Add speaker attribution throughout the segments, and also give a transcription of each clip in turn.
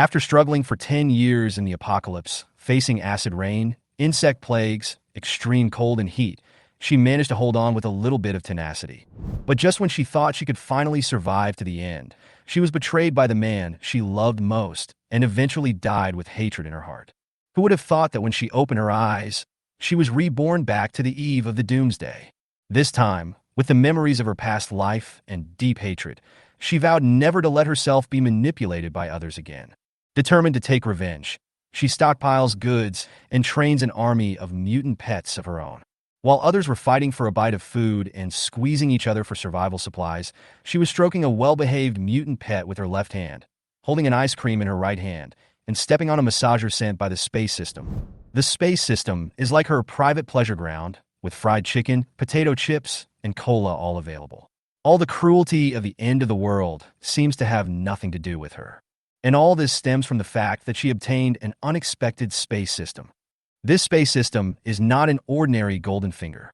Speaker 1: After struggling for 10 years in the apocalypse, facing acid rain, insect plagues, extreme cold and heat, she managed to hold on with a little bit of tenacity. But just when she thought she could finally survive to the end, she was betrayed by the man she loved most and eventually died with hatred in her heart. Who would have thought that when she opened her eyes, she was reborn back to the eve of the doomsday? This time, with the memories of her past life and deep hatred, she vowed never to let herself be manipulated by others again. Determined to take revenge, she stockpiles goods and trains an army of mutant pets of her own. While others were fighting for a bite of food and squeezing each other for survival supplies, she was stroking a well-behaved mutant pet with her left hand, holding an ice cream in her right hand, and stepping on a massager sent by the space system. The space system is like her private pleasure ground, with fried chicken, potato chips, and cola all available. All the cruelty of the end of the world seems to have nothing to do with her. And all this stems from the fact that she obtained an unexpected space system. This space system is not an ordinary golden finger.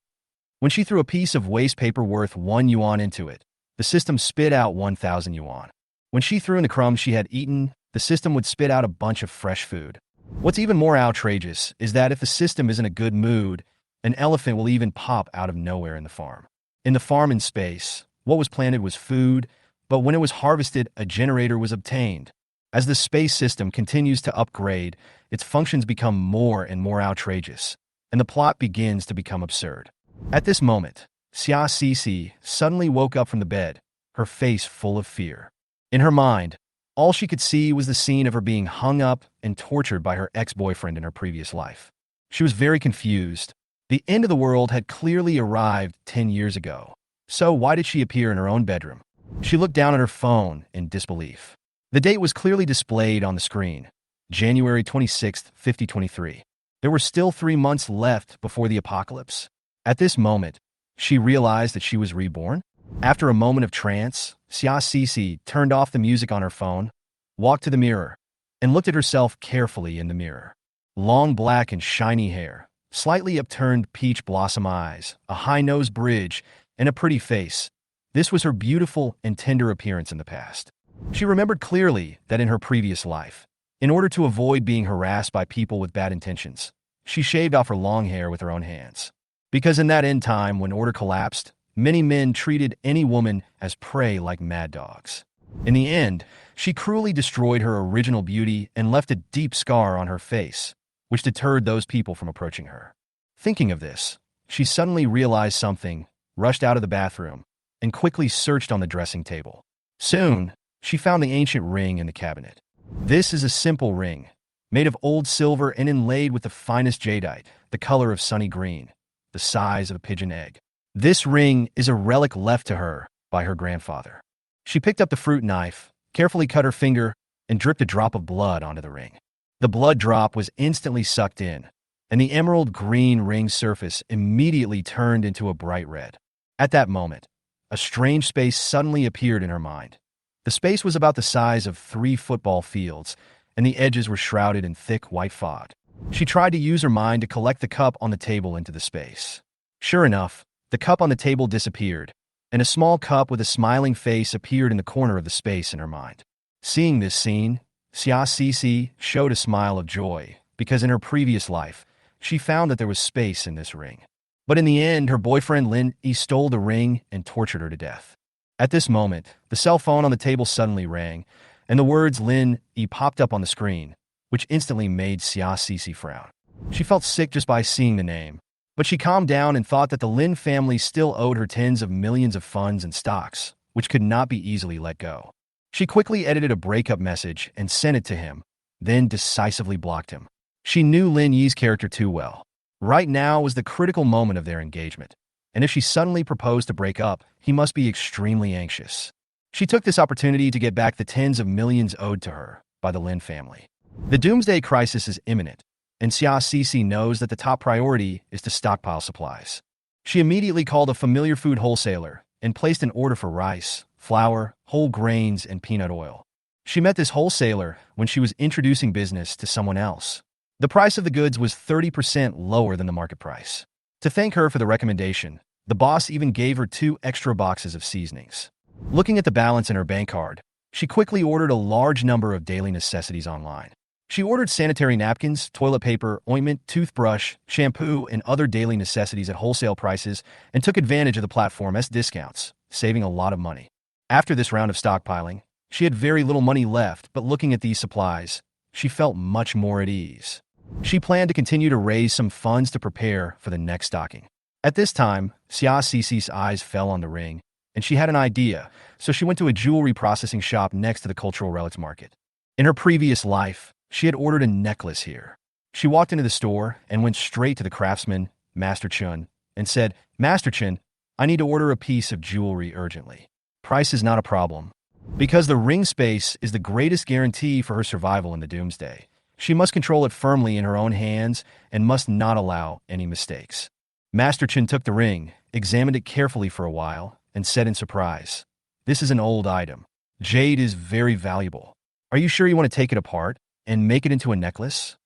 Speaker 1: When she threw a piece of waste paper worth 1 yuan into it, the system spit out 1,000 yuan. When she threw in the crumbs she had eaten, the system would spit out a bunch of fresh food. What's even more outrageous is that if the system is in a good mood, an elephant will even pop out of nowhere in the farm. In the farm in space, what was planted was food, but when it was harvested, a generator was obtained. As the space system continues to upgrade, its functions become more and more outrageous, and the plot begins to become absurd. At this moment, Xia Cici suddenly woke up from the bed, her face full of fear. In her mind, all she could see was the scene of her being hung up and tortured by her ex-boyfriend in her previous life. She was very confused. The end of the world had clearly arrived 10 years ago. So why did she appear in her own bedroom? She looked down at her phone in disbelief. The date was clearly displayed on the screen, January 26, 2023. There were still 3 months left before the apocalypse. At this moment, she realized that she was reborn. After a moment of trance, Xia Cici turned off the music on her phone, walked to the mirror, and looked at herself carefully in the mirror. Long black and shiny hair, slightly upturned peach blossom eyes, a high-nose bridge, and a pretty face. This was her beautiful and tender appearance in the past. She remembered clearly that in her previous life, in order to avoid being harassed by people with bad intentions, she shaved off her long hair with her own hands. Because in that end time, when order collapsed, many men treated any woman as prey like mad dogs. In the end, she cruelly destroyed her original beauty and left a deep scar on her face, which deterred those people from approaching her. Thinking of this, she suddenly realized something, rushed out of the bathroom, and quickly searched on the dressing table. Soon, she found the ancient ring in the cabinet. This is a simple ring, made of old silver and inlaid with the finest jadeite, the color of sunny green, the size of a pigeon egg. This ring is a relic left to her by her grandfather. She picked up the fruit knife, carefully cut her finger, and dripped a drop of blood onto the ring. The blood drop was instantly sucked in, and the emerald green ring surface immediately turned into a bright red. At that moment, a strange space suddenly appeared in her mind. The space was about the size of 3 football fields, and the edges were shrouded in thick white fog. She tried to use her mind to collect the cup on the table into the space. Sure enough, the cup on the table disappeared, and a small cup with a smiling face appeared in the corner of the space in her mind. Seeing this scene, Xia Cici showed a smile of joy, because in her previous life, she found that there was space in this ring. But in the end, her boyfriend Lynn stole the ring and tortured her to death. At this moment, the cell phone on the table suddenly rang, and the words Lynn popped up on the screen, which instantly made Xia Cici frown. She felt sick just by seeing the name, but she calmed down and thought that the Lynn family still owed her tens of millions of funds and stocks, which could not be easily let go. She quickly edited a breakup message and sent it to him, then decisively blocked him. She knew Lin Yi's character too well. Right now was the critical moment of their engagement, and if she suddenly proposed to break up, he must be extremely anxious. She took this opportunity to get back the tens of millions owed to her by the Lin family. The doomsday crisis is imminent, and Xia Cici knows that the top priority is to stockpile supplies. She immediately called a familiar food wholesaler and placed an order for rice, flour, whole grains, and peanut oil. She met this wholesaler when she was introducing business to someone else. The price of the goods was 30% lower than the market price. To thank her for the recommendation, the boss even gave her 2 extra boxes of seasonings. Looking at the balance in her bank card, She quickly ordered a large number of daily necessities online. She ordered sanitary napkins, toilet paper, ointment, toothbrush, shampoo, and other daily necessities at wholesale prices and took advantage of the platform's discounts, saving a lot of money. After this round of stockpiling, she had very little money left, but looking at these supplies, she felt much more at ease. She planned to continue to raise some funds to prepare for the next stocking. At this time, Xia Cici's eyes fell on the ring, and she had an idea, so she went to a jewelry processing shop next to the cultural relics market. In her previous life, she had ordered a necklace here. She walked into the store and went straight to the craftsman, Master Chun, and said, "Master Chun, I need to order a piece of jewelry urgently. Price is not a problem." Because the ring space is the greatest guarantee for her survival in the doomsday, she must control it firmly in her own hands and must not allow any mistakes. Master Chun took the ring, examined it carefully for a while, and said in surprise, "This is an old item. Jade is very valuable. Are you sure you want to take it apart and make it into a necklace?"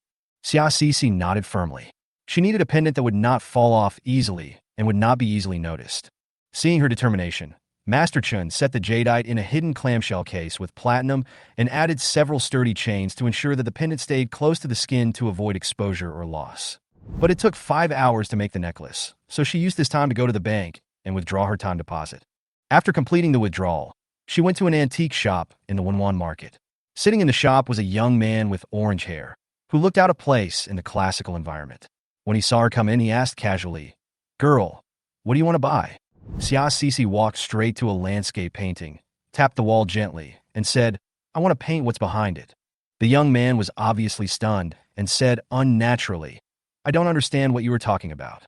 Speaker 1: Xia Cici nodded firmly. She needed a pendant that would not fall off easily and would not be easily noticed. Seeing her determination, Master Chun set the jadeite in a hidden clamshell case with platinum and added several sturdy chains to ensure that the pendant stayed close to the skin to avoid exposure or loss. But it took 5 hours to make the necklace, so she used this time to go to the bank and withdraw her time deposit. After completing the withdrawal, she went to an antique shop in the Wenwan market. Sitting in the shop was a young man with orange hair, who looked out of place in the classical environment. When he saw her come in, he asked casually, "Girl, what do you want to buy?" Xia Cici walked straight to a landscape painting, tapped the wall gently, and said, "I want to paint what's behind it." The young man was obviously stunned and said unnaturally, "I don't understand what you were talking about."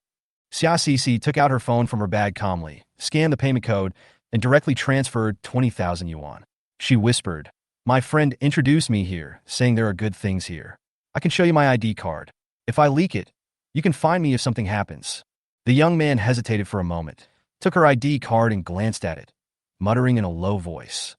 Speaker 1: Xia Cici took out her phone from her bag calmly, scanned the payment code, and directly transferred 20,000 yuan. She whispered, "My friend introduced me here, saying there are good things here. I can show you my ID card. If I leak it, you can find me if something happens." The young man hesitated for a moment, took her ID card and glanced at it, muttering in a low voice,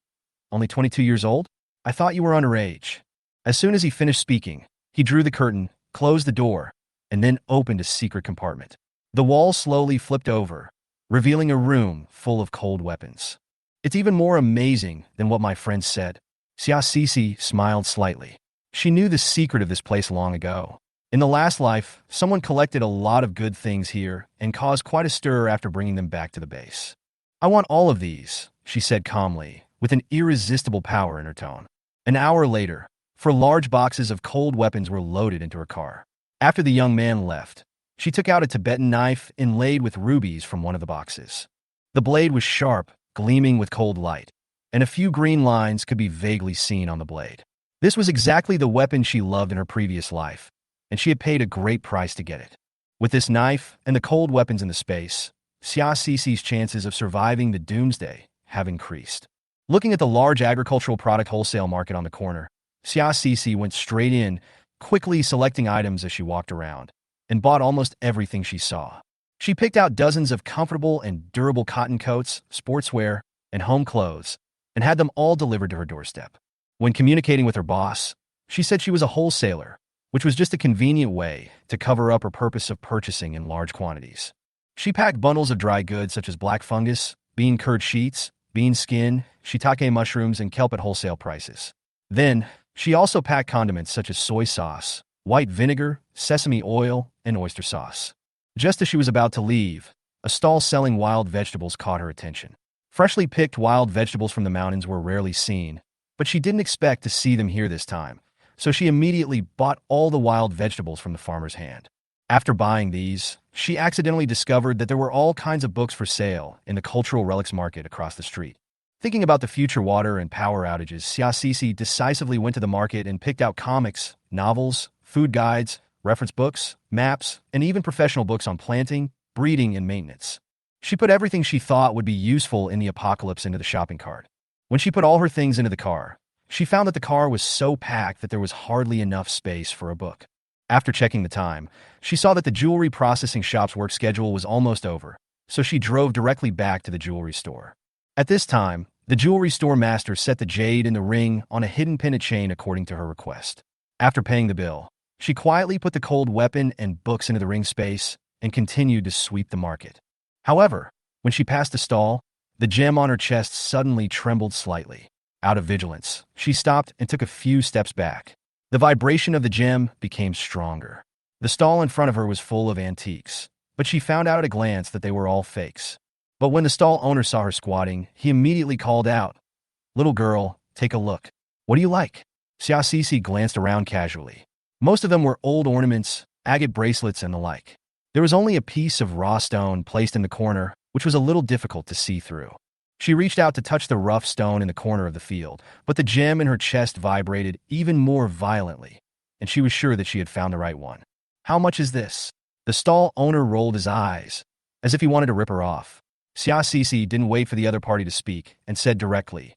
Speaker 1: "Only 22 years old? I thought you were underage." As soon as he finished speaking, he drew the curtain, closed the door, and then opened a secret compartment. The wall slowly flipped over, revealing a room full of cold weapons. "It's even more amazing than what my friend said." Xia Cici smiled slightly. She knew the secret of this place long ago. In the last life, someone collected a lot of good things here and caused quite a stir after bringing them back to the base. "I want all of these," she said calmly, with an irresistible power in her tone. An hour later, 4 large boxes of cold weapons were loaded into her car. After the young man left, she took out a Tibetan knife inlaid with rubies from one of the boxes. The blade was sharp, gleaming with cold light, and a few green lines could be vaguely seen on the blade. This was exactly the weapon she loved in her previous life, and she had paid a great price to get it. With this knife and the cold weapons in the space, Xia Cici's chances of surviving the doomsday have increased. Looking at the large agricultural product wholesale market on the corner, Xia Cici went straight in, quickly selecting items as she walked around, and bought almost everything she saw. She picked out dozens of comfortable and durable cotton coats, sportswear, and home clothes, and had them all delivered to her doorstep. When communicating with her boss, she said she was a wholesaler, which was just a convenient way to cover up her purpose of purchasing in large quantities. She packed bundles of dry goods such as black fungus, bean curd sheets, bean skin, shiitake mushrooms, and kelp at wholesale prices. Then, she also packed condiments such as soy sauce, white vinegar, sesame oil, and oyster sauce. Just as she was about to leave, a stall selling wild vegetables caught her attention. Freshly picked wild vegetables from the mountains were rarely seen, but she didn't expect to see them here this time, so she immediately bought all the wild vegetables from the farmer's hand. After buying these, she accidentally discovered that there were all kinds of books for sale in the cultural relics market across the street. Thinking about the future water and power outages, Xia Cici decisively went to the market and picked out comics, novels, food guides, reference books, maps, and even professional books on planting, breeding, and maintenance. She put everything she thought would be useful in the apocalypse into the shopping cart. When she put all her things into the car, she found that the car was so packed that there was hardly enough space for a book. After checking the time, she saw that the jewelry processing shop's work schedule was almost over, so she drove directly back to the jewelry store. At this time, the jewelry store master set the jade and the ring on a hidden pendant chain according to her request. After paying the bill, she quietly put the cold weapon and books into the ring space and continued to sweep the market. However, when she passed the stall, the gem on her chest suddenly trembled slightly. Out of vigilance, she stopped and took a few steps back. The vibration of the gem became stronger. The stall in front of her was full of antiques, but she found out at a glance that they were all fakes. But when the stall owner saw her squatting, he immediately called out, "Little girl, take a look. What do you like?" Xiaoxi glanced around casually. Most of them were old ornaments, agate bracelets, and the like. There was only a piece of raw stone placed in the corner, which was a little difficult to see through. She reached out to touch the rough stone in the corner of the field, but the gem in her chest vibrated even more violently, and she was sure that she had found the right one. "How much is this?" The stall owner rolled his eyes, as if he wanted to rip her off. Xiaoxi didn't wait for the other party to speak, and said directly,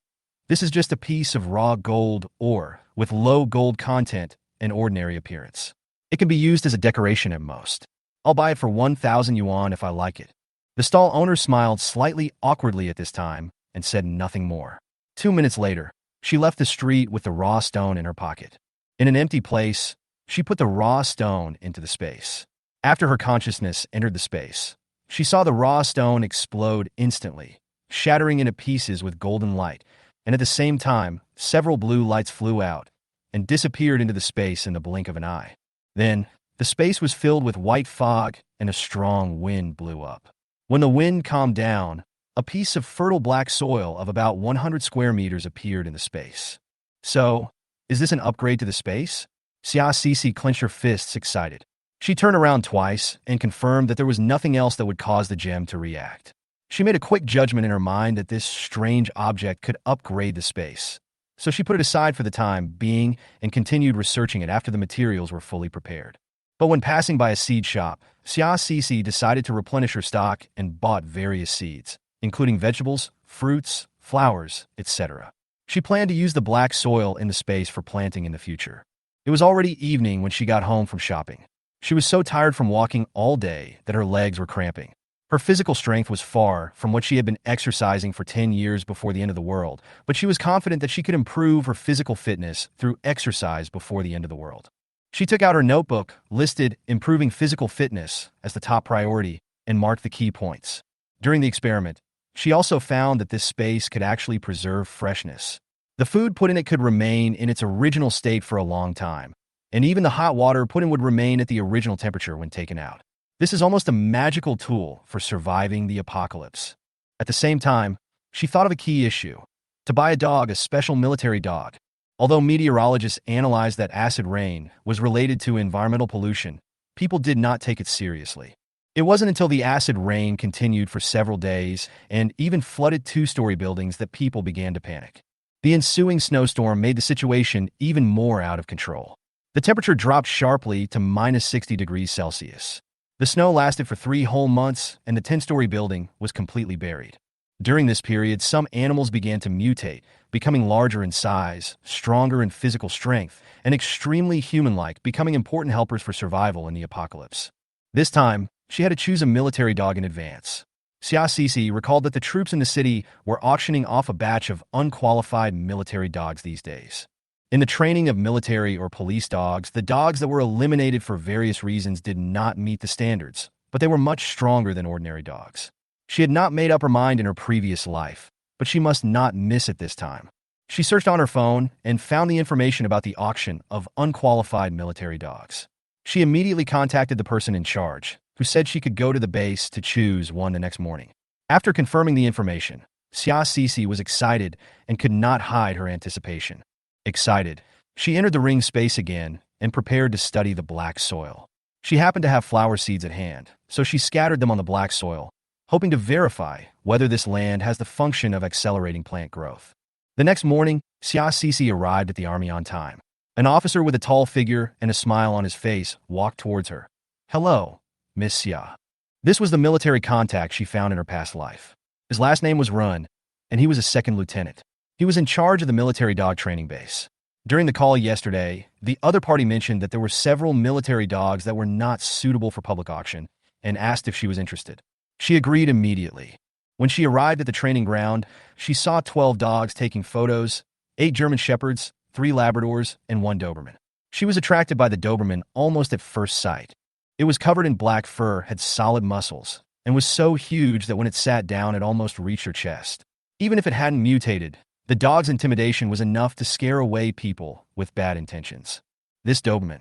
Speaker 1: "This is just a piece of raw gold ore, with low gold content and ordinary appearance. It can be used as a decoration at most. I'll buy it for 1,000 yuan if I like it." The stall owner smiled slightly awkwardly at this time and said nothing more. 2 minutes later, she left the street with the raw stone in her pocket. In an empty place, she put the raw stone into the space. After her consciousness entered the space, she saw the raw stone explode instantly, shattering into pieces with golden light, and at the same time, several blue lights flew out and disappeared into the space in the blink of an eye. Then, the space was filled with white fog and a strong wind blew up. When the wind calmed down, a piece of fertile black soil of about 100 square meters appeared in the space. "So, is this an upgrade to the space?" Xiaoxi clenched her fists, excited. She turned around twice and confirmed that there was nothing else that would cause the gem to react. She made a quick judgment in her mind that this strange object could upgrade the space, so she put it aside for the time being and continued researching it after the materials were fully prepared. But when passing by a seed shop, Xiaoxi decided to replenish her stock and bought various seeds, including vegetables, fruits, flowers, etc. She planned to use the black soil in the space for planting in the future. It was already evening when she got home from shopping. She was so tired from walking all day that her legs were cramping. Her physical strength was far from what she had been exercising for 10 years before the end of the world, but she was confident that she could improve her physical fitness through exercise before the end of the world. She took out her notebook, listed improving physical fitness as the top priority, and marked the key points. During the experiment, she also found that this space could actually preserve freshness. The food put in it could remain in its original state for a long time, and even the hot water put in would remain at the original temperature when taken out. This is almost a magical tool for surviving the apocalypse. At the same time, she thought of a key issue: to buy a dog, a special military dog. Although meteorologists analyzed that acid rain was related to environmental pollution, people did not take it seriously. It wasn't until the acid rain continued for several days and even flooded two-story buildings that people began to panic. The ensuing snowstorm made the situation even more out of control. The temperature dropped sharply to minus 60 degrees Celsius. The snow lasted for 3 whole months, and the 10-story building was completely buried. During this period, some animals began to mutate, becoming larger in size, stronger in physical strength, and extremely human-like, becoming important helpers for survival in the apocalypse. This time, she had to choose a military dog in advance. Xiaoxi recalled that the troops in the city were auctioning off a batch of unqualified military dogs these days. In the training of military or police dogs, the dogs that were eliminated for various reasons did not meet the standards, but they were much stronger than ordinary dogs. She had not made up her mind in her previous life, but she must not miss it this time. She searched on her phone and found the information about the auction of unqualified military dogs. She immediately contacted the person in charge, who said she could go to the base to choose one the next morning. After confirming the information, Xiaoxi was excited and could not hide her anticipation. Excited, she entered the ring space again and prepared to study the black soil. She happened to have flower seeds at hand, so she scattered them on the black soil, hoping to verify whether this land has the function of accelerating plant growth. The next morning, Xiaoxi arrived at the army on time. An officer with a tall figure and a smile on his face walked towards her. "Hello, Miss Xia." This was the military contact she found in her past life. His last name was Run, and he was a second lieutenant. He was in charge of the military dog training base. During the call yesterday, the other party mentioned that there were several military dogs that were not suitable for public auction and asked if she was interested. She agreed immediately. When she arrived at the training ground, she saw 12 dogs taking photos, 8 German Shepherds, 3 Labradors, and 1 Doberman. She was attracted by the Doberman almost at first sight. It was covered in black fur, had solid muscles, and was so huge that when it sat down it almost reached her chest. Even if it hadn't mutated, The dog's intimidation was enough to scare away people with bad intentions. This Doberman,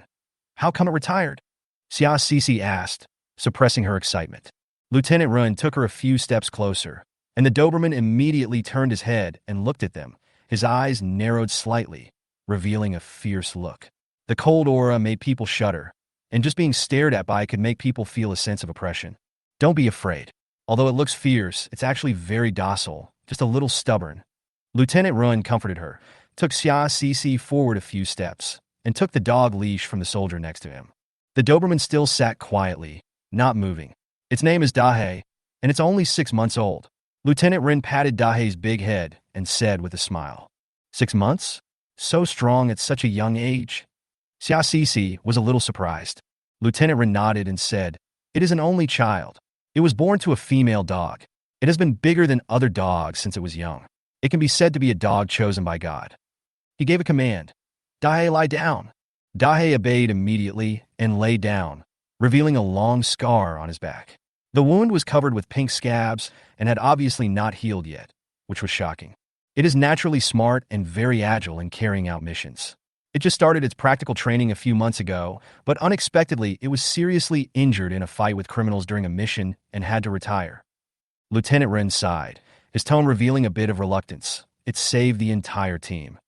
Speaker 1: how come it retired? Xia Cece asked, suppressing her excitement. Lieutenant Run took her a few steps closer, and the Doberman immediately turned his head and looked at them. His eyes narrowed slightly, revealing a fierce look. The cold aura made people shudder, and just being stared at by it could make people feel a sense of oppression. Don't be afraid. Although it looks fierce, it's actually very docile, just a little stubborn. Lieutenant Run comforted her, took Xia Cece forward a few steps, and took the dog leash from the soldier next to him. The Doberman still sat quietly, not moving. Its name is Dahe, and it's only 6 months old. Lieutenant Rin patted Dahe's big head and said with a smile, 6 months? So strong at such a young age? Xia Cece was a little surprised. Lieutenant Rin nodded and said, it is an only child. It was born to a female dog. It has been bigger than other dogs since it was young. It can be said to be a dog chosen by God. He gave a command. Dahe, lie down. Dahe obeyed immediately and lay down, revealing a long scar on his back. The wound was covered with pink scabs and had obviously not healed yet, which was shocking. It is naturally smart and very agile in carrying out missions. It just started its practical training a few months ago, but unexpectedly it was seriously injured in a fight with criminals during a mission and had to retire. Lieutenant Ren sighed, his tone revealing a bit of reluctance. It saved the entire team.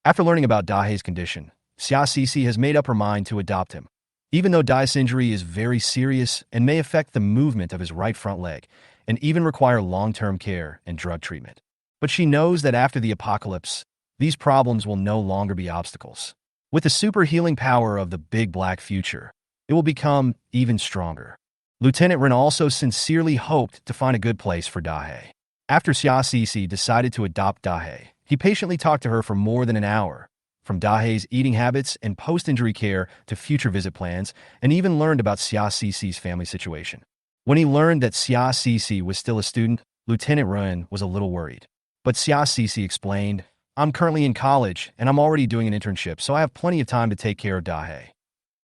Speaker 1: After learning about Dahe's condition, Xia Cece has made up her mind to adopt him. Even though Dahe's injury is very serious and may affect the movement of his right front leg, and even require long-term care and drug treatment. But she knows that after the apocalypse, these problems will no longer be obstacles. With the super healing power of the Big Black Future, it will become even stronger. Lieutenant Ren also sincerely hoped to find a good place for Dahe. After Xia Cece decided to adopt Dahe, he patiently talked to her for more than an hour, from Dahe's eating habits and post-injury care to future visit plans, and even learned about Xia Cece's family situation. When he learned that Xia Cece was still a student, Lieutenant Ren was a little worried. But Xia Cece explained, I'm currently in college, and I'm already doing an internship, so I have plenty of time to take care of Dahe.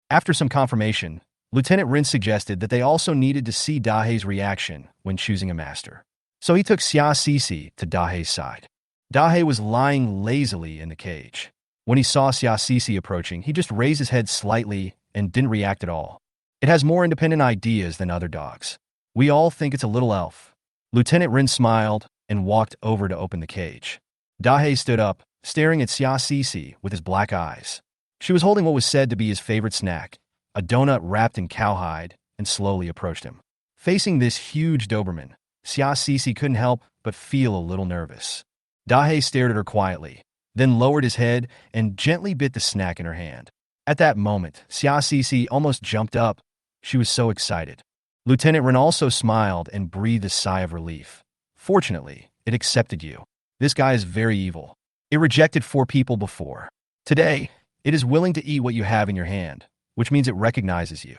Speaker 1: After some confirmation, Lieutenant Rin suggested that they also needed to see Dahe's reaction when choosing a master. So he took Xia Cece to Dahe's side. Dahe was lying lazily in the cage. When he saw Xia Cece approaching, he just raised his head slightly and didn't react at all. It has more independent ideas than other dogs. We all think it's a little elf. Lieutenant Rin smiled and walked over to open the cage. Dahe stood up, staring at Xia Cece with his black eyes. She was holding what was said to be his favorite snack, a donut wrapped in cowhide, and slowly approached him. Facing this huge Doberman, Xia Cece couldn't help but feel a little nervous. Dahe stared at her quietly, then lowered his head and gently bit the snack in her hand. At that moment, Xia Cece almost jumped up. She was so excited. Lieutenant Ren also smiled and breathed a sigh of relief. Fortunately, it accepted you. This guy is very evil. It rejected 4 people before. Today, it is willing to eat what you have in your hand, which means it recognizes you.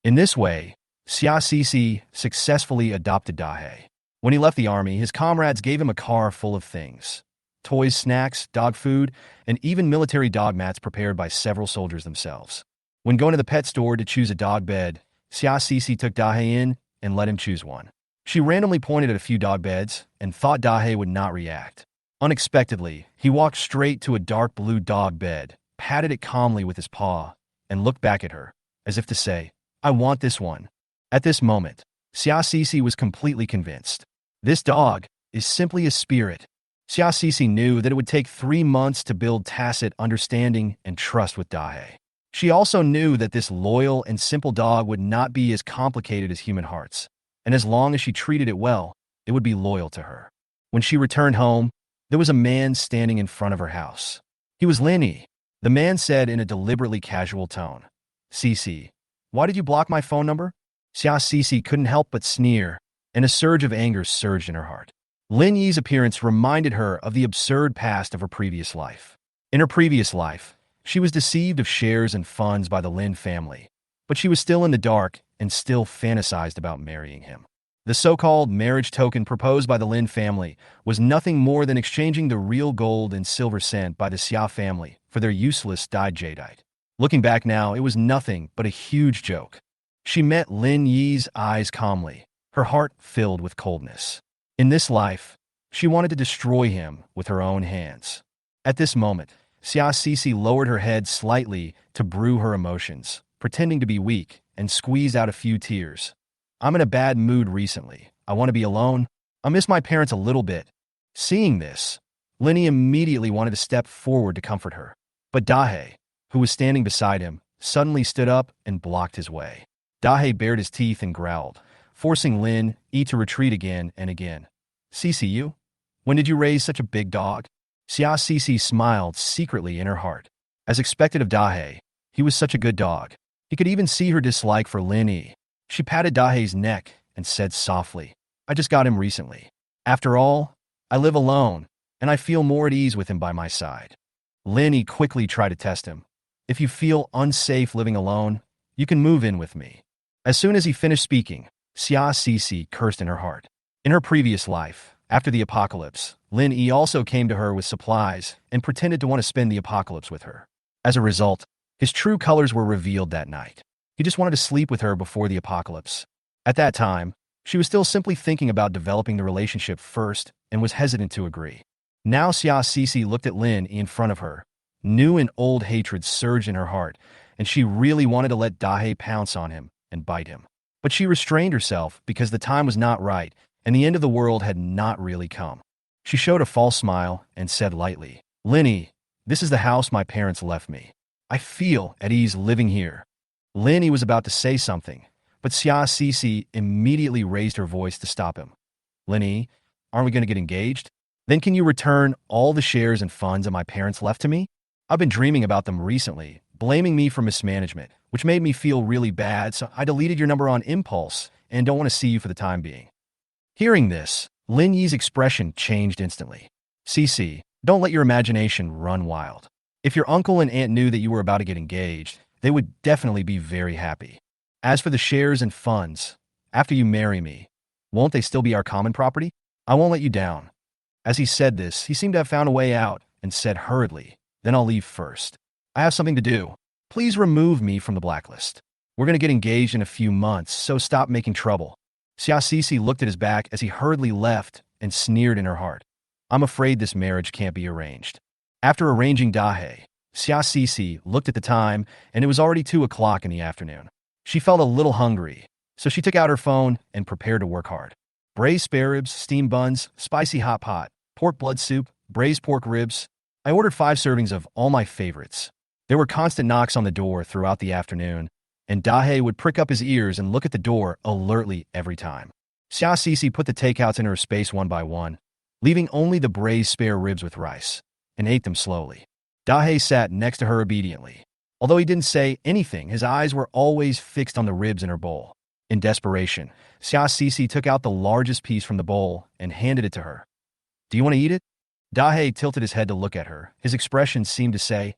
Speaker 1: In this way, Xia Cece successfully adopted Dahe. When he left the army, his comrades gave him a car full of things. Toys, snacks, dog food, and even military dog mats prepared by several soldiers themselves. When going to the pet store to choose a dog bed, Xia Cece took Dahe in and let him choose one. She randomly pointed at a few dog beds and thought Dahe would not react. Unexpectedly, he walked straight to a dark blue dog bed, patted it calmly with his paw, and looked back at her, as if to say, I want this one. At this moment, Xia Cece was completely convinced. This dog is simply a spirit. Xia Cece knew that it would take 3 months to build tacit understanding and trust with Dahe. She also knew that this loyal and simple dog would not be as complicated as human hearts, and as long as she treated it well, it would be loyal to her. When she returned home, there was a man standing in front of her house. He was Lynn. The man said in a deliberately casual tone, Cece, why did you block my phone number? Xia Cece couldn't help but sneer, and a surge of anger surged in her heart. Lin Yi's appearance reminded her of the absurd past of her previous life. In her previous life, she was deceived of shares and funds by the Lin family, but she was still in the dark and still fantasized about marrying him. The so-called marriage token proposed by the Lin family was nothing more than exchanging the real gold and silver sent by the Xia family for their useless dyed jadeite. Looking back now, it was nothing but a huge joke. She met Lin Yi's eyes calmly, her heart filled with coldness. In this life, She wanted to destroy him with her own hands. At this moment, Xia Cece lowered her head slightly to brew her emotions, pretending to be weak, and squeezed out a few tears. I'm in a bad mood recently. I want to be alone. I miss my parents a little bit. Seeing this, Lynn immediately wanted to step forward to comfort her. But Dahe, who was standing beside him, suddenly stood up and blocked his way. Dahe bared his teeth and growled, forcing Lynn to retreat again and again. Cece, you? When did you raise such a big dog? Xia Cece smiled secretly in her heart. As expected of Dahe, he was such a good dog. He could even see her dislike for Lynn. She patted Dahe's neck and said softly, I just got him recently. After all, I live alone, and I feel more at ease with him by my side. Lynn quickly tried to test him. If you feel unsafe living alone, you can move in with me. As soon as he finished speaking, Xia Cece cursed in her heart. In her previous life, after the apocalypse, Lynn also came to her with supplies and pretended to want to spend the apocalypse with her. As a result, his true colors were revealed that night. He just wanted to sleep with her before the apocalypse. At that time, she was still simply thinking about developing the relationship first and was hesitant to agree. Now Xia Cece looked at Lynn in front of her. New and old hatred surged in her heart, and she really wanted to let Dahe pounce on him and bite him. But she restrained herself because the time was not right, and the end of the world had not really come. She showed a false smile and said lightly, Lynn, this is the house my parents left me. I feel at ease living here. Lynn was about to say something, but Xia Cece immediately raised her voice to stop him. Lynn, aren't we going to get engaged? Then can you return all the shares and funds that my parents left to me? I've been dreaming about them recently, blaming me for mismanagement, which made me feel really bad, so I deleted your number on impulse and don't want to see you for the time being. Hearing this, Lin Yi's expression changed instantly. Cece, don't let your imagination run wild. If your uncle and aunt knew that you were about to get engaged, they would definitely be very happy. As for the shares and funds, after you marry me, won't they still be our common property? I won't let you down. As he said this, he seemed to have found a way out and said hurriedly, then I'll leave first. I have something to do. Please remove me from the blacklist. We're going to get engaged in a few months, so stop making trouble. Xia Cece looked at his back as he hurriedly left and sneered in her heart. I'm afraid this marriage can't be arranged. After arranging Dahe, Xia Cece looked at the time, and it was already 2 o'clock in the afternoon. She felt a little hungry, so she took out her phone and prepared to work hard. Braised spare ribs, steamed buns, spicy hot pot, pork blood soup, braised pork ribs. I ordered 5 servings of all my favorites. There were constant knocks on the door throughout the afternoon, and Dahe would prick up his ears and look at the door alertly every time. Xia Cece put the takeouts in her space one by one, leaving only the braised spare ribs with rice, and ate them slowly. Dahe sat next to her obediently. Although he didn't say anything, his eyes were always fixed on the ribs in her bowl. In desperation, Xia Cece took out the largest piece from the bowl and handed it to her. Do you want to eat it? Dahe tilted his head to look at her. His expression seemed to say,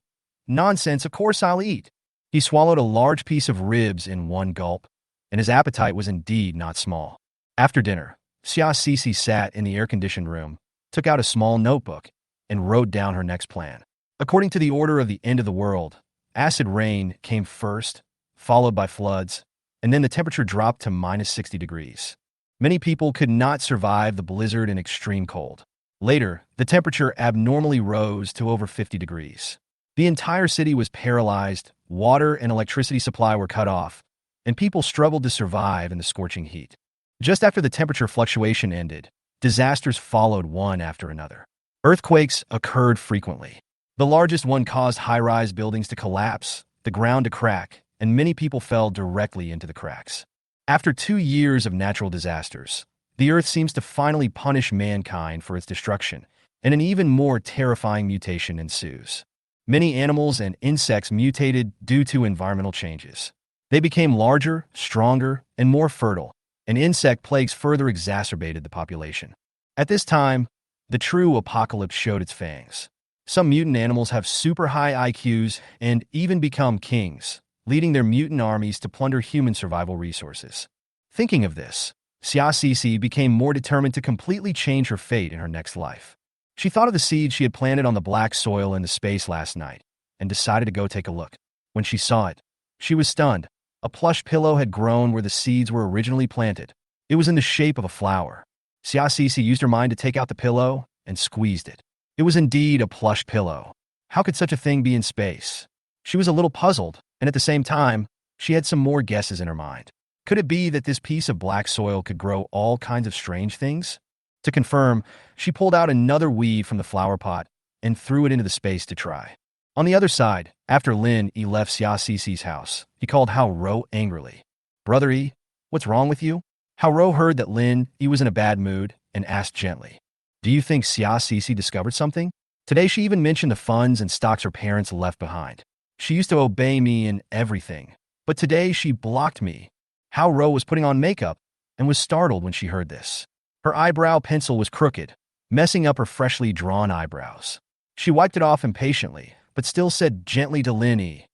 Speaker 1: Nonsense, of course I'll eat. He swallowed a large piece of ribs in one gulp, and his appetite was indeed not small. After dinner, Xia Cece sat in the air-conditioned room, took out a small notebook, and wrote down her next plan. According to the order of the end of the world, acid rain came first, followed by floods, and then the temperature dropped to minus 60 degrees. Many people could not survive the blizzard and extreme cold. Later, the temperature abnormally rose to over 50 degrees. The entire city was paralyzed, water and electricity supply were cut off, and people struggled to survive in the scorching heat. Just after the temperature fluctuation ended, disasters followed one after another. Earthquakes occurred frequently. The largest one caused high-rise buildings to collapse, the ground to crack, and many people fell directly into the cracks. After 2 years of natural disasters, the Earth seems to finally punish mankind for its destruction, and an even more terrifying mutation ensues. Many animals and insects mutated due to environmental changes. They became larger, stronger, and more fertile, and insect plagues further exacerbated the population. At this time, the true apocalypse showed its fangs. Some mutant animals have super high IQs and even become kings, leading their mutant armies to plunder human survival resources. Thinking of this, Xia Cece became more determined to completely change her fate in her next life. She thought of the seed she had planted on the black soil in the space last night and decided to go take a look. When she saw it, she was stunned. A plush pillow had grown where the seeds were originally planted. It was in the shape of a flower. Xia Sisi used her mind to take out the pillow and squeezed it. It was indeed a plush pillow. How could such a thing be in space? She was a little puzzled, and at the same time, she had some more guesses in her mind. Could it be that this piece of black soil could grow all kinds of strange things? To confirm, she pulled out another weed from the flower pot and threw it into the space to try. On the other side, after Lynn left Xia Sisi's house, he called Hao Ro angrily. Brother E, what's wrong with you? Hao Ro heard that Lynn was in a bad mood and asked gently, do you think Xia Sisi discovered something? Today she even mentioned the funds and stocks her parents left behind. She used to obey me in everything, but today she blocked me. Hao Ro was putting on makeup and was startled when she heard this. Her eyebrow pencil was crooked, messing up her freshly drawn eyebrows. She wiped it off impatiently, but still said gently to Lynn E,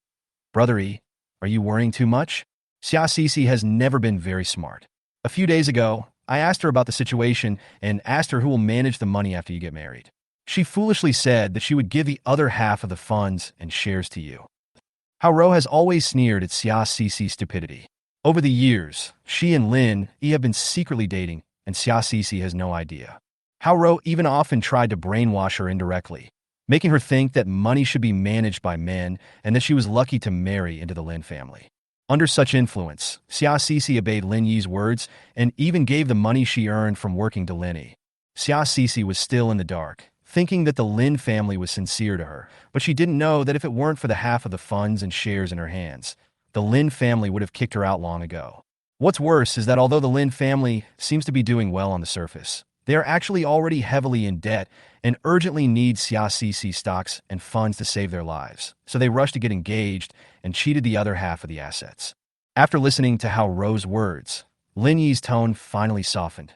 Speaker 1: Brother E, are you worrying too much? Xia Sisi has never been very smart. A few days ago, I asked her about the situation and asked her who will manage the money after you get married. She foolishly said that she would give the other half of the funds and shares to you. Hao Ro has always sneered at Xia Sisi's stupidity. Over the years, she and Lynn have been secretly dating, and Xia Sisi has no idea. Hao Ro even often tried to brainwash her indirectly, making her think that money should be managed by men and that she was lucky to marry into the Lynn family. Under such influence, Xia Sisi obeyed Lin Yi's words and even gave the money she earned from working to Lin Yi. Xia Sisi was still in the dark, thinking that the Lin family was sincere to her, but she didn't know that if it weren't for the half of the funds and shares in her hands, the Lin family would have kicked her out long ago. What's worse is that although the Lin family seems to be doing well on the surface, they are actually already heavily in debt and urgently need Xia Sisi stocks and funds to save their lives, so they rushed to get engaged and cheated the other half of the assets. After listening to Hao Ro's words, Lin Yi's tone finally softened.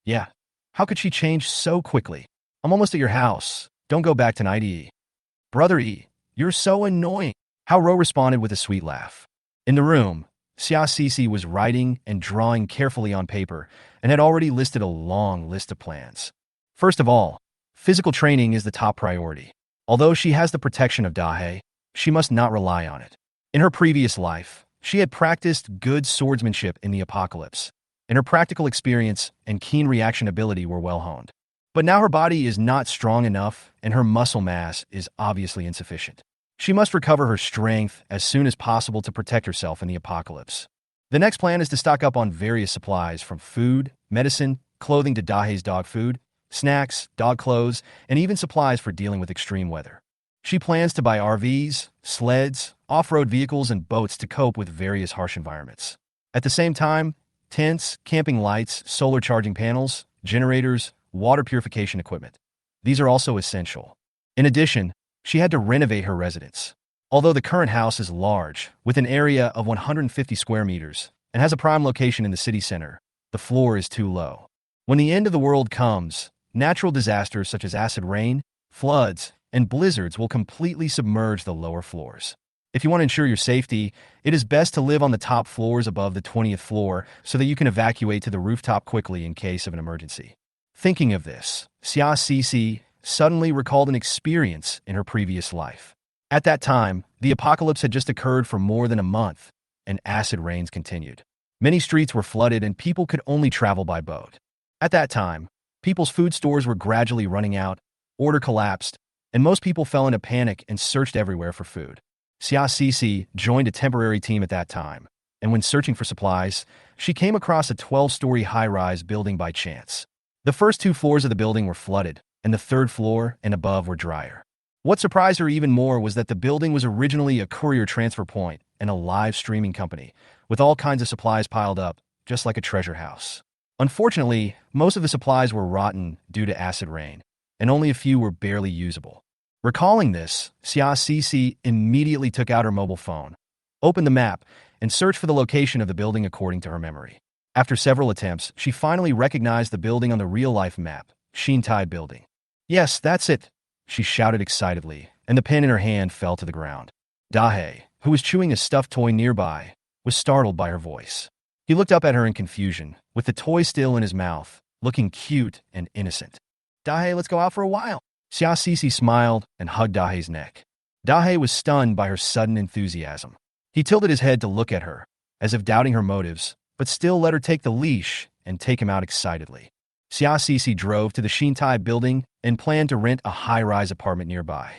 Speaker 1: Yeah, how could she change so quickly? I'm almost at your house. Don't go back tonight, E. Brother E, you're so annoying. Hao Ro responded with a sweet laugh. In the room, Xia Sisi was writing and drawing carefully on paper and had already listed a long list of plans. First of all, physical training is the top priority. Although she has the protection of Dahe, she must not rely on it. In her previous life, she had practiced good swordsmanship in the Apocalypse, and her practical experience and keen reaction ability were well honed. But now her body is not strong enough, and her muscle mass is obviously insufficient. She must recover her strength as soon as possible to protect herself in the Apocalypse. The next plan is to stock up on various supplies from food, medicine, clothing to Dahe's dog food, snacks, dog clothes, and even supplies for dealing with extreme weather. She plans to buy RVs, sleds, off-road vehicles, and boats to cope with various harsh environments. At the same time, tents, camping lights, solar charging panels, generators, water purification equipment. These are also essential. In addition, she had to renovate her residence. Although the current house is large, with an area of 150 square meters, and has a prime location in the city center, the floor is too low. When the end of the world comes, natural disasters such as acid rain, floods, and blizzards will completely submerge the lower floors. If you want to ensure your safety, it is best to live on the top floors above the 20th floor so that you can evacuate to the rooftop quickly in case of an emergency. Thinking of this, Xia Sisi suddenly recalled an experience in her previous life. At that time, the apocalypse had just occurred for more than a month, and acid rains continued. Many streets were flooded and people could only travel by boat. At that time, people's food stores were gradually running out, order collapsed, and most people fell into panic and searched everywhere for food. Xia Sisi joined a temporary team at that time, and when searching for supplies, she came across a 12-story high-rise building by chance. The first 2 floors of the building were flooded, and the 3rd floor and above were drier. What surprised her even more was that the building was originally a courier transfer point and a live streaming company, with all kinds of supplies piled up, just like a treasure house. Unfortunately, most of the supplies were rotten due to acid rain, and only a few were barely usable. Recalling this, Xia Sisi immediately took out her mobile phone, opened the map, and searched for the location of the building according to her memory. After several attempts, she finally recognized the building on the real-life map, Shintai Building. Yes, that's it, she shouted excitedly, and the pen in her hand fell to the ground. Dahe, who was chewing a stuffed toy nearby, was startled by her voice. He looked up at her in confusion, with the toy still in his mouth, looking cute and innocent. Dahe, let's go out for a while. Xia Sisi smiled and hugged Dahe's neck. Dahe was stunned by her sudden enthusiasm. He tilted his head to look at her, as if doubting her motives, but still let her take the leash and take him out excitedly. Xiaoxi drove to the Xintai building and planned to rent a high-rise apartment nearby.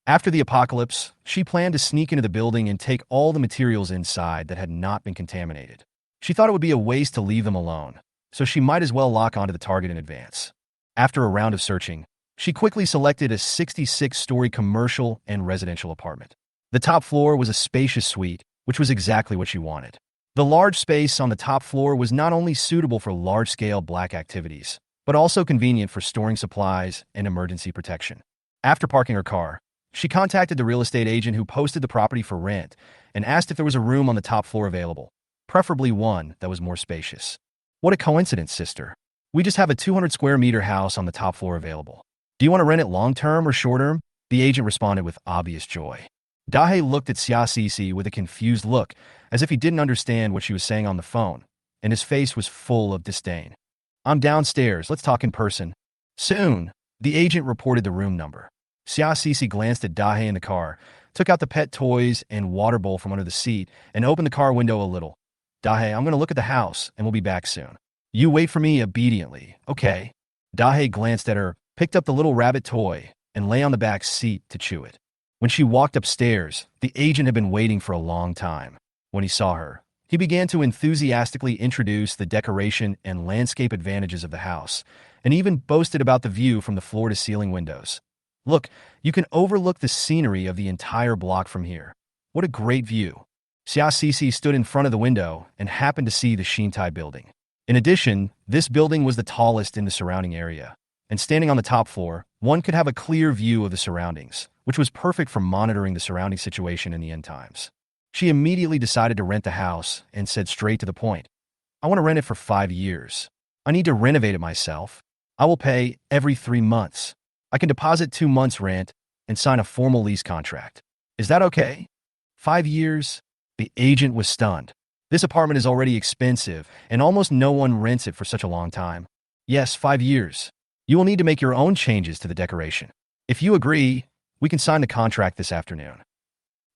Speaker 1: After the apocalypse, she planned to sneak into the building and take all the materials inside that had not been contaminated. She thought it would be a waste to leave them alone, so she might as well lock onto the target in advance. After a round of searching, she quickly selected a 66-story commercial and residential apartment. The top floor was a spacious suite, which was exactly what she wanted. The large space on the top floor was not only suitable for large-scale black activities, but also convenient for storing supplies and emergency protection. After parking her car, she contacted the real estate agent who posted the property for rent and asked if there was a room on the top floor available, preferably one that was more spacious. What a coincidence, sister. We just have a 200-square-meter house on the top floor available. Do you want to rent it long-term or short-term? The agent responded with obvious joy. Dahe looked at Xiaoxi with a confused look, as if he didn't understand what she was saying on the phone, and his face was full of disdain. I'm downstairs. Let's talk in person. Soon, the agent reported the room number. Xiaoxi glanced at Dahe in the car, took out the pet toys and water bowl from under the seat, and opened the car window a little. Dahe, I'm going to look at the house, and we'll be back soon. You wait for me obediently, okay? Dahe glanced at her, picked up the little rabbit toy, and lay on the back seat to chew it. When she walked upstairs, the agent had been waiting for a long time. When he saw her, he began to enthusiastically introduce the decoration and landscape advantages of the house, and even boasted about the view from the floor-to-ceiling windows. Look, you can overlook the scenery of the entire block from here. What a great view. Xiaoxi stood in front of the window and happened to see the Xintai building. In addition, this building was the tallest in the surrounding area, and standing on the top floor, one could have a clear view of the surroundings, which was perfect for monitoring the surrounding situation in the end times. She immediately decided to rent the house and said straight to the point, I want to rent it for 5 years. I need to renovate it myself. I will pay every 3 months. I can deposit 2 months' rent and sign a formal lease contract. Is that okay? 5 years? The agent was stunned. This apartment is already expensive, and almost no one rents it for such a long time. Yes, 5 years. You will need to make your own changes to the decoration. If you agree, we can sign the contract this afternoon.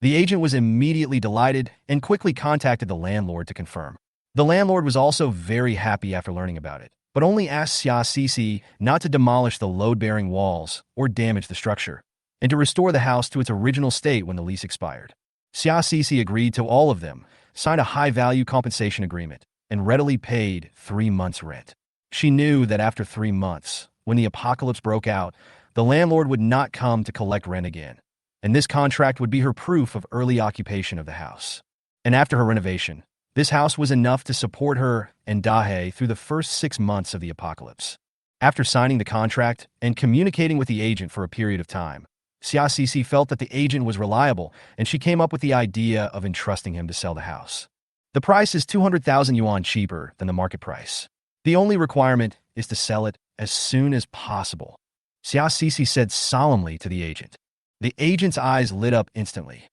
Speaker 1: The agent was immediately delighted and quickly contacted the landlord to confirm. The landlord was also very happy after learning about it, but only asked Xiaoxi not to demolish the load-bearing walls or damage the structure, and to restore the house to its original state when the lease expired. Xiaoxi agreed to all of them, signed a high-value compensation agreement, and readily paid 3 months' rent. She knew that after 3 months, when the apocalypse broke out, the landlord would not come to collect rent again, and this contract would be her proof of early occupation of the house. And after her renovation, this house was enough to support her and Dahe through the first 6 months of the apocalypse. After signing the contract and communicating with the agent for a period of time, Xiaoxi felt that the agent was reliable, and she came up with the idea of entrusting him to sell the house. The price is 200,000 yuan cheaper than the market price. The only requirement is to sell it as soon as possible, Xiaoxi said solemnly to the agent. The agent's eyes lit up instantly.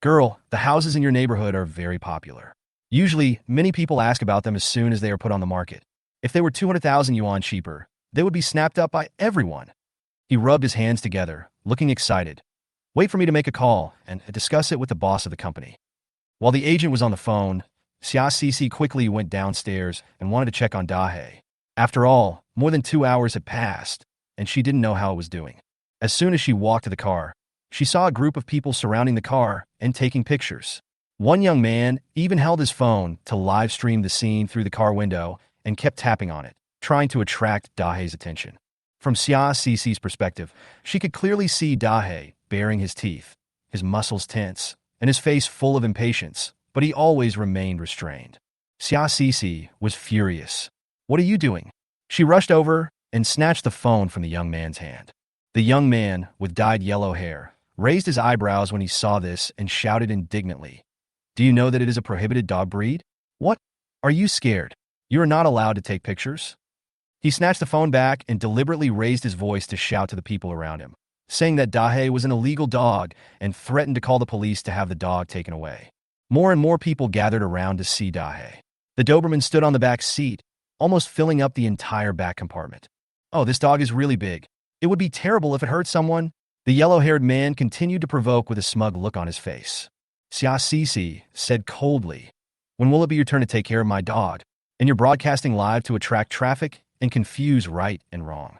Speaker 1: Girl, the houses in your neighborhood are very popular. Usually, many people ask about them as soon as they are put on the market. If they were 200,000 yuan cheaper, they would be snapped up by everyone. He rubbed his hands together, looking excited. Wait for me to make a call and discuss it with the boss of the company. While the agent was on the phone, Xiaoxi quickly went downstairs and wanted to check on Dahe. After all, more than 2 hours had passed, and she didn't know how it was doing. As soon as she walked to the car, she saw a group of people surrounding the car and taking pictures. One young man even held his phone to live stream the scene through the car window and kept tapping on it, trying to attract Dahe's attention. From Xiaoxi's perspective, she could clearly see Dahe baring his teeth, his muscles tense, and his face full of impatience, but he always remained restrained. Xiaoxi was furious. What are you doing? She rushed over and snatched the phone from the young man's hand. The young man, with dyed yellow hair, raised his eyebrows when he saw this and shouted indignantly, Do you know that it is a prohibited dog breed? What? Are you scared? You are not allowed to take pictures? He snatched the phone back and deliberately raised his voice to shout to the people around him, saying that Dahe was an illegal dog and threatened to call the police to have the dog taken away. More and more people gathered around to see Dahe. The Doberman stood on the back seat, almost filling up the entire back compartment. Oh, this dog is really big. It would be terrible if it hurt someone. The yellow-haired man continued to provoke with a smug look on his face. Xiaoxi said coldly, When will it be your turn to take care of my dog? And you're broadcasting live to attract traffic and confuse right and wrong.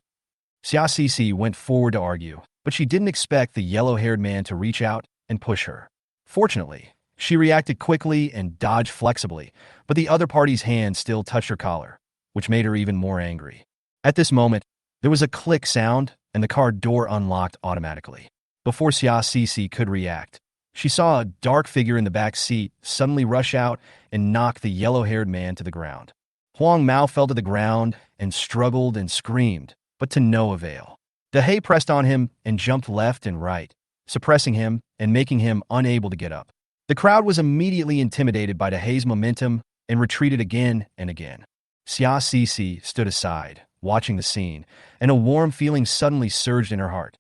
Speaker 1: Xiaoxi went forward to argue, but she didn't expect the yellow-haired man to reach out and push her. Fortunately, she reacted quickly and dodged flexibly, but the other party's hand still touched her collar, which made her even more angry. At this moment, there was a click sound, and the car door unlocked automatically. Before Xiaoxi could react, she saw a dark figure in the back seat suddenly rush out and knock the yellow-haired man to the ground. Huang Mao fell to the ground and struggled and screamed, but to no avail. Dahei pressed on him and jumped left and right, suppressing him and making him unable to get up. The crowd was immediately intimidated by Dahei's momentum and retreated again and again. Xiaoxi stood aside, watching the scene, and a warm feeling suddenly surged in her heart.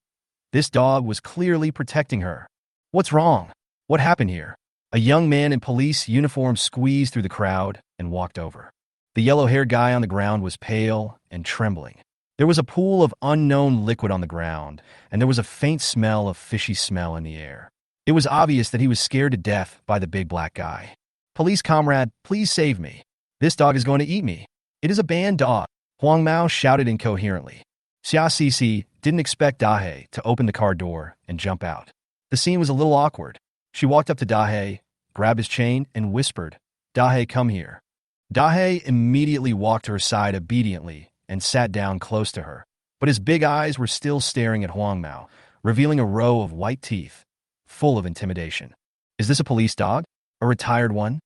Speaker 1: This dog was clearly protecting her. What's wrong? What happened here? A young man in police uniform squeezed through the crowd and walked over. The yellow-haired guy on the ground was pale and trembling. There was a pool of unknown liquid on the ground, and there was a faint smell of fishy smell in the air. It was obvious that he was scared to death by the big black guy. "Police comrade, please save me. This dog is going to eat me. It is a banned dog," Huang Mao shouted incoherently. Xiaoxi didn't expect Dahei to open the car door and jump out. The scene was a little awkward. She walked up to Dahei, grabbed his chain, and whispered, "Dahei, come here." Dahei immediately walked to her side obediently and sat down close to her, but his big eyes were still staring at Huang Mao, revealing a row of white teeth, full of intimidation. "Is this a police dog? A retired one?"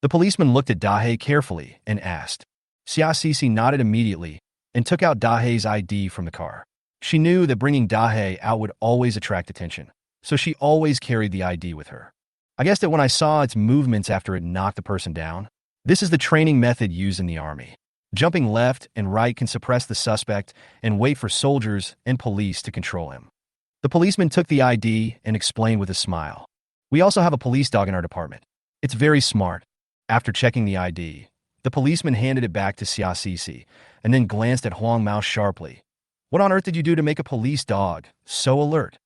Speaker 1: The policeman looked at Dahei carefully and asked. Xiaoxi nodded immediately and took out Dahei's ID from the car. She knew that bringing Dahei out would always attract attention, so she always carried the ID with her. "I guessed that when I saw its movements after it knocked the person down. This is the training method used in the army. Jumping left and right can suppress the suspect and wait for soldiers and police to control him." The policeman took the ID and explained with a smile. "We also have a police dog in our department. It's very smart." After checking the ID, the policeman handed it back to Xiaoxi and then glanced at Huang Mao sharply. "What on earth did you do to make a police dog so alert?"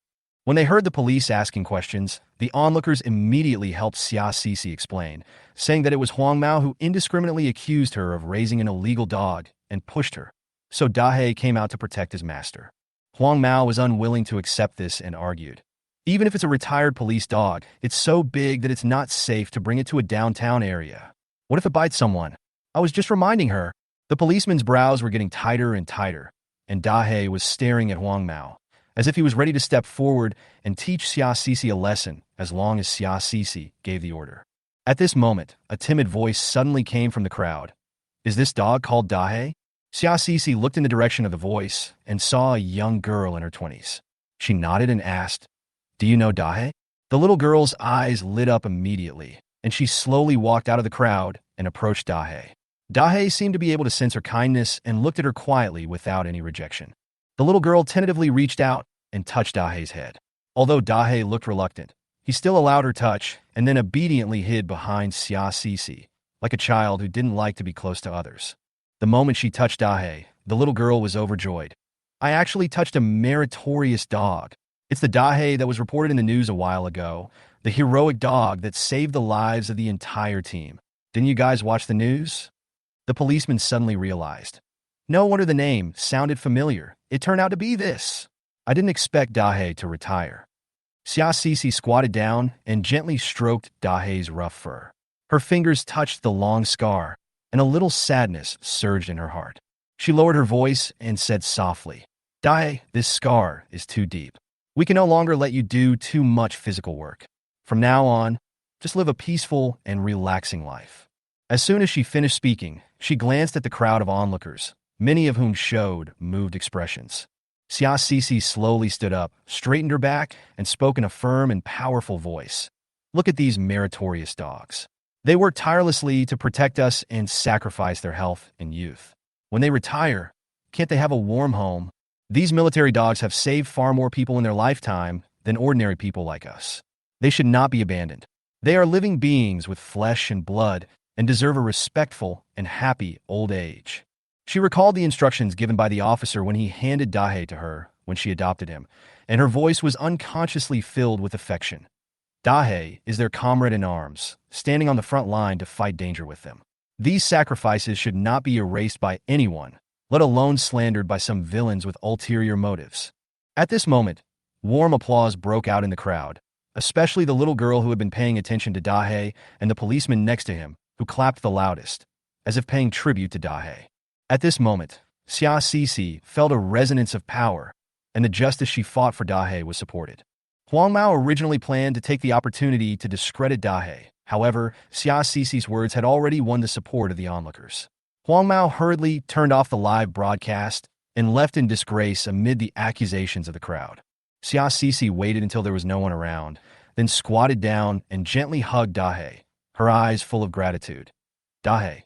Speaker 1: When they heard the police asking questions, the onlookers immediately helped Xiaoxi explain, saying that it was Huang Mao who indiscriminately accused her of raising an illegal dog and pushed her. So Dahei came out to protect his master. Huang Mao was unwilling to accept this and argued, "Even if it's a retired police dog, it's so big that it's not safe to bring it to a downtown area. What if it bites someone? I was just reminding her." The policeman's brows were getting tighter and tighter, and Dahei was staring at Huang Mao, as if he was ready to step forward and teach Xiaoxi a lesson as long as Xiaoxi gave the order. At this moment, a timid voice suddenly came from the crowd. "Is this dog called Dahei?" Xiaoxi looked in the direction of the voice and saw a young girl in her 20s. She nodded and asked, "Do you know Dahei?" The little girl's eyes lit up immediately, and she slowly walked out of the crowd and approached Dahei. Dahei seemed to be able to sense her kindness and looked at her quietly without any rejection. The little girl tentatively reached out and touched Dahei's head. Although Dahei looked reluctant, he still allowed her touch and then obediently hid behind Xiaoxi, like a child who didn't like to be close to others. The moment she touched Dahei, the little girl was overjoyed. "I actually touched a meritorious dog. It's the Dahei that was reported in the news a while ago, the heroic dog that saved the lives of the entire team. Didn't you guys watch the news?" The policeman suddenly realized. No wonder the name sounded familiar. It turned out to be this. I didn't expect Dahei to retire. Xiaoxi squatted down and gently stroked Dahei's rough fur. Her fingers touched the long scar, and a little sadness surged in her heart. She lowered her voice and said softly, "Dahei, this scar is too deep. We can no longer let you do too much physical work. From now on, just live a peaceful and relaxing life." As soon as she finished speaking, she glanced at the crowd of onlookers, many of whom showed moved expressions. Xiaoxi slowly stood up, straightened her back, and spoke in a firm and powerful voice. "Look at these meritorious dogs. They work tirelessly to protect us and sacrifice their health and youth. When they retire, can't they have a warm home? These military dogs have saved far more people in their lifetime than ordinary people like us. They should not be abandoned. They are living beings with flesh and blood and deserve a respectful and happy old age." She recalled the instructions given by the officer when he handed Dahei to her when she adopted him, and her voice was unconsciously filled with affection. Dahei is their comrade in arms, standing on the front line to fight danger with them. These sacrifices should not be erased by anyone, let alone slandered by some villains with ulterior motives. At this moment, warm applause broke out in the crowd, especially the little girl who had been paying attention to Dahe and the policeman next to him, who clapped the loudest, as if paying tribute to Dahe. At this moment, Xia Cixi felt a resonance of power, and the justice she fought for Dahe was supported. Huang Mao originally planned to take the opportunity to discredit Dahe. However, Xia Cixi's words had already won the support of the onlookers. Huang Mao hurriedly turned off the live broadcast and left in disgrace amid the accusations of the crowd. Xia Cixi waited until there was no one around, then squatted down and gently hugged Dahe, her eyes full of gratitude. Dahe,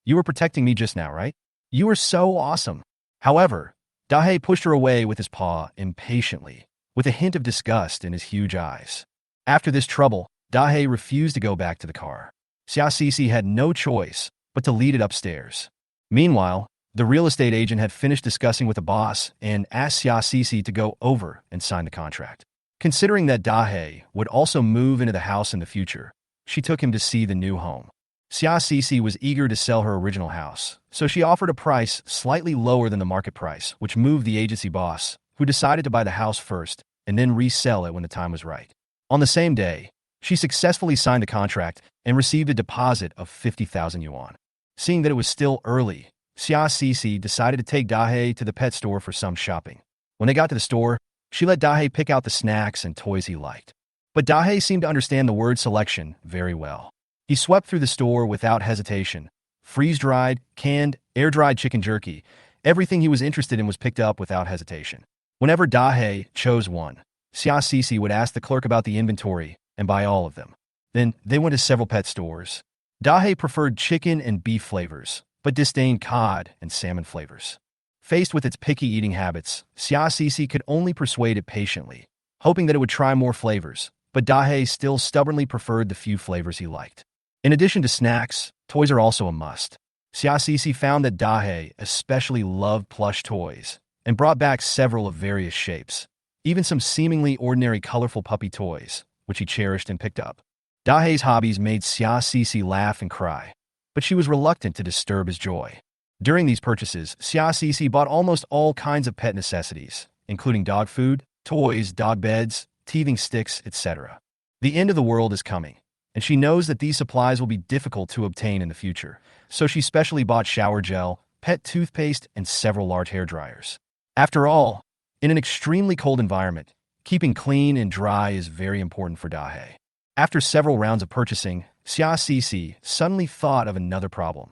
Speaker 1: you were protecting me just now, right? You were so awesome. However, Dahe pushed her away with his paw impatiently, with a hint of disgust in his huge eyes. After this trouble, Dahe refused to go back to the car. Xia Cixi had no choice but to lead it upstairs. Meanwhile, the real estate agent had finished discussing with the boss and asked Xia Cixi to go over and sign the contract. Considering that Dahe would also move into the house in the future, she took him to see the new home. Xia Cixi was eager to sell her original house, so she offered a price slightly lower than the market price, which moved the agency boss, who decided to buy the house first and then resell it when the time was right. On the same day, she successfully signed the contract and received a deposit of 50,000 yuan. Seeing that it was still early, Xia Cixi decided to take Dahe to the pet store for some shopping. When they got to the store, she let Dahe pick out the snacks and toys he liked. But Dahe seemed to understand the word selection very well. He swept through the store without hesitation. Freeze-dried, canned, air-dried chicken jerky, everything he was interested in was picked up without hesitation. Whenever Dahe chose one, Xia Cixi would ask the clerk about the inventory and buy all of them. Then they went to several pet stores. Dahe preferred chicken and beef flavors, but disdained cod and salmon flavors. Faced with its picky eating habits, Xia Cixi could only persuade it patiently, hoping that it would try more flavors, but Dahe still stubbornly preferred the few flavors he liked. In addition to snacks, toys are also a must. Xia Cixi found that Dahe especially loved plush toys and brought back several of various shapes, even some seemingly ordinary colorful puppy toys, which he cherished and picked up. Dahe's hobbies made Xia Cixi laugh and cry, but she was reluctant to disturb his joy. During these purchases, Xia Cixi bought almost all kinds of pet necessities, including dog food, toys, dog beds, teething sticks, etc. The end of the world is coming, and she knows that these supplies will be difficult to obtain in the future, so she specially bought shower gel, pet toothpaste, and several large hair dryers. After all, in an extremely cold environment, keeping clean and dry is very important for Dahe. After several rounds of purchasing, Xia Cixi suddenly thought of another problem.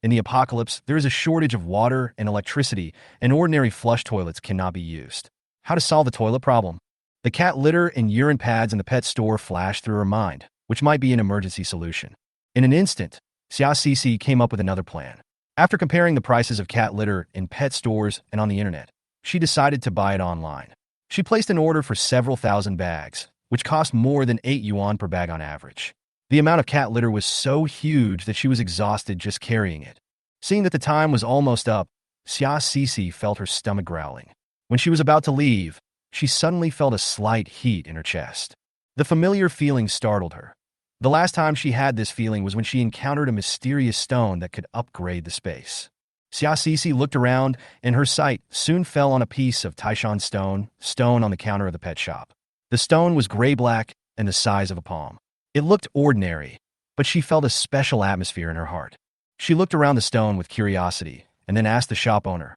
Speaker 1: In the apocalypse, there is a shortage of water and electricity, and ordinary flush toilets cannot be used. How to solve the toilet problem? The cat litter and urine pads in the pet store flashed through her mind, which might be an emergency solution. In an instant, Xia Cixi came up with another plan. After comparing the prices of cat litter in pet stores and on the internet, she decided to buy it online. She placed an order for several thousand bags, which cost more than 8 yuan per bag on average. The amount of cat litter was so huge that she was exhausted just carrying it. Seeing that the time was almost up, Xia Cixi felt her stomach growling. When she was about to leave, she suddenly felt a slight heat in her chest. The familiar feeling startled her. The last time she had this feeling was when she encountered a mysterious stone that could upgrade the space. Xia Cixi looked around, and her sight soon fell on a piece of Taishan stone on the counter of the pet shop. The stone was gray-black and the size of a palm. It looked ordinary, but she felt a special atmosphere in her heart. She looked around the stone with curiosity and then asked the shop owner,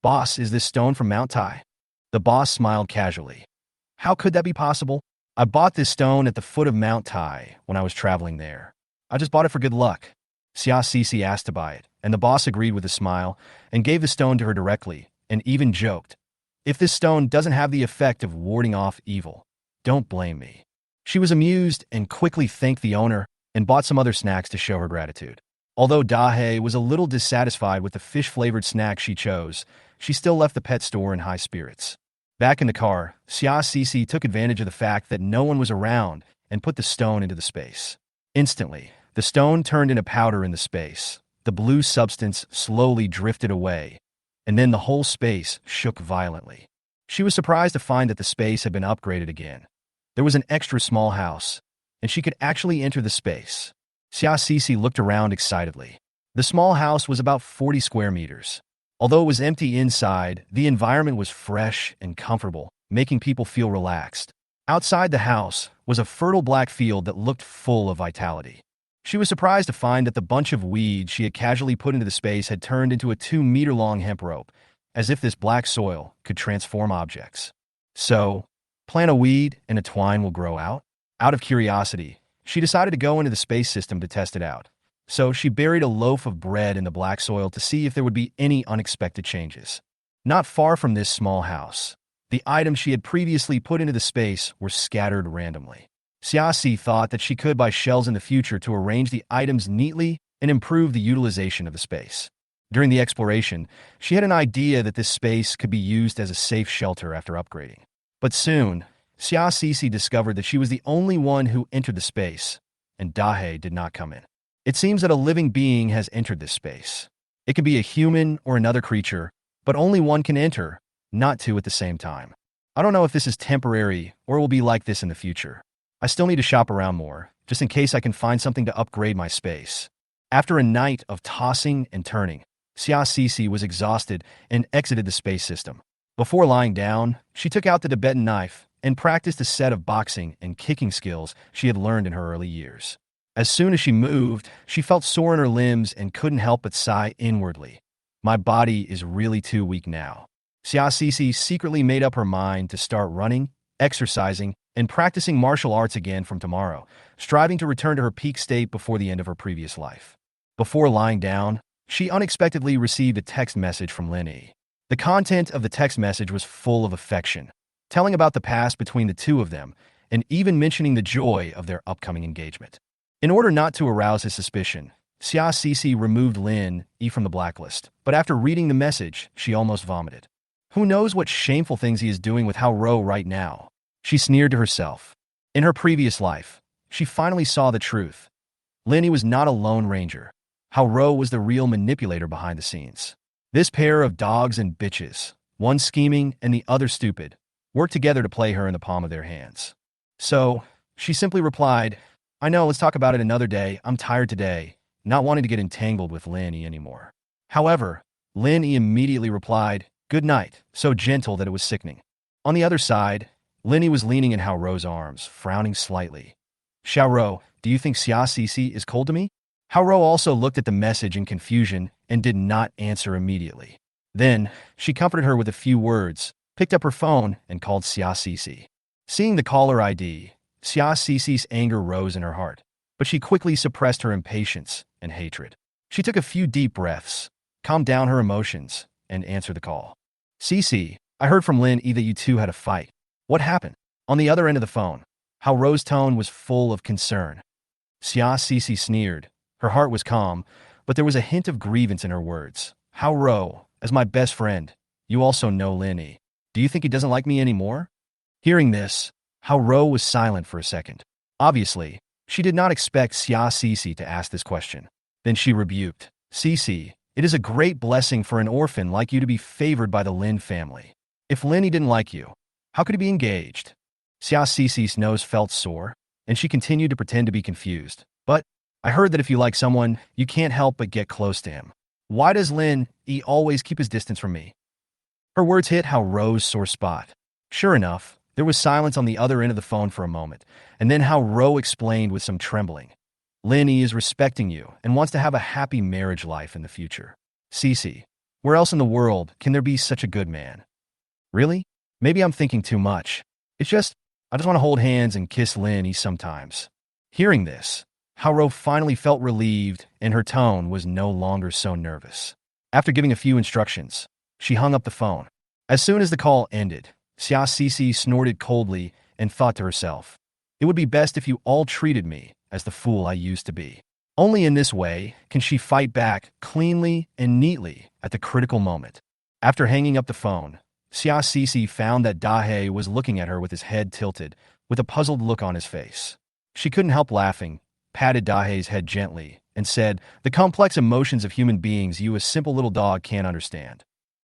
Speaker 1: "Boss, is this stone from Mount Tai?" The boss smiled casually. "How could that be possible? I bought this stone at the foot of Mount Tai when I was traveling there. I just bought it for good luck." Xia Cixi asked to buy it, and the boss agreed with a smile and gave the stone to her directly and even joked, "If this stone doesn't have the effect of warding off evil, don't blame me." She was amused and quickly thanked the owner and bought some other snacks to show her gratitude. Although Dahe was a little dissatisfied with the fish-flavored snack she chose, she still left the pet store in high spirits. Back in the car, Xia Cixi took advantage of the fact that no one was around and put the stone into the space. Instantly, the stone turned into powder in the space. The blue substance slowly drifted away, and then the whole space shook violently. She was surprised to find that the space had been upgraded again. There was an extra small house, and she could actually enter the space. Xia Cixi looked around excitedly. The small house was about 40 square meters. Although it was empty inside, the environment was fresh and comfortable, making people feel relaxed. Outside the house was a fertile black field that looked full of vitality. She was surprised to find that the bunch of weeds she had casually put into the space had turned into a 2-meter-long hemp rope, as if this black soil could transform objects. So, plant a weed and a twine will grow out? Out of curiosity, she decided to go into the space system to test it out. So she buried a loaf of bread in the black soil to see if there would be any unexpected changes. Not far from this small house, the items she had previously put into the space were scattered randomly. Xiaxi thought that she could buy shells in the future to arrange the items neatly and improve the utilization of the space. During the exploration, she had an idea that this space could be used as a safe shelter after upgrading. But soon, Xiaxi discovered that she was the only one who entered the space, and Dahe did not come in. It seems that a living being has entered this space. It can be a human or another creature, but only one can enter, not two at the same time. I don't know if this is temporary or will be like this in the future. I still need to shop around more, just in case I can find something to upgrade my space. After a night of tossing and turning, Xiaxi was exhausted and exited the space system. Before lying down, she took out the Tibetan knife and practiced a set of boxing and kicking skills she had learned in her early years. As soon as she moved, she felt sore in her limbs and couldn't help but sigh inwardly. My body is really too weak now. Xiaxi secretly made up her mind to start running, exercising, and practicing martial arts again from tomorrow, striving to return to her peak state before the end of her previous life. Before lying down, she unexpectedly received a text message from Lynn. The content of the text message was full of affection, telling about the past between the two of them, and even mentioning the joy of their upcoming engagement. In order not to arouse his suspicion, Xiaxi removed Lynn from the blacklist, but after reading the message, she almost vomited. Who knows what shameful things he is doing with Hao right now? She sneered to herself. In her previous life, she finally saw the truth. Lynn was not a lone ranger. Hao was the real manipulator behind the scenes. This pair of dogs and bitches, one scheming and the other stupid, worked together to play her in the palm of their hands. So, she simply replied, I know, let's talk about it another day. I'm tired today, not wanting to get entangled with Lynn anymore. However, Lynn immediately replied, good night, so gentle that it was sickening. On the other side, Lynn was leaning in Hao's arms, frowning slightly. Hao, do you think Xiaxi is cold to me? Hao also looked at the message in confusion and did not answer immediately. Then, she comforted her with a few words, picked up her phone, and called Xiaxi. Seeing the caller ID, Xiaxi's anger rose in her heart, but she quickly suppressed her impatience and hatred. She took a few deep breaths, calmed down her emotions, and answered the call. Cici, I heard from Lynn that you two had a fight. What happened? On the other end of the phone, Hao's tone was full of concern. Xiaxi sneered. Her heart was calm, but there was a hint of grievance in her words. Hao, as my best friend, you also know Lynn. Do you think he doesn't like me anymore? Hearing this, Hao was silent for a second. Obviously, she did not expect Xiaxi to ask this question. Then she rebuked. Cici, it is a great blessing for an orphan like you to be favored by the Lynn family. If Lynn didn't like you, how could he be engaged? Xiaxi's nose felt sore, and she continued to pretend to be confused. But I heard that if you like someone, you can't help but get close to him. Why does Lynn always keep his distance from me? Her words hit Hao's sore spot. Sure enough, there was silence on the other end of the phone for a moment, and then Hao explained with some trembling. Lynn is respecting you and wants to have a happy marriage life in the future. Cici, where else in the world can there be such a good man? Really? Maybe I'm thinking too much. I just want to hold hands and kiss Lynn sometimes. Hearing this, Hao finally felt relieved and her tone was no longer so nervous. After giving a few instructions, she hung up the phone. As soon as the call ended, Xiaxi snorted coldly and thought to herself, it would be best if you all treated me as the fool I used to be. Only in this way can she fight back cleanly and neatly at the critical moment. After hanging up the phone, Xiaxi found that Dahe was looking at her with his head tilted, with a puzzled look on his face. She couldn't help laughing, patted Dahe's head gently, and said, the complex emotions of human beings you a simple little dog can't understand.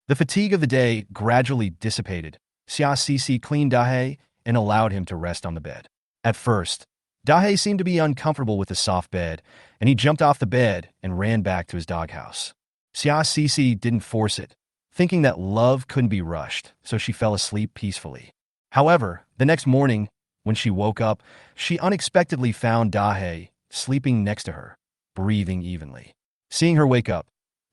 Speaker 1: The fatigue of the day gradually dissipated. Xiaxi cleaned Dahe and allowed him to rest on the bed. At first, Dahe seemed to be uncomfortable with the soft bed, and he jumped off the bed and ran back to his doghouse. Xiaxi didn't force it, thinking that love couldn't be rushed, so she fell asleep peacefully. However, the next morning, when she woke up, she unexpectedly found Dahae sleeping next to her, breathing evenly. Seeing her wake up,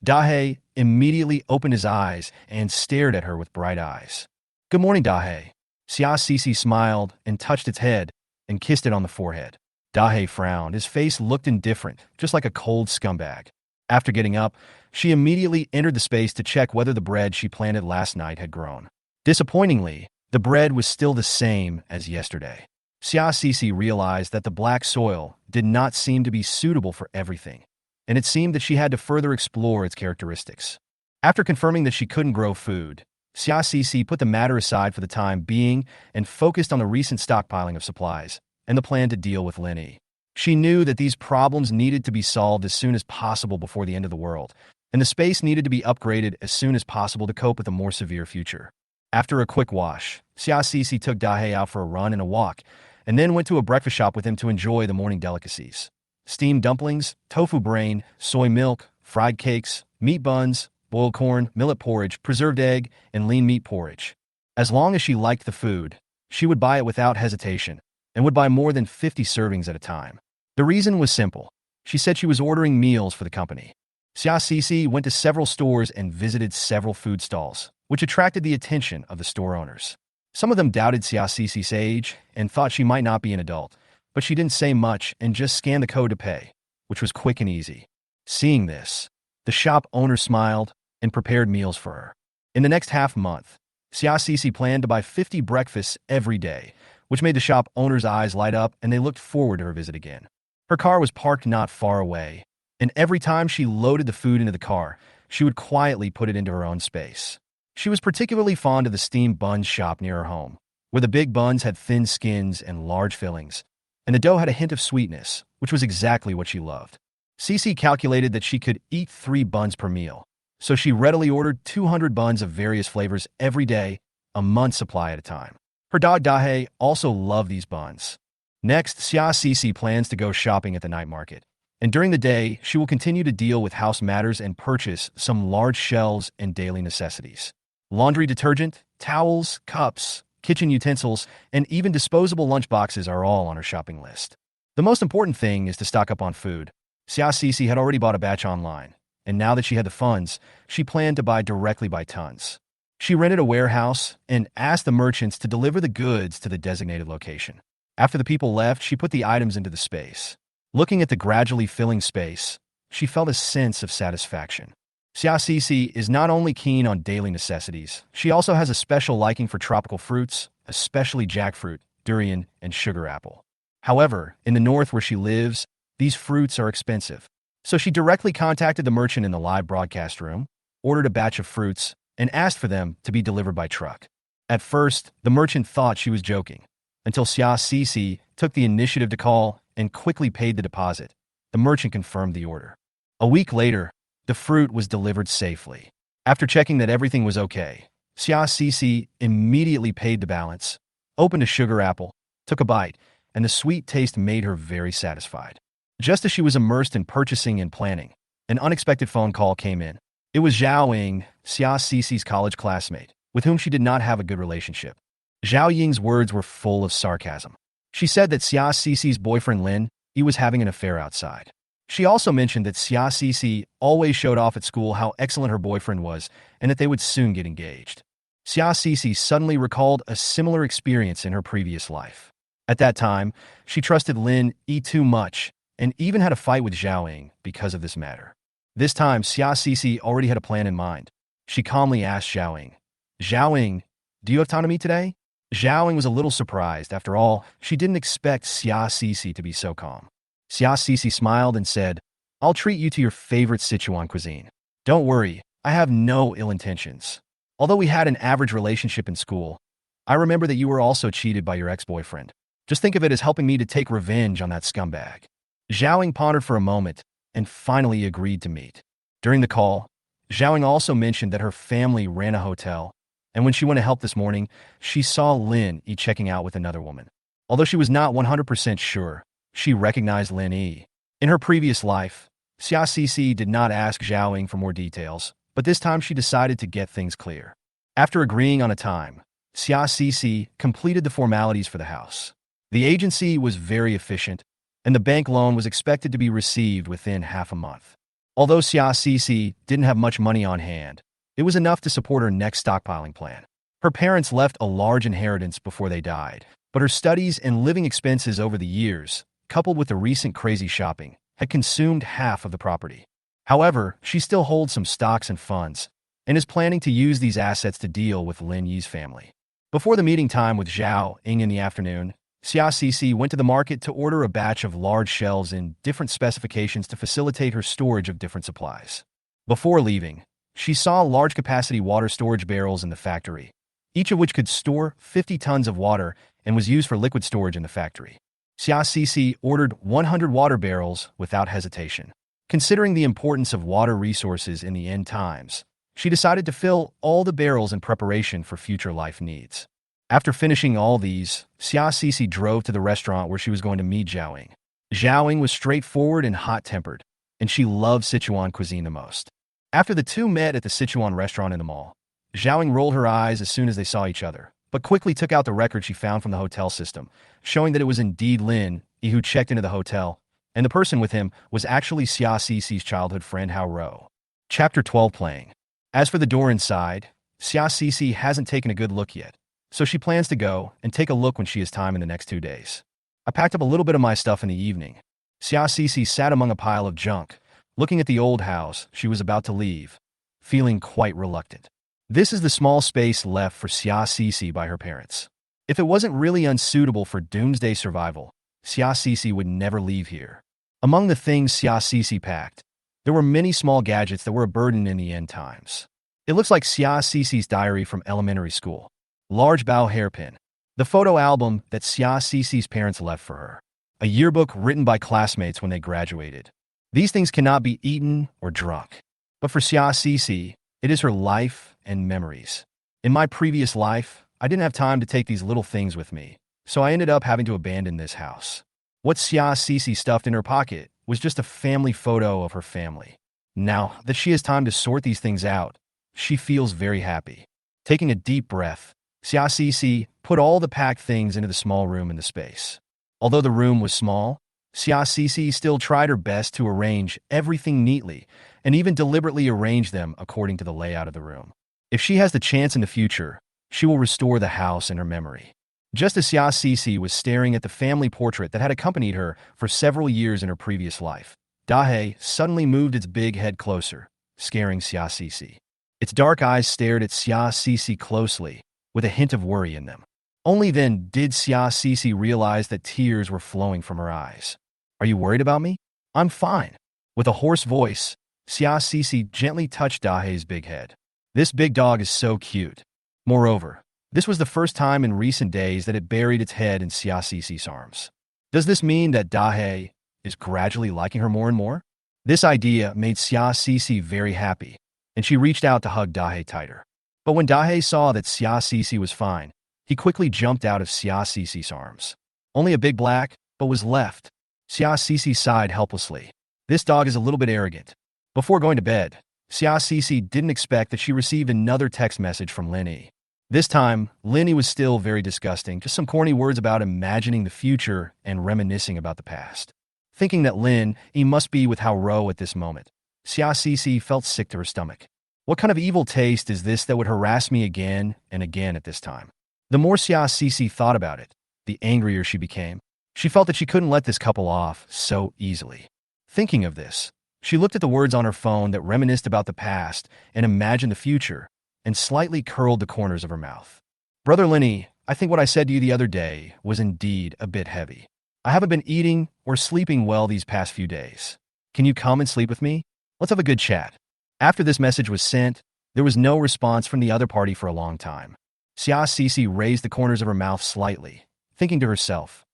Speaker 1: Dahae immediately opened his eyes and stared at her with bright eyes. "Good morning, Dahae." Xia Sisi smiled and touched its head and kissed it on the forehead. Dahae frowned. His face looked indifferent, just like a cold scumbag. After getting up, she immediately entered the space to check whether the bread she planted last night had grown. Disappointingly, the bread was still the same as yesterday. Xia Sisi realized that the black soil did not seem to be suitable for everything, and it seemed that she had to further explore its characteristics. After confirming that she couldn't grow food, Xia Sisi put the matter aside for the time being and focused on the recent stockpiling of supplies and the plan to deal with Lynn. She knew that these problems needed to be solved as soon as possible before the end of the world, and the space needed to be upgraded as soon as possible to cope with a more severe future. After a quick wash, Xia Sisi took Dahae out for a run and a walk, and then went to a breakfast shop with him to enjoy the morning delicacies. Steamed dumplings, tofu brain, soy milk, fried cakes, meat buns, boiled corn, millet porridge, preserved egg, and lean meat porridge. As long as she liked the food, she would buy it without hesitation, and would buy more than 50 servings at a time. The reason was simple. She said she was ordering meals for the company. Xia Sisi went to several stores and visited several food stalls, which attracted the attention of the store owners. Some of them doubted Xia Sisi's age and thought she might not be an adult, but she didn't say much and just scanned the code to pay, which was quick and easy. Seeing this, the shop owner smiled and prepared meals for her. In the next half month, Xia Sisi planned to buy 50 breakfasts every day, which made the shop owner's eyes light up and they looked forward to her visit again. Her car was parked not far away, and every time she loaded the food into the car, she would quietly put it into her own space. She was particularly fond of the steamed buns shop near her home, where the big buns had thin skins and large fillings, and the dough had a hint of sweetness, which was exactly what she loved. Cece calculated that she could eat 3 buns per meal, so she readily ordered 200 buns of various flavors every day, a month's supply at a time. Her dog Dahae also loved these buns. Next, Xia Sisi plans to go shopping at the night market, and during the day, she will continue to deal with house matters and purchase some large shelves and daily necessities. Laundry detergent, towels, cups, kitchen utensils, and even disposable lunchboxes are all on her shopping list. The most important thing is to stock up on food. Xia Sisi had already bought a batch online, and now that she had the funds, she planned to buy directly by tons. She rented a warehouse and asked the merchants to deliver the goods to the designated location. After the people left, she put the items into the space. Looking at the gradually filling space, she felt a sense of satisfaction. Xia Sisi is not only keen on daily necessities, she also has a special liking for tropical fruits, especially jackfruit, durian, and sugar apple. However, in the north where she lives, these fruits are expensive. So she directly contacted the merchant in the live broadcast room, ordered a batch of fruits, and asked for them to be delivered by truck. At first, the merchant thought she was joking, until Xia Sisi took the initiative to call and quickly paid the deposit. The merchant confirmed the order. A week later, the fruit was delivered safely. After checking that everything was okay, Xia Sisi immediately paid the balance, opened a sugar apple, took a bite, and the sweet taste made her very satisfied. Just as she was immersed in purchasing and planning, an unexpected phone call came in. It was Zhao Ying, Xia Sisi's college classmate, with whom she did not have a good relationship. Zhao Ying's words were full of sarcasm. She said that Xia Sisi's boyfriend Lynn, he was having an affair outside. She also mentioned that Xia Sisi always showed off at school how excellent her boyfriend was and that they would soon get engaged. Xia Sisi suddenly recalled a similar experience in her previous life. At that time, she trusted Lynn too much and even had a fight with Zhao Ying because of this matter. This time, Xia Sisi already had a plan in mind. She calmly asked Zhao Ying, "Zhao Ying, do you have time to meet today?" Zhao Ying was a little surprised. After all, she didn't expect Xia Sisi to be so calm. Xia Sisi smiled and said, "I'll treat you to your favorite Sichuan cuisine. Don't worry, I have no ill intentions. Although we had an average relationship in school, I remember that you were also cheated by your ex-boyfriend. Just think of it as helping me to take revenge on that scumbag." Zhao Ying pondered for a moment and finally agreed to meet. During the call, Zhao Ying also mentioned that her family ran a hotel, and when she went to help this morning, she saw Lynn checking out with another woman. Although she was not 100% sure, she recognized Lynn. In her previous life, Xia Sisi did not ask Zhao Ying for more details, but this time she decided to get things clear. After agreeing on a time, Xia Cece completed the formalities for the house. The agency was very efficient, and the bank loan was expected to be received within half a month. Although Xia Cece didn't have much money on hand, it was enough to support her next stockpiling plan. Her parents left a large inheritance before they died, but her studies and living expenses over the years, coupled with the recent crazy shopping, had consumed half of the property. However, she still holds some stocks and funds, and is planning to use these assets to deal with Lin Yi's family. Before the meeting time with Zhao Ying in the afternoon, Xia Cece went to the market to order a batch of large shelves in different specifications to facilitate her storage of different supplies. Before leaving, she saw large-capacity water storage barrels in the factory, each of which could store 50 tons of water and was used for liquid storage in the factory. Xia Cece ordered 100 water barrels without hesitation. Considering the importance of water resources in the end times, she decided to fill all the barrels in preparation for future life needs. After finishing all these, Xia Cece drove to the restaurant where she was going to meet Zhao Ying. Zhao Ying was straightforward and hot-tempered, and she loved Sichuan cuisine the most. After the two met at the Sichuan restaurant in the mall, Zhao Ying rolled her eyes as soon as they saw each other, but quickly took out the record she found from the hotel system, showing that it was indeed Lin Yi who checked into the hotel, and the person with him was actually Xia Cece's childhood friend Hao Ro. Chapter 12 playing. As for the door inside, Xia Cece hasn't taken a good look yet, so she plans to go and take a look when she has time in the next 2 days. I packed up a little bit of my stuff in the evening. Xia Cece sat among a pile of junk, looking at the old house she was about to leave, feeling quite reluctant. This is the small space left for Xia Cece by her parents. If it wasn't really unsuitable for doomsday survival, Xia Cece would never leave here. Among the things Xia Cece packed, there were many small gadgets that were a burden in the end times. It looks like Xia Cece's diary from elementary school, large bow hairpin, the photo album that Xia Cece's parents left for her, a yearbook written by classmates when they graduated. These things cannot be eaten or drunk, but for Xia Cece, it is her life and memories. In my previous life, I didn't have time to take these little things with me, so I ended up having to abandon this house. What Xia Cece stuffed in her pocket was just a family photo of her family. Now that she has time to sort these things out, she feels very happy. Taking a deep breath, Xia Cece put all the packed things into the small room in the space. Although the room was small, Xia Cece still tried her best to arrange everything neatly and even deliberately arrange them according to the layout of the room. If she has the chance in the future, she will restore the house in her memory. Just as Xia Cece was staring at the family portrait that had accompanied her for several years in her previous life, Dahe suddenly moved its big head closer, scaring Xia Cece. Its dark eyes stared at Xia Cece closely, with a hint of worry in them. Only then did Xia Cece realize that tears were flowing from her eyes. "Are you worried about me?" "I'm fine." With a hoarse voice, Xia Cece gently touched Dahe's big head. This big dog is so cute. Moreover, this was the first time in recent days that it buried its head in Xia Cece's arms. Does this mean that Dahe is gradually liking her more and more? This idea made Xia Cece very happy, and she reached out to hug Dahe tighter. But when Dahe saw that Xia Cece was fine, he quickly jumped out of Xia Cece's arms. Only a big black, but was left. Xia Cece sighed helplessly. This dog is a little bit arrogant. Before going to bed, Xia Cece didn't expect that she received another text message from Lynn Yi. This time, Lynn Yi was still very disgusting, just some corny words about imagining the future and reminiscing about the past. Thinking that Lynn Yi must be with Hao Ro at this moment, Xia Cece felt sick to her stomach. What kind of evil taste is this that would harass me again and again at this time? The more Xia Cece thought about it, the angrier she became. She felt that she couldn't let this couple off so easily. Thinking of this, she looked at the words on her phone that reminisced about the past and imagined the future, and slightly curled the corners of her mouth. "Brother Linny, I think what I said to you the other day was indeed a bit heavy. I haven't been eating or sleeping well these past few days. Can you come and sleep with me? Let's have a good chat." After this message was sent, there was no response from the other party for a long time. Xia Cece raised the corners of her mouth slightly, thinking to herself,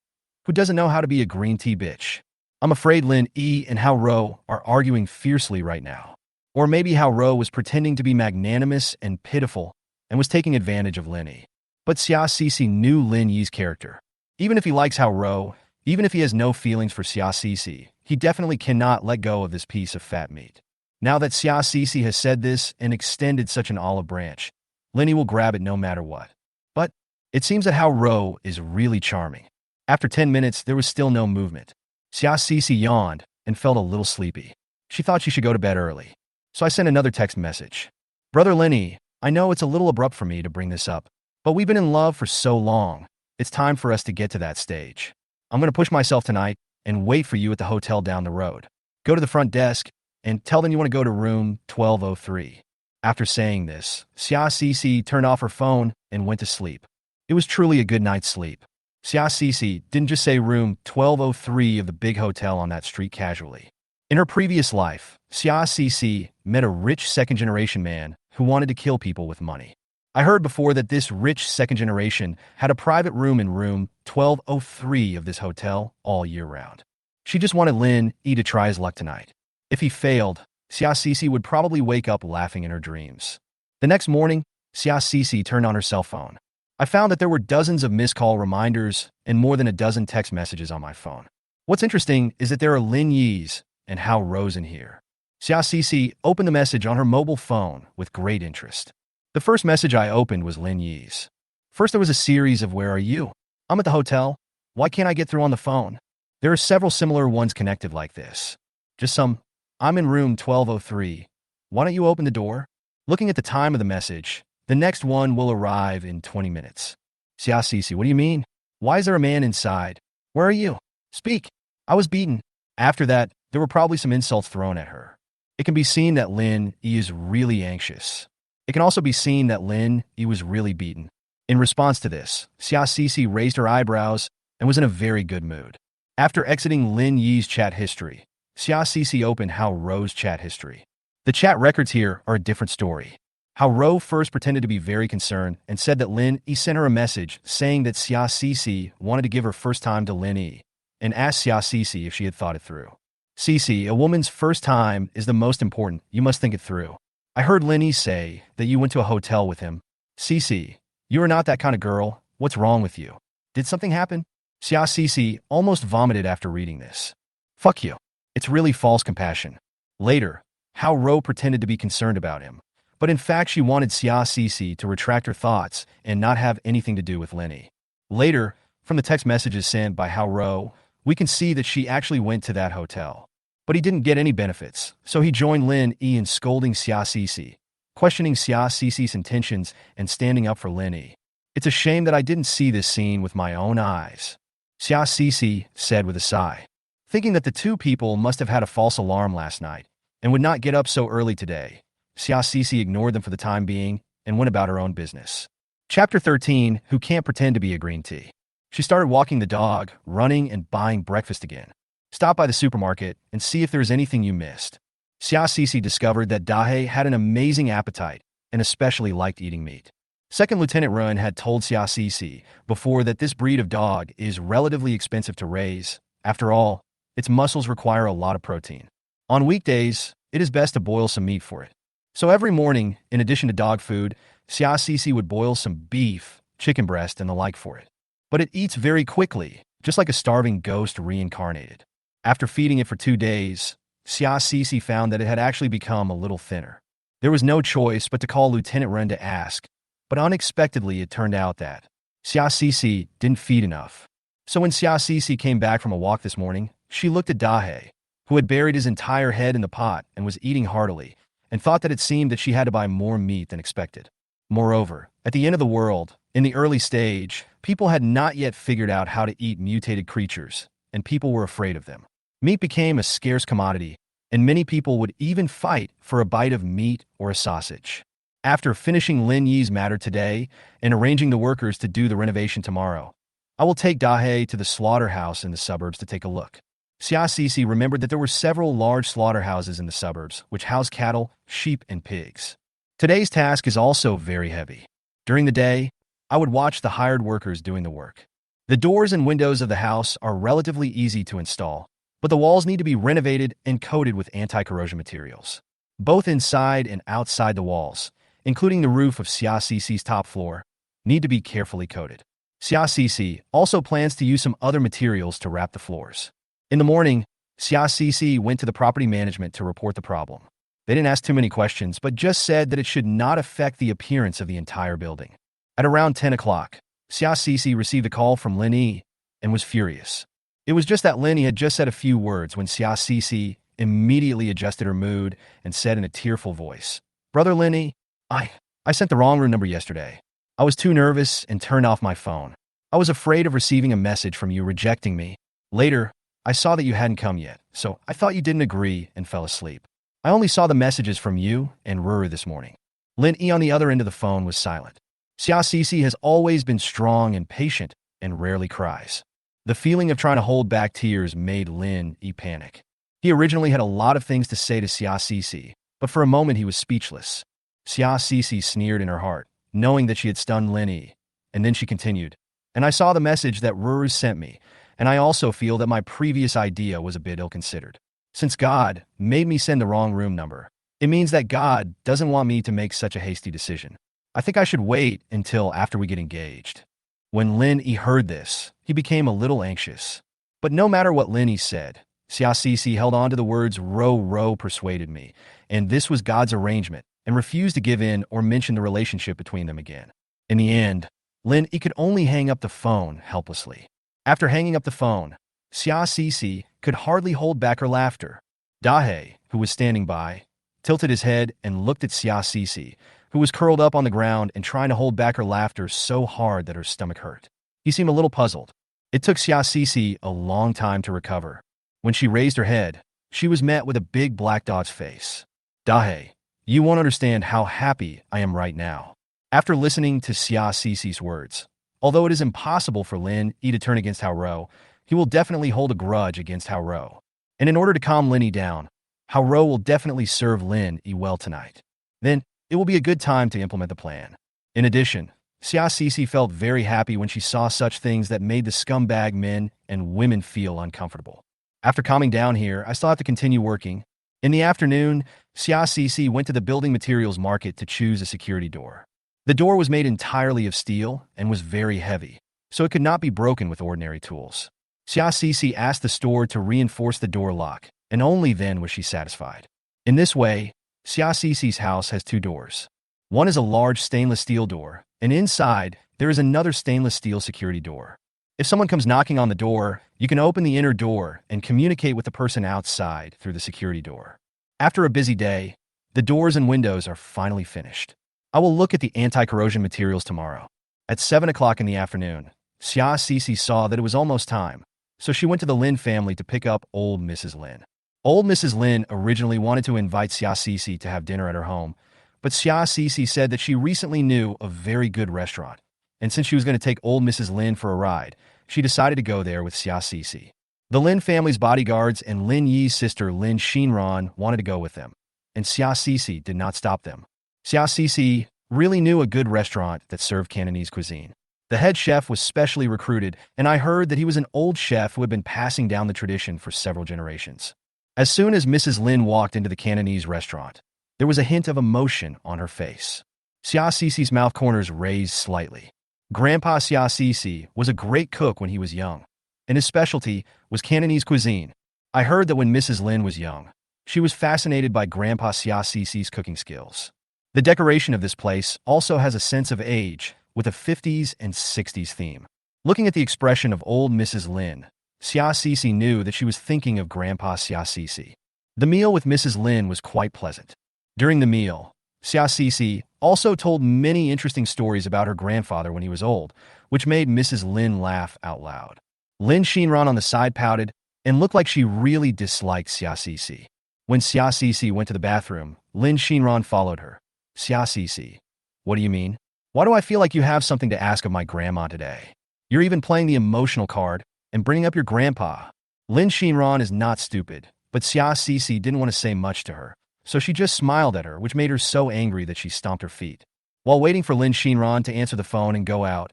Speaker 1: "Who doesn't know how to be a green tea bitch? I'm afraid Lin Yi and Hao Ro are arguing fiercely right now. Or maybe Hao Ro was pretending to be magnanimous and pitiful and was taking advantage of Lin Yi." But Xia Cece knew Lin Yi's character. Even if he likes Hao Ro, even if he has no feelings for Xia Cece, he definitely cannot let go of this piece of fat meat. Now that Xia Cece has said this and extended such an olive branch, Lenny will grab it no matter what. But it seems that Hao Ro is really charming. After 10 minutes, there was still no movement. Xia Cece yawned and felt a little sleepy. She thought she should go to bed early. So I sent another text message. Brother Lenny, I know it's a little abrupt for me to bring this up, but we've been in love for so long. It's time for us to get to that stage. I'm going to push myself tonight and wait for you at the hotel down the road. Go to the front desk and tell them you want to go to room 1203. After saying this, Xia Cece turned off her phone and went to sleep. It was truly a good night's sleep. Xia Cece didn't just say room 1203 of the big hotel on that street casually. In her previous life, Xia Cece met a rich second-generation man who wanted to kill people with money. I heard before that this rich second generation had a private room in room 1203 of this hotel all year round. She just wanted Lynn to try his luck tonight. If he failed, Xia Cece would probably wake up laughing in her dreams. The next morning, Xia Cece turned on her cell phone. I found that there were dozens of missed call reminders and more than a dozen text messages on my phone. What's interesting is that there are Lin Yi's and Hao Ro's in here. Xia Cece opened the message on her mobile phone with great interest. The first message I opened was Lin Yi's. First there was a series of "Where are you? I'm at the hotel. Why can't I get through on the phone?" There are several similar ones connected like this. Just some, "I'm in room 1203. Why don't you open the door?" Looking at the time of the message, the next one will arrive in 20 minutes. Xia Cece, what do you mean? Why is there a man inside? Where are you? Speak. I was beaten. After that, there were probably some insults thrown at her. It can be seen that Lin Yi is really anxious. It can also be seen that Lin Yi was really beaten. In response to this, Xia Cece raised her eyebrows and was in a very good mood. After exiting Lin Yi's chat history, Xia Cece opened Hao Ro's chat history. The chat records here are a different story. Hao Ro first pretended to be very concerned and said that Lin Yi sent her a message saying that Xia Cece wanted to give her first time to Lin Yi and asked Xia Cece if she had thought it through. Cece, a woman's first time is the most important. You must think it through. I heard Lin Yi say that you went to a hotel with him. Cece, you are not that kind of girl. What's wrong with you? Did something happen? Xia Cece almost vomited after reading this. Fuck you. It's really false compassion. Later, Hao Ro pretended to be concerned about him, but in fact she wanted Xia Cece to retract her thoughts and not have anything to do with Lin Yi. Later, from the text messages sent by Hao Ro, we can see that she actually went to that hotel. But he didn't get any benefits, so he joined Lin Yi in scolding Xia Cece, questioning Xia Cece's intentions and standing up for Lin Yi. It's a shame that I didn't see this scene with my own eyes, Xia Cece said with a sigh, thinking that the two people must have had a false alarm last night and would not get up so early today. Xia Cece ignored them for the time being and went about her own business. Chapter 13, Who Can't Pretend to be a Green Tea. She started walking the dog, running, and buying breakfast again. Stop by the supermarket and see if there's anything you missed. Xia Cece discovered that Dahe had an amazing appetite and especially liked eating meat. Second Lieutenant Run had told Xia Cece before that this breed of dog is relatively expensive to raise. After all, its muscles require a lot of protein. On weekdays, it is best to boil some meat for it. So every morning, in addition to dog food, Xia Cece would boil some beef, chicken breast, and the like for it. But it eats very quickly, just like a starving ghost reincarnated. After feeding it for 2 days, Xia Cece found that it had actually become a little thinner. There was no choice but to call Lieutenant Ren to ask, but unexpectedly it turned out that Xia Cece didn't feed enough. So when Xia Cece came back from a walk this morning, she looked at Dahe, who had buried his entire head in the pot and was eating heartily, and thought that it seemed that she had to buy more meat than expected. Moreover, at the end of the world, in the early stage, people had not yet figured out how to eat mutated creatures, and people were afraid of them. Meat became a scarce commodity, and many people would even fight for a bite of meat or a sausage. After finishing Lin Yi's matter today and arranging the workers to do the renovation tomorrow, I will take Dahe to the slaughterhouse in the suburbs to take a look. Xia Cece remembered that there were several large slaughterhouses in the suburbs which house cattle, sheep, and pigs. Today's task is also very heavy. During the day, I would watch the hired workers doing the work. The doors and windows of the house are relatively easy to install, but the walls need to be renovated and coated with anti-corrosion materials. Both inside and outside the walls, including the roof of Xia Cece's top floor, need to be carefully coated. Xia Cece also plans to use some other materials to wrap the floors. In the morning, Xia Cece went to the property management to report the problem. They didn't ask too many questions, but just said that it should not affect the appearance of the entire building. At around 10 o'clock, Xiaoxi received a call from Lynn and was furious. It was just that Lynn had just said a few words when Xiaoxi immediately adjusted her mood and said in a tearful voice, "Brother Lynn, I sent the wrong room number yesterday. I was too nervous and turned off my phone. I was afraid of receiving a message from you rejecting me. Later, I saw that you hadn't come yet, so I thought you didn't agree and fell asleep. I only saw the messages from you and Ruru this morning." Lynn on the other end of the phone was silent. Xiaoxi has always been strong and patient and rarely cries. The feeling of trying to hold back tears made Lynn panic. He originally had a lot of things to say to Xiaoxi, but for a moment he was speechless. Xiaoxi sneered in her heart, knowing that she had stunned Lynn, and then she continued, "And I saw the message that Ruru sent me, and I also feel that my previous idea was a bit ill-considered. Since God made me send the wrong room number, it means that God doesn't want me to make such a hasty decision. I think I should wait until after we get engaged." When Lynn heard this, he became a little anxious. But no matter what Lynn said, Xiaoxi held on to the words Ro persuaded me, and this was God's arrangement, and refused to give in or mention the relationship between them again. In the end, Lynn could only hang up the phone helplessly. After hanging up the phone, Xiaoxi could hardly hold back her laughter. Dahe, who was standing by, tilted his head and looked at Xiaoxi, who was curled up on the ground and trying to hold back her laughter so hard that her stomach hurt. He seemed a little puzzled. It took Xiaoxi a long time to recover. When she raised her head, she was met with a big black dog's face. "Dahe, you won't understand how happy I am right now." After listening to Xiaoxi's words, although it is impossible for Lynn to turn against Haoro, he will definitely hold a grudge against Haoro. And in order to calm Lynn down, Haoro will definitely serve Lynn well tonight. Then, it will be a good time to implement the plan. In addition, Xiaoxi felt very happy when she saw such things that made the scumbag men and women feel uncomfortable. After calming down here, I still have to continue working. In the afternoon, Xiaoxi went to the building materials market to choose a security door. The door was made entirely of steel and was very heavy, so it could not be broken with ordinary tools. Xiaoxi asked the store to reinforce the door lock, and only then was she satisfied. In this way, Xiaoxi's house has two doors. One is a large stainless steel door, and inside, there is another stainless steel security door. If someone comes knocking on the door, you can open the inner door and communicate with the person outside through the security door. After a busy day, the doors and windows are finally finished. I will look at the anti-corrosion materials tomorrow. At 7 o'clock in the afternoon, Xiaoxi saw that it was almost time, so she went to the Lynn family to pick up old Mrs. Lynn. Old Mrs. Lynn originally wanted to invite Xiaoxi to have dinner at her home, but Xiaoxi said that she recently knew a very good restaurant, and since she was going to take old Mrs. Lynn for a ride, she decided to go there with Xiaoxi. The Lynn family's bodyguards and Lin Yi's sister Lin Xinran wanted to go with them, and Xiaoxi did not stop them. Xiaoxi really knew a good restaurant that served Cantonese cuisine. The head chef was specially recruited, and I heard that he was an old chef who had been passing down the tradition for several generations. As soon as Mrs. Lin walked into the Cantonese restaurant, there was a hint of emotion on her face. Xiaoxi's mouth corners raised slightly. Grandpa Xiaoxi was a great cook when he was young, and his specialty was Cantonese cuisine. I heard that when Mrs. Lin was young, she was fascinated by Grandpa Xiaoxi's cooking skills. The decoration of this place also has a sense of age, with a 50s and 60s theme. Looking at the expression of old Mrs. Lin, Xiaoxi knew that she was thinking of Grandpa Xiaoxi. The meal with Mrs. Lin was quite pleasant. During the meal, Xiaoxi also told many interesting stories about her grandfather when he was old, which made Mrs. Lin laugh out loud. Lin Xinran on the side pouted and looked like she really disliked Xiaoxi. When Xiaoxi went to the bathroom, Lin Xinran followed her. "Xiaoxi, what do you mean? Why do I feel like you have something to ask of my grandma today? You're even playing the emotional card and bringing up your grandpa." Lin Xinran is not stupid, but Xiaoxi didn't want to say much to her, so she just smiled at her, which made her so angry that she stomped her feet. While waiting for Lin Xinran to answer the phone and go out,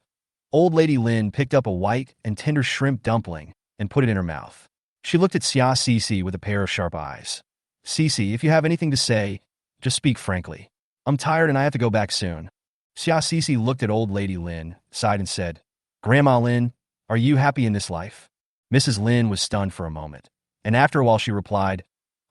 Speaker 1: old lady Lin picked up a white and tender shrimp dumpling and put it in her mouth. She looked at Xiaoxi with a pair of sharp eyes. "Cici, if you have anything to say, just speak frankly. I'm tired and I have to go back soon." Xiaoxi looked at old lady Lin, sighed and said, "Grandma Lin, are you happy in this life?" Mrs. Lin was stunned for a moment, and after a while she replied,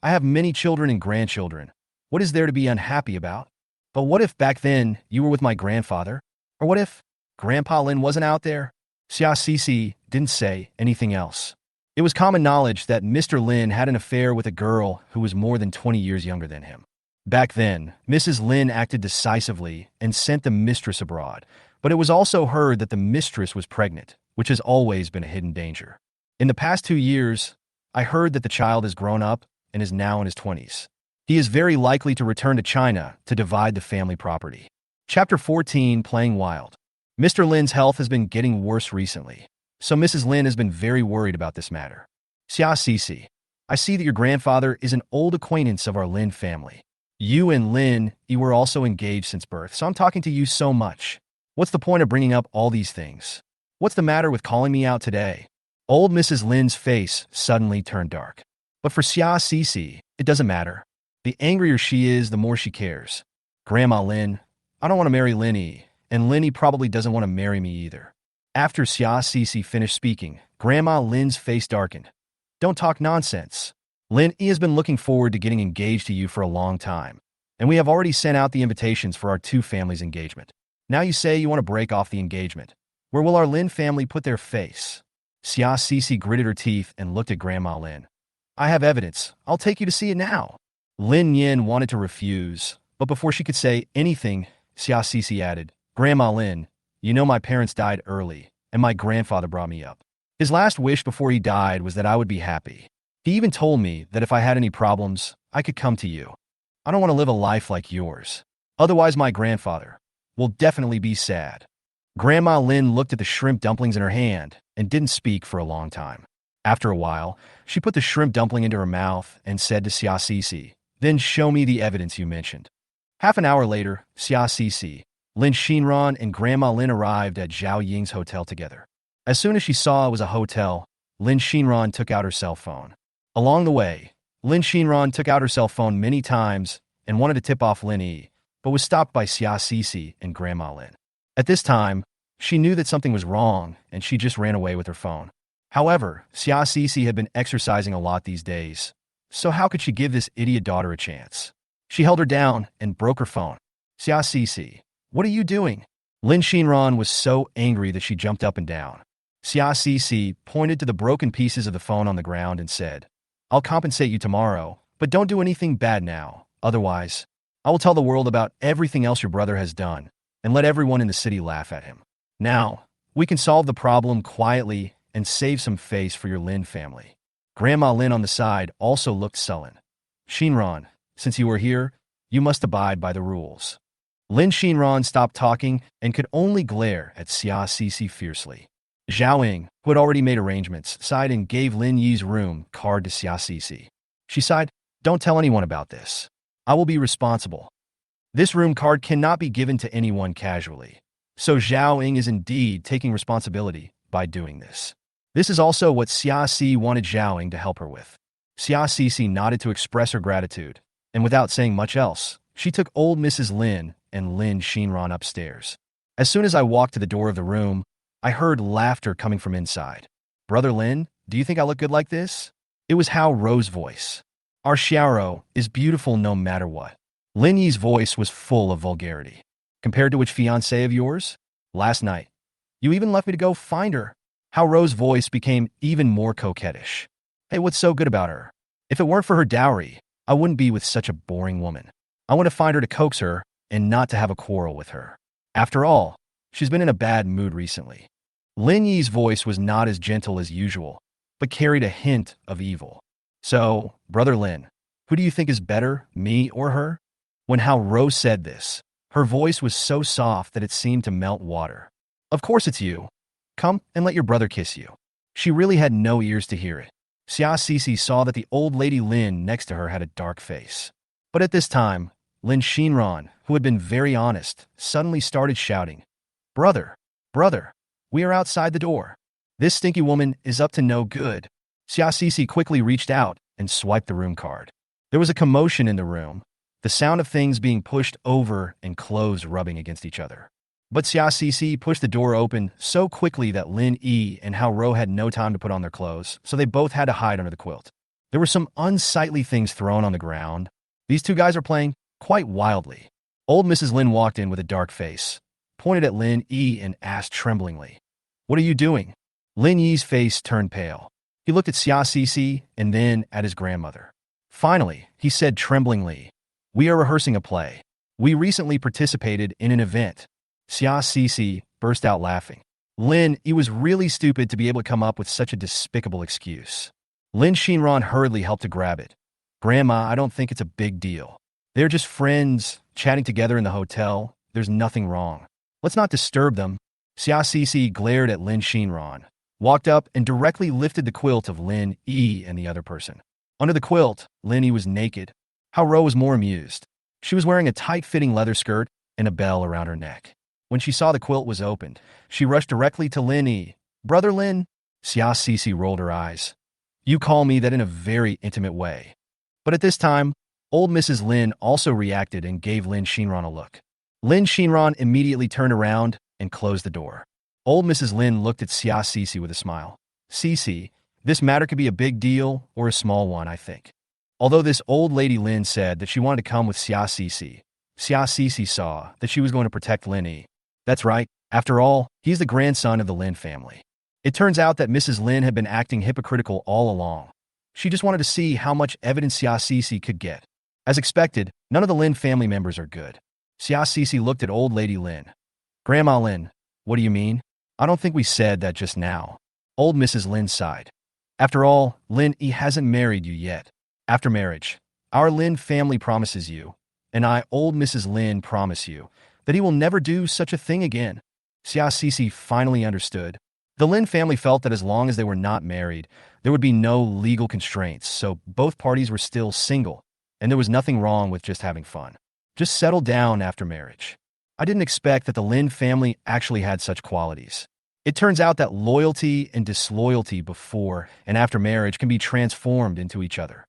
Speaker 1: "I have many children and grandchildren. What is there to be unhappy about? But what if back then you were with my grandfather? Or what if Grandpa Lin wasn't out there? Xia Cece didn't say anything else. It was common knowledge that Mr. Lin had an affair with a girl who was more than 20 years younger than him. Back then, Mrs. Lin acted decisively and sent the mistress abroad, but it was also heard that the mistress was pregnant, which has always been a hidden danger. In the past 2 years, I heard that the child has grown up and is now in his 20s. He is very likely to return to China to divide the family property. Chapter 14, Playing Wild. Mr. Lin's health has been getting worse recently, so Mrs. Lin has been very worried about this matter. Xia Cece, I see that your grandfather is an old acquaintance of our Lin family. You and Lin, you were also engaged since birth, so I'm talking to you so much. What's the point of bringing up all these things? What's the matter with calling me out today? Old Mrs. Lin's face suddenly turned dark. But for Xia Cece, it doesn't matter. The angrier she is, the more she cares. Grandma Lin, I don't want to marry Linny, and Linny probably doesn't want to marry me either. After Xia Cece finished speaking, Grandma Lin's face darkened. Don't talk nonsense. Lin has been looking forward to getting engaged to you for a long time, and we have already sent out the invitations for our two families' engagement. Now you say you want to break off the engagement. Where will our Lin family put their face? Xia Cece gritted her teeth and looked at Grandma Lin. I have evidence. I'll take you to see it now. Lin Yin wanted to refuse, but before she could say anything, Xia Cece added, Grandma Lin, you know my parents died early, and my grandfather brought me up. His last wish before he died was that I would be happy. He even told me that if I had any problems, I could come to you. I don't want to live a life like yours. Otherwise, my grandfather will definitely be sad. Grandma Lin looked at the shrimp dumplings in her hand and didn't speak for a long time. After a while, she put the shrimp dumpling into her mouth and said to Xia Cece, then show me the evidence you mentioned. Half an hour later, Xia Cece, Lin Xinran, and Grandma Lin arrived at Zhao Ying's hotel together. As soon as she saw it was a hotel, Lin Xinran took out her cell phone. Along the way, Lin Xinran took out her cell phone many times and wanted to tip off Lin Yi, but was stopped by Xia Cece and Grandma Lin. At this time, she knew that something was wrong, and she just ran away with her phone. However, Xia Cece had been exercising a lot these days, so how could she give this idiot daughter a chance? She held her down and broke her phone. Xia Cece, what are you doing? Lin Xinran was so angry that she jumped up and down. Xia Cece pointed to the broken pieces of the phone on the ground and said, I'll compensate you tomorrow, but don't do anything bad now. Otherwise, I will tell the world about everything else your brother has done and let everyone in the city laugh at him. Now, we can solve the problem quietly and save some face for your Lin family. Grandma Lin on the side also looked sullen. Xinran, since you are here, you must abide by the rules. Lin Xinran stopped talking and could only glare at Xia Cece fiercely. Zhao Ying, who had already made arrangements, sighed and gave Lin Yi's room card to Xia Cece. She sighed, don't tell anyone about this. I will be responsible. This room card cannot be given to anyone casually. So Zhao Ying is indeed taking responsibility by doing this. This is also what Xia Si wanted Zhao Ying to help her with. Xia Cece nodded to express her gratitude, and without saying much else, she took old Mrs. Lin and Lin Xinran upstairs. As soon as I walked to the door of the room, I heard laughter coming from inside. Brother Lin, do you think I look good like this? It was Hao Ro's voice. Our Xiaoro is beautiful no matter what. Lin Yi's voice was full of vulgarity. Compared to which fiancé of yours? Last night. You even left me to go find her. Hao Ro's voice became even more coquettish. Hey, what's so good about her? If it weren't for her dowry, I wouldn't be with such a boring woman. I want to find her to coax her and not to have a quarrel with her. After all, she's been in a bad mood recently. Lin Yi's voice was not as gentle as usual, but carried a hint of evil. So, Brother Lin, who do you think is better, me or her? When Hao Ro said this, her voice was so soft that it seemed to melt water. Of course it's you. Come and let your brother kiss you. She really had no ears to hear it. Xia Cece saw that the old lady Lin next to her had a dark face. But at this time, Lin Xinran, who had been very honest, suddenly started shouting, Brother, brother, we are outside the door. This stinky woman is up to no good. Xia Cece quickly reached out and swiped the room card. There was a commotion in the room, the sound of things being pushed over and clothes rubbing against each other. But Xia Cece pushed the door open so quickly that Lin Yi and Hao Ro had no time to put on their clothes, so they both had to hide under the quilt. There were some unsightly things thrown on the ground. These two guys are playing quite wildly. Old Mrs. Lynn walked in with a dark face, pointed at Lin Yi and asked tremblingly, "What are you doing?" Lin Yi's face turned pale. He looked at Xia Cece and then at his grandmother. Finally, he said tremblingly, "We are rehearsing a play. We recently participated in an event." Xia Cece burst out laughing. Lin, it was really stupid to be able to come up with such a despicable excuse. Lin Shinran hurriedly helped to grab it. "Grandma, I don't think it's a big deal. They're just friends, chatting together in the hotel. There's nothing wrong. Let's not disturb them." Xia Cece glared at Lin Shinran, walked up and directly lifted the quilt of Lin Yi and the other person. Under the quilt, Lin Yi was naked. Hao Ro was more amused. She was wearing a tight-fitting leather skirt and a bell around her neck. When she saw the quilt was opened, she rushed directly to Lin Yi. "Brother Lin?" Xia Cece rolled her eyes. "You call me that in a very intimate way." But at this time, old Mrs. Lin also reacted and gave Lin Shinran a look. Lin Shinran immediately turned around and closed the door. Old Mrs. Lin looked at Xia Cece with a smile. "Cece, this matter could be a big deal or a small one, I think." Although this old lady Lin said that she wanted to come with Xia Cece saw that she was going to protect Lin Yi. That's right. After all, he's the grandson of the Lin family. It turns out that Mrs. Lin had been acting hypocritical all along. She just wanted to see how much evidence Xia Cece could get. As expected, none of the Lin family members are good. Xia Cece looked at old lady Lin. "Grandma Lin, what do you mean? I don't think we said that just now." Old Mrs. Lin sighed. "After all, Lin Yi hasn't married you yet. After marriage, our Lin family promises you, and I, old Mrs. Lin, promise you, that he will never do such a thing again." Xia Cece finally understood. The Lin family felt that as long as they were not married, there would be no legal constraints, so both parties were still single, and there was nothing wrong with just having fun. Just settle down after marriage. I didn't expect that the Lin family actually had such qualities. It turns out that loyalty and disloyalty before and after marriage can be transformed into each other.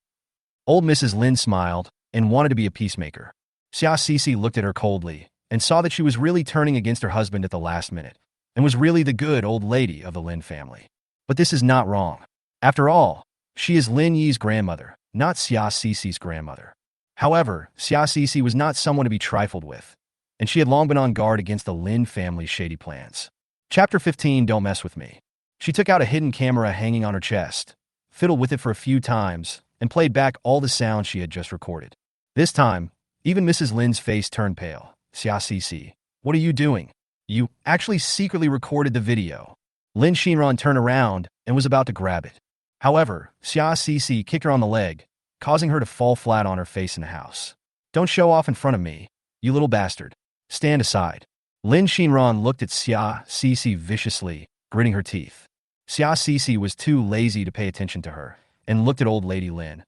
Speaker 1: Old Mrs. Lin smiled and wanted to be a peacemaker. Xia Cece looked at her coldly and saw that she was really turning against her husband at the last minute and was really the good old lady of the Lin family. But this is not wrong. After all, she is Lin Yi's grandmother, not Xia Cece's grandmother. However, Xia Cece was not someone to be trifled with, and she had long been on guard against the Lin family's shady plans. Chapter 15, Don't Mess With Me. She took out a hidden camera hanging on her chest, fiddled with it for a few times, and played back all the sounds she had just recorded. This time, even Mrs. Lin's face turned pale. "Xia Cece, what are you doing? You actually secretly recorded the video." Lin Shinran turned around and was about to grab it. However, Xia Cece kicked her on the leg, causing her to fall flat on her face in the house. "Don't show off in front of me, you little bastard. Stand aside." Lin Shinran looked at Xia Cece viciously, gritting her teeth. Xia Cece was too lazy to pay attention to her and looked at old lady Lin.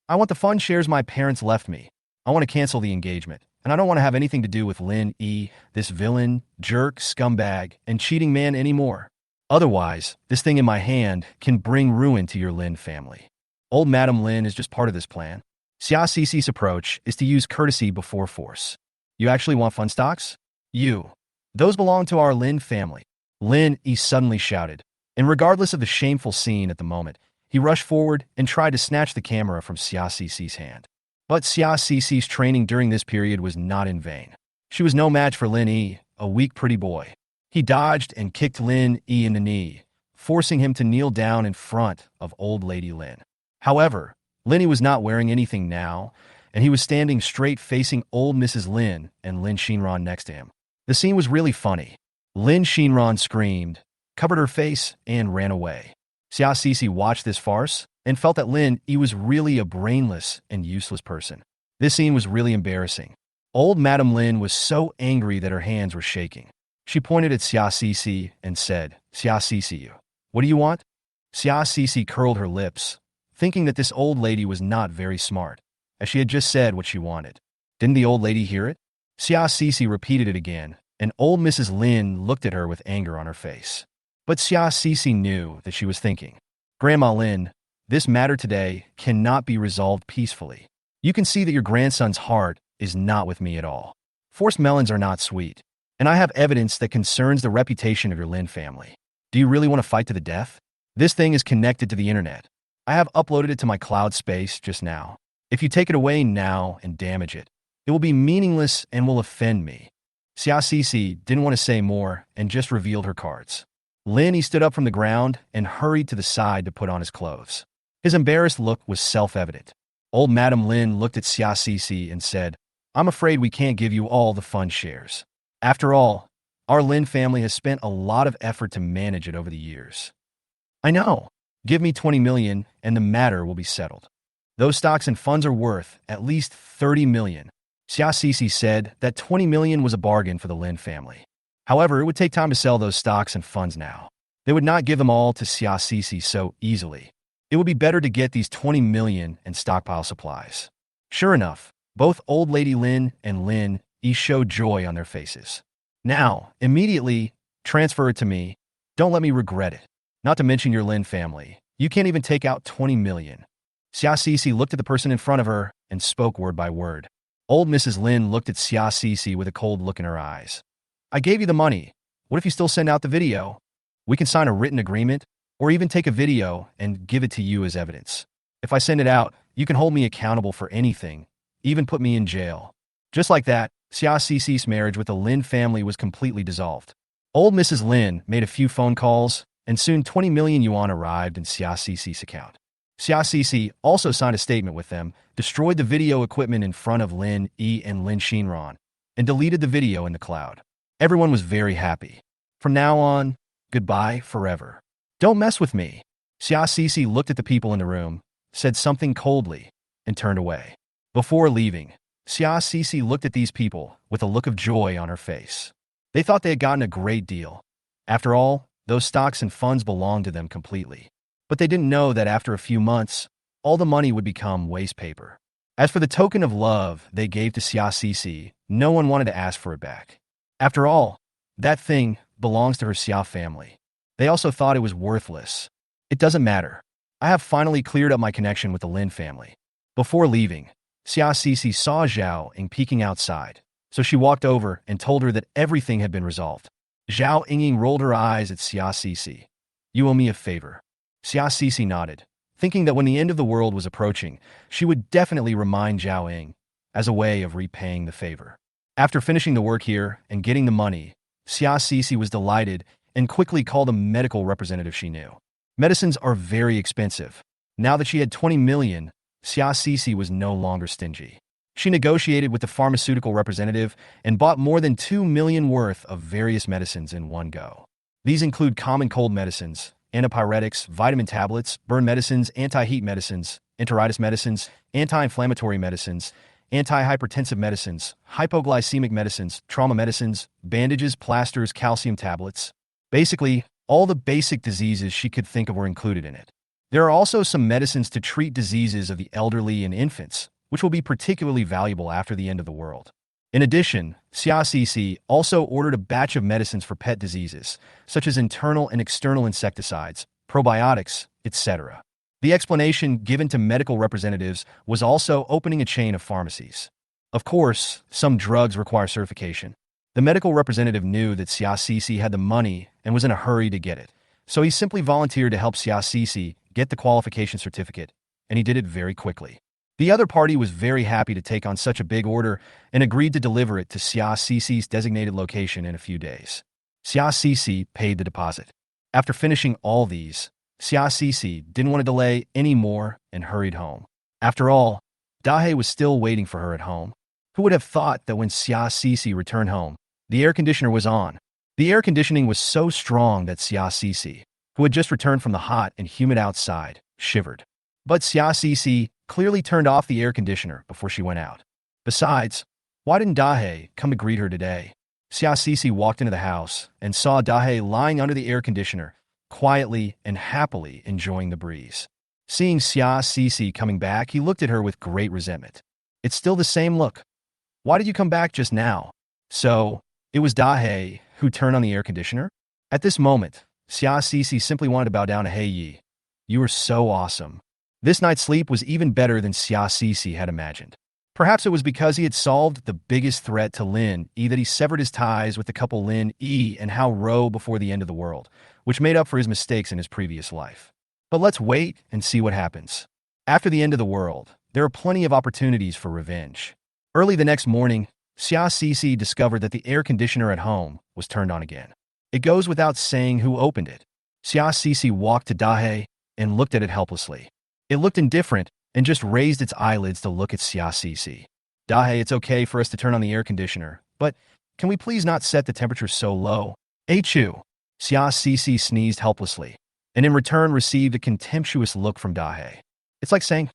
Speaker 1: "I want the fun shares my parents left me. I want to cancel the engagement, and I don't want to have anything to do with Lin Yi, this villain, jerk, scumbag, and cheating man anymore. Otherwise, this thing in my hand can bring ruin to your Lin family. Old Madam Lin is just part of this plan." Xia Cece's approach is to use courtesy before force. "You actually want fun stocks? You. Those belong to our Lin family." Lin Yi suddenly shouted, and regardless of the shameful scene at the moment, he rushed forward and tried to snatch the camera from Xia Cece's hand. But Xia Cece's training during this period was not in vain. She was no match for Lin Yi, a weak pretty boy. He dodged and kicked Lin Yi in the knee, forcing him to kneel down in front of old lady Lin. However, Lin Yi was not wearing anything now, and he was standing straight facing old Mrs. Lin and Lin Shinran next to him. The scene was really funny. Lin Shinran screamed, covered her face, and ran away. Xia Cece watched this farce and felt that Lin Yi was really a brainless and useless person. This scene was really embarrassing. Old Madam Lin was so angry that her hands were shaking. She pointed at Xia Cece and said, "Xia Cece, what do you want?" Xia Cece curled her lips, thinking that this old lady was not very smart, as she had just said what she wanted. Didn't the old lady hear it? Xia Cece repeated it again, and old Mrs. Lin looked at her with anger on her face. But Xia Cece knew that she was thinking, "Grandma Lin, this matter today cannot be resolved peacefully. You can see that your grandson's heart is not with me at all. Forced melons are not sweet, and I have evidence that concerns the reputation of your Lin family. Do you really want to fight to the death? This thing is connected to the internet. I have uploaded it to my cloud space just now. If you take it away now and damage it, It will be meaningless and will offend me. Xiaoxici didn't want to say more and just revealed her cards. Lynn, he stood up from the ground and hurried to the side to put on his clothes. His embarrassed look was self-evident. Old Madame Lynn looked at Xiaoxici and said, "I'm afraid we can't give you all the fund shares. After all, our Lynn family has spent a lot of effort to manage it over the years." "I know. Give me 20 million and the matter will be settled. Those stocks and funds are worth at least 30 million. Xiaoxici said that 20 million was a bargain for the Lynn family. However, it would take time to sell those stocks and funds now. They would not give them all to Xiaoxici so easily. It would be better to get these 20 million and stockpile supplies." Sure enough, both Old Lady Lynn and Lynn showed joy on their faces. "Now, immediately, transfer it to me. Don't let me regret it. Not to mention your Lynn family. You can't even take out 20 million. Xiaoxici looked at the person in front of her and spoke word by word. Old Mrs. Lynn looked at Xiaoxici with a cold look in her eyes. "I gave you the money. What if you still send out the video? We can sign a written agreement, or even take a video and give it to you as evidence. If I send it out, you can hold me accountable for anything, even put me in jail." Just like that, Xiaoxici's marriage with the Lynn family was completely dissolved. Old Mrs. Lynn made a few phone calls, and soon 20 million yuan arrived in Xiaoxici's account. Xiaoxici also signed a statement with them, destroyed the video equipment in front of Lin Yi and Lin Xinran, and deleted the video in the cloud. Everyone was very happy. From now on, goodbye forever. "Don't mess with me." Xiaoxici looked at the people in the room, said something coldly, and turned away. Before leaving, Xiaoxici looked at these people with a look of joy on her face. They thought they had gotten a great deal. After all, those stocks and funds belonged to them completely. But they didn't know that after a few months, all the money would become waste paper. As for the token of love they gave to Xiaoxici, no one wanted to ask for it back. After all, that thing belongs to her Xiao family. They also thought it was worthless. "It doesn't matter. I have finally cleared up my connection with the Lin family." Before leaving, Xiaoxici saw Zhao Ying peeking outside, so she walked over and told her that everything had been resolved. Zhao Ying rolled her eyes at Xiaoxici. "You owe me a favor." Xiaoxici nodded, thinking that when the end of the world was approaching, she would definitely remind Zhao Ying as a way of repaying the favor. After finishing the work here and getting the money, Xiaoxici was delighted and quickly called a medical representative she knew. Medicines are very expensive. Now that she had 20 million, Xiaoxici was no longer stingy. She negotiated with the pharmaceutical representative and bought more than 2 million worth of various medicines in one go. These include common cold medicines, antipyretics, vitamin tablets, burn medicines, anti-heat medicines, enteritis medicines, anti-inflammatory medicines, anti-hypertensive medicines, hypoglycemic medicines, trauma medicines, bandages, plasters, calcium tablets. Basically, all the basic diseases she could think of were included in it. There are also some medicines to treat diseases of the elderly and infants, which will be particularly valuable after the end of the world. In addition, Xiaoxici also ordered a batch of medicines for pet diseases, such as internal and external insecticides, probiotics, etc. The explanation given to medical representatives was also opening a chain of pharmacies. Of course, some drugs require certification. The medical representative knew that Xiaoxici had the money and was in a hurry to get it, so he simply volunteered to help Xiaoxici get the qualification certificate, and he did it very quickly. The other party was very happy to take on such a big order and agreed to deliver it to Xiaoxici's designated location in a few days. Xiaoxici paid the deposit. After finishing all these, Xiaoxici didn't want to delay any more and hurried home. After all, Dahe was still waiting for her at home. Who would have thought that when Xiaoxici returned home, the air conditioner was on? The air conditioning was so strong that Xiaoxici, who had just returned from the hot and humid outside, shivered. But Xiaoxici clearly turned off the air conditioner before she went out. Besides, why didn't Dahe come to greet her today? Xiaoxici walked into the house and saw Dahe lying under the air conditioner, quietly and happily enjoying the breeze. Seeing Xiaoxici coming back, he looked at her with great resentment. "It's still the same look. Why did you come back just now?" So, it was Dahe who turned on the air conditioner? At this moment, Xiaoxici simply wanted to bow down to He Yi. "You were so awesome." This night's sleep was even better than Xiaoxici had imagined. Perhaps it was because he had solved the biggest threat to Lin Yi that he severed his ties with the couple Lin Yi and Hao Ro before the end of the world, which made up for his mistakes in his previous life. But let's wait and see what happens. After the end of the world, there are plenty of opportunities for revenge. Early the next morning, Xia Cece discovered that the air conditioner at home was turned on again. It goes without saying who opened it. Xia Cece walked to Dahe and looked at it helplessly. It looked indifferent and just raised its eyelids to look at Xia Cece. Dahe, it's okay for us to turn on the air conditioner, but can we please not set the temperature so low? Achoo! Xia Cece sneezed helplessly, and in return received a contemptuous look from Dahe. It's like saying,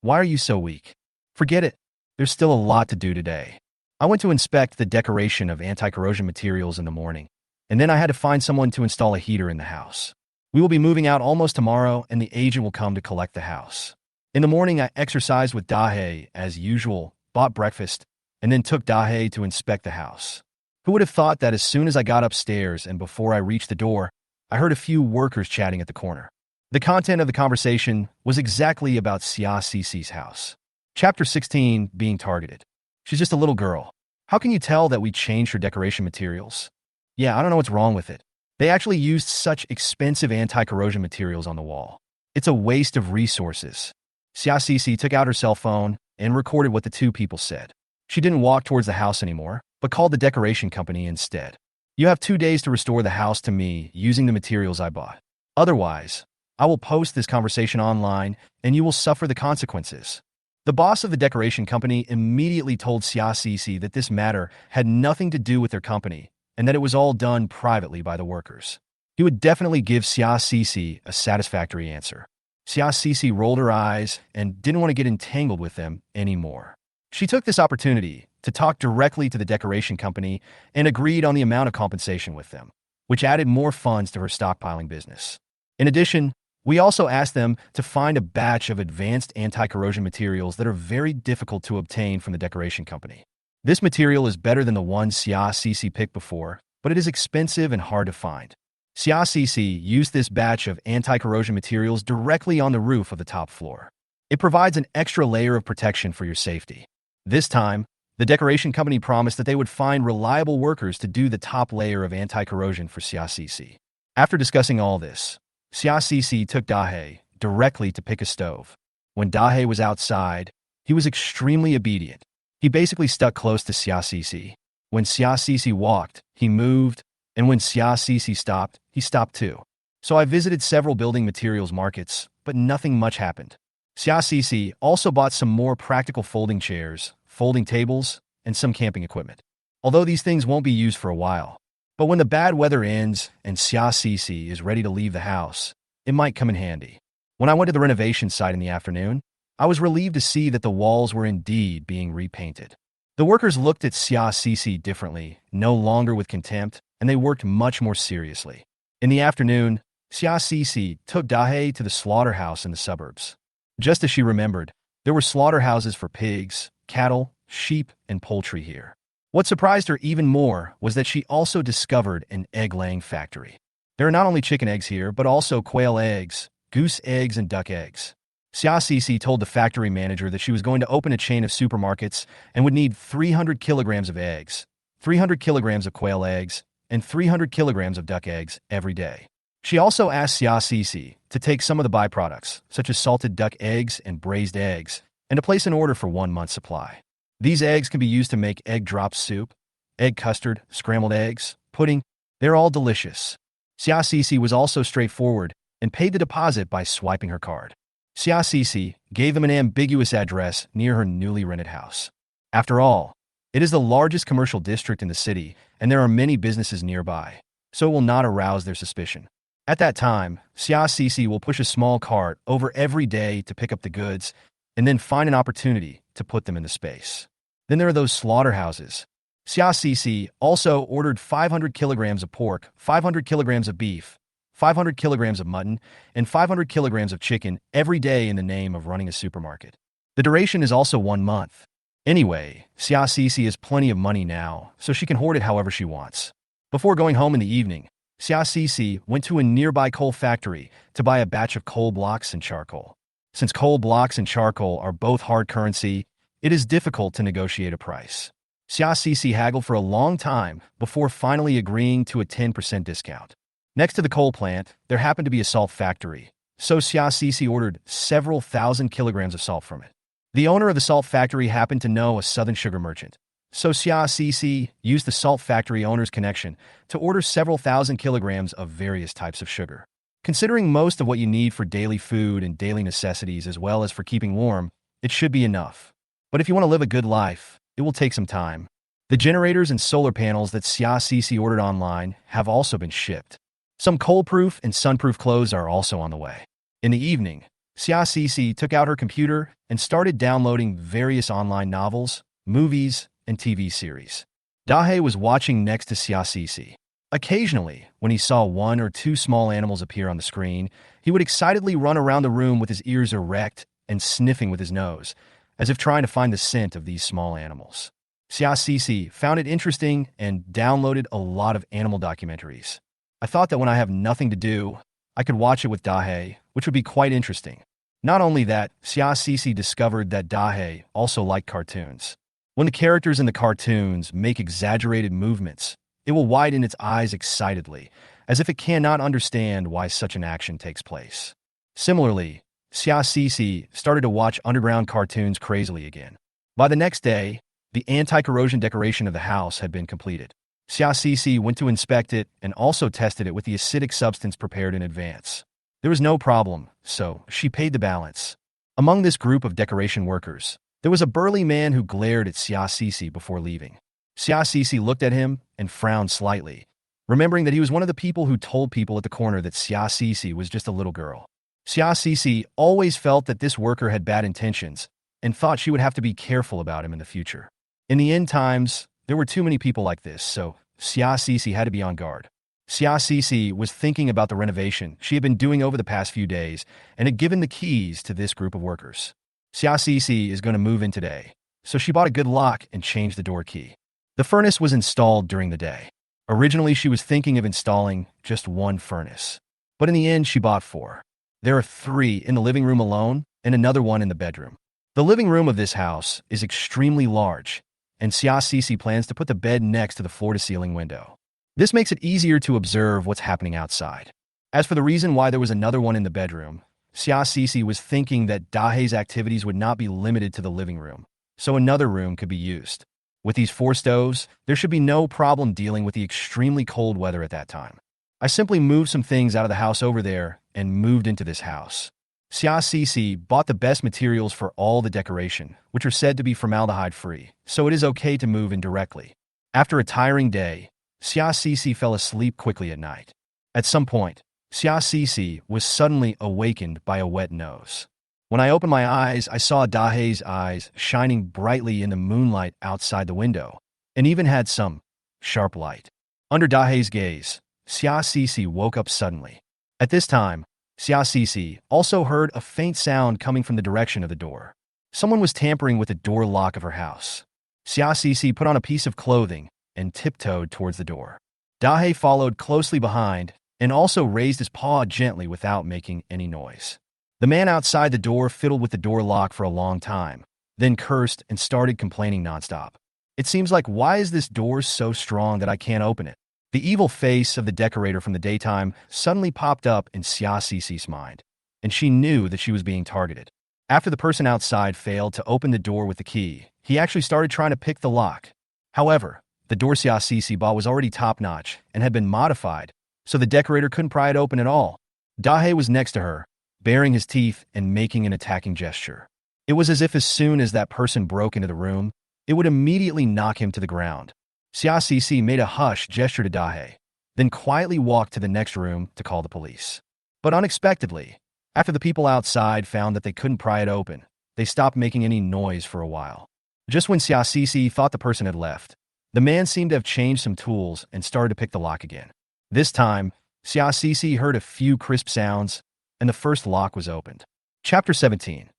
Speaker 1: why are you so weak? Forget it. There's still a lot to do today. I went to inspect the decoration of anti-corrosion materials in the morning, and then I had to find someone to install a heater in the house. We will be moving out almost tomorrow, and the agent will come to collect the house. In the morning, I exercised with Dahe as usual, bought breakfast, and then took Dahe to inspect the house. Who would have thought that as soon as I got upstairs and before I reached the door, I heard a few workers chatting at the corner. The content of the conversation was exactly about Xia Cece's house. Chapter 16, Being Targeted. She's just a little girl. How can you tell that we changed her decoration materials? Yeah, I don't know what's wrong with it. They actually used such expensive anti-corrosion materials on the wall. It's a waste of resources. Xia Cece took out her cell phone and recorded what the two people said. She didn't walk towards the house anymore, but called the decoration company instead. You have 2 days to restore the house to me using the materials I bought. Otherwise, I will post this conversation online and you will suffer the consequences. The boss of the decoration company immediately told Xia Cece that this matter had nothing to do with their company and that it was all done privately by the workers. He would definitely give Xia Cece a satisfactory answer. Xia Cece rolled her eyes and didn't want to get entangled with them anymore. She took this opportunity to talk directly to the decoration company and agreed on the amount of compensation with them, which added more funds to her stockpiling business. In addition, we also asked them to find a batch of advanced anti-corrosion materials that are very difficult to obtain from the decoration company. This material is better than the one Xia Cece picked before, but it is expensive and hard to find. Xia Cece used this batch of anti-corrosion materials directly on the roof of the top floor. It provides an extra layer of protection for your safety. This time, the decoration company promised that they would find reliable workers to do the top layer of anti-corrosion for Xia Cece. After discussing all this, Xia Cece took Dahe directly to pick a stove. When Dahe was outside, he was extremely obedient. He basically stuck close to Xia Cece. When Xia Cece walked, he moved, and when Xia Cece stopped, he stopped too. So I visited several building materials markets, but nothing much happened. Xia Cece also bought some more practical folding chairs, folding tables, and some camping equipment. Although these things won't be used for a while. But when the bad weather ends and Xia Cece is ready to leave the house, it might come in handy. When I went to the renovation site in the afternoon, I was relieved to see that the walls were indeed being repainted. The workers looked at Xia Cece differently, no longer with contempt, and they worked much more seriously. In the afternoon, Xia Cece took Dahe to the slaughterhouse in the suburbs. Just as she remembered, there were slaughterhouses for pigs, cattle, sheep, and poultry here. What surprised her even more was that she also discovered an egg-laying factory. There are not only chicken eggs here, but also quail eggs, goose eggs, and duck eggs. Xia Cece told the factory manager that she was going to open a chain of supermarkets and would need 300 kilograms of eggs, 300 kilograms of quail eggs, and 300 kilograms of duck eggs every day. She also asked Xia Cece to take some of the byproducts, such as salted duck eggs and braised eggs, and to place an order for 1 month's supply. These eggs can be used to make egg drop soup, egg custard, scrambled eggs, pudding. They're all delicious. Xia Cece was also straightforward and paid the deposit by swiping her card. Xia Cece gave them an ambiguous address near her newly rented house. After all, it is the largest commercial district in the city, and there are many businesses nearby, so it will not arouse their suspicion. At that time, Xia Cece will push a small cart over every day to pick up the goods and then find an opportunity to put them in the space. Then there are those slaughterhouses. Xia Cece also ordered 500 kilograms of pork, 500 kilograms of beef, 500 kilograms of mutton, and 500 kilograms of chicken every day in the name of running a supermarket. The duration is also 1 month. Anyway, Xia Cece has plenty of money now, so she can hoard it however she wants. Before going home in the evening, Xia Cece went to a nearby coal factory to buy a batch of coal blocks and charcoal. Since coal blocks and charcoal are both hard currency, it is difficult to negotiate a price. Xia Cece haggled for a long time before finally agreeing to a 10% discount. Next to the coal plant, there happened to be a salt factory, so Xia Cece ordered several thousand kilograms of salt from it. The owner of the salt factory happened to know a southern sugar merchant. So Xia Cece used the salt factory owner's connection to order several thousand kilograms of various types of sugar. Considering most of what you need for daily food and daily necessities as well as for keeping warm, it should be enough. But if you want to live a good life, it will take some time. The generators and solar panels that Xia Cece ordered online have also been shipped. Some cold-proof and sun-proof clothes are also on the way. In the evening, Xia Cece took out her computer and started downloading various online novels, movies, and TV series. Dahe was watching next to Xia Cece. Occasionally, when he saw one or two small animals appear on the screen, he would excitedly run around the room with his ears erect and sniffing with his nose, as if trying to find the scent of these small animals. Xia Cece found it interesting and downloaded a lot of animal documentaries. I thought that when I have nothing to do, I could watch it with Dahe, which would be quite interesting. Not only that, Xia Cece discovered that Dahe also liked cartoons. When the characters in the cartoons make exaggerated movements, it will widen its eyes excitedly, as if it cannot understand why such an action takes place. Similarly, Xia Cece started to watch underground cartoons crazily again. By the next day, the anti-corrosion decoration of the house had been completed. Xia Cece went to inspect it and also tested it with the acidic substance prepared in advance. There was no problem, so she paid the balance. Among this group of decoration workers, there was a burly man who glared at Xia Cece before leaving. Xia Cece looked at him and frowned slightly, remembering that he was one of the people who told people at the corner that Xia Cece was just a little girl. Xia Cece always felt that this worker had bad intentions and thought she would have to be careful about him in the future. In the end times, there were too many people like this, so Xia Cece had to be on guard. Xia Cece was thinking about the renovation she had been doing over the past few days and had given the keys to this group of workers. Xia Cece is going to move in today, so she bought a good lock and changed the door key. The furnace was installed during the day. Originally, she was thinking of installing just one furnace, but in the end, she bought 4. There are 3 in the living room alone and another one in the bedroom. The living room of this house is extremely large, and Xia Cece plans to put the bed next to the floor-to-ceiling window. This makes it easier to observe what's happening outside. As for the reason why there was another one in the bedroom, Xia Cece was thinking that Dahe's activities would not be limited to the living room, so another room could be used. With these 4 stoves, there should be no problem dealing with the extremely cold weather at that time. I simply moved some things out of the house over there and moved into this house. Xia Cece bought the best materials for all the decoration, which are said to be formaldehyde-free, so it is okay to move in directly. After a tiring day, Xia Cece fell asleep quickly at night. At some point, Xia Cece was suddenly awakened by a wet nose. When I opened my eyes, I saw Dahe's eyes shining brightly in the moonlight outside the window, and even had some sharp light. Under Dahe's gaze, Xia Cece woke up suddenly. At this time, Xia Cece also heard a faint sound coming from the direction of the door. Someone was tampering with the door lock of her house. Xia Cece put on a piece of clothing and tiptoed towards the door. Dahe followed closely behind and also raised his paw gently without making any noise. The man outside the door fiddled with the door lock for a long time, then cursed and started complaining nonstop. It seems like, why is this door so strong that I can't open it? The evil face of the decorator from the daytime suddenly popped up in Xia Cece's mind, and she knew that she was being targeted. After the person outside failed to open the door with the key, he actually started trying to pick the lock. However, the door Xia Cece bought was already top-notch and had been modified, so the decorator couldn't pry it open at all. Dahe was next to her, baring his teeth and making an attacking gesture. It was as if as soon as that person broke into the room, it would immediately knock him to the ground. Xia Cece made a hush gesture to Dahe, then quietly walked to the next room to call the police. But unexpectedly, after the people outside found that they couldn't pry it open, they stopped making any noise for a while. Just when Xia Cece thought the person had left, the man seemed to have changed some tools and started to pick the lock again. This time, Xia Cece heard a few crisp sounds, and the first lock was opened. Chapter 17.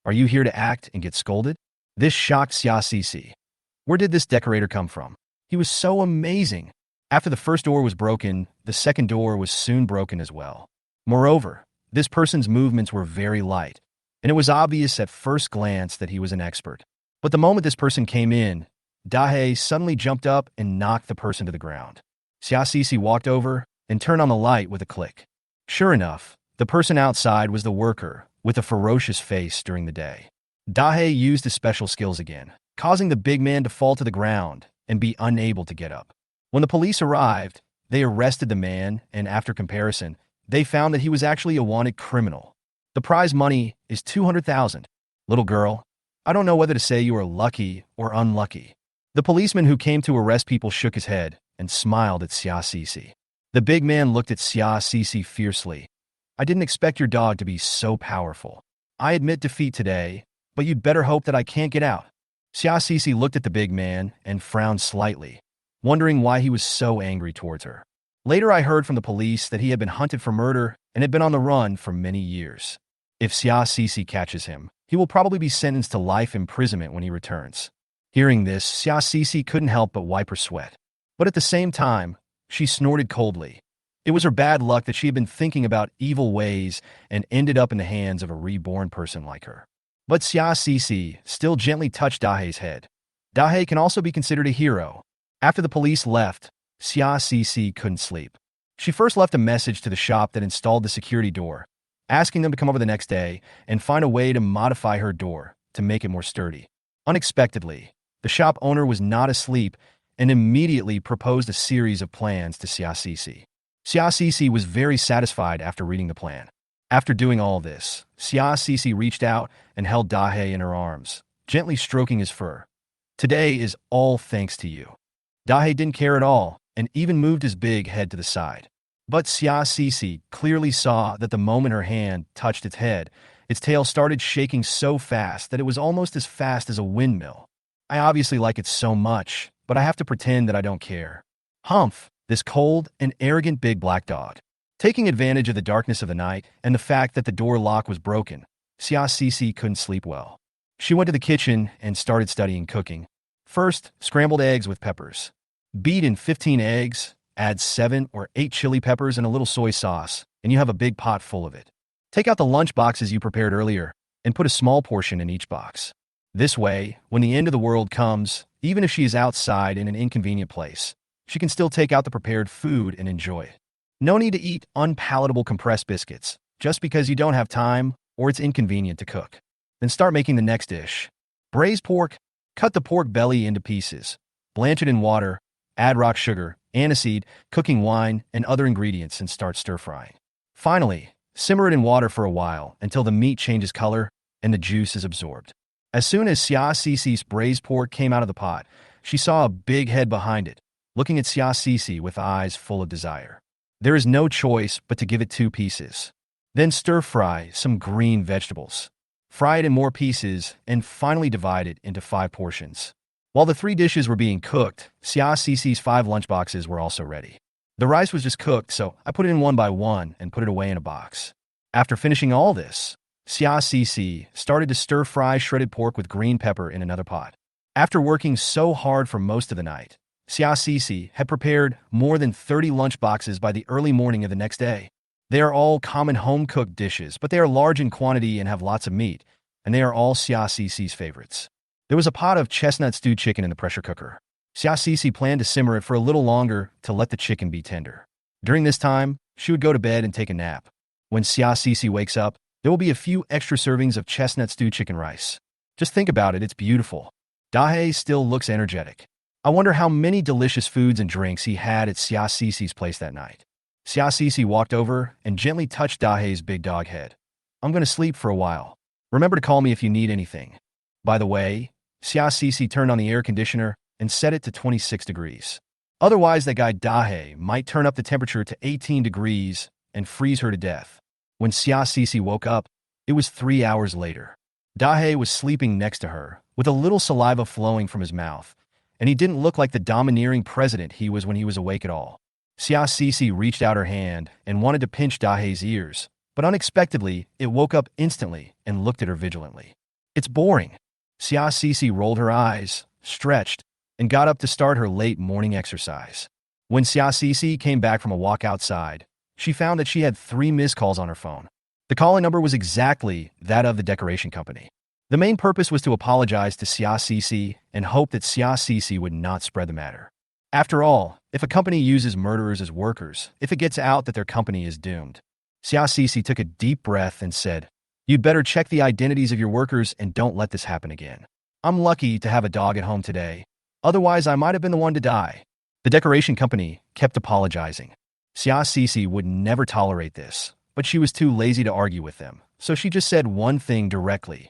Speaker 1: Are you here to act and get scolded? This shocked Xia Cece. Where did this decorator come from? He was so amazing. After the first door was broken, the second door was soon broken as well. Moreover, this person's movements were very light, and it was obvious at first glance that he was an expert. But the moment this person came in, Dahe suddenly jumped up and knocked the person to the ground. Xia Cece walked over and turned on the light with a click. Sure enough, the person outside was the worker with a ferocious face during the day. Dahye used his special skills again, causing the big man to fall to the ground and be unable to get up. When the police arrived, they arrested the man, and after comparison, they found that he was actually a wanted criminal. The prize money is 200,000. Little girl, I don't know whether to say you are lucky or unlucky. The policeman who came to arrest people shook his head and smiled at Xia Cece. The big man looked at Xia Cece fiercely. I didn't expect your dog to be so powerful. I admit defeat today, but you'd better hope that I can't get out. Xia Cece looked at the big man and frowned slightly, wondering why he was so angry towards her. Later I heard from the police that he had been hunted for murder and had been on the run for many years. If Xia Cece catches him, he will probably be sentenced to life imprisonment when he returns. Hearing this, Xia Cece couldn't help but wipe her sweat. But at the same time, she snorted coldly. It was her bad luck that she had been thinking about evil ways and ended up in the hands of a reborn person like her. But Xia Cece still gently touched Dahye's head. Dahye can also be considered a hero. After the police left, Xia Cece couldn't sleep. She first left a message to the shop that installed the security door, asking them to come over the next day and find a way to modify her door to make it more sturdy. Unexpectedly, the shop owner was not asleep and immediately proposed a series of plans to Xia Cece. Xia Cece was very satisfied after reading the plan. After doing all this, Xia Cece reached out and held Dahye in her arms, gently stroking his fur. Today is all thanks to you. Dahye didn't care at all and even moved his big head to the side. But Xia Cece clearly saw that the moment her hand touched its head, its tail started shaking so fast that it was almost as fast as a windmill. I obviously like it so much, but I have to pretend that I don't care. Humph, this cold and arrogant big black dog. Taking advantage of the darkness of the night and the fact that the door lock was broken, Xia Cece couldn't sleep well. She went to the kitchen and started studying cooking. First, scrambled eggs with peppers. Beat in 15 eggs, add 7 or 8 chili peppers and a little soy sauce, and you have a big pot full of it. Take out the lunch boxes you prepared earlier and put a small portion in each box. This way, when the end of the world comes, even if she is outside in an inconvenient place, she can still take out the prepared food and enjoy it. No need to eat unpalatable compressed biscuits just because you don't have time or it's inconvenient to cook. Then start making the next dish. Braised pork. Cut the pork belly into pieces. Blanch it in water. Add rock sugar, aniseed, cooking wine, and other ingredients and start stir-frying. Finally, simmer it in water for a while until the meat changes color and the juice is absorbed. As soon as Xia Cece's braised pork came out of the pot, she saw a big head behind it, looking at Xia Cece with eyes full of desire. There is no choice but to give it 2 pieces. Then stir-fry some green vegetables. Fry it in more pieces and finally divide it into 5 portions. While the 3 dishes were being cooked, Xia Cece's 5 lunchboxes were also ready. The rice was just cooked, so I put it in one by one and put it away in a box. After finishing all this, Xia Cece started to stir-fry shredded pork with green pepper in another pot. After working so hard for most of the night, Xia Cece had prepared more than 30 lunchboxes by the early morning of the next day. They are all common home-cooked dishes, but they are large in quantity and have lots of meat, and they are all Xia Cece's favorites. There was a pot of chestnut stewed chicken in the pressure cooker. Xia Cece planned to simmer it for a little longer to let the chicken be tender. During this time, she would go to bed and take a nap. When Xia Cece wakes up, there will be a few extra servings of chestnut stewed chicken rice. Just think about it, it's beautiful. Dahye still looks energetic. I wonder how many delicious foods and drinks he had at Xia Cece's place that night. Xia Cece walked over and gently touched Dahye's big dog head. I'm going to sleep for a while. Remember to call me if you need anything. By the way, Xia Cece turned on the air conditioner and set it to 26 degrees. Otherwise, that guy Dahye might turn up the temperature to 18 degrees and freeze her to death. When Xia Cece woke up, it was 3 hours later. Dahye was sleeping next to her, with a little saliva flowing from his mouth, and he didn't look like the domineering president he was when he was awake at all. Xia Cece reached out her hand and wanted to pinch Dahye's ears, but unexpectedly, it woke up instantly and looked at her vigilantly. It's boring. Xia Cece rolled her eyes, stretched, and got up to start her late morning exercise. When Xia Cece came back from a walk outside, she found that she had 3 missed calls on her phone. The calling number was exactly that of the decoration company. The main purpose was to apologize to Xia Cece and hope that Xia Cece would not spread the matter. After all, if a company uses murderers as workers, if it gets out that their company is doomed. Xia Cece took a deep breath and said, You'd better check the identities of your workers and don't let this happen again. I'm lucky to have a dog at home today. Otherwise, I might have been the one to die. The decoration company kept apologizing. Xia would never tolerate this, but she was too lazy to argue with them, so she just said one thing directly.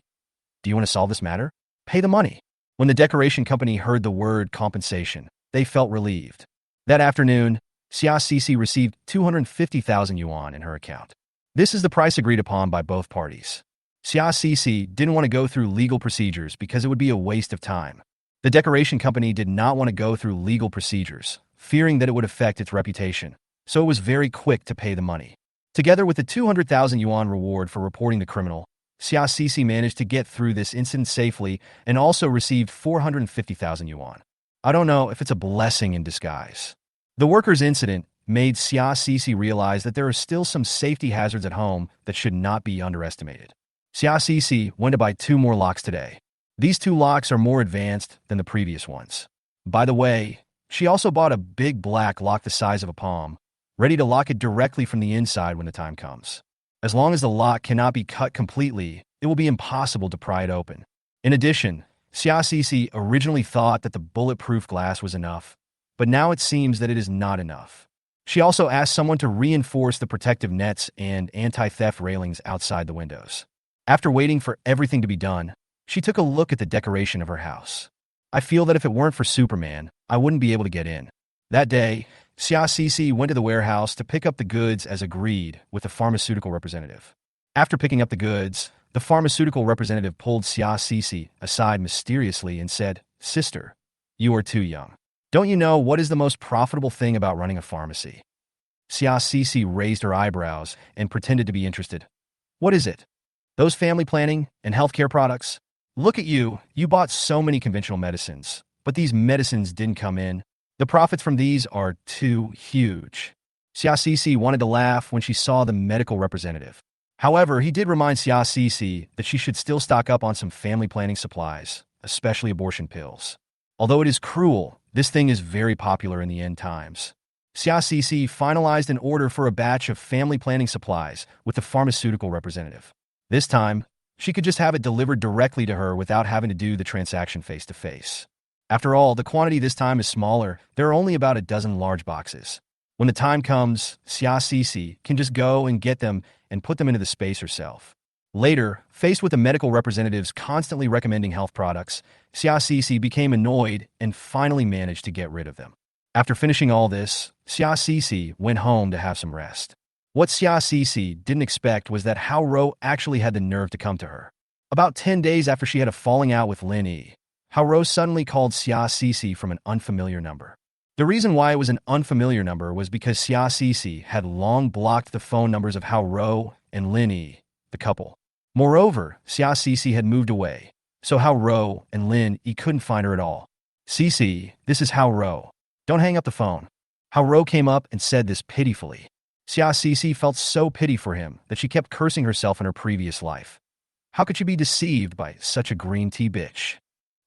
Speaker 1: Do you want to solve this matter? Pay the money. When the decoration company heard the word compensation, they felt relieved. That afternoon, Xia received 250,000 yuan in her account. This is the price agreed upon by both parties. Xia didn't want to go through legal procedures because it would be a waste of time. The decoration company did not want to go through legal procedures, fearing that it would affect its reputation, so it was very quick to pay the money. Together with the 200,000 yuan reward for reporting the criminal, Xia managed to get through this incident safely and also received 450,000 yuan. I don't know if it's a blessing in disguise. The workers' incident made Xia realize that there are still some safety hazards at home that should not be underestimated. Xia went to buy 2 more locks today. These 2 locks are more advanced than the previous ones. By the way, she also bought a big black lock the size of a palm, ready to lock it directly from the inside when the time comes. As long as the lock cannot be cut completely, it will be impossible to pry it open. In addition, Xia originally thought that the bulletproof glass was enough, but now it seems that it is not enough. She also asked someone to reinforce the protective nets and anti-theft railings outside the windows. After waiting for everything to be done, she took a look at the decoration of her house. I feel that if it weren't for Superman, I wouldn't be able to get in. That day, Xia went to the warehouse to pick up the goods as agreed with the pharmaceutical representative. After picking up the goods, the pharmaceutical representative pulled Xia aside mysteriously and said, "Sister, you are too young. Don't you know what is the most profitable thing about running a pharmacy?" Xia raised her eyebrows and pretended to be interested. "What is it? Those family planning and healthcare products? Look at you, you bought so many conventional medicines, but these medicines didn't come in. The profits from these are too huge." Xia wanted to laugh when she saw the medical representative. However, he did remind Xia that she should still stock up on some family planning supplies, especially abortion pills. Although it is cruel, this thing is very popular in the end times. Xia finalized an order for a batch of family planning supplies with the pharmaceutical representative. This time, she could just have it delivered directly to her without having to do the transaction face-to-face. After all, the quantity this time is smaller. There are only about a dozen large boxes. When the time comes, Xia can just go and get them and put them into the space herself. Later, faced with the medical representatives constantly recommending health products, Xia became annoyed and finally managed to get rid of them. After finishing all this, Xia went home to have some rest. What Xia didn't expect was that Hao actually had the nerve to come to her. About 10 days after she had a falling out with Lynn, Hao suddenly called Xia from an unfamiliar number. The reason why it was an unfamiliar number was because Xia had long blocked the phone numbers of Hao and Lynn, the couple. Moreover, Xia had moved away, so Hao and Lynn couldn't find her at all. "Cici, this is Hao. Don't hang up the phone." Hao came up and said this pitifully. Xia felt so pity for him that she kept cursing herself in her previous life. How could she be deceived by such a green tea bitch?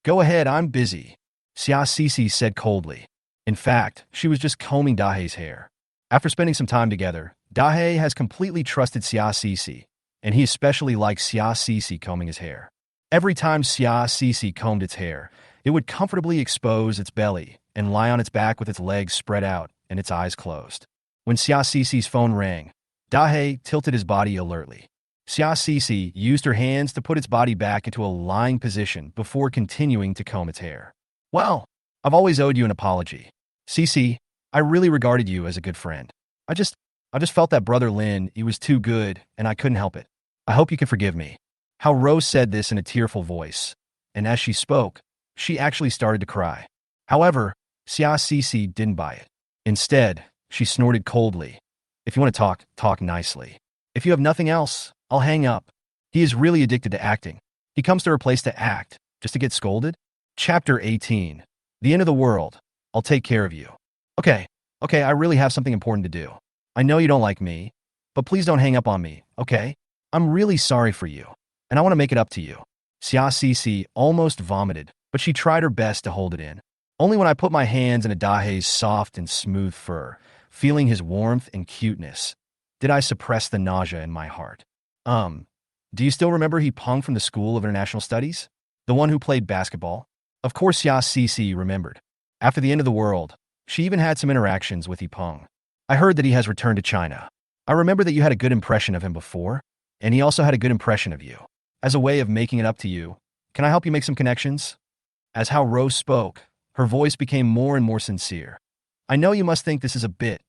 Speaker 1: "Go ahead, I'm busy," Xia said coldly. In fact, she was just combing Dahe's hair. After spending some time together, Dahe has completely trusted Xia, and he especially likes Xia combing his hair. Every time Xia combed its hair, it would comfortably expose its belly and lie on its back with its legs spread out and its eyes closed. When Xia's phone rang, Dahe tilted his body alertly. Xia used her hands to put its body back into a lying position before continuing to comb its hair. "Well, I've always owed you an apology. Cici, I really regarded you as a good friend. I just felt that brother Lynn, he was too good, and I couldn't help it. I hope you can forgive me." Hao said this in a tearful voice, and as she spoke, she actually started to cry. However, Xia didn't buy it. Instead, she snorted coldly. "If you want to talk nicely. If you have nothing else, I'll hang up." He is really addicted to acting. He comes to her place to act, just to get scolded. Chapter 18. The End of the World. I'll take care of you. Okay, I really have something important to do. I know you don't like me, but please don't hang up on me, okay? I'm really sorry for you, and I want to make it up to you. Xia almost vomited, but she tried her best to hold it in. Only when I put my hands in Dahe's soft and smooth fur, feeling his warmth and cuteness, did I suppress the nausea in my heart. Do you still remember He Peng from the School of International Studies? The one who played basketball? Of course Xia Cece remembered. After the end of the world, she even had some interactions with He Peng. I heard that he has returned to China. I remember that you had a good impression of him before, and he also had a good impression of you. As a way of making it up to you, can I help you make some connections? As how Rose spoke, her voice became more and more sincere. I know you must think this is a bit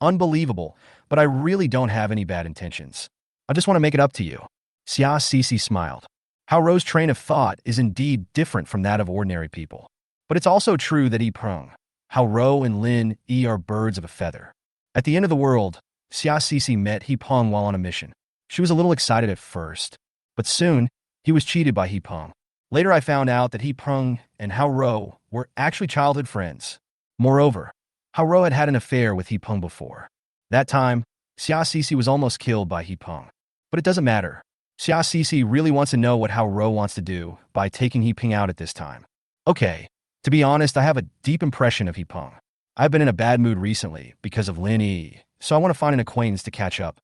Speaker 1: unbelievable, but I really don't have any bad intentions. I just want to make it up to you. Xia Cece smiled. How Rose's train of thought is indeed different from that of ordinary people. But it's also true that He Peng, how Ro and Lynn are birds of a feather. At the end of the world, Xia Cece met He Peng while on a mission. She was a little excited at first, but soon he was cheated by He Peng. Later I found out that He Peng and Hao Ro were actually childhood friends. Moreover, Hao Ro had had an affair with He Peng before. That time, Xia Cece was almost killed by He Peng. But it doesn't matter. Xia Cece really wants to know what Hao Ro wants to do by taking He Peng out at this time. Okay, to be honest, I have a deep impression of He Peng. I've been in a bad mood recently because of Lynn, so I want to find an acquaintance to catch up.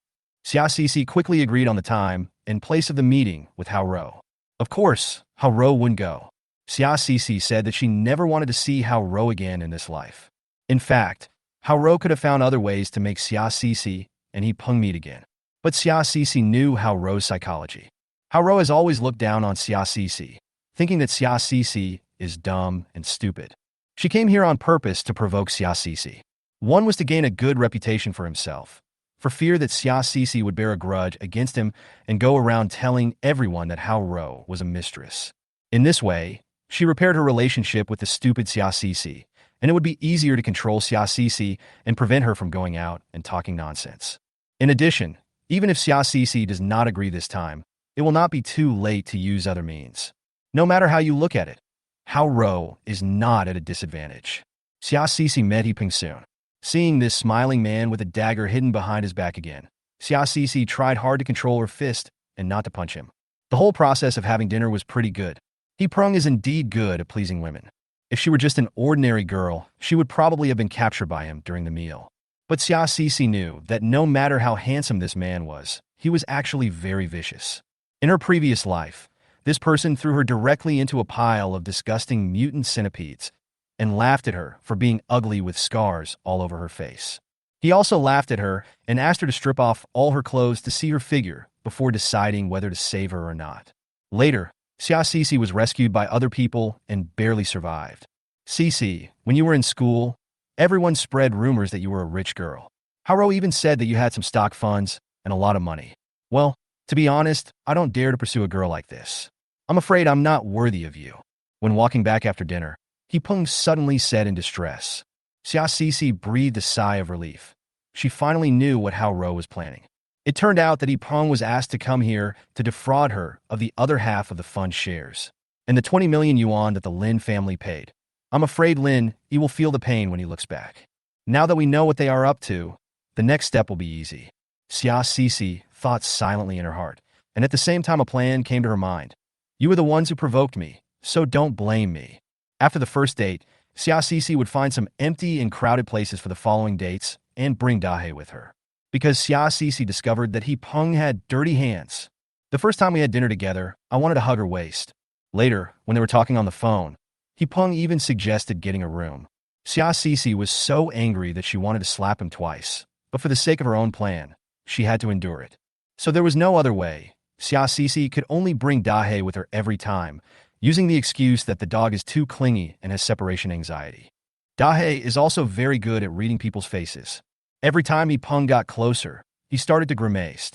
Speaker 1: Xia Cece quickly agreed on the time and place of the meeting with Hao Ro. Of course, Hao Ro wouldn't go. Xia Cece said that she never wanted to see Hao Ro again in this life. In fact, Hao Ro could have found other ways to make Xia Cece and He Peng meet again. But Xia Cece knew Hao Ro's psychology. Hao Ro has always looked down on Xia Cece, thinking that Xia Cece is dumb and stupid. She came here on purpose to provoke Xia Cece. One was to gain a good reputation for himself, for fear that Xia Cece would bear a grudge against him and go around telling everyone that Hao Ro was a mistress. In this way, she repaired her relationship with the stupid Xia Cece, and it would be easier to control Xia Cece and prevent her from going out and talking nonsense. In addition, even if Xia Cece does not agree this time, it will not be too late to use other means. No matter how you look at it, Hao Ro is not at a disadvantage. Xia Cece met He Peng soon. Seeing this smiling man with a dagger hidden behind his back again, Xia Cece tried hard to control her fist and not to punch him. The whole process of having dinner was pretty good. He Peng is indeed good at pleasing women. If she were just an ordinary girl, she would probably have been captured by him during the meal. But Xia Cece knew that no matter how handsome this man was, he was actually very vicious. In her previous life, this person threw her directly into a pile of disgusting mutant centipedes and laughed at her for being ugly with scars all over her face. He also laughed at her and asked her to strip off all her clothes to see her figure before deciding whether to save her or not. Later, Xia Cece was rescued by other people and barely survived. Cece, when you were in school, everyone spread rumors that you were a rich girl. Hao Ro even said that you had some stock funds and a lot of money. Well, to be honest, I don't dare to pursue a girl like this. I'm afraid I'm not worthy of you. When walking back after dinner, He Peng suddenly said in distress. Xia Cece breathed a sigh of relief. She finally knew what Hao Ro was planning. It turned out that He Peng was asked to come here to defraud her of the other half of the fund shares, and the 20 million yuan that the Lin family paid. I'm afraid Lin, he will feel the pain when he looks back. Now that we know what they are up to, the next step will be easy. Xia Cece thought silently in her heart, and at the same time a plan came to her mind. You were the ones who provoked me, so don't blame me. After the first date, Xia Cece would find some empty and crowded places for the following dates and bring Dahe with her. Because Xia Cece discovered that He Peng had dirty hands. The first time we had dinner together, I wanted to hug her waist. Later, when they were talking on the phone, He Peng even suggested getting a room. Xia Cece was so angry that she wanted to slap him twice, but for the sake of her own plan, she had to endure it. So there was no other way. Xia Cece could only bring Dahe with her every time, using the excuse that the dog is too clingy and has separation anxiety. Dahe is also very good at reading people's faces. Every time He Peng got closer, he started to grimace.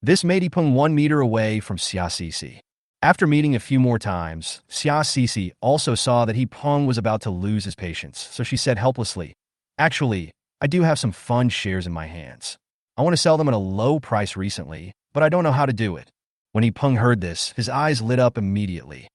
Speaker 1: This made He Peng 1 meter away from Xia Cece. After meeting a few more times, Xia Cece also saw that He Peng was about to lose his patience, so she said helplessly, "Actually, I do have some fund shares in my hands. I want to sell them at a low price recently, but I don't know how to do it." When He Peng heard this, his eyes lit up immediately.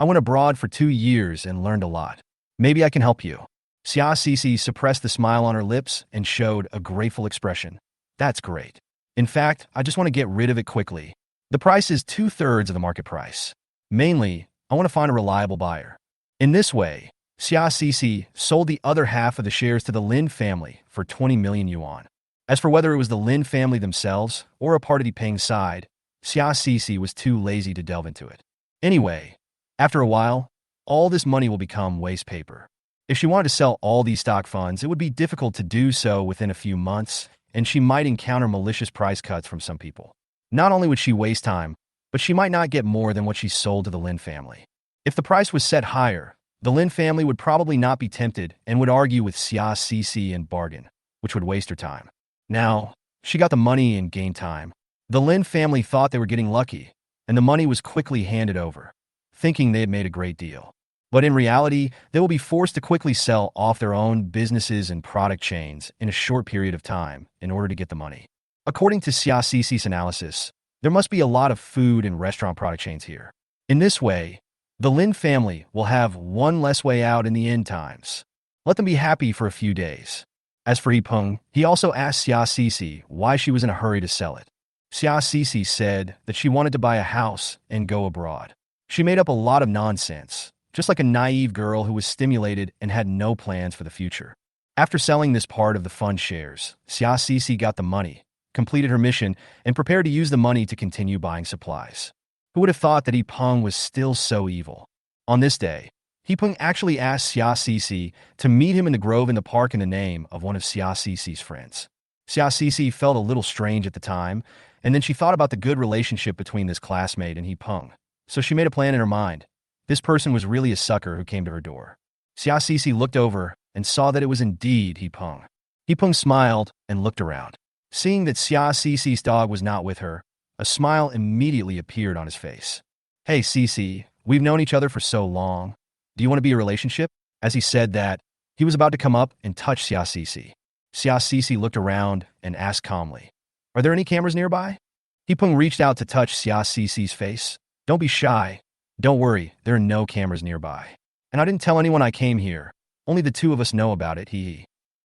Speaker 1: "I went abroad for 2 years and learned a lot. Maybe I can help you." Xia Cece suppressed the smile on her lips and showed a grateful expression. "That's great. In fact, I just want to get rid of it quickly. The price is 2/3 of the market price. Mainly, I want to find a reliable buyer." In this way, Xia Cece sold the other half of the shares to the Lin family for 20 million yuan. As for whether it was the Lin family themselves or a part of He Peng's side, Xia Cece was too lazy to delve into it. Anyway, after a while, all this money will become waste paper. If she wanted to sell all these stock funds, it would be difficult to do so within a few months, and she might encounter malicious price cuts from some people. Not only would she waste time, but she might not get more than what she sold to the Lynn family. If the price was set higher, the Lynn family would probably not be tempted and would argue with Xia Cece and bargain, which would waste her time. Now, she got the money and gained time. The Lynn family thought they were getting lucky, and the money was quickly handed over, thinking they had made a great deal. But in reality, they will be forced to quickly sell off their own businesses and product chains in a short period of time in order to get the money. According to Xia Cece's analysis, there must be a lot of food and restaurant product chains here. In this way, the Lynn family will have one less way out in the end times. Let them be happy for a few days. As for Yipeng, he also asked Xia Cece why she was in a hurry to sell it. Xia Cece said that she wanted to buy a house and go abroad. She made up a lot of nonsense, just like a naive girl who was stimulated and had no plans for the future. After selling this part of the fund shares, Xia Cece got the money, completed her mission, and prepared to use the money to continue buying supplies. Who would have thought that Yipeng was still so evil? On this day, Yipeng actually asked Xia Cece to meet him in the grove in the park in the name of one of Xia Cece's friends. Xia Cece felt a little strange at the time, and then she thought about the good relationship between this classmate and Yipeng. So she made a plan in her mind. This person was really a sucker who came to her door. Xia Cece looked over and saw that it was indeed Yipeng. Yipeng smiled and looked around. Seeing that Xia Cece's dog was not with her, a smile immediately appeared on his face. "Hey Cece, we've known each other for so long. Do you want to be a relationship?" As he said that, he was about to come up and touch Xia Cece. Xia Cece looked around and asked calmly, "Are there any cameras nearby?" Yipeng reached out to touch Xia Cece's face. "Don't be shy. Don't worry, there are no cameras nearby. And I didn't tell anyone I came here. Only the two of us know about it, hee."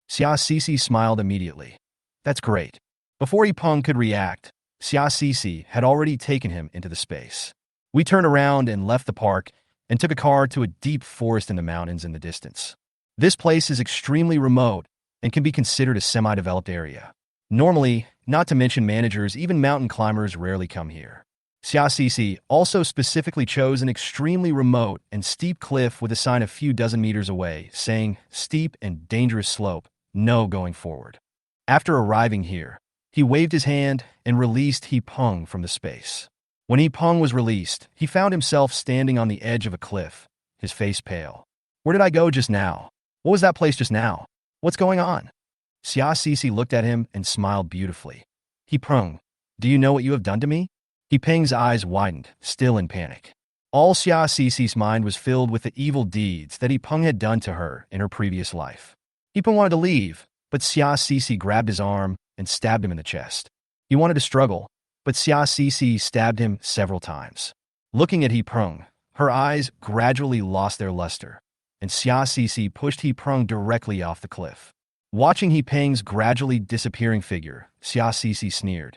Speaker 1: Xia Cece smiled immediately. "That's great." Before Yipeng could react, Xia Cece had already taken him into the space. We turned around and left the park and took a car to a deep forest in the mountains in the distance. This place is extremely remote and can be considered a semi-developed area. Normally, not to mention managers, even mountain climbers rarely come here. Xia Cece also specifically chose an extremely remote and steep cliff with a sign a few dozen meters away, saying, "Steep and dangerous slope, no going forward." After arriving here, he waved his hand and released Yipeng from the space. When Yipeng was released, he found himself standing on the edge of a cliff, his face pale. "Where did I go just now? What was that place just now? What's going on?" Xia Cece looked at him and smiled beautifully. "Yipeng, do you know what you have done to me?" Yipeng's eyes widened, still in panic. All Xia Cece's mind was filled with the evil deeds that Yipeng had done to her in her previous life. Yipeng wanted to leave, but Xia Cece grabbed his arm and stabbed him in the chest. He wanted to struggle, but Xia Cece stabbed him several times. Looking at Yipeng, her eyes gradually lost their luster, and Xia Cece pushed Yipeng directly off the cliff. Watching Yipeng's gradually disappearing figure, Xia Cece sneered.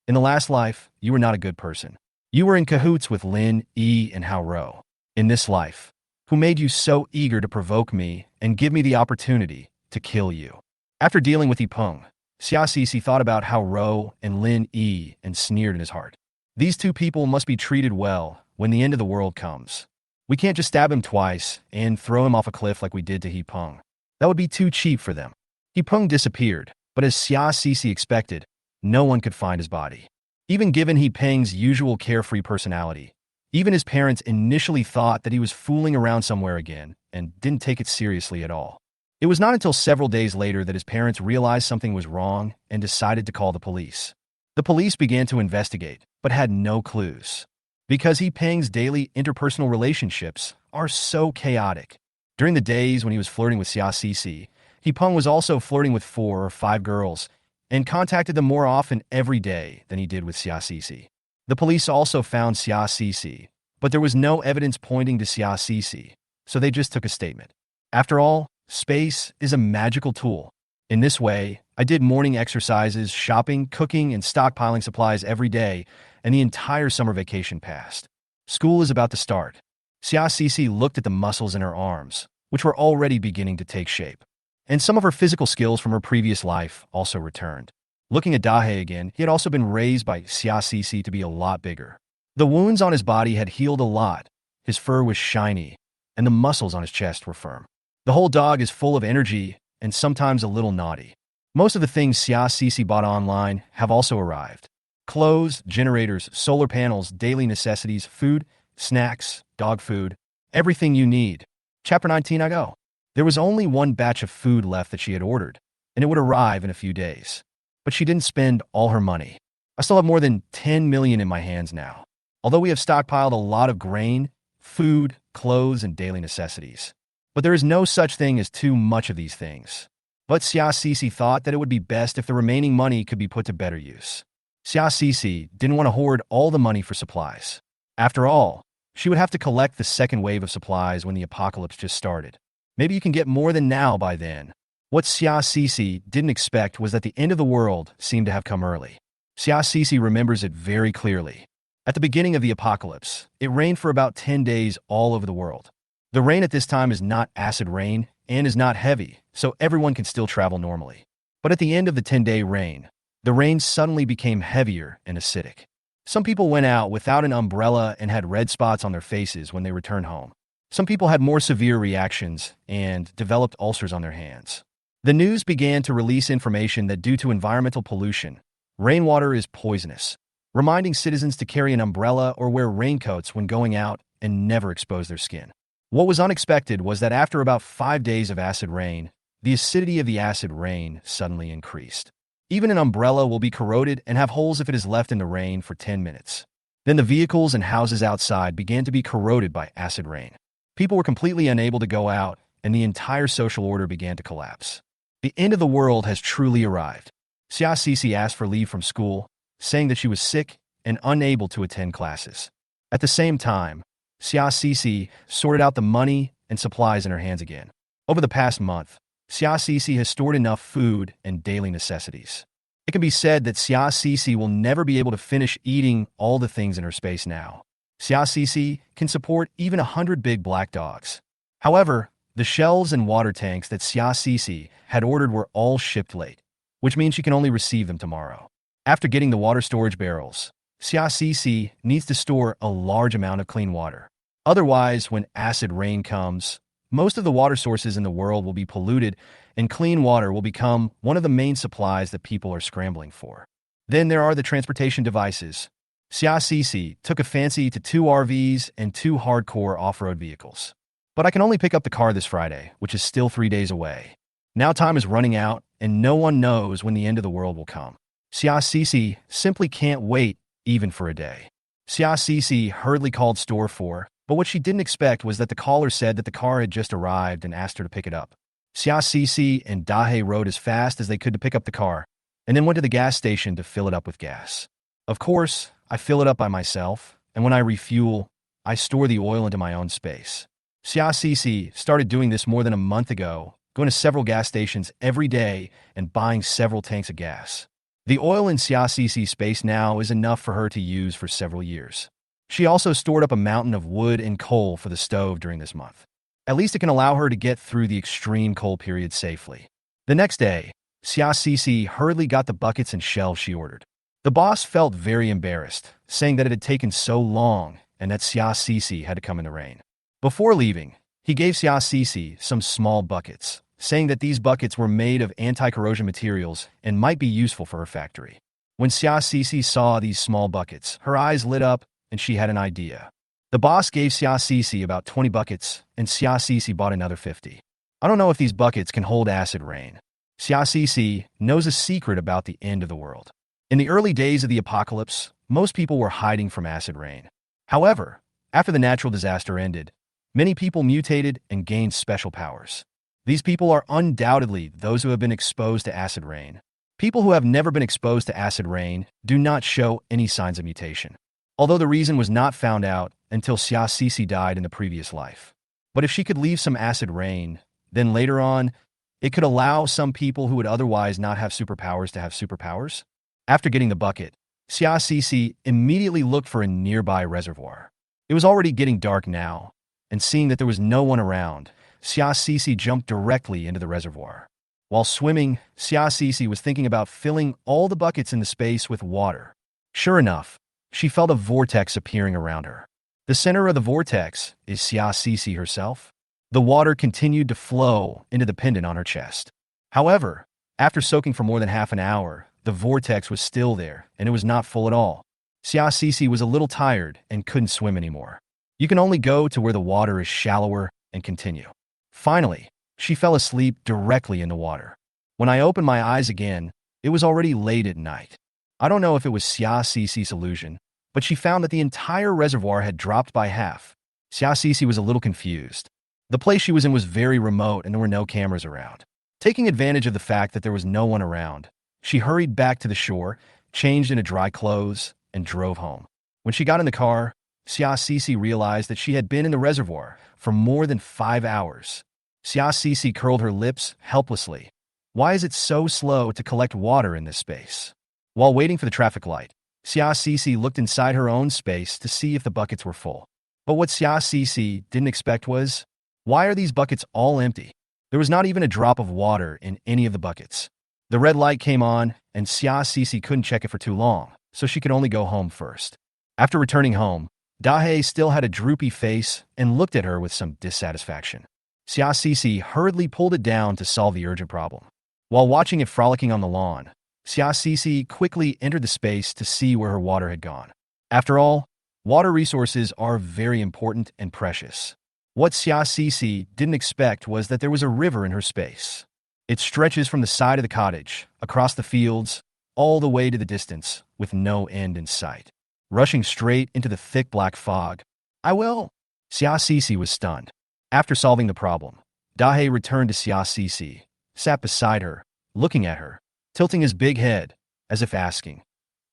Speaker 1: "In the last life, you were not a good person. You were in cahoots with Lynn, E, and Hao Ro. In this life, who made you so eager to provoke me and give me the opportunity to kill you?" After dealing with Yipeng, Xia Cece thought about Hao Ro and Lynn E and sneered in his heart. These two people must be treated well when the end of the world comes. We can't just stab him twice and throw him off a cliff like we did to Yipeng. That would be too cheap for them. Yipeng disappeared, but as Xia Cece expected, no one could find his body. Even given Yipeng's usual carefree personality, even his parents initially thought that he was fooling around somewhere again and didn't take it seriously at all. It was not until several days later that his parents realized something was wrong and decided to call the police. The police began to investigate, but had no clues. Because Yipeng's daily interpersonal relationships are so chaotic. During the days when he was flirting with Xia Cece, Yipeng was also flirting with 4 or 5 girls and contacted them more often every day than he did with Xia Cece. The police also found Xia Cece, but there was no evidence pointing to Xia Cece, so they just took a statement. After all, space is a magical tool. In this way, I did morning exercises, shopping, cooking, and stockpiling supplies every day, and the entire summer vacation passed. School is about to start. Xia Cece looked at the muscles in her arms, which were already beginning to take shape. And some of her physical skills from her previous life also returned. Looking at Dahe again, he had also been raised by Xia to be a lot bigger. The wounds on his body had healed a lot, his fur was shiny, and the muscles on his chest were firm. The whole dog is full of energy and sometimes a little naughty. Most of the things Xia bought online have also arrived. Clothes, generators, solar panels, daily necessities, food, snacks, dog food, everything you need. Chapter 19 I go. There was only one batch of food left that she had ordered, and it would arrive in a few days. But she didn't spend all her money. I still have more than 10 million in my hands now. Although we have stockpiled a lot of grain, food, clothes, and daily necessities. But there is no such thing as too much of these things. But Xia thought that it would be best if the remaining money could be put to better use. Xia didn't want to hoard all the money for supplies. After all, she would have to collect the second wave of supplies when the apocalypse just started. Maybe you can get more than now by then. What Xia didn't expect was that the end of the world seemed to have come early. Xia remembers it very clearly. At the beginning of the apocalypse, it rained for about 10 days all over the world. The rain at this time is not acid rain and is not heavy, so everyone can still travel normally. But at the end of the 10-day rain, the rain suddenly became heavier and acidic. Some people went out without an umbrella and had red spots on their faces when they returned home. Some people had more severe reactions and developed ulcers on their hands. The news began to release information that due to environmental pollution, rainwater is poisonous, reminding citizens to carry an umbrella or wear raincoats when going out and never expose their skin. What was unexpected was that after about 5 days of acid rain, the acidity of the acid rain suddenly increased. Even an umbrella will be corroded and have holes if it is left in the rain for 10 minutes. Then the vehicles and houses outside began to be corroded by acid rain. People were completely unable to go out, and the entire social order began to collapse. The end of the world has truly arrived. Xia asked for leave from school, saying that she was sick and unable to attend classes. At the same time, Xia sorted out the money and supplies in her hands again. Over the past month, Xia has stored enough food and daily necessities. It can be said that Xia will never be able to finish eating all the things in her space now. Xia can support even 100 big black dogs. However, the shelves and water tanks that Xia had ordered were all shipped late, which means she can only receive them tomorrow. After getting the water storage barrels, Xia needs to store a large amount of clean water. Otherwise, when acid rain comes, most of the water sources in the world will be polluted, and clean water will become one of the main supplies that people are scrambling for. Then there are the transportation devices. Xia took a fancy to 2 RVs and 2 hardcore off-road vehicles. But I can only pick up the car this Friday, which is still 3 days away. Now time is running out, and no one knows when the end of the world will come. Xia simply can't wait even for a day. Xia hurriedly called store 4, but what she didn't expect was that the caller said that the car had just arrived and asked her to pick it up. Xia and Dahe rode as fast as they could to pick up the car, and then went to the gas station to fill it up with gas. Of course, I fill it up by myself, and when I refuel, I store the oil into my own space. Xia started doing this more than a month ago, going to several gas stations every day and buying several tanks of gas. The oil in Xia's space now is enough for her to use for several years. She also stored up a mountain of wood and coal for the stove during this month. At least it can allow her to get through the extreme cold period safely. The next day, Xia hurriedly got the buckets and shelves she ordered. The boss felt very embarrassed, saying that it had taken so long and that Xia had to come in the rain. Before leaving, he gave Xia some small buckets, saying that these buckets were made of anti-corrosion materials and might be useful for her factory. When Xia saw these small buckets, her eyes lit up and she had an idea. The boss gave Xia about 20 buckets, and Xia bought another 50. I don't know if these buckets can hold acid rain. Xia knows a secret about the end of the world. In the early days of the apocalypse, most people were hiding from acid rain. However, after the natural disaster ended, many people mutated and gained special powers. These people are undoubtedly those who have been exposed to acid rain. People who have never been exposed to acid rain do not show any signs of mutation, although the reason was not found out until Xia died in the previous life. But if she could leave some acid rain, then later on, it could allow some people who would otherwise not have superpowers to have superpowers. After getting the bucket, Xia immediately looked for a nearby reservoir. It was already getting dark now, and seeing that there was no one around, Xia jumped directly into the reservoir. While swimming, Xiaoxi was thinking about filling all the buckets in the space with water. Sure enough, she felt a vortex appearing around her. The center of the vortex is Xiaoxi herself. The water continued to flow into the pendant on her chest. However, after soaking for more than half an hour, the vortex was still there, and it was not full at all. Xiaoxi was a little tired and couldn't swim anymore. You can only go to where the water is shallower and continue. Finally, she fell asleep directly in the water. When I opened my eyes again, it was already late at night. I don't know if it was Xiaoxi's illusion, but she found that the entire reservoir had dropped by half. Xiaoxi was a little confused. The place she was in was very remote and there were no cameras around. Taking advantage of the fact that there was no one around, she hurried back to the shore, changed into dry clothes, and drove home. When she got in the car, Xiaoxi realized that she had been in the reservoir for more than 5 hours. Xiaoxi curled her lips helplessly. Why is it so slow to collect water in this space? While waiting for the traffic light, Xiaoxi looked inside her own space to see if the buckets were full. But what Xiaoxi didn't expect was, why are these buckets all empty? There was not even a drop of water in any of the buckets. The red light came on, and Xiaoxi couldn't check it for too long, so she could only go home first. After returning home, Dahe still had a droopy face and looked at her with some dissatisfaction. Xiaoxi hurriedly pulled it down to solve the urgent problem. While watching it frolicking on the lawn, Xiaoxi quickly entered the space to see where her water had gone. After all, water resources are very important and precious. What Xiaoxi didn't expect was that there was a river in her space. It stretches from the side of the cottage, across the fields, all the way to the distance, with no end in sight. Rushing straight into the thick black fog. I will. Xiaoxi was stunned. After solving the problem, Dahe returned to Xiaoxi, sat beside her, looking at her, tilting his big head, as if asking,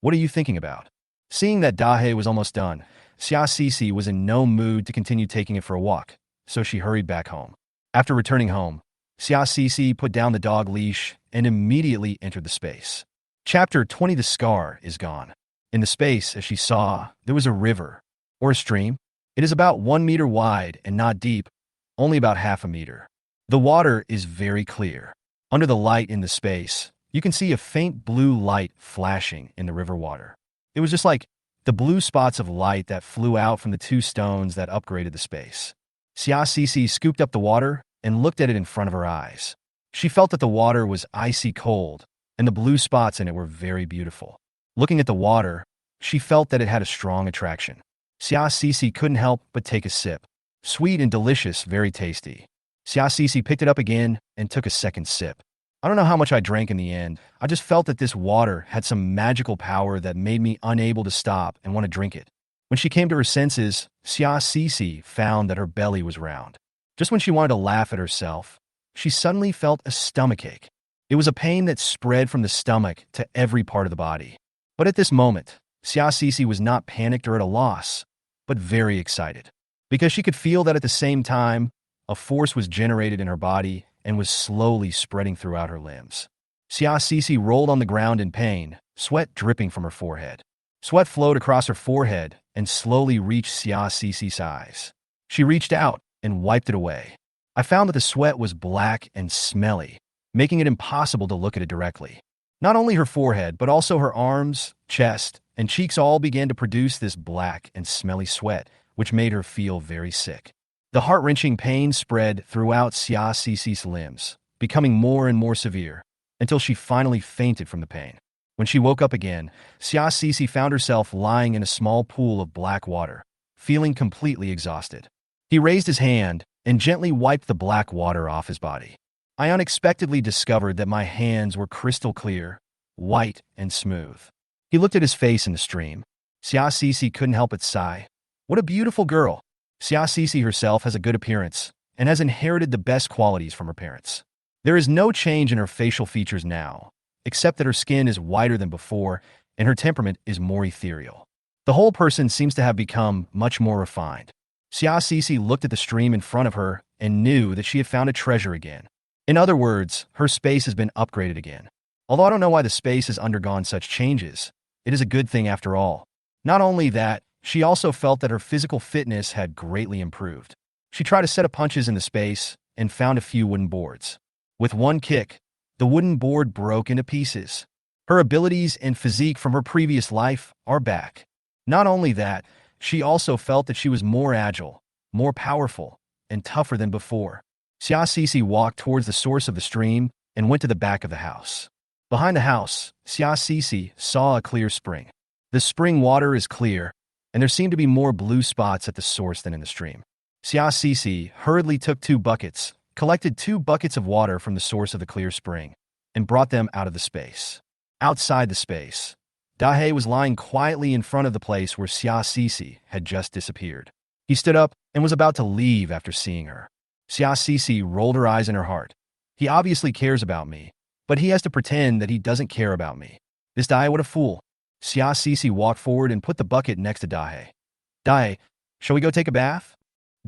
Speaker 1: "What are you thinking about?" Seeing that Dahe was almost done, Xiaoxi was in no mood to continue taking it for a walk, so she hurried back home. After returning home, Xiaoxi put down the dog leash and immediately entered the space. Chapter 20. The scar is gone. In the space, as she saw, there was a river, or a stream. It is about 1 meter wide and not deep, only about half a meter. The water is very clear. Under the light in the space, you can see a faint blue light flashing in the river water. It was just like the blue spots of light that flew out from the 2 stones that upgraded the space. Xiaoxi scooped up the water and looked at it in front of her eyes. She felt that the water was icy cold, and the blue spots in it were very beautiful. Looking at the water, she felt that it had a strong attraction. Xiaoxi couldn't help but take a sip. Sweet and delicious, very tasty. Xiaoxi picked it up again and took a second sip. I don't know how much I drank in the end. I just felt that this water had some magical power that made me unable to stop and want to drink it. When she came to her senses, Xiaoxi found that her belly was round. Just when she wanted to laugh at herself, she suddenly felt a stomachache. It was a pain that spread from the stomach to every part of the body. But at this moment, Xiaoxi was not panicked or at a loss, but very excited, because she could feel that at the same time, a force was generated in her body and was slowly spreading throughout her limbs. Xiaoxi rolled on the ground in pain, sweat dripping from her forehead. Sweat flowed across her forehead and slowly reached Xiaoxi's eyes. She reached out and wiped it away. I found that the sweat was black and smelly, making it impossible to look at it directly. Not only her forehead, but also her arms, chest, and cheeks all began to produce this black and smelly sweat, which made her feel very sick. The heart-wrenching pain spread throughout Xiaoxi's limbs, becoming more and more severe, until she finally fainted from the pain. When she woke up again, Xiaoxi found herself lying in a small pool of black water, feeling completely exhausted. He raised his hand and gently wiped the black water off his body. I unexpectedly discovered that my hands were crystal clear, white, and smooth. He looked at his face in the stream. Xiaoxi couldn't help but sigh. What a beautiful girl. Xiaoxi herself has a good appearance and has inherited the best qualities from her parents. There is no change in her facial features now, except that her skin is whiter than before and her temperament is more ethereal. The whole person seems to have become much more refined. Xiaoxi looked at the stream in front of her and knew that she had found a treasure again. In other words, her space has been upgraded again. Although I don't know why the space has undergone such changes, it is a good thing after all. Not only that, she also felt that her physical fitness had greatly improved. She tried a set of punches in the space and found a few wooden boards. With one kick, The wooden board broke into pieces. Her abilities and physique from her previous life are back. Not only that, she also felt that she was more agile, more powerful, and tougher than before. Xiaxixi walked towards the source of the stream and went to the back of the house. Behind the house, Xiaxixi saw a clear spring. The spring water is clear, and there seemed to be more blue spots at the source than in the stream. Xiaxixi hurriedly took 2 buckets, collected 2 buckets of water from the source of the clear spring, and brought them out of the space. Outside the space, Dahe was lying quietly in front of the place where Xiaxixi had just disappeared. He stood up and was about to leave after seeing her. Xiaxixi rolled her eyes in her heart. He obviously cares about me, but he has to pretend that he doesn't care about me. This Dahe, what a fool. Xiaxixi walked forward and put the bucket next to Dahe. Dahe, shall we go take a bath?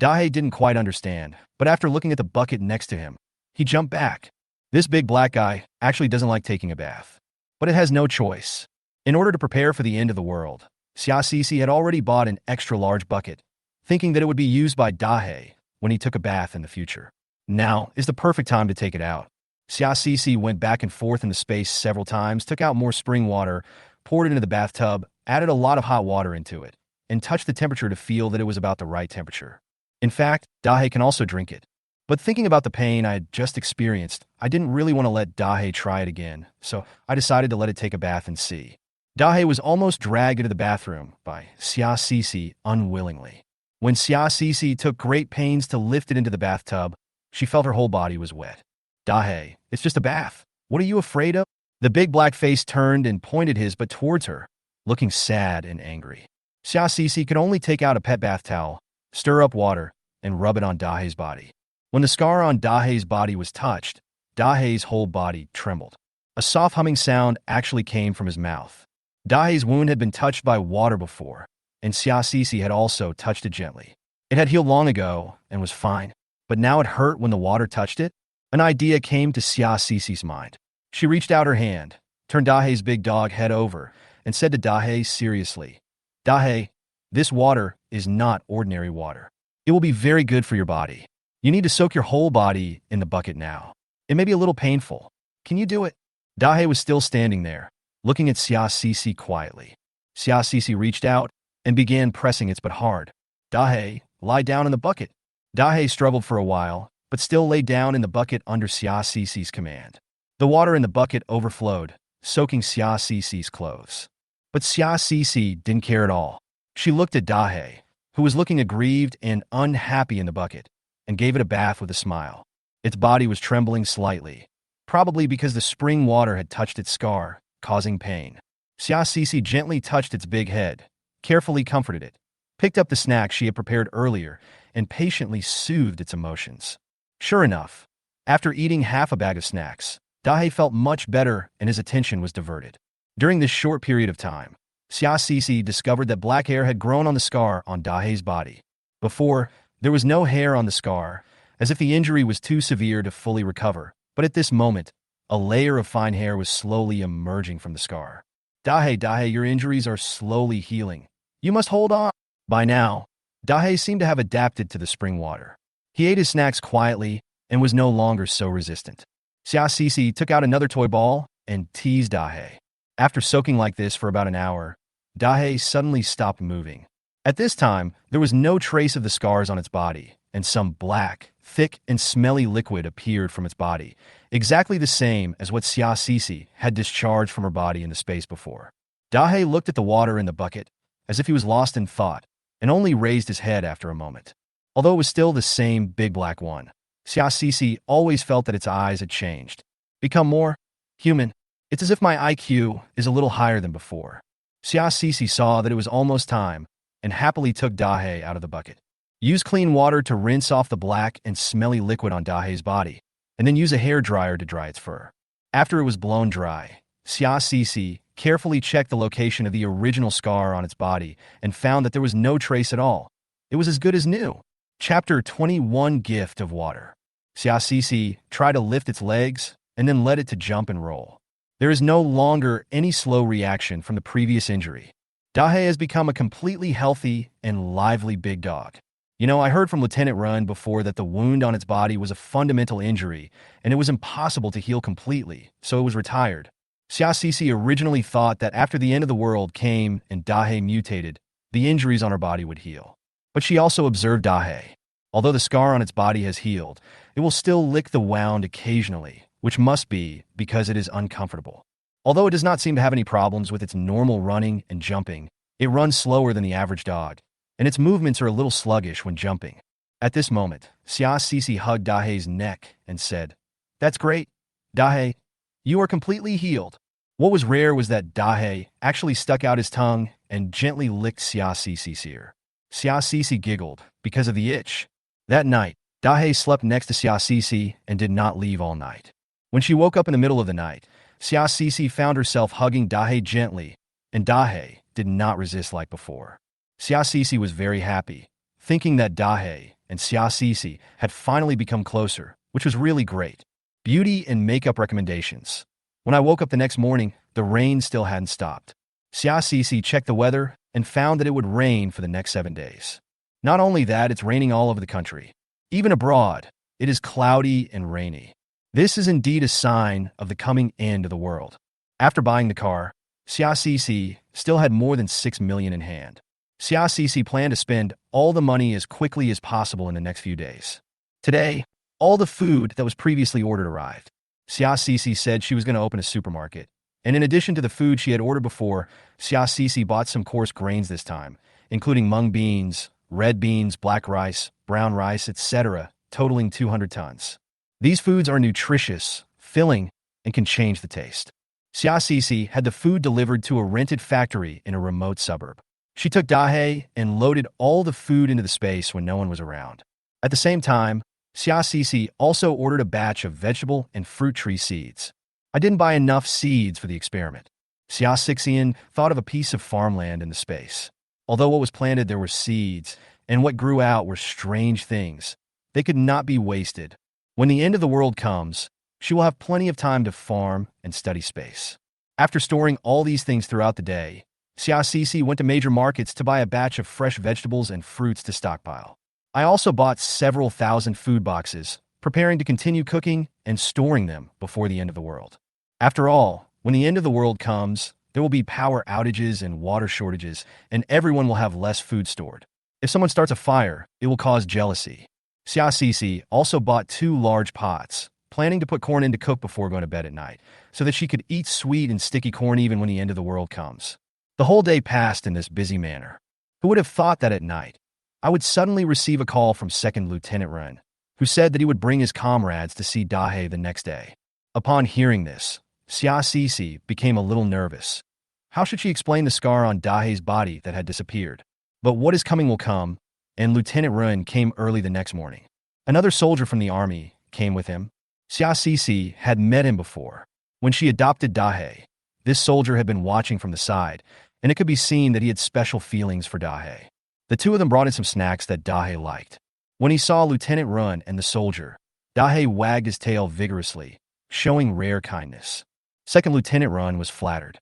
Speaker 1: Dahe didn't quite understand, but after looking at the bucket next to him, he jumped back. This big black guy actually doesn't like taking a bath. But it has no choice. In order to prepare for the end of the world, Xiaxixi had already bought an extra-large bucket, thinking that it would be used by Dahe when he took a bath in the future. Now is the perfect time to take it out. Xiaxixi went back and forth in the space several times, took out more spring water, poured it into the bathtub, added a lot of hot water into it, and touched the temperature to feel that it was about the right temperature. In fact, Dahe can also drink it. But thinking about the pain I had just experienced, I didn't really want to let Dahe try it again, so I decided to let it take a bath and see. Dahe was almost dragged into the bathroom by Xiaxixi unwillingly. When Xiaxixi took great pains to lift it into the bathtub, she felt her whole body was wet. Dahe, it's just a bath. What are you afraid of? The big black face turned and pointed his butt towards her, looking sad and angry. Xiaxixi could only take out a pet bath towel, stir up water, and rub it on Dahe's body. When the scar on Dahe's body was touched, Dahe's whole body trembled. A soft humming sound actually came from his mouth. Dahe's wound had been touched by water before, and Xiaxixi had also touched it gently. It had healed long ago and was fine, but now it hurt when the water touched it. An idea came to Xiaxixi's mind. She reached out her hand, turned Dahe's big dog head over, and said to Dahe seriously, Dahe, this water is not ordinary water. It will be very good for your body. You need to soak your whole body in the bucket now. It may be a little painful. Can you do it? Dahe was still standing there, looking at Xiaxixi quietly. Xiaxixi reached out and began pressing its butt hard. Dahe, lie down in the bucket. Dahe struggled for a while, but still lay down in the bucket under Xiaxixi's command. The water in the bucket overflowed, soaking Xiaxixi's clothes. But Xiaxixi didn't care at all. She looked at Dahe, who was looking aggrieved and unhappy in the bucket, and gave it a bath with a smile. Its body was trembling slightly, probably because the spring water had touched its scar, causing pain. Xiaxixi gently touched its big head, carefully comforted it, picked up the snack she had prepared earlier, and patiently soothed its emotions. Sure enough, after eating half a bag of snacks, Dahe felt much better and his attention was diverted. During this short period of time, Xiaxixi discovered that black hair had grown on the scar on Dahe's body. Before, there was no hair on the scar, as if the injury was too severe to fully recover, but at this moment, a layer of fine hair was slowly emerging from the scar. Dahe, your injuries are slowly healing. You must hold on. By now, Dahe seemed to have adapted to the spring water. He ate his snacks quietly and was no longer so resistant. Xiaxixi took out another toy ball and teased Dahe. After soaking like this for about an hour, Dahe suddenly stopped moving. At this time, there was no trace of the scars on its body, and some black, thick, and smelly liquid appeared from its body, exactly the same as what Xiaxixi had discharged from her body in the space before. Dahe looked at the water in the bucket, as if he was lost in thought, and only raised his head after a moment. Although it was still the same big black one, Xiaxixi always felt that its eyes had changed, become more human. It's as if my IQ is a little higher than before. Xiaxixi saw that it was almost time, and happily took Dahe out of the bucket. Use clean water to rinse off the black and smelly liquid on Dahe's body, and then use a hair dryer to dry its fur. After it was blown dry, Xiaxixi carefully checked the location of the original scar on its body and found that there was no trace at all. It was as good as new. Chapter 21 Gift of Water. Xiaxixi tried to lift its legs and then led it to jump and roll. There is no longer any slow reaction from the previous injury. Dahe has become a completely healthy and lively big dog. I heard from Lieutenant Run before that the wound on its body was a fundamental injury, and it was impossible to heal completely, so it was retired. Xiaxixi originally thought that after the end of the world came and Dahe mutated, the injuries on her body would heal. But she also observed Dahe. Although the scar on its body has healed, it will still lick the wound occasionally, which must be because it is uncomfortable. Although it does not seem to have any problems with its normal running and jumping, it runs slower than the average dog, and its movements are a little sluggish when jumping. At this moment, Xiaxixi hugged Dahe's neck and said, "That's great. Dahe, you are completely healed." What was rare was that Dahe actually stuck out his tongue and gently licked Xiaxixi's ear. Xiaxixi giggled because of the itch. That night, Dahe slept next to Xiaxixi and did not leave all night. When she woke up in the middle of the night, Xiaxixi found herself hugging Dahe gently, and Dahe did not resist like before. Xiaxixi was very happy, thinking that Dahe and Xiaxixi had finally become closer, which was really great. Beauty and makeup recommendations. When I woke up the next morning, the rain still hadn't stopped. Xiaxixi checked the weather and found that it would rain for the next 7 days. Not only that, it's raining all over the country. Even abroad, it is cloudy and rainy. This is indeed a sign of the coming end of the world. After buying the car, Xiaxixi still had more than 6 million in hand. Xiaxixi planned to spend all the money as quickly as possible in the next few days. Today, all the food that was previously ordered arrived. Xiaxixi said she was going to open a supermarket, and in addition to the food she had ordered before, Xiaxixi bought some coarse grains this time, including mung beans, red beans, black rice, brown rice, etc., totaling 200 tons. These foods are nutritious, filling, and can change the taste. Xiaxixi had the food delivered to a rented factory in a remote suburb. She took Dahe and loaded all the food into the space when no one was around. At the same time, Xiaxixi also ordered a batch of vegetable and fruit tree seeds. I didn't buy enough seeds for the experiment. Xiaxixian thought of a piece of farmland in the space. Although what was planted there were seeds, and what grew out were strange things, they could not be wasted. When the end of the world comes, she will have plenty of time to farm and study space. After storing all these things throughout the day, Xiaxixi went to major markets to buy a batch of fresh vegetables and fruits to stockpile. I also bought several thousand food boxes, preparing to continue cooking and storing them before the end of the world. After all, when the end of the world comes, there will be power outages and water shortages, and everyone will have less food stored. If someone starts a fire, it will cause jealousy. Xiaxixi also bought 2 large pots, planning to put corn in to cook before going to bed at night, so that she could eat sweet and sticky corn even when the end of the world comes. The whole day passed in this busy manner. Who would have thought that at night, I would suddenly receive a call from Second Lieutenant Run, who said that he would bring his comrades to see Dahe the next day. Upon hearing this, Xiaxixi became a little nervous. How should she explain the scar on Dahe's body that had disappeared? But what is coming will come, and Lieutenant Run came early the next morning. Another soldier from the army came with him. Xiaxixi had met him before. When she adopted Dahe, this soldier had been watching from the side, and it could be seen that he had special feelings for Dahe. The two of them brought in some snacks that Dahe liked. When he saw Lieutenant Run and the soldier, Dahe wagged his tail vigorously, showing rare kindness. Second Lieutenant Run was flattered.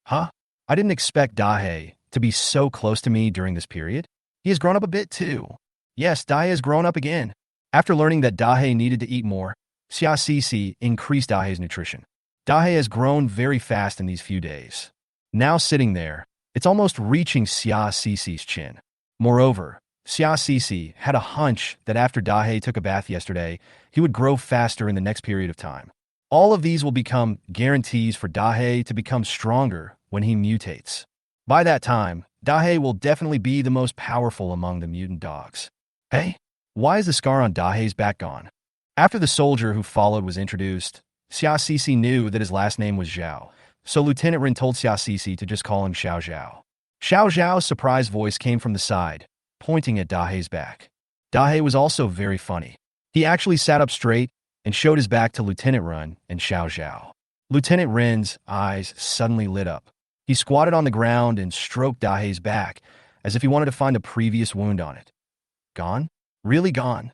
Speaker 1: Huh? I didn't expect Dahe to be so close to me during this period. He has grown up a bit too. Yes, Dahe has grown up again. After learning that Dahe needed to eat more, Xiaxixi increased Dahe's nutrition. Dahe has grown very fast in these few days. Now sitting there, it's almost reaching Xiaxixi's chin. Moreover, Xiaxixi had a hunch that after Dahe took a bath yesterday, he would grow faster in the next period of time. All of these will become guarantees for Dahe to become stronger when he mutates. By that time, Dahe will definitely be the most powerful among the mutant dogs. Hey, why is the scar on Dahe's back gone? After the soldier who followed was introduced, Xiaxixi knew that his last name was Zhao, so Lieutenant Rin told Xiaxixi to just call him Xiao Zhao. Xiao Zhao's surprised voice came from the side, pointing at Dahe's back. Dahe was also very funny. He actually sat up straight and showed his back to Lieutenant Run and Xiao Zhao. Lieutenant Rin's eyes suddenly lit up. He squatted on the ground and stroked Dahe's back, as if he wanted to find a previous wound on it. Gone? Really gone?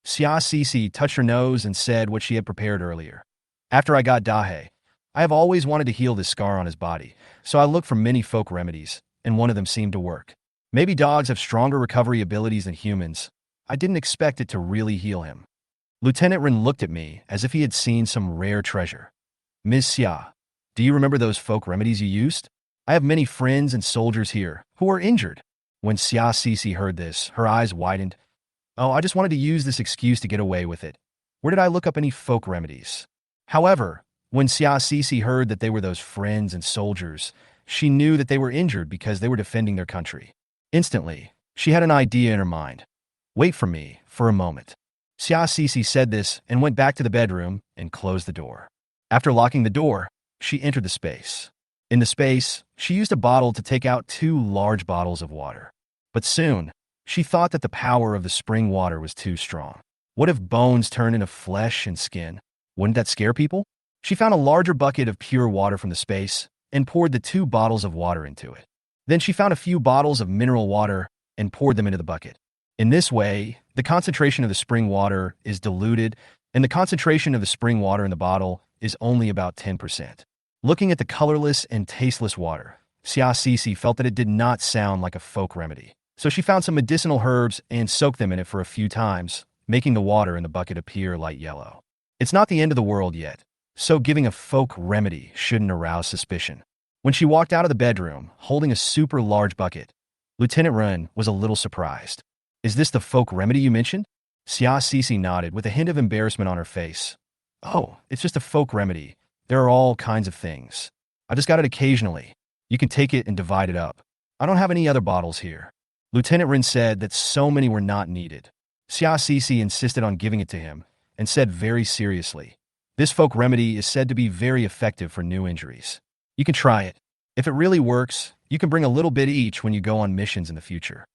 Speaker 1: Xiaxixi touched her nose and said what she had prepared earlier. After I got Dahe, I have always wanted to heal this scar on his body, so I looked for many folk remedies, and one of them seemed to work. Maybe dogs have stronger recovery abilities than humans, I didn't expect it to really heal him. Lieutenant Ren looked at me as if he had seen some rare treasure. Ms. Xia, do you remember those folk remedies you used? I have many friends and soldiers here who are injured. When Xia Cece heard this, her eyes widened. Oh, I just wanted to use this excuse to get away with it. Where did I look up any folk remedies? However, when Xia Cece heard that they were those friends and soldiers, she knew that they were injured because they were defending their country. Instantly, she had an idea in her mind. Wait for me for a moment. Xia Cece said this and went back to the bedroom and closed the door. After locking the door, she entered the space. In the space, she used a bottle to take out 2 large bottles of water. But soon, she thought that the power of the spring water was too strong. What if bones turned into flesh and skin? Wouldn't that scare people? She found a larger bucket of pure water from the space and poured the 2 bottles of water into it. Then she found a few bottles of mineral water and poured them into the bucket. In this way, the concentration of the spring water is diluted, and the concentration of the spring water in the bottle is only about 10%. Looking at the colorless and tasteless water, Xia Cece felt that it did not sound like a folk remedy. So she found some medicinal herbs and soaked them in it for a few times, making the water in the bucket appear light yellow. It's not the end of the world yet, so giving a folk remedy shouldn't arouse suspicion. When she walked out of the bedroom, holding a super large bucket, Lieutenant Ren was a little surprised. Is this the folk remedy you mentioned? Xia Cece nodded with a hint of embarrassment on her face. Oh, it's just a folk remedy. There are all kinds of things. I just got it occasionally. You can take it and divide it up. I don't have any other bottles here. Lieutenant Ren said that so many were not needed. Xia Cece insisted on giving it to him and said very seriously, this folk remedy is said to be very effective for new injuries. You can try it. If it really works, you can bring a little bit each when you go on missions in the future.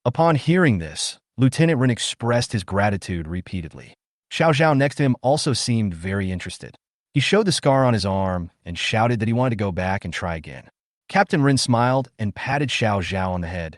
Speaker 1: Upon hearing this, Lieutenant Ren expressed his gratitude repeatedly. Xiao Zhao next to him also seemed very interested. He showed the scar on his arm and shouted that he wanted to go back and try again. Captain Ren smiled and patted Xiao Zhao on the head.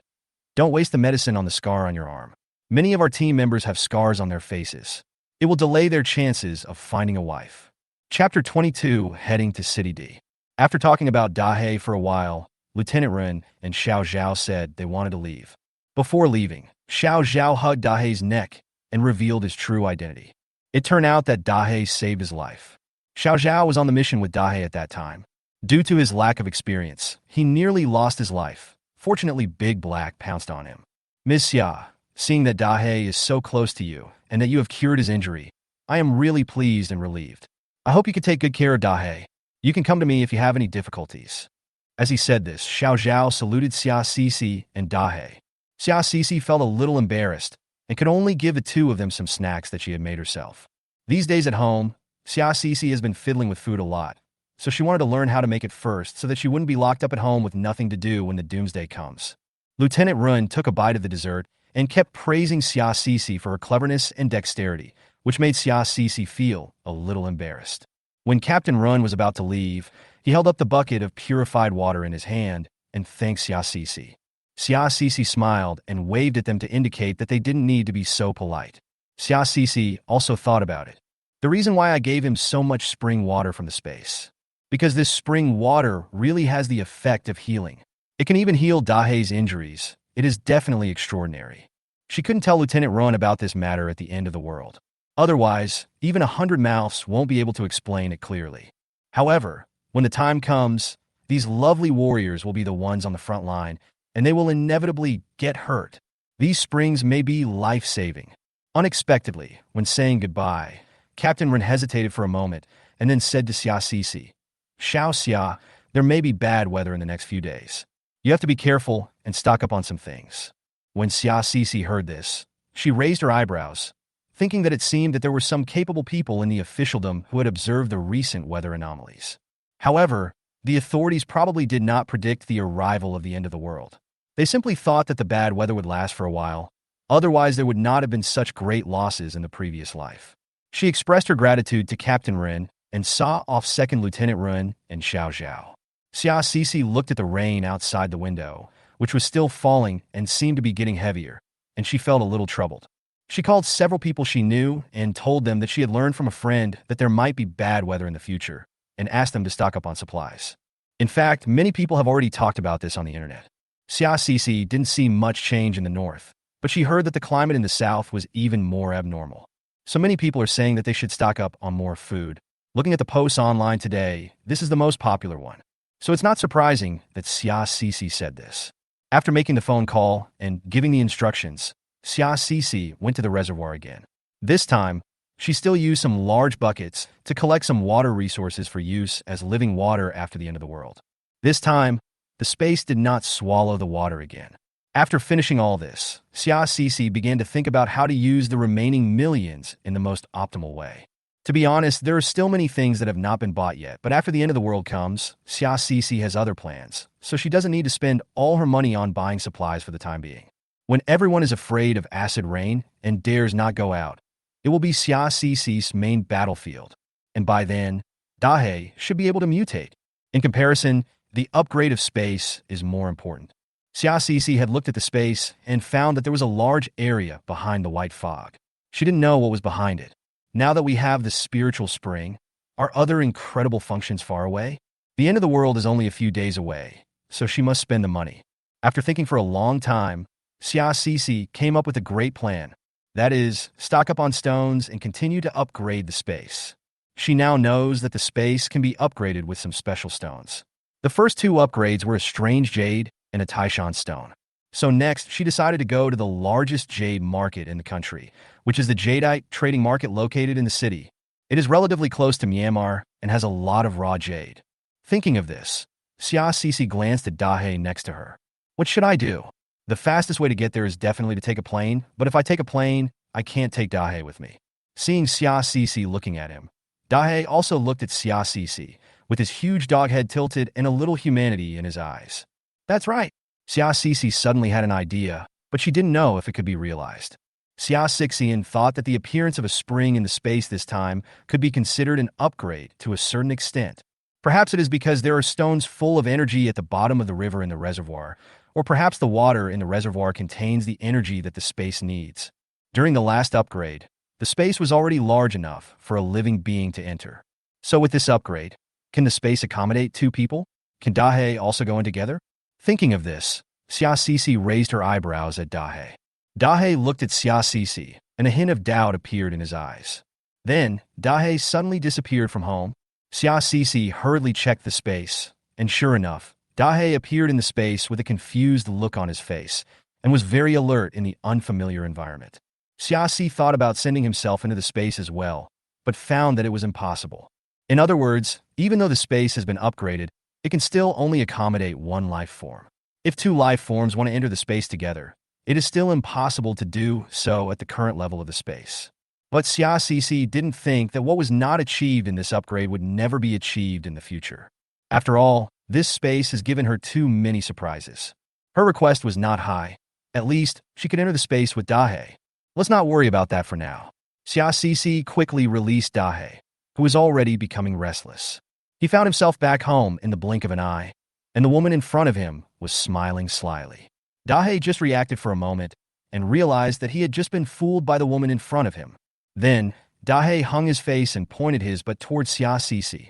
Speaker 1: Don't waste the medicine on the scar on your arm. Many of our team members have scars on their faces. It will delay their chances of finding a wife. Chapter 22, Heading to City D. After talking about Dahe for a while, Lieutenant Ren and Xiao Zhao said they wanted to leave. Before leaving, Xiao Zhao hugged Dahe's neck and revealed his true identity. It turned out that Dahe saved his life. Xiao Zhao was on the mission with Dahe at that time. Due to his lack of experience, he nearly lost his life. Fortunately, Big Black pounced on him. Ms. Xia, seeing that Dahe is so close to you and that you have cured his injury, I am really pleased and relieved. I hope you can take good care of Dahe. You can come to me if you have any difficulties. As he said this, Xiao Zhao saluted Xia Cece and Dahe. Xia Cece felt a little embarrassed and could only give the 2 of them some snacks that she had made herself. These days at home, Xia Cece has been fiddling with food a lot, so she wanted to learn how to make it first so that she wouldn't be locked up at home with nothing to do when the doomsday comes. Lieutenant Ren took a bite of the dessert and kept praising Xia Cece for her cleverness and dexterity, which made Xia Cece feel a little embarrassed. When Captain Ren was about to leave, he held up the bucket of purified water in his hand and thanked Xia Cece. Xia Cece smiled and waved at them to indicate that they didn't need to be so polite. Xia Cece also thought about it. The reason why I gave him so much spring water from the space. Because this spring water really has the effect of healing. It can even heal Dahe's injuries. It is definitely extraordinary. She couldn't tell Lieutenant Ren about this matter at the end of the world. Otherwise, even 100 mouths won't be able to explain it clearly. However, when the time comes, these lovely warriors will be the ones on the front line, and they will inevitably get hurt. These springs may be life-saving. Unexpectedly, when saying goodbye, Captain Ren hesitated for a moment and then said to Xia Cece, Xiao Xia, there may be bad weather in the next few days. You have to be careful and stock up on some things. When Xia Cece heard this, she raised her eyebrows, thinking that it seemed that there were some capable people in the officialdom who had observed the recent weather anomalies. However, the authorities probably did not predict the arrival of the end of the world. They simply thought that the bad weather would last for a while. Otherwise, there would not have been such great losses in the previous life. She expressed her gratitude to Captain Ren and saw off Second Lieutenant Ren and Xiao Zhao. Xia Cece looked at the rain outside the window, which was still falling and seemed to be getting heavier, and she felt a little troubled. She called several people she knew and told them that she had learned from a friend that there might be bad weather in the future, and asked them to stock up on supplies. In fact, many people have already talked about this on the internet. Xia Cece didn't see much change in the north, But she heard that the climate in the south was even more abnormal. So many people are saying that they should stock up on more food. Looking at the posts online today, this is the most popular one. So it's not surprising that Xia Cece said this. After making the phone call and giving the instructions, Xia Cece went to the reservoir again. This time, she still used some large buckets to collect some water resources for use as living water after the end of the world. This time, the space did not swallow the water again. After finishing all this, Xia Cece began to think about how to use the remaining millions in the most optimal way. To be honest, there are still many things that have not been bought yet, but after the end of the world comes, Xia Cece has other plans, so she doesn't need to spend all her money on buying supplies for the time being. When everyone is afraid of acid rain and dares not go out, it will be Xia Cece's main battlefield, and by then, Dahe should be able to mutate. In comparison, the upgrade of space is more important. Xia Cece had looked at the space and found that there was a large area behind the white fog. She didn't know what was behind it. Now that we have the spiritual spring, are other incredible functions far away? The end of the world is only a few days away, so she must spend the money. After thinking for a long time, Xia Cece came up with a great plan. That is, stock up on stones and continue to upgrade the space. She now knows that the space can be upgraded with some special stones. The first two upgrades were a strange jade and a Taishan stone. So next, she decided to go to the largest jade market in the country, which is the Jadeite trading market located in the city. It is relatively close to Myanmar and has a lot of raw jade. Thinking of this, Xia Cece glanced at Dahe next to her. What should I do? The fastest way to get there is definitely to take a plane, but if I take a plane, I can't take Dahe with me. Seeing Xia Cece looking at him, Dahe also looked at Xia Cece, with his huge dog head tilted and a little humanity in his eyes. That's right. Xia Cece suddenly had an idea, but she didn't know if it could be realized. Xia Cixian thought that the appearance of a spring in the space this time could be considered an upgrade to a certain extent. Perhaps it is because there are stones full of energy at the bottom of the river in the reservoir, or perhaps the water in the reservoir contains the energy that the space needs. During the last upgrade, the space was already large enough for a living being to enter. So with this upgrade, can the space accommodate two people? Can Dahe also go in together? Thinking of this, Xia Cece raised her eyebrows at Dahe. Dahe looked at Xia Cece, and a hint of doubt appeared in his eyes. Then, Dahe suddenly disappeared from home. Xia Cece hurriedly checked the space, and sure enough, Dahe appeared in the space with a confused look on his face, and was very alert in the unfamiliar environment. Xia Cece thought about sending himself into the space as well, but found that it was impossible. In other words, even though the space has been upgraded, it can still only accommodate one life form. If two life forms want to enter the space together, it is still impossible to do so at the current level of the space. But Xia Cece didn't think that what was not achieved in this upgrade would never be achieved in the future. After all, this space has given her too many surprises. Her request was not high. At least, she could enter the space with Dahe. Let's not worry about that for now. Xia Cece quickly released Dahe, who was already becoming restless. He found himself back home in the blink of an eye, and the woman in front of him was smiling slyly. Dahe just reacted for a moment and realized that he had just been fooled by the woman in front of him. Then, Dahe hung his face and pointed his butt towards Xia Cece.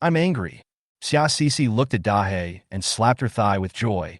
Speaker 1: I'm angry. Xia Cece looked at Dahe and slapped her thigh with joy.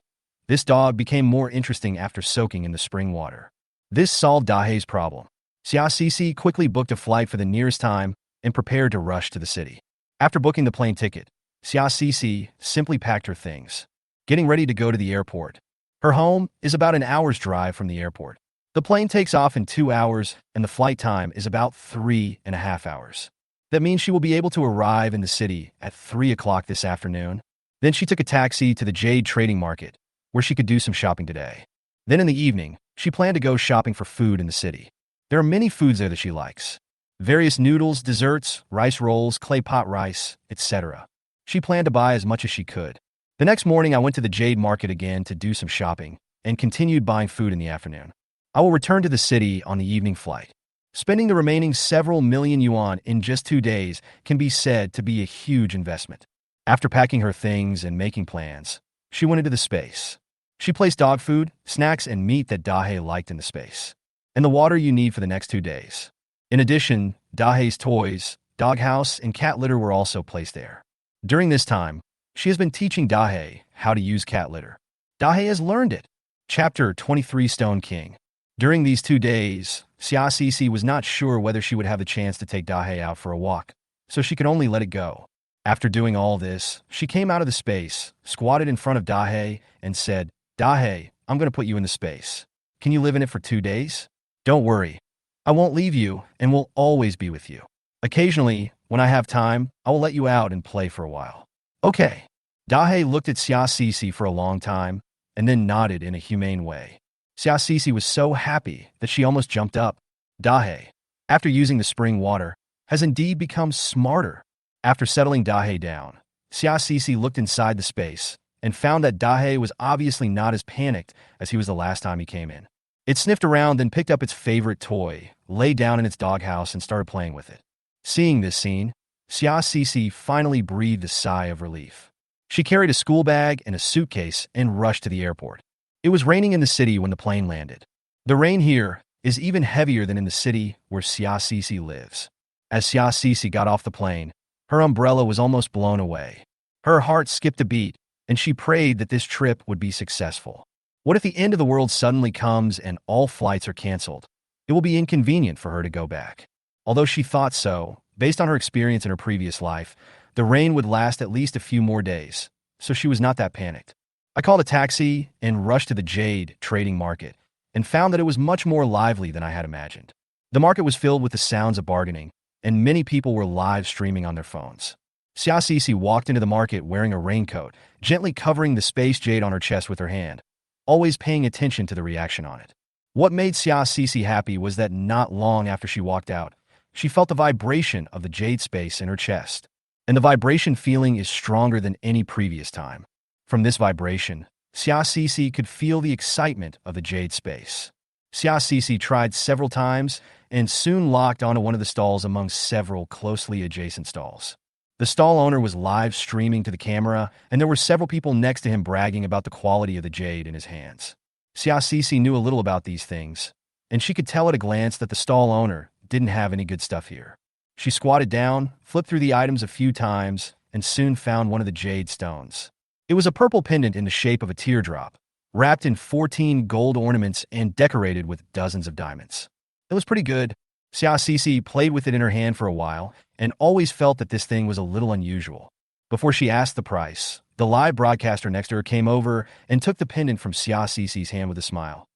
Speaker 1: This dog became more interesting after soaking in the spring water. This solved Dahe's problem. Xia Cece quickly booked a flight for the nearest time and prepared to rush to the city. After booking the plane ticket, Xia Cece simply packed her things, getting ready to go to the airport. Her home is about an hour's drive from the airport. The plane takes off in 2 hours, and the flight time is about 3.5 hours. That means she will be able to arrive in the city at 3 o'clock this afternoon. Then she took a taxi to the Jade trading market, where she could do some shopping today. Then in the evening, she planned to go shopping for food in the city. There are many foods there that she likes. Various noodles, desserts, rice rolls, clay pot rice, etc. She planned to buy as much as she could. The next morning, I went to the Jade market again to do some shopping and continued buying food in the afternoon. I will return to the city on the evening flight. Spending the remaining several million yuan in just 2 days can be said to be a huge investment. After packing her things and making plans, she went into the space. She placed dog food, snacks, and meat that Dahe liked in the space, and the water you need for the next 2 days. In addition, Dahe's toys, doghouse, and cat litter were also placed there. During this time, she has been teaching Dahe how to use cat litter. Dahe has learned it. Chapter 23 Stone King. During these 2 days, Xiaoxi was not sure whether she would have the chance to take Dahe out for a walk, so she could only let it go. After doing all this, she came out of the space, squatted in front of Dahe, and said, Dahe, I'm going to put you in the space. Can you live in it for 2 days? Don't worry. I won't leave you and will always be with you. Occasionally, when I have time, I will let you out and play for a while. Okay. Dahe looked at Xiaoxi for a long time and then nodded in a humane way. Xiaoxi was so happy that she almost jumped up. Dahe, after using the spring water, has indeed become smarter. After settling Dahe down, Xiaoxi looked inside the space and found that Dahe was obviously not as panicked as he was the last time he came in. It sniffed around, then picked up its favorite toy, lay down in its doghouse, and started playing with it. Seeing this scene, Xiaoxi finally breathed a sigh of relief. She carried a school bag and a suitcase and rushed to the airport. It was raining in the city when the plane landed. The rain here is even heavier than in the city where Xiaoxi lives. As Xiaoxi got off the plane, her umbrella was almost blown away. Her heart skipped a beat, and she prayed that this trip would be successful. What if the end of the world suddenly comes and all flights are canceled? It will be inconvenient for her to go back. Although she thought so, based on her experience in her previous life, the rain would last at least a few more days, so she was not that panicked. I called a taxi and rushed to the Jade trading market and found that it was much more lively than I had imagined. The market was filled with the sounds of bargaining, and many people were live streaming on their phones. Xiaoxi walked into the market wearing a raincoat, gently covering the space jade on her chest with her hand, always paying attention to the reaction on it. What made Xiaoxi happy was that not long after she walked out, she felt the vibration of the jade space in her chest. And the vibration feeling is stronger than any previous time. From this vibration, Xiaoxi could feel the excitement of the jade space. Xiaoxi tried several times and soon locked onto one of the stalls among several closely adjacent stalls. The stall owner was live streaming to the camera, and there were several people next to him bragging about the quality of the jade in his hands. Xiaoxi knew a little about these things, and she could tell at a glance that the stall owner didn't have any good stuff here. She squatted down, flipped through the items a few times, and soon found one of the jade stones. It was a purple pendant in the shape of a teardrop, wrapped in 14 gold ornaments and decorated with dozens of diamonds. It was pretty good. Xiaoxi played with it in her hand for a while and always felt that this thing was a little unusual. Before she asked the price, the live broadcaster next to her came over and took the pendant from Xiaoxi's hand with a smile.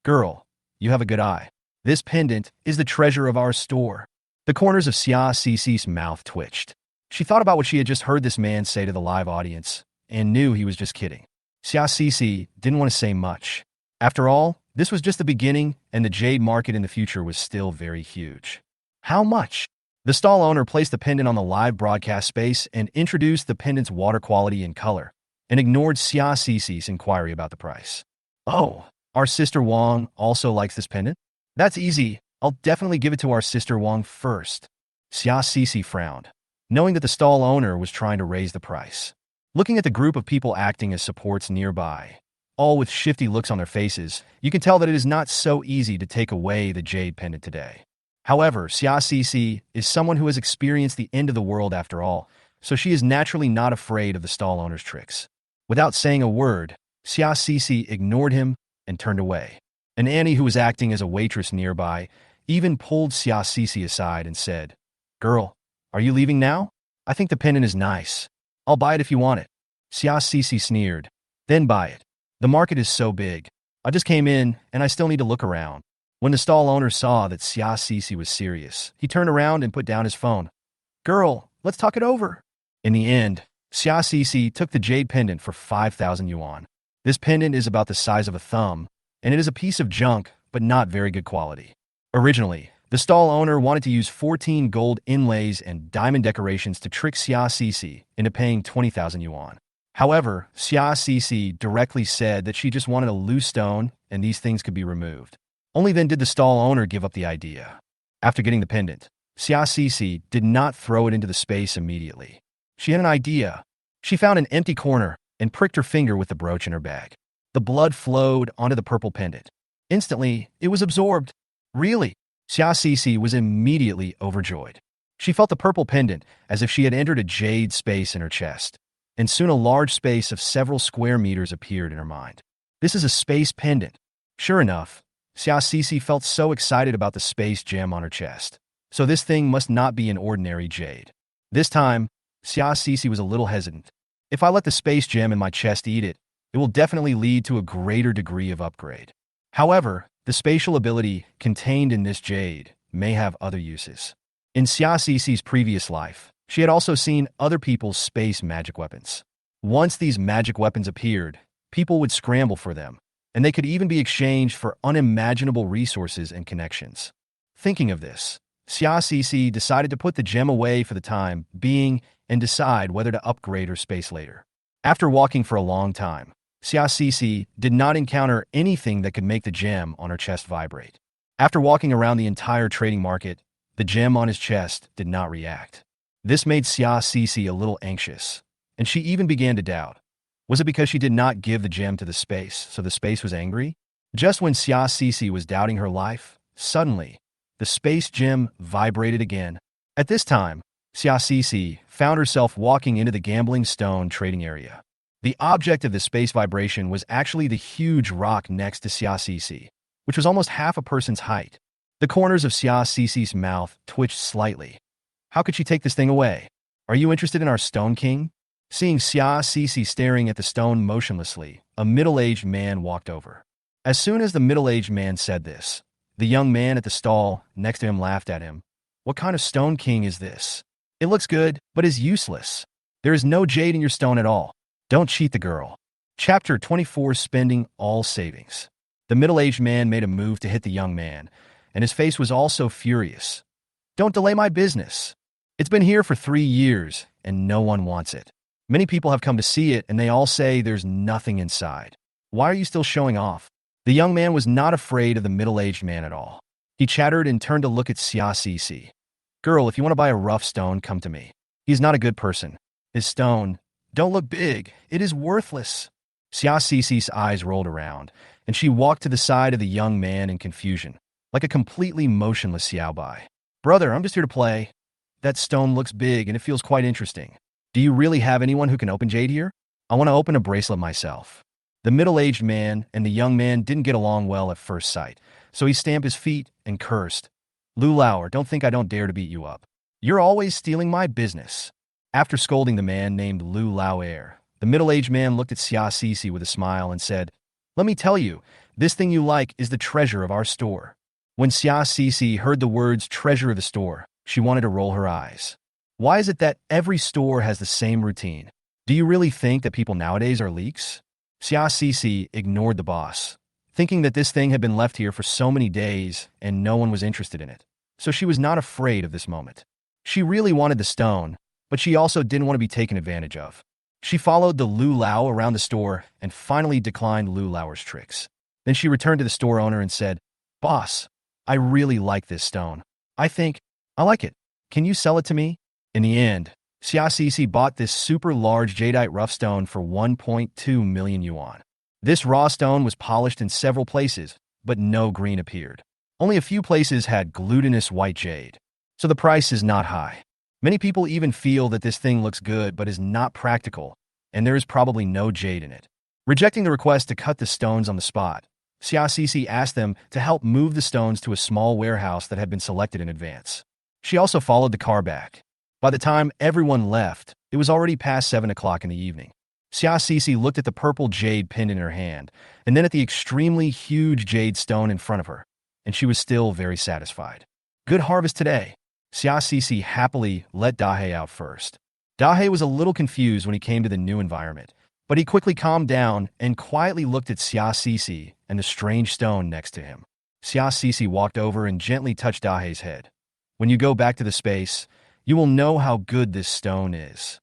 Speaker 1: Girl, you have a good eye. This pendant is the treasure of our store. The corners of Xiaoxi's mouth twitched. She thought about what she had just heard this man say to the live audience and knew he was just kidding. Xiaoxi didn't want to say much. After all, this was just the beginning, and the jade market in the future was still very huge. How much? The stall owner placed the pendant on the live broadcast space and introduced the pendant's water quality and color, and ignored Xiaoxi's inquiry about the price. Oh, our sister Wang also likes this pendant? That's easy. I'll definitely give it to our sister Wang first. Xiaoxi frowned, knowing that the stall owner was trying to raise the price. Looking at the group of people acting as supports nearby, all with shifty looks on their faces, you can tell that it is not so easy to take away the jade pendant today. However, Xiaoxi is someone who has experienced the end of the world after all, so she is naturally not afraid of the stall owner's tricks. Without saying a word, Xiaoxi ignored him and turned away. An Annie who was acting as a waitress nearby even pulled Xiaoxi aside and said, Girl, are you leaving now? I think the pendant is nice. I'll buy it if you want it. Xiaoxi sneered. Then buy it. The market is so big. I just came in, and I still need to look around. When the stall owner saw that Xiaoxi was serious, he turned around and put down his phone. Girl, let's talk it over. In the end, Xiaoxi took the jade pendant for 5,000 yuan. This pendant is about the size of a thumb, and it is a piece of junk, but not very good quality. Originally, the stall owner wanted to use 14 gold inlays and diamond decorations to trick Xiaoxi into paying 20,000 yuan. However, Xiaoxi directly said that she just wanted a loose stone and these things could be removed. Only then did the stall owner give up the idea. After getting the pendant, Xiaoxi did not throw it into the space immediately. She had an idea. She found an empty corner and pricked her finger with the brooch in her bag. The blood flowed onto the purple pendant. Instantly, it was absorbed. Really? Xiaoxi was immediately overjoyed. She felt the purple pendant as if she had entered a jade space in her chest, and soon a large space of several square meters appeared in her mind. This is a space pendant. Sure enough, Xia Cece felt so excited about the space gem on her chest. So this thing must not be an ordinary jade. This time, Xia Cece was a little hesitant. If I let the space gem in my chest eat it, it will definitely lead to a greater degree of upgrade. However, the spatial ability contained in this jade may have other uses. In Xia Cece's previous life, she had also seen other people's space magic weapons. Once these magic weapons appeared, people would scramble for them, and they could even be exchanged for unimaginable resources and connections. Thinking of this, Xia Cece decided to put the gem away for the time being and decide whether to upgrade her space later. After walking for a long time, Xia Cece did not encounter anything that could make the gem on her chest vibrate. After walking around the entire trading market, the gem on his chest did not react. This made Xia Cece a little anxious, and she even began to doubt. Was it because she did not give the gem to the space, so the space was angry? Just when Xia Cece was doubting her life, suddenly, the space gem vibrated again. At this time, Xia Cece found herself walking into the gambling stone trading area. The object of the space vibration was actually the huge rock next to Xia Cece, which was almost half a person's height. The corners of Xia Cece's mouth twitched slightly. How could she take this thing away? Are you interested in our Stone King? Seeing Xia Cece staring at the stone motionlessly, a middle-aged man walked over. As soon as the middle-aged man said this, the young man at the stall next to him laughed at him. What kind of Stone King is this? It looks good, but is useless. There is no jade in your stone at all. Don't cheat the girl. Chapter 24: Spending all savings. The middle-aged man made a move to hit the young man, and his face was also furious. Don't delay my business. It's been here for 3 years, and no one wants it. Many people have come to see it, and they all say there's nothing inside. Why are you still showing off? The young man was not afraid of the middle-aged man at all. He chattered and turned to look at Xia Cece. Girl, if you want to buy a rough stone, come to me. He's not a good person. His stone, don't look big. It is worthless. Xia Cece's eyes rolled around, and she walked to the side of the young man in confusion, like a completely motionless Xiaobai. Brother, I'm just here to play. That stone looks big, and it feels quite interesting. Do you really have anyone who can open jade here? I want to open a bracelet myself. The middle-aged man and the young man didn't get along well at first sight, so he stamped his feet and cursed. Lu Lauer, don't think I don't dare to beat you up. You're always stealing my business. After scolding the man named Lu Lauer, the middle-aged man looked at Xia Cece with a smile and said, Let me tell you, this thing you like is the treasure of our store. When Xia Cece heard the words treasure of the store, she wanted to roll her eyes. Why is it that every store has the same routine? Do you really think that people nowadays are leaks? Xia Cece ignored the boss, thinking that this thing had been left here for so many days and no one was interested in it. So she was not afraid of this moment. She really wanted the stone, but she also didn't want to be taken advantage of. She followed the Lu Lao around the store and finally declined Lu Lauer's tricks. Then she returned to the store owner and said, Boss, I really like this stone. I like it. Can you sell it to me? In the end, Xia Cece bought this super large jadeite rough stone for 1.2 million yuan. This raw stone was polished in several places, but no green appeared. Only a few places had glutinous white jade, so the price is not high. Many people even feel that this thing looks good but is not practical, and there is probably no jade in it. Rejecting the request to cut the stones on the spot, Xia Cece asked them to help move the stones to a small warehouse that had been selected in advance. She also followed the car back. By the time everyone left, it was already past 7 o'clock in the evening. Xia Cece looked at the purple jade pinned in her hand, and then at the extremely huge jade stone in front of her, and she was still very satisfied. Good harvest today. Xia Cece happily let Dahe out first. Dahe was a little confused when he came to the new environment, but he quickly calmed down and quietly looked at Xia Cece and the strange stone next to him. Xia Cece walked over and gently touched Dahe's head. When you go back to the space, you will know how good this stone is.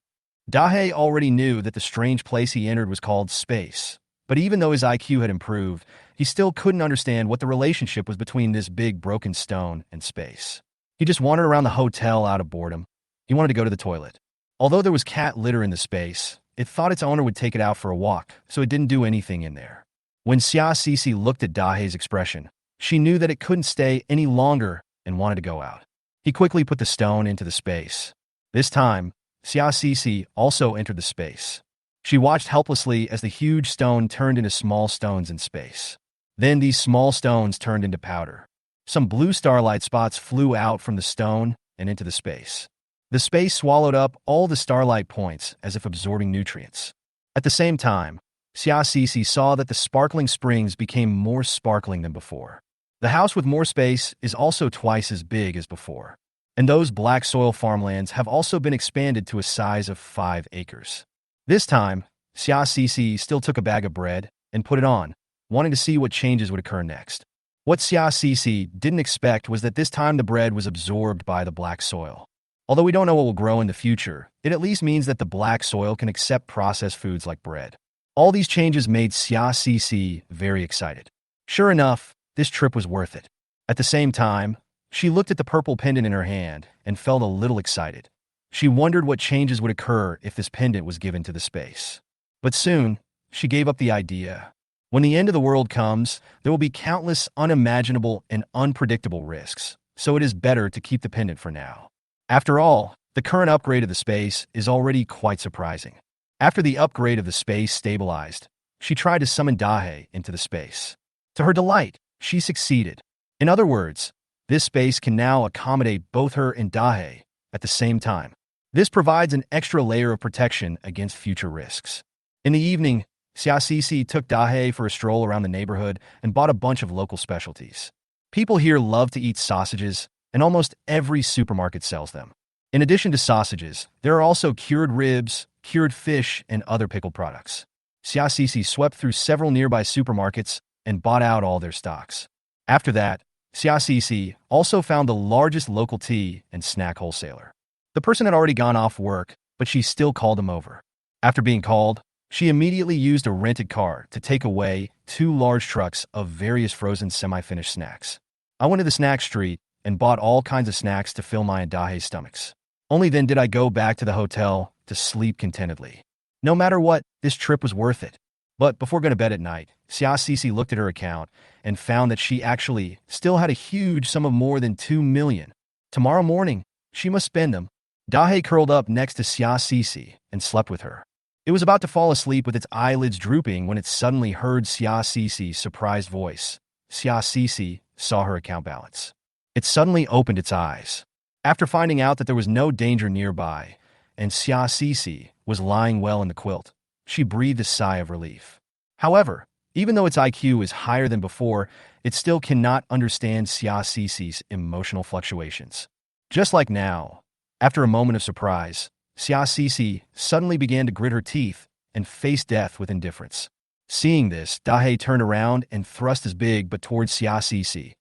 Speaker 1: Dahe already knew that the strange place he entered was called space, but even though his IQ had improved, he still couldn't understand what the relationship was between this big broken stone and space. He just wandered around the hotel out of boredom. He wanted to go to the toilet. Although there was cat litter in the space, it thought its owner would take it out for a walk, so it didn't do anything in there. When Xia Cece looked at Dahe's expression, she knew that it couldn't stay any longer and wanted to go out. He quickly put the stone into the space. This time, Xia Cece also entered the space. She watched helplessly as the huge stone turned into small stones in space. Then these small stones turned into powder. Some blue starlight spots flew out from the stone and into the space. The space swallowed up all the starlight points as if absorbing nutrients. At the same time, Xiaxixi saw that the sparkling springs became more sparkling than before. The house with more space is also twice as big as before. And those black soil farmlands have also been expanded to a size of 5 acres. This time, Xiaxixi still took a bag of bread and put it on, wanting to see what changes would occur next. What Xiaxixi didn't expect was that this time the bread was absorbed by the black soil. Although we don't know what will grow in the future, it at least means that the black soil can accept processed foods like bread. All these changes made Xiaxixi very excited. Sure enough, this trip was worth it. At the same time, she looked at the purple pendant in her hand and felt a little excited. She wondered what changes would occur if this pendant was given to the space. But soon, she gave up the idea. When the end of the world comes, there will be countless unimaginable and unpredictable risks, so it is better to keep the pendant for now. After all, the current upgrade of the space is already quite surprising. After the upgrade of the space stabilized, she tried to summon Dahe into the space. To her delight, she succeeded. In other words, this space can now accommodate both her and Dahe at the same time. This provides an extra layer of protection against future risks. In the evening, Xiaxixi took Dahe for a stroll around the neighborhood and bought a bunch of local specialties. People here love to eat sausages, and almost every supermarket sells them. In addition to sausages, there are also cured ribs, cured fish, and other pickled products. Xiaxixi swept through several nearby supermarkets and bought out all their stocks. After that, Xiaxixi also found the largest local tea and snack wholesaler. The person had already gone off work, but she still called him over. After being called, she immediately used a rented car to take away 2 large trucks of various frozen semi-finished snacks. I went to the snack street and bought all kinds of snacks to fill my and Dahe's stomachs. Only then did I go back to the hotel to sleep contentedly. No matter what, this trip was worth it. But before going to bed at night, Xiaxixi looked at her account and found that she actually still had a huge sum of more than 2 million. Tomorrow morning, she must spend them. Dahe curled up next to Xiaxixi and slept with her. It was about to fall asleep with its eyelids drooping when it suddenly heard Xiaxixi's surprised voice. Xiaxixi saw her account balance. It suddenly opened its eyes. After finding out that there was no danger nearby, and Xiaxixi was lying well in the quilt, she breathed a sigh of relief. However, even though its IQ is higher than before, it still cannot understand Xiaxixi's emotional fluctuations. Just like now, after a moment of surprise, Xiaxixi suddenly began to grit her teeth and face death with indifference. Seeing this, Dahe turned around and thrust his big butt towards Xiaxixi.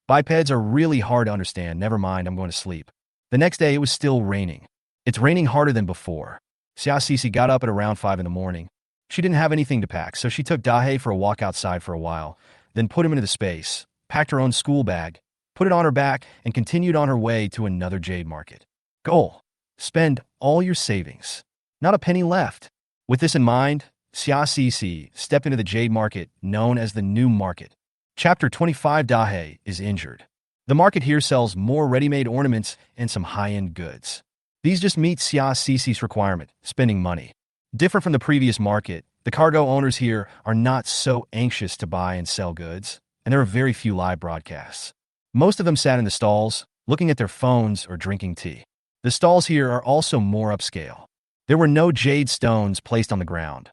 Speaker 1: Bipeds are really hard to understand, never mind, I'm going to sleep. The next day, it was still raining. It's raining harder than before. Xiaxixi got up at around 5 in the morning. She didn't have anything to pack, so she took Dahe for a walk outside for a while, then put him into the space, packed her own school bag, put it on her back, and continued on her way to another jade market. Goal: spend all your savings. Not a penny left. With this in mind, Xiaxixi stepped into the jade market known as the New Market. Chapter 25. Dahe is injured. The market here sells more ready-made ornaments and some high-end goods. These just meet Xiaxixi's requirement, spending money. Different from the previous market, the cargo owners here are not so anxious to buy and sell goods, and there are very few live broadcasts. Most of them sat in the stalls, looking at their phones or drinking tea. The stalls here are also more upscale. There were no jade stones placed on the ground.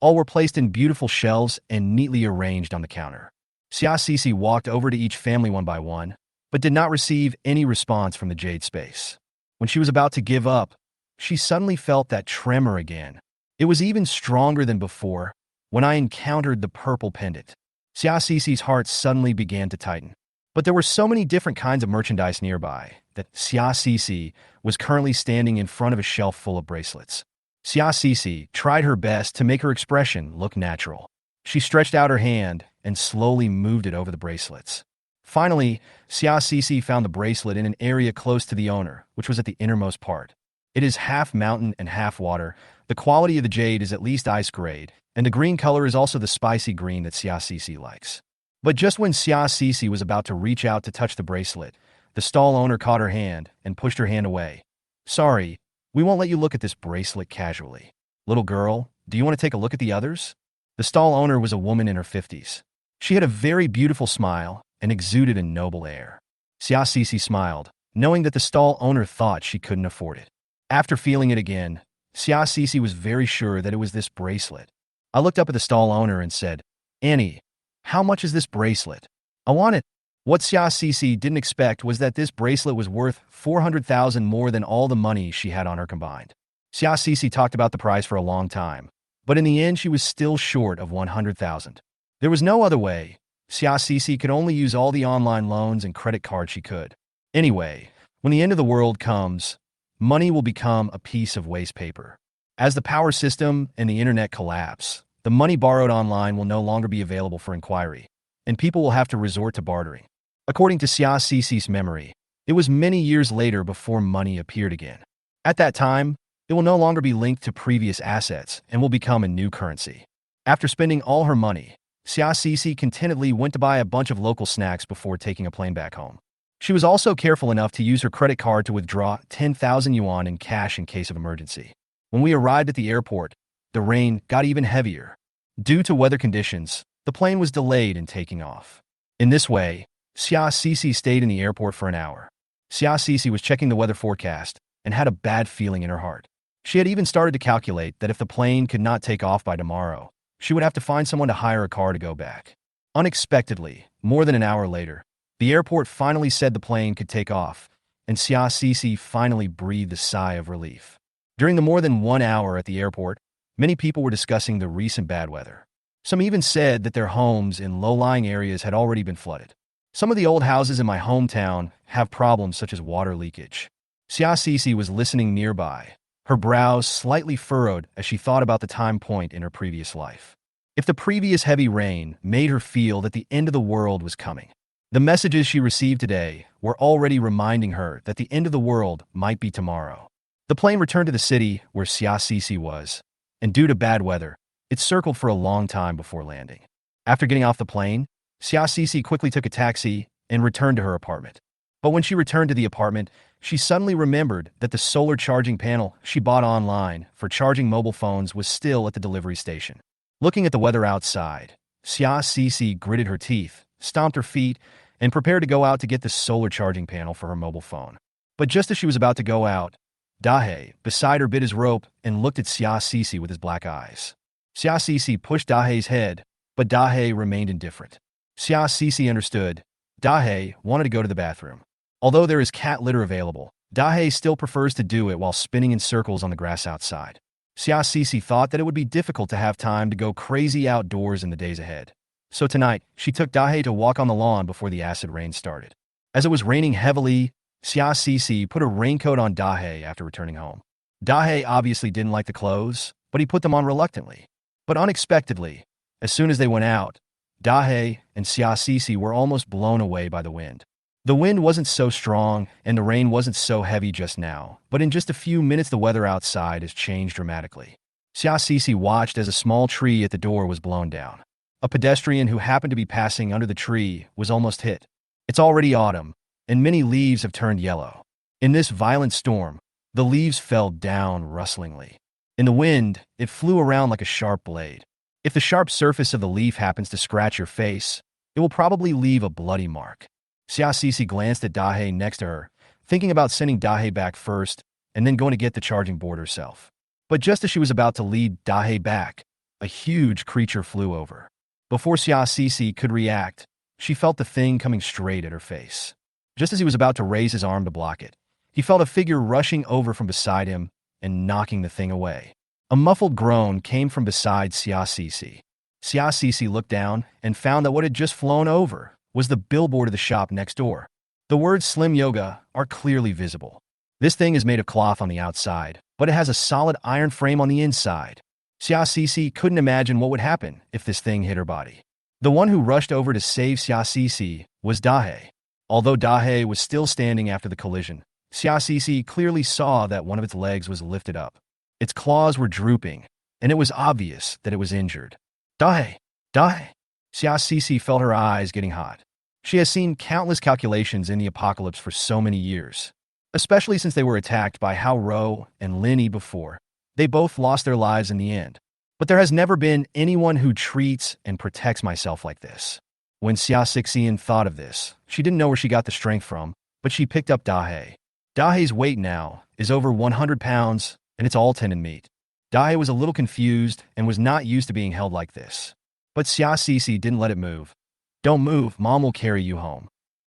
Speaker 1: All were placed in beautiful shelves and neatly arranged on the counter. Xiaxixi walked over to each family one by one, but did not receive any response from the jade space. When she was about to give up, she suddenly felt that tremor again. It was even stronger than before when I encountered the purple pendant. Xiaxixi's heart suddenly began to tighten. But there were so many different kinds of merchandise nearby that Xiaxixi was currently standing in front of a shelf full of bracelets. Xiaxixi tried her best to make her expression look natural. She stretched out her hand and slowly moved it over the bracelets. Finally, Xiaxixi found the bracelet in an area close to the owner, which was at the innermost part. It is half mountain and half water. The quality of the jade is at least ice grade, and the green color is also the spicy green that Xiaxixi likes. But just when Xiaxixi was about to reach out to touch the bracelet, the stall owner caught her hand and pushed her hand away. Sorry, we won't let you look at this bracelet casually. Little girl, do you want to take a look at the others? The stall owner was a woman in her 50s. She had a very beautiful smile and exuded a noble air. Xiaoxi smiled, knowing that the stall owner thought she couldn't afford it. After feeling it again, Xiaoxi was very sure that it was this bracelet. I looked up at the stall owner and said, "Annie, how much is this bracelet? I want it." What Xiaoxi didn't expect was that this bracelet was worth 400,000 more than all the money she had on her combined. Xiaoxi talked about the price for a long time, but in the end she was still short of 100,000. There was no other way. Xiaoxi could only use all the online loans and credit cards she could. Anyway, when the end of the world comes, money will become a piece of waste paper. As the power system and the internet collapse, the money borrowed online will no longer be available for inquiry, and people will have to resort to bartering. According to Xiaoxi's memory, it was many years later before money appeared again. At that time, it will no longer be linked to previous assets and will become a new currency. After spending all her money, Xiaoxi contentedly went to buy a bunch of local snacks before taking a plane back home. She was also careful enough to use her credit card to withdraw 10,000 yuan in cash in case of emergency. When we arrived at the airport, the rain got even heavier. Due to weather conditions, the plane was delayed in taking off. In this way, Xiaoxi stayed in the airport for an hour. Xiaoxi was checking the weather forecast and had a bad feeling in her heart. She had even started to calculate that if the plane could not take off by tomorrow, she would have to find someone to hire a car to go back. Unexpectedly, more than an hour later, the airport finally said the plane could take off, and Xiaoxi finally breathed a sigh of relief. During the more than 1 hour at the airport, many people were discussing the recent bad weather. Some even said that their homes in low-lying areas had already been flooded. Some of the old houses in my hometown have problems such as water leakage. Xiaoxi was listening nearby, her brows slightly furrowed as she thought about the time point in her previous life. If the previous heavy rain made her feel that the end of the world was coming, the messages she received today were already reminding her that the end of the world might be tomorrow. The plane returned to the city where Xiaoxi was, and due to bad weather, it circled for a long time before landing. After getting off the plane, Xiaoxi quickly took a taxi and returned to her apartment. But when she returned to the apartment, she suddenly remembered that the solar charging panel she bought online for charging mobile phones was still at the delivery station. Looking at the weather outside, Xiaoxi gritted her teeth, stomped her feet, and prepared to go out to get the solar charging panel for her mobile phone. But just as she was about to go out, Dahe, beside her, bit his rope and looked at Xiaoxi with his black eyes. Xiaoxi pushed Dahe's head, but Dahe remained indifferent. Xiaoxi understood. Dahe wanted to go to the bathroom. Although there is cat litter available, Dahe still prefers to do it while spinning in circles on the grass outside. Xiaoxi thought that it would be difficult to have time to go crazy outdoors in the days ahead. So tonight, she took Dahe to walk on the lawn before the acid rain started. As it was raining heavily, Xiaoxi put a raincoat on Dahe after returning home. Dahe obviously didn't like the clothes, but he put them on reluctantly. But unexpectedly, as soon as they went out, Dahe and Xiaoxi were almost blown away by the wind. The wind wasn't so strong and the rain wasn't so heavy just now, but in just a few minutes the weather outside has changed dramatically. Xiaoxi watched as a small tree at the door was blown down. A pedestrian who happened to be passing under the tree was almost hit. It's already autumn, and many leaves have turned yellow. In this violent storm, the leaves fell down rustlingly. In the wind, it flew around like a sharp blade. If the sharp surface of the leaf happens to scratch your face, it will probably leave a bloody mark. Xiaoxi glanced at Dahe next to her, thinking about sending Dahe back first and then going to get the charging board herself. But just as she was about to lead Dahe back, a huge creature flew over. Before Xiaoxi could react, she felt the thing coming straight at her face. Just as he was about to raise his arm to block it, he felt a figure rushing over from beside him and knocking the thing away. A muffled groan came from beside Xiaoxi. Xiaoxi looked down and found that what had just flown over was the billboard of the shop next door. The words Slim Yoga are clearly visible. This thing is made of cloth on the outside, but it has a solid iron frame on the inside. Xiaoxi couldn't imagine what would happen if this thing hit her body. The one who rushed over to save Xiaoxi was Dahe. Although Dahe was still standing after the collision, Xiaoxi clearly saw that one of its legs was lifted up. Its claws were drooping, and it was obvious that it was injured. Dahe! Dahe! Xiaoxi felt her eyes getting hot. She has seen countless calculations in the Apocalypse for so many years, especially since they were attacked by Hao Ro and Lynn before. They both lost their lives in the end. But there has never been anyone who treats and protects myself like this. When Xiaoxian thought of this, she didn't know where she got the strength from, but she picked up Dahe. Dahe's weight now is over 100 pounds, and it's all tendon meat. Dahe was a little confused and was not used to being held like this. But Xiaoxian didn't let it move. "Don't move, Mom will carry you home."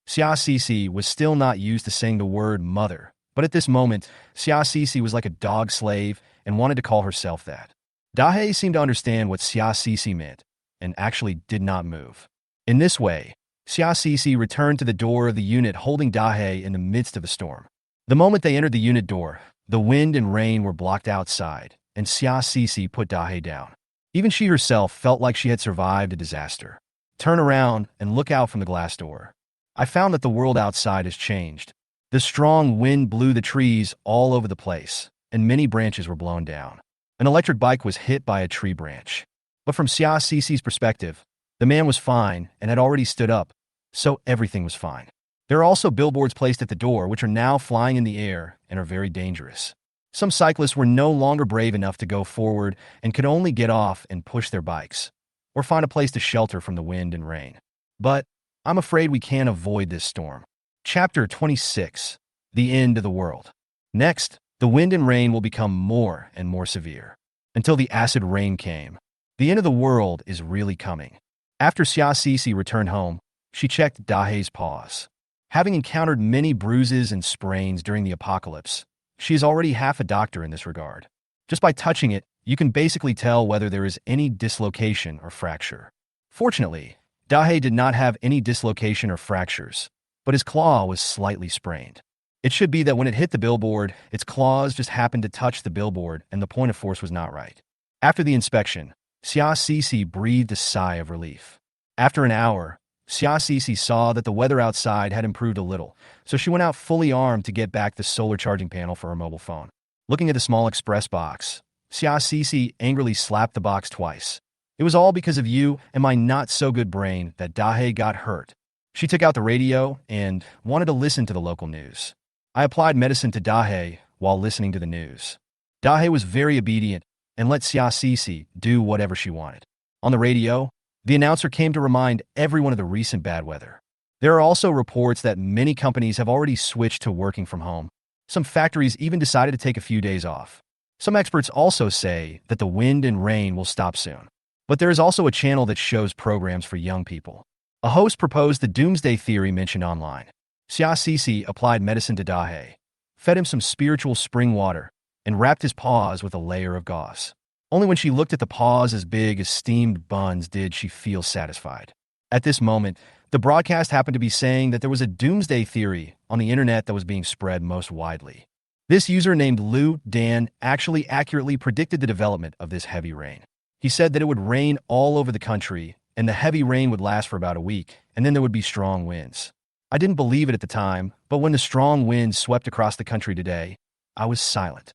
Speaker 1: Xiaoxian was still not used to saying the word mother, but at this moment, Xiaoxian was like a dog slave and wanted to call herself that. Dahe seemed to understand what Xiaoxian meant and actually did not move. In this way, Xiaoxian returned to the door of the unit holding Dahe in the midst of a storm. The moment they entered the unit door, the wind and rain were blocked outside, and Xiaoxian put Dahe down. Even she herself felt like she had survived a disaster. "Turn around and look out from the glass door. I found that the world outside has changed. The strong wind blew the trees all over the place, and many branches were blown down. An electric bike was hit by a tree branch. But from Xiaoxian's perspective, the man was fine and had already stood up, so everything was fine. There are also billboards placed at the door which are now flying in the air and are very dangerous. Some cyclists were no longer brave enough to go forward and could only get off and push their bikes, or find a place to shelter from the wind and rain. But I'm afraid we can't avoid this storm." Chapter 26. The End of the World. Next, the wind and rain will become more and more severe, until the acid rain came. The end of the world is really coming. After Xiaoxian returned home, she checked Dahe's paws. Having encountered many bruises and sprains during the apocalypse, she is already half a doctor in this regard. Just by touching it, you can basically tell whether there is any dislocation or fracture. Fortunately, Dahe did not have any dislocation or fractures, but his claw was slightly sprained. It should be that when it hit the billboard, its claws just happened to touch the billboard and the point of force was not right. After the inspection, Xiaoxian breathed a sigh of relief. After an hour, Xiaoxian saw that the weather outside had improved a little, so she went out fully armed to get back the solar charging panel for her mobile phone. Looking at the small express box, Xiaoxian angrily slapped the box twice. "It was all because of you and my not-so-good brain that Dahe got hurt." She took out the radio and wanted to listen to the local news. I applied medicine to Dahe while listening to the news. Dahe was very obedient and let Xiaoxian do whatever she wanted. On the radio, the announcer came to remind everyone of the recent bad weather. There are also reports that many companies have already switched to working from home. Some factories even decided to take a few days off. Some experts also say that the wind and rain will stop soon. But there is also a channel that shows programs for young people. A host proposed the doomsday theory mentioned online. Xiaoxian applied medicine to Dahe, fed him some spiritual spring water, and wrapped his paws with a layer of gauze. Only when she looked at the paws as big as steamed buns did she feel satisfied. At this moment, the broadcast happened to be saying that there was a doomsday theory on the internet that was being spread most widely. This user named Lu Dan actually accurately predicted the development of this heavy rain. He said that it would rain all over the country, and the heavy rain would last for about a week, and then there would be strong winds. I didn't believe it at the time, but when the strong winds swept across the country today, I was silent.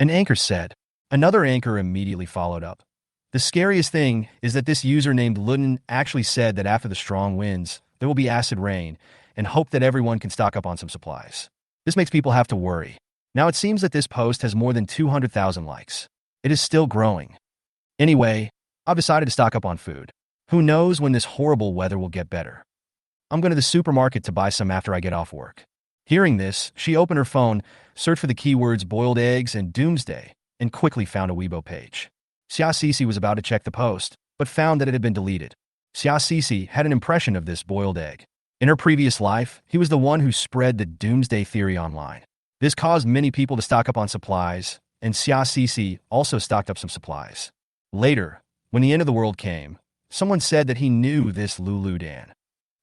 Speaker 1: An anchor said. Another anchor immediately followed up. The scariest thing is that this user named Lynn actually said that after the strong winds, there will be acid rain, and hope that everyone can stock up on some supplies. This makes people have to worry. Now it seems that this post has more than 200,000 likes. It is still growing. Anyway, I've decided to stock up on food. Who knows when this horrible weather will get better. I'm going to the supermarket to buy some after I get off work. Hearing this, she opened her phone, searched for the keywords boiled eggs and doomsday, and quickly found a Weibo page. Xiaoxian was about to check the post, but found that it had been deleted. Xiaoxian had an impression of this boiled egg. In her previous life, he was the one who spread the doomsday theory online. This caused many people to stock up on supplies, and Xiaoxian also stocked up some supplies. Later, when the end of the world came, someone said that he knew this Lulu Dan.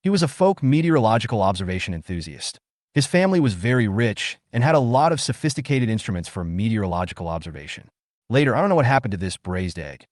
Speaker 1: He was a folk meteorological observation enthusiast. His family was very rich and had a lot of sophisticated instruments for meteorological observation. Later, I don't know what happened to this braised egg.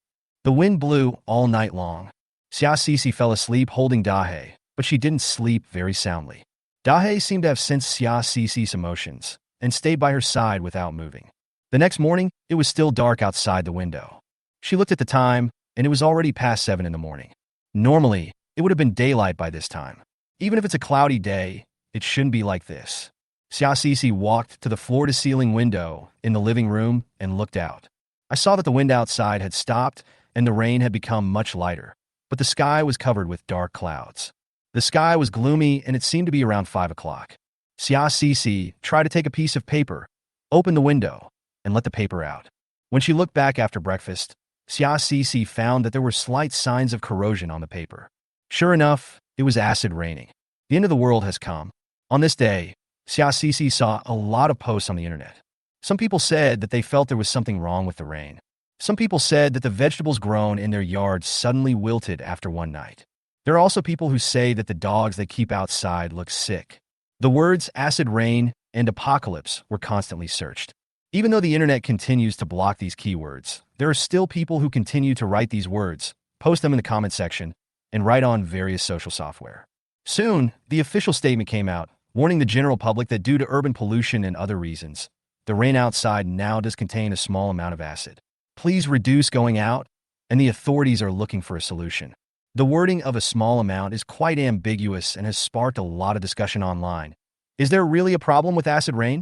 Speaker 1: The wind blew all night long. Xiaoxian fell asleep holding Dahe, but she didn't sleep very soundly. Dahe seemed to have sensed Xiaoxian's emotions and stayed by her side without moving. The next morning, it was still dark outside the window. She looked at the time, and it was already past 7 in the morning. Normally, it would have been daylight by this time. Even if it's a cloudy day, it shouldn't be like this. Xiaoxian walked to the floor-to-ceiling window in the living room and looked out. I saw that the wind outside had stopped and the rain had become much lighter, but the sky was covered with dark clouds. The sky was gloomy and it seemed to be around 5 o'clock. Xia Cece tried to take a piece of paper, open the window, and let the paper out. When she looked back after breakfast, Xia Cece found that there were slight signs of corrosion on the paper. Sure enough, it was acid raining. The end of the world has come. On this day, Xia Cece saw a lot of posts on the internet. Some people said that they felt there was something wrong with the rain. Some people said that the vegetables grown in their yards suddenly wilted after one night. There are also people who say that the dogs they keep outside look sick. The words acid rain and apocalypse were constantly searched. Even though the internet continues to block these keywords, there are still people who continue to write these words, post them in the comment section, and write on various social software. Soon, the official statement came out, warning the general public that due to urban pollution and other reasons, the rain outside now does contain a small amount of acid. Please reduce going out, and the authorities are looking for a solution. The wording of a small amount is quite ambiguous and has sparked a lot of discussion online. Is there really a problem with acid rain?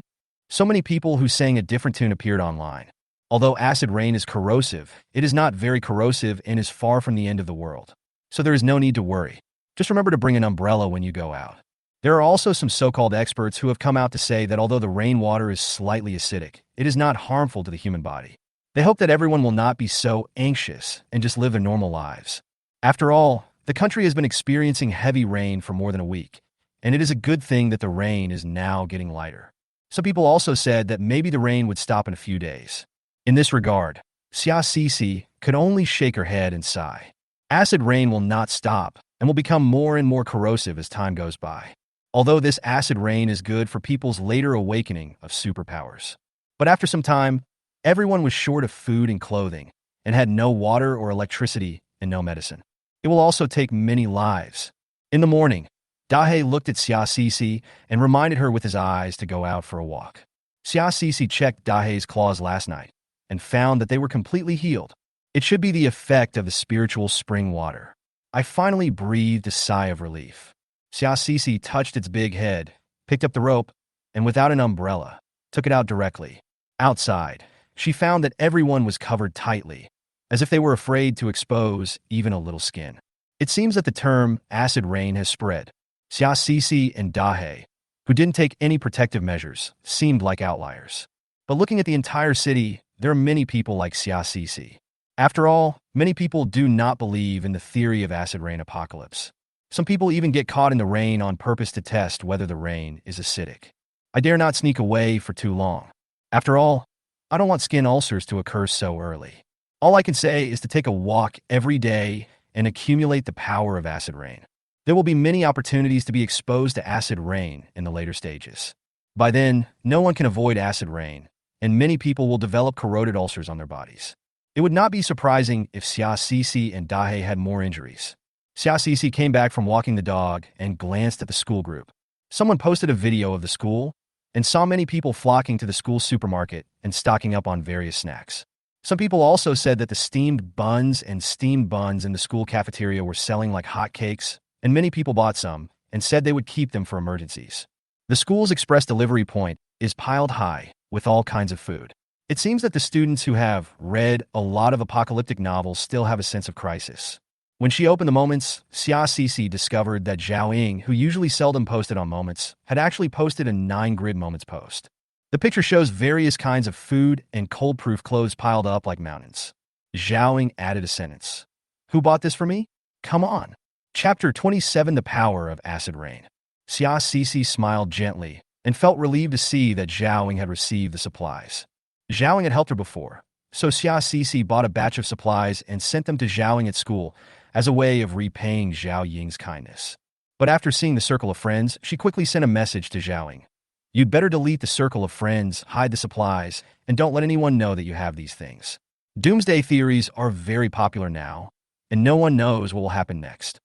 Speaker 1: So many people who sang a different tune appeared online. Although acid rain is corrosive, it is not very corrosive and is far from the end of the world. So there is no need to worry. Just remember to bring an umbrella when you go out. There are also some so-called experts who have come out to say that although the rainwater is slightly acidic, it is not harmful to the human body. They hope that everyone will not be so anxious and just live their normal lives. After all, the country has been experiencing heavy rain for more than a week, and it is a good thing that the rain is now getting lighter. Some people also said that maybe the rain would stop in a few days. In this regard, Xia Cece could only shake her head and sigh. Acid rain will not stop and will become more and more corrosive as time goes by. Although this acid rain is good for people's later awakening of superpowers. But after some time, everyone was short of food and clothing and had no water or electricity and no medicine. It will also take many lives. In the morning, Dahe looked at Xia Cece and reminded her with his eyes to go out for a walk. Xia Cece checked Dahe's claws last night and found that they were completely healed. It should be the effect of the spiritual spring water. I finally breathed a sigh of relief. Xia Cece touched its big head, picked up the rope, and without an umbrella, took it out directly. Outside, she found that everyone was covered tightly, as if they were afraid to expose even a little skin. It seems that the term acid rain has spread. Xia Cece and Dahe, who didn't take any protective measures, seemed like outliers. But looking at the entire city, there are many people like Xia Cece. After all, many people do not believe in the theory of acid rain apocalypse. Some people even get caught in the rain on purpose to test whether the rain is acidic. I dare not sneak away for too long. After all, I don't want skin ulcers to occur so early. All I can say is to take a walk every day and accumulate the power of acid rain. There will be many opportunities to be exposed to acid rain in the later stages. By then, no one can avoid acid rain, and many people will develop corroded ulcers on their bodies. It would not be surprising if Xia Cece and Dahe had more injuries. Xia Cece came back from walking the dog and glanced at the school group. Someone posted a video of the school and saw many people flocking to the school supermarket and stocking up on various snacks. Some people also said that the steamed buns in the school cafeteria were selling like hotcakes, and many people bought some and said they would keep them for emergencies. The school's express delivery point is piled high with all kinds of food. It seems that the students who have read a lot of apocalyptic novels still have a sense of crisis. When she opened the Moments, Xia Cece discovered that Zhao Ying, who usually seldom posted on Moments, had actually posted a 9-grid Moments post. The picture shows various kinds of food and cold-proof clothes piled up like mountains. Zhao Ying added a sentence. Who bought this for me? Come on. Chapter 27, The Power of Acid Rain. Xia Cece smiled gently and felt relieved to see that Zhao Ying had received the supplies. Zhao Ying had helped her before, so Xia Cece bought a batch of supplies and sent them to Zhao Ying at school as a way of repaying Zhao Ying's kindness. But after seeing the circle of friends, she quickly sent a message to Zhao Ying. You'd better delete the circle of friends, hide the supplies, and don't let anyone know that you have these things. Doomsday theories are very popular now, and no one knows what will happen next.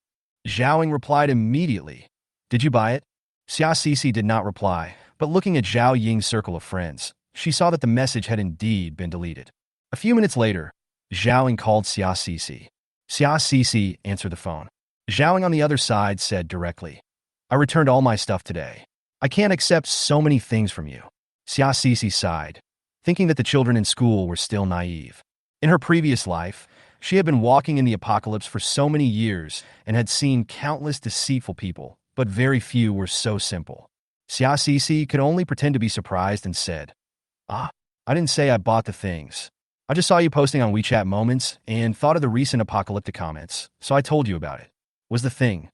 Speaker 1: Zhao Ying replied immediately. Did you buy it? Xia Cece did not reply, but looking at Zhao Ying's circle of friends, she saw that the message had indeed been deleted. A few minutes later, Zhao Ying called Xia Cece. Xia Cece answered the phone. Zhao Ying on the other side said directly, I returned all my stuff today. I can't accept so many things from you. Xia Cece sighed, thinking that the children in school were still naive. In her previous life, She had been walking in the apocalypse for so many years and had seen countless deceitful people, but very few were so simple. Xiaoxici could only pretend to be surprised and said, "Ah, I didn't say I bought the things. I just saw you posting on WeChat Moments and thought of the recent apocalyptic comments, so I told you about it. Was the thing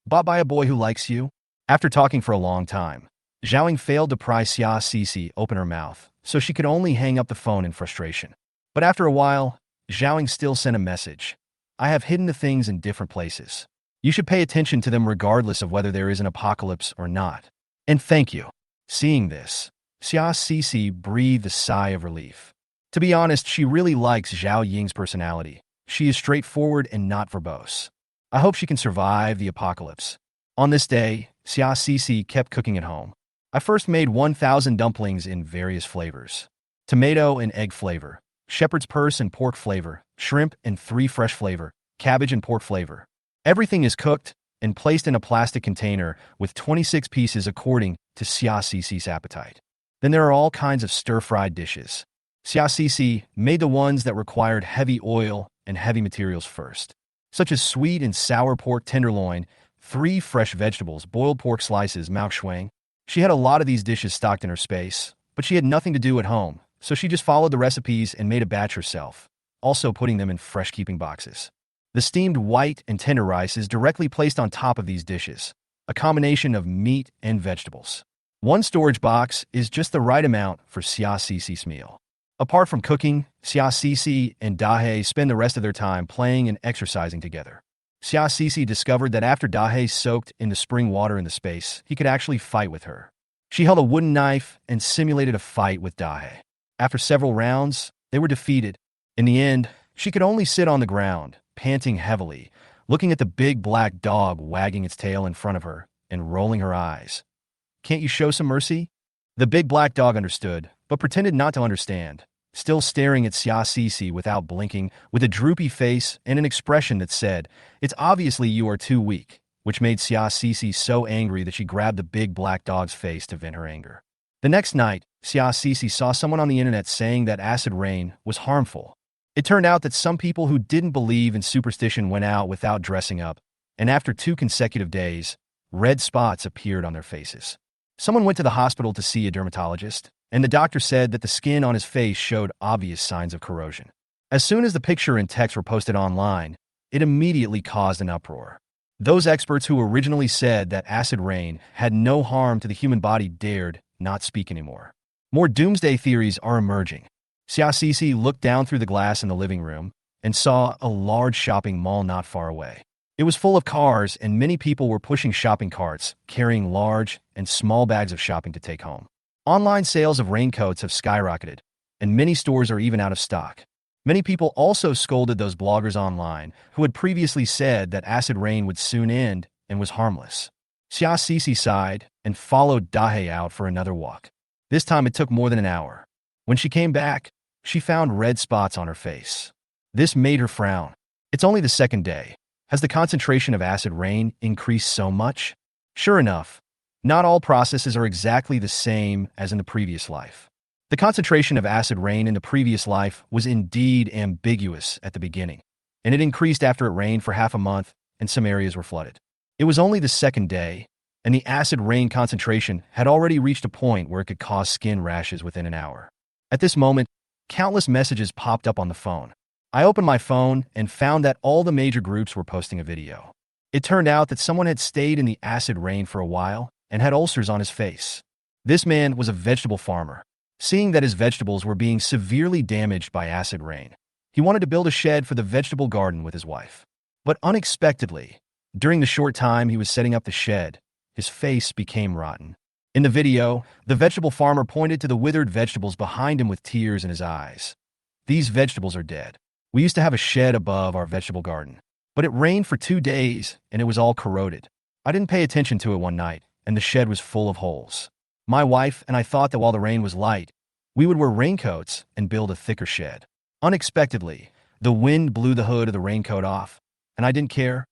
Speaker 1: bought by a boy who likes you?" After talking for a long time, Zhaoying failed to pry Xiaoxici open her mouth, so she could only hang up the phone in frustration. But after a while, Zhaoying still sent a message. "I have hidden the things in different places. You should pay attention to them regardless of whether there is an apocalypse or not. And thank you." Seeing this, Xiaoxici breathed a sigh of relief. To be honest, she really likes Zhao Ying's personality. She is straightforward and not verbose. I hope she can survive the apocalypse. On this day, Xiaoxici kept cooking at home. I first made 1,000 dumplings in various flavors. Tomato and egg flavor, shepherd's purse and pork flavor, shrimp and 3 fresh flavor, cabbage and pork flavor. Everything is cooked and placed in a plastic container with 26 pieces according to Xiaoxici's appetite. Then there are all kinds of stir-fried dishes. Xiaoxici made the ones that required heavy oil and heavy materials first, such as sweet and sour pork tenderloin, 3 fresh vegetables, boiled pork slices, mao shuang. She had a lot of these dishes stocked in her space, but she had nothing to do at home, so she just followed the recipes and made a batch herself, also putting them in fresh keeping boxes. The steamed white and tender rice is directly placed on top of these dishes, a combination of meat and vegetables. One storage box is just the right amount for Xiaoxici's meal. Apart from cooking, Xiaoxici and Dahe spend the rest of their time playing and exercising together. Xiaoxici discovered that after Dahe soaked in the spring water in the space, he could actually fight with her. She held a wooden knife and simulated a fight with Dahe. After several rounds, they were defeated. In the end, she could only sit on the ground, panting heavily, looking at the big black dog wagging its tail in front of her and rolling her eyes. "Can't you show some mercy?" The big black dog understood, but pretended not to understand, still staring at Xiaoxici without blinking, with a droopy face and an expression that said, "It's obviously you are too weak," which made Xiaoxici so angry that she grabbed the big black dog's face to vent her anger. The next night, Xiaoxici saw someone on the internet saying that acid rain was harmful. It turned out that some people who didn't believe in superstition went out without dressing up, and after 2 consecutive days, red spots appeared on their faces. Someone went to the hospital to see a dermatologist, and the doctor said that the skin on his face showed obvious signs of corrosion. As soon as the picture and text were posted online, it immediately caused an uproar. Those experts who originally said that acid rain had no harm to the human body dared not speak anymore. More doomsday theories are emerging. Xiaoxici looked down through the glass in the living room and saw a large shopping mall not far away. It was full of cars, and many people were pushing shopping carts, carrying large and small bags of shopping to take home. Online sales of raincoats have skyrocketed, and many stores are even out of stock. Many people also scolded those bloggers online who had previously said that acid rain would soon end and was harmless. Xiaoxici sighed and followed Dahe out for another walk. This time it took more than an hour. When she came back, she found red spots on her face. This made her frown. It's only the second day. Has the concentration of acid rain increased so much? Sure enough, not all processes are exactly the same as in the previous life. The concentration of acid rain in the previous life was indeed ambiguous at the beginning, and it increased after it rained for half a month and some areas were flooded. It was only the second day, and the acid rain concentration had already reached a point where it could cause skin rashes within an hour. At this moment, countless messages popped up on the phone. I opened my phone and found that all the major groups were posting a video. It turned out that someone had stayed in the acid rain for a while and had ulcers on his face. This man was a vegetable farmer. Seeing that his vegetables were being severely damaged by acid rain, he wanted to build a shed for the vegetable garden with his wife. But unexpectedly, during the short time he was setting up the shed, his face became rotten. In the video, the vegetable farmer pointed to the withered vegetables behind him with tears in his eyes. "These vegetables are dead. We used to have a shed above our vegetable garden, but it rained for 2 days and it was all corroded. I didn't pay attention to it one night, and the shed was full of holes. My wife and I thought that while the rain was light, we would wear raincoats and build a thicker shed. Unexpectedly, the wind blew the hood of the raincoat off, and I didn't care."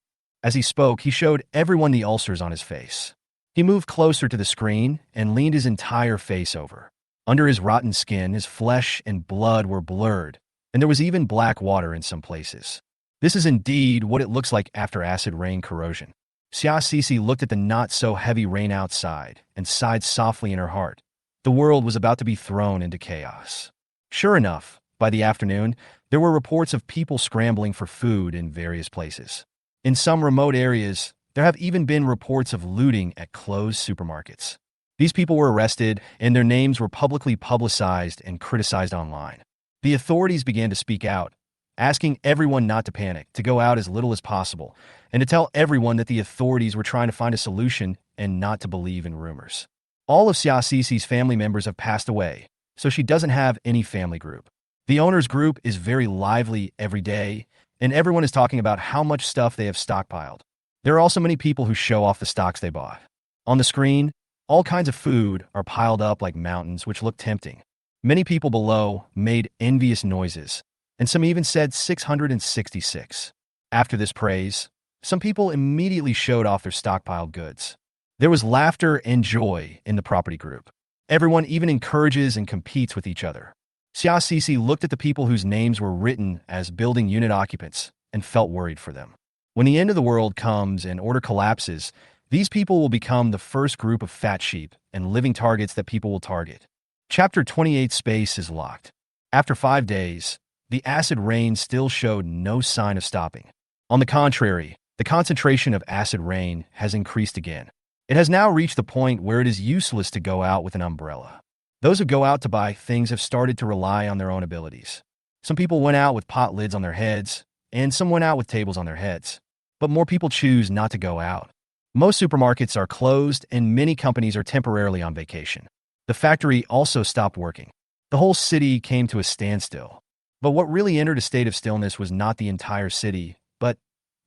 Speaker 1: As he spoke, he showed everyone the ulcers on his face. He moved closer to the screen and leaned his entire face over. Under his rotten skin, his flesh and blood were blurred, and there was even black water in some places. This is indeed what it looks like after acid rain corrosion. Xia Sisi looked at the not-so-heavy rain outside and sighed softly in her heart. The world was about to be thrown into chaos. Sure enough, by the afternoon, there were reports of people scrambling for food in various places. In some remote areas, there have even been reports of looting at closed supermarkets. These people were arrested, and their names were publicly publicized and criticized online. The authorities began to speak out, asking everyone not to panic, to go out as little as possible, and to tell everyone that the authorities were trying to find a solution and not to believe in rumors. All of Xia Sisi's family members have passed away, so she doesn't have any family group. The owner's group is very lively every day, and everyone is talking about how much stuff they have stockpiled. There are also many people who show off the stocks they bought. On the screen, all kinds of food are piled up like mountains, which look tempting. Many people below made envious noises, and some even said 666. After this praise, some people immediately showed off their stockpiled goods. There was laughter and joy in the property group. Everyone even encourages and competes with each other. Xia Sisi looked at the people whose names were written as building unit occupants and felt worried for them. When the end of the world comes and order collapses, these people will become the first group of fat sheep and living targets that people will target. Chapter 28 Space is locked. After 5 days, the acid rain still showed no sign of stopping. On the contrary, the concentration of acid rain has increased again. It has now reached the point where it is useless to go out with an umbrella. Those who go out to buy things have started to rely on their own abilities. Some people went out with pot lids on their heads, and some went out with tables on their heads. But more people choose not to go out. Most supermarkets are closed, and many companies are temporarily on vacation. The factory also stopped working. The whole city came to a standstill. But what really entered a state of stillness was not the entire city, but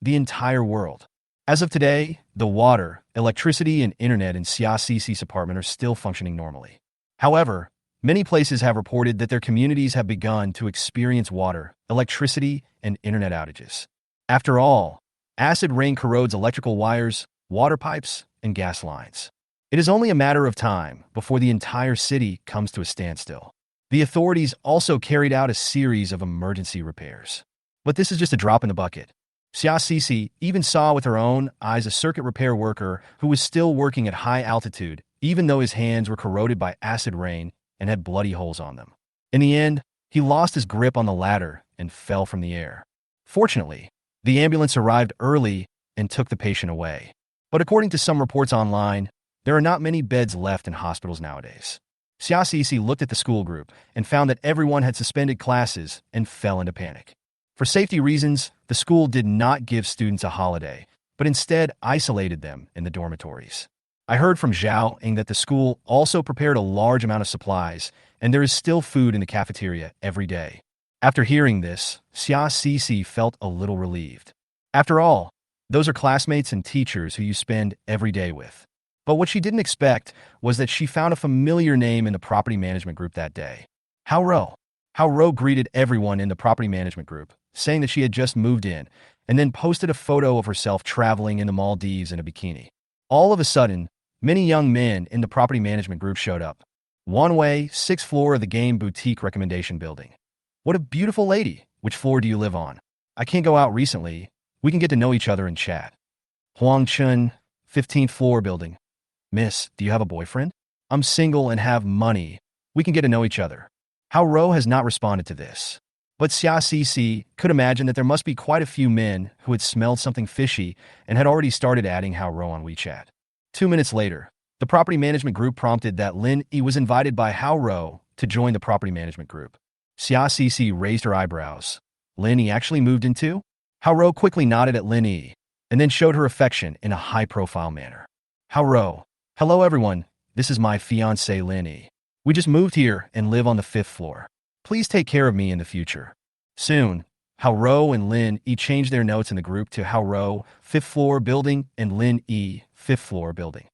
Speaker 1: the entire world. As of today, the water, electricity, and internet in Xia Sisi's apartment are still functioning normally. However, many places have reported that their communities have begun to experience water, electricity, and internet outages. After all, acid rain corrodes electrical wires, water pipes, and gas lines. It is only a matter of time before the entire city comes to a standstill. The authorities also carried out a series of emergency repairs. But this is just a drop in the bucket. Xia Sisi even saw with her own eyes a circuit repair worker who was still working at high altitude, even though his hands were corroded by acid rain and had bloody holes on them. In the end, he lost his grip on the ladder and fell from the air. Fortunately, the ambulance arrived early and took the patient away. But according to some reports online, there are not many beds left in hospitals nowadays. Xia Sisi looked at the school group and found that everyone had suspended classes and fell into panic. For safety reasons, the school did not give students a holiday, but instead isolated them in the dormitories. I heard from Zhao Ing that the school also prepared a large amount of supplies, and there is still food in the cafeteria every day. After hearing this, Xia Sisi felt a little relieved. After all, those are classmates and teachers who you spend every day with. But what she didn't expect was that she found a familiar name in the property management group that day. Hao Ro. Hao Ro greeted everyone in the property management group, saying that she had just moved in, and then posted a photo of herself traveling in the Maldives in a bikini. All of a sudden, many young men in the property management group showed up. One way, 6th floor of the Game Boutique Recommendation Building. What a beautiful lady. Which floor do you live on? I can't go out recently. We can get to know each other and chat. Huang Chun, 15th floor building. Miss, do you have a boyfriend? I'm single and have money. We can get to know each other. Hao Ro has not responded to this. But Xia Sisi could imagine that there must be quite a few men who had smelled something fishy and had already started adding Hao Ro on WeChat. 2 minutes later, the property management group prompted that Lynn was invited by Hao Ro to join the property management group. Xia Sisi raised her eyebrows. Lynn actually moved in too? Hao Ro quickly nodded at Lynn and then showed her affection in a high-profile manner. Hao Ro, hello everyone, this is my fiancée Lynn. We just moved here and live on the 5th floor. Please take care of me in the future. Soon, Hao Ro and Lynn changed their notes in the group to Hao Ro, 5th floor building, and Lynn 5th floor building.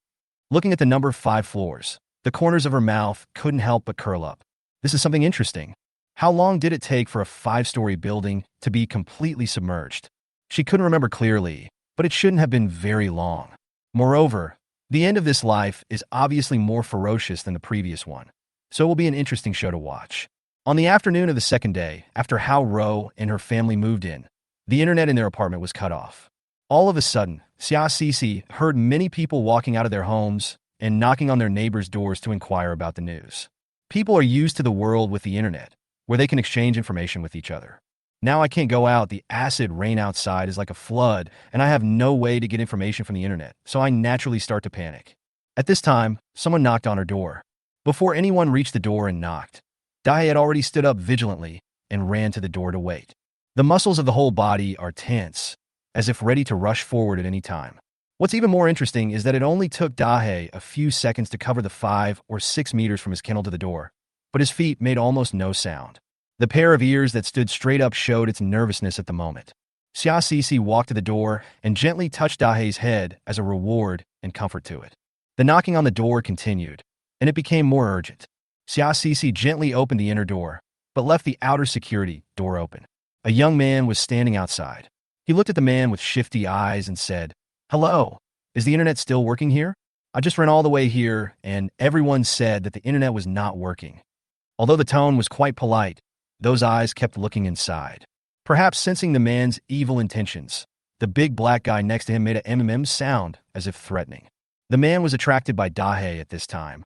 Speaker 1: Looking at the number 5 floors, the corners of her mouth couldn't help but curl up. This is something interesting. How long did it take for a 5-story building to be completely submerged? She couldn't remember clearly, but it shouldn't have been very long. Moreover, the end of this life is obviously more ferocious than the previous one, so it will be an interesting show to watch. On the afternoon of the second day, after Hao Ro and her family moved in, the internet in their apartment was cut off. All of a sudden, Xia Cece heard many people walking out of their homes and knocking on their neighbors' doors to inquire about the news. People are used to the world with the internet, where they can exchange information with each other. Now I can't go out, the acid rain outside is like a flood, and I have no way to get information from the internet, so I naturally start to panic. At this time, someone knocked on her door. Before anyone reached the door and knocked, Dai had already stood up vigilantly and ran to the door to wait. The muscles of the whole body are tense, as if ready to rush forward at any time. What's even more interesting is that it only took Dahe a few seconds to cover the 5 or 6 meters from his kennel to the door, but his feet made almost no sound. The pair of ears that stood straight up showed its nervousness at the moment. Xia Cece walked to the door and gently touched Dahe's head as a reward and comfort to it. The knocking on the door continued, and it became more urgent. Xia Cece gently opened the inner door, but left the outer security door open. A young man was standing outside. He looked at the man with shifty eyes and said, "Hello, is the internet still working here? I just ran all the way here, and everyone said that the internet was not working." Although the tone was quite polite, those eyes kept looking inside. Perhaps sensing the man's evil intentions, the big black guy next to him made a mm sound as if threatening. The man was attracted by Dahe at this time.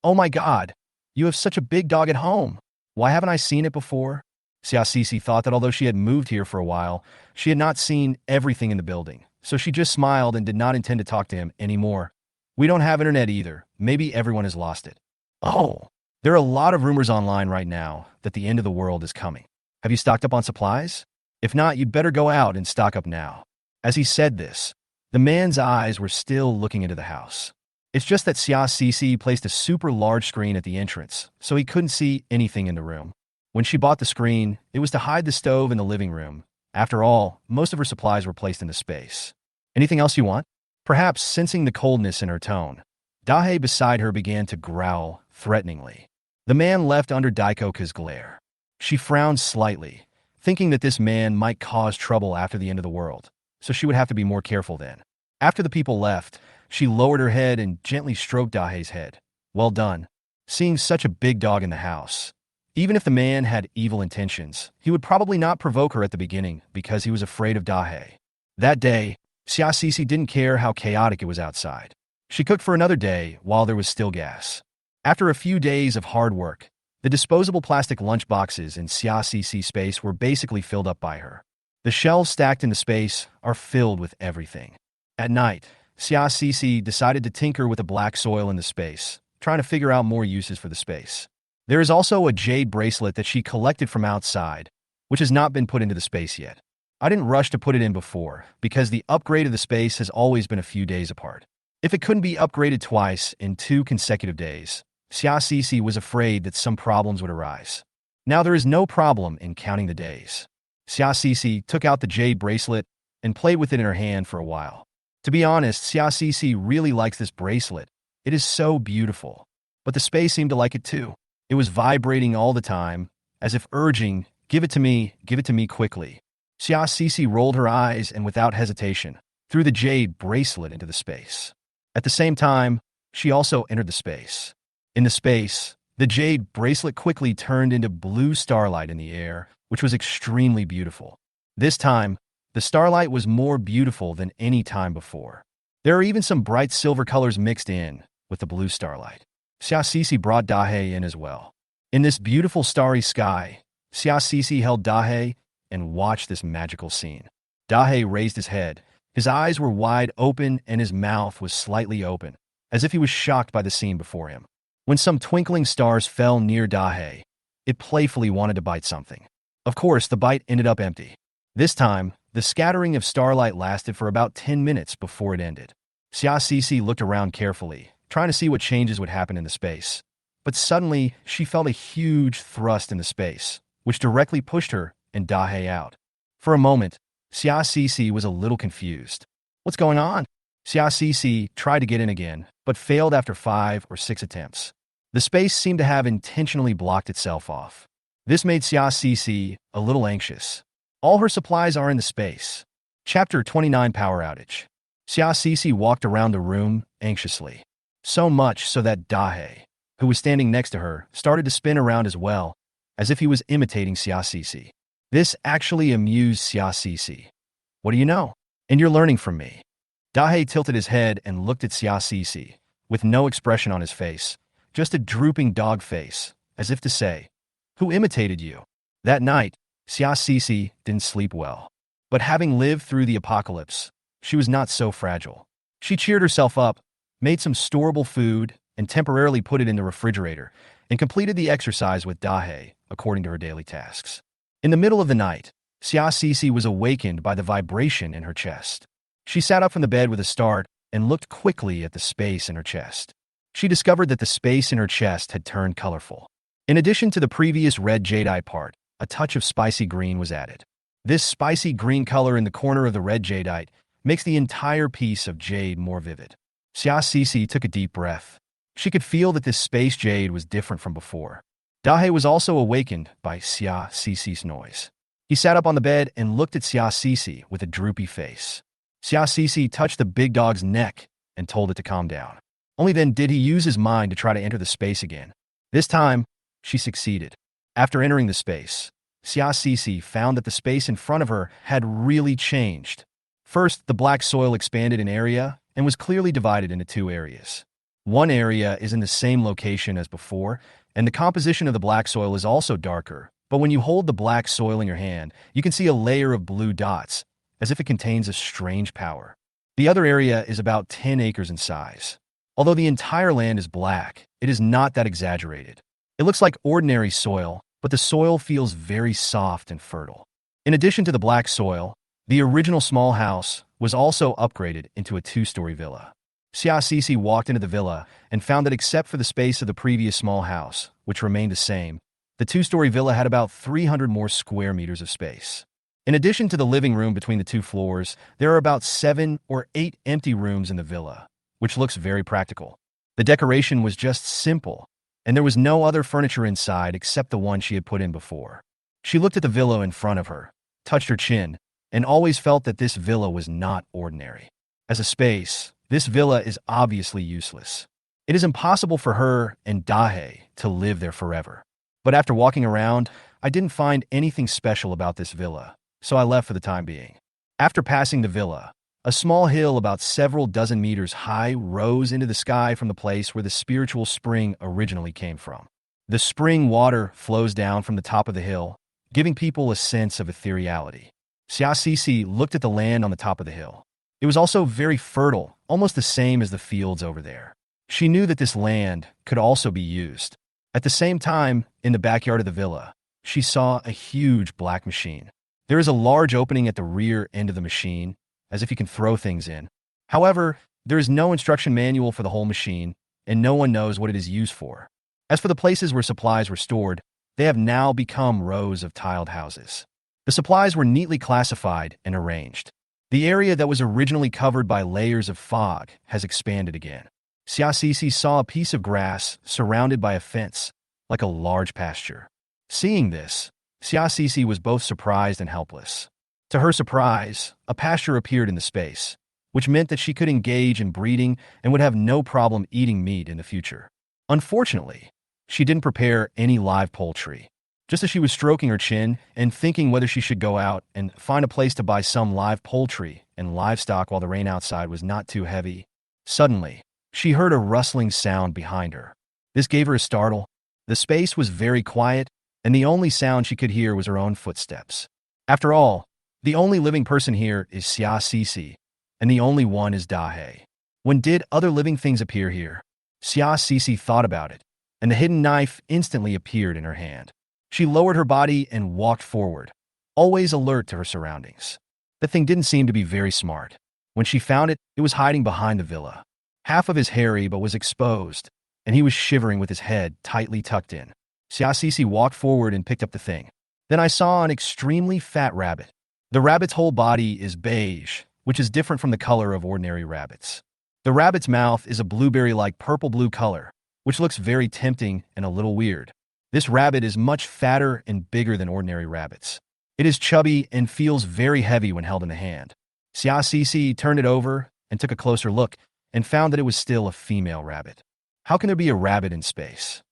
Speaker 1: "Oh my God, you have such a big dog at home. Why haven't I seen it before?" Xia Cece thought that although she had moved here for a while, she had not seen everything in the building, so she just smiled and did not intend to talk to him anymore. "We don't have internet either. Maybe everyone has lost it." "Oh, there are a lot of rumors online right now that the end of the world is coming. Have you stocked up on supplies? If not, you'd better go out and stock up now." As he said this, the man's eyes were still looking into the house. It's just that Xia Cece placed a super large screen at the entrance, so he couldn't see anything in the room. When she bought the screen, it was to hide the stove in the living room. After all, most of her supplies were placed in the space. "Anything else you want?" Perhaps sensing the coldness in her tone, Dahe beside her began to growl threateningly. The man left under Daikoka's glare. She frowned slightly, thinking that this man might cause trouble after the end of the world, so she would have to be more careful then. After the people left, she lowered her head and gently stroked Dahe's head. "Well done. Seeing such a big dog in the house." Even if the man had evil intentions, he would probably not provoke her at the beginning because he was afraid of Dahe. That day, Xia Cece didn't care how chaotic it was outside. She cooked for another day while there was still gas. After a few days of hard work, the disposable plastic lunchboxes in Xia Cece's space were basically filled up by her. The shelves stacked in the space are filled with everything. At night, Xia Cece decided to tinker with the black soil in the space, trying to figure out more uses for the space. There is also a Jade bracelet that she collected from outside, which has not been put into the space yet. I didn't rush to put it in before, because the upgrade of the space has always been a few days apart. If it couldn't be upgraded twice in 2 consecutive days, Xia Cece was afraid that some problems would arise. Now there is no problem in counting the days. Xia Cece took out the Jade bracelet and played with it in her hand for a while. To be honest, Xia Cece really likes this bracelet. It is so beautiful. But the space seemed to like it too. It was vibrating all the time, as if urging, give it to me quickly." Xia Cece rolled her eyes and without hesitation, threw the Jade bracelet into the space. At the same time, she also entered the space. In the space, the Jade bracelet quickly turned into blue starlight in the air, which was extremely beautiful. This time, the starlight was more beautiful than any time before. There are even some bright silver colors mixed in with the blue starlight. Xia Cece brought Dahe in as well. In this beautiful starry sky, Xia Cece held Dahe and watched this magical scene. Dahe raised his head. His eyes were wide open and his mouth was slightly open, as if he was shocked by the scene before him. When some twinkling stars fell near Dahe, it playfully wanted to bite something. Of course, the bite ended up empty. This time, the scattering of starlight lasted for about 10 minutes before it ended. Xia Cece looked around carefully, trying to see what changes would happen in the space. But suddenly, she felt a huge thrust in the space, which directly pushed her and Dahe out. For a moment, Xia Cece was a little confused. "What's going on?" Xia Cece tried to get in again, but failed after 5 or 6 attempts. The space seemed to have intentionally blocked itself off. This made Xia Cece a little anxious. All her supplies are in the space. Chapter 29 Power Outage. Xia Cece walked around the room anxiously. So much so that Dahe, who was standing next to her, started to spin around as well, as if he was imitating Xia Sisi. This actually amused Xia Sisi. What do you know? And you're learning from me. Dahei tilted his head and looked at Xia Sisi, with no expression on his face, just a drooping dog face, as if to say, "Who imitated you?" That night, Xia Sisi didn't sleep well. But having lived through the apocalypse, she was not so fragile. She cheered herself up, made some storable food, and temporarily put it in the refrigerator, and completed the exercise with Dahei, according to her daily tasks. In the middle of the night, Xia Sisi was awakened by the vibration in her chest. She sat up from the bed with a start and looked quickly at the space in her chest. She discovered that the space in her chest had turned colorful. In addition to the previous red jadeite part, a touch of spicy green was added. This spicy green color in the corner of the red jadeite makes the entire piece of jade more vivid. Xia Sisi took a deep breath. She could feel that this space jade was different from before. Dahei was also awakened by Xia Sisi's noise. He sat up on the bed and looked at Xia Sisi with a droopy face. Xia Sisi touched the big dog's neck and told it to calm down. Only then did he use his mind to try to enter the space again. This time, she succeeded. After entering the space, Xia Sisi found that the space in front of her had really changed. First, the black soil expanded in area and was clearly divided into two areas. One area is in the same location as before, and the composition of the black soil is also darker, but when you hold the black soil in your hand, you can see a layer of blue dots, as if it contains a strange power. The other area is about 10 acres in size. Although the entire land is black, it is not that exaggerated. It looks like ordinary soil, but the soil feels very soft and fertile. In addition to the black soil, the original small house was also upgraded into a 2-story villa. Xia Sisi walked into the villa and found that except for the space of the previous small house, which remained the same, the 2-story villa had about 300 more square meters of space. In addition to the living room between the 2 floors, there are about 7 or 8 empty rooms in the villa, which looks very practical. The decoration was just simple, and there was no other furniture inside except the one she had put in before. She looked at the villa in front of her, touched her chin, and always felt that this villa was not ordinary. As a space, this villa is obviously useless. It is impossible for her and Dahei to live there forever. But after walking around, I didn't find anything special about this villa, so I left for the time being. After passing the villa, a small hill about several dozen meters high rose into the sky from the place where the spiritual spring originally came from. The spring water flows down from the top of the hill, giving people a sense of ethereality. Xia Sisi looked at the land on the top of the hill. It was also very fertile, almost the same as the fields over there. She knew that this land could also be used. At the same time, in the backyard of the villa, she saw a huge black machine. There is a large opening at the rear end of the machine, as if you can throw things in. However, there is no instruction manual for the whole machine, and no one knows what it is used for. As for the places where supplies were stored, they have now become rows of tiled houses. The supplies were neatly classified and arranged. The area that was originally covered by layers of fog has expanded again. Xia Sisi saw a piece of grass surrounded by a fence, like a large pasture. Seeing this, Xia Sisi was both surprised and helpless. To her surprise, a pasture appeared in the space, which meant that she could engage in breeding and would have no problem eating meat in the future. Unfortunately, she didn't prepare any live poultry. Just as she was stroking her chin and thinking whether she should go out and find a place to buy some live poultry and livestock while the rain outside was not too heavy, suddenly, she heard a rustling sound behind her. This gave her a startle. The space was very quiet, and the only sound she could hear was her own footsteps. After all, the only living person here is Xia Sisi, and the only one is Dahei. When did other living things appear here? Xia Sisi thought about it, and the hidden knife instantly appeared in her hand. She lowered her body and walked forward, always alert to her surroundings. The thing didn't seem to be very smart. When she found it, it was hiding behind the villa. Half of his hairy but was exposed, and he was shivering with his head tightly tucked in. Xia Sisi walked forward and picked up the thing. Then I saw an extremely fat rabbit. The rabbit's whole body is beige, which is different from the color of ordinary rabbits. The rabbit's mouth is a blueberry-like purple-blue color, which looks very tempting and a little weird. This rabbit is much fatter and bigger than ordinary rabbits. It is chubby and feels very heavy when held in the hand. Xia Sisi turned it over and took a closer look and found that it was still a female rabbit. How can there be a rabbit in space?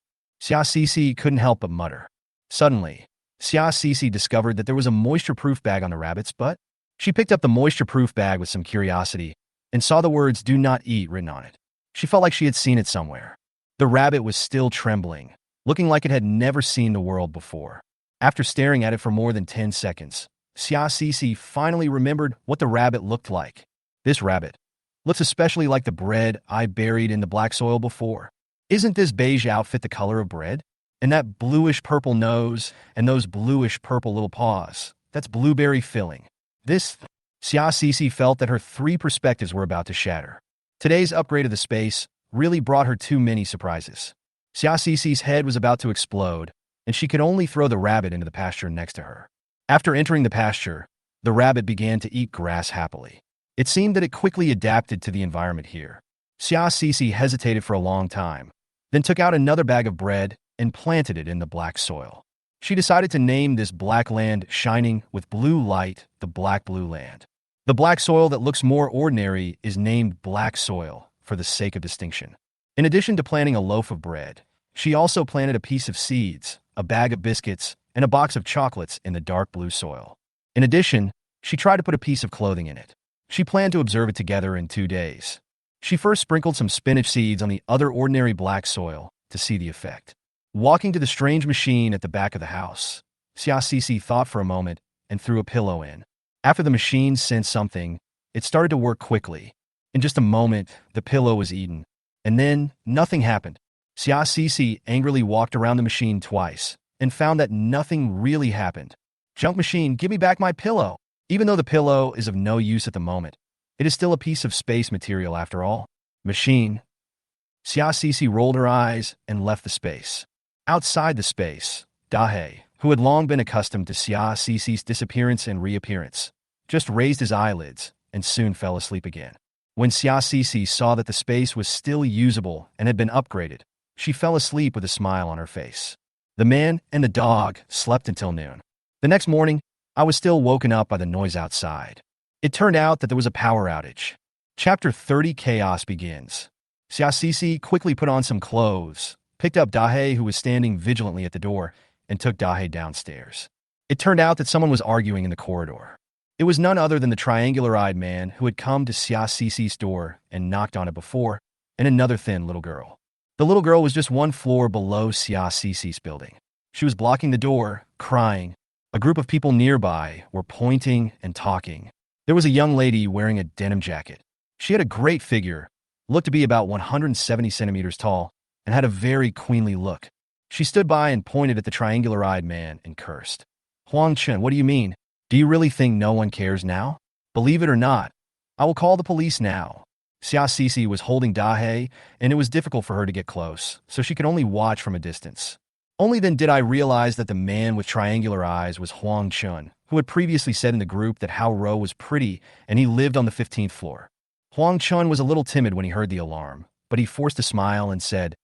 Speaker 1: Xia Sisi couldn't help but mutter. Suddenly, Xia Cece discovered that there was a moisture-proof bag on the rabbit's butt. She picked up the moisture-proof bag with some curiosity and saw the words "Do not eat" written on it. She felt like she had seen it somewhere. The rabbit was still trembling, looking like it had never seen the world before. After staring at it for more than 10 seconds, Xia Cece finally remembered what the rabbit looked like. This rabbit looks especially like the bread I buried in the black soil before. Isn't this beige outfit the color of bread? And that bluish-purple nose and those bluish-purple little paws, that's blueberry filling. Xia Cece felt that her 3 perspectives were about to shatter. Today's upgrade of the space really brought her too many surprises. Xia Cece's head was about to explode, and she could only throw the rabbit into the pasture next to her. After entering the pasture, the rabbit began to eat grass happily. It seemed that it quickly adapted to the environment here. Xia Cece hesitated for a long time, then took out another bag of bread and planted it in the black soil. She decided to name this black land shining with blue light the Black Blue Land. The black soil that looks more ordinary is named black soil for the sake of distinction. In addition to planting a loaf of bread, she also planted a piece of seeds, a bag of biscuits, and a box of chocolates in the dark blue soil. In addition, she tried to put a piece of clothing in it. She planned to observe it together in 2 days. She first sprinkled some spinach seeds on the other ordinary black soil to see the effect. Walking to the strange machine at the back of the house, Xia Cece thought for a moment and threw a pillow in. After the machine sensed something, it started to work quickly. In just a moment, the pillow was eaten. And then, nothing happened. Xia Cece angrily walked around the machine twice and found that nothing really happened. Junk machine, give me back my pillow. Even though the pillow is of no use at the moment, it is still a piece of space material after all. Machine. Xia Cece rolled her eyes and left the space. Outside the space, Dahe, who had long been accustomed to Xia Cece's disappearance and reappearance, just raised his eyelids and soon fell asleep again. When Xia Cece saw that the space was still usable and had been upgraded, she fell asleep with a smile on her face. The man and the dog slept until noon. The next morning, I was still woken up by the noise outside. It turned out that there was a power outage. Chapter 30 Chaos begins. Xia Cece quickly put on some clothes, picked up Dahe, who was standing vigilantly at the door, and took Dahe downstairs. It turned out that someone was arguing in the corridor. It was none other than the triangular-eyed man who had come to Xia Cece's door and knocked on it before, and another thin little girl. The little girl was just 1 floor below Xia Cece's building. She was blocking the door, crying. A group of people nearby were pointing and talking. There was a young lady wearing a denim jacket. She had a great figure, looked to be about 170 centimeters tall, and had a very queenly look. She stood by and pointed at the triangular-eyed man and cursed. Huang Chen, what do you mean? Do you really think no one cares now? Believe it or not, I will call the police now. Xia Cece was holding Dahe, and it was difficult for her to get close, so she could only watch from a distance. Only then did I realize that the man with triangular eyes was Huang Chun, who had previously said in the group that Hao Ro was pretty and he lived on the 15th floor. Huang Chun was a little timid when he heard the alarm, but he forced a smile and said,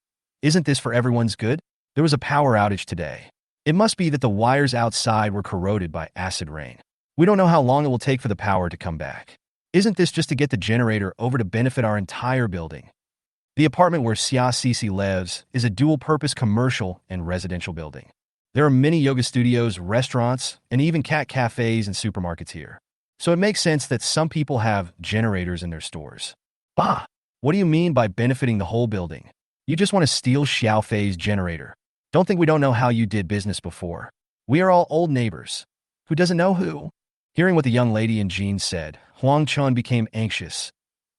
Speaker 1: "Isn't this for everyone's good? There was a power outage today. It must be that the wires outside were corroded by acid rain. We don't know how long it will take for the power to come back. Isn't this just to get the generator over to benefit our entire building?" The apartment where Xia Cece lives is a dual-purpose commercial and residential building. There are many yoga studios, restaurants, and even cat cafes and supermarkets here. So it makes sense that some people have generators in their stores. Bah! What do you mean by benefiting the whole building? You just want to steal Xiao Fei's generator. Don't think we don't know how you did business before. We are all old neighbors. Who doesn't know who? Hearing what the young lady in jeans said, Huang Chun became anxious.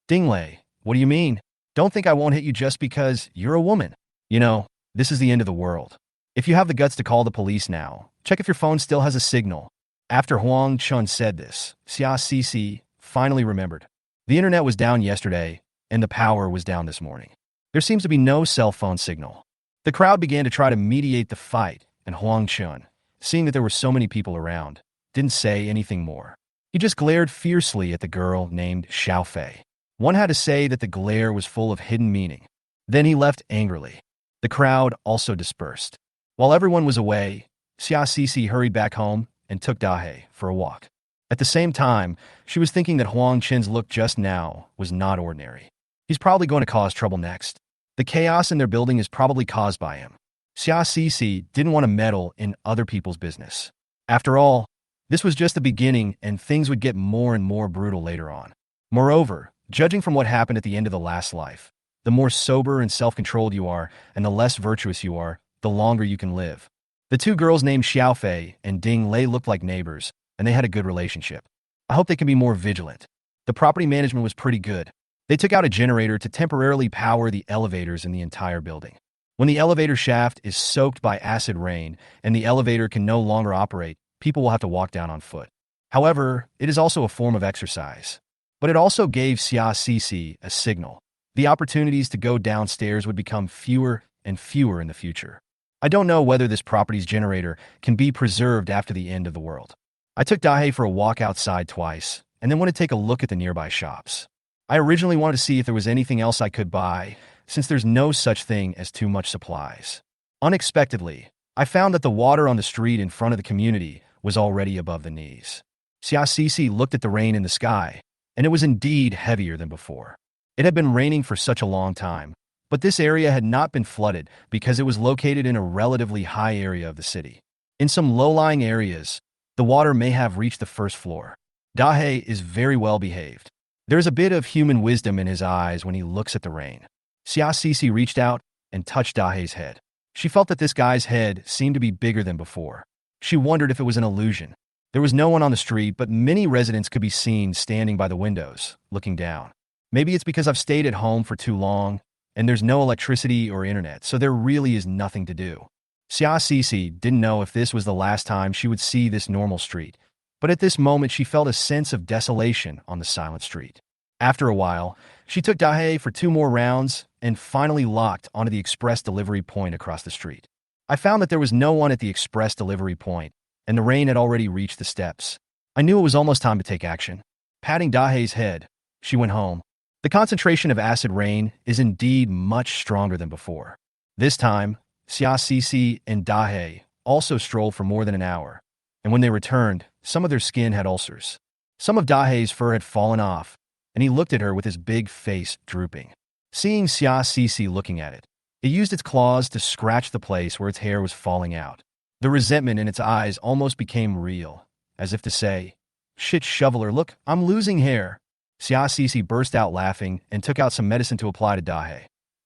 Speaker 1: Dinglei, what do you mean? Don't think I won't hit you just because you're a woman. You know, this is the end of the world. If you have the guts to call the police now, check if your phone still has a signal. After Huang Chun said this, Xia Cece finally remembered. The internet was down yesterday, and the power was down this morning. There seems to be no cell phone signal. The crowd began to try to mediate the fight, and Huang Chun, seeing that there were so many people around, didn't say anything more. He just glared fiercely at the girl named Xiao Fei. One had to say that the glare was full of hidden meaning. Then he left angrily. The crowd also dispersed. While everyone was away, Xia Cece hurried back home and took Dahe for a walk. At the same time, she was thinking that Huang Chen's look just now was not ordinary. He's probably going to cause trouble next. The chaos in their building is probably caused by him. Xia Cece didn't want to meddle in other people's business. After all, this was just the beginning and things would get more and more brutal later on. Moreover, judging from what happened at the end of the last life, the more sober and self-controlled you are and the less virtuous you are, the longer you can live. The two girls named Xiaofei and Ding Lei looked like neighbors, and they had a good relationship. I hope they can be more vigilant. The property management was pretty good. They took out a generator to temporarily power the elevators in the entire building. When the elevator shaft is soaked by acid rain and the elevator can no longer operate, people will have to walk down on foot. However, it is also a form of exercise. But it also gave Xia Cece a signal. The opportunities to go downstairs would become fewer and fewer in the future. I don't know whether this property's generator can be preserved after the end of the world. I took Dahei for a walk outside twice, and then went to take a look at the nearby shops. I originally wanted to see if there was anything else I could buy, since there's no such thing as too much supplies. Unexpectedly, I found that the water on the street in front of the community was already above the knees. Xia Cece looked at the rain in the sky, and it was indeed heavier than before. It had been raining for such a long time, but this area had not been flooded because it was located in a relatively high area of the city. In some low-lying areas, the water may have reached the first floor. Dahei is very well behaved. There's a bit of human wisdom in his eyes when he looks at the rain. Xia Cece reached out and touched Dahei's head. She felt that this guy's head seemed to be bigger than before. She wondered if it was an illusion. There was no one on the street, but many residents could be seen standing by the windows, looking down. Maybe it's because I've stayed at home for too long, and there's no electricity or internet, so there really is nothing to do. Xia Cece didn't know if this was the last time she would see this normal street, but at this moment she felt a sense of desolation on the silent street. After a while, she took Dahei for 2 more rounds and finally locked onto the express delivery point across the street. I found that there was no one at the express delivery point, and the rain had already reached the steps. I knew it was almost time to take action. Patting Dahei's head, she went home. The concentration of acid rain is indeed much stronger than before. This time, Xia Cece and Dahei also strolled for more than an hour, and when they returned, some of their skin had ulcers. Some of Dahei's fur had fallen off, and he looked at her with his big face drooping. Seeing Xia Cece looking at it, it used its claws to scratch the place where its hair was falling out. The resentment in its eyes almost became real, as if to say, "Shit shoveler, look, I'm losing hair." Xia Cece burst out laughing and took out some medicine to apply to Dahei.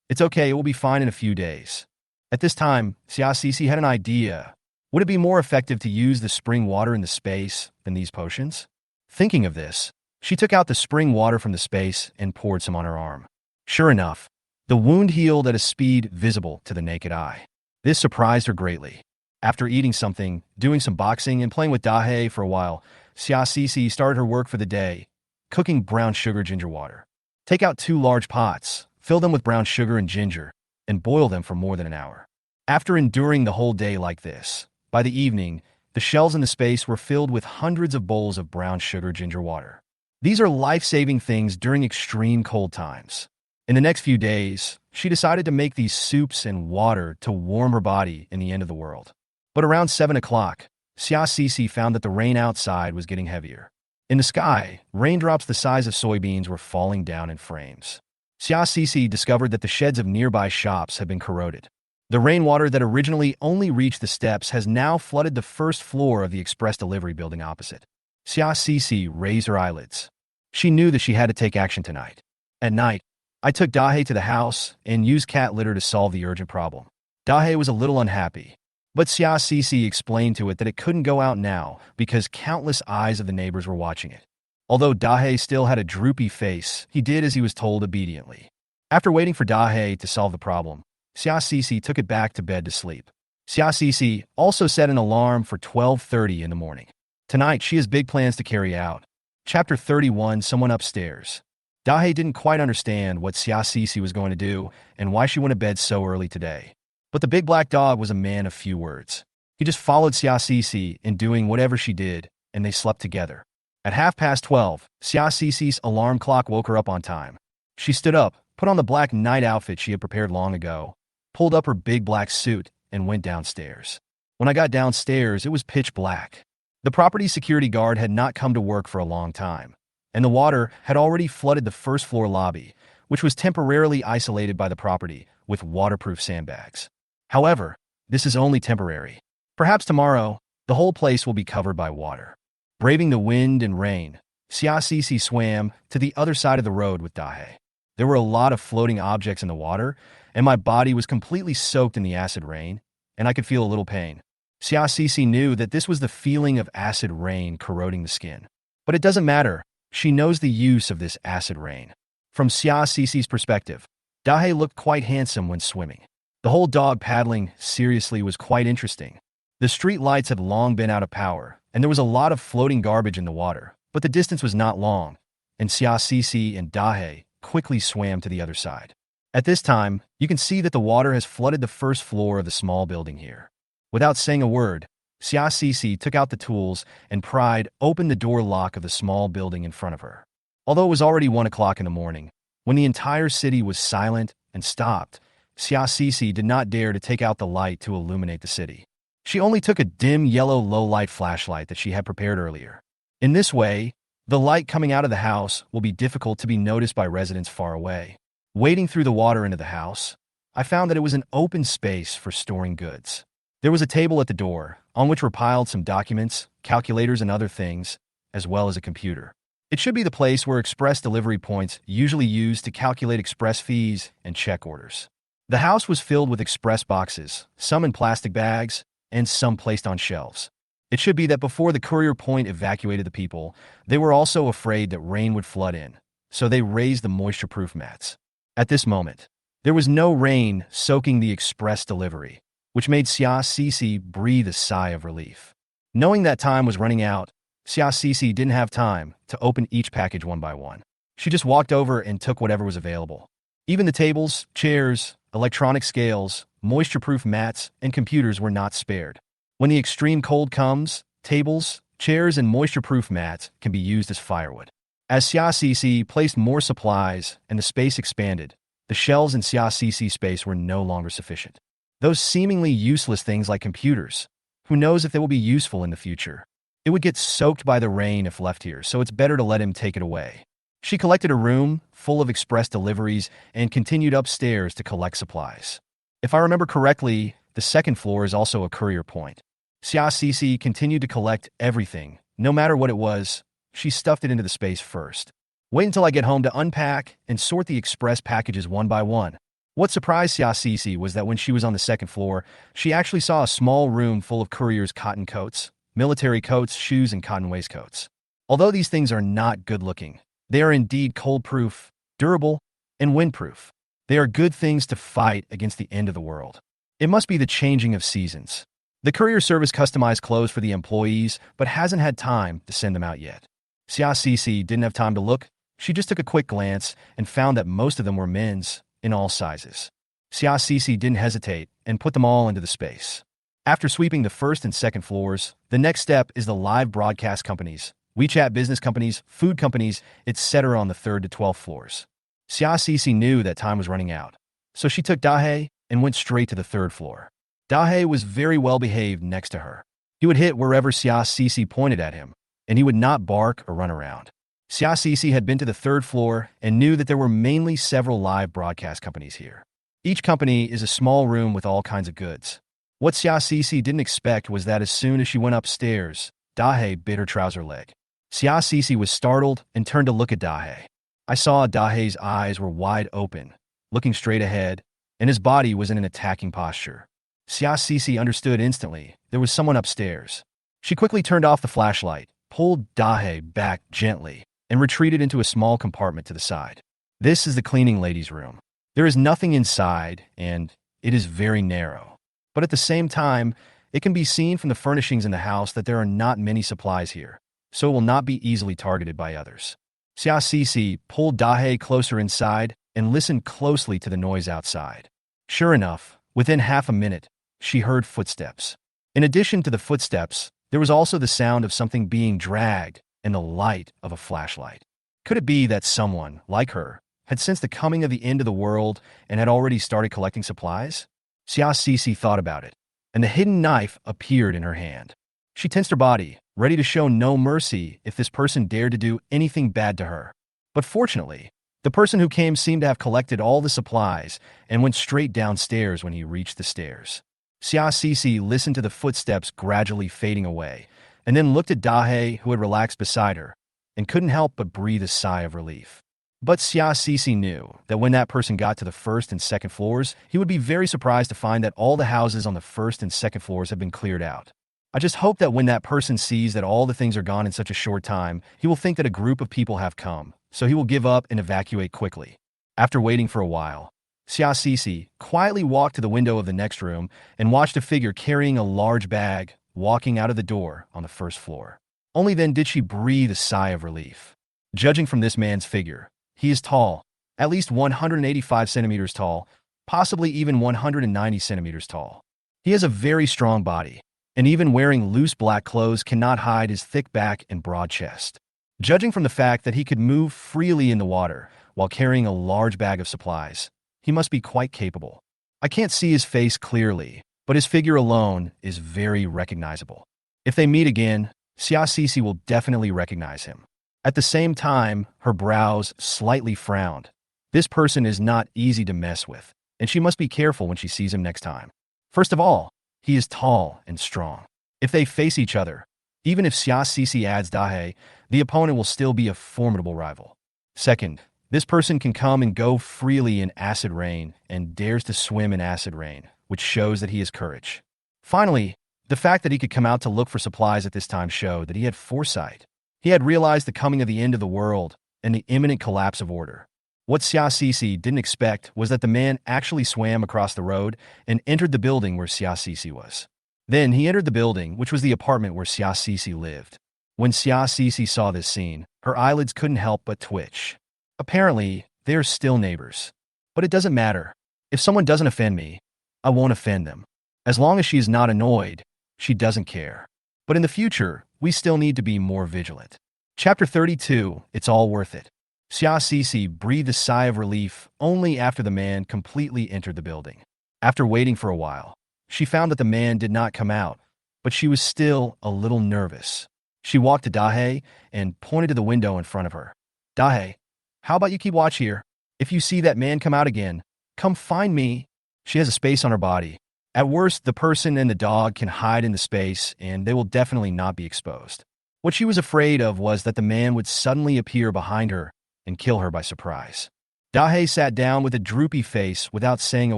Speaker 1: "It's okay, it will be fine in a few days." At this time, Xia Cece had an idea. Would it be more effective to use the spring water in the space than these potions? Thinking of this, she took out the spring water from the space and poured some on her arm. Sure enough, the wound healed at a speed visible to the naked eye. This surprised her greatly. After eating something, doing some boxing, and playing with Dahei for a while, Xia Cece started her work for the day, cooking brown sugar ginger water. Take out 2 large pots, fill them with brown sugar and ginger, and boil them for more than an hour. After enduring the whole day like this, by the evening, the shelves in the space were filled with hundreds of bowls of brown sugar ginger water. These are life-saving things during extreme cold times. In the next few days, she decided to make these soups and water to warm her body in the end of the world. But around 7 o'clock, Xia Cece found that the rain outside was getting heavier. In the sky, raindrops the size of soybeans were falling down in frames. Xia Cece discovered that the sheds of nearby shops had been corroded. The rainwater that originally only reached the steps has now flooded the first floor of the express delivery building opposite. Xia Cece raised her eyelids. She knew that she had to take action tonight. At night, I took Dahei to the house and used cat litter to solve the urgent problem. Dahei was a little unhappy, but Xia Cece explained to it that it couldn't go out now because countless eyes of the neighbors were watching it. Although Dahei still had a droopy face, he did as he was told obediently. After waiting for Dahei to solve the problem, Xia Cece took it back to bed to sleep. Xia Cece also set an alarm for 12:30 in the morning. Tonight, she has big plans to carry out. Chapter 31, Someone Upstairs. Dahei didn't quite understand what Xia Cece was going to do and why she went to bed so early today. But the big black dog was a man of few words. He just followed Xia Cece in doing whatever she did, and they slept together. At 12:30, Xia Cece's alarm clock woke her up on time. She stood up, put on the black night outfit she had prepared long ago, pulled up her big black suit, and went downstairs. When I got downstairs, it was pitch black. The property security guard had not come to work for a long time, and the water had already flooded the first floor lobby, which was temporarily isolated by the property with waterproof sandbags. However, This is only temporary. Perhaps tomorrow, the whole place will be covered by water. Braving the wind and rain, Xiaoxi swam to the other side of the road with Dahe. There were a lot of floating objects in the water, and my body was completely soaked in the acid rain, and I could feel a little pain. Xiaoxi knew that this was the feeling of acid rain corroding the skin. But it doesn't matter. She knows the use of this acid rain. From Xiaoxi's perspective, Dahe looked quite handsome when swimming. The whole dog paddling seriously was quite interesting. The street lights had long been out of power, and there was a lot of floating garbage in the water, but the distance was not long, and Xiaoxi and Dahe quickly swam to the other side. At this time, you can see that the water has flooded the first floor of the small building here. Without saying a word, Xiaoxi took out the tools and pried open the door lock of the small building in front of her. Although it was already 1 o'clock in the morning, when the entire city was silent and stopped, Xiaoxi did not dare to take out the light to illuminate the city. She only took a dim yellow low-light flashlight that she had prepared earlier. In this way, the light coming out of the house will be difficult to be noticed by residents far away. Wading through the water into the house, I found that it was an open space for storing goods. There was a table at the door, on which were piled some documents, calculators, and other things, as well as a computer. It should be the place where express delivery points usually used to calculate express fees and check orders. The house was filled with express boxes, some in plastic bags, and some placed on shelves. It should be that before the courier point evacuated the people, they were also afraid that rain would flood in, so they raised the moisture-proof mats. At this moment, there was no rain soaking the express delivery, which made Xiaoxi breathe a sigh of relief. Knowing that time was running out, Xiaoxi didn't have time to open each package one by one. She just walked over and took whatever was available. Even the tables, chairs, electronic scales, moisture-proof mats, and computers were not spared. When the extreme cold comes, tables, chairs, and moisture-proof mats can be used as firewood. As Xiaoxi placed more supplies and the space expanded, the shelves in Xiaoxi's space were no longer sufficient. Those seemingly useless things like computers, who knows if they will be useful in the future? It would get soaked by the rain if left here, so it's better to let him take it away. She collected a room full of express deliveries and continued upstairs to collect supplies. If I remember correctly, the second floor is also a courier point. Xiaoxi continued to collect everything. No matter what it was, she stuffed it into the space first. Wait until I get home to unpack and sort the express packages one by one. What surprised Xiaoxi was that when she was on the second floor, she actually saw a small room full of couriers' cotton coats, military coats, shoes, and cotton waistcoats. Although these things are not good-looking, they are indeed cold-proof, durable, and windproof. They are good things to fight against the end of the world. It must be the changing of seasons. The courier service customized clothes for the employees, but hasn't had time to send them out yet. Xiaoxi didn't have time to look. She just took a quick glance and found that most of them were men's, in all sizes. Xiaoxi didn't hesitate and put them all into the space. After sweeping the first and second floors, the next step is the live broadcast companies, WeChat business companies, food companies, etc. on the 3rd to 12th floors. Xiaoxi knew that time was running out, so she took Dahe and went straight to the 3rd floor. Dahe was very well behaved next to her. He would hit wherever Xiaoxi pointed at him, and he would not bark or run around. Xiaoxi had been to the 3rd floor and knew that there were mainly several live broadcast companies here. Each company is a small room with all kinds of goods. What Xiaoxi didn't expect was that as soon as she went upstairs, Dahe bit her trouser leg. Xiaoxi was startled and turned to look at Dahe. I saw Dahe's eyes were wide open, looking straight ahead, and his body was in an attacking posture. Xiaoxi understood instantly there was someone upstairs. She quickly turned off the flashlight, pulled Dahe back gently, and retreated into a small compartment to the side. This is the cleaning lady's room. There is nothing inside, and it is very narrow. But at the same time, it can be seen from the furnishings in the house that there are not many supplies here, so it will not be easily targeted by others. Xiaoxi pulled Dahe closer inside and listened closely to the noise outside. Sure enough, within half a minute, she heard footsteps. In addition to the footsteps, there was also the sound of something being dragged and the light of a flashlight. Could it be that someone, like her, had sensed the coming of the end of the world and had already started collecting supplies? Xiaoxi thought about it, and the hidden knife appeared in her hand. She tensed her body, ready to show no mercy if this person dared to do anything bad to her. But fortunately, the person who came seemed to have collected all the supplies and went straight downstairs when he reached the stairs. Xia Sisi listened to the footsteps gradually fading away, and then looked at Dahe, who had relaxed beside her, and couldn't help but breathe a sigh of relief. But Xia Sisi knew that when that person got to the first and second floors, he would be very surprised to find that all the houses on the first and second floors have been cleared out. I just hope that when that person sees that all the things are gone in such a short time, he will think that a group of people have come, so he will give up and evacuate quickly. After waiting for a while, Xia Sisi quietly walked to the window of the next room and watched a figure carrying a large bag walking out of the door on the first floor. Only then did she breathe a sigh of relief. Judging from this man's figure, he is tall, at least 185 centimeters tall, possibly even 190 centimeters tall. He has a very strong body, and even wearing loose black clothes cannot hide his thick back and broad chest. Judging from the fact that he could move freely in the water while carrying a large bag of supplies, he must be quite capable. I can't see his face clearly, but his figure alone is very recognizable. If they meet again, Xia Sisi will definitely recognize him. At the same time, her brows slightly frowned. This person is not easy to mess with, and she must be careful when she sees him next time. First of all, he is tall and strong. If they face each other, even if Xia Sisi adds Dahe, the opponent will still be a formidable rival. Second, this person can come and go freely in acid rain and dares to swim in acid rain, which shows that he has courage. Finally, the fact that he could come out to look for supplies at this time showed that he had foresight. He had realized the coming of the end of the world and the imminent collapse of order. What Xia Sisi didn't expect was that the man actually swam across the road and entered the building where Xia Sisi was. Then he entered the building, which was the apartment where Xia Sisi lived. When Xia Sisi saw this scene, her eyelids couldn't help but twitch. Apparently, they are still neighbors. But it doesn't matter. If someone doesn't offend me, I won't offend them. As long as she is not annoyed, she doesn't care. But in the future, we still need to be more vigilant. Chapter 32, It's All Worth It. Xia Sisi breathed a sigh of relief only after the man completely entered the building. After waiting for a while, she found that the man did not come out, but she was still a little nervous. She walked to Dahe and pointed to the window in front of her. Dahe, how about you keep watch here? If you see that man come out again, come find me. She has a space on her body. At worst, the person and the dog can hide in the space, and they will definitely not be exposed. What she was afraid of was that the man would suddenly appear behind her and kill her by surprise. Dahe sat down with a droopy face without saying a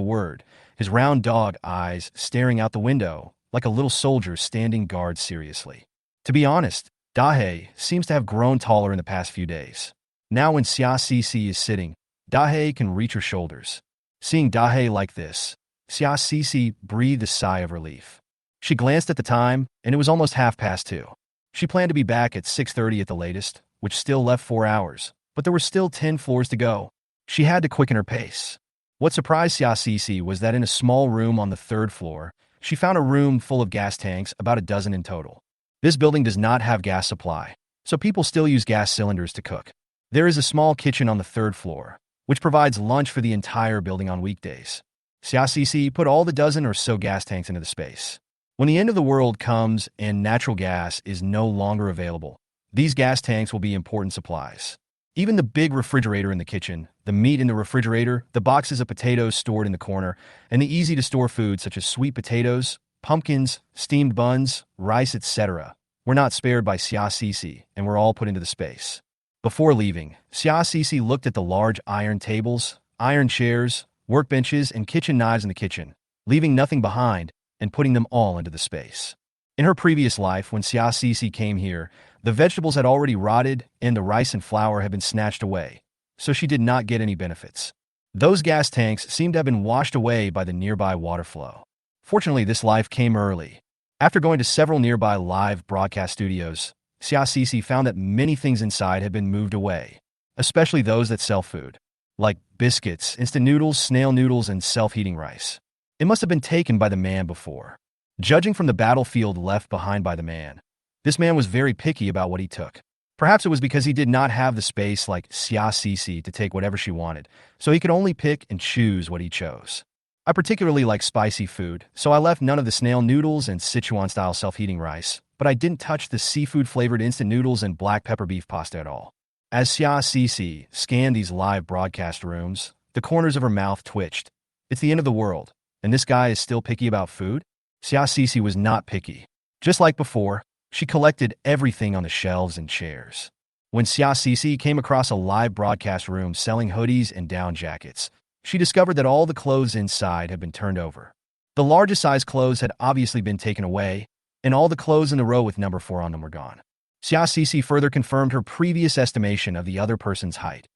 Speaker 1: word, his round dog eyes staring out the window like a little soldier standing guard seriously. To be honest, Dahe seems to have grown taller in the past few days. Now when Xia Sisi is sitting, Dahe can reach her shoulders. Seeing Dahe like this, Xia Sisi breathed a sigh of relief. She glanced at the time, and it was almost 2:30. She planned to be back at 6:30 at the latest, which still left 4 hours, but there were still 10 floors to go. She had to quicken her pace. What surprised Xia Sisi was that in a small room on the 3rd floor, she found a room full of gas tanks, about a dozen in total. This building does not have gas supply, so people still use gas cylinders to cook. There is a small kitchen on the 3rd floor, which provides lunch for the entire building on weekdays. Xia Sisi put all the dozen or so gas tanks into the space. When the end of the world comes and natural gas is no longer available, these gas tanks will be important supplies. Even the big refrigerator in the kitchen, the meat in the refrigerator, the boxes of potatoes stored in the corner, and the easy-to-store foods such as sweet potatoes, pumpkins, steamed buns, rice, etc., were not spared by Xia Sisi and were all put into the space. Before leaving, Xia Sisi looked at the large iron tables, iron chairs, workbenches, and kitchen knives in the kitchen, leaving nothing behind and putting them all into the space. In her previous life, when Xia Sisi came here, the vegetables had already rotted and the rice and flour had been snatched away, so she did not get any benefits. Those gas tanks seemed to have been washed away by the nearby water flow. Fortunately, this life came early. After going to several nearby live broadcast studios, Xia Sisi found that many things inside had been moved away, especially those that sell food, like biscuits, instant noodles, snail noodles, and self-heating rice. It must have been taken by the man before. Judging from the battlefield left behind by the man, this man was very picky about what he took. Perhaps it was because he did not have the space like Xia Sisi to take whatever she wanted, so he could only pick and choose what he chose. I particularly like spicy food, so I left none of the snail noodles and Sichuan-style self-heating rice, but I didn't touch the seafood-flavored instant noodles and black pepper beef pasta at all. As Xia Sisi scanned these live broadcast rooms, the corners of her mouth twitched. It's the end of the world, and this guy is still picky about food? Xiaoxi was not picky. Just like before, she collected everything on the shelves and chairs. When Xiaoxi came across a live broadcast room selling hoodies and down jackets, she discovered that all the clothes inside had been turned over. The largest size clothes had obviously been taken away, and all the clothes in the row with number 4 on them were gone. Xiaoxi further confirmed her previous estimation of the other person's height.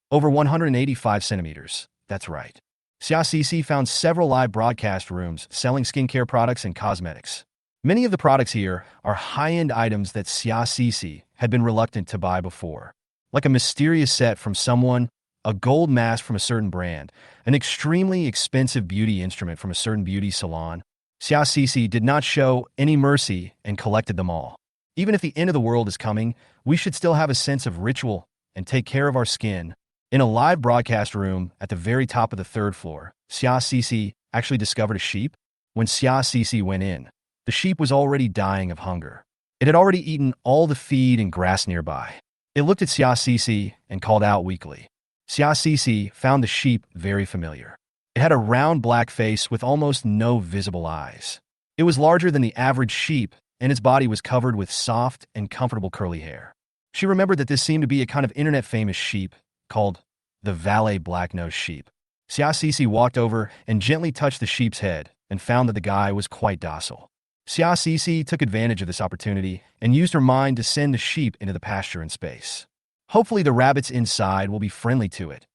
Speaker 1: Over 185 centimeters. That's right. Xiaoxi found several live broadcast rooms selling skincare products and cosmetics. Many of the products here are high-end items that Xiaoxi had been reluctant to buy before, like a mysterious set from someone, a gold mask from a certain brand, an extremely expensive beauty instrument from a certain beauty salon. Xiaoxi did not show any mercy and collected them all. Even if the end of the world is coming, we should still have a sense of ritual and take care of our skin. In a live broadcast room at the very top of the 3rd floor, Xiaoxi actually discovered a sheep. When Xiaoxi went in, the sheep was already dying of hunger. It had already eaten all the feed and grass nearby. It looked at Xiaoxi and called out weakly. Xiaoxi found the sheep very familiar. It had a round black face with almost no visible eyes. It was larger than the average sheep, and its body was covered with soft and comfortable curly hair. She remembered that this seemed to be a kind of internet-famous sheep called the valet black-nosed sheep. Xiaoxi walked over and gently touched the sheep's head and found that the guy was quite docile. Xiaoxi took advantage of this opportunity and used her mind to send the sheep into the pasture in space. Hopefully the rabbits inside will be friendly to it,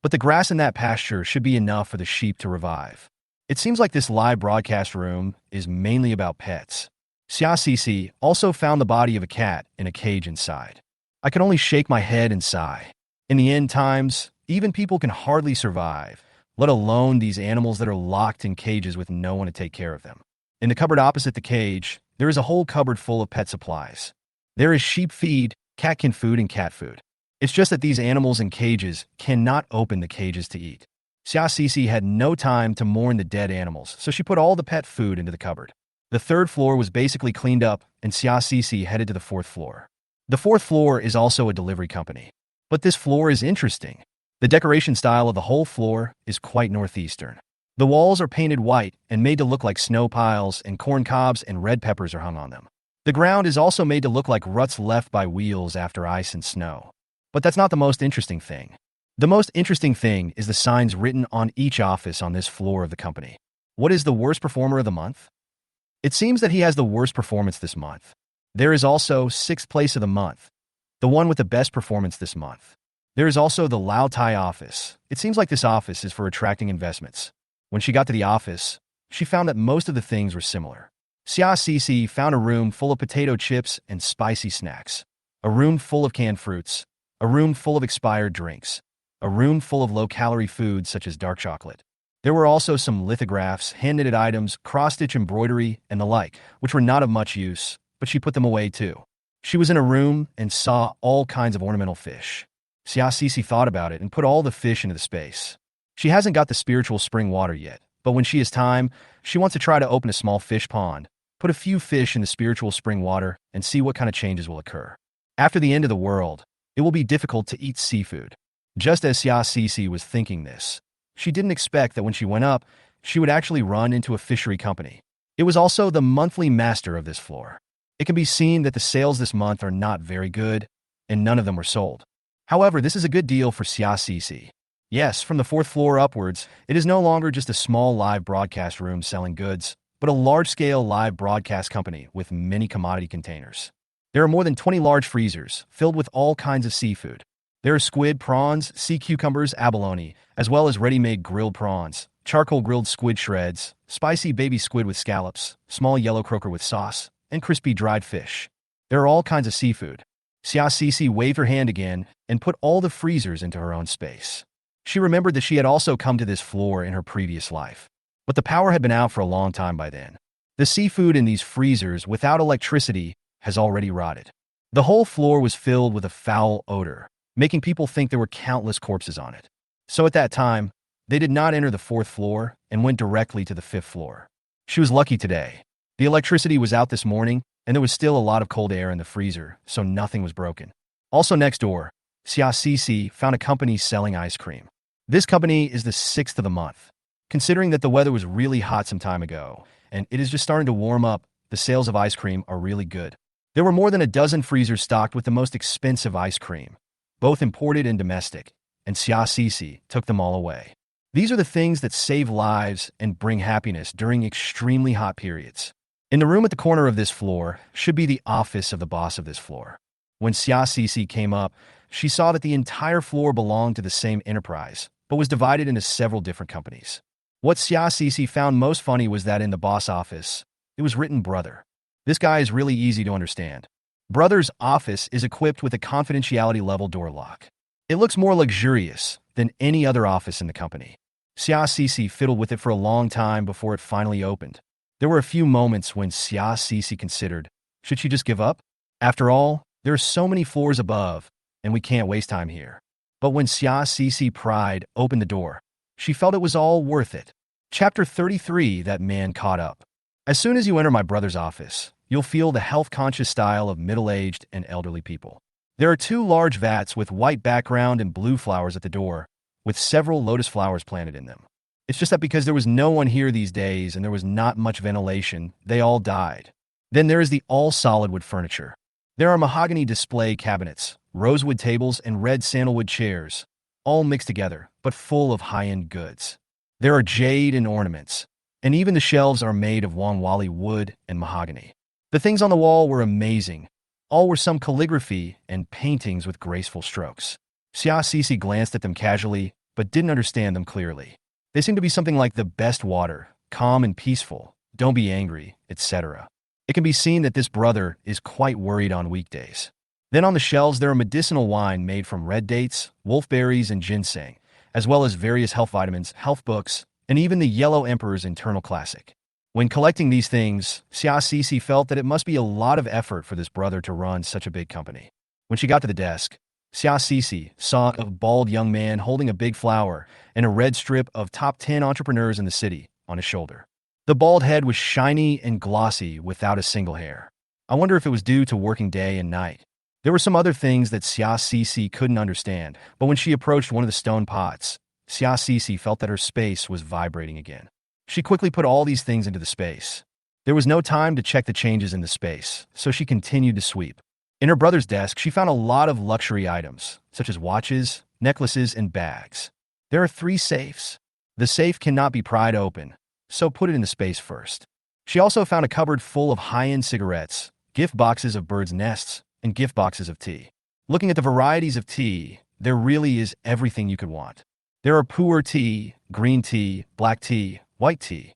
Speaker 1: but the grass in that pasture should be enough for the sheep to revive. It seems like this live broadcast room is mainly about pets. Xiaoxi also found the body of a cat in a cage inside. I could only shake my head and sigh. In the end times, even people can hardly survive, let alone these animals that are locked in cages with no one to take care of them. In the cupboard opposite the cage, there is a whole cupboard full of pet supplies. There is sheep feed, catkin food, and cat food. It's just that these animals in cages cannot open the cages to eat. Xiaoxi had no time to mourn the dead animals, so she put all the pet food into the cupboard. The 3rd floor was basically cleaned up, and Xiaoxi headed to the 4th floor. The 4th floor is also a delivery company. But this floor is interesting. The decoration style of the whole floor is quite northeastern. The walls are painted white and made to look like snow piles, and corn cobs and red peppers are hung on them. The ground is also made to look like ruts left by wheels after ice and snow. But that's not the most interesting thing. The most interesting thing is the signs written on each office on this floor of the company. What is the worst performer of the month? It seems that he has the worst performance this month. There is also 6th place of the month, the one with the best performance this month. There is also the Lao Tai office. It seems like this office is for attracting investments. When she got to the office, she found that most of the things were similar. Xiaoxi found a room full of potato chips and spicy snacks, a room full of canned fruits, a room full of expired drinks, a room full of low-calorie foods such as dark chocolate. There were also some lithographs, hand-knitted items, cross-stitch embroidery, and the like, which were not of much use, but she put them away too. She was in a room and saw all kinds of ornamental fish. Xiaoxi thought about it and put all the fish into the space. She hasn't got the spiritual spring water yet, but when she has time, she wants to try to open a small fish pond, put a few fish in the spiritual spring water, and see what kind of changes will occur. After the end of the world, it will be difficult to eat seafood. Just as Xiaoxi was thinking this, she didn't expect that when she went up, she would actually run into a fishery company. It was also the monthly master of this floor. It can be seen that the sales this month are not very good, and none of them were sold. However, this is a good deal for Xiaoxi. Yes, from the 4th floor upwards, it is no longer just a small live broadcast room selling goods, but a large-scale live broadcast company with many commodity containers. There are more than 20 large freezers filled with all kinds of seafood. There are squid, prawns, sea cucumbers, abalone, as well as ready-made grilled prawns, charcoal grilled squid shreds, spicy baby squid with scallops, small yellow croaker with sauce, and crispy dried fish. There are all kinds of seafood. Xiaoxi waved her hand again and put all the freezers into her own space. She remembered that she had also come to this floor in her previous life, but the power had been out for a long time by then. The seafood in these freezers without electricity has already rotted. The whole floor was filled with a foul odor, making people think there were countless corpses on it. So at that time, they did not enter the 4th floor and went directly to the 5th floor. She was lucky today. The electricity was out this morning, and there was still a lot of cold air in the freezer, so nothing was broken. Also next door, Xiaoxi found a company selling ice cream. This company is the 6th of the month. Considering that the weather was really hot some time ago, and it is just starting to warm up. The sales of ice cream are really good. There were more than a dozen freezers stocked with the most expensive ice cream, both imported and domestic, and Xia Sisi took them all away. These are the things that save lives and bring happiness during extremely hot periods. In the room at the corner of this floor should be the office of the boss of this floor. When Xia Sisi came up, she saw that the entire floor belonged to the same enterprise, but was divided into several different companies. What Xia Sisi found most funny was that in the boss office, it was written Brother. This guy is really easy to understand. Brother's office is equipped with a confidentiality level door lock. It looks more luxurious than any other office in the company. Xia Sisi fiddled with it for a long time before it finally opened. There were a few moments when Xia Sisi considered, should she just give up? After all, there are so many floors above, and we can't waste time here. But when Xia Sisi Pride opened the door, she felt it was all worth it. Chapter 33, That Man Caught Up. As soon as you enter my brother's office, you'll feel the health-conscious style of middle-aged and elderly people. There are 2 large vats with white background and blue flowers at the door, with several lotus flowers planted in them. It's just that because there was no one here these days and there was not much ventilation, they all died. Then there is the all-solid wood furniture. There are mahogany display cabinets, rosewood tables, and red sandalwood chairs, all mixed together, but full of high-end goods. There are jade and ornaments, and even the shelves are made of Wangwali wood and mahogany. The things on the wall were amazing. All were some calligraphy and paintings with graceful strokes. Xia Sisi glanced at them casually, but didn't understand them clearly. They seemed to be something like the best water, calm and peaceful, don't be angry, etc. It can be seen that this brother is quite worried on weekdays. Then on the shelves there are medicinal wine made from red dates, wolfberries, and ginseng, as well as various health vitamins, health books, and even the Yellow Emperor's Internal Classic. When collecting these things, Xia Sisi felt that it must be a lot of effort for this brother to run such a big company. When she got to the desk, Xia Sisi saw a bald young man holding a big flower and a red strip of top 10 entrepreneurs in the city on his shoulder. The bald head was shiny and glossy without a single hair. I wonder if it was due to working day and night. There were some other things that Xia Sisi couldn't understand, but when she approached one of the stone pots, Xia Sisi felt that her space was vibrating again. She quickly put all these things into the space. There was no time to check the changes in the space, so she continued to sweep. In her brother's desk, she found a lot of luxury items, such as watches, necklaces, and bags. There are 3 safes. The safe cannot be pried open, so put it in the space first. She also found a cupboard full of high-end cigarettes, gift boxes of birds' nests, and gift boxes of tea. Looking at the varieties of tea, there really is everything you could want. There are pu'er tea, green tea, black tea, white tea.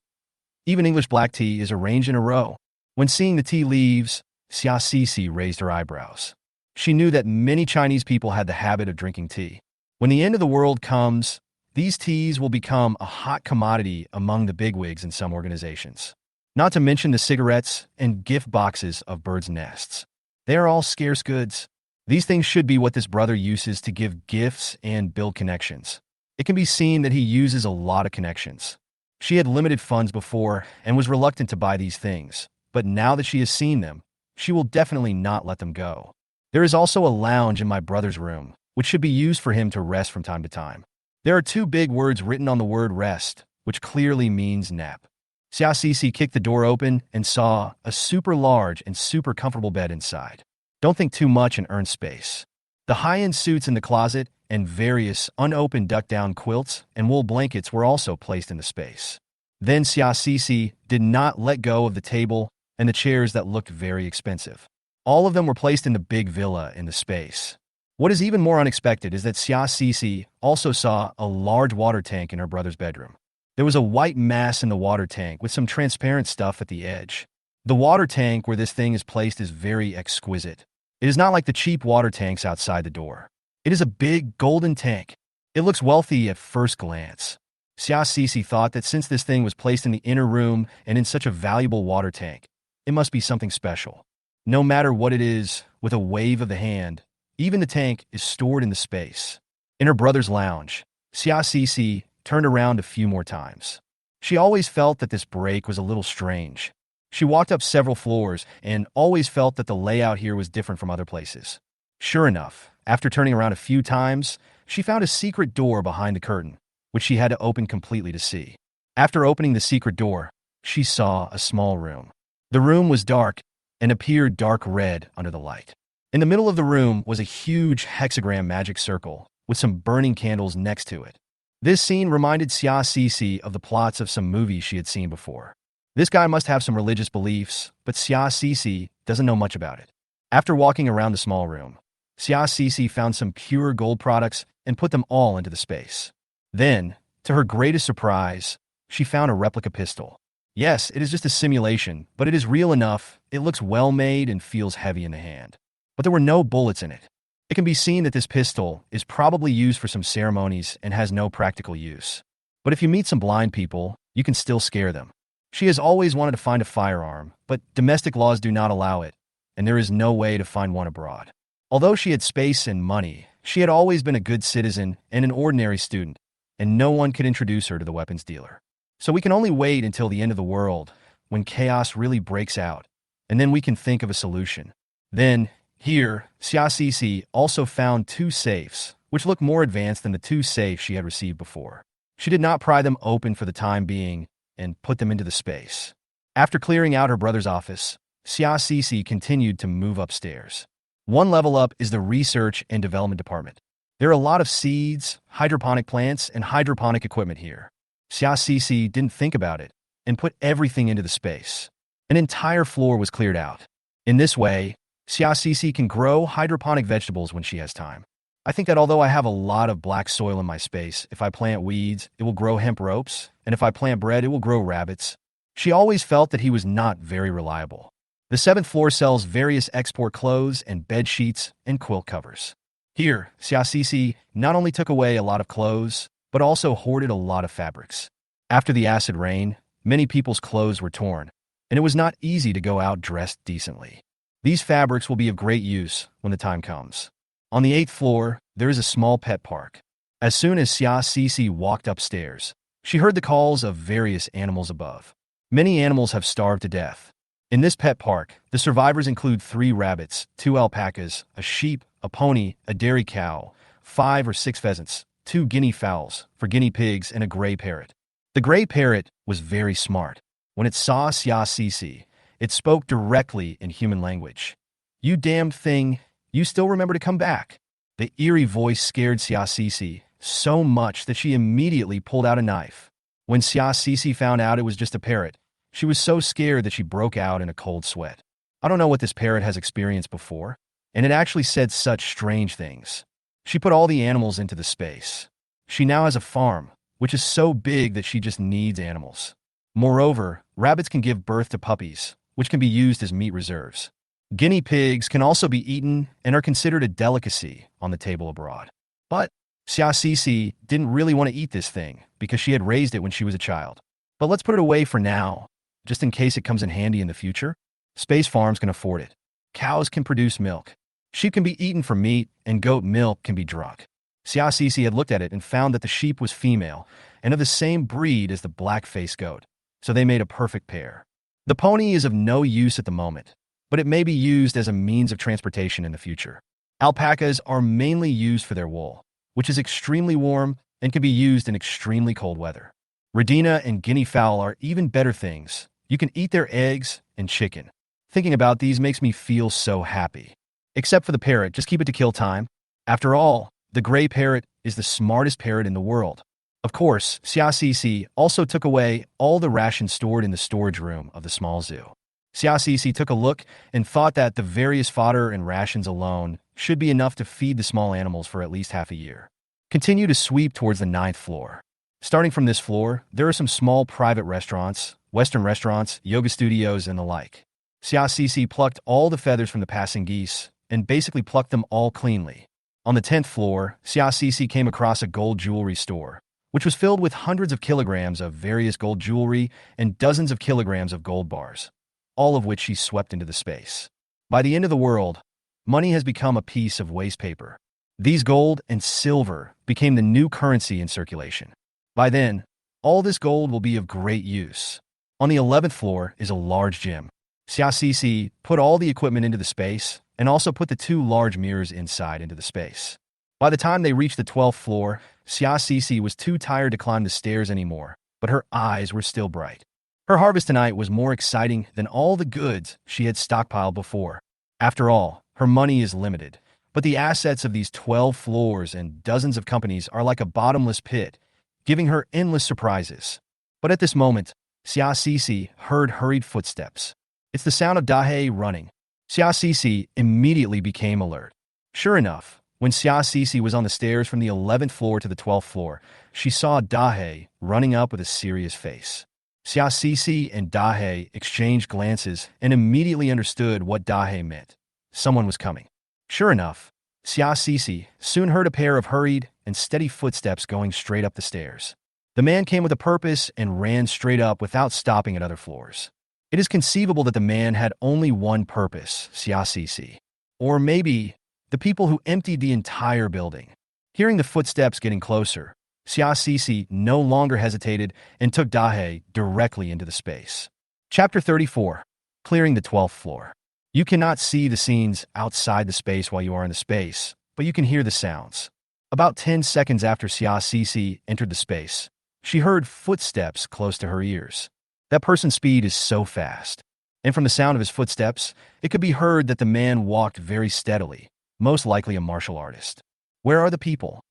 Speaker 1: Even English black tea is arranged in a row. When seeing the tea leaves, Xia Sisi raised her eyebrows. She knew that many Chinese people had the habit of drinking tea. When the end of the world comes, these teas will become a hot commodity among the bigwigs in some organizations. Not to mention the cigarettes and gift boxes of birds' nests. They are all scarce goods. These things should be what this brother uses to give gifts and build connections. It can be seen that he uses a lot of connections. She had limited funds before and was reluctant to buy these things, but now that she has seen them, she will definitely not let them go. There is also a lounge in my brother's room, which should be used for him to rest from time to time. There are 2 big words written on the word rest, which clearly means nap. Xia Sisi kicked the door open and saw a super large and super comfortable bed inside. Don't think too much and earn space. The high-end suits in the closet and various unopened duck-down quilts and wool blankets were also placed in the space. Then Xia Sisi did not let go of the table and the chairs that looked very expensive. All of them were placed in the big villa in the space. What is even more unexpected is that Xia Sisi also saw a large water tank in her brother's bedroom. There was a white mass in the water tank with some transparent stuff at the edge. The water tank where this thing is placed is very exquisite. It is not like the cheap water tanks outside the door. It is a big golden tank. It looks wealthy at first glance. Xia Sisi thought that since this thing was placed in the inner room and in such a valuable water tank, it must be something special. No matter what it is, with a wave of the hand, even the tank is stored in the space. In her brother's lounge, Xia Sisi turned around a few more times. She always felt that this break was a little strange. She walked up several floors and always felt that the layout here was different from other places. Sure enough, after turning around a few times, she found a secret door behind the curtain, which she had to open completely to see. After opening the secret door, she saw a small room. The room was dark and appeared dark red under the light. In the middle of the room was a huge hexagram magic circle with some burning candles next to it. This scene reminded Xia Cece of the plots of some movies she had seen before. This guy must have some religious beliefs, but Xia Cece doesn't know much about it. After walking around the small room, Xia Cece found some pure gold products and put them all into the space. Then, to her greatest surprise, she found a replica pistol. Yes, it is just a simulation, but it is real enough, it looks well made and feels heavy in the hand. But there were no bullets in it. It can be seen that this pistol is probably used for some ceremonies and has no practical use. But if you meet some blind people, you can still scare them. She has always wanted to find a firearm, but domestic laws do not allow it, and there is no way to find one abroad. Although she had space and money, she had always been a good citizen and an ordinary student, and no one could introduce her to the weapons dealer. So we can only wait until the end of the world, when chaos really breaks out, and then we can think of a solution. Then, here, Xia Cece also found 2 safes, which looked more advanced than the 2 safes she had received before. She did not pry them open for the time being and put them into the space. After clearing out her brother's office, Xia Cece continued to move upstairs. One level up is the Research and Development Department. There are a lot of seeds, hydroponic plants, and hydroponic equipment here. Xia Cece didn't think about it and put everything into the space. An entire floor was cleared out. In this way, Xia Cece can grow hydroponic vegetables when she has time. I think that although I have a lot of black soil in my space, if I plant weeds, it will grow hemp ropes, and if I plant bread, it will grow rabbits. She always felt that he was not very reliable. The 7th floor sells various export clothes and bed sheets and quilt covers. Here, Xia Cece not only took away a lot of clothes, but also hoarded a lot of fabrics. After the acid rain, many people's clothes were torn, and it was not easy to go out dressed decently. These fabrics will be of great use when the time comes. On the 8th floor, there is a small pet park. As soon as Xia Cece walked upstairs, she heard the calls of various animals above. Many animals have starved to death. In this pet park, the survivors include 3 rabbits, 2 alpacas, a sheep, a pony, a dairy cow, 5 or 6 pheasants, 2 guinea fowls for guinea pigs, and a gray parrot. The gray parrot was very smart. When it saw Xia Cece, it spoke directly in human language. "You damned thing, you still remember to come back." The eerie voice scared Xia Cece so much that she immediately pulled out a knife. When Xia Cece found out it was just a parrot, she was so scared that she broke out in a cold sweat. I don't know what this parrot has experienced before, and it actually said such strange things. She put all the animals into the space. She now has a farm, which is so big that she just needs animals. Moreover, rabbits can give birth to puppies, which can be used as meat reserves. Guinea pigs can also be eaten and are considered a delicacy on the table abroad. But Xia Cece didn't really want to eat this thing because she had raised it when she was a child. But let's put it away for now, just in case it comes in handy in the future. Space farms can afford it. Cows can produce milk. Sheep can be eaten for meat, and goat milk can be drunk. Xia Cece had looked at it and found that the sheep was female and of the same breed as the black-faced goat, so they made a perfect pair. The pony is of no use at the moment, but it may be used as a means of transportation in the future. Alpacas are mainly used for their wool, which is extremely warm and can be used in extremely cold weather. Radina and guinea fowl are even better things. You can eat their eggs and chicken. Thinking about these makes me feel so happy. Except for the parrot, just keep it to kill time. After all, the gray parrot is the smartest parrot in the world. Of course, Xia Cece also took away all the rations stored in the storage room of the small zoo. Xia Cece took a look and thought that the various fodder and rations alone should be enough to feed the small animals for at least half a year. Continue to sweep towards the 9th floor. Starting from this floor, there are some small private restaurants, Western restaurants, yoga studios, and the like. Xia Cece plucked all the feathers from the passing geese and basically plucked them all cleanly. On the 10th floor, Xia Cece came across a gold jewelry store, which was filled with hundreds of kilograms of various gold jewelry and dozens of kilograms of gold bars, all of which she swept into the space. By the end of the world, money has become a piece of waste paper. These gold and silver became the new currency in circulation. By then, all this gold will be of great use. On the 11th floor is a large gym. Xia Cece put all the equipment into the space and also put the 2 large mirrors inside into the space. By the time they reached the 12th floor, Xia Cece was too tired to climb the stairs anymore, but her eyes were still bright. Her harvest tonight was more exciting than all the goods she had stockpiled before. After all, her money is limited, but the assets of these 12 floors and dozens of companies are like a bottomless pit, giving her endless surprises. But at this moment, Xia Cece heard hurried footsteps. It's the sound of Dahe running. Xia Cece immediately became alert. Sure enough, when Xia Cece was on the stairs from the 11th floor to the 12th floor, she saw Dahe running up with a serious face. Xia Cece and Dahe exchanged glances and immediately understood what Dahe meant. Someone was coming. Sure enough, Xia Cece soon heard a pair of hurried and steady footsteps going straight up the stairs. The man came with a purpose and ran straight up without stopping at other floors. It is conceivable that the man had only one purpose, Xia Cece. Or maybe the people who emptied the entire building. Hearing the footsteps getting closer, Xia Cece no longer hesitated and took Dahe directly into the space. Chapter 34. Clearing the 12th floor. You cannot see the scenes outside the space while you are in the space, but you can hear the sounds. About 10 seconds after Xia Cece entered the space, she heard footsteps close to her ears. That person's speed is so fast. And from the sound of his footsteps, it could be heard that the man walked very steadily, most likely a martial artist. Where are the people?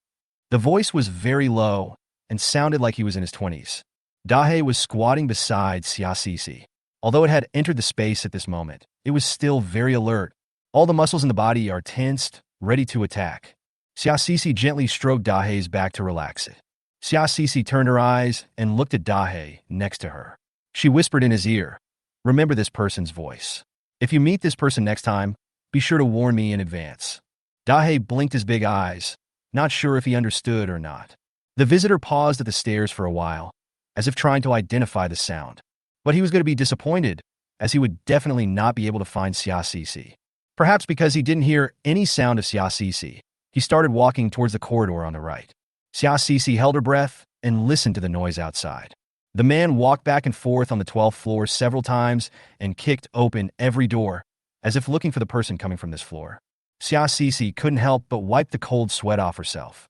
Speaker 1: The voice was very low and sounded like he was in his 20s. Dahe was squatting beside Xia Cece. Although it had entered the space at this moment, it was still very alert. All the muscles in the body are tensed, ready to attack. Xia Cece gently stroked Dahe's back to relax it. Xia Cece turned her eyes and looked at Dahe next to her. She whispered in his ear, "Remember this person's voice. If you meet this person next time, be sure to warn me in advance." Dahe blinked his big eyes, not sure if he understood or not. The visitor paused at the stairs for a while, as if trying to identify the sound. But he was going to be disappointed, as he would definitely not be able to find Xia Cece. Perhaps because he didn't hear any sound of Xia Cece, he started walking towards the corridor on the right. Xia Cece held her breath and listened to the noise outside. The man walked back and forth on the 12th floor several times and kicked open every door, as if looking for the person coming from this floor. Xia Cece couldn't help but wipe the cold sweat off herself.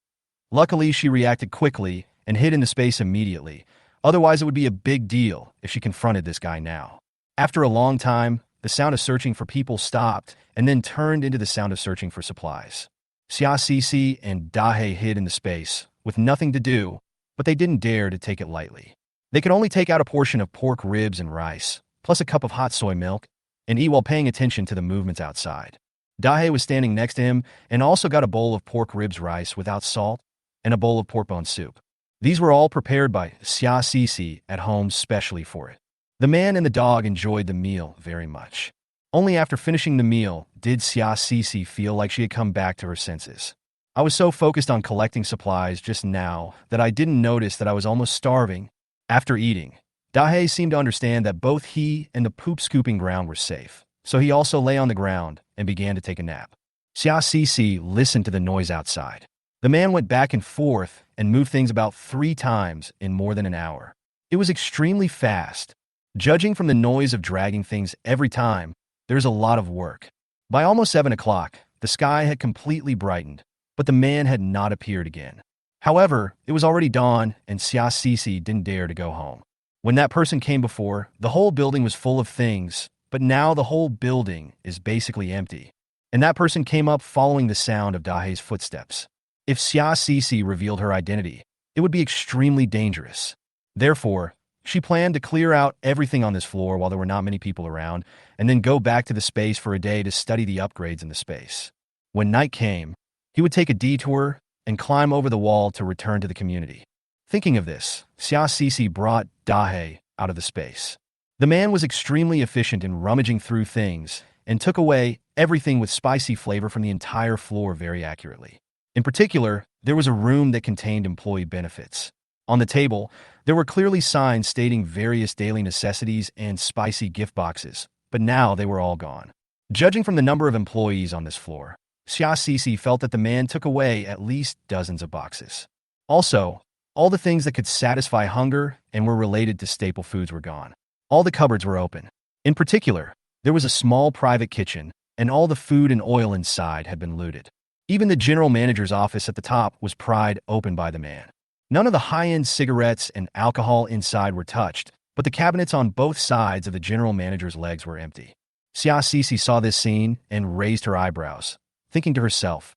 Speaker 1: Luckily, she reacted quickly and hid in the space immediately. Otherwise, it would be a big deal if she confronted this guy now. After a long time, the sound of searching for people stopped and then turned into the sound of searching for supplies. Xia Cece and Dahe hid in the space, with nothing to do, but they didn't dare to take it lightly. They could only take out a portion of pork ribs and rice, plus a cup of hot soy milk, and eat while paying attention to the movements outside. Dahe was standing next to him and also got a bowl of pork ribs rice without salt and a bowl of pork bone soup. These were all prepared by Xia Cece at home specially for it. The man and the dog enjoyed the meal very much. Only after finishing the meal did Xia Cece feel like she had come back to her senses. "I was so focused on collecting supplies just now that I didn't notice that I was almost starving." After eating, Dahe seemed to understand that both he and the poop-scooping ground were safe, so he also lay on the ground and began to take a nap. Xia Cece listened to the noise outside. The man went back and forth and moved things about 3 times in more than an hour. It was extremely fast. Judging from the noise of dragging things every time, there's a lot of work. By almost 7 o'clock, the sky had completely brightened, but the man had not appeared again. However, it was already dawn, and Xia Cece didn't dare to go home. When that person came before, the whole building was full of things, but now the whole building is basically empty. And that person came up following the sound of Dahe's footsteps. If Xia Cece revealed her identity, it would be extremely dangerous. Therefore, she planned to clear out everything on this floor while there were not many people around, and then go back to the space for a day to study the upgrades in the space. When night came, he would take a detour and climb over the wall to return to the community. Thinking of this, Xia Cece brought Dahe out of the space. The man was extremely efficient in rummaging through things and took away everything with spicy flavor from the entire floor very accurately. In particular, there was a room that contained employee benefits. On the table, there were clearly signs stating various daily necessities and spicy gift boxes, but now they were all gone. Judging from the number of employees on this floor, Xia Cece felt that the man took away at least dozens of boxes. Also, all the things that could satisfy hunger and were related to staple foods were gone. All the cupboards were open. In particular, there was a small private kitchen, and all the food and oil inside had been looted. Even the general manager's office at the top was pried open by the man. None of the high-end cigarettes and alcohol inside were touched, but the cabinets on both sides of the general manager's legs were empty. Xia Sisi saw this scene and raised her eyebrows, thinking to herself,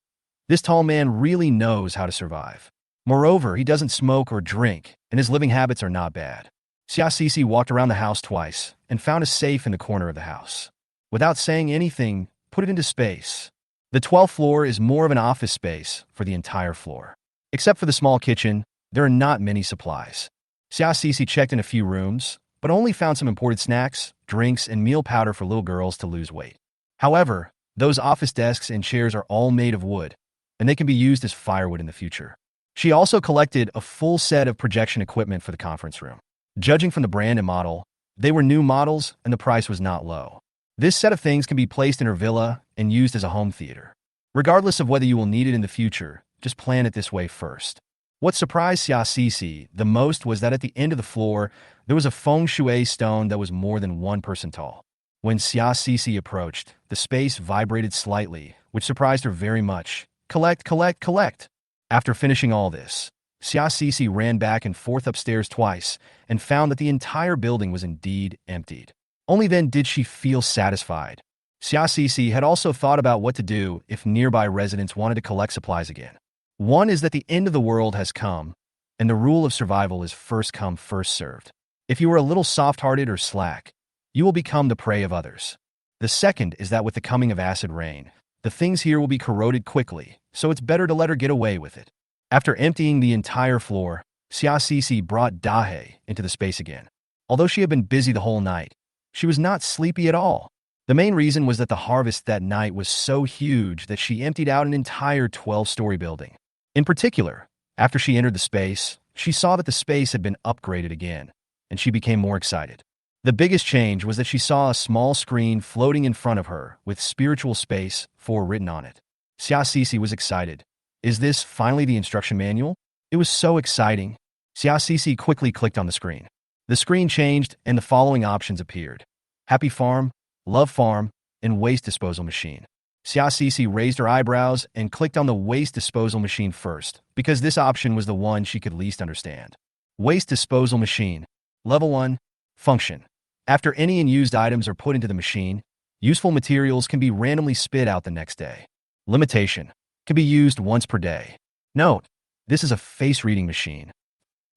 Speaker 1: this tall man really knows how to survive. Moreover, he doesn't smoke or drink, and his living habits are not bad. Xia Sisi walked around the house twice and found a safe in the corner of the house. Without saying anything, put it into space. The 12th floor is more of an office space for the entire floor. Except for the small kitchen, there are not many supplies. Xia Sisi checked in a few rooms, but only found some imported snacks, drinks, and meal powder for little girls to lose weight. However, those office desks and chairs are all made of wood, and they can be used as firewood in the future. She also collected a full set of projection equipment for the conference room. Judging from the brand and model, they were new models and the price was not low. This set of things can be placed in her villa and used as a home theater. Regardless of whether you will need it in the future, just plan it this way first. What surprised Xia Sisi the most was that at the end of the floor, there was a feng shui stone that was more than 1 person tall. When Xia Sisi approached, the space vibrated slightly, which surprised her very much. Collect, collect, collect. After finishing all this, Xia Sisi ran back and forth upstairs twice and found that the entire building was indeed emptied. Only then did she feel satisfied. Xia Sisi had also thought about what to do if nearby residents wanted to collect supplies again. One is that the end of the world has come, and the rule of survival is first come, first served. If you are a little soft-hearted or slack, you will become the prey of others. The second is that with the coming of acid rain, the things here will be corroded quickly, so it's better to let her get away with it. After emptying the entire floor, Xia Sisi brought Dahe into the space again. Although she had been busy the whole night, she was not sleepy at all. The main reason was that the harvest that night was so huge that she emptied out an entire 12-story building. In particular, after she entered the space, she saw that the space had been upgraded again, and she became more excited. The biggest change was that she saw a small screen floating in front of her with Spiritual Space 4 written on it. Xia Sisi was excited. Is this finally the instruction manual? It was so exciting. Xia Sisi quickly clicked on the screen. The screen changed and the following options appeared: Happy Farm, Love Farm, and Waste Disposal Machine. Xia Sisi raised her eyebrows and clicked on the Waste Disposal Machine first, because this option was the one she could least understand. Waste Disposal Machine. Level 1. Function. After any unused items are put into the machine, useful materials can be randomly spit out the next day. Limitation. Can be used once per day. Note: this is a face-reading machine.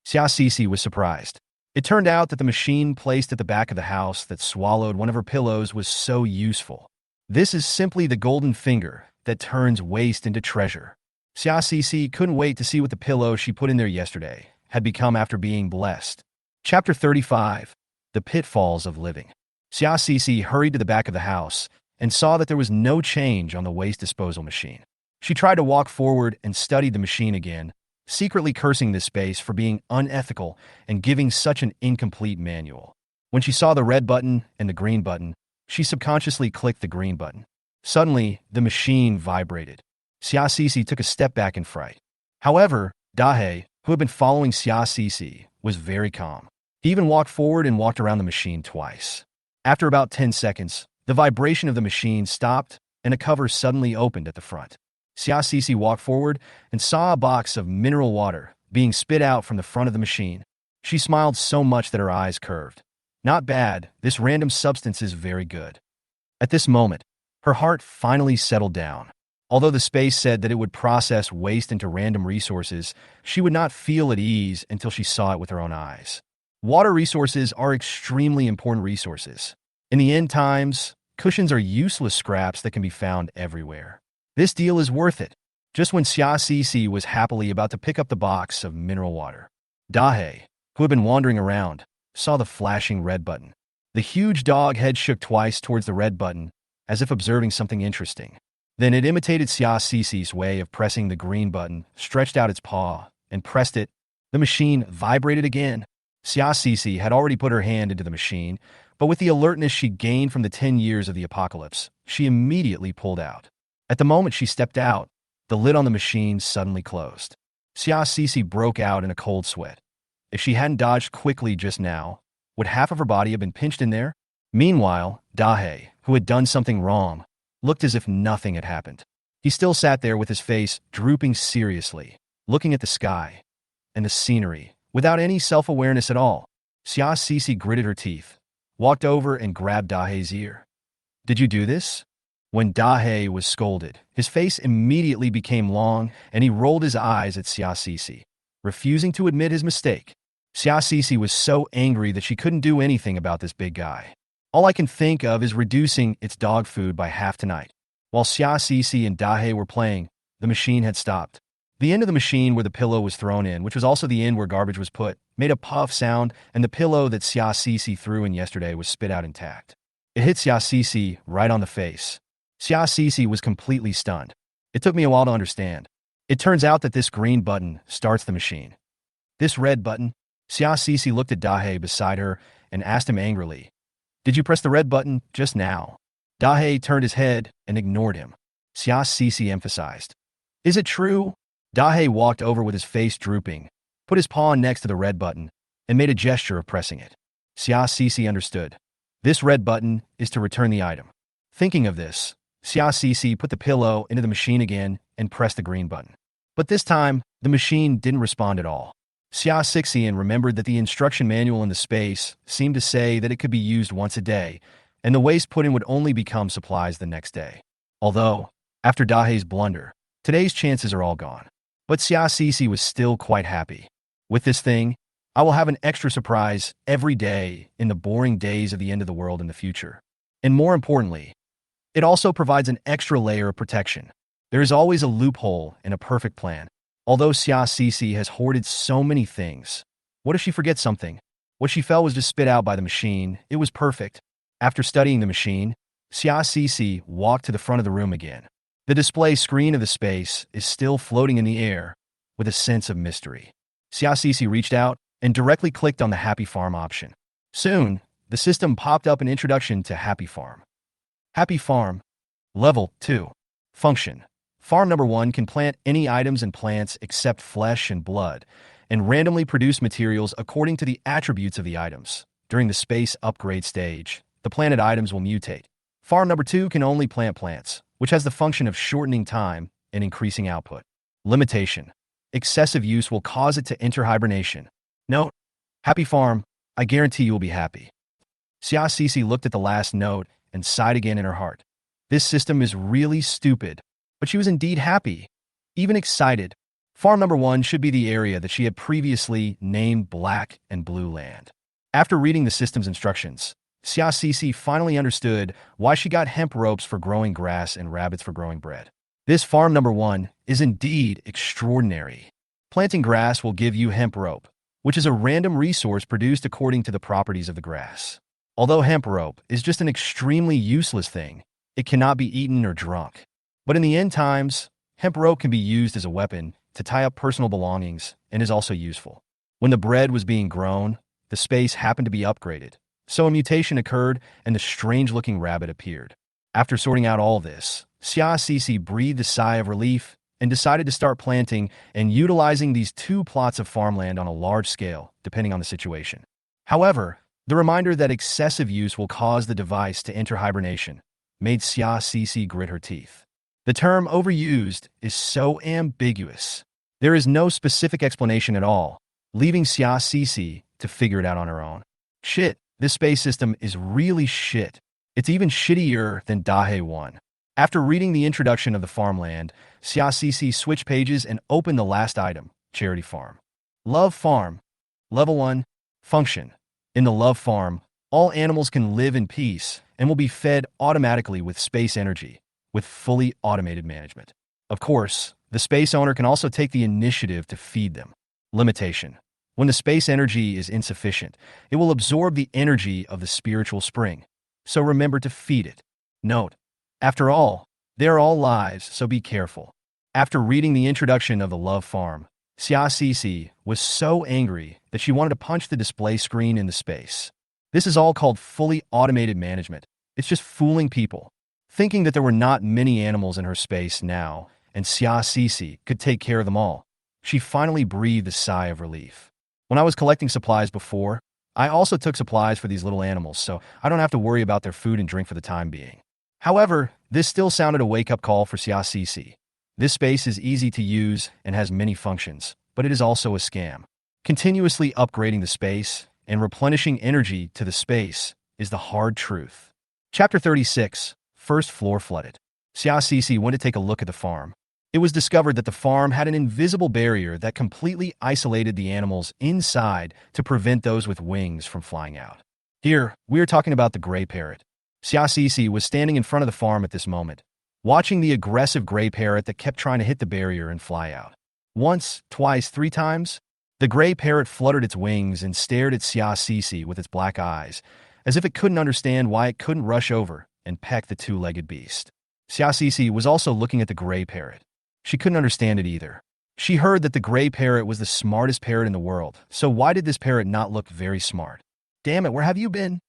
Speaker 1: Xia Sisi was surprised. It turned out that the machine placed at the back of the house that swallowed one of her pillows was so useful. This is simply the golden finger that turns waste into treasure. Xia Sisi couldn't wait to see what the pillow she put in there yesterday had become after being blessed. Chapter 35. The Pitfalls of Living. Xia Sisi hurried to the back of the house and saw that there was no change on the waste disposal machine. She tried to walk forward and studied the machine again, secretly cursing this space for being unethical and giving such an incomplete manual. When she saw the red button and the green button, she subconsciously clicked the green button. Suddenly, the machine vibrated. Xia Sisi took a step back in fright. However, Dahe, who had been following Xia Sisi, was very calm. He even walked forward and walked around the machine twice. After about 10 seconds, the vibration of the machine stopped and a cover suddenly opened at the front. Xia Sisi walked forward and saw a box of mineral water being spit out from the front of the machine. She smiled so much that her eyes curved. Not bad, this random substance is very good. At this moment, her heart finally settled down. Although the space said that it would process waste into random resources, she would not feel at ease until she saw it with her own eyes. Water resources are extremely important resources. In the end times, cushions are useless scraps that can be found everywhere. This deal is worth it. Just when Xia Sisi was happily about to pick up the box of mineral water, Dahe, who had been wandering around, saw the flashing red button. The huge dog head shook twice towards the red button, as if observing something interesting. Then it imitated Xia Sisi's way of pressing the green button, stretched out its paw, and pressed it. The machine vibrated again. Xia Sisi had already put her hand into the machine, but with the alertness she gained from the 10 years of the apocalypse, she immediately pulled out. At the moment she stepped out, the lid on the machine suddenly closed. Xia Sisi broke out in a cold sweat. If she hadn't dodged quickly just now, would half of her body have been pinched in there? Meanwhile, Dahe, who had done something wrong, looked as if nothing had happened. He still sat there with his face drooping seriously, looking at the sky and the scenery, without any self-awareness at all. Xia Cece gritted her teeth, walked over and grabbed Dahe's ear. Did you do this? When Dahe was scolded, his face immediately became long and he rolled his eyes at Xia Cece, refusing to admit his mistake. Xia Cece was so angry that she couldn't do anything about this big guy. All I can think of is reducing its dog food by half tonight. While Xia Cece and Dahe were playing, the machine had stopped. The end of the machine where the pillow was thrown in, which was also the end where garbage was put, made a puff sound, and the pillow that Xia Cece threw in yesterday was spit out intact. It hit Xia Cece right on the face. Xia Cece was completely stunned. It took me a while to understand. It turns out that this green button starts the machine. This red button? Xia Cece looked at Dahe beside her and asked him angrily, "Did you press the red button just now?" Dahe turned his head and ignored him. Xia Cece emphasized, "Is it true?" Dahe walked over with his face drooping, put his paw next to the red button, and made a gesture of pressing it. Xia Cece understood. This red button is to return the item. Thinking of this, Xia Cece put the pillow into the machine again and pressed the green button. But this time, the machine didn't respond at all. Xia Cece remembered that the instruction manual in the space seemed to say that it could be used once a day, and the waste put in would only become supplies the next day. Although, after Dahe's blunder, today's chances are all gone. But Xia Cece was still quite happy. With this thing, I will have an extra surprise every day in the boring days of the end of the world in the future. And more importantly, it also provides an extra layer of protection. There is always a loophole in a perfect plan. Although Xia Cece has hoarded so many things, what if she forgets something? What she felt was just spit out by the machine. It was perfect. After studying the machine, Xia Cece walked to the front of the room again. The display screen of the space is still floating in the air with a sense of mystery. Xia Cece reached out and directly clicked on the Happy Farm option. Soon, the system popped up an introduction to Happy Farm. Happy Farm, Level 2. Function. Farm number 1 can plant any items and plants except flesh and blood, and randomly produce materials according to the attributes of the items. During the space upgrade stage, the planted items will mutate. Farm number 2 can only plant plants, which has the function of shortening time and increasing output. Limitation. Excessive use will cause it to enter hibernation. Note, Happy Farm, I guarantee you will be happy. Xia Cece looked at the last note and sighed again in her heart. This system is really stupid, but she was indeed happy, even excited. Farm number 1 should be the area that she had previously named Black and Blue Land. After reading the system's instructions, Xia Cece finally understood why she got hemp ropes for growing grass and rabbits for growing bread. This farm number 1 is indeed extraordinary. Planting grass will give you hemp rope, which is a random resource produced according to the properties of the grass. Although hemp rope is just an extremely useless thing, it cannot be eaten or drunk. But in the end times, hemp rope can be used as a weapon to tie up personal belongings and is also useful. When the bread was being grown, the space happened to be upgraded, so a mutation occurred and the strange-looking rabbit appeared. After sorting out all this, Xia Cece breathed a sigh of relief and decided to start planting and utilizing these 2 plots of farmland on a large scale, depending on the situation. However, the reminder that excessive use will cause the device to enter hibernation made Xia Cece grit her teeth. The term overused is so ambiguous. There is no specific explanation at all, leaving Xia Cece to figure it out on her own. Shit, this space system is really shit. It's even shittier than Dahe 1. After reading the introduction of the farmland, Xia Cece switched pages and opened the last item, Charity Farm. Love Farm. Level 1. Function. In the Love Farm, all animals can live in peace and will be fed automatically with space energy, with fully automated management. Of course, the space owner can also take the initiative to feed them. Limitation. When the space energy is insufficient, it will absorb the energy of the spiritual spring, so remember to feed it. Note, after all, they are all lives, so be careful. After reading the introduction of the Love Farm, Xia Cece was so angry that she wanted to punch the display screen into space. This is all called fully automated management. It's just fooling people, thinking that there were not many animals in her space now, and Xia Cece could take care of them all. She finally breathed a sigh of relief. When I was collecting supplies before, I also took supplies for these little animals, so I don't have to worry about their food and drink for the time being. However, this still sounded a wake-up call for Xia Cece. This space is easy to use and has many functions, but it is also a scam. Continuously upgrading the space and replenishing energy to the space is the hard truth. Chapter 36. First Floor Flooded. Xiaoxi went to take a look at the farm. It was discovered that the farm had an invisible barrier that completely isolated the animals inside to prevent those with wings from flying out. Here, we are talking about the gray parrot. Xiaoxi was standing in front of the farm at this moment, watching the aggressive gray parrot that kept trying to hit the barrier and fly out. Once, twice, 3 times, the gray parrot fluttered its wings and stared at Xiaoxi with its black eyes, as if it couldn't understand why it couldn't rush over and peck the 2-legged beast. Xiaoxi was also looking at the gray parrot. She couldn't understand it either. She heard that the gray parrot was the smartest parrot in the world, so why did this parrot not look very smart? Damn it, where have you been?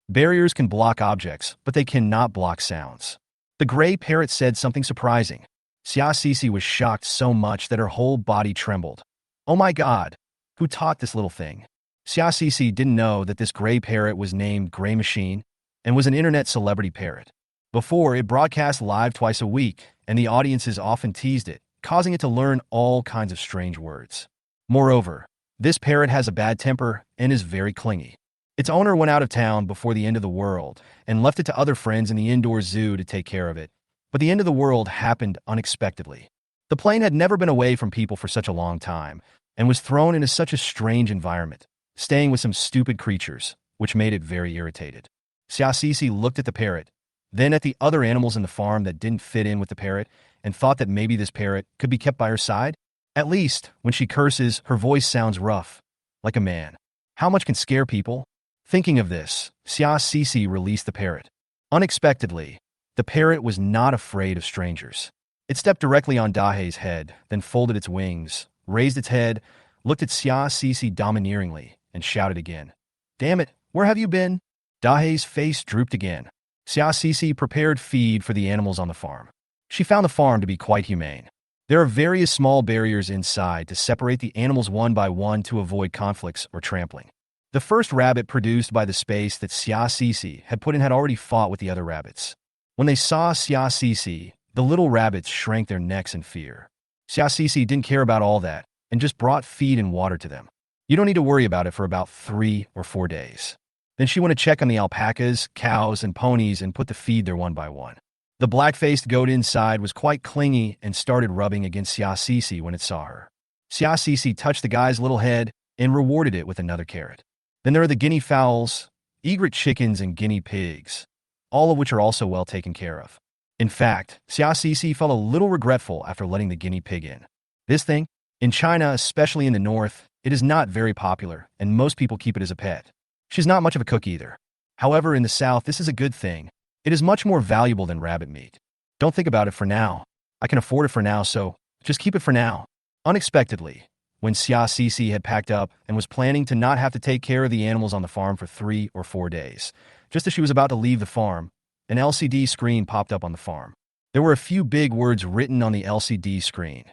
Speaker 1: Barriers can block objects, but they cannot block sounds. The gray parrot said something surprising. Xiaoxi was shocked so much that her whole body trembled. Oh my god, who taught this little thing? Xiaoxi didn't know that this gray parrot was named Gray Machine and was an internet celebrity parrot. Before, it broadcast live twice a week, and the audiences often teased it, causing it to learn all kinds of strange words. Moreover, this parrot has a bad temper and is very clingy. Its owner went out of town before the end of the world and left it to other friends in the indoor zoo to take care of it. But the end of the world happened unexpectedly. The plane had never been away from people for such a long time and was thrown into such a strange environment, staying with some stupid creatures, which made it very irritated. Xiaoxi looked at the parrot, then at the other animals in the farm that didn't fit in with the parrot, and thought that maybe this parrot could be kept by her side. At least, when she curses, her voice sounds rough, like a man. How much can scare people? Thinking of this, Xiaoxi released the parrot. Unexpectedly, the parrot was not afraid of strangers. It stepped directly on Dahe's head, then folded its wings, raised its head, looked at Xiaoxi domineeringly, and shouted again. Damn it, where have you been? Dahe's face drooped again. Xiaoxi prepared feed for the animals on the farm. She found the farm to be quite humane. There are various small barriers inside to separate the animals one by one to avoid conflicts or trampling. The first rabbit produced by the space that Xiaoxi had put in had already fought with the other rabbits. When they saw Xiaoxi, the little rabbits shrank their necks in fear. Xiaoxi didn't care about all that and just brought feed and water to them. You don't need to worry about it for about 3 or 4 days. Then she went to check on the alpacas, cows, and ponies and put the feed there one by one. The black-faced goat inside was quite clingy and started rubbing against Xiaoxi when it saw her. Xiaoxi touched the guy's little head and rewarded it with another carrot. Then there are the guinea fowls, egret chickens, and guinea pigs, all of which are also well taken care of. In fact, Xiaoxi felt a little regretful after letting the guinea pig in. This thing, in China, especially in the north, it is not very popular, and most people keep it as a pet. She's not much of a cook either. However, in the south, this is a good thing. It is much more valuable than rabbit meat. Don't think about it for now. I can afford it for now, so just keep it for now. Unexpectedly, when Xiaoxi had packed up and was planning to not have to take care of the animals on the farm for 3 or 4 days, just as she was about to leave the farm, an LCD screen popped up on the farm. There were a few big words written on the LCD screen.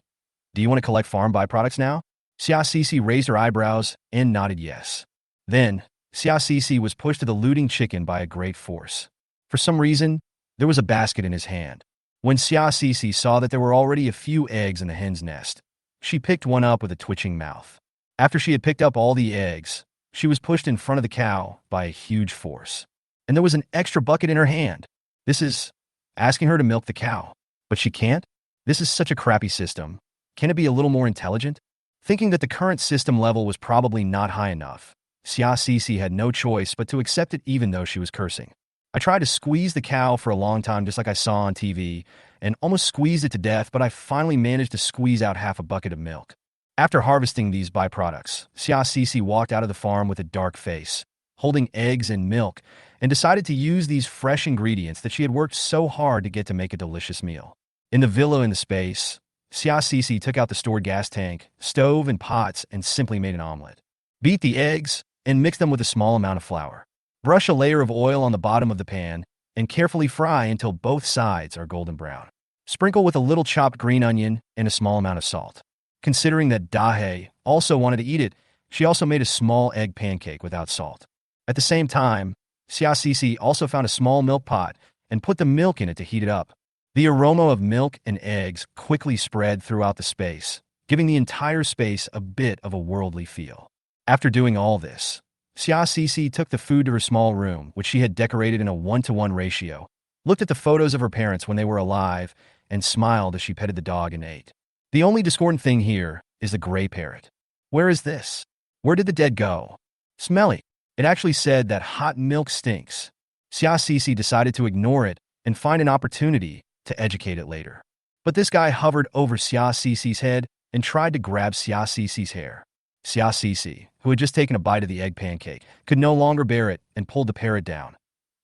Speaker 1: Do you want to collect farm byproducts now? Xiaoxi raised her eyebrows and nodded yes. Then, Xiaoxi was pushed to the looting chicken by a great force. For some reason, there was a basket in his hand. When Xiaoxi saw that there were already a few eggs in the hen's nest, she picked one up with a twitching mouth. After she had picked up all the eggs, she was pushed in front of the cow by a huge force. And there was an extra bucket in her hand. This is asking her to milk the cow. But she can't? This is such a crappy system. Can it be a little more intelligent? Thinking that the current system level was probably not high enough, Xiaoxi had no choice but to accept it even though she was cursing. I tried to squeeze the cow for a long time just like I saw on TV, and almost squeezed it to death, but I finally managed to squeeze out half a bucket of milk. After harvesting these byproducts, Xiaoxi walked out of the farm with a dark face, holding eggs and milk, and decided to use these fresh ingredients that she had worked so hard to get to make a delicious meal. In the villa in the space, Xiaoxi took out the stored gas tank, stove, and pots and simply made an omelet. Beat the eggs and mix them with a small amount of flour. Brush a layer of oil on the bottom of the pan and carefully fry until both sides are golden brown. Sprinkle with a little chopped green onion and a small amount of salt. Considering that Dahe also wanted to eat it, she also made a small egg pancake without salt. At the same time, Xiaoxi also found a small milk pot and put the milk in it to heat it up. The aroma of milk and eggs quickly spread throughout the space, giving the entire space a bit of a worldly feel. After doing all this, Xia Cece took the food to her small room, which she had decorated in a 1-to-1 ratio, looked at the photos of her parents when they were alive, and smiled as she petted the dog and ate. The only discordant thing here is the gray parrot. Where is this? Where did the dead go? Smelly. It actually said that hot milk stinks. Xia Cece decided to ignore it and find an opportunity to educate it later. But this guy hovered over Xia Cece's head and tried to grab Xia Cece's hair. Xia Cece, who had just taken a bite of the egg pancake, could no longer bear it and pulled the parrot down.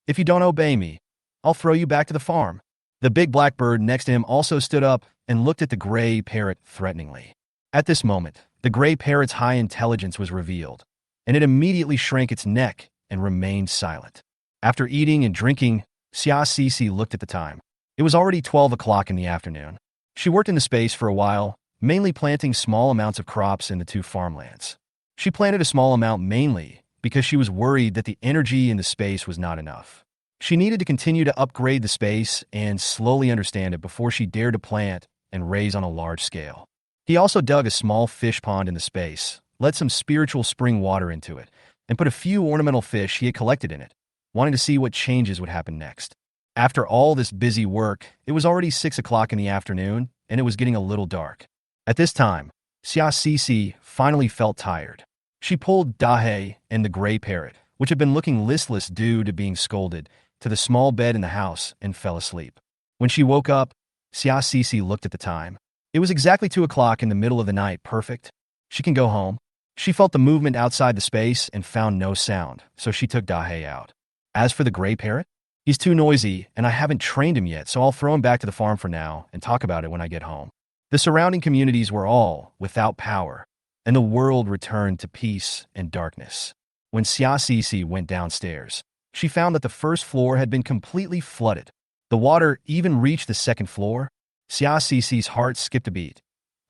Speaker 1: If you don't obey me, I'll throw you back to the farm. The big black bird next to him also stood up and looked at the gray parrot threateningly. At this moment, the gray parrot's high intelligence was revealed, and it immediately shrank its neck and remained silent. After eating and drinking, Xia Cece looked at the time. It was already 12 o'clock in the afternoon. She worked in the space for a while, mainly planting small amounts of crops in the 2 farmlands. She planted a small amount mainly because she was worried that the energy in the space was not enough. She needed to continue to upgrade the space and slowly understand it before she dared to plant and raise on a large scale. He also dug a small fish pond in the space, let some spiritual spring water into it, and put a few ornamental fish he had collected in it, wanting to see what changes would happen next. After all this busy work, it was already 6 o'clock in the afternoon, and it was getting a little dark. At this time, Xia Cece finally felt tired. She pulled Dahe and the gray parrot, which had been looking listless due to being scolded, to the small bed in the house and fell asleep. When she woke up, Xia Cece looked at the time. It was exactly 2 o'clock in the middle of the night. Perfect. She can go home. She felt the movement outside the space and found no sound, so she took Dahe out. As for the gray parrot, he's too noisy, and I haven't trained him yet, so I'll throw him back to the farm for now and talk about it when I get home. The surrounding communities were all without power, and the world returned to peace and darkness. When Xia Cece went downstairs, she found that the first floor had been completely flooded. The water even reached the second floor. Xia Cece's heart skipped a beat.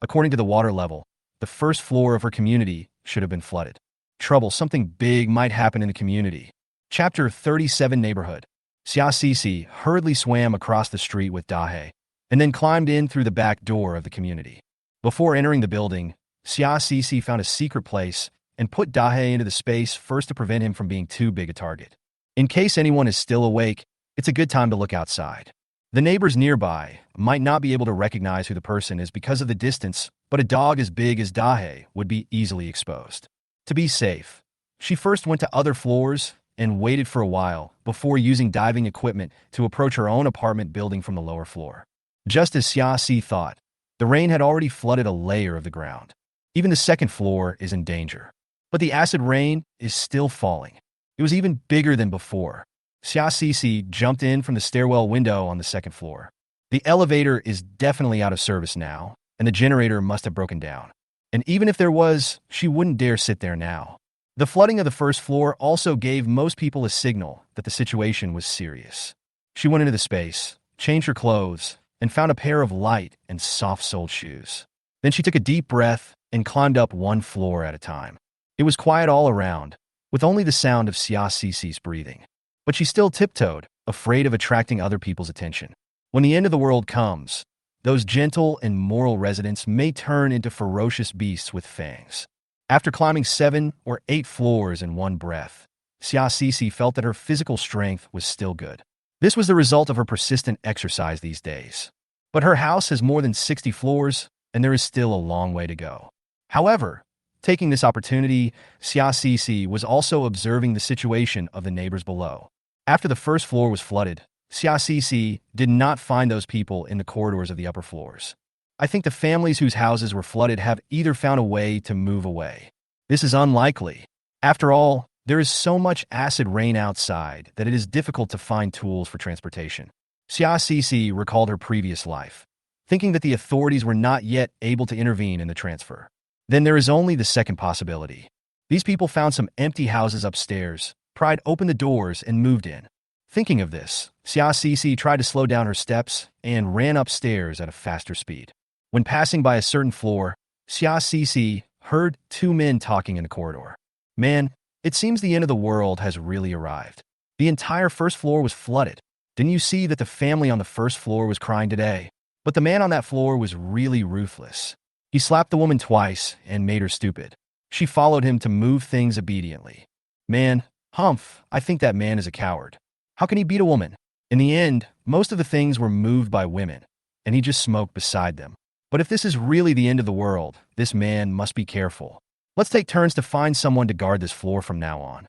Speaker 1: According to the water level, the first floor of her community should have been flooded. Trouble, something big might happen in the community. Chapter 37 Neighborhood. Xia Cece hurriedly swam across the street with Dahe, and then climbed in through the back door of the community. Before entering the building, Xia Cece found a secret place and put Dahe into the space first to prevent him from being too big a target. In case anyone is still awake, it's a good time to look outside. The neighbors nearby might not be able to recognize who the person is because of the distance, but a dog as big as Dahe would be easily exposed. To be safe, she first went to other floors and waited for a while before using diving equipment to approach her own apartment building from the lower floor. Just as Xia Cece thought, the rain had already flooded a layer of the ground. Even the second floor is in danger. But the acid rain is still falling. It was even bigger than before. Xia Cece jumped in from the stairwell window on the second floor. The elevator is definitely out of service now, and the generator must have broken down. And even if there was, she wouldn't dare sit there now. The flooding of the first floor also gave most people a signal that the situation was serious. She went into the space, changed her clothes, and found a pair of light and soft-soled shoes. Then she took a deep breath and climbed up one floor at a time. It was quiet all around, with only the sound of Xia Cece's breathing. But she still tiptoed, afraid of attracting other people's attention. When the end of the world comes, those gentle and moral residents may turn into ferocious beasts with fangs. After climbing 7 or 8 floors in one breath, Xia Cece felt that her physical strength was still good. This was the result of her persistent exercise these days. But her house has more than 60 floors, and there is still a long way to go. However, taking this opportunity, Xia Cece was also observing the situation of the neighbors below. After the first floor was flooded, Xia Cece did not find those people in the corridors of the upper floors. I think the families whose houses were flooded have either found a way to move away. This is unlikely. After all, there is so much acid rain outside that it is difficult to find tools for transportation. Xia Cece recalled her previous life, thinking that the authorities were not yet able to intervene in the transfer. Then there is only the second possibility. These people found some empty houses upstairs, pried open the doors, and moved in. Thinking of this, Xia Cece tried to slow down her steps and ran upstairs at a faster speed. When passing by a certain floor, Xia Cece heard 2 men talking in the corridor. Man, it seems the end of the world has really arrived. The entire first floor was flooded. Didn't you see that the family on the first floor was crying today? But the man on that floor was really ruthless. He slapped the woman twice and made her stupid. She followed him to move things obediently. Man, Humph, I think that man is a coward. How can he beat a woman? In the end, most of the things were moved by women, and he just smoked beside them. But if this is really the end of the world, this man must be careful. Let's take turns to find someone to guard this floor from now on.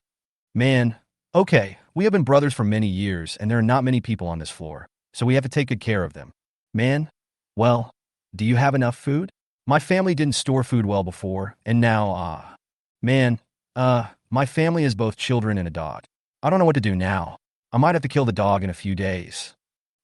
Speaker 1: Man, okay, we have been brothers for many years, and there are not many people on this floor, so we have to take good care of them. Man, well, do you have enough food? My family didn't store food well before, and now, man, my family has both children and a dog. I don't know what to do now. I might have to kill the dog in a few days.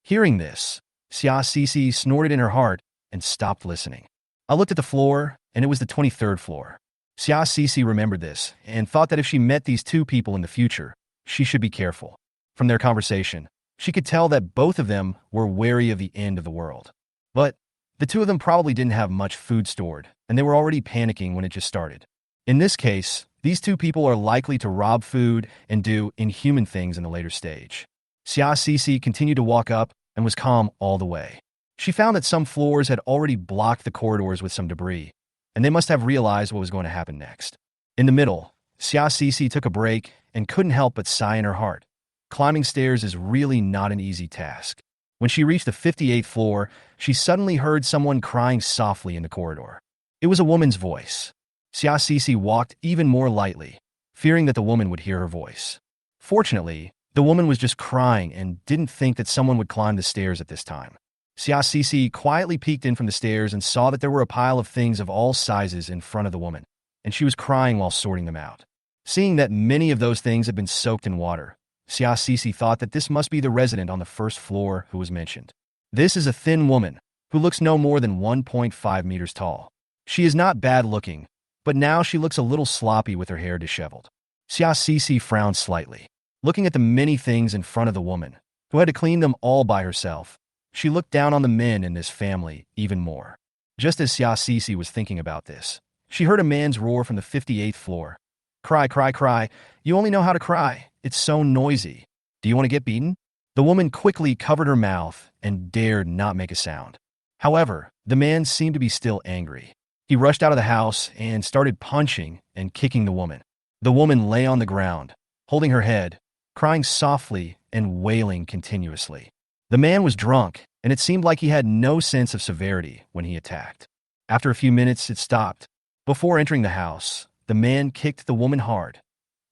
Speaker 1: Hearing this, Xia Sisi snorted in her heart and stopped listening. I looked at the floor, and it was the 23rd floor. Xia Sisi remembered this and thought that if she met these two people in the future, she should be careful. From their conversation, she could tell that both of them were wary of the end of the world. But the two of them probably didn't have much food stored, and they were already panicking when it just started. In this case, these two people are likely to rob food and do inhuman things in the later stage. Xia Sisi continued to walk up and was calm all the way. She found that some floors had already blocked the corridors with some debris, and they must have realized what was going to happen next. In the middle, Xia Sisi took a break and couldn't help but sigh in her heart. Climbing stairs is really not an easy task. When she reached the 58th floor, she suddenly heard someone crying softly in the corridor. It was a woman's voice. Xia Sisi walked even more lightly, fearing that the woman would hear her voice. Fortunately, the woman was just crying and didn't think that someone would climb the stairs at this time. Xia Sisi quietly peeked in from the stairs and saw that there were a pile of things of all sizes in front of the woman, and she was crying while sorting them out. Seeing that many of those things had been soaked in water, Xia Sisi thought that this must be the resident on the first floor who was mentioned. This is a thin woman who looks no more than 1.5 meters tall. She is not bad looking, but now she looks a little sloppy with her hair disheveled. Xia Sisi frowned slightly. Looking at the many things in front of the woman, who had to clean them all by herself, she looked down on the men in this family even more. Just as Xia Sisi was thinking about this, she heard a man's roar from the 58th floor. Cry, cry, cry. You only know how to cry. It's so noisy. Do you want to get beaten? The woman quickly covered her mouth and dared not make a sound. However, the man seemed to be still angry. He rushed out of the house and started punching and kicking the woman. The woman lay on the ground, holding her head, crying softly and wailing continuously. The man was drunk, and it seemed like he had no sense of severity when he attacked. After a few minutes, it stopped. Before entering the house, the man kicked the woman hard.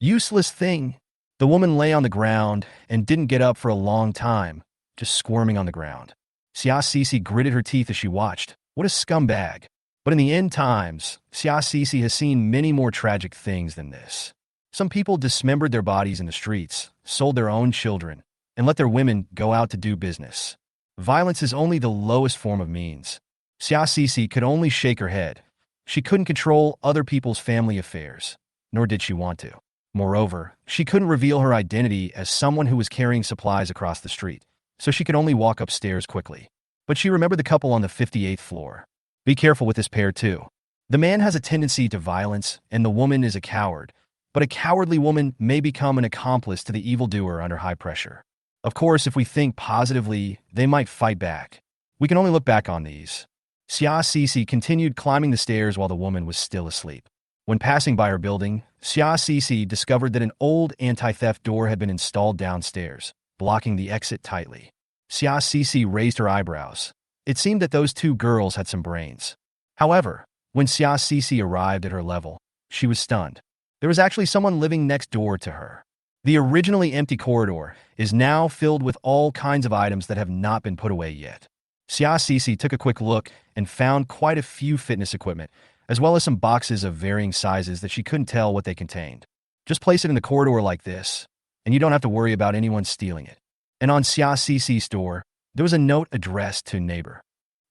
Speaker 1: Useless thing! The woman lay on the ground and didn't get up for a long time, just squirming on the ground. Xia Sisi gritted her teeth as she watched. What a scumbag! But in the end times, Xia Sisi has seen many more tragic things than this. Some people dismembered their bodies in the streets, sold their own children, and let their women go out to do business. Violence is only the lowest form of means. Xia Sisi could only shake her head. She couldn't control other people's family affairs, nor did she want to. Moreover, she couldn't reveal her identity as someone who was carrying supplies across the street, so she could only walk upstairs quickly. But she remembered the couple on the 58th floor. Be careful with this pair too. The man has a tendency to violence, and the woman is a coward, but a cowardly woman may become an accomplice to the evildoer under high pressure. Of course, if we think positively, they might fight back. We can only look back on these. Xia Sisi continued climbing the stairs while the woman was still asleep. When passing by her building, Xia Sisi discovered that an old anti-theft door had been installed downstairs, blocking the exit tightly. Xia Sisi raised her eyebrows. It seemed that those two girls had some brains. However, when Xia Sisi arrived at her level, she was stunned. There was actually someone living next door to her. The originally empty corridor is now filled with all kinds of items that have not been put away yet. Xia Sisi took a quick look and found quite a few fitness equipment, as well as some boxes of varying sizes that she couldn't tell what they contained. Just place it in the corridor like this, and you don't have to worry about anyone stealing it. And on Xia Sisi's door, there was a note addressed to a neighbor.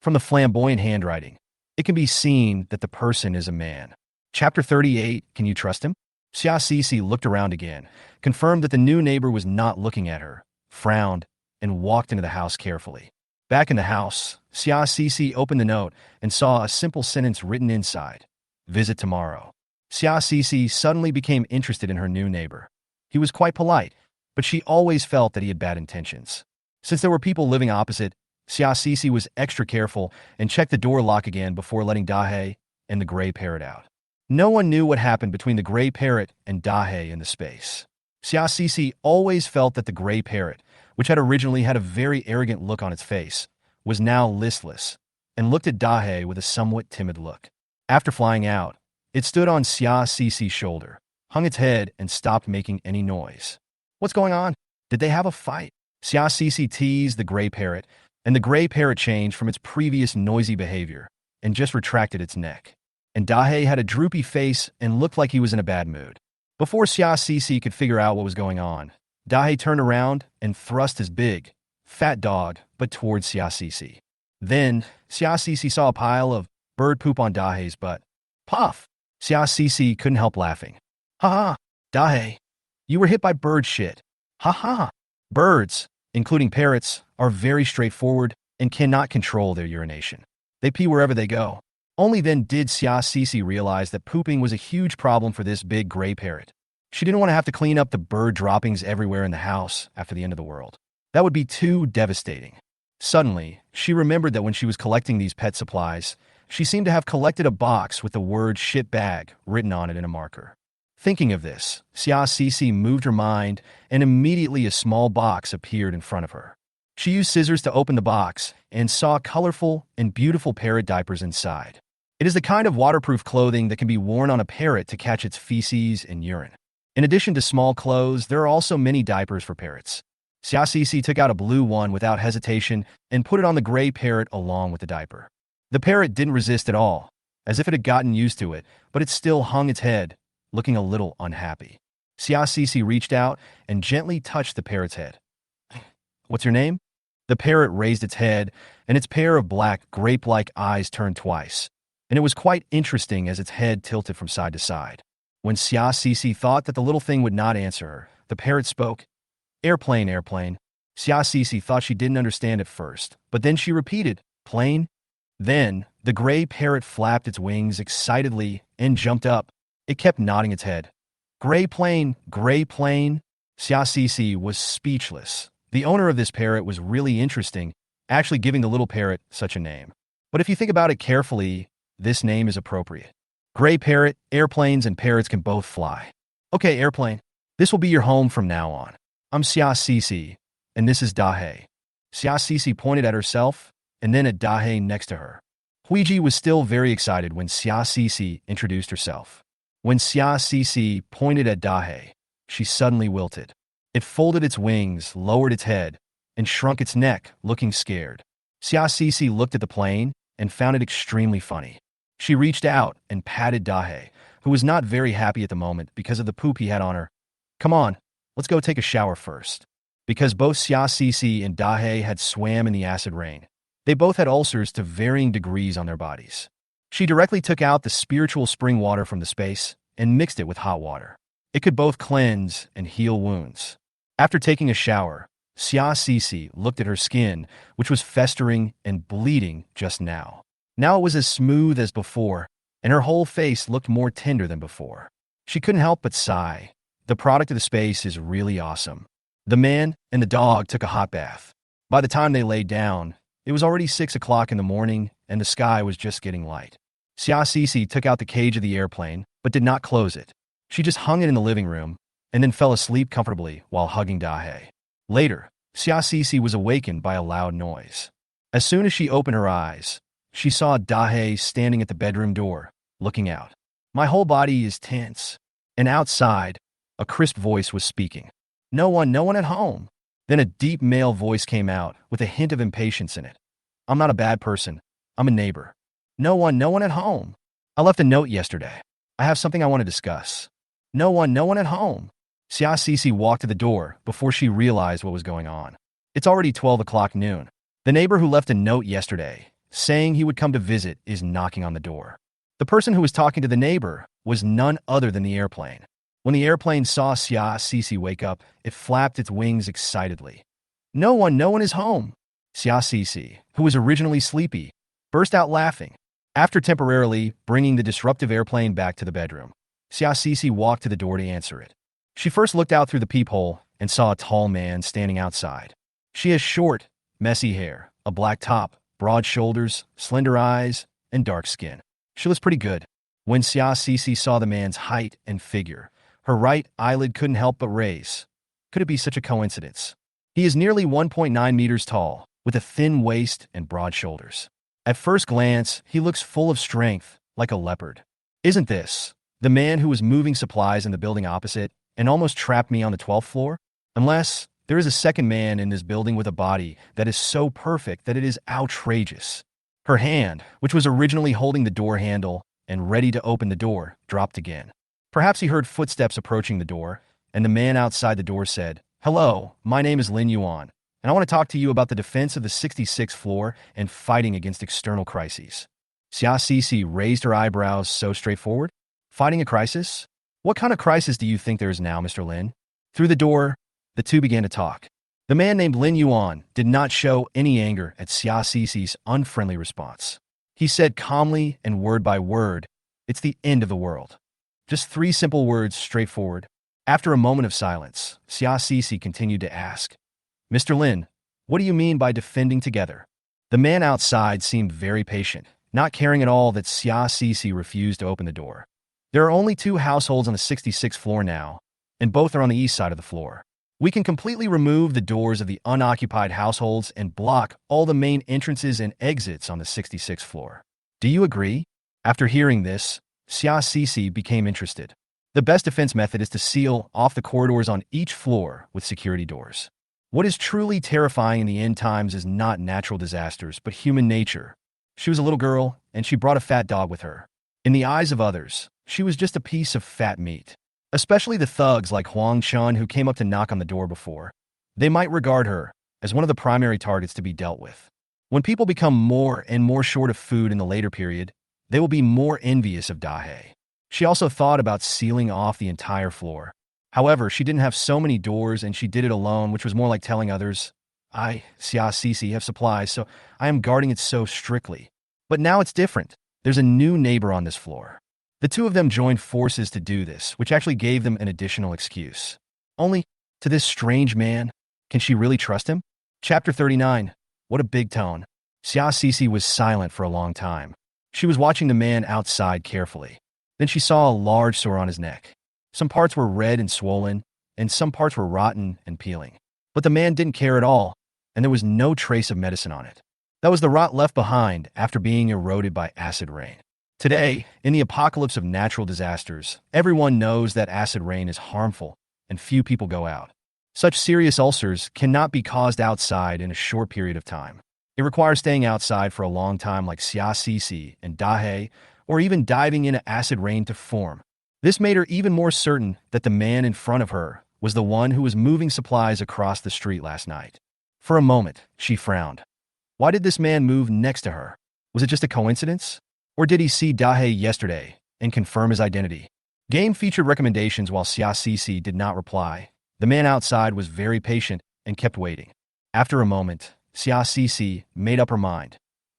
Speaker 1: From the flamboyant handwriting, it can be seen that the person is a man. Chapter 38, Can You Trust Him? Xia Sisi looked around again, confirmed that the new neighbor was not looking at her, frowned, and walked into the house carefully. Back in the house, Xia Sisi opened the note and saw a simple sentence written inside. Visit tomorrow. Xia Sisi suddenly became interested in her new neighbor. He was quite polite, but she always felt that he had bad intentions. Since there were people living opposite, Xia Sisi was extra careful and checked the door lock again before letting Dahe and the gray parrot out. No one knew what happened between the gray parrot and Dahe in the space. Xiaoxi always felt that the gray parrot, which had originally had a very arrogant look on its face, was now listless, and looked at Dahe with a somewhat timid look. After flying out, it stood on Xiaoxi's shoulder, hung its head, and stopped making any noise. What's going on? Did they have a fight? Xiaoxi teased the gray parrot, and the gray parrot changed from its previous noisy behavior and just retracted its neck. And Dahe had a droopy face and looked like he was in a bad mood. Before Xiaoxi could figure out what was going on, Dahe turned around and thrust his big, fat dog but towards Xiaoxi. Then, Xiaoxi saw a pile of bird poop on Dahe's butt. Puff! Xiaoxi couldn't help laughing. Ha ha! Dahe, you were hit by bird shit. Ha ha! Birds, including parrots, are very straightforward and cannot control their urination. They pee wherever they go. Only then did Xiaoxi realize that pooping was a huge problem for this big gray parrot. She didn't want to have to clean up the bird droppings everywhere in the house after the end of the world. That would be too devastating. Suddenly, she remembered that when she was collecting these pet supplies, she seemed to have collected a box with the word shit bag written on it in a marker. Thinking of this, Xiaoxi moved her mind, and immediately a small box appeared in front of her. She used scissors to open the box and saw colorful and beautiful parrot diapers inside. It is the kind of waterproof clothing that can be worn on a parrot to catch its feces and urine. In addition to small clothes, there are also many diapers for parrots. Xiaoxi took out a blue one without hesitation and put it on the gray parrot along with the diaper. The parrot didn't resist at all, as if it had gotten used to it, but it still hung its head, looking a little unhappy. Xiaoxi reached out and gently touched the parrot's head. What's your name? The parrot raised its head, and its pair of black, grape-like eyes turned twice, and it was quite interesting as its head tilted from side to side. When Xiaoxi thought that the little thing would not answer her, the parrot spoke. Airplane, airplane. Xiaoxi thought she didn't understand at first, but then she repeated, plane? Then, the gray parrot flapped its wings excitedly and jumped up. It kept nodding its head. Gray plane, gray plane. Xiaoxi was speechless. The owner of this parrot was really interesting, actually giving the little parrot such a name. But if you think about it carefully, this name is appropriate. Gray parrot, airplanes, and parrots can both fly. Okay, airplane. This will be your home from now on. I'm Xiaoxi, and this is Dahe. Xiaoxi pointed at herself, and then at Dahe next to her. Huiji was still very excited when Xiaoxi introduced herself. When Xiaoxi pointed at Dahe, she suddenly wilted. It folded its wings, lowered its head, and shrunk its neck, looking scared. Xiaoxi looked at the plane and found it extremely funny. She reached out and patted Dahe, who was not very happy at the moment because of the poop he had on her. Come on, let's go take a shower first. Because both Xiaoxi and Dahe had swam in the acid rain, they both had ulcers to varying degrees on their bodies. She directly took out the spiritual spring water from the space and mixed it with hot water. It could both cleanse and heal wounds. After taking a shower, Xiaoxi looked at her skin, which was festering and bleeding just now. Now it was as smooth as before, and her whole face looked more tender than before. She couldn't help but sigh. The product of the space is really awesome. The man and the dog took a hot bath. By the time they laid down, it was already 6 o'clock in the morning, and the sky was just getting light. Xiaoxi took out the cage of the airplane, but did not close it. She just hung it in the living room, and then fell asleep comfortably while hugging Dahe. Later, Xiaoxi was awakened by a loud noise. As soon as she opened her eyes, she saw Dahe standing at the bedroom door, looking out. My whole body is tense. And outside, a crisp voice was speaking. No one at home. Then a deep male voice came out with a hint of impatience in it. I'm not a bad person. I'm a neighbor. No one at home. I left a note yesterday. I have something I want to discuss. No one at home. Xiaoxi walked to the door before she realized what was going on. It's already 12 o'clock noon. The neighbor who left a note yesterday, saying he would come to visit, is knocking on the door. The person who was talking to the neighbor was none other than the airplane. When the airplane saw Xiaoxi wake up, it flapped its wings excitedly. No one is home. Xiaoxi, who was originally sleepy, burst out laughing. After temporarily bringing the disruptive airplane back to the bedroom, Xiaoxi walked to the door to answer it. She first looked out through the peephole and saw a tall man standing outside. She has short, messy hair, a black top, broad shoulders, slender eyes, and dark skin. She looks pretty good. When Xia Sisi saw the man's height and figure, her right eyelid couldn't help but raise. Could it be such a coincidence? He is nearly 1.9 meters tall, with a thin waist and broad shoulders. At first glance, he looks full of strength, like a leopard. Isn't this the man who was moving supplies in the building opposite and almost trapped me on the 12th floor? Unless there is a second man in this building with a body that is so perfect that it is outrageous. Her hand, which was originally holding the door handle and ready to open the door, dropped again. Perhaps he heard footsteps approaching the door, and the man outside the door said, "Hello, my name is Lin Yuan, and I want to talk to you about the defense of the 66th floor and fighting against external crises." Xia Sisi raised her eyebrows so straightforward. Fighting a crisis? What kind of crisis do you think there is now, Mr. Lin? Through the door, the two began to talk. The man named Lin Yuan did not show any anger at Xia Sisi's unfriendly response. He said calmly and word by word, "It's the end of the world." Just 3 simple words, straightforward. After a moment of silence, Xia Sisi continued to ask, "Mr. Lin, what do you mean by defending together?" The man outside seemed very patient, not caring at all that Xia Sisi refused to open the door. There are only 2 households on the 66th floor now, and both are on the east side of the floor. We can completely remove the doors of the unoccupied households and block all the main entrances and exits on the 66th floor. Do you agree? After hearing this, Xia Sisi became interested. The best defense method is to seal off the corridors on each floor with security doors. What is truly terrifying in the end times is not natural disasters, but human nature. She was a little girl, and she brought a fat dog with her. In the eyes of others, she was just a piece of fat meat. Especially the thugs like Huang Chun who came up to knock on the door before. They might regard her as one of the primary targets to be dealt with. When people become more and more short of food in the later period, they will be more envious of Dahe. She also thought about sealing off the entire floor. However, she didn't have so many doors and she did it alone, which was more like telling others, "I, Xia Sisi, have supplies, so I am guarding it so strictly." But now it's different. There's a new neighbor on this floor. The two of them joined forces to do this, which actually gave them an additional excuse. Only, to this strange man, can she really trust him? Chapter 39. What a big tone. Xia Sisi was silent for a long time. She was watching the man outside carefully. Then she saw a large sore on his neck. Some parts were red and swollen, and some parts were rotten and peeling. But the man didn't care at all, and there was no trace of medicine on it. That was the rot left behind after being eroded by acid rain. Today, in the apocalypse of natural disasters, everyone knows that acid rain is harmful, and few people go out. Such serious ulcers cannot be caused outside in a short period of time. It requires staying outside for a long time like Xia Sisi and Dahe, or even diving into acid rain to form. This made her even more certain that the man in front of her was the one who was moving supplies across the street last night. For a moment, she frowned. Why did this man move next to her? Was it just a coincidence? Or did he see Dahe yesterday and confirm his identity? Game featured recommendations while Xia Sisi did not reply. The man outside was very patient and kept waiting. After a moment, Xia Sisi made up her mind.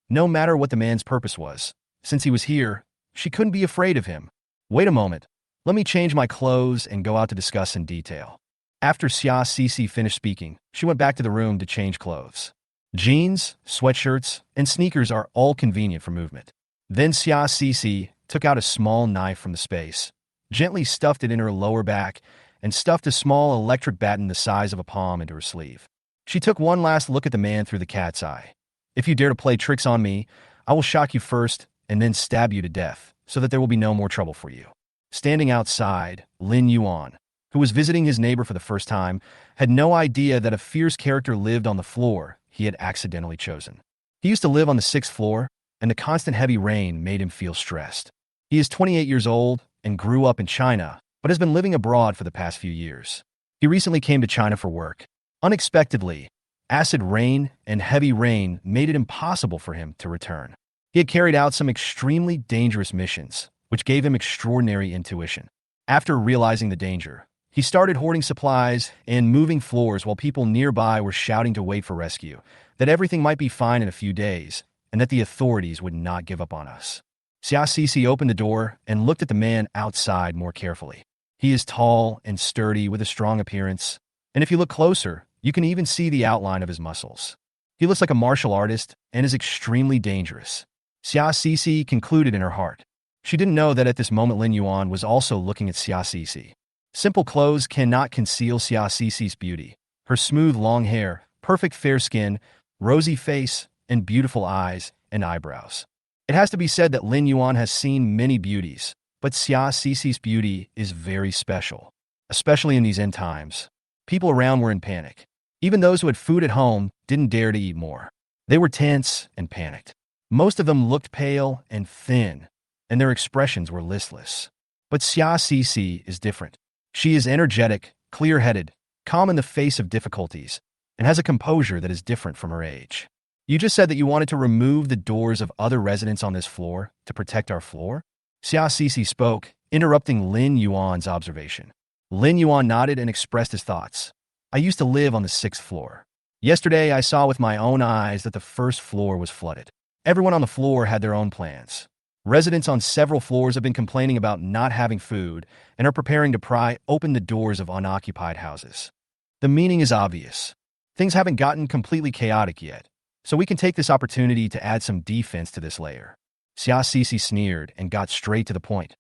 Speaker 1: No matter what the man's purpose was, since he was here, she couldn't be afraid of him. Wait a moment. Let me change my clothes and go out to discuss in detail. After Xia Sisi finished speaking, she went back to the room to change clothes. Jeans, sweatshirts, and sneakers are all convenient for movement. Then Xia Sisi took out a small knife from the space, gently stuffed it in her lower back, and stuffed a small electric baton the size of a palm into her sleeve. She took one last look at the man through the cat's eye. "If you dare to play tricks on me, I will shock you first and then stab you to death, so that there will be no more trouble for you." Standing outside, Lin Yuan, who was visiting his neighbor for the first time, had no idea that a fierce character lived on the floor he had accidentally chosen. He used to live on the 6th floor, and the constant heavy rain made him feel stressed. He is 28 years old and grew up in China, but has been living abroad for the past few years. He recently came to China for work. Unexpectedly, acid rain and heavy rain made it impossible for him to return. He had carried out some extremely dangerous missions, which gave him extraordinary intuition. After realizing the danger, he started hoarding supplies and moving floors while people nearby were shouting to wait for rescue, that everything might be fine in a few days, and that the authorities would not give up on us. Xia Sisi opened the door and looked at the man outside more carefully. He is tall and sturdy with a strong appearance, and if you look closer, you can even see the outline of his muscles. He looks like a martial artist and is extremely dangerous. Xia Sisi concluded in her heart. She didn't know that at this moment Lin Yuan was also looking at Xia Cixi. Simple clothes cannot conceal Xia Cixi's beauty. Her smooth long hair, perfect fair skin, rosy face, and beautiful eyes and eyebrows. It has to be said that Lin Yuan has seen many beauties, but Xia Cixi's beauty is very special. Especially in these end times. People around were in panic. Even those who had food at home didn't dare to eat more. They were tense and panicked. Most of them looked pale and thin, and their expressions were listless. But Xia Cixi is different. She is energetic, clear-headed, calm in the face of difficulties, and has a composure that is different from her age. You just said that you wanted to remove the doors of other residents on this floor to protect our floor? Xia Cixi spoke, interrupting Lin Yuan's observation. Lin Yuan nodded and expressed his thoughts. I used to live on the 6th floor. Yesterday, I saw with my own eyes that the 1st floor was flooded. Everyone on the floor had their own plans. Residents on several floors have been complaining about not having food and are preparing to pry open the doors of unoccupied houses. The meaning is obvious. Things haven't gotten completely chaotic yet, so we can take this opportunity to add some defense to this layer. Xia Cixi sneered and got straight to the point.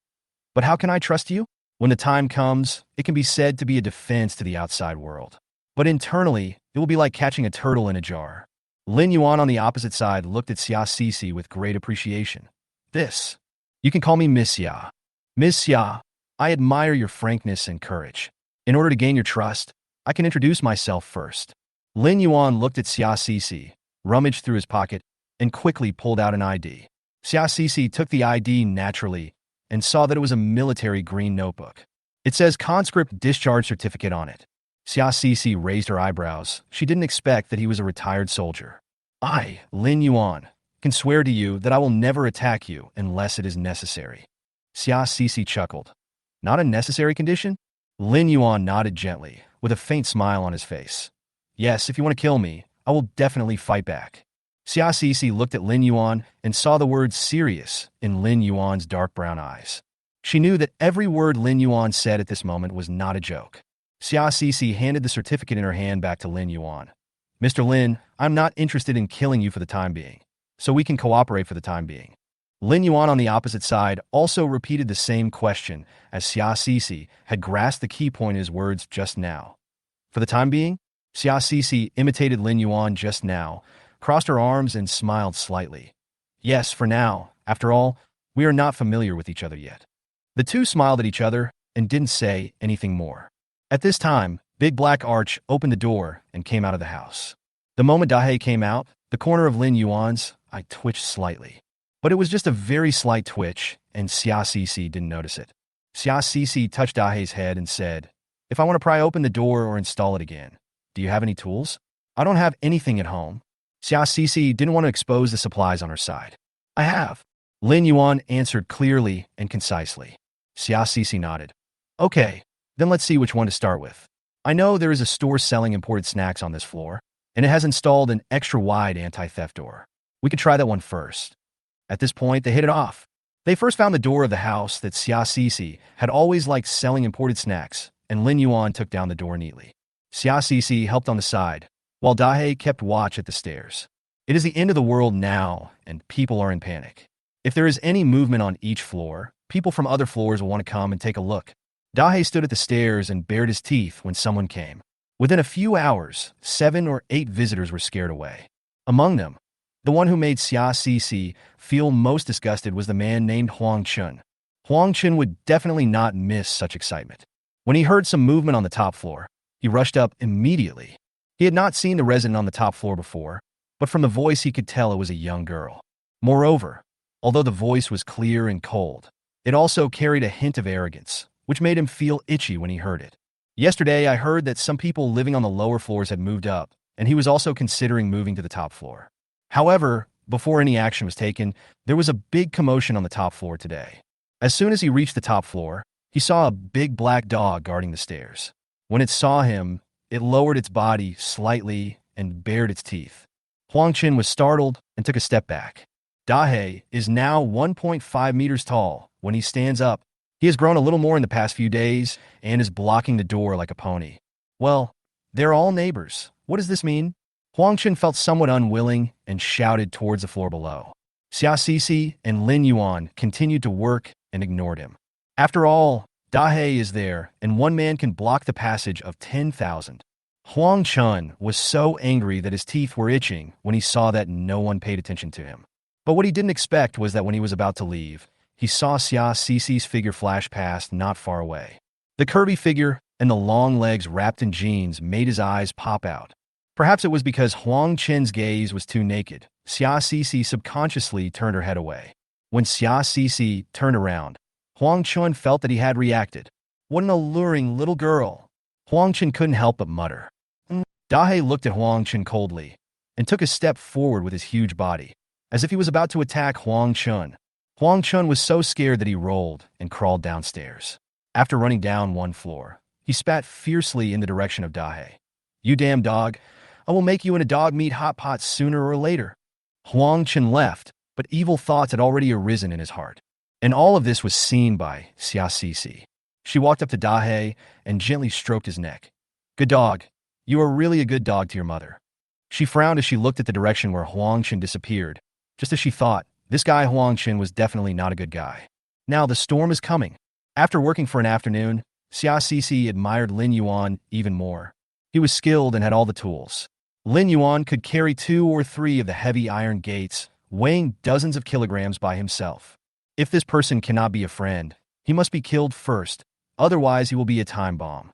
Speaker 1: But how can I trust you? When the time comes, it can be said to be a defense to the outside world. But internally, it will be like catching a turtle in a jar. Lin Yuan on the opposite side looked at Xia Cixi with great appreciation. You can call me Miss Xia. Miss Xia, I admire your frankness and courage. In order to gain your trust, I can introduce myself first. Lin Yuan looked at Xia Cixi, rummaged through his pocket, and quickly pulled out an ID. Xia Cixi took the ID naturally and saw that it was a military green notebook. It says conscript discharge certificate on it. Xia Cixi raised her eyebrows. She didn't expect that he was a retired soldier. I, Lin Yuan, can swear to you that I will never attack you unless it is necessary. Xia Cixi chuckled. Not a necessary condition? Lin Yuan nodded gently, with a faint smile on his face. Yes, if you want to kill me, I will definitely fight back. Xia Cixi looked at Lin Yuan and saw the word serious in Lin Yuan's dark brown eyes. She knew that every word Lin Yuan said at this moment was not a joke. Xia Cixi handed the certificate in her hand back to Lin Yuan. Mr. Lin, I'm not interested in killing you for the time being, so we can cooperate for the time being. Lin Yuan on the opposite side also repeated the same question as Xia Cixi had grasped the key point in his words just now. For the time being? Xia Cixi imitated Lin Yuan just now, crossed her arms and smiled slightly. Yes, for now. After all, we are not familiar with each other yet. The two smiled at each other and didn't say anything more. At this time, Big Black Arch opened the door and came out of the house. The moment Dahei came out, the corner of Lin Yuan's eye twitched slightly. But it was just a very slight twitch, and Xia Cixi didn't notice it. Xia Cixi touched Dahei's head and said, If I want to pry open the door or install it again, do you have any tools? I don't have anything at home. Xia Cixi didn't want to expose the supplies on her side. I have. Lin Yuan answered clearly and concisely. Xia Cixi nodded. Okay, then let's see which one to start with. I know there is a store selling imported snacks on this floor, and it has installed an extra-wide anti-theft door. We could try that one first. At this point, they hit it off. They first found the door of the house that Xia Cixi had always liked selling imported snacks, and Lin Yuan took down the door neatly. Xia Cixi helped on the side, while Dahei kept watch at the stairs. It is the end of the world now, and people are in panic. If there is any movement on each floor, people from other floors will want to come and take a look. Dahei stood at the stairs and bared his teeth when someone came. Within a few hours, 7 or 8 visitors were scared away. Among them, the one who made Xia Cixi feel most disgusted was the man named Huang Chun. Huang Chun would definitely not miss such excitement. When he heard some movement on the top floor, he rushed up immediately. He had not seen the resident on the top floor before, but from the voice he could tell it was a young girl. Moreover, although the voice was clear and cold, it also carried a hint of arrogance, which made him feel itchy when he heard it. Yesterday, I heard that some people living on the lower floors had moved up, and he was also considering moving to the top floor. However, before any action was taken, there was a big commotion on the top floor today. As soon as he reached the top floor, he saw a big black dog guarding the stairs. When it saw him, it lowered its body slightly and bared its teeth. Huang Qin was startled and took a step back. Dahei is now 1.5 meters tall. When he stands up, he has grown a little more in the past few days and is blocking the door like a pony. Well, they're all neighbors. What does this mean? Huang Qin felt somewhat unwilling and shouted towards the floor below. Xia Cixi and Lin Yuan continued to work and ignored him. After all, Dahe is there, and one man can block the passage of 10,000. Huang Chun was so angry that his teeth were itching when he saw that no one paid attention to him. But what he didn't expect was that when he was about to leave, he saw Xia Cici's figure flash past not far away. The curvy figure and the long legs wrapped in jeans made his eyes pop out. Perhaps it was because Huang Chen's gaze was too naked. Xia Cici subconsciously turned her head away. When Xia Cici turned around, Huang Chun felt that he had reacted. What an alluring little girl. Huang Chun couldn't help but mutter. Dahe looked at Huang Chun coldly and took a step forward with his huge body, as if he was about to attack Huang Chun. Huang Chun was so scared that he rolled and crawled downstairs. After running down one floor, he spat fiercely in the direction of Dahe. You damn dog, I will make you in a dog meat hot pot sooner or later. Huang Chun left, but evil thoughts had already arisen in his heart. And all of this was seen by Xia Cici. She walked up to Dahe and gently stroked his neck. Good dog. You are really a good dog to your mother. She frowned as she looked at the direction where Huang Chun disappeared, just as she thought, this guy Huang Chun was definitely not a good guy. Now the storm is coming. After working for an afternoon, Xia Cici admired Lin Yuan even more. He was skilled and had all the tools. Lin Yuan could carry 2 or 3 of the heavy iron gates, weighing dozens of kilograms by himself. If this person cannot be a friend, he must be killed first, otherwise he will be a time bomb.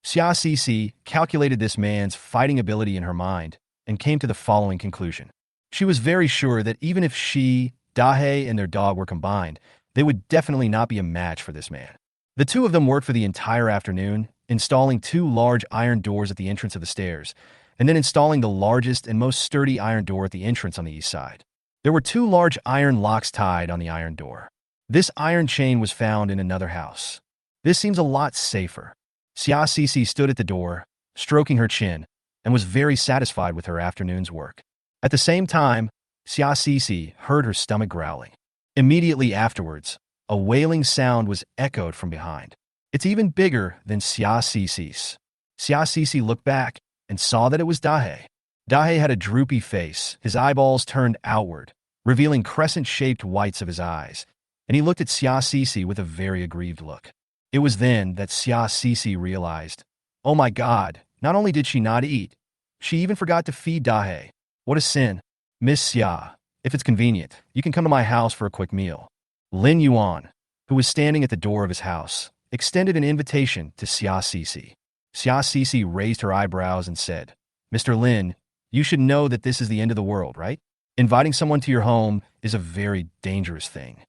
Speaker 1: Xia Cici calculated this man's fighting ability in her mind and came to the following conclusion. She was very sure that even if she, Dahe, and their dog were combined, they would definitely not be a match for this man. The two of them worked for the entire afternoon, installing 2 large iron doors at the entrance of the stairs, and then installing the largest and most sturdy iron door at the entrance on the east side. There were 2 large iron locks tied on the iron door. This iron chain was found in another house. This seems a lot safer. Xia Cici stood at the door, stroking her chin, and was very satisfied with her afternoon's work. At the same time, Xia Cici heard her stomach growling. Immediately afterwards, a wailing sound was echoed from behind. It's even bigger than Xia Cici's. Xia Cici looked back and saw that it was Dahe. Dahe had a droopy face, his eyeballs turned outward, revealing crescent-shaped whites of his eyes, and he looked at Xia Cici with a very aggrieved look. It was then that Xia Cici realized, oh my god, not only did she not eat, she even forgot to feed Dahe. What a sin. Miss Xia, if it's convenient, you can come to my house for a quick meal. Lin Yuan, who was standing at the door of his house, extended an invitation to Xia Cici. Xia Cici raised her eyebrows and said, Mr. Lin, you should know that this is the end of the world, right? Inviting someone to your home is a very dangerous thing.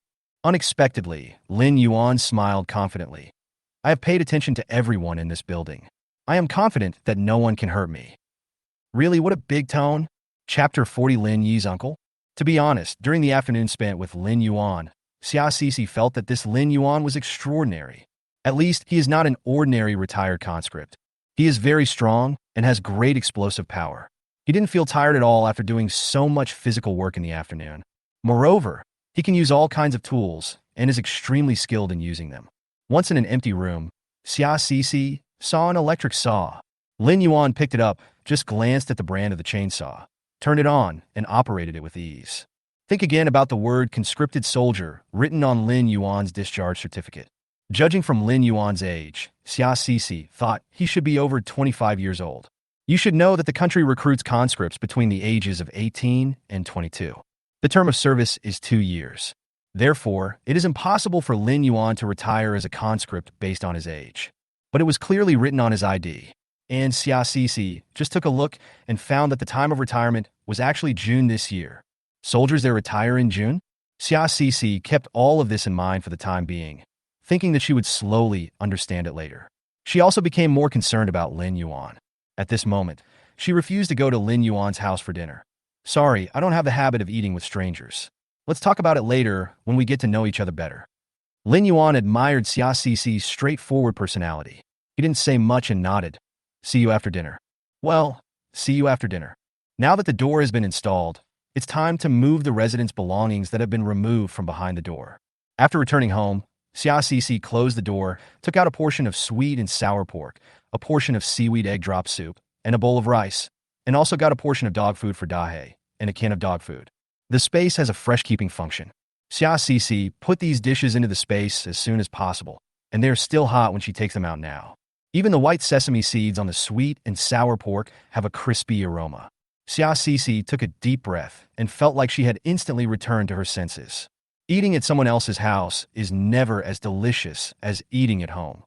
Speaker 1: Unexpectedly, Lin Yuan smiled confidently. I have paid attention to everyone in this building. I am confident that no one can hurt me. Really, what a big tone. Chapter 40 Lin Yi's uncle? To be honest, during the afternoon spent with Lin Yuan, Xia Cici felt that this Lin Yuan was extraordinary. At least, he is not an ordinary retired conscript. He is very strong and has great explosive power. He didn't feel tired at all after doing so much physical work in the afternoon. Moreover, he can use all kinds of tools and is extremely skilled in using them. Once in an empty room, Xia Cici saw an electric saw. Lin Yuan picked it up, just glanced at the brand of the chainsaw, turned it on, and operated it with ease. Think again about the word conscripted soldier written on Lin Yuan's discharge certificate. Judging from Lin Yuan's age, Xia Cici thought he should be over 25 years old. You should know that the country recruits conscripts between the ages of 18 and 22. The term of service is 2 years. Therefore, it is impossible for Lin Yuan to retire as a conscript based on his age. But it was clearly written on his ID. And Xia Cici just took a look and found that the time of retirement was actually June this year. Soldiers that retire in June? Xia Cici kept all of this in mind for the time being, thinking that she would slowly understand it later. She also became more concerned about Lin Yuan. At this moment, she refused to go to Lin Yuan's house for dinner. Sorry, I don't have the habit of eating with strangers. Let's talk about it later when we get to know each other better. Lin Yuan admired Xia Cici's straightforward personality. He didn't say much and nodded. See you after dinner. Well, see you after dinner. Now that the door has been installed, it's time to move the residents' belongings that have been removed from behind the door. After returning home, Xia Cici closed the door, took out a portion of sweet and sour pork, a portion of seaweed egg drop soup, and a bowl of rice, and also got a portion of dog food for Dahe, and a can of dog food. The space has a fresh keeping function. Xia Cece put these dishes into the space as soon as possible, and they are still hot when she takes them out now. Even the white sesame seeds on the sweet and sour pork have a crispy aroma. Xia Cece took a deep breath and felt like she had instantly returned to her senses. Eating at someone else's house is never as delicious as eating at home.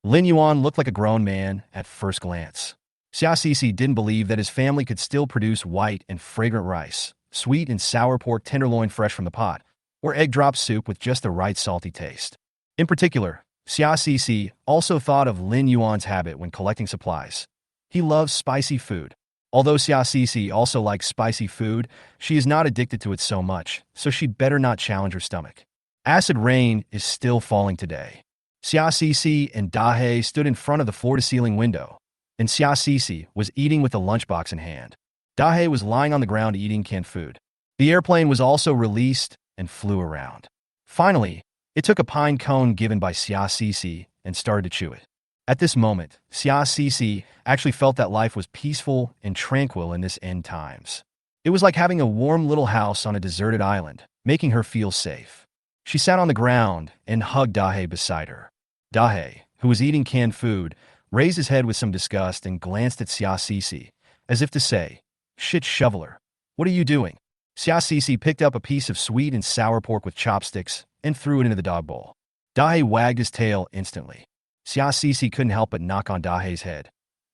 Speaker 1: Lin Yuan looked like a grown man at first glance. Xia Cece didn't believe that his family could still produce white and fragrant rice, sweet and sour pork tenderloin fresh from the pot, or egg drop soup with just the right salty taste. In particular, Xia Cece also thought of Lin Yuan's habit when collecting supplies. He loves spicy food. Although Xia Cece also likes spicy food, she is not addicted to it so much, so she'd better not challenge her stomach. Acid rain is still falling today. Xia Cece and Dahe stood in front of the floor-to-ceiling window, and Xia Cece was eating with a lunchbox in hand. Dahe was lying on the ground eating canned food. The airplane was also released and flew around. Finally, it took a pine cone given by Xia Cece and started to chew it. At this moment, Xia Cece actually felt that life was peaceful and tranquil in this end times. It was like having a warm little house on a deserted island, making her feel safe. She sat on the ground and hugged Dahe beside her. Dahe, who was eating canned food, raised his head with some disgust and glanced at Xia Cece, as if to say, "Shit shoveler, what are you doing?" Xia Cece picked up a piece of sweet and sour pork with chopsticks and threw it into the dog bowl. Dahe wagged his tail instantly. Xia Cece couldn't help but knock on Dahe's head.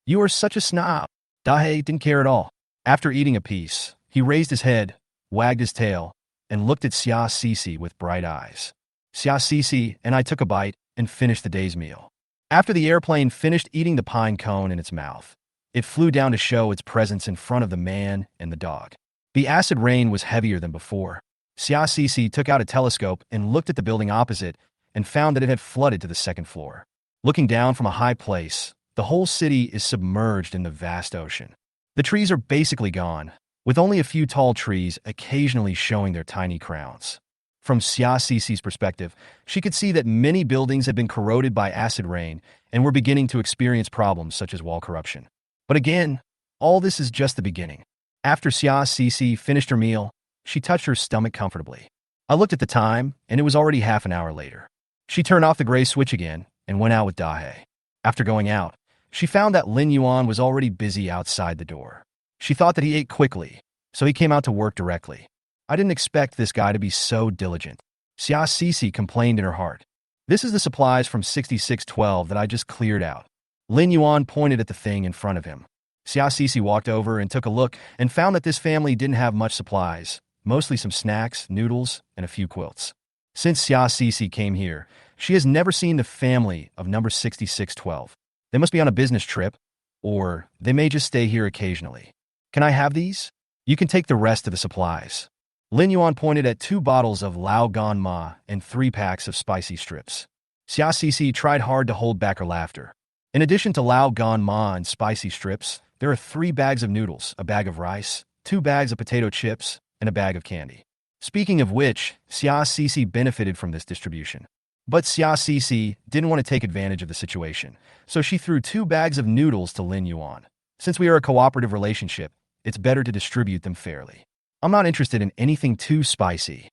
Speaker 1: "You are such a snob." Dahe didn't care at all. After eating a piece, he raised his head, wagged his tail, and looked at Xia Cece with bright eyes. Xia Cece and I took a bite and finished the day's meal. After the airplane finished eating the pine cone in its mouth, it flew down to show its presence in front of the man and the dog. The acid rain was heavier than before. Xia Cece took out a telescope and looked at the building opposite and found that it had flooded to the second floor. Looking down from a high place, the whole city is submerged in the vast ocean. The trees are basically gone, with only a few tall trees occasionally showing their tiny crowns. From Xia Cece's perspective, she could see that many buildings had been corroded by acid rain and were beginning to experience problems such as wall corruption. But again, all this is just the beginning. After Xia Cece finished her meal, she touched her stomach comfortably. I looked at the time, and it was already half an hour later. She turned off the gray switch again and went out with Dahe. After going out, she found that Lin Yuan was already busy outside the door. She thought that he ate quickly, so he came out to work directly. I didn't expect this guy to be so diligent. Xia Cece complained in her heart. "This is the supplies from 6612 that I just cleared out." Lin Yuan pointed at the thing in front of him. Xia Cece walked over and took a look and found that this family didn't have much supplies, mostly some snacks, noodles, and a few quilts. Since Xia Cece came here, she has never seen the family of number 6612. They must be on a business trip, or they may just stay here occasionally. "Can I have these? You can take the rest of the supplies." Lin Yuan pointed at 2 bottles of Lao Gan Ma and 3 packs of spicy strips. Xia Cece tried hard to hold back her laughter. In addition to Lao Gan Ma and spicy strips, there are 3 bags of noodles, a bag of rice, 2 bags of potato chips, and a bag of candy. Speaking of which, Xia Cece benefited from this distribution. But Xia Cece didn't want to take advantage of the situation, so she threw 2 bags of noodles to Lin Yuan. "Since we are a cooperative relationship, it's better to distribute them fairly. I'm not interested in anything too spicy."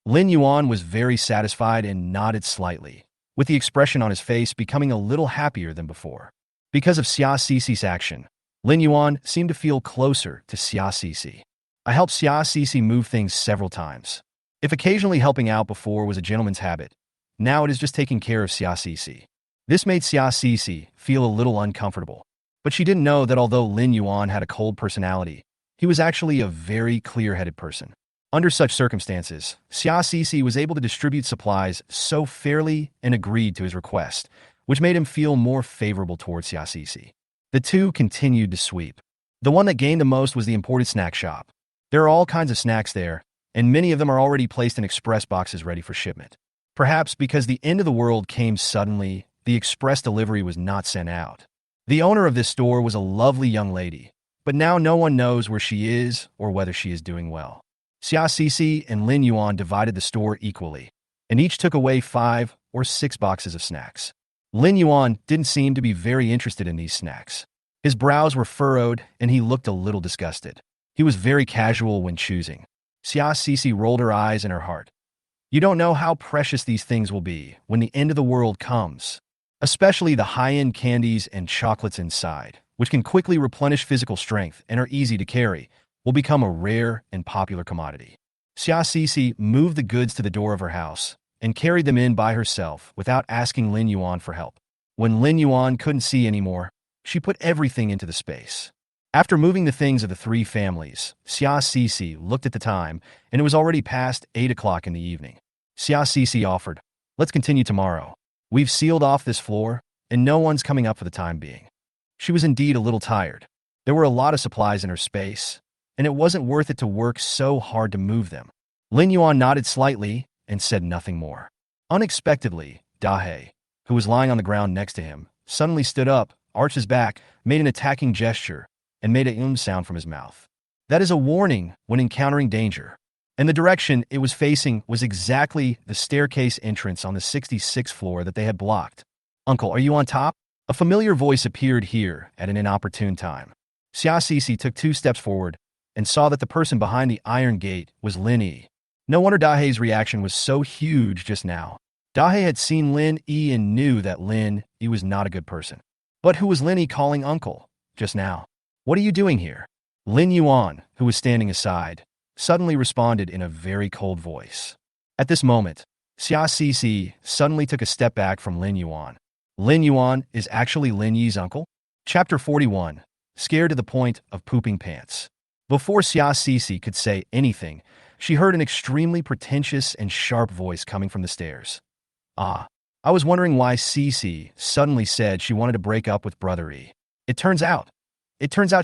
Speaker 1: Lin Yuan was very satisfied and nodded slightly, with the expression on his face becoming a little happier than before. Because of Xia Cece's action, Lin Yuan seemed to feel closer to Xia Cece. I helped Xia Cece move things several times. If occasionally helping out before was a gentleman's habit, now it is just taking care of Xia Cece. This made Xia Cece feel a little uncomfortable, but she didn't know that although Lin Yuan had a cold personality, he was actually a very clear-headed person. Under such circumstances, Xia Cece was able to distribute supplies so fairly and agreed to his request, which made him feel more favorable towards Xia Cece. The two continued to sweep. The one that gained the most was the imported snack shop. There are all kinds of snacks there, and many of them are already placed in express boxes ready for shipment. Perhaps because the end of the world came suddenly, the express delivery was not sent out. The owner of this store was a lovely young lady, but now no one knows where she is or whether she is doing well. Xia Cece and Lin Yuan divided the store equally, and each took away 5 or 6 boxes of snacks. Lin Yuan didn't seem to be very interested in these snacks. His brows were furrowed, and he looked a little disgusted. He was very casual when choosing. Xia Cece rolled her eyes in her heart. You don't know how precious these things will be when the end of the world comes, especially the high-end candies and chocolates inside, which can quickly replenish physical strength and are easy to carry, will become a rare and popular commodity. Xia Sisi moved the goods to the door of her house and carried them in by herself without asking Lin Yuan for help. When Lin Yuan couldn't see anymore, she put everything into the space. After moving the things of the three families, Xia Sisi looked at the time, and it was already past 8 o'clock in the evening. Xia Sisi offered, "Let's continue tomorrow. We've sealed off this floor, and no one's coming up for the time being." She was indeed a little tired. There were a lot of supplies in her space, and it wasn't worth it to work so hard to move them. Lin Yuan nodded slightly and said nothing more. Unexpectedly, Dahe, who was lying on the ground next to him, suddenly stood up, arched his back, made an attacking gesture, and made a sound from his mouth. That is a warning when encountering danger. And the direction it was facing was exactly the staircase entrance on the 66th floor that they had blocked. "Uncle, are you on top?" A familiar voice appeared here at an inopportune time. Xia Sisi took 2 steps forward and saw that the person behind the iron gate was Lin Yi. No wonder Dahe's reaction was so huge just now. Dahe had seen Lin Yi and knew that Lin Yi was not a good person. But who was Lin Yi calling uncle just now? "What are you doing here?" Lin Yuan, who was standing aside, suddenly responded in a very cold voice. At this moment, Xia Sisi suddenly took a step back from Lin Yuan. Lin Yuan is actually Lin Yi's uncle? Chapter 41, Scared to the Point of Pooping Pants. Before Xia Sisi could say anything, she heard an extremely pretentious and sharp voice coming from the stairs. "Ah, I was wondering why Sisi suddenly said she wanted to break up with Brother E. It turns out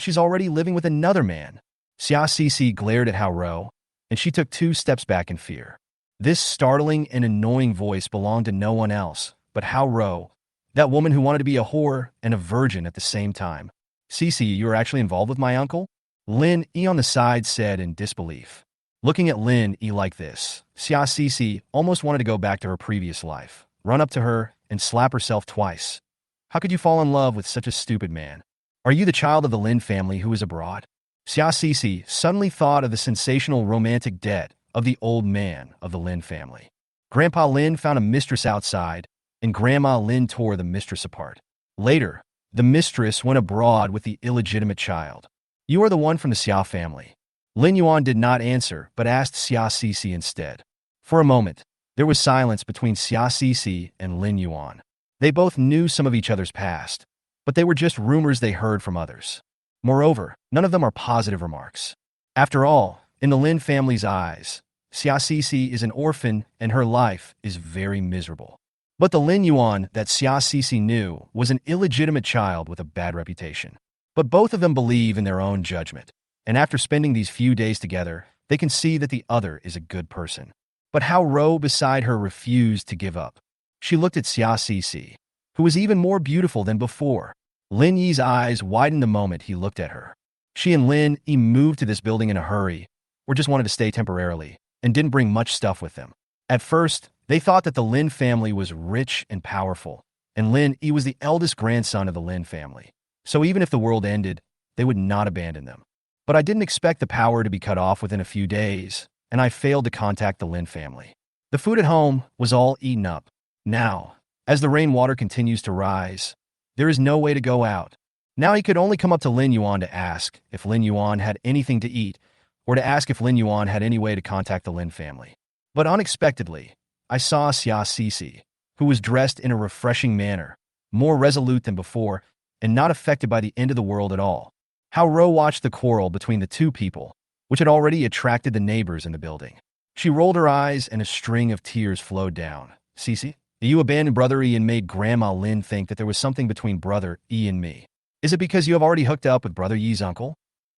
Speaker 1: she's already living with another man." Xia Sisi glared at Hao Ro, and she took 2 steps back in fear. This startling and annoying voice belonged to no one else but Hao Ro, that woman who wanted to be a whore and a virgin at the same time. "Sisi, you are actually involved with my uncle?" Lin Yi on the side said in disbelief. Looking at Lin Yi like this, Xia Sisi almost wanted to go back to her previous life, run up to her, and slap herself twice. How could you fall in love with such a stupid man? Are you the child of the Lin family who is abroad? Xia Sisi suddenly thought of the sensational romantic debt of the old man of the Lin family. Grandpa Lin found a mistress outside, and Grandma Lin tore the mistress apart. Later, the mistress went abroad with the illegitimate child. "You are the one from the Xia family." Lin Yuan did not answer, but asked Xia Sisi instead. For a moment, there was silence between Xia Sisi and Lin Yuan. They both knew some of each other's past, but they were just rumors they heard from others. Moreover, none of them are positive remarks. After all, in the Lin family's eyes, Xia Sisi is an orphan and her life is very miserable. But the Lin Yuan that Xia Sisi knew was an illegitimate child with a bad reputation. But both of them believe in their own judgment, and after spending these few days together, they can see that the other is a good person. But Hao Ro beside her refused to give up. She looked at Xia Sisi, who was even more beautiful than before. Lin Yi's eyes widened the moment he looked at her. She and Lin Yi moved to this building in a hurry, or just wanted to stay temporarily, and didn't bring much stuff with them. At first, they thought that the Lin family was rich and powerful, and Lin Yi was the eldest grandson of the Lin family. So even if the world ended, they would not abandon them. But I didn't expect the power to be cut off within a few days, and I failed to contact the Lin family. The food at home was all eaten up. Now, as the rainwater continues to rise, there is no way to go out. Now he could only come up to Lin Yuan to ask if Lin Yuan had anything to eat, or to ask if Lin Yuan had any way to contact the Lin family. But unexpectedly, I saw Xia Sisi, who was dressed in a refreshing manner, more resolute than before, and not affected by the end of the world at all. Hao Ro watched the quarrel between the two people, which had already attracted the neighbors in the building. She rolled her eyes and a string of tears flowed down. "Sisi, you abandoned Brother E and made Grandma Lin think that there was something between Brother E and me. Is it because you have already hooked up with Brother Yi's uncle?"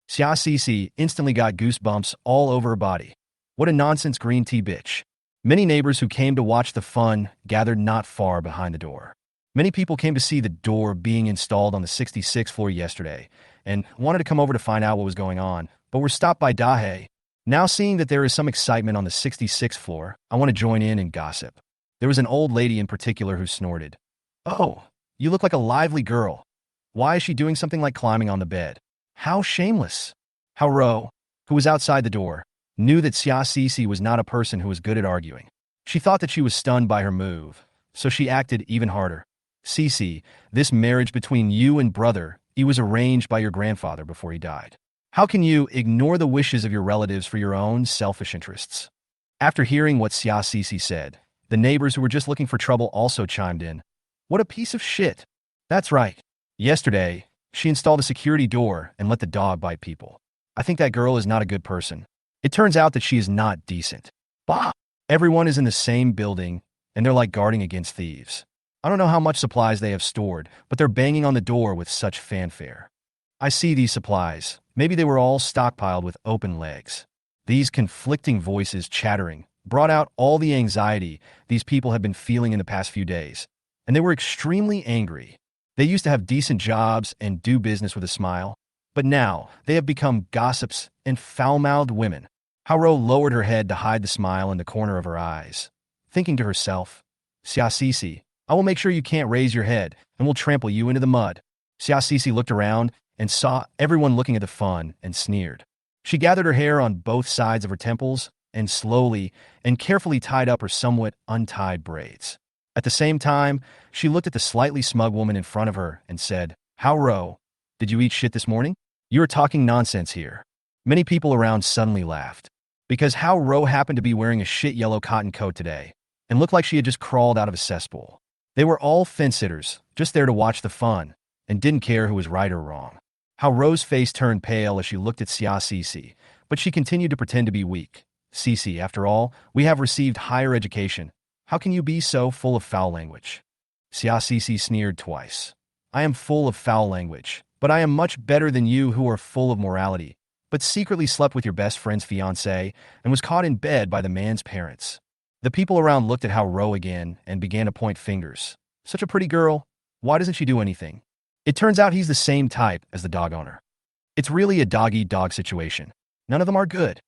Speaker 1: Xia Sisi instantly got goosebumps all over her body. What a nonsense green tea bitch. Many neighbors who came to watch the fun gathered not far behind the door. Many people came to see the door being installed on the 66th floor yesterday and wanted to come over to find out what was going on, but were stopped by Dahe. Now seeing that there is some excitement on the 66th floor, I want to join in and gossip. There was an old lady in particular who snorted. "Oh, you look like a lively girl. Why is she doing something like climbing on the bed? How shameless." Hao Ro, who was outside the door, knew that Xia Sisi was not a person who was good at arguing. She thought that she was stunned by her move, so she acted even harder. Cece, this marriage between you and brother, it was arranged by your grandfather before he died. How can you ignore the wishes of your relatives for your own selfish interests? After hearing what Cece said, the neighbors who were just looking for trouble also chimed in. What a piece of shit. That's right. Yesterday, she installed a security door and let the dog bite people. I think that girl is not a good person. It turns out that she is not decent. Bah! Everyone is in the same building, and they're like guarding against thieves. I don't know how much supplies they have stored, but they're banging on the door with such fanfare. I see these supplies. Maybe they were all stockpiled with open legs. These conflicting voices chattering brought out all the anxiety these people had been feeling in the past few days, and they were extremely angry. They used to have decent jobs and do business with a smile, but now they have become gossips and foul-mouthed women. Haro lowered her head to hide the smile in the corner of her eyes, thinking to herself, Cece, I will make sure you can't raise your head, and will trample you into the mud. Cece looked around and saw everyone looking at the fun and sneered. She gathered her hair on both sides of her temples and slowly and carefully tied up her somewhat untied braids. At the same time, she looked at the slightly smug woman in front of her and said, Haro, did you eat shit this morning? You are talking nonsense here. Many people around suddenly laughed, because Haro happened to be wearing a shit yellow cotton coat today and looked like she had just crawled out of a cesspool. They were all fence-sitters, just there to watch the fun, and didn't care who was right or wrong. Haro's face turned pale as she looked at Cece, but she continued to pretend to be weak. Cece, after all, we have received higher education. How can you be so full of foul language? Cece sneered twice. I am full of foul language, but I am much better than you who are full of morality, but secretly slept with your best friend's fiancé and was caught in bed by the man's parents. The people around looked at Haro again and began to point fingers. Such a pretty girl. Why doesn't she do anything? It turns out he's the same type as the dog owner. It's really a dog-eat-dog situation. None of them are good.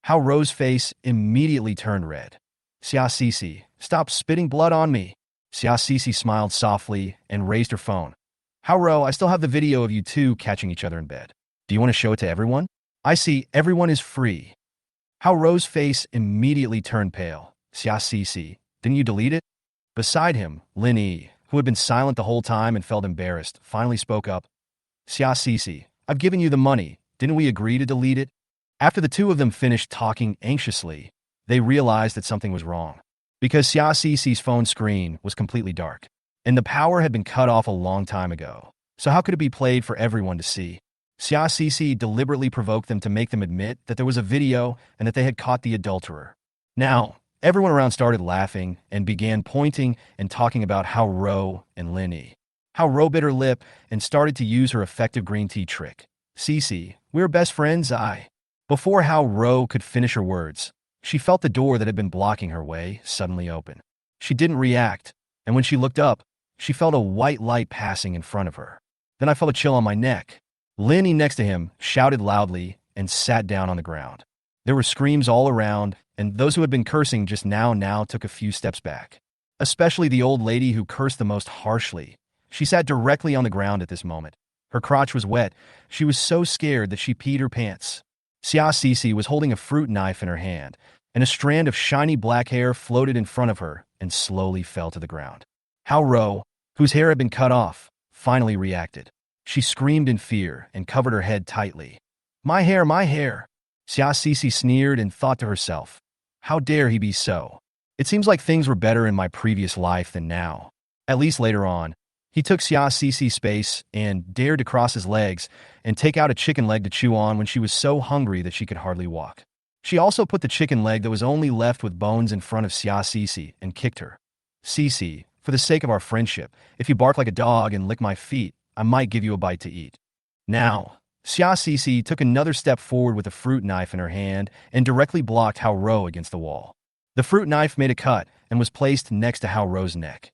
Speaker 1: Haro's face immediately turned red. Cece, stop spitting blood on me. Cece smiled softly and raised her phone. Haro, I still have the video of you two catching each other in bed. Do you want to show it to everyone? I see everyone is free. Haro's face immediately turned pale. Cece, didn't you delete it? Beside him, Lynn, who had been silent the whole time and felt embarrassed, finally spoke up. Cece, I've given you the money. Didn't we agree to delete it? After the two of them finished talking anxiously, they realized that something was wrong, because Cece's phone screen was completely dark, and the power had been cut off a long time ago. So how could it be played for everyone to see? Cece deliberately provoked them to make them admit that there was a video and that they had caught the adulterer. Now, everyone around started laughing and began pointing and talking about Haro and Lynn. Haro bit her lip and started to use her effective green tea trick. Cece, we're best friends, Before Haro could finish her words, she felt the door that had been blocking her way suddenly open. She didn't react, and when she looked up, she felt a white light passing in front of her. Then I felt a chill on my neck. Lynn next to him shouted loudly and sat down on the ground. There were screams all around, and those who had been cursing just now took a few steps back. Especially the old lady who cursed the most harshly. She sat directly on the ground at this moment. Her crotch was wet. She was so scared that she peed her pants. Cece was holding a fruit knife in her hand, and a strand of shiny black hair floated in front of her and slowly fell to the ground. Haro, whose hair had been cut off, finally reacted. She screamed in fear and covered her head tightly. My hair, my hair! Cece sneered and thought to herself, how dare he be so? It seems like things were better in my previous life than now. At least later on, he took Cece's space and dared to cross his legs and take out a chicken leg to chew on when she was so hungry that she could hardly walk. She also put the chicken leg that was only left with bones in front of Cece and kicked her. Cece, for the sake of our friendship, if you bark like a dog and lick my feet, I might give you a bite to eat. Now, Cece took another step forward with a fruit knife in her hand and directly blocked Haro against the wall. The fruit knife made a cut and was placed next to Haro's neck.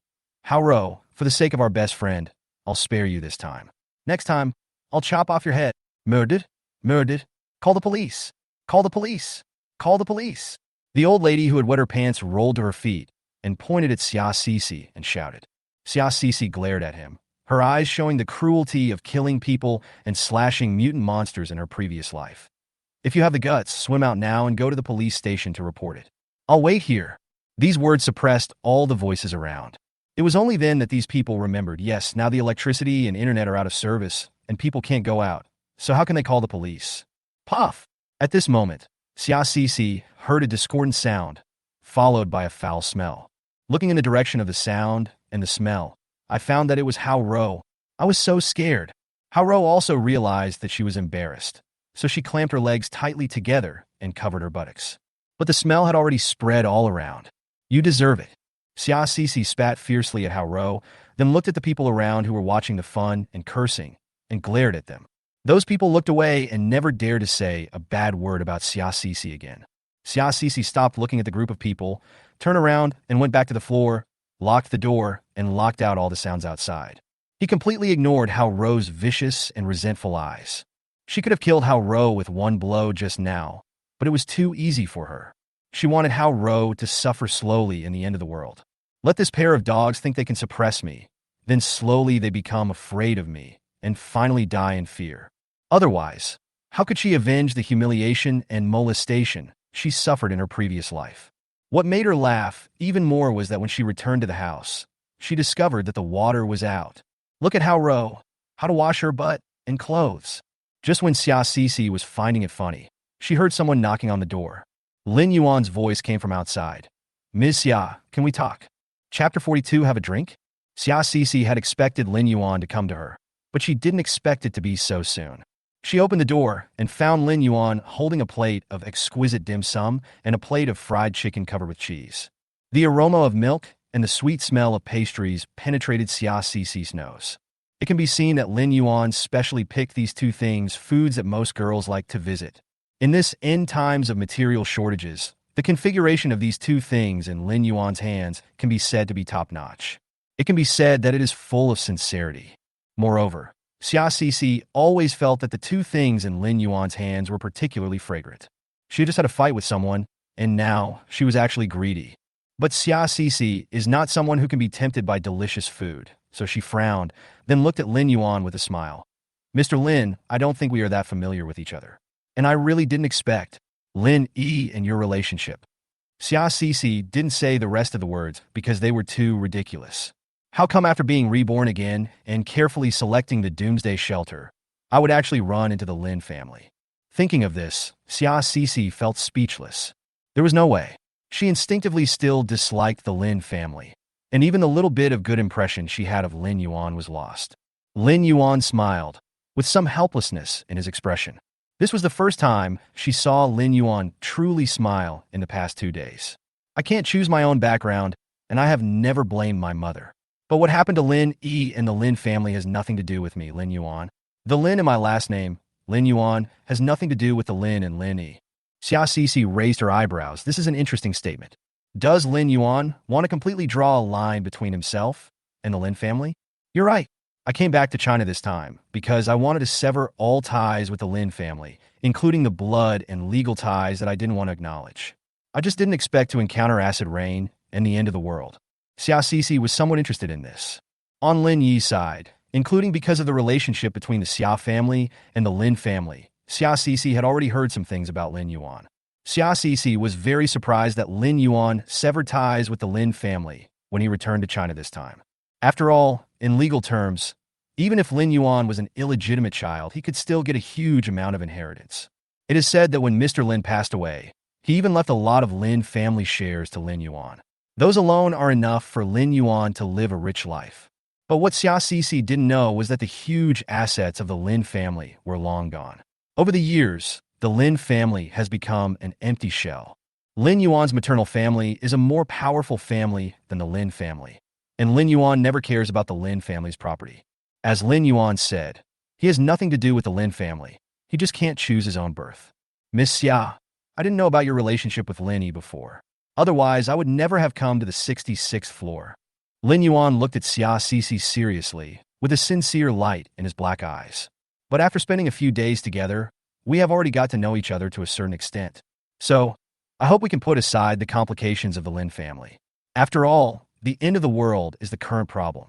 Speaker 1: Haro, for the sake of our best friend, I'll spare you this time. Next time, I'll chop off your head. Murdered? Murdered? Call the police. Call the police. Call the police. The old lady who had wet her pants rolled to her feet and pointed at Cece and shouted. Cece glared at him, her eyes showing the cruelty of killing people and slashing mutant monsters in her previous life. If you have the guts, swim out now and go to the police station to report it. I'll wait here. These words suppressed all the voices around. It was only then that these people remembered, yes, now the electricity and internet are out of service, and people can't go out. So how can they call the police? Puff! At this moment, Xiaoxi heard a discordant sound, followed by a foul smell. Looking in the direction of the sound and the smell, I found that it was Hao Ro. I was so scared. Hao Ro also realized that she was embarrassed, so she clamped her legs tightly together and covered her buttocks. But the smell had already spread all around. You deserve it. Xiaoxi spat fiercely at Hao Ro, then looked at the people around who were watching the fun and cursing, and glared at them. Those people looked away and never dared to say a bad word about Xiaoxi again. Xiaoxi stopped looking at the group of people, turned around and went back to the floor, locked the door, and locked out all the sounds outside. He completely ignored Hao Ro's vicious and resentful eyes. She could have killed Hao Ro with one blow just now, but it was too easy for her. She wanted Hao Ro to suffer slowly in the end of the world. Let this pair of dogs think they can suppress me, then slowly they become afraid of me, and finally die in fear. Otherwise, how could she avenge the humiliation and molestation she suffered in her previous life? What made her laugh even more was that when she returned to the house, she discovered that the water was out. Look at Hao Ro, how to wash her butt and clothes. Just when Xiaoxi was finding it funny, she heard someone knocking on the door. Lin Yuan's voice came from outside. Ms. Xia, can we talk? Chapter 42, have a drink? Xiaoxi had expected Lin Yuan to come to her, but she didn't expect it to be so soon. She opened the door and found Lin Yuan holding a plate of exquisite dim sum and a plate of fried chicken covered with cheese. The aroma of milk and the sweet smell of pastries penetrated Xiaoxi's nose. It can be seen that Lin Yuan specially picked these two things, foods that most girls like to visit. In this end times of material shortages, the configuration of these two things in Lin Yuan's hands can be said to be top-notch. It can be said that it is full of sincerity. Moreover, Xiaoxi always felt that the two things in Lin Yuan's hands were particularly fragrant. She just had a fight with someone, and now she was actually greedy. But Xiaoxi is not someone who can be tempted by delicious food, so she frowned, then looked at Lin Yuan with a smile. Mr. Lin, I don't think we are that familiar with each other. And I really didn't expect Lin and your relationship. Xiaoxi didn't say the rest of the words because they were too ridiculous. How come after being reborn again and carefully selecting the doomsday shelter, I would actually run into the Lin family? Thinking of this, Xiaoxi felt speechless. There was no way. She instinctively still disliked the Lin family, and even the little bit of good impression she had of Lin Yuan was lost. Lin Yuan smiled, with some helplessness in his expression. This was the first time she saw Lin Yuan truly smile in the past 2 days. I can't choose my own background, and I have never blamed my mother. But what happened to Lin and the Lin family has nothing to do with me, Lin Yuan. The Lin in my last name, Lin Yuan, has nothing to do with the Lin and Lin. Xiaoxi raised her eyebrows. This is an interesting statement. Does Lin Yuan want to completely draw a line between himself and the Lin family? You're right. I came back to China this time because I wanted to sever all ties with the Lin family, including the blood and legal ties that I didn't want to acknowledge. I just didn't expect to encounter acid rain and the end of the world. Xiaoxi was somewhat interested in this. On Lin Yi's side, including because of the relationship between the Xia family and the Lin family, Xiaoxi had already heard some things about Lin Yuan. Xiaoxi was very surprised that Lin Yuan severed ties with the Lin family when he returned to China this time. After all, in legal terms, even if Lin Yuan was an illegitimate child, he could still get a huge amount of inheritance. It is said that when Mr. Lin passed away, he even left a lot of Lin family shares to Lin Yuan. Those alone are enough for Lin Yuan to live a rich life. But what Xiaoxi didn't know was that the huge assets of the Lin family were long gone. Over the years, the Lin family has become an empty shell. Lin Yuan's maternal family is a more powerful family than the Lin family, and Lin Yuan never cares about the Lin family's property. As Lin Yuan said, he has nothing to do with the Lin family. He just can't choose his own birth. Miss Xia, I didn't know about your relationship with Lin before. Otherwise, I would never have come to the 66th floor. Lin Yuan looked at Xiaoxi seriously, with a sincere light in his black eyes. But after spending a few days together, we have already got to know each other to a certain extent. So, I hope we can put aside the complications of the Lin family. After all, the end of the world is the current problem.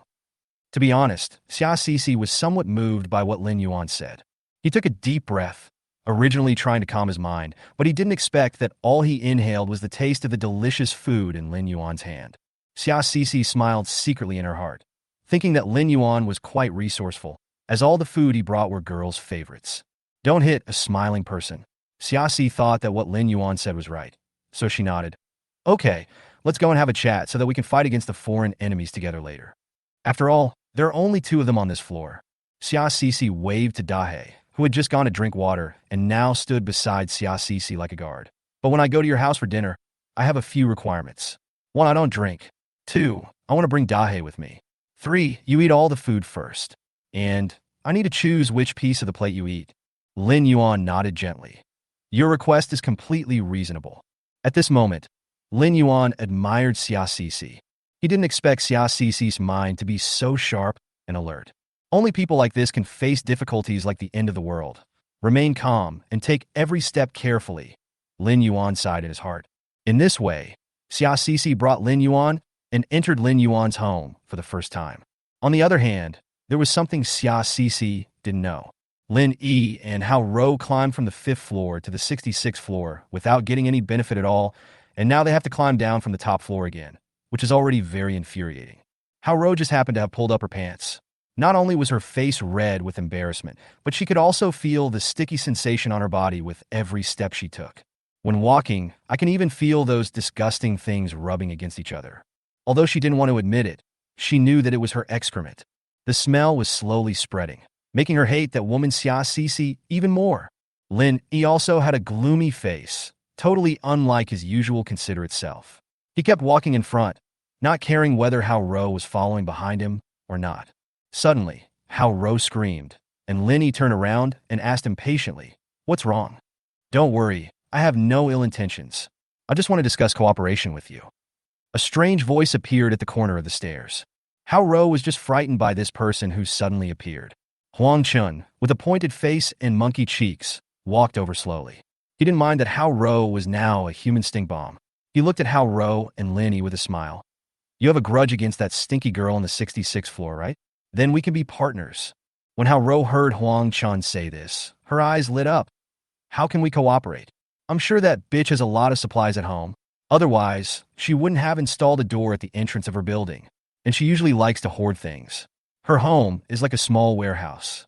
Speaker 1: To be honest, Xiaoxi was somewhat moved by what Lin Yuan said. He took a deep breath, originally trying to calm his mind, but he didn't expect that all he inhaled was the taste of the delicious food in Lin Yuan's hand. Xia Sisi smiled secretly in her heart, thinking that Lin Yuan was quite resourceful, as all the food he brought were girls' favorites. Don't hit a smiling person. Xia Si thought that what Lin Yuan said was right, so she nodded. Okay, let's go and have a chat so that we can fight against the foreign enemies together later. After all, there are only 2 of them on this floor. Xia Sisi waved to Dahe, who had just gone to drink water and now stood beside Xia Sisi like a guard. But when I go to your house for dinner, I have a few requirements. 1, I don't drink. 2, I want to bring Dahe with me. 3, you eat all the food first. And I need to choose which piece of the plate you eat. Lin Yuan nodded gently. Your request is completely reasonable. At this moment, Lin Yuan admired Xia Sisi. He didn't expect Xia Sisi's mind to be so sharp and alert. Only people like this can face difficulties like the end of the world. Remain calm and take every step carefully, Lin Yuan sighed in his heart. In this way, Xia Sisi brought Lin Yuan and entered Lin Yuan's home for the first time. On the other hand, there was something Xia Sisi didn't know. Lin Yi and Hao Ro climbed from the 5th floor to the 66th floor without getting any benefit at all, and now they have to climb down from the top floor again, which is already very infuriating. Hao Ro just happened to have pulled up her pants. Not only was her face red with embarrassment, but she could also feel the sticky sensation on her body with every step she took. When walking, I can even feel those disgusting things rubbing against each other. Although she didn't want to admit it, she knew that it was her excrement. The smell was slowly spreading, making her hate that woman Xia Sisi even more. Lin Yi also had a gloomy face, totally unlike his usual considerate self. He kept walking in front, not caring whether Hao Ro was following behind him or not. Suddenly, Hao Ro screamed, and Lin Yi turned around and asked impatiently, "What's wrong?" "Don't worry, I have no ill intentions. I just want to discuss cooperation with you." A strange voice appeared at the corner of the stairs. Hao Ro was just frightened by this person who suddenly appeared. Huang Chun, with a pointed face and monkey cheeks, walked over slowly. He didn't mind that Hao Ro was now a human stink bomb. He looked at Hao Ro and Lin Yi with a smile. "You have a grudge against that stinky girl on the 66th floor, right? Then we can be partners." When Hao Ro heard Huang Chun say this, her eyes lit up. "How can we cooperate? I'm sure that bitch has a lot of supplies at home. Otherwise, she wouldn't have installed a door at the entrance of her building. And she usually likes to hoard things. Her home is like a small warehouse.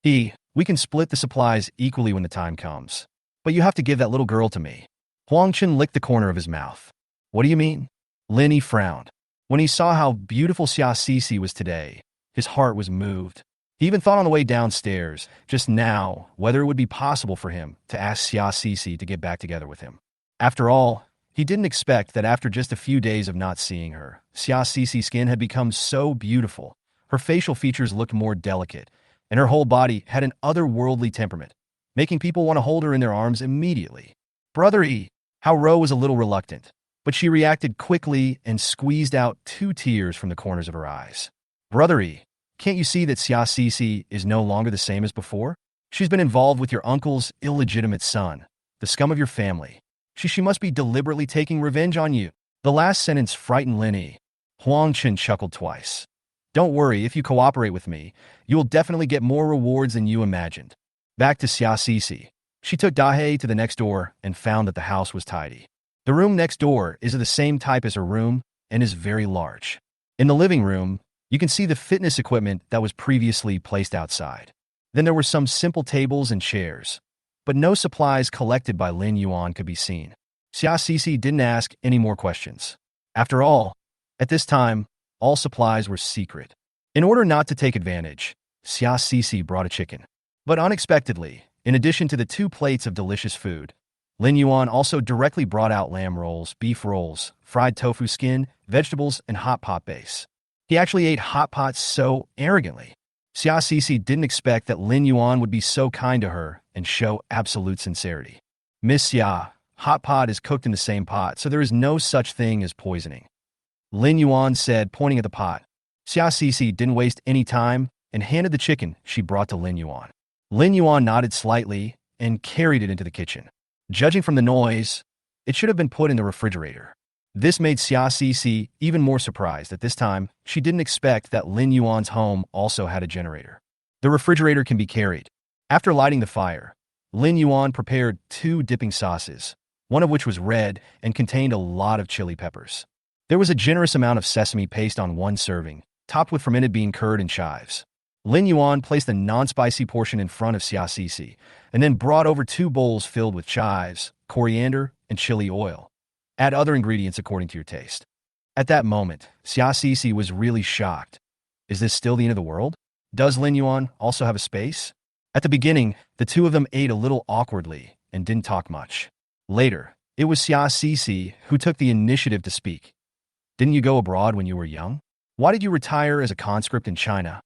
Speaker 1: We can split the supplies equally when the time comes. But you have to give that little girl to me." Huang Chun licked the corner of his mouth. "What do you mean?" Lin Yi frowned. When he saw how beautiful Xia Sisi was today, his heart was moved. He even thought on the way downstairs, just now, whether it would be possible for him to ask Xia Sisi to get back together with him. After all, he didn't expect that after just a few days of not seeing her, Xia Sisi's skin had become so beautiful. Her facial features looked more delicate, and her whole body had an otherworldly temperament, making people want to hold her in their arms immediately. "Brother E." Hao Ro was a little reluctant, but she reacted quickly and squeezed out 2 tears from the corners of her eyes. "Brother E, can't you see that Xia Sisi is no longer the same as before? She's been involved with your uncle's illegitimate son, the scum of your family. She must be deliberately taking revenge on you." The last sentence frightened Lin Yi. Huang Chun chuckled twice. "Don't worry, if you cooperate with me, you will definitely get more rewards than you imagined." Back to Xia Sisi. She took Dahe to the next door and found that the house was tidy. The room next door is of the same type as her room and is very large. In the living room, you can see the fitness equipment that was previously placed outside. Then there were some simple tables and chairs, but no supplies collected by Lin Yuan could be seen. Xia Sisi didn't ask any more questions. After all, at this time, all supplies were secret. In order not to take advantage, Xia Sisi brought a chicken. But unexpectedly, in addition to the 2 plates of delicious food, Lin Yuan also directly brought out lamb rolls, beef rolls, fried tofu skin, vegetables, and hot pot base. He actually ate hot pot so arrogantly. Xia Sisi didn't expect that Lin Yuan would be so kind to her and show absolute sincerity. "Miss Xia, hot pot is cooked in the same pot, so there is no such thing as poisoning," Lin Yuan said, pointing at the pot. Xia Sisi didn't waste any time and handed the chicken she brought to Lin Yuan. Lin Yuan nodded slightly and carried it into the kitchen. Judging from the noise, it should have been put in the refrigerator. This made Xia Sisi even more surprised. At this time, she didn't expect that Lin Yuan's home also had a generator. The refrigerator can be carried. After lighting the fire, Lin Yuan prepared 2 dipping sauces, one of which was red and contained a lot of chili peppers. There was a generous amount of sesame paste on one serving, topped with fermented bean curd and chives. Lin Yuan placed the non-spicy portion in front of Xia Sisi, and then brought over 2 bowls filled with chives, coriander, and chili oil. Add other ingredients according to your taste. At that moment, Xia Sisi was really shocked. Is this still the end of the world? Does Lin Yuan also have a space? At the beginning, the two of them ate a little awkwardly and didn't talk much. Later, it was Xia Sisi who took the initiative to speak. Didn't you go abroad when you were young? Why did you retire as a conscript in China?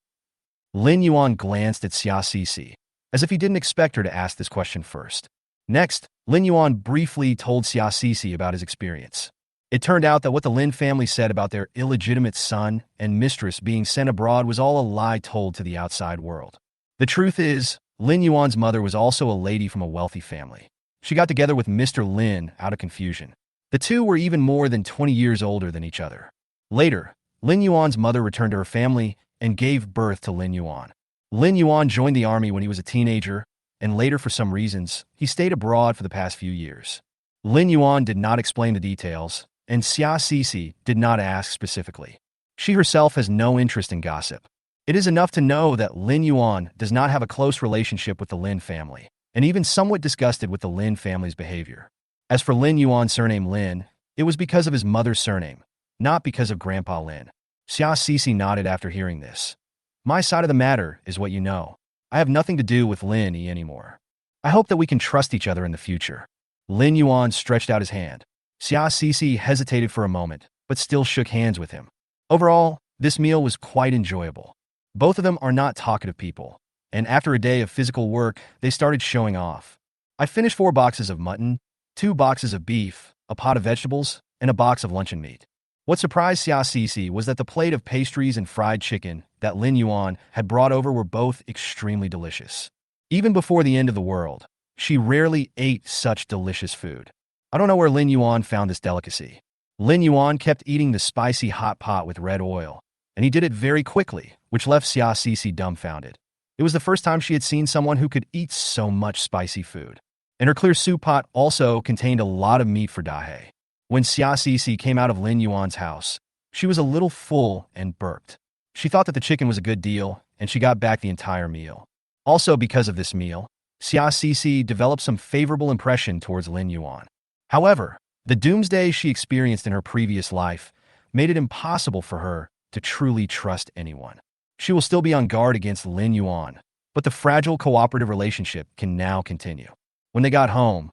Speaker 1: Lin Yuan glanced at Xia Sisi, as if he didn't expect her to ask this question first. Next, Lin Yuan briefly told Xia Sisi about his experience. It turned out that what the Lin family said about their illegitimate son and mistress being sent abroad was all a lie told to the outside world. The truth is, Lin Yuan's mother was also a lady from a wealthy family. She got together with Mr. Lin out of confusion. The two were even more than 20 years older than each other. Later, Lin Yuan's mother returned to her family and gave birth to Lin Yuan. Lin Yuan joined the army when he was a teenager, and later, for some reasons, he stayed abroad for the past few years. Lin Yuan did not explain the details, and Xia Sisi did not ask specifically. She herself has no interest in gossip. It is enough to know that Lin Yuan does not have a close relationship with the Lin family, and even somewhat disgusted with the Lin family's behavior. As for Lin Yuan's surname Lin, it was because of his mother's surname, not because of Grandpa Lin. Xia Sisi nodded after hearing this. My side of the matter is what you know. I have nothing to do with Lin Yi anymore. I hope that we can trust each other in the future. Lin Yuan stretched out his hand. Xia Sisi hesitated for a moment, but still shook hands with him. Overall, this meal was quite enjoyable. Both of them are not talkative people, and after a day of physical work, they started showing off. I finished 4 boxes of mutton, 2 boxes of beef, a pot of vegetables, and a box of luncheon meat. What surprised Xia Sisi was that the plate of pastries and fried chicken that Lin Yuan had brought over were both extremely delicious. Even before the end of the world, she rarely ate such delicious food. I don't know where Lin Yuan found this delicacy. Lin Yuan kept eating the spicy hot pot with red oil, and he did it very quickly, which left Xia Sisi dumbfounded. It was the first time she had seen someone who could eat so much spicy food. And her clear soup pot also contained a lot of meat for Dahe. When Xia Sisi came out of Lin Yuan's house, she was a little full and burped. She thought that the chicken was a good deal, and she got back the entire meal. Also because of this meal, Xia Sisi developed some favorable impression towards Lin Yuan. However, the doomsday she experienced in her previous life made it impossible for her to truly trust anyone. She will still be on guard against Lin Yuan, but the fragile cooperative relationship can now continue. When they got home,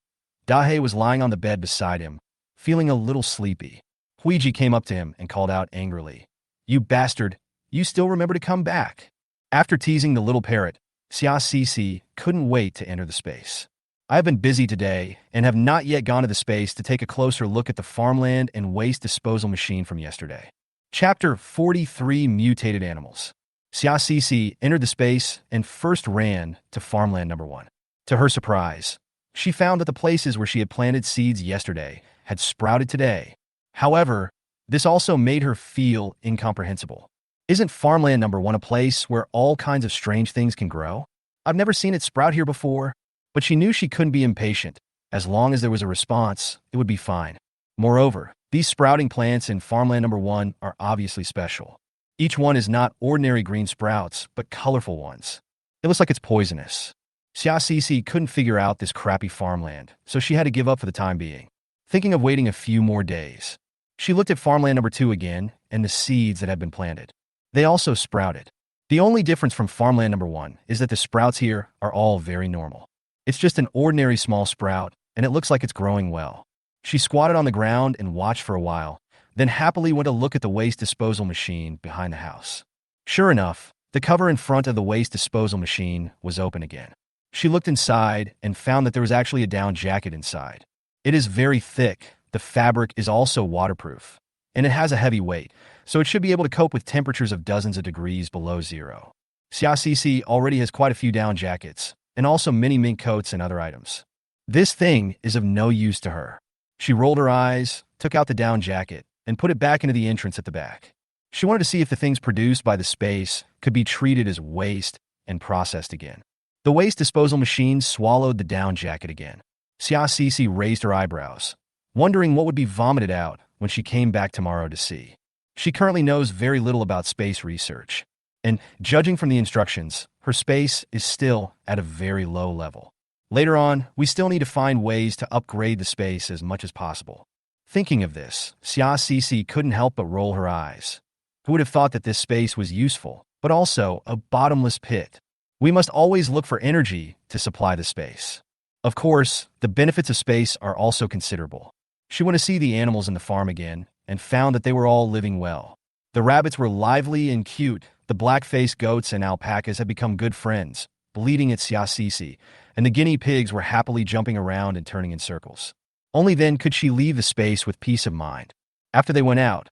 Speaker 1: Dahe was lying on the bed beside him, feeling a little sleepy. Huiji came up to him and called out angrily, "You bastard, you still remember to come back." After teasing the little parrot, Xia Sisi couldn't wait to enter the space. I have been busy today and have not yet gone to the space to take a closer look at the farmland and waste disposal machine from yesterday. Chapter 43 Mutated Animals. Xia Sisi entered the space and first ran to farmland number 1. To her surprise, she found that the places where she had planted seeds yesterday had sprouted today. However, this also made her feel incomprehensible. Isn't farmland number 1 a place where all kinds of strange things can grow? I've never seen it sprout here before, but she knew she couldn't be impatient. As long as there was a response, it would be fine. Moreover, these sprouting plants in farmland number 1 are obviously special. Each one is not ordinary green sprouts, but colorful ones. It looks like it's poisonous. Xia Sisi couldn't figure out this crappy farmland, so she had to give up for the time being, thinking of waiting a few more days. She looked at farmland number 2 again and the seeds that had been planted. They also sprouted. The only difference from farmland number 1 is that the sprouts here are all very normal. It's just an ordinary small sprout, and it looks like it's growing well. She squatted on the ground and watched for a while, then happily went to look at the waste disposal machine behind the house. Sure enough, the cover in front of the waste disposal machine was open again. She looked inside and found that there was actually a down jacket inside. It is very thick, the fabric is also waterproof, and it has a heavy weight, so it should be able to cope with temperatures of dozens of degrees below zero. Xia Sisi already has quite a few down jackets, and also many mink coats and other items. This thing is of no use to her. She rolled her eyes, took out the down jacket, and put it back into the entrance at the back. She wanted to see if the things produced by the space could be treated as waste and processed again. The waste disposal machine swallowed the down jacket again. Xiaoxi raised her eyebrows, wondering what would be vomited out when she came back tomorrow to see. She currently knows very little about space research, and judging from the instructions, her space is still at a very low level. Later on, we still need to find ways to upgrade the space as much as possible. Thinking of this, Xiaoxi couldn't help but roll her eyes. Who would have thought that this space was useful, but also a bottomless pit? We must always look for energy to supply the space. Of course, the benefits of space are also considerable. She went to see the animals in the farm again and found that they were all living well. The rabbits were lively and cute. The black-faced goats and alpacas had become good friends, bleating at Xiaoxi, and the guinea pigs were happily jumping around and turning in circles. Only then could she leave the space with peace of mind. After they went out,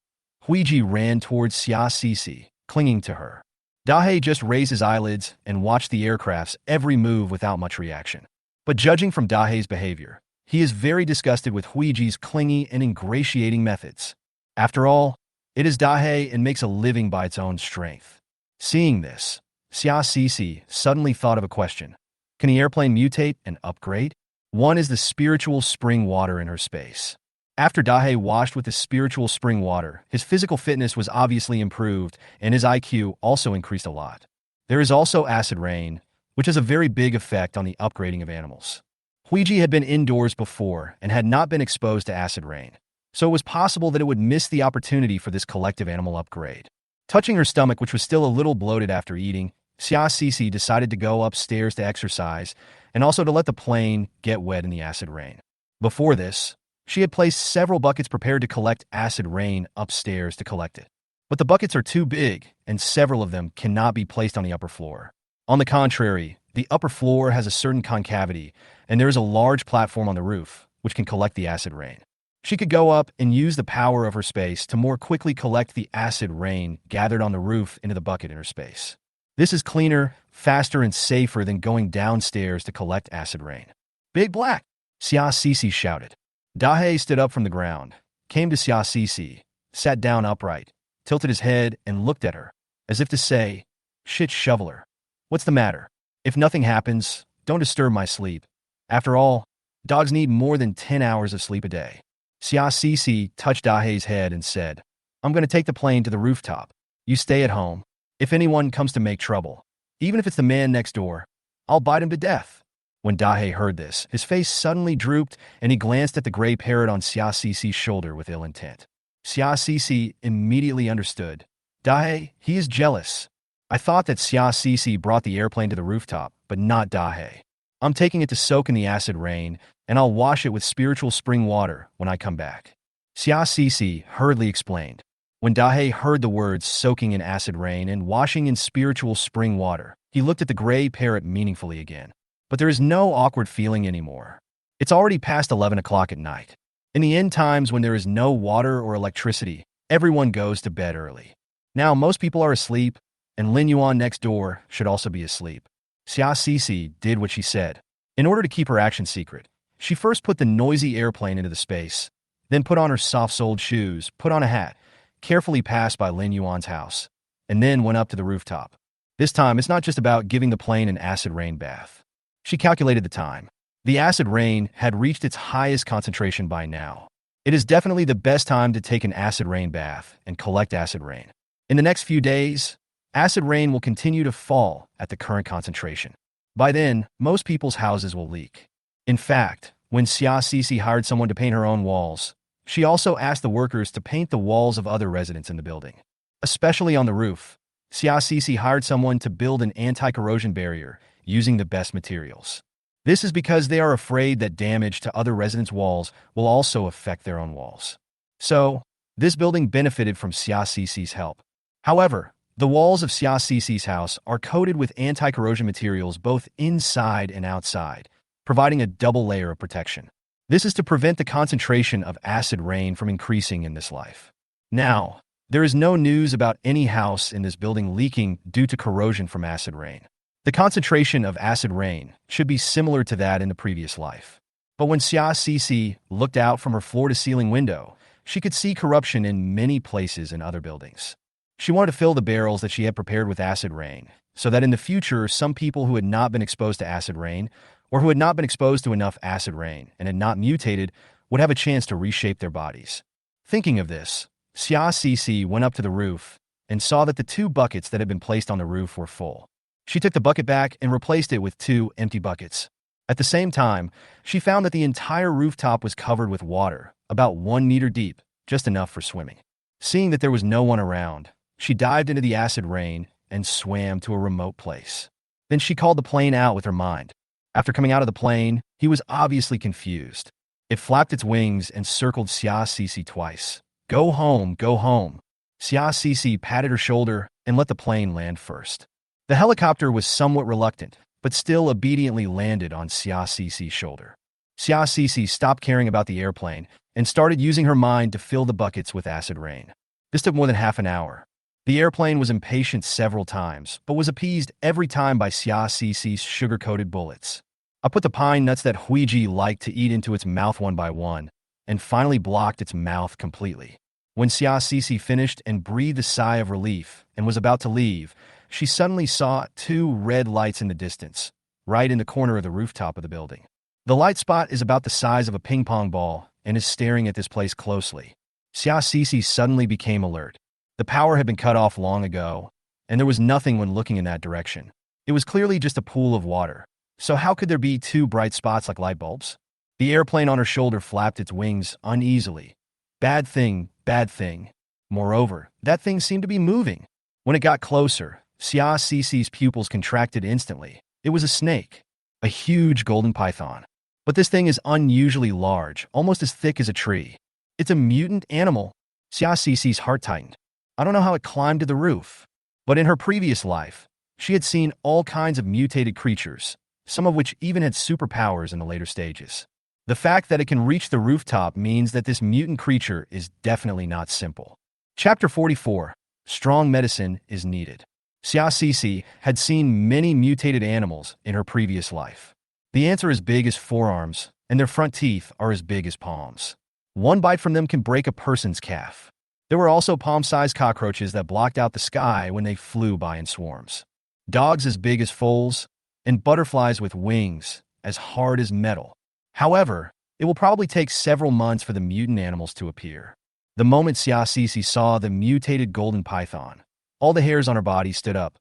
Speaker 1: Huiji ran towards Xiaoxi, clinging to her. Dahei just raised his eyelids and watched the aircraft's every move without much reaction. But judging from Dahei's behavior, he is very disgusted with Huiji's clingy and ingratiating methods. After all, it is Dahei and makes a living by its own strength. Seeing this, Xiaoxi suddenly thought of a question. Can the airplane mutate and upgrade? One is the spiritual spring water in her space. After Dahei washed with the spiritual spring water, his physical fitness was obviously improved and his IQ also increased a lot. There is also acid rain, which has a very big effect on the upgrading of animals. Huiji had been indoors before and had not been exposed to acid rain, so it was possible that it would miss the opportunity for this collective animal upgrade. Touching her stomach, which was still a little bloated after eating, Xiaoxi decided to go upstairs to exercise and also to let the plane get wet in the acid rain. Before this, she had placed several buckets prepared to collect acid rain upstairs to collect it. But the buckets are too big, and several of them cannot be placed on the upper floor. On the contrary, the upper floor has a certain concavity, and there is a large platform on the roof, which can collect the acid rain. She could go up and use the power of her space to more quickly collect the acid rain gathered on the roof into the bucket in her space. This is cleaner, faster, and safer than going downstairs to collect acid rain. Big Black! Xiaoxi shouted. Dahei stood up from the ground, came to Xiaoxi, sat down upright, tilted his head, and looked at her, as if to say, "Shit shoveler. What's the matter? If nothing happens, don't disturb my sleep. After all, dogs need more than 10 hours of sleep a day." Xiaoxi touched Dahei's head and said, "I'm going to take the plane to the rooftop. You stay at home. If anyone comes to make trouble, even if it's the man next door, I'll bite him to death." When Dahei heard this, his face suddenly drooped and he glanced at the gray parrot on Xiaoxi's shoulder with ill intent. Xiaoxi immediately understood. Dahei, he is jealous. I thought that Xiaoxi brought the airplane to the rooftop, but not Dahei. I'm taking it to soak in the acid rain, and I'll wash it with spiritual spring water when I come back. Xiaoxi hurriedly explained. When Dahei heard the words soaking in acid rain and washing in spiritual spring water, he looked at the gray parrot meaningfully again. But there is no awkward feeling anymore. It's already past 11 o'clock at night. In the end times when there is no water or electricity, everyone goes to bed early. Now most people are asleep, and Lin Yuan next door should also be asleep. Xiaoxi did what she said. In order to keep her action secret, she first put the noisy airplane into the space, then put on her soft-soled shoes, put on a hat, carefully passed by Lin Yuan's house, and then went up to the rooftop. This time, it's not just about giving the plane an acid rain bath. She calculated the time. The acid rain had reached its highest concentration by now. It is definitely the best time to take an acid rain bath and collect acid rain. In the next few days, acid rain will continue to fall at the current concentration. By then, most people's houses will leak. In fact, when Xiaoxi hired someone to paint her own walls, she also asked the workers to paint the walls of other residents in the building. Especially on the roof, Xiaoxi hired someone to build an anti-corrosion barrier using the best materials. This is because they are afraid that damage to other residents' walls will also affect their own walls. So, this building benefited from Xiaoxi's help. However, the walls of Xiaoxi's house are coated with anti-corrosion materials both inside and outside, providing a double layer of protection. This is to prevent the concentration of acid rain from increasing in this life. Now, there is no news about any house in this building leaking due to corrosion from acid rain. The concentration of acid rain should be similar to that in the previous life. But when Xiaoxi looked out from her floor-to-ceiling window, she could see corruption in many places in other buildings. She wanted to fill the barrels that she had prepared with acid rain, so that in the future, some people who had not been exposed to acid rain, or who had not been exposed to enough acid rain and had not mutated, would have a chance to reshape their bodies. Thinking of this, Xia Cece went up to the roof and saw that the 2 buckets that had been placed on the roof were full. She took the bucket back and replaced it with 2 empty buckets. At the same time, she found that the entire rooftop was covered with water, about 1 meter deep, just enough for swimming. Seeing that there was no one around, she dived into the acid rain and swam to a remote place. Then she called the plane out with her mind. After coming out of the plane, he was obviously confused. It flapped its wings and circled Xia Cece twice. Go home, go home. Xia Cece patted her shoulder and let the plane land first. The helicopter was somewhat reluctant, but still obediently landed on Xia Cece's shoulder. Xia Cece stopped caring about the airplane and started using her mind to fill the buckets with acid rain. This took more than half an hour. The airplane was impatient several times, but was appeased every time by Xia Cece's sugar-coated bullets. I put the pine nuts that Huiji liked to eat into its mouth one by one, and finally blocked its mouth completely. When Xia Cece finished and breathed a sigh of relief and was about to leave, she suddenly saw 2 red lights in the distance, right in the corner of the rooftop of the building. The light spot is about the size of a ping-pong ball and is staring at this place closely. Xia Cece suddenly became alert. The power had been cut off long ago, and there was nothing when looking in that direction. It was clearly just a pool of water. So how could there be 2 bright spots like light bulbs? The airplane on her shoulder flapped its wings uneasily. Bad thing, bad thing. Moreover, that thing seemed to be moving. When it got closer, Xia Cece's pupils contracted instantly. It was a snake, a huge golden python. But this thing is unusually large, almost as thick as a tree. It's a mutant animal. Xia Cece's heart tightened. I don't know how it climbed to the roof, but in her previous life, she had seen all kinds of mutated creatures, some of which even had superpowers in the later stages. The fact that it can reach the rooftop means that this mutant creature is definitely not simple. Chapter 44. Strong medicine is needed. Xia Cece had seen many mutated animals in her previous life. The ants are as big as forearms, and their front teeth are as big as palms. One bite from them can break a person's calf. There were also palm-sized cockroaches that blocked out the sky when they flew by in swarms. Dogs as big as foals, and butterflies with wings as hard as metal. However, it will probably take several months for the mutant animals to appear. The moment Xia Cece saw the mutated golden python, all the hairs on her body stood up.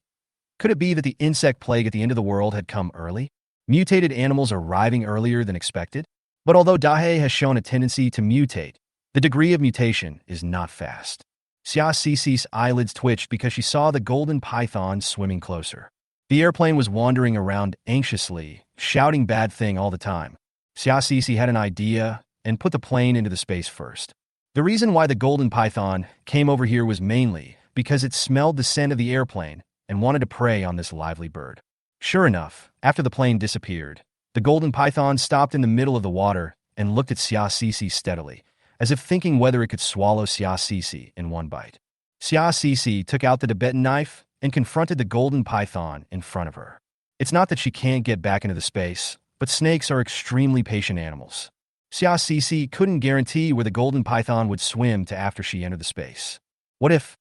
Speaker 1: Could it be that the insect plague at the end of the world had come early? Mutated animals arriving earlier than expected? But although Dahei has shown a tendency to mutate, the degree of mutation is not fast. Xia Cece's eyelids twitched because she saw the golden python swimming closer. The airplane was wandering around anxiously, shouting bad thing all the time. Xia Cece had an idea and put the plane into the space first. The reason why the golden python came over here was mainly because it smelled the scent of the airplane and wanted to prey on this lively bird. Sure enough, after the plane disappeared, the golden python stopped in the middle of the water and looked at Xia Cece steadily, as if thinking whether it could swallow Xia Cece in one bite. Xia Cece took out the Tibetan knife and confronted the golden python in front of her. It's not that she can't get back into the space, but snakes are extremely patient animals. Xia Cece couldn't guarantee where the golden python would swim to after she entered the space. What if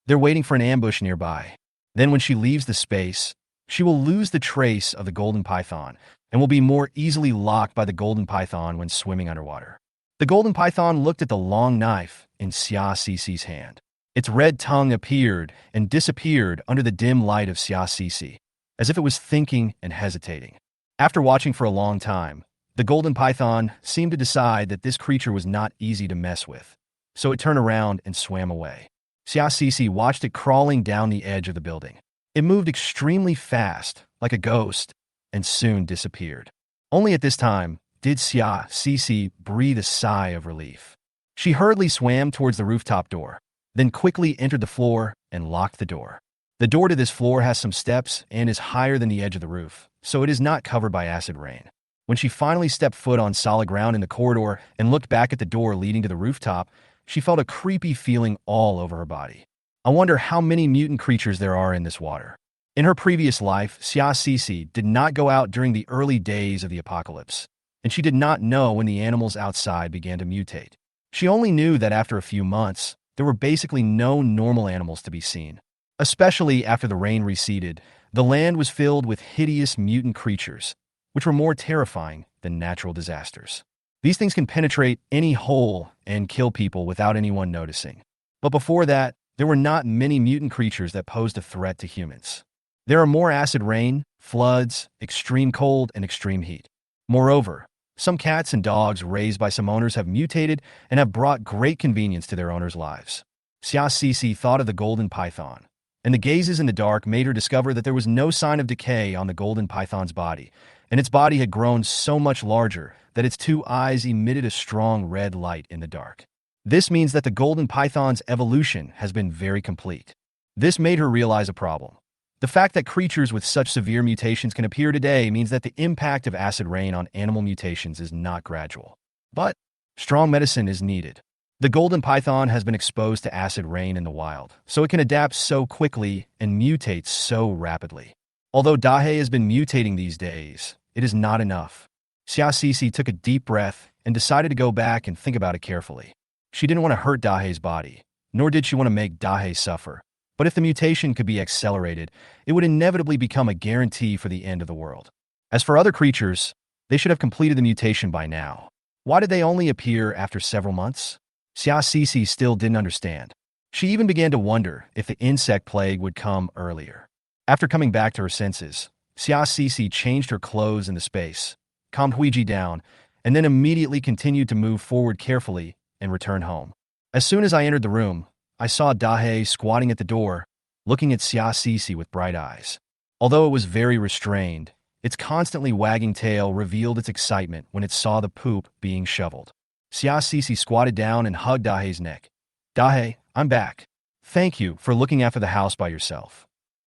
Speaker 1: they're waiting for an ambush nearby? Then when she leaves the space, she will lose the trace of the golden python and will be more easily locked by the golden python when swimming underwater. The golden python looked at the long knife in Xia Cece's hand. Its red tongue appeared and disappeared under the dim light of Xia Cece, as if it was thinking and hesitating. After watching for a long time, the golden python seemed to decide that this creature was not easy to mess with, so it turned around and swam away. Xia Cece watched it crawling down the edge of the building. It moved extremely fast, like a ghost, and soon disappeared. Only at this time did Xia Cece breathe a sigh of relief. She hurriedly swam towards the rooftop door, then quickly entered the floor and locked the door. The door to this floor has some steps and is higher than the edge of the roof, so it is not covered by acid rain. When she finally stepped foot on solid ground in the corridor and looked back at the door leading to the rooftop, she felt a creepy feeling all over her body. I wonder how many mutant creatures there are in this water. In her previous life, Xia Cece did not go out during the early days of the apocalypse, and she did not know when the animals outside began to mutate. She only knew that after a few months, there were basically no normal animals to be seen. Especially after the rain receded, The land was filled with hideous mutant creatures, which were more terrifying than natural disasters. These things can penetrate any hole and kill people without anyone noticing. But before that, there were not many mutant creatures that posed a threat to humans. There are more acid rain, floods, extreme cold, and extreme heat. Moreover, some cats and dogs raised by some owners have mutated and have brought great convenience to their owners' lives. Xia Cece thought of the golden python, and the gazes in the dark made her discover that there was no sign of decay on the golden python's body, and its body had grown so much larger that its two eyes emitted a strong red light in the dark. This means that the golden python's evolution has been very complete. This made her realize a problem. The fact that creatures with such severe mutations can appear today means that the impact of acid rain on animal mutations is not gradual. But strong medicine is needed. The golden python has been exposed to acid rain in the wild, so it can adapt so quickly and mutate so rapidly. Although Dahe has been mutating these days, it is not enough. Xia Cece took a deep breath and decided to go back and think about it carefully. She didn't want to hurt Dahe's body, nor did she want to make Dahe suffer. But if the mutation could be accelerated, it would inevitably become a guarantee for the end of the world. As for other creatures, they should have completed the mutation by now. Why did they only appear after several months? Xia Cece still didn't understand. She even began to wonder if the insect plague would come earlier. After coming back to her senses, Xia Cece changed her clothes in the space, calmed Huiji down, and then immediately continued to move forward carefully and return home. As soon as I entered the room, I saw Dahe squatting at the door, looking at Xia Cece with bright eyes. Although it was very restrained, its constantly wagging tail revealed its excitement when it saw the poop being shoveled. Xia Cece squatted down and hugged Dahe's neck. Dahe, I'm back. Thank you for looking after the house by yourself.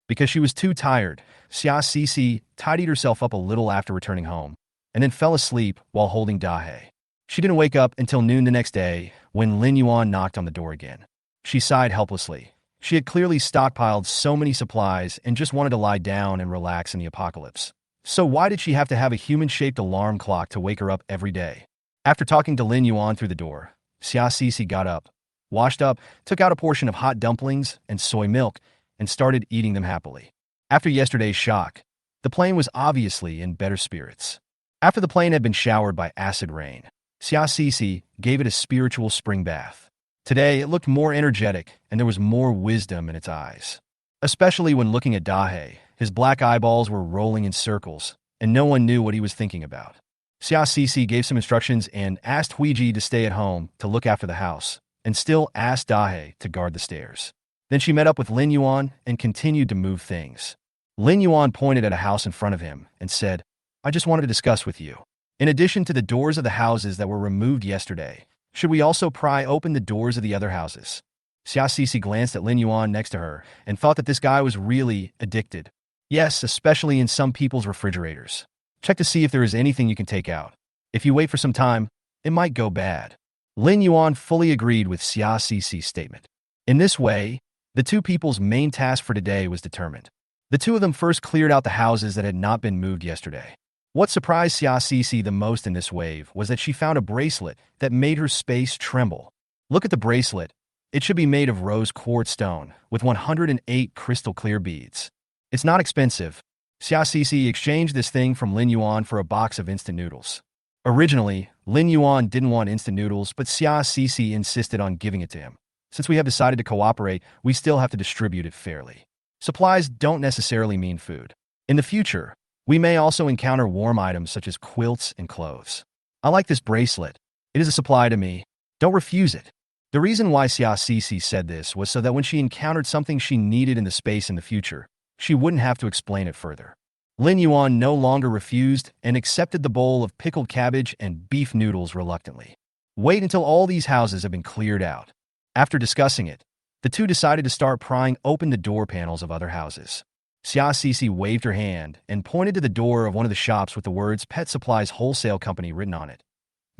Speaker 1: Because she was too tired, Xia Cece tidied herself up a little after returning home, and then fell asleep while holding Dahe. She didn't wake up until noon the next day when Lin Yuan knocked on the door again. She sighed helplessly. She had clearly stockpiled so many supplies and just wanted to lie down and relax in the apocalypse. So why did she have to have a human-shaped alarm clock to wake her up every day? After talking to Lin Yuan through the door, Xia Cece got up, washed up, took out a portion of hot dumplings and soy milk, and started eating them happily. After yesterday's shock, the plane was obviously in better spirits. After the plane had been showered by acid rain, Xia Cece gave it a spiritual spring bath. Today, it looked more energetic, and there was more wisdom in its eyes. Especially when looking at Dahe, his black eyeballs were rolling in circles, and no one knew what he was thinking about. Xia Cece gave some instructions and asked Huiji to stay at home to look after the house, and still asked Dahe to guard the stairs. Then she met up with Lin Yuan and continued to move things. Lin Yuan pointed at a house in front of him and said, I just wanted to discuss with you. In addition to the doors of the houses that were removed yesterday, should we also pry open the doors of the other houses? Xia Cece glanced at Lin Yuan next to her and thought that this guy was really addicted. Yes, especially in some people's refrigerators. Check to see if there is anything you can take out. If you wait for some time, it might go bad. Lin Yuan fully agreed with Xia Cece's statement. In this way, the two people's main task for today was determined. The two of them first cleared out the houses that had not been moved yesterday. What surprised Xia Cece the most in this wave was that she found a bracelet that made her space tremble. Look at the bracelet. It should be made of rose quartz stone with 108 crystal clear beads. It's not expensive. Xia Cece exchanged this thing from Lin Yuan for a box of instant noodles. Originally, Lin Yuan didn't want instant noodles, but Xia Cece insisted on giving it to him. Since we have decided to cooperate, we still have to distribute it fairly. Supplies don't necessarily mean food. In the future, we may also encounter warm items such as quilts and clothes. I like this bracelet. It is a supply to me. Don't refuse it. The reason why Xia Cece said this was so that when she encountered something she needed in the space in the future, she wouldn't have to explain it further. Lin Yuan no longer refused and accepted the bowl of pickled cabbage and beef noodles reluctantly. Wait until all these houses have been cleared out. After discussing it, the two decided to start prying open the door panels of other houses. Xia Cece waved her hand and pointed to the door of one of the shops with the words Pet Supplies Wholesale Company written on it.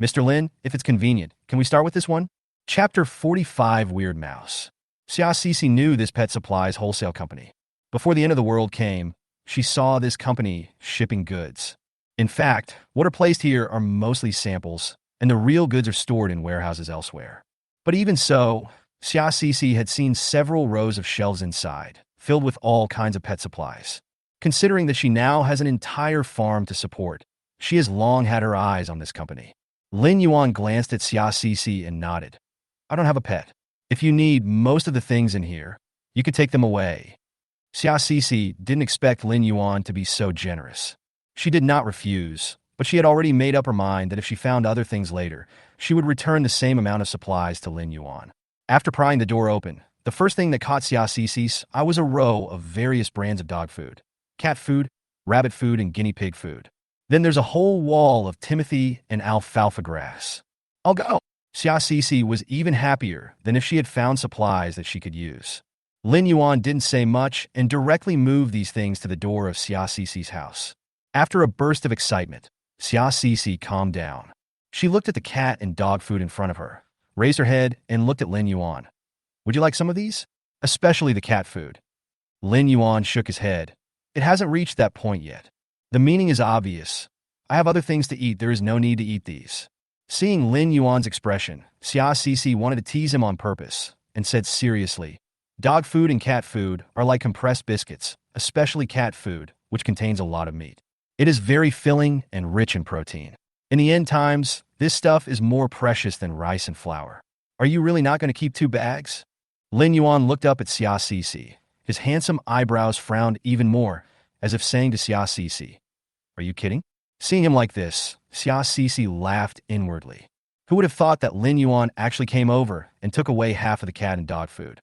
Speaker 1: Mr. Lin, if it's convenient, can we start with this one? Chapter 45 Weird Mouse. Xia Cece knew this Pet Supplies Wholesale Company. Before the end of the world came, she saw this company shipping goods. In fact, what are placed here are mostly samples, and the real goods are stored in warehouses elsewhere. But even so, Xia Cece had seen several rows of shelves inside, filled with all kinds of pet supplies. Considering that she now has an entire farm to support, she has long had her eyes on this company. Lin Yuan glanced at Xia Cece and nodded. I don't have a pet. If you need most of the things in here, you could take them away. Xia Cece didn't expect Lin Yuan to be so generous. She did not refuse, but she had already made up her mind that if she found other things later, she would return the same amount of supplies to Lin Yuan. After prying the door open, the first thing that caught Xia Cece's eye was a row of various brands of dog food, cat food, rabbit food, and guinea pig food. Then there's a whole wall of timothy and alfalfa grass. I'll go. Xia Cece was even happier than if she had found supplies that she could use. Lin Yuan didn't say much and directly moved these things to the door of Xia Cece's house. After a burst of excitement, Xia Cece calmed down. She looked at the cat and dog food in front of her, raised her head, and looked at Lin Yuan. Would you like some of these? Especially the cat food. Lin Yuan shook his head. It hasn't reached that point yet. The meaning is obvious. I have other things to eat. There is no need to eat these. Seeing Lin Yuan's expression, Xia Cece wanted to tease him on purpose and said seriously, dog food and cat food are like compressed biscuits, especially cat food, which contains a lot of meat. It is very filling and rich in protein. In the end times, this stuff is more precious than rice and flour. Are you really not going to keep 2 bags? Lin Yuan looked up at Xia Cece. His handsome eyebrows frowned even more, as if saying to Xia Cece, are you kidding? Seeing him like this, Xia Cece laughed inwardly. Who would have thought that Lin Yuan actually came over and took away half of the cat and dog food?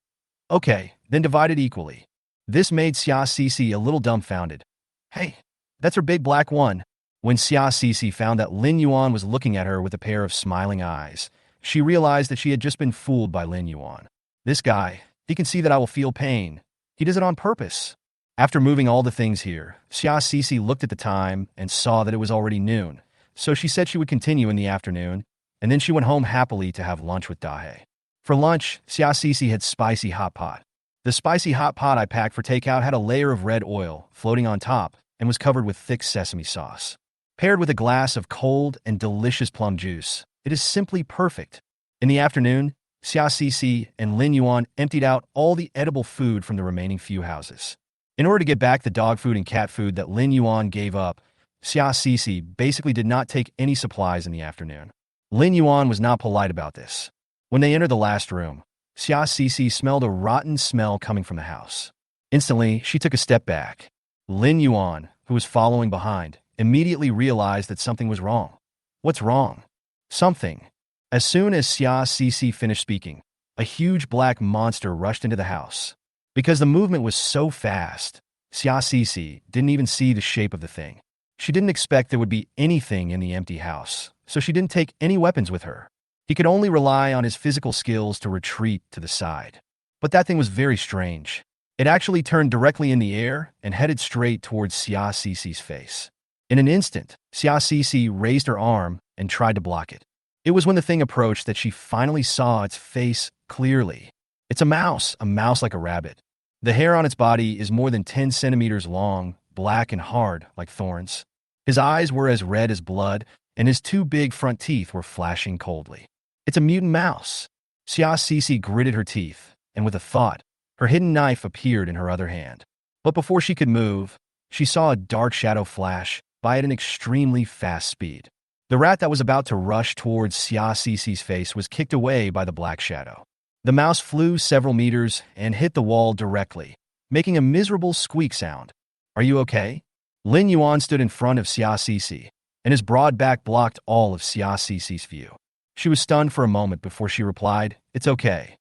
Speaker 1: Okay, then divide it equally. This made Xia Cece a little dumbfounded. Hey, that's her big black one. When Xia Cece found that Lin Yuan was looking at her with a pair of smiling eyes, she realized that she had just been fooled by Lin Yuan. This guy, he can see that I will feel pain. He does it on purpose. After moving all the things here, Xia Cece looked at the time and saw that it was already noon, so she said she would continue in the afternoon, and then she went home happily to have lunch with Dahe. For lunch, Xia Cece had spicy hot pot. The spicy hot pot I packed for takeout had a layer of red oil floating on top and was covered with thick sesame sauce. Paired with a glass of cold and delicious plum juice, it is simply perfect. In the afternoon, Xia Cece and Lin Yuan emptied out all the edible food from the remaining few houses. In order to get back the dog food and cat food that Lin Yuan gave up, Xia Cece basically did not take any supplies in the afternoon. Lin Yuan was not polite about this. When they entered the last room, Xia Cece smelled a rotten smell coming from the house. Instantly, she took a step back. Lin Yuan, who was following behind, immediately realized that something was wrong. What's wrong? Something. As soon as Xia Cece finished speaking, a huge black monster rushed into the house. Because the movement was so fast, Xia Cece didn't even see the shape of the thing. She didn't expect there would be anything in the empty house, so she didn't take any weapons with her. He could only rely on his physical skills to retreat to the side. But that thing was very strange. It actually turned directly in the air and headed straight towards Xia Cece's face. In an instant, Xia Cece raised her arm and tried to block it. It was when the thing approached that she finally saw its face clearly. It's a mouse like a rabbit. The hair on its body is more than 10 centimeters long, black and hard like thorns. His eyes were as red as blood, and his 2 big front teeth were flashing coldly. It's a mutant mouse. Xia Cece gritted her teeth, and with a thought, her hidden knife appeared in her other hand. But before she could move, she saw a dark shadow flash by at an extremely fast speed. The rat that was about to rush towards Xia Cece's face was kicked away by the black shadow. The mouse flew several meters and hit the wall directly, making a miserable squeak sound. Are you okay? Lin Yuan stood in front of Xia Cece, and his broad back blocked all of Xia Cece's view. She was stunned for a moment before she replied, It's okay.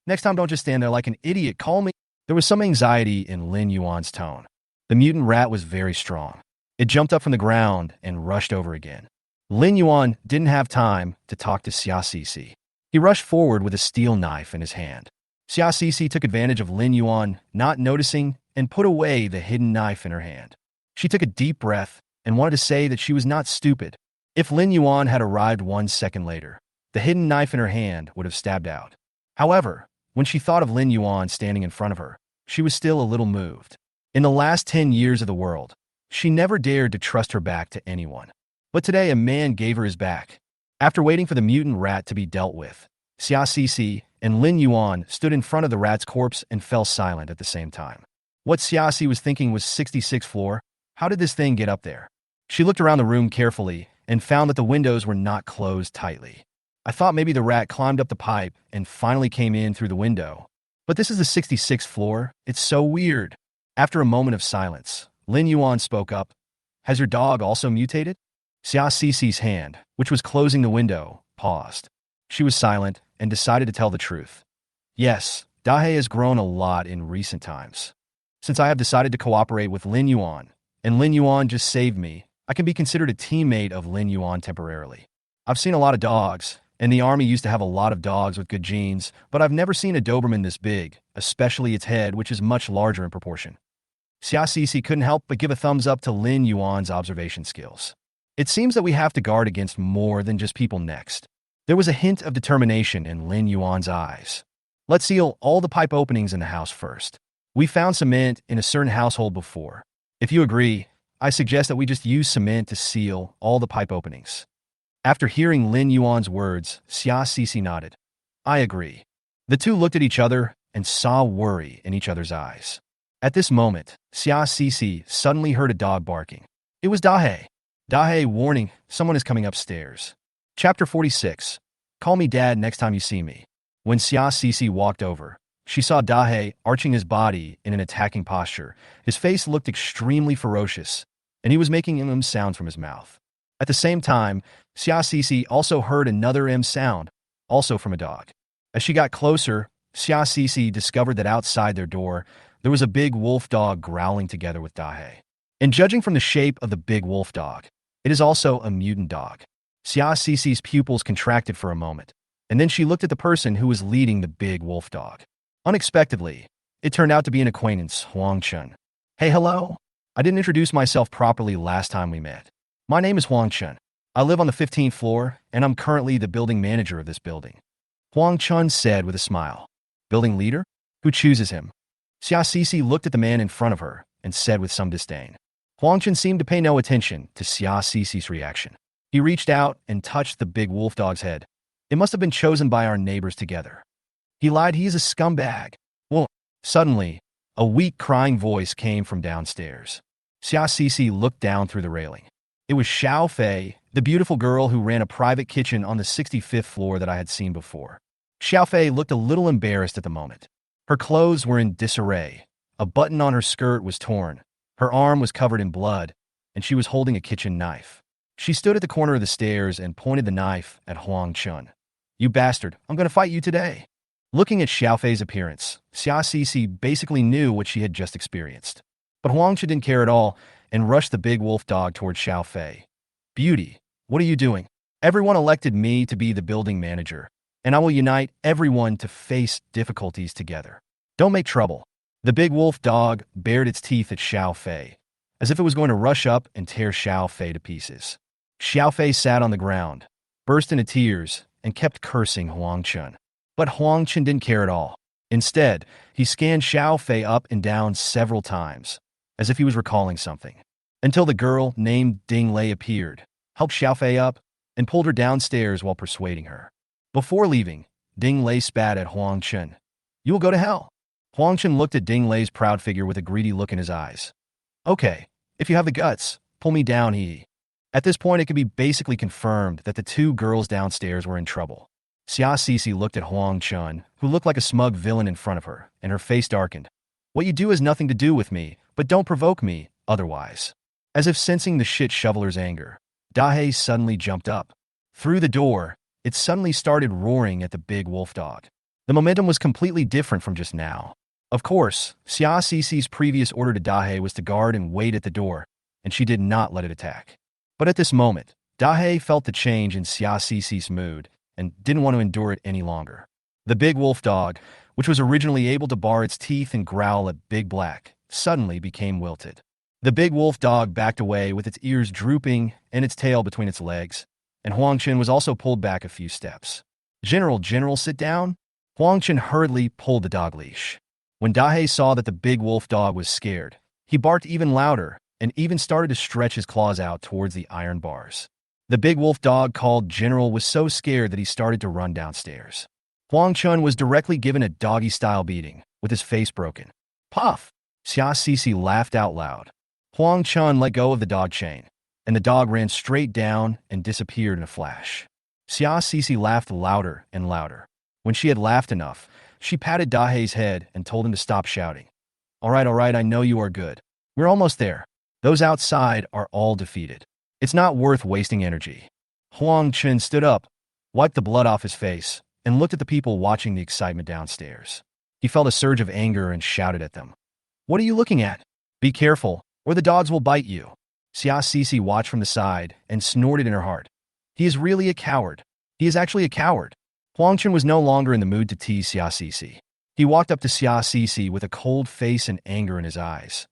Speaker 1: Next time don't just stand there like an idiot, call me. There was some anxiety in Lin Yuan's tone. The mutant rat was very strong. It jumped up from the ground and rushed over again. Lin Yuan didn't have time to talk to Xia Cece. He rushed forward with a steel knife in his hand. Xia Cece took advantage of Lin Yuan not noticing and put away the hidden knife in her hand. She took a deep breath and wanted to say that she was not stupid. If Lin Yuan had arrived 1 second later, the hidden knife in her hand would have stabbed out. However, when she thought of Lin Yuan standing in front of her, she was still a little moved. In the last 10 years of the world, she never dared to trust her back to anyone. But today a man gave her his back. After waiting for the mutant rat to be dealt with, Xia Cece and Lin Yuan stood in front of the rat's corpse and fell silent at the same time. What Xiaoxi was thinking was 66th floor. How did this thing get up there? She looked around the room carefully and found that the windows were not closed tightly. I thought maybe the rat climbed up the pipe and finally came in through the window. But this is the 66th floor. It's so weird. After a moment of silence, Lin Yuan spoke up. Has your dog also mutated? Xia Xixi's hand, which was closing the window, paused. She was silent and decided to tell the truth. Yes, Dahe has grown a lot in recent times. Since I have decided to cooperate with Lin Yuan, and Lin Yuan just saved me, I can be considered a teammate of Lin Yuan temporarily. I've seen a lot of dogs, and the army used to have a lot of dogs with good genes, but I've never seen a Doberman this big, especially its head, which is much larger in proportion. Xia Xixi couldn't help but give a thumbs up to Lin Yuan's observation skills. It seems that we have to guard against more than just people next. There was a hint of determination in Lin Yuan's eyes. Let's seal all the pipe openings in the house first. We found cement in a certain household before. If you agree, I suggest that we just use cement to seal all the pipe openings. After hearing Lin Yuan's words, Xia Xixi nodded. I agree. The two looked at each other and saw worry in each other's eyes. At this moment, Xia Xixi suddenly heard a dog barking. It was Dahe. Dahe, warning, someone is coming upstairs. Chapter 46. Call me Dad next time you see me. When Xia Xixi walked over, she saw Dahe arching his body in an attacking posture. His face looked extremely ferocious, and he was making sounds from his mouth. At the same time, Xia Xixi also heard another sound, also from a dog. As she got closer, Xia Xixi discovered that outside their door, there was a big wolf dog growling together with Dahe. And judging from the shape of the big wolf dog, it is also a mutant dog. Xia Xixi's pupils contracted for a moment, and then she looked at the person who was leading the big wolf dog. Unexpectedly, it turned out to be an acquaintance, Huang Chun. Hey, hello. I didn't introduce myself properly last time we met. My name is Huang Chun. I live on the 15th floor, and I'm currently the building manager of this building. Huang Chun said with a smile. Building leader? Who chooses him? Xia Xixi looked at the man in front of her and said with some disdain. Huang Chun seemed to pay no attention to Xia Xixi's reaction. He reached out and touched the big wolf dog's head. It must have been chosen by our neighbors together. He lied, he is a scumbag. Well, suddenly, a weak crying voice came from downstairs. Xia Xixi looked down through the railing. It was Xiao Fei, the beautiful girl who ran a private kitchen on the 65th floor that I had seen before. Xiao Fei looked a little embarrassed at the moment. Her clothes were in disarray. A button on her skirt was torn. Her arm was covered in blood, and she was holding a kitchen knife. She stood at the corner of the stairs and pointed the knife at Huang Chun. You bastard, I'm going to fight you today. Looking at Xiao Fei's appearance, Xia Xixi basically knew what she had just experienced. But Huang Chun didn't care at all and rushed the big wolf dog toward Xiao Fei. Beauty, what are you doing? Everyone elected me to be the building manager, and I will unite everyone to face difficulties together. Don't make trouble. The big wolf dog bared its teeth at Xiao Fei, as if it was going to rush up and tear Xiao Fei to pieces. Xiao Fei sat on the ground, burst into tears, and kept cursing Huang Chun. But Huang Chun didn't care at all. Instead, he scanned Xiao Fei up and down several times, as if he was recalling something, until the girl named Ding Lei appeared, helped Xiao Fei up, and pulled her downstairs while persuading her. Before leaving, Ding Lei spat at Huang Chun. You will go to hell. Huang Chun looked at Ding Lei's proud figure with a greedy look in his eyes. Okay, if you have the guts, pull me down, he. At this point, it could be basically confirmed that the two girls downstairs were in trouble. Xia Xixi looked at Huang Chun, who looked like a smug villain in front of her, and her face darkened. What you do has nothing to do with me, but don't provoke me, otherwise. As if sensing the shit shoveler's anger, Dahe suddenly jumped up. Through the door, it suddenly started roaring at the big wolf dog. The momentum was completely different from just now. Of course, Xia Xixi's previous order to Dahe was to guard and wait at the door, and she did not let it attack. But at this moment, Dahe felt the change in Xia Xixi's mood and didn't want to endure it any longer. The big wolf dog, which was originally able to bar its teeth and growl at Big Black, suddenly became wilted. The big wolf dog backed away with its ears drooping and its tail between its legs, and Huang Chun was also pulled back a few steps. General, sit down. Huang Chun hurriedly pulled the dog leash. When Dahe saw that the big wolf dog was scared, he barked even louder and even started to stretch his claws out towards the iron bars. The big wolf dog called General was so scared that he started to run downstairs. Huang Chun was directly given a doggy-style beating, with his face broken. Puff! Xia Sisi laughed out loud. Huang Chun let go of the dog chain, and the dog ran straight down and disappeared in a flash. Xia Sisi laughed louder and louder. When she had laughed enough, she patted Dahe's head and told him to stop shouting. All right, I know you are good. We're almost there. Those outside are all defeated. It's not worth wasting energy. Huang Chun stood up, wiped the blood off his face, and looked at the people watching the excitement downstairs. He felt a surge of anger and shouted at them. What are you looking at? Be careful, or the dogs will bite you. Xia Sisi watched from the side and snorted in her heart. He is really a coward. He is actually a coward. Huang Chun was no longer in the mood to tease Xia Sisi. He walked up to Xia Sisi with a cold face and anger in his eyes.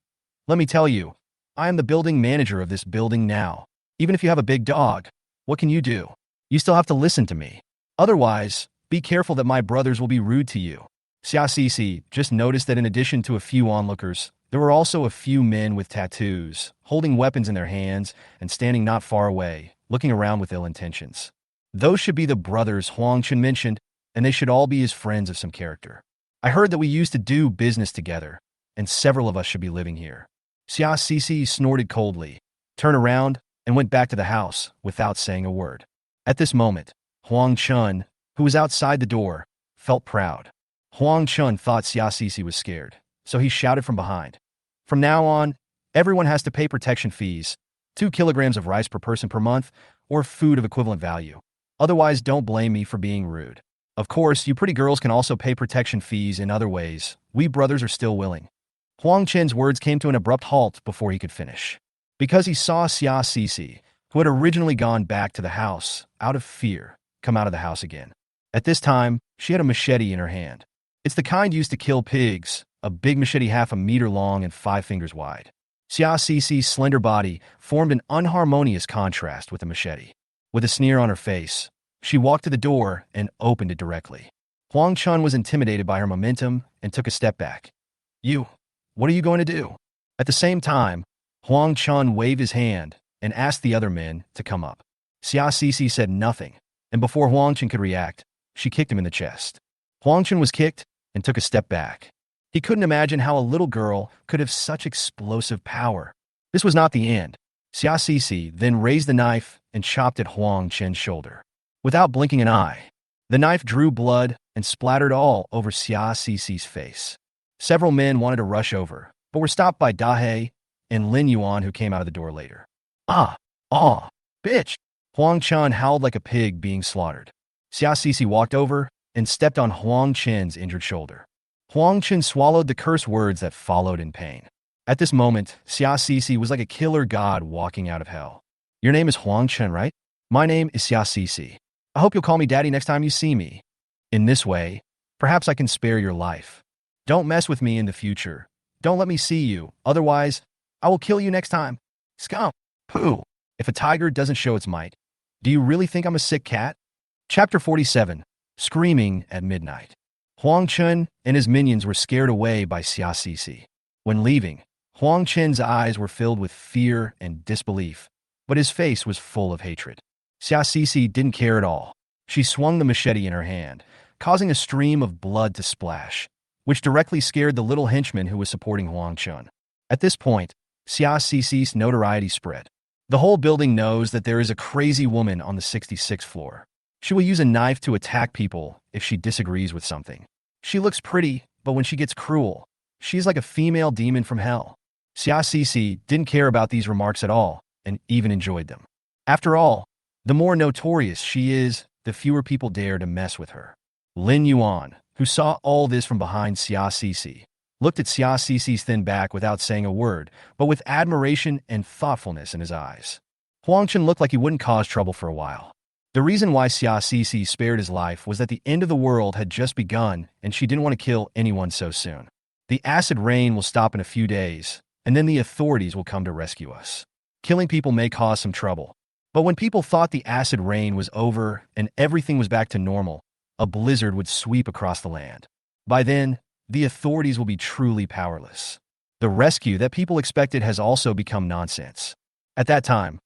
Speaker 1: Let me tell you, I am the building manager of this building now. Even if you have a big dog, what can you do? You still have to listen to me. Otherwise, be careful that my brothers will be rude to you. Xia Sisi just noticed that in addition to a few onlookers, there were also a few men with tattoos, holding weapons in their hands and standing not far away, looking around with ill intentions. Those should be the brothers Huang Chun mentioned, and they should all be his friends of some character. I heard that we used to do business together, and several of us should be living here. Xia Sisi snorted coldly, turned around, and went back to the house without saying a word. At this moment, Huang Chun, who was outside the door, felt proud. Huang Chun thought Xia Sisi was scared, so he shouted from behind. From now on, everyone has to pay protection fees, 2 kilograms of rice per person per month, or food of equivalent value. Otherwise, don't blame me for being rude. Of course, you pretty girls can also pay protection fees in other ways. We brothers are still willing. Huang Chen's words came to an abrupt halt before he could finish. Because he saw Xia Sisi, who had originally gone back to the house, out of fear, come out of the house again. At this time, she had a machete in her hand. It's the kind used to kill pigs, a big machete half a meter long and 5 fingers wide. Xia Sisi's slender body formed an unharmonious contrast with the machete. With a sneer on her face, she walked to the door and opened it directly. Huang Chun was intimidated by her momentum and took a step back. What are you going to do? At the same time, Huang Chun waved his hand and asked the other men to come up. Xia Sisi said nothing, and before Huang Chun could react, she kicked him in the chest. Huang Chun was kicked and took a step back. He couldn't imagine how a little girl could have such explosive power. This was not the end. Xia Sisi then raised the knife and chopped at Huang Chen's shoulder. Without blinking an eye, the knife drew blood and splattered all over Xia Sisi's face. Several men wanted to rush over, but were stopped by Dahe and Lin Yuan, who came out of the door later. Bitch! Huang Chun howled like a pig being slaughtered. Xia Sisi walked over and stepped on Huang Chen's injured shoulder. Huang Chun swallowed the curse words that followed in pain. At this moment, Xia Sisi was like a killer god walking out of hell. Your name is Huang Chun, right? My name is Xia Sisi. I hope you'll call me daddy next time you see me. In this way, perhaps I can spare your life. Don't mess with me in the future. Don't let me see you, otherwise, I will kill you next time. Scum. Pooh. If a tiger doesn't show its might, do you really think I'm a sick cat? Chapter 47. Screaming at Midnight. Huang Chun and his minions were scared away by Xia Sisi. When leaving, Huang Chen's eyes were filled with fear and disbelief, but his face was full of hatred. Xia Sisi didn't care at all. She swung the machete in her hand, causing a stream of blood to splash, which directly scared the little henchman who was supporting Huang Chun. At this point, Xia Sisi's notoriety spread. The whole building knows that there is a crazy woman on the 66th floor. She will use a knife to attack people if she disagrees with something. She looks pretty, but when she gets cruel, she's like a female demon from hell. Xia Sisi didn't care about these remarks at all, and even enjoyed them. After all, the more notorious she is, the fewer people dare to mess with her. Lin Yuan, who saw all this from behind Xia Sisi, looked at Xia Sisi's thin back without saying a word, but with admiration and thoughtfulness in his eyes. Huang Chun looked like he wouldn't cause trouble for a while. The reason why Xia Sisi spared his life was that the end of the world had just begun and she didn't want to kill anyone so soon. The acid rain will stop in a few days, and then the authorities will come to rescue us. Killing people may cause some trouble, but when people thought the acid rain was over and everything was back to normal, a blizzard would sweep across the land. By then, the authorities will be truly powerless. The rescue that people expected has also become nonsense. At that time,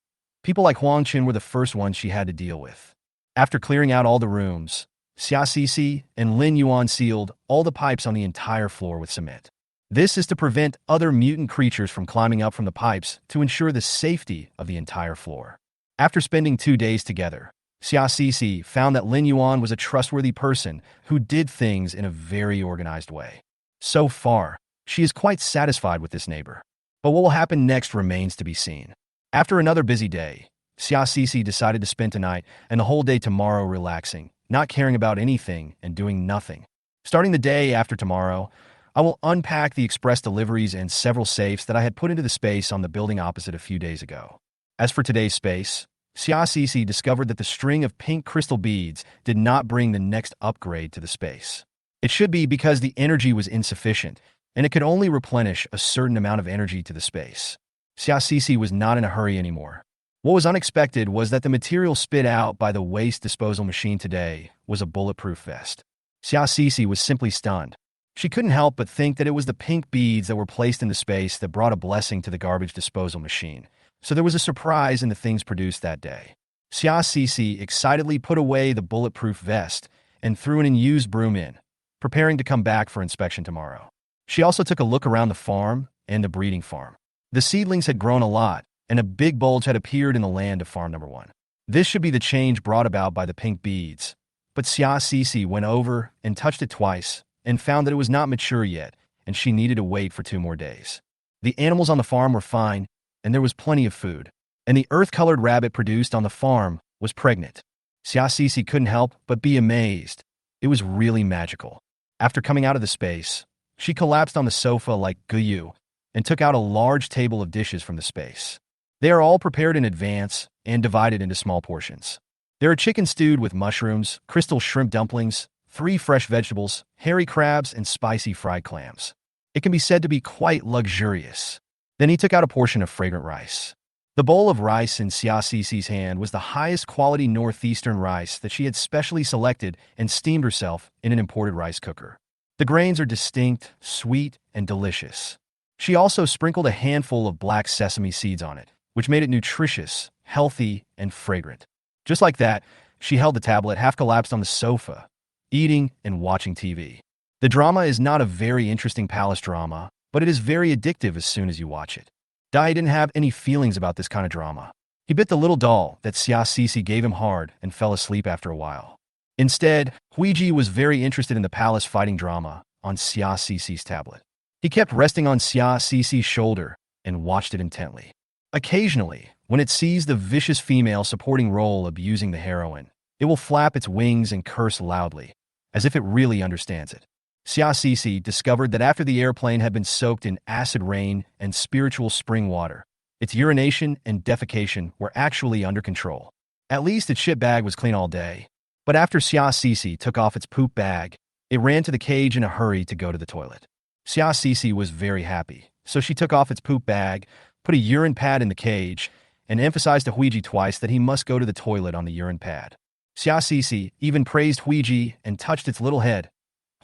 Speaker 1: people like Huang Chun were the first ones she had to deal with. After clearing out all the rooms, Xia Sisi and Lin Yuan sealed all the pipes on the entire floor with cement. This is to prevent other mutant creatures from climbing up from the pipes to ensure the safety of the entire floor. After spending 2 days together, Xiaoxi found that Lin Yuan was a trustworthy person who did things in a very organized way. So far, she is quite satisfied with this neighbor. But what will happen next remains to be seen. After another busy day, Xiaoxi decided to spend tonight and the whole day tomorrow relaxing, not caring about anything and doing nothing. Starting the day after tomorrow, I will unpack the express deliveries and several safes that I had put into the space on the building opposite a few days ago. As for today's space, Xiaoxi discovered that the string of pink crystal beads did not bring the next upgrade to the space. It should be because the energy was insufficient, and it could only replenish a certain amount of energy to the space. Xiaoxi was not in a hurry anymore. What was unexpected was that the material spit out by the waste disposal machine today was a bulletproof vest. Xiaoxi was simply stunned. She couldn't help but think that it was the pink beads that were placed in the space that brought a blessing to the garbage disposal machine. So there was a surprise in the things produced that day. Xiaoxi excitedly put away the bulletproof vest and threw an unused broom in, preparing to come back for inspection tomorrow. She also took a look around the farm and the breeding farm. The seedlings had grown a lot, and a big bulge had appeared in the land of farm number 1. This should be the change brought about by the pink beads, but Xiaoxi went over and touched it twice and found that it was not mature yet, and she needed to wait for 2 more days. The animals on the farm were fine, and there was plenty of food, and the earth-colored rabbit produced on the farm was pregnant. Xiaoxi couldn't help but be amazed. It was really magical. After coming out of the space, she collapsed on the sofa like Guyu and took out a large table of dishes from the space. They are all prepared in advance and divided into small portions. There are chicken stewed with mushrooms, crystal shrimp dumplings, 3 fresh vegetables, hairy crabs, and spicy fried clams. It can be said to be quite luxurious. Then he took out a portion of fragrant rice. The bowl of rice in Xiaoxi's hand was the highest quality northeastern rice that she had specially selected and steamed herself in an imported rice cooker. The grains are distinct, sweet, and delicious. She also sprinkled a handful of black sesame seeds on it, which made it nutritious, healthy, and fragrant. Just like that, she held the tablet half collapsed on the sofa, eating and watching TV. The drama is not a very interesting palace drama, but it is very addictive as soon as you watch it. Dai didn't have any feelings about this kind of drama. He bit the little doll that Xiaoxi gave him hard and fell asleep after a while. Instead, Huiji was very interested in the palace fighting drama on Xiaoxi's tablet. He kept resting on Xiaoxi's shoulder and watched it intently. Occasionally, when it sees the vicious female supporting role abusing the heroine, it will flap its wings and curse loudly, as if it really understands it. Xiaoxi discovered that after the airplane had been soaked in acid rain and spiritual spring water, its urination and defecation were actually under control. At least its shit bag was clean all day. But after Xiaoxi took off its poop bag, it ran to the cage in a hurry to go to the toilet. Xiaoxi was very happy, so she took off its poop bag, put a urine pad in the cage, and emphasized to Huiji twice that he must go to the toilet on the urine pad. Xiaoxi even praised Huiji and touched its little head.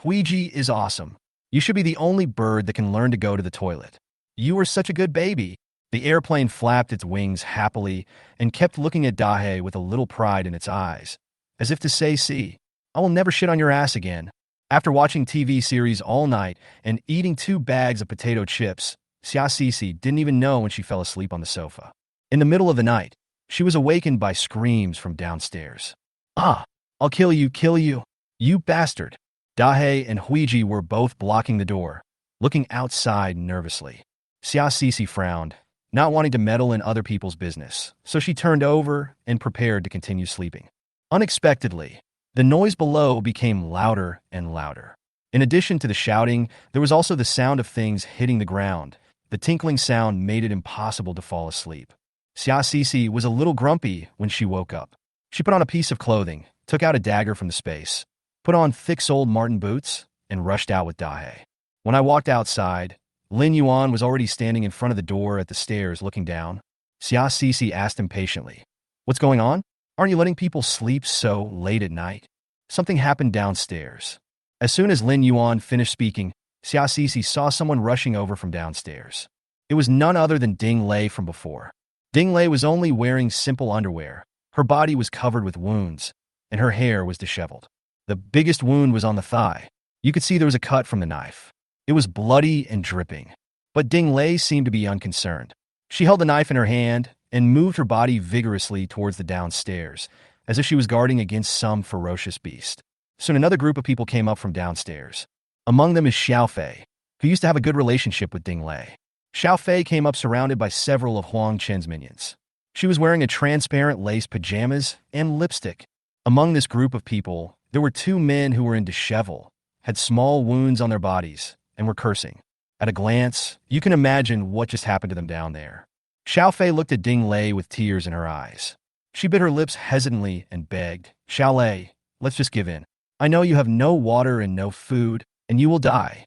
Speaker 1: Huiji is awesome. You should be the only bird that can learn to go to the toilet. You are such a good baby. The airplane flapped its wings happily and kept looking at Dahe with a little pride in its eyes, as if to say, see, I will never shit on your ass again. After watching TV series all night and eating 2 bags of potato chips, Xiaoxi didn't even know when she fell asleep on the sofa. In the middle of the night, she was awakened by screams from downstairs. Ah, I'll kill you, you bastard. Dahe and Huiji were both blocking the door, looking outside nervously. Xiaoxi frowned, not wanting to meddle in other people's business, so she turned over and prepared to continue sleeping. Unexpectedly, the noise below became louder and louder. In addition to the shouting, there was also the sound of things hitting the ground. The tinkling sound made it impossible to fall asleep. Xiaoxi was a little grumpy when she woke up. She put on a piece of clothing, took out a dagger from the space, put on thick-soled marten boots, and rushed out with Dahe. When I walked outside, Lin Yuan was already standing in front of the door at the stairs looking down. Xiaoxi asked impatiently, "What's going on? Aren't you letting people sleep so late at night?" Something happened downstairs. As soon as Lin Yuan finished speaking, Xiaoxi saw someone rushing over from downstairs. It was none other than Ding Lei from before. Ding Lei was only wearing simple underwear. Her body was covered with wounds, and her hair was disheveled. The biggest wound was on the thigh. You could see there was a cut from the knife. It was bloody and dripping. But Ding Lei seemed to be unconcerned. She held the knife in her hand and moved her body vigorously towards the downstairs, as if she was guarding against some ferocious beast. Soon another group of people came up from downstairs. Among them is Xiaofei, who used to have a good relationship with Ding Lei. Xiaofei came up surrounded by several of Huang Chen's minions. She was wearing a transparent lace pajamas and lipstick. Among this group of people, there were two men who were in dishevel, had small wounds on their bodies, and were cursing. At a glance, you can imagine what just happened to them down there. Xiaofei looked at Ding Lei with tears in her eyes. She bit her lips hesitantly and begged, "Xiao Lei, let's just give in. I know you have no water and no food, and you will die.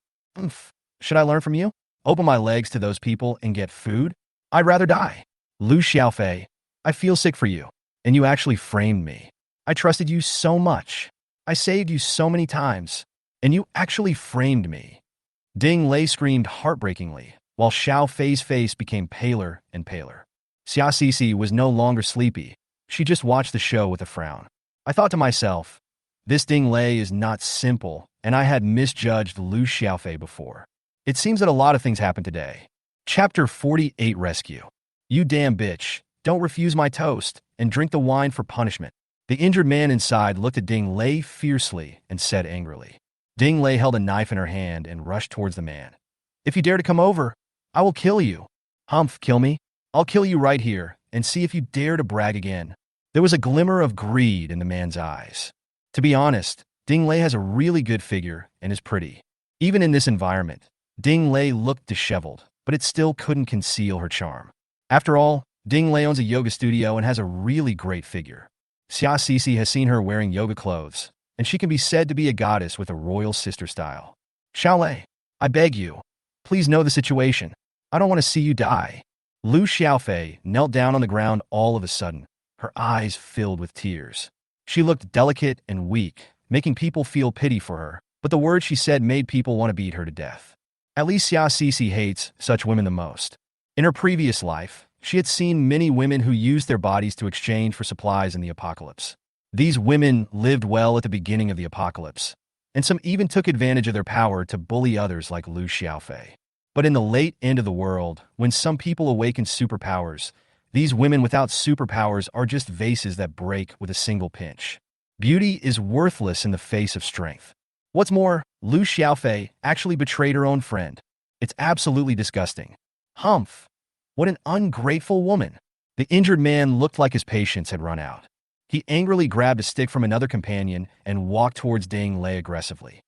Speaker 1: Should I learn from you? Open my legs to those people and get food? I'd rather die." Lu Xiaofei, I feel sick for you, and you actually framed me. I trusted you so much. I saved you so many times, and you actually framed me. Ding Lei screamed heartbreakingly, while Xiaofei's face became paler and paler. Xia Sisi was no longer sleepy. She just watched the show with a frown. I thought to myself, this Ding Lei is not simple, and I had misjudged Lu Xiaofei before. It seems that a lot of things happened today. Chapter 48 Rescue. You damn bitch, don't refuse my toast, and drink the wine for punishment. The injured man inside looked at Ding Lei fiercely and said angrily. Ding Lei held a knife in her hand and rushed towards the man. If you dare to come over, I will kill you. Humph, kill me? I'll kill you right here, and see if you dare to brag again. There was a glimmer of greed in the man's eyes. To be honest, Ding Lei has a really good figure and is pretty. Even in this environment, Ding Lei looked disheveled, but it still couldn't conceal her charm. After all, Ding Lei owns a yoga studio and has a really great figure. Xia Sisi has seen her wearing yoga clothes, and she can be said to be a goddess with a royal sister style. Xiao Lei, I beg you, please know the situation. I don't want to see you die. Lu Xiaofei knelt down on the ground all of a sudden, her eyes filled with tears. She looked delicate and weak, making people feel pity for her, but the words she said made people want to beat her to death. At least Xia Sisi hates such women the most. In her previous life, she had seen many women who used their bodies to exchange for supplies in the apocalypse. These women lived well at the beginning of the apocalypse, and some even took advantage of their power to bully others like Lu Xiaofei. But in the late end of the world, when some people awaken superpowers, these women without superpowers are just vases that break with a single pinch. Beauty is worthless in the face of strength. What's more, Lu Xiaofei actually betrayed her own friend. It's absolutely disgusting. Humph! What an ungrateful woman! The injured man looked like his patience had run out. He angrily grabbed a stick from another companion and walked towards Ding Lei aggressively.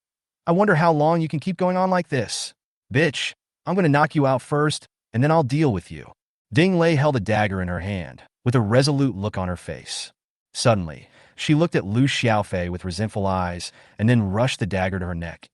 Speaker 1: I wonder how long you can keep going on like this. Bitch, I'm going to knock you out first, and then I'll deal with you. Ding Lei held a dagger in her hand, with a resolute look on her face. Suddenly, she looked at Lu Xiaofei with resentful eyes and then rushed the dagger to her neck.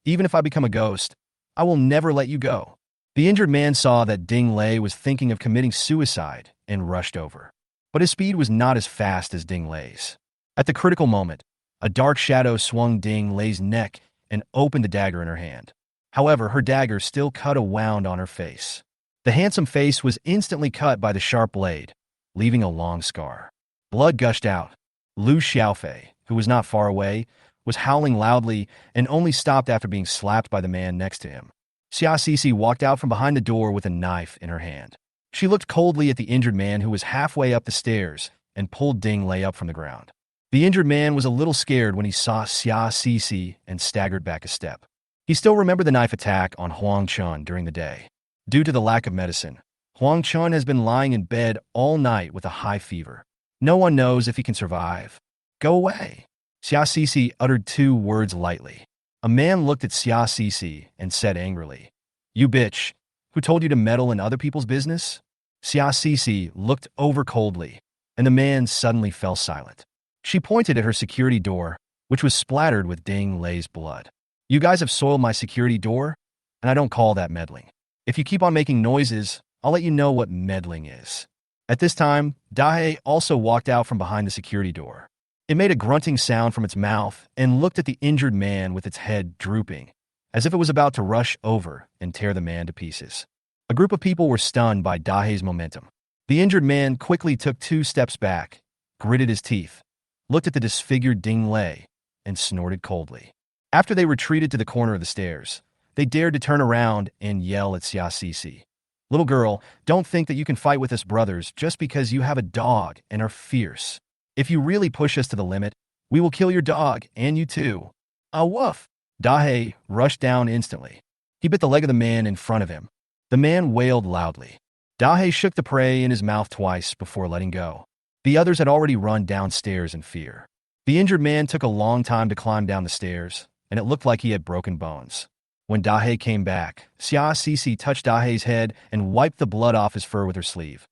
Speaker 1: Even if I become a ghost, I will never let you go. The injured man saw that Ding Lei was thinking of committing suicide and rushed over. But his speed was not as fast as Ding Lei's. At the critical moment, a dark shadow swung Ding Lei's neck and opened the dagger in her hand. However, her dagger still cut a wound on her face. The handsome face was instantly cut by the sharp blade, leaving a long scar. Blood gushed out. Lu Xiaofei, who was not far away, was howling loudly and only stopped after being slapped by the man next to him. Xia Sisi walked out from behind the door with a knife in her hand. She looked coldly at the injured man who was halfway up the stairs and pulled Ding Lei up from the ground. The injured man was a little scared when he saw Xia Sisi and staggered back a step. He still remembered the knife attack on Huang Chun during the day. Due to the lack of medicine, Huang Chun has been lying in bed all night with a high fever. No one knows if he can survive. Go away. Xia Sisi uttered two words lightly. A man looked at Xia Sisi and said angrily, You bitch, who told you to meddle in other people's business? Xia Sisi looked over coldly, and the man suddenly fell silent. She pointed at her security door, which was splattered with Ding Lei's blood. You guys have soiled my security door, and I don't call that meddling. If you keep on making noises, I'll let you know what meddling is. At this time, Dahe also walked out from behind the security door. It made a grunting sound from its mouth and looked at the injured man with its head drooping, as if it was about to rush over and tear the man to pieces. A group of people were stunned by Dahe's momentum. The injured man quickly took 2 steps back, gritted his teeth, looked at the disfigured Ding Lei, and snorted coldly. After they retreated to the corner of the stairs, they dared to turn around and yell at Xia Sisi. Little girl, don't think that you can fight with us brothers just because you have a dog and are fierce. If you really push us to the limit, we will kill your dog and you too. A woof! Dahe rushed down instantly. He bit the leg of the man in front of him. The man wailed loudly. Dahe shook the prey in his mouth twice before letting go. The others had already run downstairs in fear. The injured man took a long time to climb down the stairs, and it looked like he had broken bones. When Dahe came back, Xia Sisi touched Dahe's head and wiped the blood off his fur with her sleeve.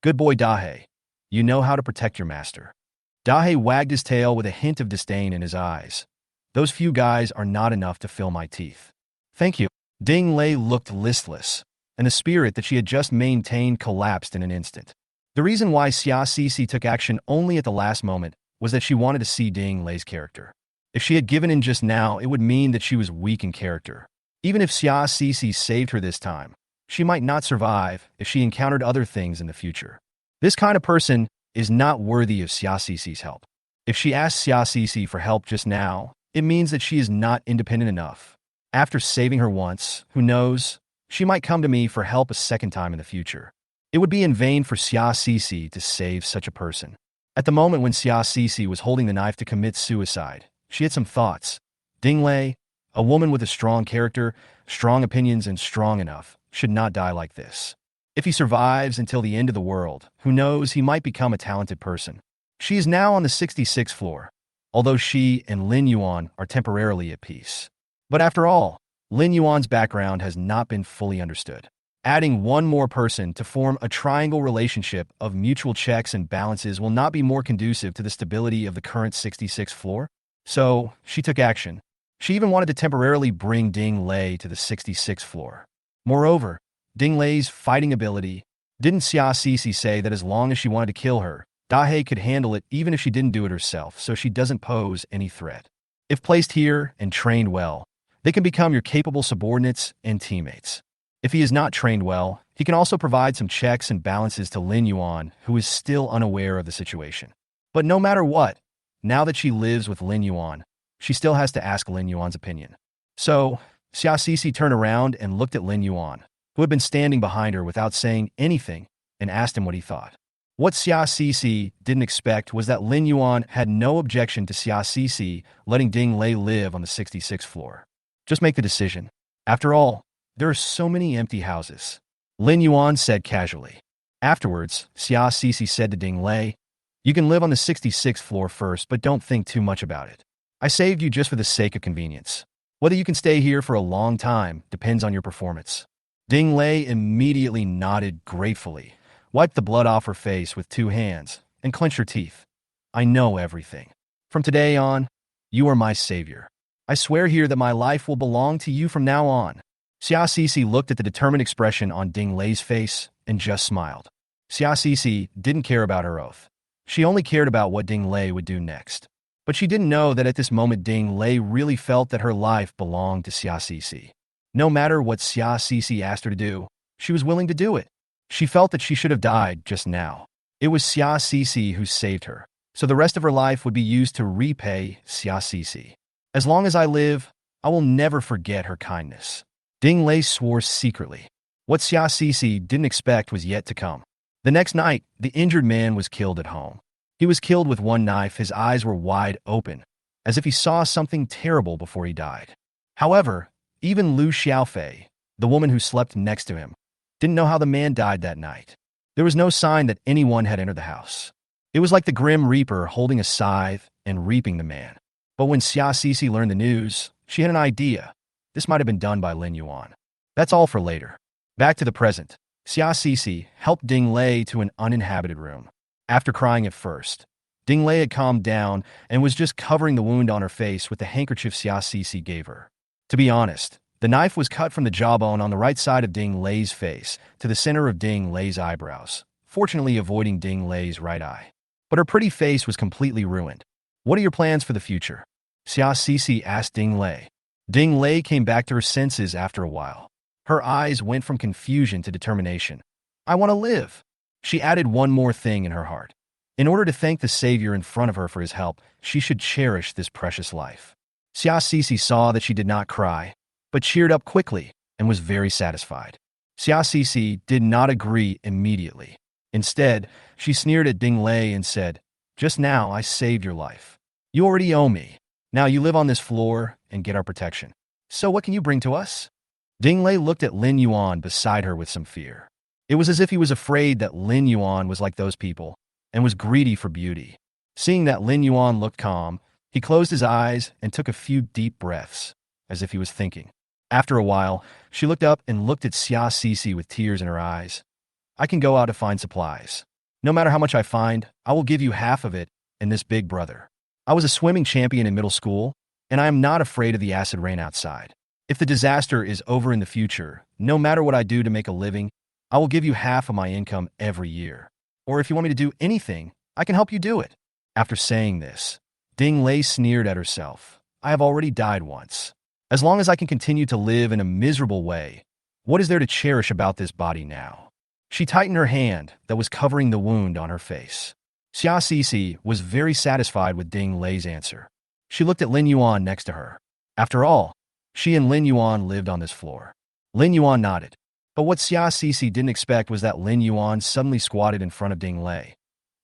Speaker 1: Good boy, Dahe. You know how to protect your master. Dahe wagged his tail with a hint of disdain in his eyes. Those few guys are not enough to fill my teeth. Thank you. Ding Lei looked listless, and the spirit that she had just maintained collapsed in an instant. The reason why Xia Sisi took action only at the last moment was that she wanted to see Ding Lei's character. If she had given in just now, it would mean that she was weak in character. Even if Xia Sisi saved her this time, she might not survive if she encountered other things in the future. This kind of person is not worthy of Xia Sisi's help. If she asks Xia Sisi for help just now, it means that she is not independent enough. After saving her once, who knows, she might come to me for help a second time in the future. It would be in vain for Xia Sisi to save such a person. At the moment when Xia Sisi was holding the knife to commit suicide, she had some thoughts. Ding Lei, a woman with a strong character, strong opinions, and strong enough, should not die like this. If he survives until the end of the world, who knows, he might become a talented person. She is now on the 66th floor, although she and Lin Yuan are temporarily at peace. But after all, Lin Yuan's background has not been fully understood. Adding one more person to form a triangle relationship of mutual checks and balances will not be more conducive to the stability of the current 66th floor. So, she took action. She even wanted to temporarily bring Ding Lei to the 66th floor. Moreover, Ding Lei's fighting ability. Didn't Xia Sisi say that as long as she wanted to kill her, Dahe could handle it even if she didn't do it herself, so she doesn't pose any threat. If placed here and trained well, they can become your capable subordinates and teammates. If he is not trained well, he can also provide some checks and balances to Lin Yuan, who is still unaware of the situation. But no matter what, now that she lives with Lin Yuan, she still has to ask Lin Yuan's opinion. So, Xia Sisi turned around and looked at Lin Yuan, who had been standing behind her without saying anything, and asked him what he thought. What Xia Sisi didn't expect was that Lin Yuan had no objection to Xia Sisi letting Ding Lei live on the 66th floor. Just make the decision. After all, there are so many empty houses. Lin Yuan said casually. Afterwards, Xia Sisi said to Ding Lei, you can live on the 66th floor first, but don't think too much about it. I saved you just for the sake of convenience. Whether you can stay here for a long time depends on your performance. Ding Lei immediately nodded gratefully, wiped the blood off her face with two hands, and clenched her teeth. I know everything. From today on, you are my savior. I swear here that my life will belong to you from now on. Xia Sisi looked at the determined expression on Ding Lei's face and just smiled. Xia Sisi didn't care about her oath. She only cared about what Ding Lei would do next. But she didn't know that at this moment Ding Lei really felt that her life belonged to Xia Sisi. No matter what Xia Sisi asked her to do, she was willing to do it. She felt that she should have died just now. It was Xia Sisi who saved her, so the rest of her life would be used to repay Xia Sisi. As long as I live, I will never forget her kindness. Ding Lei swore secretly. What Xia Sisi didn't expect was yet to come. The next night, the injured man was killed at home. He was killed with one knife. His eyes were wide open, as if he saw something terrible before he died. However, even Lu Xiaofei, the woman who slept next to him, didn't know how the man died that night. There was no sign that anyone had entered the house. It was like the Grim Reaper holding a scythe and reaping the man. But when Xia Sisi learned the news, she had an idea. This might have been done by Lin Yuan. That's all for later. Back to the present. Xia Sisi helped Ding Lei to an uninhabited room. After crying at first, Ding Lei had calmed down and was just covering the wound on her face with the handkerchief Xia Sisi gave her. To be honest, the knife was cut from the jawbone on the right side of Ding Lei's face to the center of Ding Lei's eyebrows, fortunately avoiding Ding Lei's right eye. But her pretty face was completely ruined. What are your plans for the future? Xia Sisi asked Ding Lei. Ding Lei came back to her senses after a while. Her eyes went from confusion to determination. I want to live. She added one more thing in her heart. In order to thank the savior in front of her for his help, she should cherish this precious life. Xia Sisi saw that she did not cry. but cheered up quickly and was very satisfied. Xia Sisi did not agree immediately. Instead, she sneered at Ding Lei and said, "Just now I saved your life. You already owe me. Now you live on this floor and get our protection. So what can you bring to us?" Ding Lei looked at Lin Yuan beside her with some fear. It was as if he was afraid that Lin Yuan was like those people and was greedy for beauty. Seeing that Lin Yuan looked calm, he closed his eyes and took a few deep breaths, as if he was thinking. After a while, she looked up and looked at Xia Sisi with tears in her eyes. "I can go out to find supplies. No matter how much I find, I will give you half of it and this big brother. I was a swimming champion in middle school, and I am not afraid of the acid rain outside. If the disaster is over in the future, no matter what I do to make a living, I will give you half of my income every year. Or if you want me to do anything, I can help you do it." After saying this, Ding Lei sneered at herself. "I have already died once. As long as I can continue to live in a miserable way, what is there to cherish about this body now?" She tightened her hand that was covering the wound on her face. Xia Sisi was very satisfied with Ding Lei's answer. She looked at Lin Yuan next to her. After all, she and Lin Yuan lived on this floor. Lin Yuan nodded. But what Xia Sisi didn't expect was that Lin Yuan suddenly squatted in front of Ding Lei.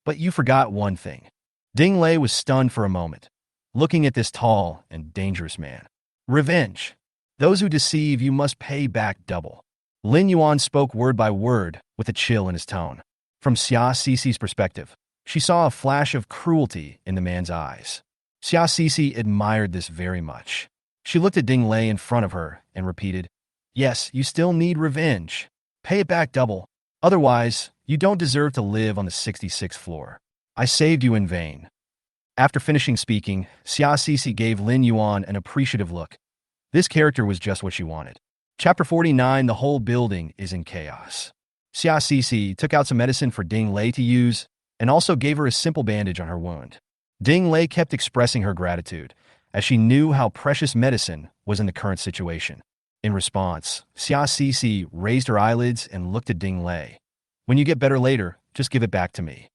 Speaker 1: "But you forgot one thing." Ding Lei was stunned for a moment, looking at this tall and dangerous man. "Revenge. Those who deceive you must pay back double." Lin Yuan spoke word by word with a chill in his tone. From Xia Sisi's perspective, she saw a flash of cruelty in the man's eyes. Xia Sisi admired this very much. She looked at Ding Lei in front of her and repeated, "Yes, you still need revenge. Pay it back double. Otherwise, you don't deserve to live on the 66th floor. I saved you in vain." After finishing speaking, Xia Sisi gave Lin Yuan an appreciative look. This character was just what she wanted. Chapter 49, the whole building is in chaos. Xia Sisi took out some medicine for Ding Lei to use and also gave her a simple bandage on her wound. Ding Lei kept expressing her gratitude, as she knew how precious medicine was in the current situation. In response, Xia Sisi raised her eyelids and looked at Ding Lei. "When you get better later, just give it back to me."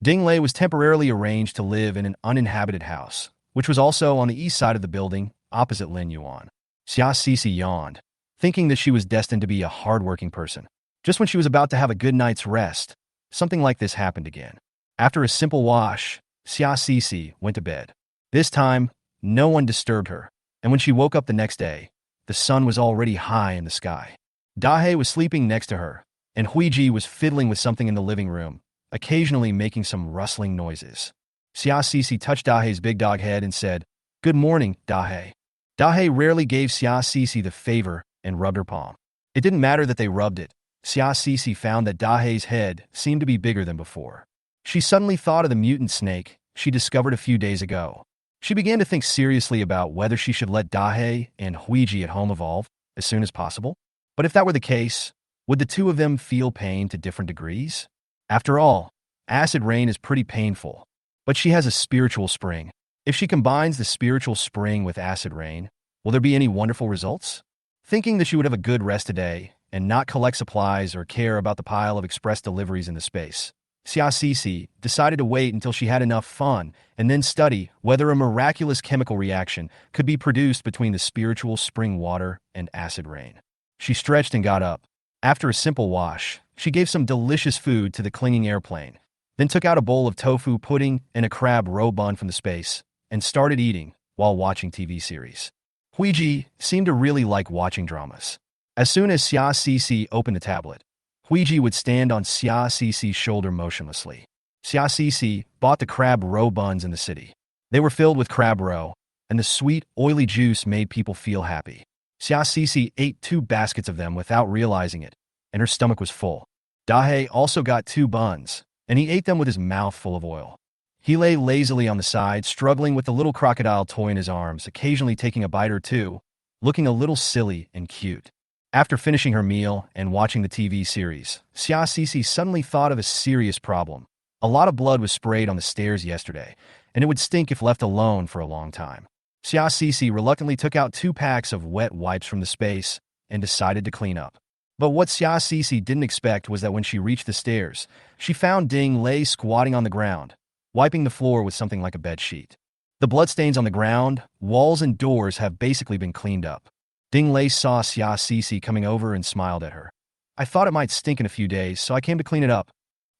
Speaker 1: Ding Lei was temporarily arranged to live in an uninhabited house, which was also on the east side of the building, opposite Lin Yuan. Xia Sisi yawned, thinking that she was destined to be a hardworking person. Just when she was about to have a good night's rest, something like this happened again. After a simple wash, Xia Sisi went to bed. This time, no one disturbed her, and when she woke up the next day, the sun was already high in the sky. Dahe was sleeping next to her, and Huiji was fiddling with something in the living room, occasionally making some rustling noises. Xia Sisi touched Dahe's big dog head and said, "Good morning, Dahe." Dahe rarely gave Xia Sisi the favor and rubbed her palm. It didn't matter that they rubbed it. Xia Sisi found that Dahe's head seemed to be bigger than before. She suddenly thought of the mutant snake she discovered a few days ago. She began to think seriously about whether she should let Dahe and Huiji at home evolve as soon as possible. But if that were the case, would the two of them feel pain to different degrees? After all, acid rain is pretty painful, but she has a spiritual spring. If she combines the spiritual spring with acid rain, will there be any wonderful results? Thinking that she would have a good rest today and not collect supplies or care about the pile of express deliveries in the space, Xia Sisi decided to wait until she had enough fun and then study whether a miraculous chemical reaction could be produced between the spiritual spring water and acid rain. She stretched and got up. After a simple wash, she gave some delicious food to the clinging airplane, then took out a bowl of tofu pudding and a crab roe bun from the space, and started eating while watching TV series. Huiji seemed to really like watching dramas. As soon as Xia Sisi opened the tablet, Huiji would stand on Xia Sisi's shoulder motionlessly. Xia Sisi bought the crab roe buns in the city. They were filled with crab roe, and the sweet, oily juice made people feel happy. Xia Sisi ate 2 baskets of them without realizing it, and her stomach was full. Dahe also got 2 buns, and he ate them with his mouth full of oil. He lay lazily on the side, struggling with the little crocodile toy in his arms, occasionally taking a bite or two, looking a little silly and cute. After finishing her meal and watching the TV series, Xia Sisi suddenly thought of a serious problem. A lot of blood was sprayed on the stairs yesterday, and it would stink if left alone for a long time. Xia Sisi reluctantly took out 2 packs of wet wipes from the space and decided to clean up. But what Xia Sisi didn't expect was that when she reached the stairs, she found Ding Lei squatting on the ground, wiping the floor with something like a bed sheet. The bloodstains on the ground, walls, and doors have basically been cleaned up. Ding Lei saw Xia Cece coming over and smiled at her. I thought it might stink in a few days, so I came to clean it up.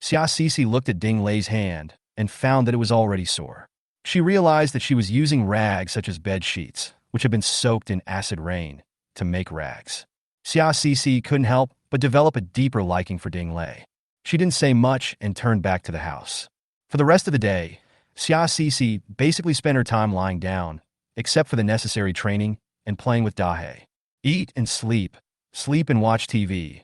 Speaker 1: Xia Cece looked at Ding Lei's hand and found that it was already sore. She realized that she was using rags such as bed sheets, which had been soaked in acid rain, to make rags. Xia Cece couldn't help but develop a deeper liking for Ding Lei. She didn't say much and turned back to the house. For the rest of the day, Xia Cece basically spent her time lying down, except for the necessary training and playing with Dahe. Eat and sleep, sleep and watch TV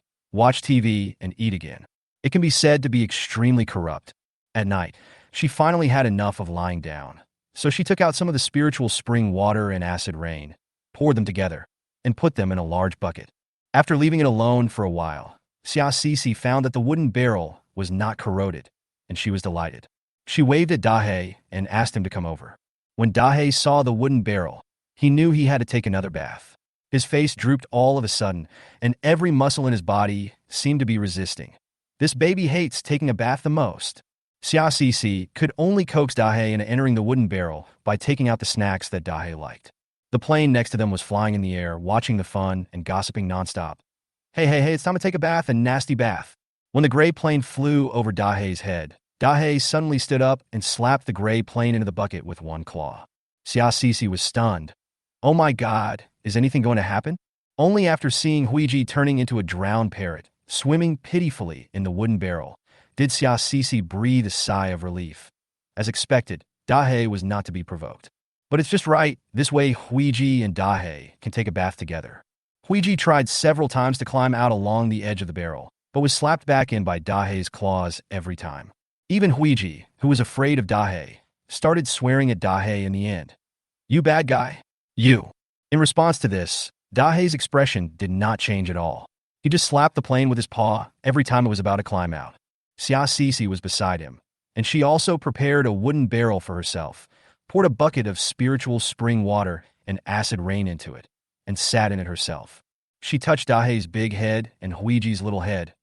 Speaker 1: and eat again. It can be said to be extremely corrupt. At night, she finally had enough of lying down, so she took out some of the spiritual spring water and acid rain, poured them together, and put them in a large bucket. After leaving it alone for a while, Xia Cece found that the wooden barrel was not corroded, and she was delighted. She waved at Dahe and asked him to come over. When Dahe saw the wooden barrel, he knew he had to take another bath. His face drooped all of a sudden, and every muscle in his body seemed to be resisting. This baby hates taking a bath the most. Xia Cece could only coax Dahe into entering the wooden barrel by taking out the snacks that Dahe liked. The plane next to them was flying in the air, watching the fun and gossiping nonstop. Hey, it's time to take a bath, a nasty bath. When the gray plane flew over Dahe's head, Dahe suddenly stood up and slapped the gray plane into the bucket with one claw. Xia Cece was stunned. Oh my God, is anything going to happen? Only after seeing Huiji turning into a drowned parrot, swimming pitifully in the wooden barrel, did Xia Cece breathe a sigh of relief. As expected, Dahe was not to be provoked. But it's just right, this way Huiji and Dahe can take a bath together. Huiji tried several times to climb out along the edge of the barrel, but was slapped back in by Dahe's claws every time. Even Huiji, who was afraid of Dahe, started swearing at Dahe in the end. You bad guy. You. In response to this, Dahe's expression did not change at all. He just slapped the plane with his paw every time it was about to climb out. Xia Cece was beside him, and she also prepared a wooden barrel for herself, poured a bucket of spiritual spring water and acid rain into it, and sat in it herself. She touched Dahe's big head and Huiji's little head.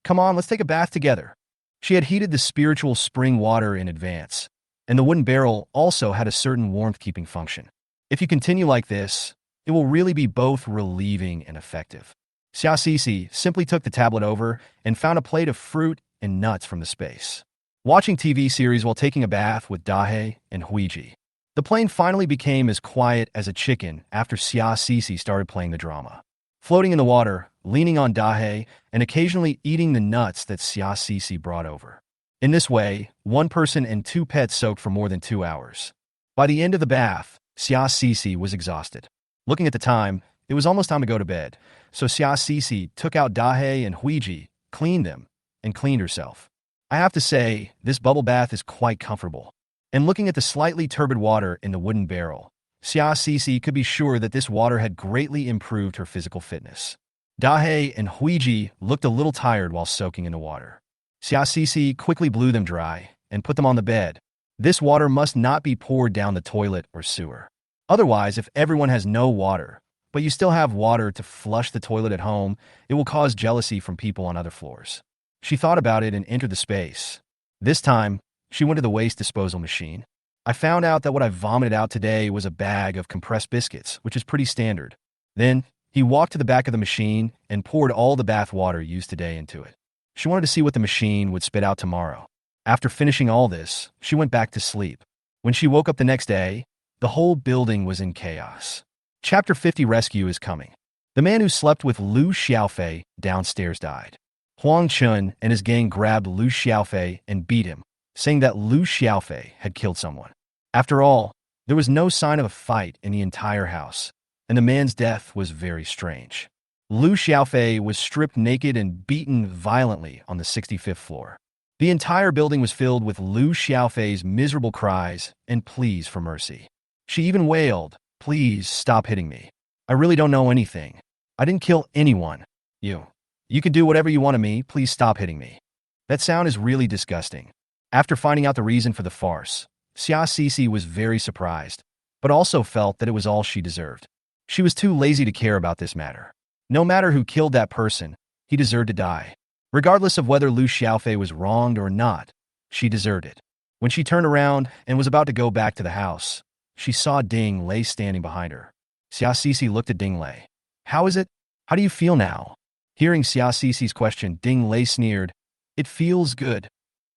Speaker 1: Come on, let's take a bath together. She had heated the spiritual spring water in advance, and the wooden barrel also had a certain warmth-keeping function. If you continue like this, it will really be both relieving and effective. Xia Cece simply took the tablet over and found a plate of fruit and nuts from the space. Watching TV series while taking a bath with Dahe and Huiji. The plane finally became as quiet as a chicken after Xia Cece started playing the drama. Floating in the water, leaning on Dahe, and occasionally eating the nuts that Xia Cece brought over. In this way, one person and two pets soaked for more than 2 hours. By the end of the bath, Xia Cece was exhausted. Looking at the time, it was almost time to go to bed, so Xia Cece took out Dahe and Huiji, cleaned them, and cleaned herself. I have to say, this bubble bath is quite comfortable. And looking at the slightly turbid water in the wooden barrel, Xia Cece could be sure that this water had greatly improved her physical fitness. Dahe and Huiji looked a little tired while soaking in the water. Xia Cece quickly blew them dry and put them on the bed. This water must not be poured down the toilet or sewer. Otherwise, if everyone has no water, but you still have water to flush the toilet at home, it will cause jealousy from people on other floors. She thought about it and entered the space. This time, she went to the waste disposal machine. I found out that what I vomited out today was a bag of compressed biscuits, which is pretty standard. Then, he walked to the back of the machine and poured all the bath water used today into it. She wanted to see what the machine would spit out tomorrow. After finishing all this, she went back to sleep. When she woke up the next day, the whole building was in chaos. Chapter 50 Rescue is coming. The man who slept with Lu Xiaofei downstairs died. Huang Chun and his gang grabbed Lu Xiaofei and beat him, saying that Lu Xiaofei had killed someone. After all, there was no sign of a fight in the entire house, and the man's death was very strange. Lu Xiaofei was stripped naked and beaten violently on the 65th floor. The entire building was filled with Lu Xiaofei's miserable cries and pleas for mercy. She even wailed, "Please stop hitting me. I really don't know anything. I didn't kill anyone. You can do whatever you want to me, please stop hitting me." That sound is really disgusting. After finding out the reason for the farce, Xia Cece was very surprised, but also felt that it was all she deserved. She was too lazy to care about this matter. No matter who killed that person, he deserved to die. Regardless of whether Lu Xiaofei was wronged or not, she deserved it. When she turned around and was about to go back to the house, she saw Ding Lei standing behind her. Xia Cece looked at Ding Lei. How is it? How do you feel now? Hearing Xia Cici's question, Ding Lei sneered. It feels good.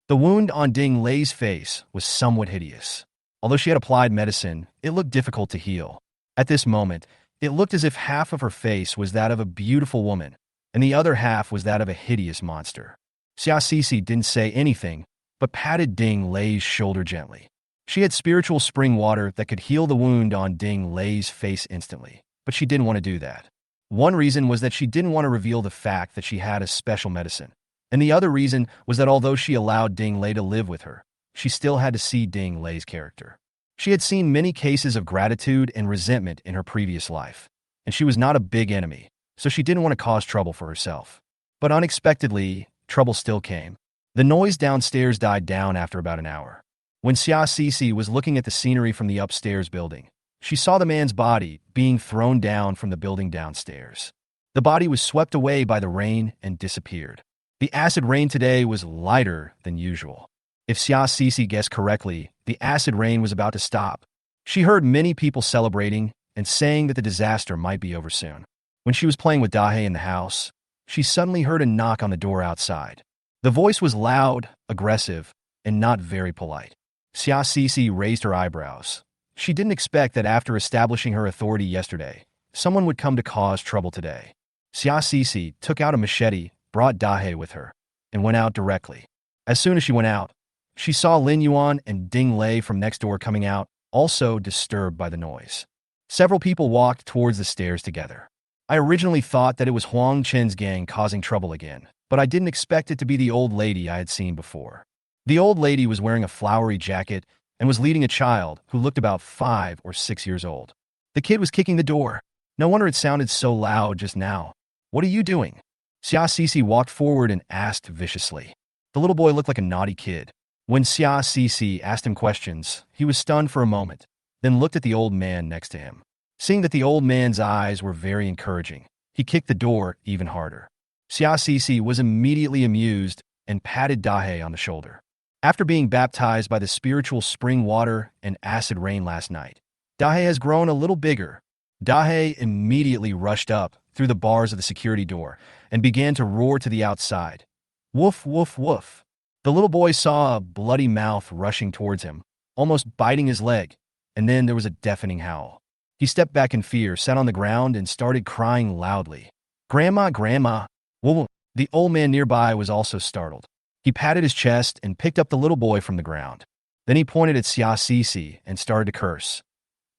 Speaker 1: The wound on Ding Lei's face was somewhat hideous. Although she had applied medicine, it looked difficult to heal. At this moment, it looked as if half of her face was that of a beautiful woman, and the other half was that of a hideous monster. Xia Cici didn't say anything, but patted Ding Lei's shoulder gently. She had spiritual spring water that could heal the wound on Ding Lei's face instantly, but she didn't want to do that. One reason was that she didn't want to reveal the fact that she had a special medicine, and the other reason was that although she allowed Ding Lei to live with her, she still had to see Ding Lei's character. She had seen many cases of gratitude and resentment in her previous life, and she was not a big enemy, so she didn't want to cause trouble for herself. But unexpectedly, trouble still came. The noise downstairs died down after about an hour. When Xia Cici was looking at the scenery from the upstairs building, she saw the man's body being thrown down from the building downstairs. The body was swept away by the rain and disappeared. The acid rain today was lighter than usual. If Xia Cici guessed correctly, the acid rain was about to stop. She heard many people celebrating and saying that the disaster might be over soon. When she was playing with Dahe in the house, she suddenly heard a knock on the door outside. The voice was loud, aggressive, and not very polite. Xia Cici raised her eyebrows. She didn't expect that after establishing her authority yesterday, someone would come to cause trouble today. Xia Cici took out a machete, brought Dahe with her, and went out directly. As soon as she went out, she saw Lin Yuan and Ding Lei from next door coming out, also disturbed by the noise. Several people walked towards the stairs together. I originally thought that it was Huang Chen's gang causing trouble again, but I didn't expect it to be the old lady I had seen before. The old lady was wearing a flowery jacket and was leading a child who looked about 5 or 6 years old. The kid was kicking the door. No wonder it sounded so loud just now. What are you doing? Xia Cici walked forward and asked viciously. The little boy looked like a naughty kid. When Xia Cici asked him questions, he was stunned for a moment, then looked at the old man next to him. Seeing that the old man's eyes were very encouraging, he kicked the door even harder. Xia Cici was immediately amused and patted Dahe on the shoulder. After being baptized by the spiritual spring water and acid rain last night, Dahe has grown a little bigger. Dahe immediately rushed up through the bars of the security door and began to roar to the outside. Woof, woof, woof. The little boy saw a bloody mouth rushing towards him, almost biting his leg, and then there was a deafening howl. He stepped back in fear, sat on the ground, and started crying loudly. Grandma, Grandma. Whoa. The old man nearby was also startled. He patted his chest and picked up the little boy from the ground. Then he pointed at Xia Cici and started to curse.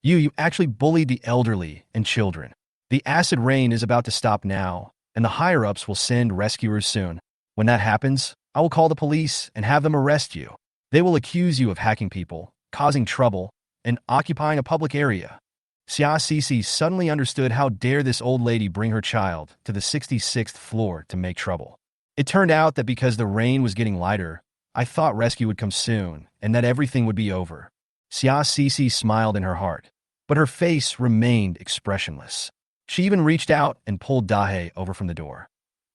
Speaker 1: You actually bullied the elderly and children. The acid rain is about to stop now, and the higher-ups will send rescuers soon. When that happens, I will call the police and have them arrest you. They will accuse you of hacking people, causing trouble, and occupying a public area. Xia Cici suddenly understood how dare this old lady bring her child to the 66th floor to make trouble. It turned out that because the rain was getting lighter, I thought rescue would come soon and that everything would be over. Xia Cici smiled in her heart, but her face remained expressionless. She even reached out and pulled Dahe over from the door.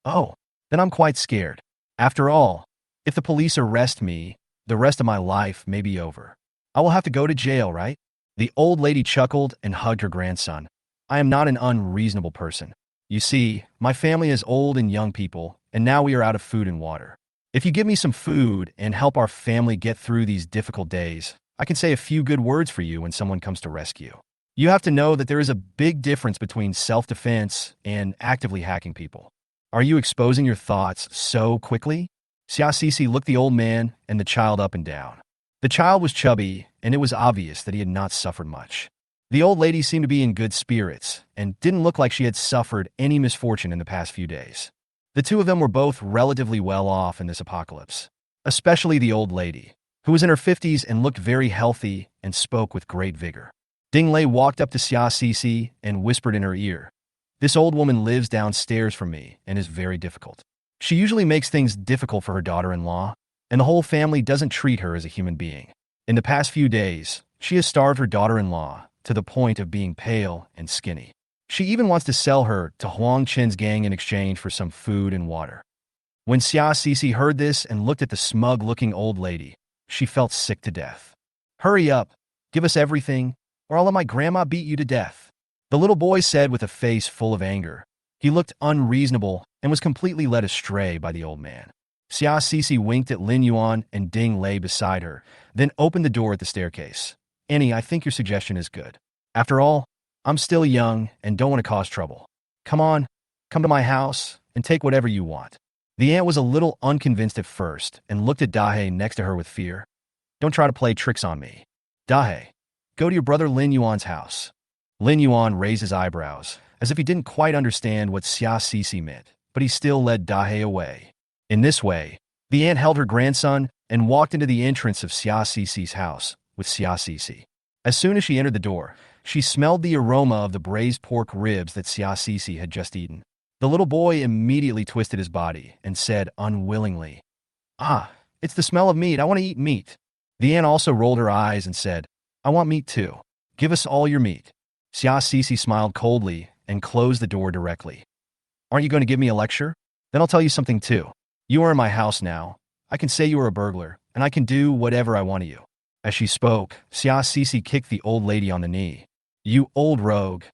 Speaker 1: Oh, then I'm quite scared. After all, if the police arrest me, the rest of my life may be over. I will have to go to jail, right? The old lady chuckled and hugged her grandson. I am not an unreasonable person. You see, my family is old and young people, and now we are out of food and water. If you give me some food and help our family get through these difficult days, I can say a few good words for you when someone comes to rescue. You have to know that there is a big difference between self-defense and actively hacking people. Are you exposing your thoughts so quickly? Xia Cici looked the old man and the child up and down. The child was chubby, and it was obvious that he had not suffered much. The old lady seemed to be in good spirits and didn't look like she had suffered any misfortune in the past few days. The two of them were both relatively well off in this apocalypse, especially the old lady, who was in her 50s and looked very healthy and spoke with great vigor. Ding Lei walked up to Xia Cici and whispered in her ear, "This old woman lives downstairs from me and is very difficult. She usually makes things difficult for her daughter-in-law, and the whole family doesn't treat her as a human being. In the past few days, she has starved her daughter-in-law to the point of being pale and skinny. She even wants to sell her to Huang Chen's gang in exchange for some food and water." When Xia Cici heard this and looked at the smug-looking old lady, she felt sick to death. "Hurry up, give us everything, or I'll let my grandma beat you to death." the little boy said with a face full of anger. He looked unreasonable and was completely led astray by the old man. Xia Cece winked at Lin Yuan and Ding lay beside her, then opened the door at the staircase. Annie, I think your suggestion is good. After all, I'm still young and don't want to cause trouble. Come on, come to my house and take whatever you want. The aunt was a little unconvinced at first and looked at Dahe next to her with fear. Don't try to play tricks on me. Dahe, go to your brother Lin Yuan's house. Lin Yuan raised his eyebrows, as if he didn't quite understand what Xia Cece meant, but he still led Dahe away. In this way, the aunt held her grandson and walked into the entrance of Xia Cece's house with Xia Cece. As soon as she entered the door, she smelled the aroma of the braised pork ribs that Xia Cece had just eaten. The little boy immediately twisted his body and said unwillingly, "Ah, it's the smell of meat. I want to eat meat." The aunt also rolled her eyes and said, "I want meat too. Give us all your meat." Xia Cece smiled coldly and closed the door directly. "Aren't you going to give me a lecture? Then I'll tell you something too. You are in my house now. I can say you are a burglar, and I can do whatever I want to you." As she spoke, Xia Cece kicked the old lady on the knee. "You old rogue.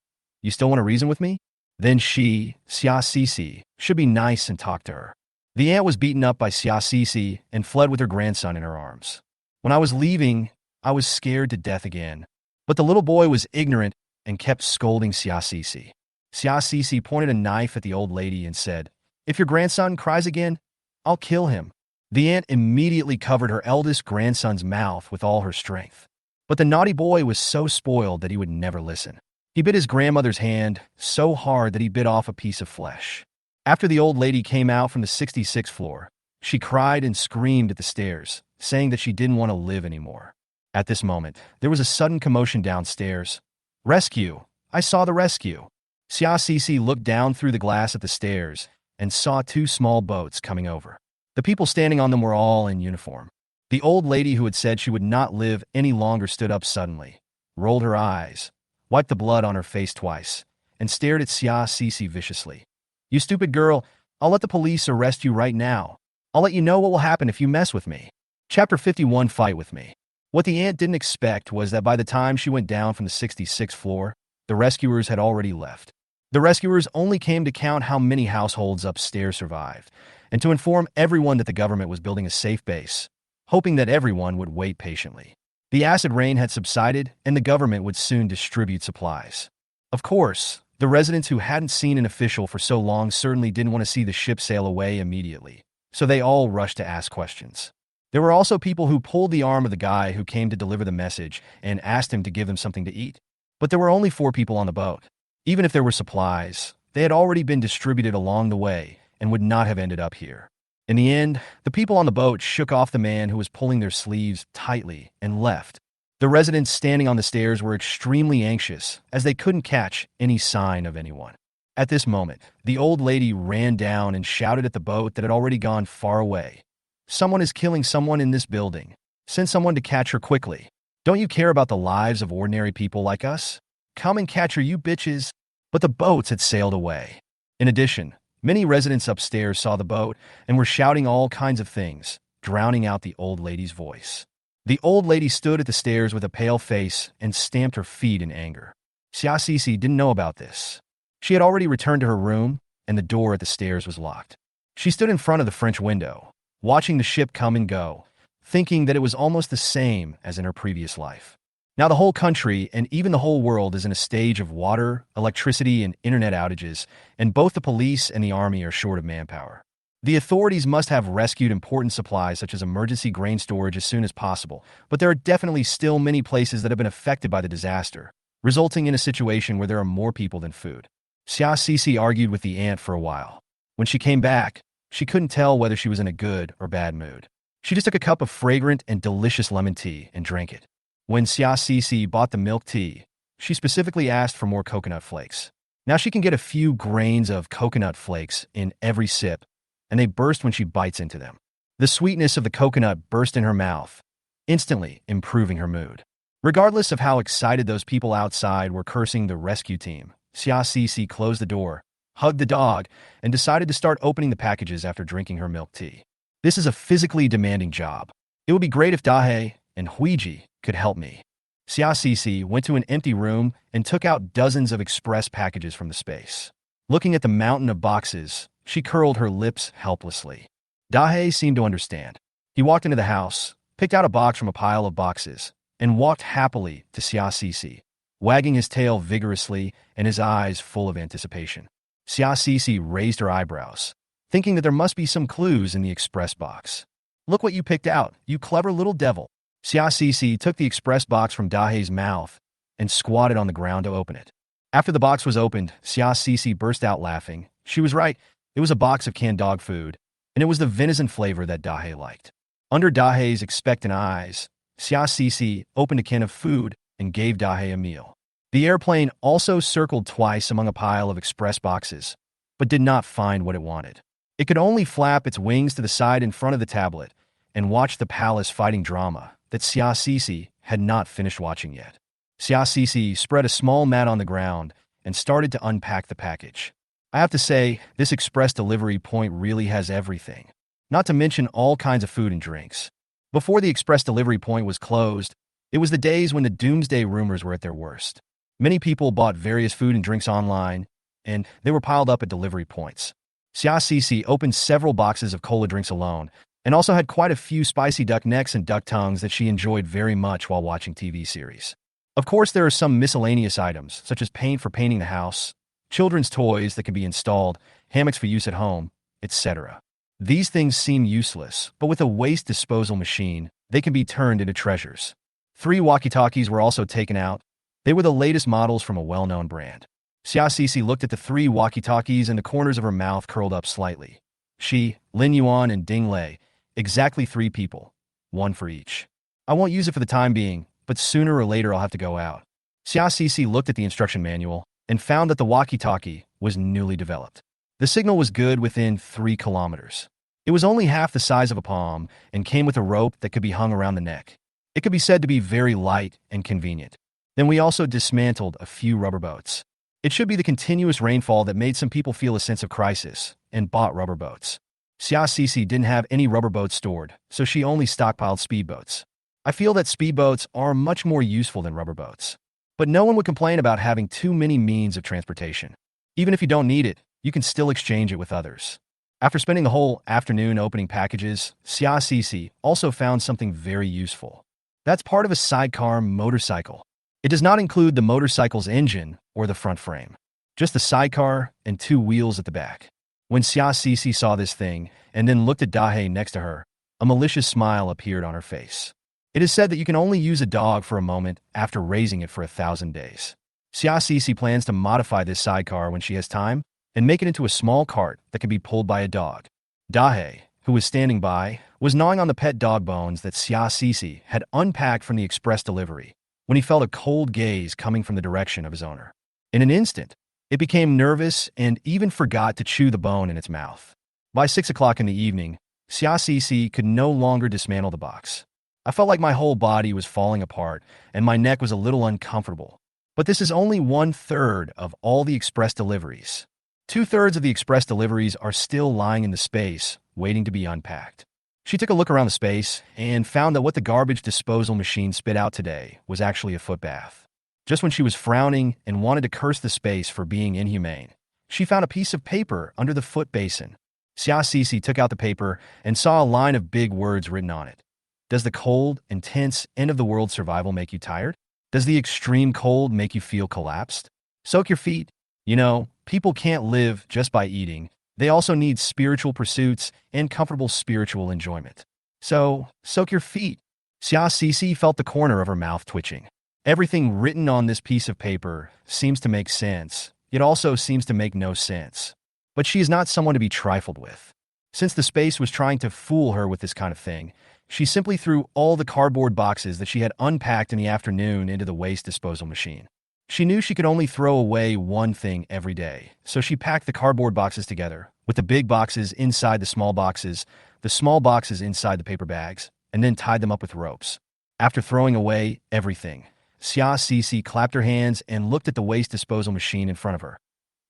Speaker 1: You still want to reason with me?" Then she, Xia Cece, should be nice and talk to her. The aunt was beaten up by Xia Cece and fled with her grandson in her arms. When I was leaving, I was scared to death again. But the little boy was ignorant and kept scolding Xia Cece. Xia Cece pointed a knife at the old lady and said, "If your grandson cries again, I'll kill him." The aunt immediately covered her eldest grandson's mouth with all her strength. But the naughty boy was so spoiled that he would never listen. He bit his grandmother's hand so hard that he bit off a piece of flesh. After the old lady came out from the 66th floor, she cried and screamed at the stairs, saying that she didn't want to live anymore. At this moment, there was a sudden commotion downstairs. "Rescue! I saw the rescue!" Xia Cece looked down through the glass at the stairs and saw two small boats coming over. The people standing on them were all in uniform. The old lady who had said she would not live any longer stood up suddenly, rolled her eyes, wiped the blood on her face twice, and stared at Xia Cece viciously. "You stupid girl, I'll let the police arrest you right now. I'll let you know what will happen if you mess with me." Chapter 51, Fight with Me. What the aunt didn't expect was that by the time she went down from the 66th floor, the rescuers had already left. The rescuers only came to count how many households upstairs survived, and to inform everyone that the government was building a safe base, hoping that everyone would wait patiently. The acid rain had subsided, and the government would soon distribute supplies. Of course, the residents who hadn't seen an official for so long certainly didn't want to see the ship sail away immediately, so they all rushed to ask questions. There were also people who pulled the arm of the guy who came to deliver the message and asked him to give them something to eat. But there were only 4 people on the boat. Even if there were supplies, they had already been distributed along the way and would not have ended up here. In the end, the people on the boat shook off the man who was pulling their sleeves tightly and left. The residents standing on the stairs were extremely anxious as they couldn't catch any sign of anyone. At this moment, the old lady ran down and shouted at the boat that had already gone far away. "Someone is killing someone in this building. Send someone to catch her quickly. Don't you care about the lives of ordinary people like us? Come and catch her, you bitches." But the boats had sailed away. In addition, many residents upstairs saw the boat and were shouting all kinds of things, drowning out the old lady's voice. The old lady stood at the stairs with a pale face and stamped her feet in anger. Xia Cece didn't know about this. She had already returned to her room, and the door at the stairs was locked. She stood in front of the French window, watching the ship come and go, thinking that it was almost the same as in her previous life. Now the whole country and even the whole world is in a stage of water, electricity, and internet outages, and both the police and the army are short of manpower. The authorities must have rescued important supplies such as emergency grain storage as soon as possible, but there are definitely still many places that have been affected by the disaster, resulting in a situation where there are more people than food. Xia Cece argued with the aunt for a while. When she came back, she couldn't tell whether she was in a good or bad mood. She just took a cup of fragrant and delicious lemon tea and drank it. When Xia Cece bought the milk tea, she specifically asked for more coconut flakes. Now she can get a few grains of coconut flakes in every sip, and they burst when she bites into them. The sweetness of the coconut burst in her mouth, instantly improving her mood. Regardless of how excited those people outside were cursing the rescue team, Xia Cece closed the door, hugged the dog, and decided to start opening the packages after drinking her milk tea. This is a physically demanding job. It would be great if Dahe and Huiji could help me. Xiaoxi went to an empty room and took out dozens of express packages from the space. Looking at the mountain of boxes, she curled her lips helplessly. Dahe seemed to understand. He walked into the house, picked out a box from a pile of boxes, and walked happily to Xiaoxi, wagging his tail vigorously and his eyes full of anticipation. Xiaoxi raised her eyebrows, thinking that there must be some clues in the express box. "Look what you picked out, you clever little devil." Xiaoxi took the express box from Dahe's mouth and squatted on the ground to open it. After the box was opened, Xiaoxi burst out laughing. She was right. It was a box of canned dog food, and it was the venison flavor that Dahe liked. Under Dahe's expectant eyes, Xiaoxi opened a can of food and gave Dahe a meal. The airplane also circled twice among a pile of express boxes, but did not find what it wanted. It could only flap its wings to the side in front of the tablet and watch the palace fighting drama that Xiaoxi had not finished watching yet. Xiaoxi spread a small mat on the ground and started to unpack the package. I have to say, this express delivery point really has everything, not to mention all kinds of food and drinks. Before the express delivery point was closed, it was the days when the doomsday rumors were at their worst. Many people bought various food and drinks online, and they were piled up at delivery points. Xiaoxi opened several boxes of cola drinks alone, and also had quite a few spicy duck necks and duck tongues that she enjoyed very much while watching TV series. Of course, there are some miscellaneous items, such as paint for painting the house, children's toys that can be installed, hammocks for use at home, etc. These things seem useless, but with a waste disposal machine, they can be turned into treasures. 3 walkie-talkies were also taken out. They were the latest models from a well-known brand. Xiaoxi looked at the 3 walkie-talkies and the corners of her mouth curled up slightly. She, Lin Yuan, and Ding Lei, exactly 3 people, 1 for each. I won't use it for the time being, but sooner or later I'll have to go out. Xiaoxi looked at the instruction manual and found that the walkie-talkie was newly developed. The signal was good within 3 kilometers. It was only half the size of a palm and came with a rope that could be hung around the neck. It could be said to be very light and convenient. Then we also dismantled a few rubber boats. It should be the continuous rainfall that made some people feel a sense of crisis and bought rubber boats. Xiaoxi didn't have any rubber boats stored, so she only stockpiled speedboats. I feel that speedboats are much more useful than rubber boats. But no one would complain about having too many means of transportation. Even if you don't need it, you can still exchange it with others. After spending the whole afternoon opening packages, Xiaoxi also found something very useful. That's part of a sidecar motorcycle. It does not include the motorcycle's engine or the front frame, just the sidecar and 2 wheels at the back. When Xiaoxi saw this thing and then looked at Dahe next to her, a malicious smile appeared on her face. It is said that you can only use a dog for a moment after raising it for 1,000 days. Xiaoxi plans to modify this sidecar when she has time and make it into a small cart that can be pulled by a dog. Dahe, who was standing by, was gnawing on the pet dog bones that Xiaoxi had unpacked from the express delivery when he felt a cold gaze coming from the direction of his owner. In an instant, it became nervous and even forgot to chew the bone in its mouth. By 6 o'clock in the evening, Xiaoxi could no longer dismantle the box. I felt like my whole body was falling apart and my neck was a little uncomfortable. But this is only 1/3 of all the express deliveries. 2/3 of the express deliveries are still lying in the space, waiting to be unpacked. She took a look around the space and found that what the garbage disposal machine spit out today was actually a foot bath. Just when she was frowning and wanted to curse the space for being inhumane, she found a piece of paper under the foot basin. Xiaoxi took out the paper and saw a line of big words written on it. Does the cold, intense, end-of-the-world survival make you tired? Does the extreme cold make you feel collapsed? Soak your feet. You know, people can't live just by eating. They also need spiritual pursuits and comfortable spiritual enjoyment. So, soak your feet. Xiaoxi felt the corner of her mouth twitching. Everything written on this piece of paper seems to make sense, yet also seems to make no sense. But she is not someone to be trifled with. Since the space was trying to fool her with this kind of thing, she simply threw all the cardboard boxes that she had unpacked in the afternoon into the waste disposal machine. She knew she could only throw away one thing every day, so she packed the cardboard boxes together, with the big boxes inside the small boxes inside the paper bags, and then tied them up with ropes. After throwing away everything, Xiaoxi clapped her hands and looked at the waste disposal machine in front of her.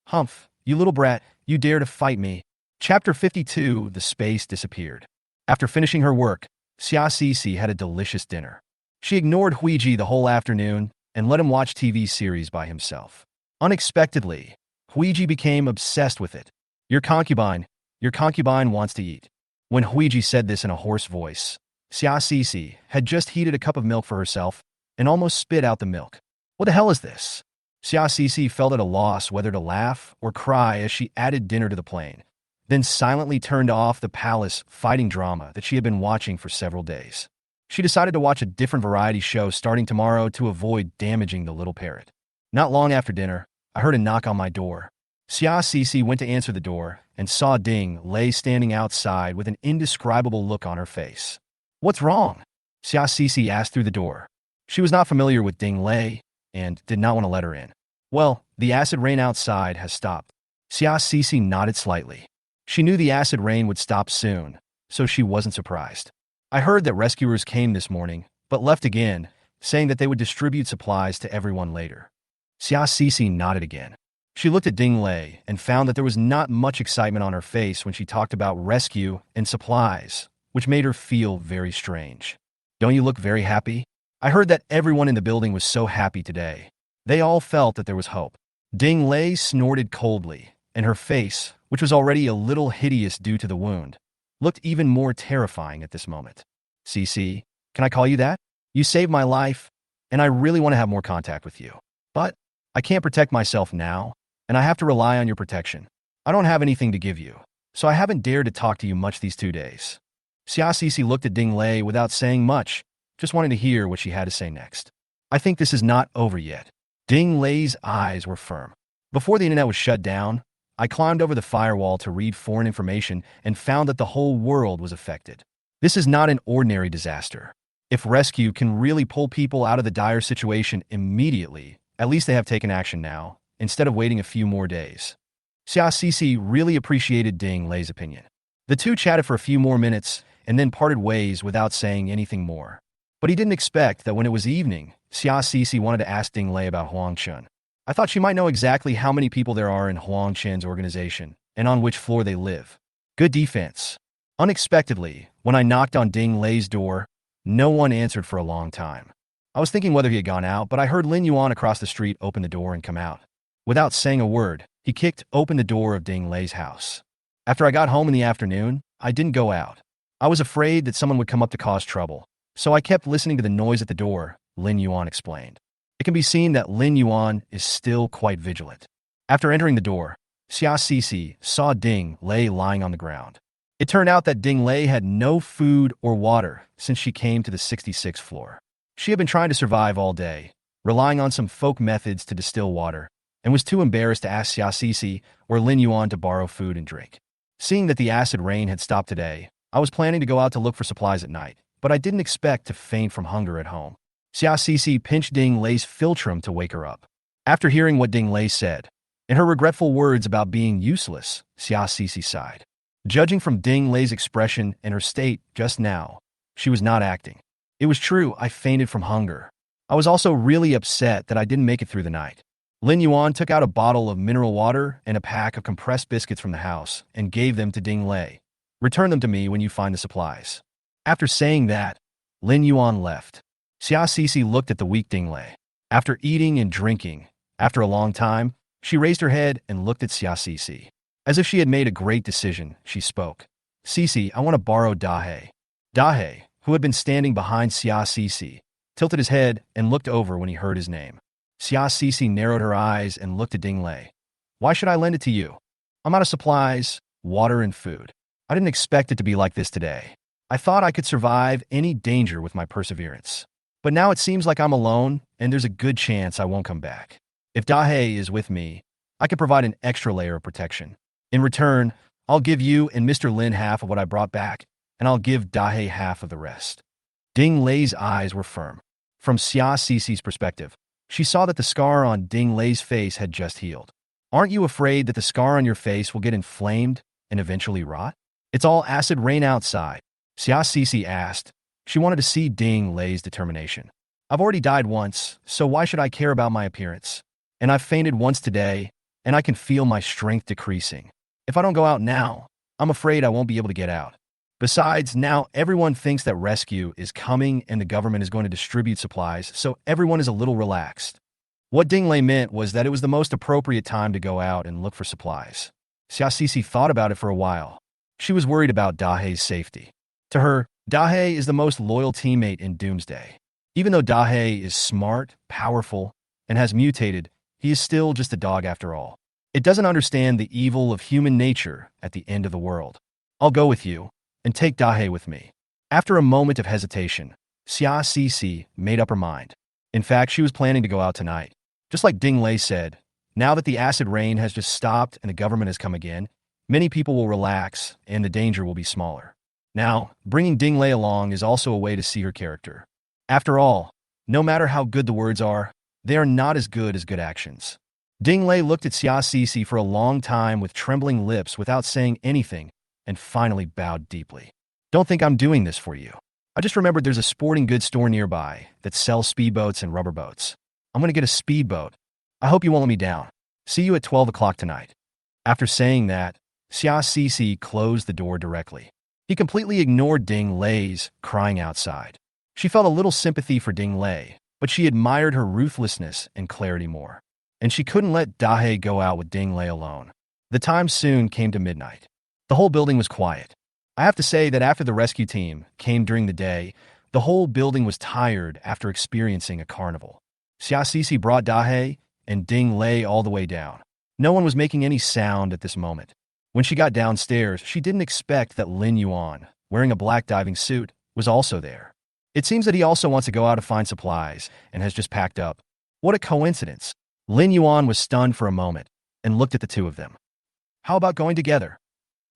Speaker 1: "Humph, you little brat, you dare to fight me." Chapter 52, The Space Disappeared. After finishing her work, Xiaoxi had a delicious dinner. She ignored Huiji the whole afternoon and let him watch TV series by himself. Unexpectedly, Huiji became obsessed with it. Your concubine wants to eat. When Huiji said this in a hoarse voice, Xia Sisi had just heated a cup of milk for herself and almost spit out the milk. What the hell is this? Xia Sisi felt at a loss whether to laugh or cry as she added dinner to the plate, then silently turned off the palace fighting drama that she had been watching for several days. She decided to watch a different variety show starting tomorrow to avoid damaging the little parrot. Not long after dinner, I heard a knock on my door. Xia Sisi went to answer the door and saw Ding Lei standing outside with an indescribable look on her face. What's wrong? Xia Sisi asked through the door. She was not familiar with Ding Lei and did not want to let her in. Well, the acid rain outside has stopped. Xia Sisi nodded slightly. She knew the acid rain would stop soon, so she wasn't surprised. I heard that rescuers came this morning, but left again, saying that they would distribute supplies to everyone later. Xia Sisi nodded again. She looked at Ding Lei and found that there was not much excitement on her face when she talked about rescue and supplies, which made her feel very strange. Don't you look very happy? I heard that everyone in the building was so happy today. They all felt that there was hope. Ding Lei snorted coldly, and her face, which was already a little hideous due to the wound, looked even more terrifying at this moment. Sisi, can I call you that? You saved my life, and I really want to have more contact with you. But I can't protect myself now, and I have to rely on your protection. I don't have anything to give you, so I haven't dared to talk to you much these 2 days. Xia Sisi looked at Ding Lei without saying much, just wanting to hear what she had to say next. I think this is not over yet. Ding Lei's eyes were firm. Before the internet was shut down, I climbed over the firewall to read foreign information and found that the whole world was affected. This is not an ordinary disaster. If rescue can really pull people out of the dire situation immediately, at least they have taken action now, instead of waiting a few more days. Xia Sisi really appreciated Ding Lei's opinion. The two chatted for a few more minutes and then parted ways without saying anything more. But he didn't expect that when it was evening, Xia Sisi wanted to ask Ding Lei about Huang Chun. I thought she might know exactly how many people there are in Huang Chen's organization and on which floor they live. Good defense. Unexpectedly, when I knocked on Ding Lei's door, no one answered for a long time. I was thinking whether he had gone out, but I heard Lin Yuan across the street open the door and come out. Without saying a word, he kicked open the door of Ding Lei's house. After I got home in the afternoon, I didn't go out. I was afraid that someone would come up to cause trouble, so I kept listening to the noise at the door, Lin Yuan explained. It can be seen that Lin Yuan is still quite vigilant. After entering the door, Xia Sisi saw Ding Lei lying on the ground. It turned out that Ding Lei had no food or water since she came to the 66th floor. She had been trying to survive all day, relying on some folk methods to distill water, and was too embarrassed to ask Xia Sisi or Lin Yuan to borrow food and drink. Seeing that the acid rain had stopped today, I was planning to go out to look for supplies at night, but I didn't expect to faint from hunger at home. Xia Sisi pinched Ding Lei's philtrum to wake her up. After hearing what Ding Lei said, and her regretful words about being useless, Xia Sisi sighed. Judging from Ding Lei's expression and her state just now, she was not acting. It was true, I fainted from hunger. I was also really upset that I didn't make it through the night. Lin Yuan took out a bottle of mineral water and a pack of compressed biscuits from the house and gave them to Ding Lei. Return them to me when you find the supplies. After saying that, Lin Yuan left. Xia Sisi looked at the weak Ding Lei. After eating and drinking, after a long time, she raised her head and looked at Xia Sisi. As if she had made a great decision, she spoke. Sisi, I want to borrow Dahe. Dahe, who had been standing behind Xia Sisi, tilted his head and looked over when he heard his name. Xia Sisi narrowed her eyes and looked at Ding Lei. Why should I lend it to you? I'm out of supplies, water, and food. I didn't expect it to be like this today. I thought I could survive any danger with my perseverance. But now it seems like I'm alone, and there's a good chance I won't come back. If Dahe is with me, I could provide an extra layer of protection. In return, I'll give you and Mr. Lin half of what I brought back, and I'll give Dahe half of the rest. Ding Lei's eyes were firm. From Xia Sisi's perspective, she saw that the scar on Ding Lei's face had just healed. Aren't you afraid that the scar on your face will get inflamed and eventually rot? It's all acid rain outside, Xia Sisi asked. She wanted to see Ding Lei's determination. I've already died once, so why should I care about my appearance? And I've fainted once today, and I can feel my strength decreasing. If I don't go out now, I'm afraid I won't be able to get out. Besides, now everyone thinks that rescue is coming and the government is going to distribute supplies, so everyone is a little relaxed. What Ding Lei meant was that it was the most appropriate time to go out and look for supplies. Xia Sisi thought about it for a while. She was worried about Dahei's safety. To her, Dahei is the most loyal teammate in Doomsday. Even though Dahei is smart, powerful, and has mutated, he is still just a dog after all. It doesn't understand the evil of human nature at the end of the world. I'll go with you, and take Dahei with me. After a moment of hesitation, Xia Sisi made up her mind. In fact, she was planning to go out tonight. Just like Ding Lei said, now that the acid rain has just stopped and the government has come again, many people will relax and the danger will be smaller. Now, bringing Ding Lei along is also a way to see her character. After all, no matter how good the words are, they are not as good actions. Ding Lei looked at Xia Sisi for a long time with trembling lips without saying anything, and finally bowed deeply. Don't think I'm doing this for you. I just remembered there's a sporting goods store nearby that sells speedboats and rubber boats. I'm going to get a speedboat. I hope you won't let me down. See you at 12 o'clock tonight. After saying that, Xia Sisi closed the door directly. He completely ignored Ding Lei's crying outside. She felt a little sympathy for Ding Lei, but she admired her ruthlessness and clarity more. And she couldn't let Dahei go out with Ding Lei alone. The time soon came to midnight. The whole building was quiet. I have to say that after the rescue team came during the day, the whole building was tired after experiencing a carnival. Xia Sisi brought Dahei and Ding Lei all the way down. No one was making any sound at this moment. When she got downstairs, she didn't expect that Lin Yuan, wearing a black diving suit, was also there. It seems that he also wants to go out to find supplies and has just packed up. What a coincidence. Lin Yuan was stunned for a moment and looked at the two of them. How about going together?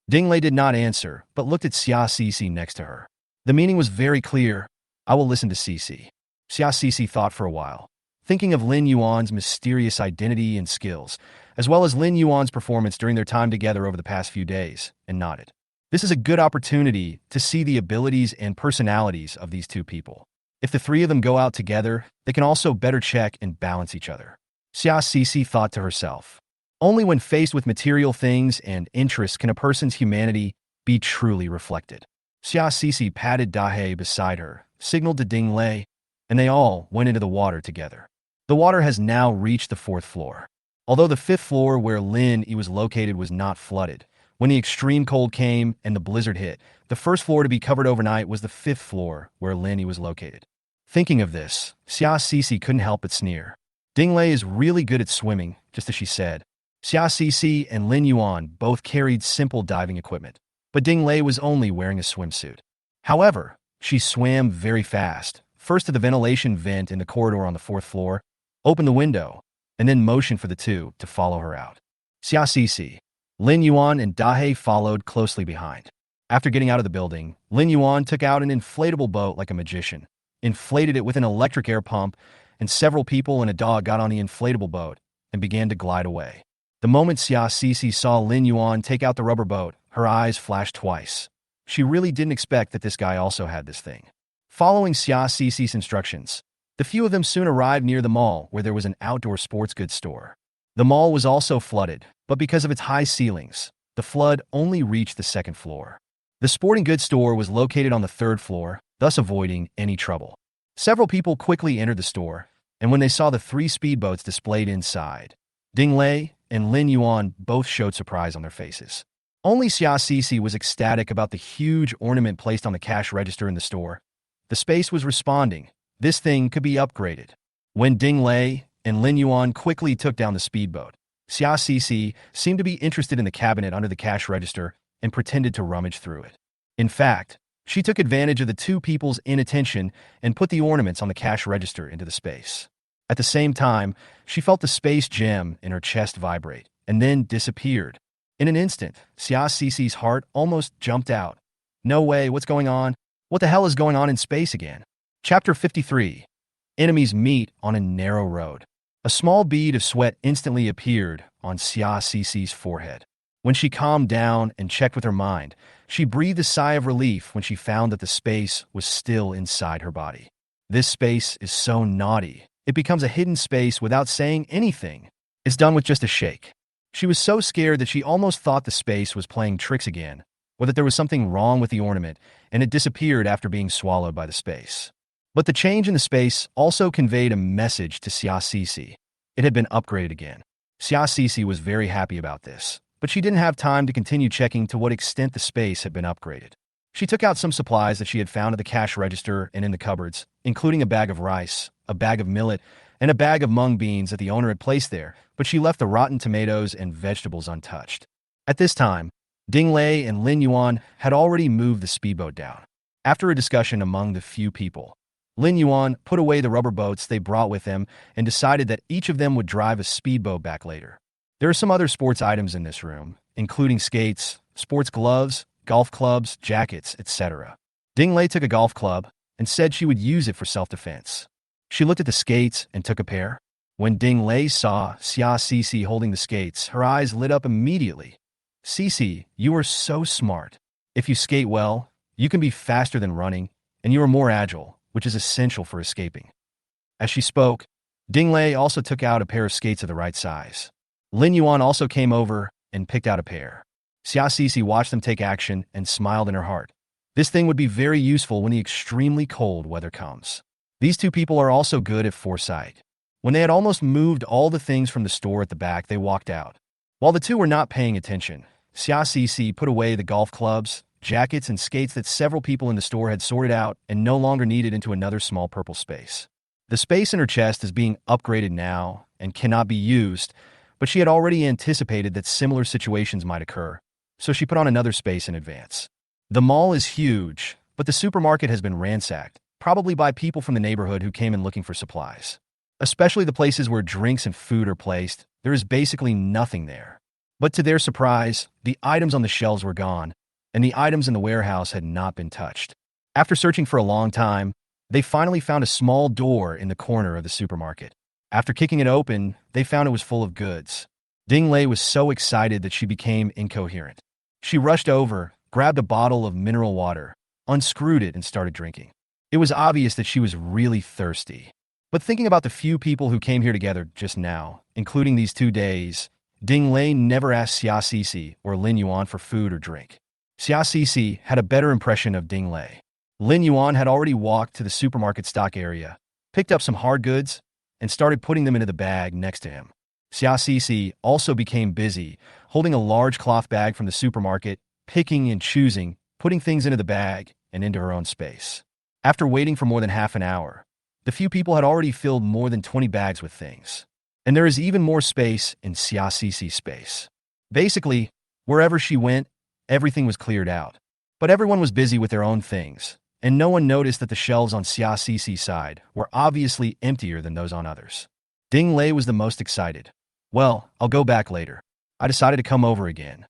Speaker 1: Ding Lei did not answer, but looked at Xia Sisi next to her. The meaning was very clear. I will listen to Sisi. Xia Sisi thought for a while, thinking of Lin Yuan's mysterious identity and skills, as well as Lin Yuan's performance during their time together over the past few days, and nodded. This is a good opportunity to see the abilities and personalities of these two people. If the three of them go out together, they can also better check and balance each other. Xia Sisi thought to herself. Only when faced with material things and interests can a person's humanity be truly reflected. Xia Sisi patted Dahei beside her, signaled to Ding Lei, and they all went into the water together. The water has now reached the 4th floor. Although the 5th floor where Lin was located was not flooded, when the extreme cold came and the blizzard hit, the first floor to be covered overnight was the 5th floor where Lin was located. Thinking of this, Xia Sisi couldn't help but sneer. Ding Lei is really good at swimming, just as she said. Xia Sisi and Lin Yuan both carried simple diving equipment, but Ding Lei was only wearing a swimsuit. However, she swam very fast, first to the ventilation vent in the corridor on the 4th floor, opened the window, and then motioned for the two to follow her out. Xia Sisi, Lin Yuan, and Dahei followed closely behind. After getting out of the building, Lin Yuan took out an inflatable boat like a magician, inflated it with an electric air pump, and several people and a dog got on the inflatable boat and began to glide away. The moment Xia Sisi saw Lin Yuan take out the rubber boat, her eyes flashed twice. She really didn't expect that this guy also had this thing. Following Xia Sisi's instructions, the few of them soon arrived near the mall where there was an outdoor sports goods store. The mall was also flooded, but because of its high ceilings, the flood only reached the 2nd floor. The sporting goods store was located on the 3rd floor, thus avoiding any trouble. Several people quickly entered the store, and when they saw the 3 speedboats displayed inside, Ding Lei and Lin Yuan both showed surprise on their faces. Only Xia Sisi was ecstatic about the huge ornament placed on the cash register in the store. The space was responding. This thing could be upgraded. When Ding Lei and Lin Yuan quickly took down the speedboat, Xia Sisi seemed to be interested in the cabinet under the cash register and pretended to rummage through it. In fact, she took advantage of the two people's inattention and put the ornaments on the cash register into the space. At the same time, she felt the space gem in her chest vibrate, and then disappeared. In an instant, Xia Sisi's heart almost jumped out. No way, what's going on? What the hell is going on in space again? Chapter 53. Enemies meet on a narrow road. A small bead of sweat instantly appeared on Xia Sisi's forehead. When she calmed down and checked with her mind, she breathed a sigh of relief when she found that the space was still inside her body. This space is so naughty. It becomes a hidden space without saying anything. It's done with just a shake. She was so scared that she almost thought the space was playing tricks again, or that there was something wrong with the ornament, and it disappeared after being swallowed by the space. But the change in the space also conveyed a message to Xiaoxici. It had been upgraded again. Xiaoxici was very happy about this, but she didn't have time to continue checking to what extent the space had been upgraded. She took out some supplies that she had found at the cash register and in the cupboards, including a bag of rice, a bag of millet, and a bag of mung beans that the owner had placed there, but she left the rotten tomatoes and vegetables untouched. At this time, Ding Lei and Lin Yuan had already moved the speedboat down. After a discussion among the few people, Lin Yuan put away the rubber boats they brought with them and decided that each of them would drive a speedboat back later. There are some other sports items in this room, including skates, sports gloves, golf clubs, jackets, etc. Ding Lei took a golf club and said she would use it for self-defense. She looked at the skates and took a pair. When Ding Lei saw Xiaoxici holding the skates, her eyes lit up immediately. Cici, you are so smart. If you skate well, you can be faster than running, and you are more agile, which is essential for escaping. As she spoke, Ding Lei also took out a pair of skates of the right size. Lin Yuan also came over and picked out a pair. Xiaoxici watched them take action and smiled in her heart. This thing would be very useful when the extremely cold weather comes. These two people are also good at foresight. When they had almost moved all the things from the store at the back, they walked out. While the two were not paying attention, Xiaoxici put away the golf clubs, jackets, and skates that several people in the store had sorted out and no longer needed into another small purple space. The space in her chest is being upgraded now and cannot be used, but she had already anticipated that similar situations might occur, so she put on another space in advance. The mall is huge, but the supermarket has been ransacked, probably by people from the neighborhood who came in looking for supplies. Especially the places where drinks and food are placed, there is basically nothing there. But to their surprise, the items on the shelves were gone, and the items in the warehouse had not been touched. After searching for a long time, they finally found a small door in the corner of the supermarket. After kicking it open, they found it was full of goods. Ding Lei was so excited that she became incoherent. She rushed over, grabbed a bottle of mineral water, unscrewed it, and started drinking. It was obvious that she was really thirsty. But thinking about the few people who came here together just now, including these 2 days, Ding Lei never asked Xiaoxici or Lin Yuan for food or drink. Xiaoxici had a better impression of Ding Lei. Lin Yuan had already walked to the supermarket stock area, picked up some hard goods, and started putting them into the bag next to him. Xiaoxici also became busy, holding a large cloth bag from the supermarket, picking and choosing, putting things into the bag and into her own space. After waiting for more than half an hour, the few people had already filled more than 20 bags with things. And there is even more space in Xiaoxici's space. Basically, wherever she went, everything was cleared out. But everyone was busy with their own things, and no one noticed that the shelves on Xiaoxici's side were obviously emptier than those on others. Ding Lei was the most excited. Well, I'll go back later. I decided to come over again.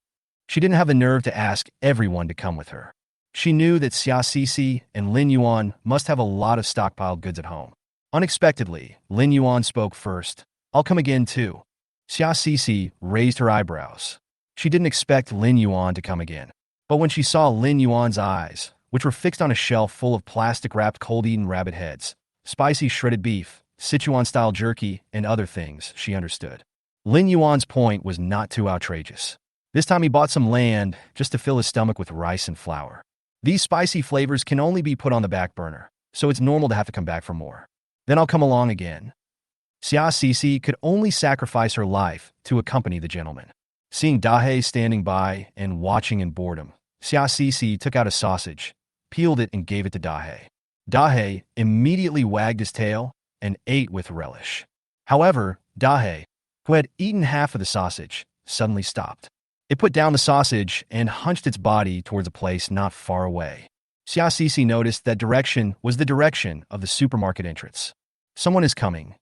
Speaker 1: She didn't have the nerve to ask everyone to come with her. She knew that Xiaoxici and Lin Yuan must have a lot of stockpiled goods at home. Unexpectedly, Lin Yuan spoke first. I'll come again too. Xiaoxici raised her eyebrows. She didn't expect Lin Yuan to come again. But when she saw Lin Yuan's eyes, which were fixed on a shelf full of plastic-wrapped cold-eaten rabbit heads, spicy shredded beef, Sichuan-style jerky, and other things, she understood. Lin Yuan's point was not too outrageous. This time he bought some land just to fill his stomach with rice and flour. These spicy flavors can only be put on the back burner, so it's normal to have to come back for more. Then I'll come along again. Xiaoxici could only sacrifice her life to accompany the gentleman. Seeing Dahe standing by and watching in boredom, Xiaoxici took out a sausage, peeled it, and gave it to Dahe. Dahe immediately wagged his tail and ate with relish. However, Dahe, who had eaten half of the sausage, suddenly stopped. It put down the sausage and hunched its body towards a place not far away. Xiaoxici noticed that direction was the direction of the supermarket entrance. Someone is coming.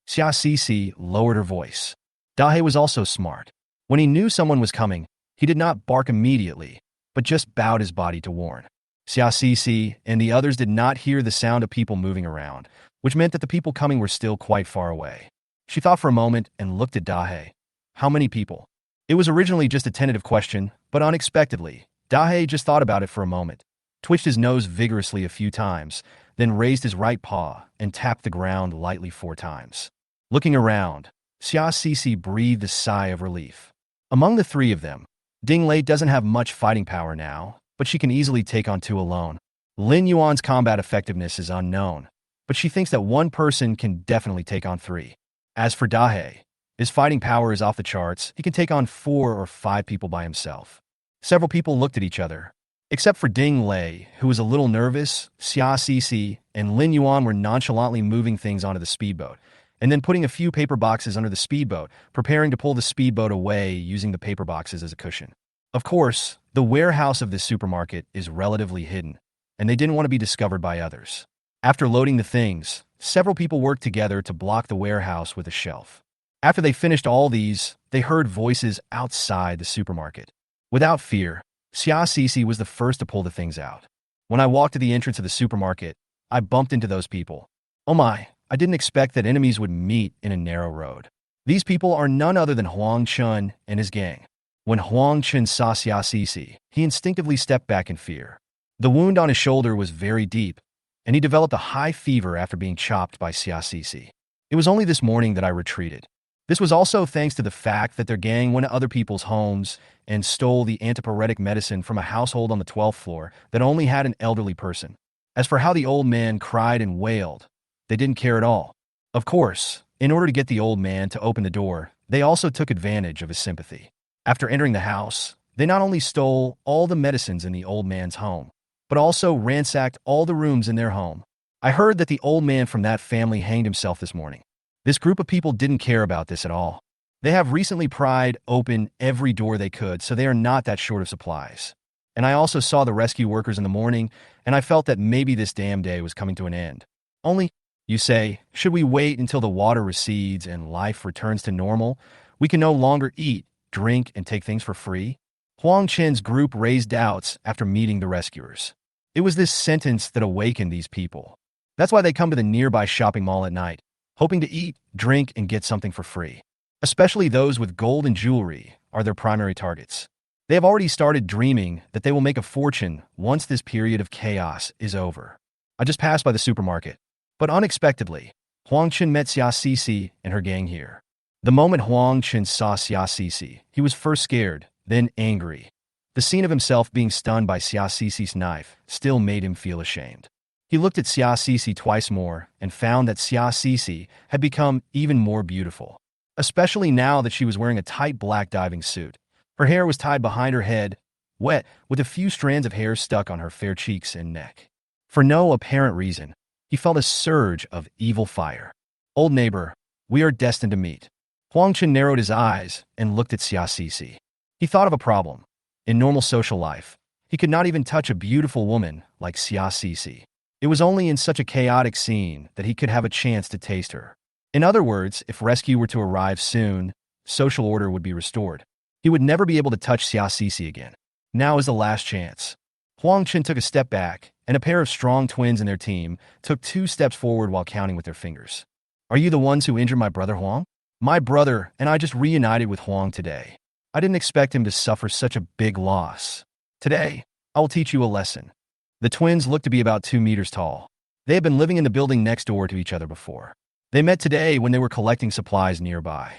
Speaker 1: Xiaoxici lowered her voice. Dahe was also smart. When he knew someone was coming, he did not bark immediately, but just bowed his body to warn. Xiaoxici and the others did not hear the sound of people moving around, which meant that the people coming were still quite far away. She thought for a moment and looked at Dahe. How many people? It was originally just a tentative question, but unexpectedly, Dahe just thought about it for a moment, twitched his nose vigorously a few times, then raised his right paw and tapped the ground lightly 4 times. Looking around, Xiaoxici breathed a sigh of relief. Among the 3 of them, Ding Lei doesn't have much fighting power now, but she can easily take on two alone. Lin Yuan's combat effectiveness is unknown, but she thinks that one person can definitely take on three. As for Dahe, his fighting power is off the charts. He can take on 4 or 5 people by himself. Several people looked at each other. Except for Ding Lei, who was a little nervous, Xia Cixi and Lin Yuan were nonchalantly moving things onto the speedboat, and then putting a few paper boxes under the speedboat, preparing to pull the speedboat away using the paper boxes as a cushion. Of course, the warehouse of this supermarket is relatively hidden, and they didn't want to be discovered by others. After loading the things, several people worked together to block the warehouse with a shelf. After they finished all these, they heard voices outside the supermarket. Without fear, Xia Cixi was the first to pull the things out. When I walked to the entrance of the supermarket, I bumped into those people. Oh my, I didn't expect that enemies would meet in a narrow road. These people are none other than Huang Chun and his gang. When Huang Chun saw Xia Cixi, he instinctively stepped back in fear. The wound on his shoulder was very deep, and he developed a high fever after being chopped by Xia Cixi. It was only this morning that I retreated. This was also thanks to the fact that their gang went to other people's homes and stole the antipyretic medicine from a household on the 12th floor that only had an elderly person. As for how the old man cried and wailed, they didn't care at all. Of course, in order to get the old man to open the door, they also took advantage of his sympathy. After entering the house, they not only stole all the medicines in the old man's home, but also ransacked all the rooms in their home. I heard that the old man from that family hanged himself this morning. This group of people didn't care about this at all. They have recently pried open every door they could, so they are not that short of supplies. And I also saw the rescue workers in the morning, and I felt that maybe this damn day was coming to an end. Only, you say, should we wait until the water recedes and life returns to normal? We can no longer eat, drink, and take things for free? Huang Chen's group raised doubts after meeting the rescuers. It was this sentence that awakened these people. That's why they come to the nearby shopping mall at night, hoping to eat, drink, and get something for free. Especially those with gold and jewelry are their primary targets. They have already started dreaming that they will make a fortune once this period of chaos is over. I just passed by the supermarket, but unexpectedly, Huang Chen met Xia Cixi and her gang here. The moment Huang Chen saw Xia Cixi, he was first scared, then angry. The scene of himself being stunned by Xia Cixi's knife still made him feel ashamed. He looked at Xia Cixi twice more and found that Xia Cixi had become even more beautiful, especially now that she was wearing a tight black diving suit. Her hair was tied behind her head, wet, with a few strands of hair stuck on her fair cheeks and neck. For no apparent reason, he felt a surge of evil fire. Old neighbor, we are destined to meet. Huang Chen narrowed his eyes and looked at Xia Cixi. He thought of a problem. In normal social life, he could not even touch a beautiful woman like Xia Cixi. It was only in such a chaotic scene that he could have a chance to taste her. In other words, if rescue were to arrive soon, social order would be restored. He would never be able to touch Xia Cixi again. Now is the last chance. Huang Chen took a step back, and a pair of strong twins in their team took 2 steps forward while counting with their fingers. Are you the ones who injured my brother Huang? My brother and I just reunited with Huang today. I didn't expect him to suffer such a big loss. Today, I will teach you a lesson. The twins looked to be about 2 meters tall. They had been living in the building next door to each other before. They met today when they were collecting supplies nearby.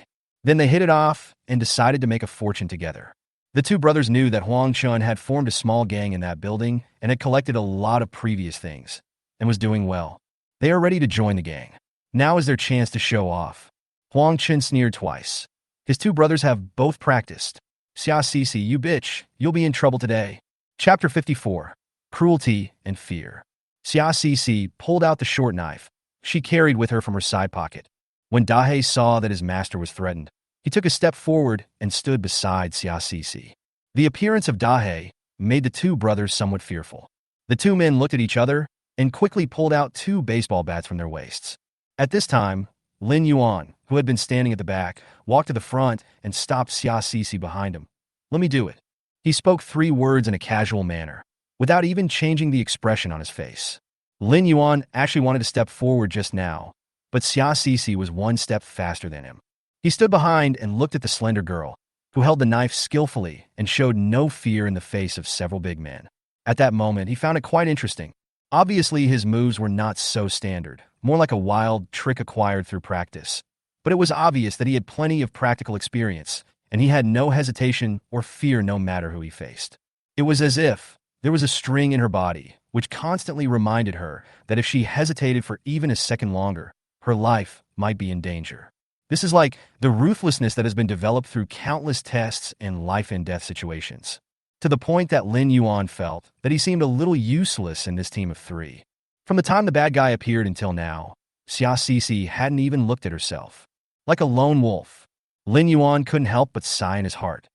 Speaker 1: Then they hit it off and decided to make a fortune together. The 2 brothers knew that Huang Chun had formed a small gang in that building and had collected a lot of previous things and was doing well. They are ready to join the gang. Now is their chance to show off. Huang Chun sneered twice. His 2 brothers have both practiced. Xia Cixi, you bitch, you'll be in trouble today. Chapter 54. Cruelty and Fear. Xia Cixi pulled out the short knife she carried with her from her side pocket. When Dahe saw that his master was threatened, he took a step forward and stood beside Xia Cixi. The appearance of Dahe made the 2 brothers somewhat fearful. The 2 men looked at each other and quickly pulled out 2 baseball bats from their waists. At this time, Lin Yuan, who had been standing at the back, walked to the front and stopped Xia Cixi behind him. Let me do it. He spoke 3 words in a casual manner, without even changing the expression on his face. Lin Yuan actually wanted to step forward just now, but Xia Cixi was 1 step faster than him. He stood behind and looked at the slender girl, who held the knife skillfully and showed no fear in the face of several big men. At that moment, he found it quite interesting. Obviously, his moves were not so standard, more like a wild trick acquired through practice. But it was obvious that he had plenty of practical experience, and he had no hesitation or fear no matter who he faced. It was as if there was a string in her body, which constantly reminded her that if she hesitated for even a second longer, her life might be in danger. This is like the ruthlessness that has been developed through countless tests and life-and-death situations, to the point that Lin Yuan felt that he seemed a little useless in this team of three. From the time the bad guy appeared until now, Xia Cixi hadn't even looked at herself. Like a lone wolf, Lin Yuan couldn't help but sigh in his heart.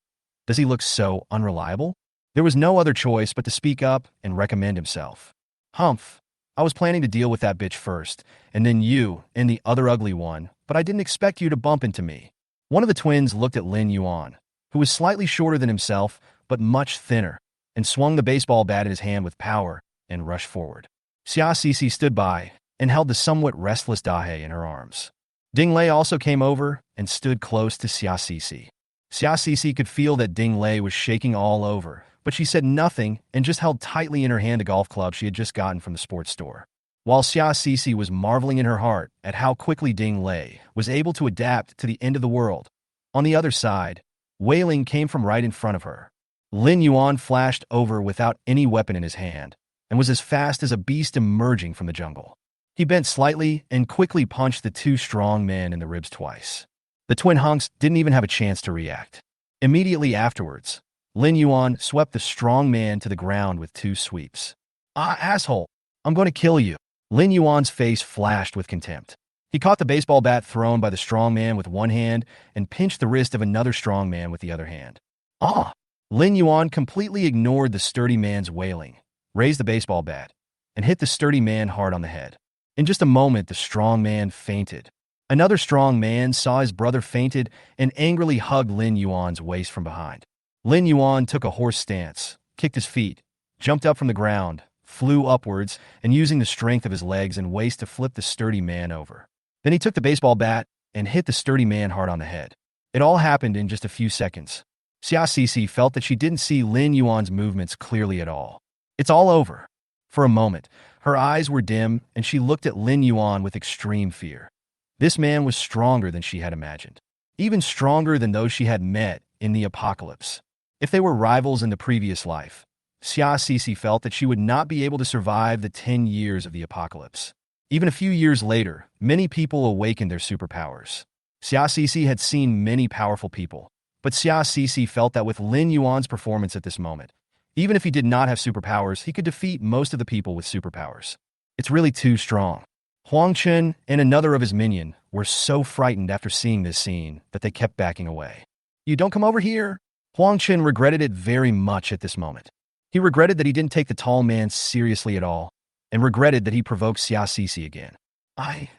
Speaker 1: Does he look so unreliable? There was no other choice but to speak up and recommend himself. Humph, I was planning to deal with that bitch first, and then you and the other ugly one, but I didn't expect you to bump into me. One of the twins looked at Lin Yuan, who was slightly shorter than himself, but much thinner, and swung the baseball bat in his hand with power and rushed forward. Xia Cixi stood by and held the somewhat restless Dahe in her arms. Ding Lei also came over and stood close to Xia Cixi. Xia Cixi could feel that Ding Lei was shaking all over, but she said nothing and just held tightly in her hand a golf club she had just gotten from the sports store. While Xia Cixi was marveling in her heart at how quickly Ding Lei was able to adapt to the end of the world, on the other side, wailing came from right in front of her. Lin Yuan flashed over without any weapon in his hand and was as fast as a beast emerging from the jungle. He bent slightly and quickly punched the two strong men in the ribs twice. The twin hunks didn't even have a chance to react. Immediately afterwards, Lin Yuan swept the strong man to the ground with two sweeps. "Ah, asshole! I'm going to kill you." Lin Yuan's face flashed with contempt. He caught the baseball bat thrown by the strong man with one hand and pinched the wrist of another strong man with the other hand. "Ah!" Lin Yuan completely ignored the sturdy man's wailing, raised the baseball bat, and hit the sturdy man hard on the head. In just a moment, the strong man fainted. Another strong man saw his brother fainted and angrily hugged Lin Yuan's waist from behind. Lin Yuan took a horse stance, kicked his feet, jumped up from the ground, flew upwards, and using the strength of his legs and waist to flip the sturdy man over. Then he took the baseball bat and hit the sturdy man hard on the head. It all happened in just a few seconds. Xia Cixi felt that she didn't see Lin Yuan's movements clearly at all. It's all over. For a moment, her eyes were dim and she looked at Lin Yuan with extreme fear. This man was stronger than she had imagined, even stronger than those she had met in the Apocalypse. If they were rivals in the previous life, Xia Cixi felt that she would not be able to survive the 10 years of the Apocalypse. Even a few years later, many people awakened their superpowers. Xia Cixi had seen many powerful people, but Xia Cixi felt that with Lin Yuan's performance at this moment, even if he did not have superpowers, he could defeat most of the people with superpowers. It's really too strong. Huang Chen and another of his minion were so frightened after seeing this scene that they kept backing away. "You don't come over here!" Huang Chen regretted it very much at this moment. He regretted that he didn't take the tall man seriously at all, and regretted that he provoked Xia Cixi again.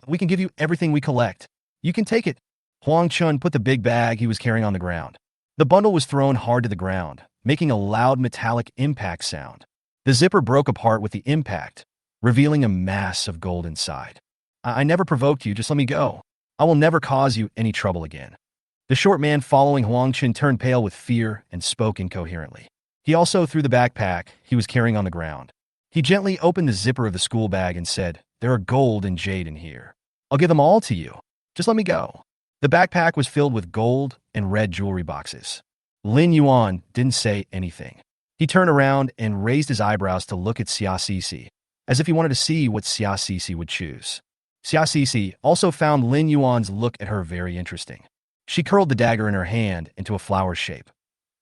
Speaker 1: We can give you everything we collect. You can take it." Huang Chen put the big bag he was carrying on the ground. The bundle was thrown hard to the ground, making a loud metallic impact sound. The zipper broke apart with the impact, revealing a mass of gold inside. I never provoked you, just let me go. I will never cause you any trouble again." The short man following Huang Chen turned pale with fear and spoke incoherently. He also threw the backpack he was carrying on the ground. He gently opened the zipper of the school bag and said, "There are gold and jade in here. I'll give them all to you. Just let me go." The backpack was filled with gold and red jewelry boxes. Lin Yuan didn't say anything. He turned around and raised his eyebrows to look at Xia Cixi, as if he wanted to see what Xia Cixi would choose. Xia Cixi also found Lin Yuan's look at her very interesting. She curled the dagger in her hand into a flower shape.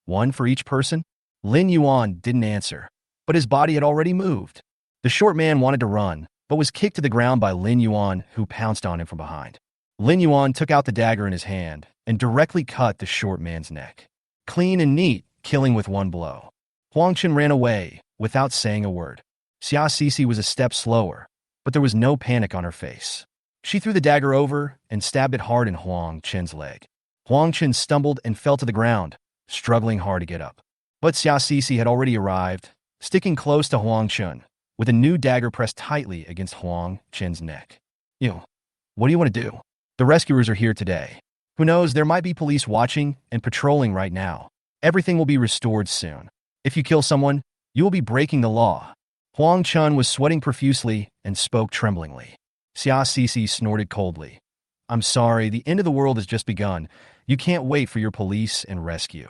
Speaker 1: "One for each person?" Lin Yuan didn't answer, but his body had already moved. The short man wanted to run, but was kicked to the ground by Lin Yuan, who pounced on him from behind. Lin Yuan took out the dagger in his hand and directly cut the short man's neck. Clean and neat, killing with one blow. Huang Chen ran away without saying a word. Xia Cixi was a step slower, but there was no panic on her face. She threw the dagger over and stabbed it hard in Huang Chen's leg. Huang Chen stumbled and fell to the ground, struggling hard to get up. But Xia Cixi had already arrived, sticking close to Huang Chen, with a new dagger pressed tightly against Huang Chen's neck. What do you want to do? The rescuers are here today. Who knows, there might be police watching and patrolling right now. Everything will be restored soon. If you kill someone, you will be breaking the law." Huang Chen was sweating profusely and spoke tremblingly. Xia Cixi snorted coldly. I'm sorry, the end of the world has just begun. You can't wait for your police and rescue.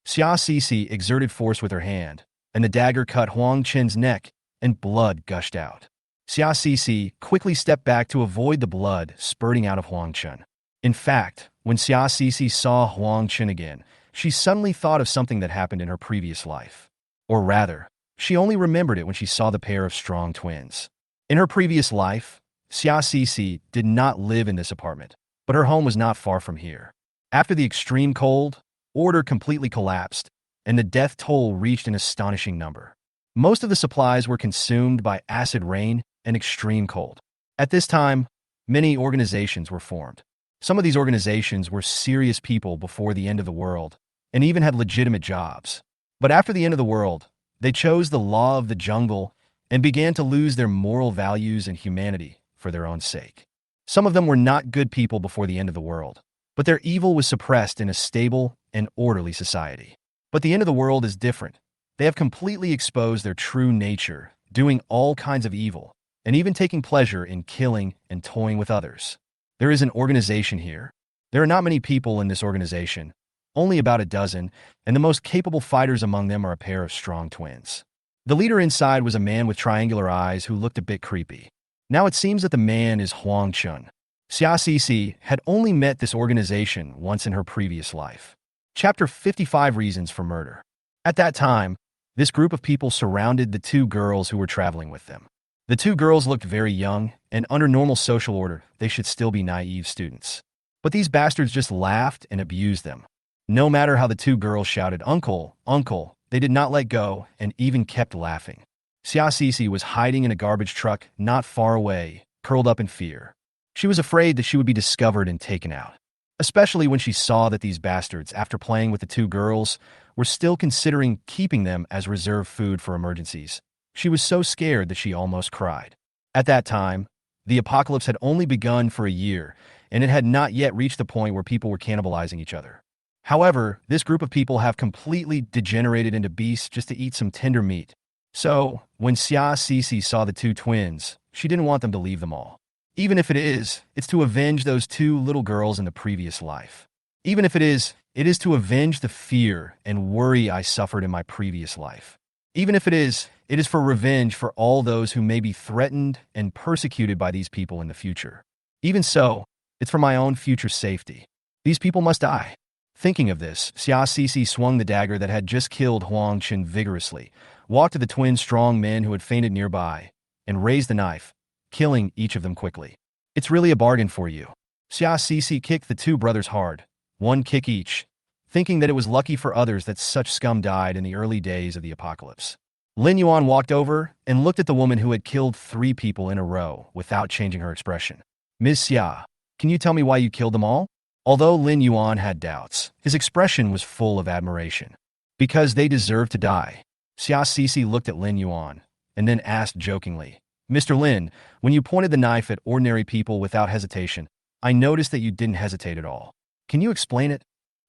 Speaker 1: Xia Cece exerted force with her hand, and the dagger cut Huang Chen's neck, and blood gushed out. Xia Cece quickly stepped back to avoid the blood spurting out of Huang Chen. In fact, when Xia Cece saw Huang Chen again, she suddenly thought of something that happened in her previous life. Or rather, she only remembered it when she saw the pair of strong twins. In her previous life, Xia Cece did not live in this apartment, but her home was not far from here. After the extreme cold, order completely collapsed, and the death toll reached an astonishing number. Most of the supplies were consumed by acid rain and extreme cold. At this time, many organizations were formed. Some of these organizations were serious people before the end of the world, and even had legitimate jobs. But after the end of the world, they chose the law of the jungle and began to lose their moral values and humanity for their own sake. Some of them were not good people before the end of the world, but their evil was suppressed in a stable and orderly society. But the end of the world is different. They have completely exposed their true nature, doing all kinds of evil, and even taking pleasure in killing and toying with others. There is an organization here. There are not many people in this organization, only about a dozen, and the most capable fighters among them are a pair of strong twins. The leader inside was a man with triangular eyes who looked a bit creepy. Now it seems that the man is Huang Chun. Xia Cece had only met this organization once in her previous life. Chapter 55 Reasons for Murder. At that time, this group of people surrounded the two girls who were traveling with them. The two girls looked very young, and under normal social order, they should still be naive students. But these bastards just laughed and abused them. No matter how the two girls shouted, "Uncle, Uncle," they did not let go and even kept laughing. Xia Cece was hiding in a garbage truck not far away, curled up in fear. She was afraid that she would be discovered and taken out, especially when she saw that these bastards, after playing with the two girls, were still considering keeping them as reserve food for emergencies. She was so scared that she almost cried. At that time, the apocalypse had only begun for a year, and it had not yet reached the point where people were cannibalizing each other. However, this group of people have completely degenerated into beasts just to eat some tender meat. So, when Xia Cece saw the two twins, she didn't want them to leave them all. Even if it's to avenge those two little girls in the previous life. Even if it is to avenge the fear and worry I suffered in my previous life. Even if it is for revenge for all those who may be threatened and persecuted by these people in the future. Even so, it's for my own future safety. These people must die. Thinking of this, Xia Cece swung the dagger that had just killed Huang Chen vigorously, walked to the twin strong men who had fainted nearby, and raised the knife, killing each of them quickly. It's really a bargain for you. Xia Cece kicked the two brothers hard, one kick each, thinking that it was lucky for others that such scum died in the early days of the apocalypse. Lin Yuan walked over and looked at the woman who had killed 3 people in a row without changing her expression. "Ms. Xia, can you tell me why you killed them all?" Although Lin Yuan had doubts, his expression was full of admiration. "Because they deserve to die." Xia Cece looked at Lin Yuan and then asked jokingly, "Mr. Lin, when you pointed the knife at ordinary people without hesitation, I noticed that you didn't hesitate at all. Can you explain it?"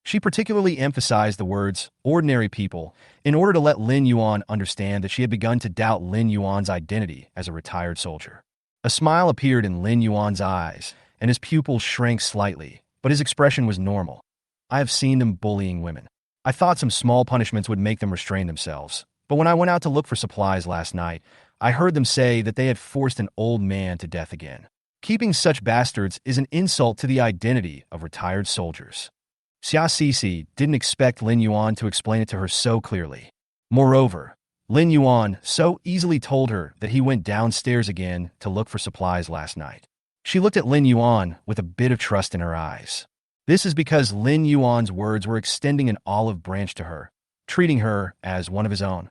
Speaker 1: She particularly emphasized the words, ordinary people, in order to let Lin Yuan understand that she had begun to doubt Lin Yuan's identity as a retired soldier. A smile appeared in Lin Yuan's eyes, and his pupils shrank slightly, but his expression was normal. "I have seen them bullying women. I thought some small punishments would make them restrain themselves, but when I went out to look for supplies last night, I heard them say that they had forced an old man to death again. Keeping such bastards is an insult to the identity of retired soldiers." Xia Cece didn't expect Lin Yuan to explain it to her so clearly. Moreover, Lin Yuan so easily told her that he went downstairs again to look for supplies last night. She looked at Lin Yuan with a bit of trust in her eyes. This is because Lin Yuan's words were extending an olive branch to her, treating her as one of his own.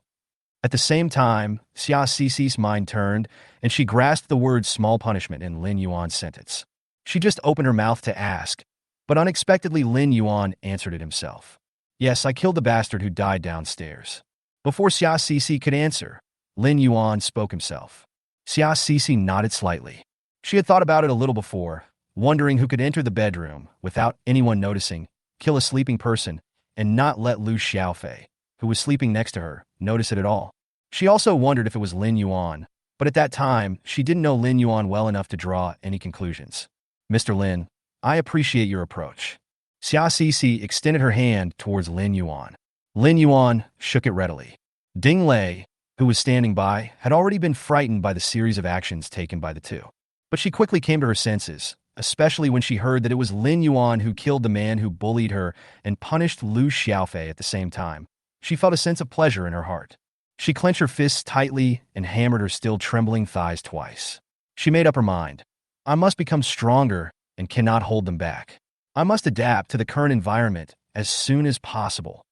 Speaker 1: At the same time, Xia Cece's mind turned, and she grasped the word small punishment in Lin Yuan's sentence. She just opened her mouth to ask, but unexpectedly Lin Yuan answered it himself. "Yes, I killed the bastard who died downstairs." Before Xia Cece could answer, Lin Yuan spoke himself. Xia Cece nodded slightly. She had thought about it a little before, wondering who could enter the bedroom without anyone noticing, kill a sleeping person, and not let Lu Xiaofei, who was sleeping next to her, notice it at all. She also wondered if it was Lin Yuan, but at that time, she didn't know Lin Yuan well enough to draw any conclusions. "Mr. Lin, I appreciate your approach. Xia Cixi extended her hand towards Lin Yuan. Lin Yuan shook it readily. Ding Lei, who was standing by, had already been frightened by the series of actions taken by the two. But she quickly came to her senses, especially when she heard that it was Lin Yuan who killed the man who bullied her and punished Lu Xiaofei at the same time. She felt a sense of pleasure in her heart. She clenched her fists tightly and hammered her still trembling thighs twice. She made up her mind. I must become stronger and cannot hold them back. I must adapt to the current environment as soon as possible.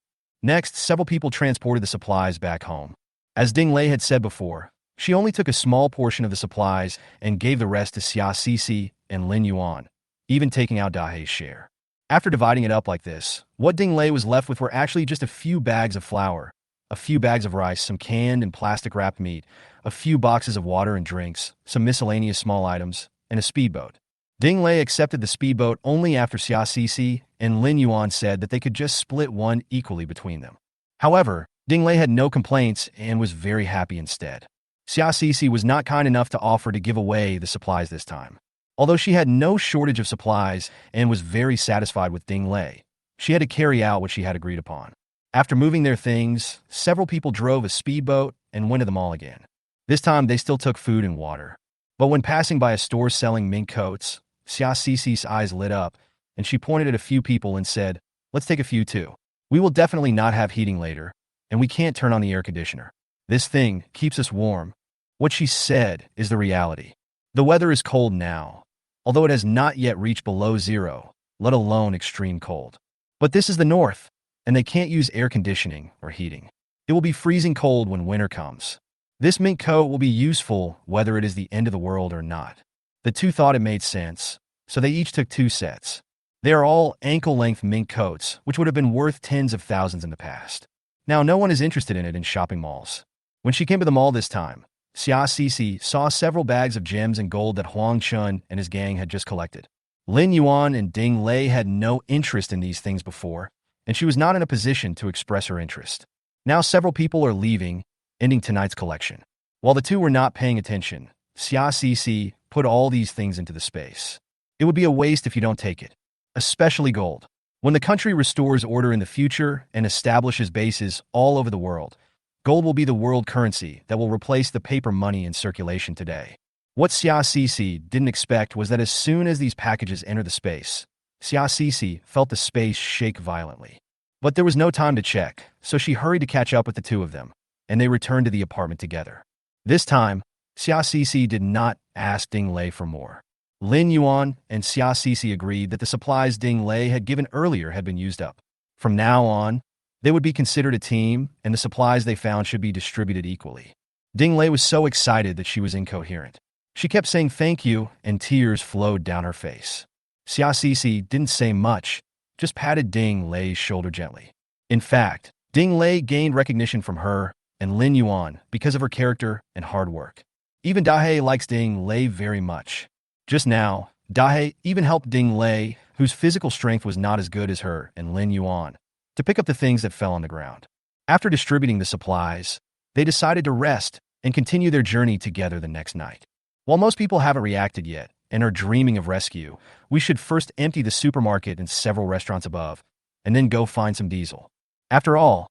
Speaker 1: Next, several people transported the supplies back home. As Ding Lei had said before, she only took a small portion of the supplies and gave the rest to Xia Cixi and Lin Yuan, even taking out Dahei's share. After dividing it up like this, what Ding Lei was left with were actually just a few bags of flour, a few bags of rice, some canned and plastic-wrapped meat, a few boxes of water and drinks, some miscellaneous small items, and a speedboat. Ding Lei accepted the speedboat only after Xia Cixi and Lin Yuan said that they could just split one equally between them. However, Ding Lei had no complaints and was very happy instead. Xia Cixi was not kind enough to offer to give away the supplies this time. Although she had no shortage of supplies and was very satisfied with Ding Lei, she had to carry out what she had agreed upon. After moving their things, several people drove a speedboat and went to the mall again. This time, they still took food and water. But when passing by a store selling mink coats, Xia Cixi's eyes lit up, and she pointed at a few people and said, "Let's take a few too. We will definitely not have heating later, and we can't turn on the air conditioner. This thing keeps us warm." What she said is the reality. The weather is cold now, although it has not yet reached below zero, let alone extreme cold. But this is the north, and they can't use air conditioning or heating. It will be freezing cold when winter comes. This mink coat will be useful whether it is the end of the world or not. The two thought it made sense, so they each took 2 sets. They are all ankle-length mink coats, which would have been worth tens of thousands in the past. Now, no one is interested in it in shopping malls. When she came to the mall this time, Xia Cixi saw several bags of gems and gold that Huang Chun and his gang had just collected. Lin Yuan and Ding Lei had no interest in these things before, and she was not in a position to express her interest. Now several people are leaving, ending tonight's collection. While the two were not paying attention, Xia Cixi put all these things into the space. It would be a waste if you don't take it, especially gold. When the country restores order in the future and establishes bases all over the world, gold will be the world currency that will replace the paper money in circulation today. What Xia Cixi didn't expect was that as soon as these packages entered the space, Xia Cixi felt the space shake violently. But there was no time to check, so she hurried to catch up with the two of them, and they returned to the apartment together. This time, Xia Cixi did not ask Ding Lei for more. Lin Yuan and Xia Cixi agreed that the supplies Ding Lei had given earlier had been used up. From now on, they would be considered a team, and the supplies they found should be distributed equally. Ding Lei was so excited that she was incoherent. She kept saying thank you, and tears flowed down her face. Xia Cixi didn't say much, just patted Ding Lei's shoulder gently. In fact, Ding Lei gained recognition from her and Lin Yuan because of her character and hard work. Even Dahei likes Ding Lei very much. Just now, Dahei even helped Ding Lei, whose physical strength was not as good as her and Lin Yuan, to pick up the things that fell on the ground. After distributing the supplies, they decided to rest and continue their journey together the next night. While most people haven't reacted yet and are dreaming of rescue, we should first empty the supermarket and several restaurants above, and then go find some diesel. After all,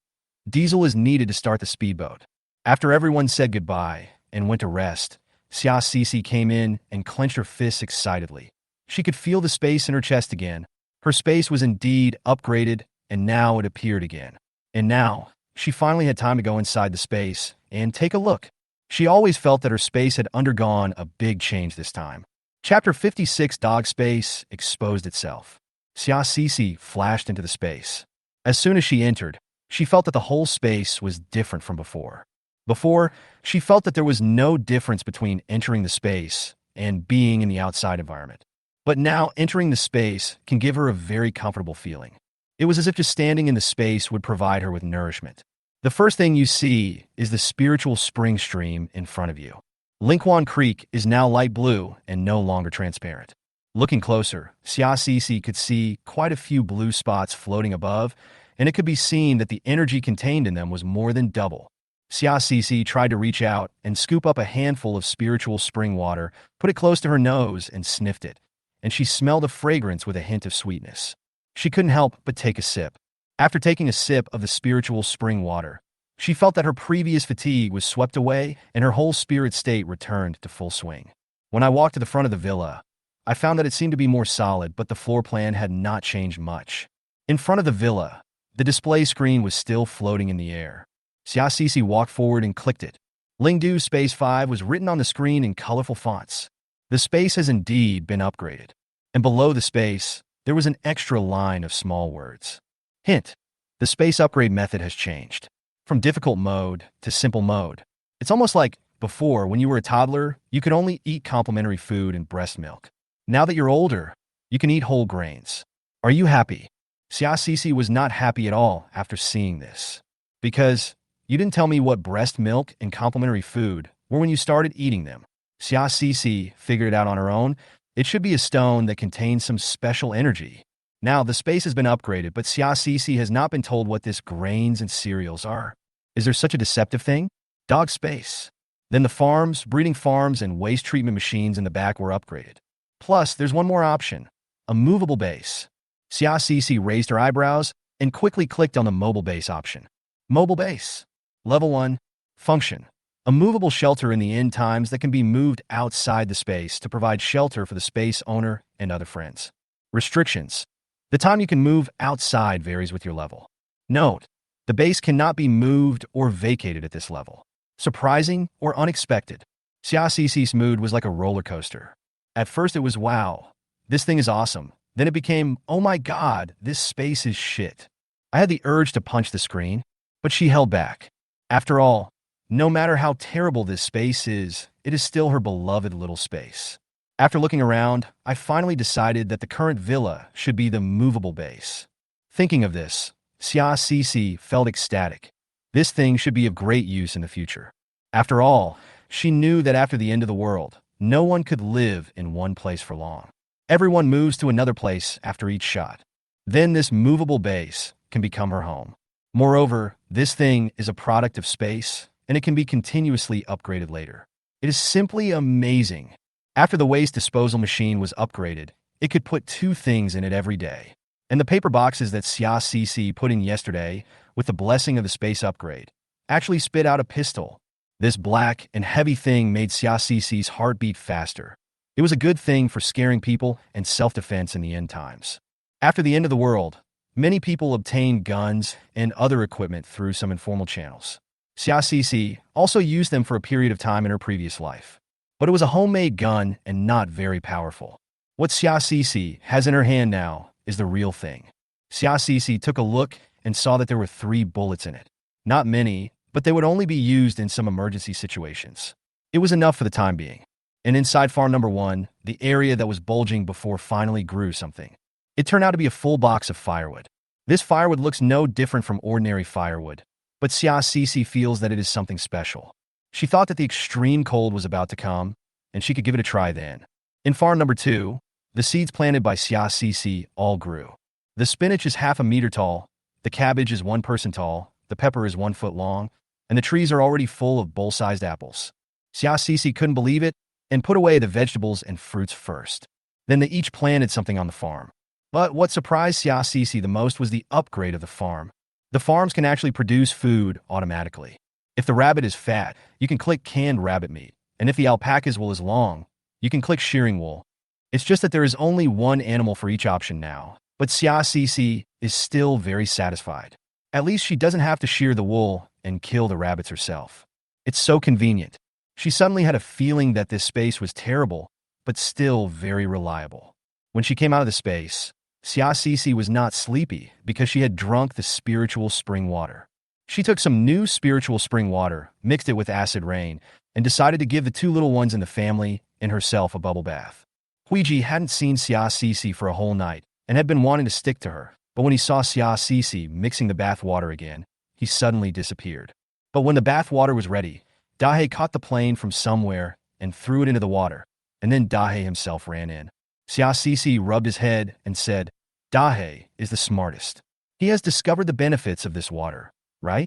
Speaker 1: diesel is needed to start the speedboat. After everyone said goodbye and went to rest, Xia Cixi came in and clenched her fists excitedly. She could feel the space in her chest again. Her space was indeed upgraded, and now it appeared again. And now, she finally had time to go inside the space and take a look. She always felt that her space had undergone a big change this time. Chapter 56 Dog Space exposed itself. Xia Cixi flashed into the space. As soon as she entered, she felt that the whole space was different from before. Before, she felt that there was no difference between entering the space and being in the outside environment. But now entering the space can give her a very comfortable feeling. It was as if just standing in the space would provide her with nourishment. The first thing you see is the spiritual spring stream in front of you. Linquan Creek is now light blue and no longer transparent. Looking closer, Xia Cixi could see quite a few blue spots floating above, and it could be seen that the energy contained in them was more than double. Xia Cixi tried to reach out and scoop up a handful of spiritual spring water, put it close to her nose, and sniffed it. and she smelled a fragrance with a hint of sweetness. She couldn't help but take a sip. After taking a sip of the spiritual spring water, she felt that her previous fatigue was swept away and her whole spirit state returned to full swing. When I walked to the front of the villa, I found that it seemed to be more solid, but the floor plan had not changed much. In front of the villa, the display screen was still floating in the air. Xiaoxi walked forward and clicked it. Lingdu Space 5 was written on the screen in colorful fonts. The space has indeed been upgraded. And below the space, there was an extra line of small words. Hint: the space upgrade method has changed. From difficult mode to simple mode. It's almost like before, when you were a toddler, you could only eat complimentary food and breast milk. Now that you're older, you can eat whole grains. Are you happy? Xiaoxi was not happy at all after seeing this. Because you didn't tell me what breast milk and complimentary food were when you started eating them. Xiaoxi figured it out on her own. It should be a stone that contains some special energy. Now, the space has been upgraded, but Xiaoxi has not been told what this grains and cereals are. Is there such a deceptive thing? Dog space. Then the farms, breeding farms, and waste treatment machines in the back were upgraded. Plus, there's one more option: a movable base. Xiaoxi raised her eyebrows and quickly clicked on the mobile base option. Mobile base. Level 1. Function: a movable shelter in the end times that can be moved outside the space to provide shelter for the space owner and other friends. Restrictions: the time you can move outside varies with your level. Note: the base cannot be moved or vacated at this level. Surprising or unexpected? Xiaoxi's mood was like a roller coaster. At first it was, wow, this thing is awesome. Then it became, oh my god, this space is shit. I had the urge to punch the screen, but she held back. After all, no matter how terrible this space is, it is still her beloved little space. After looking around, I finally decided that the current villa should be the movable base. Thinking of this, Xiaoxi felt ecstatic. This thing should be of great use in the future. After all, she knew that after the end of the world, no one could live in one place for long. Everyone moves to another place after each shot. Then this movable base can become her home. Moreover, this thing is a product of space, and it can be continuously upgraded later. It is simply amazing. After the waste disposal machine was upgraded, it could put 2 things in it every day. And the paper boxes that Xiaoxi put in yesterday, with the blessing of the space upgrade, actually spit out a pistol. This black and heavy thing made Xiaoxi's heart beat faster. It was a good thing for scaring people and self-defense in the end times. After the end of the world, many people obtained guns and other equipment through some informal channels. Xiaoxi also used them for a period of time in her previous life. But it was a homemade gun and not very powerful. What Xiaoxi has in her hand now is the real thing. Xiaoxi took a look and saw that there were 3 bullets in it. Not many, but they would only be used in some emergency situations. It was enough for the time being. And inside farm number 1, the area that was bulging before finally grew something. It turned out to be a full box of firewood. This firewood looks no different from ordinary firewood, but Xiaoxi feels that it is something special. She thought that the extreme cold was about to come, and she could give it a try then. In farm number 2, the seeds planted by Xiaoxi all grew. The spinach is half a meter tall, the cabbage is 1 person tall, the pepper is 1 foot long, and the trees are already full of bowl-sized apples. Xiaoxi couldn't believe it and put away the vegetables and fruits first. Then they each planted something on the farm. But what surprised Xiaoxi the most was the upgrade of the farm. The farms can actually produce food automatically. If the rabbit is fat, you can click canned rabbit meat. And if the alpaca's wool is long, you can click shearing wool. It's just that there is only 1 animal for each option now. But Xiaoxi is still very satisfied. At least she doesn't have to shear the wool and kill the rabbits herself. It's so convenient. She suddenly had a feeling that this space was terrible, but still very reliable. When she came out of the space, Xiaoxi was not sleepy because she had drunk the spiritual spring water. She took some new spiritual spring water, mixed it with acid rain, and decided to give the 2 little ones in the family and herself a bubble bath. Huiji hadn't seen Xiaoxi for a whole night and had been wanting to stick to her, but when he saw Xiaoxi mixing the bath water again, he suddenly disappeared. But when the bath water was ready, Dahe caught the plane from somewhere and threw it into the water, and then Dahe himself ran in. Xiaoxi rubbed his head and said, Dahe is the smartest. He has discovered the benefits of this water, right?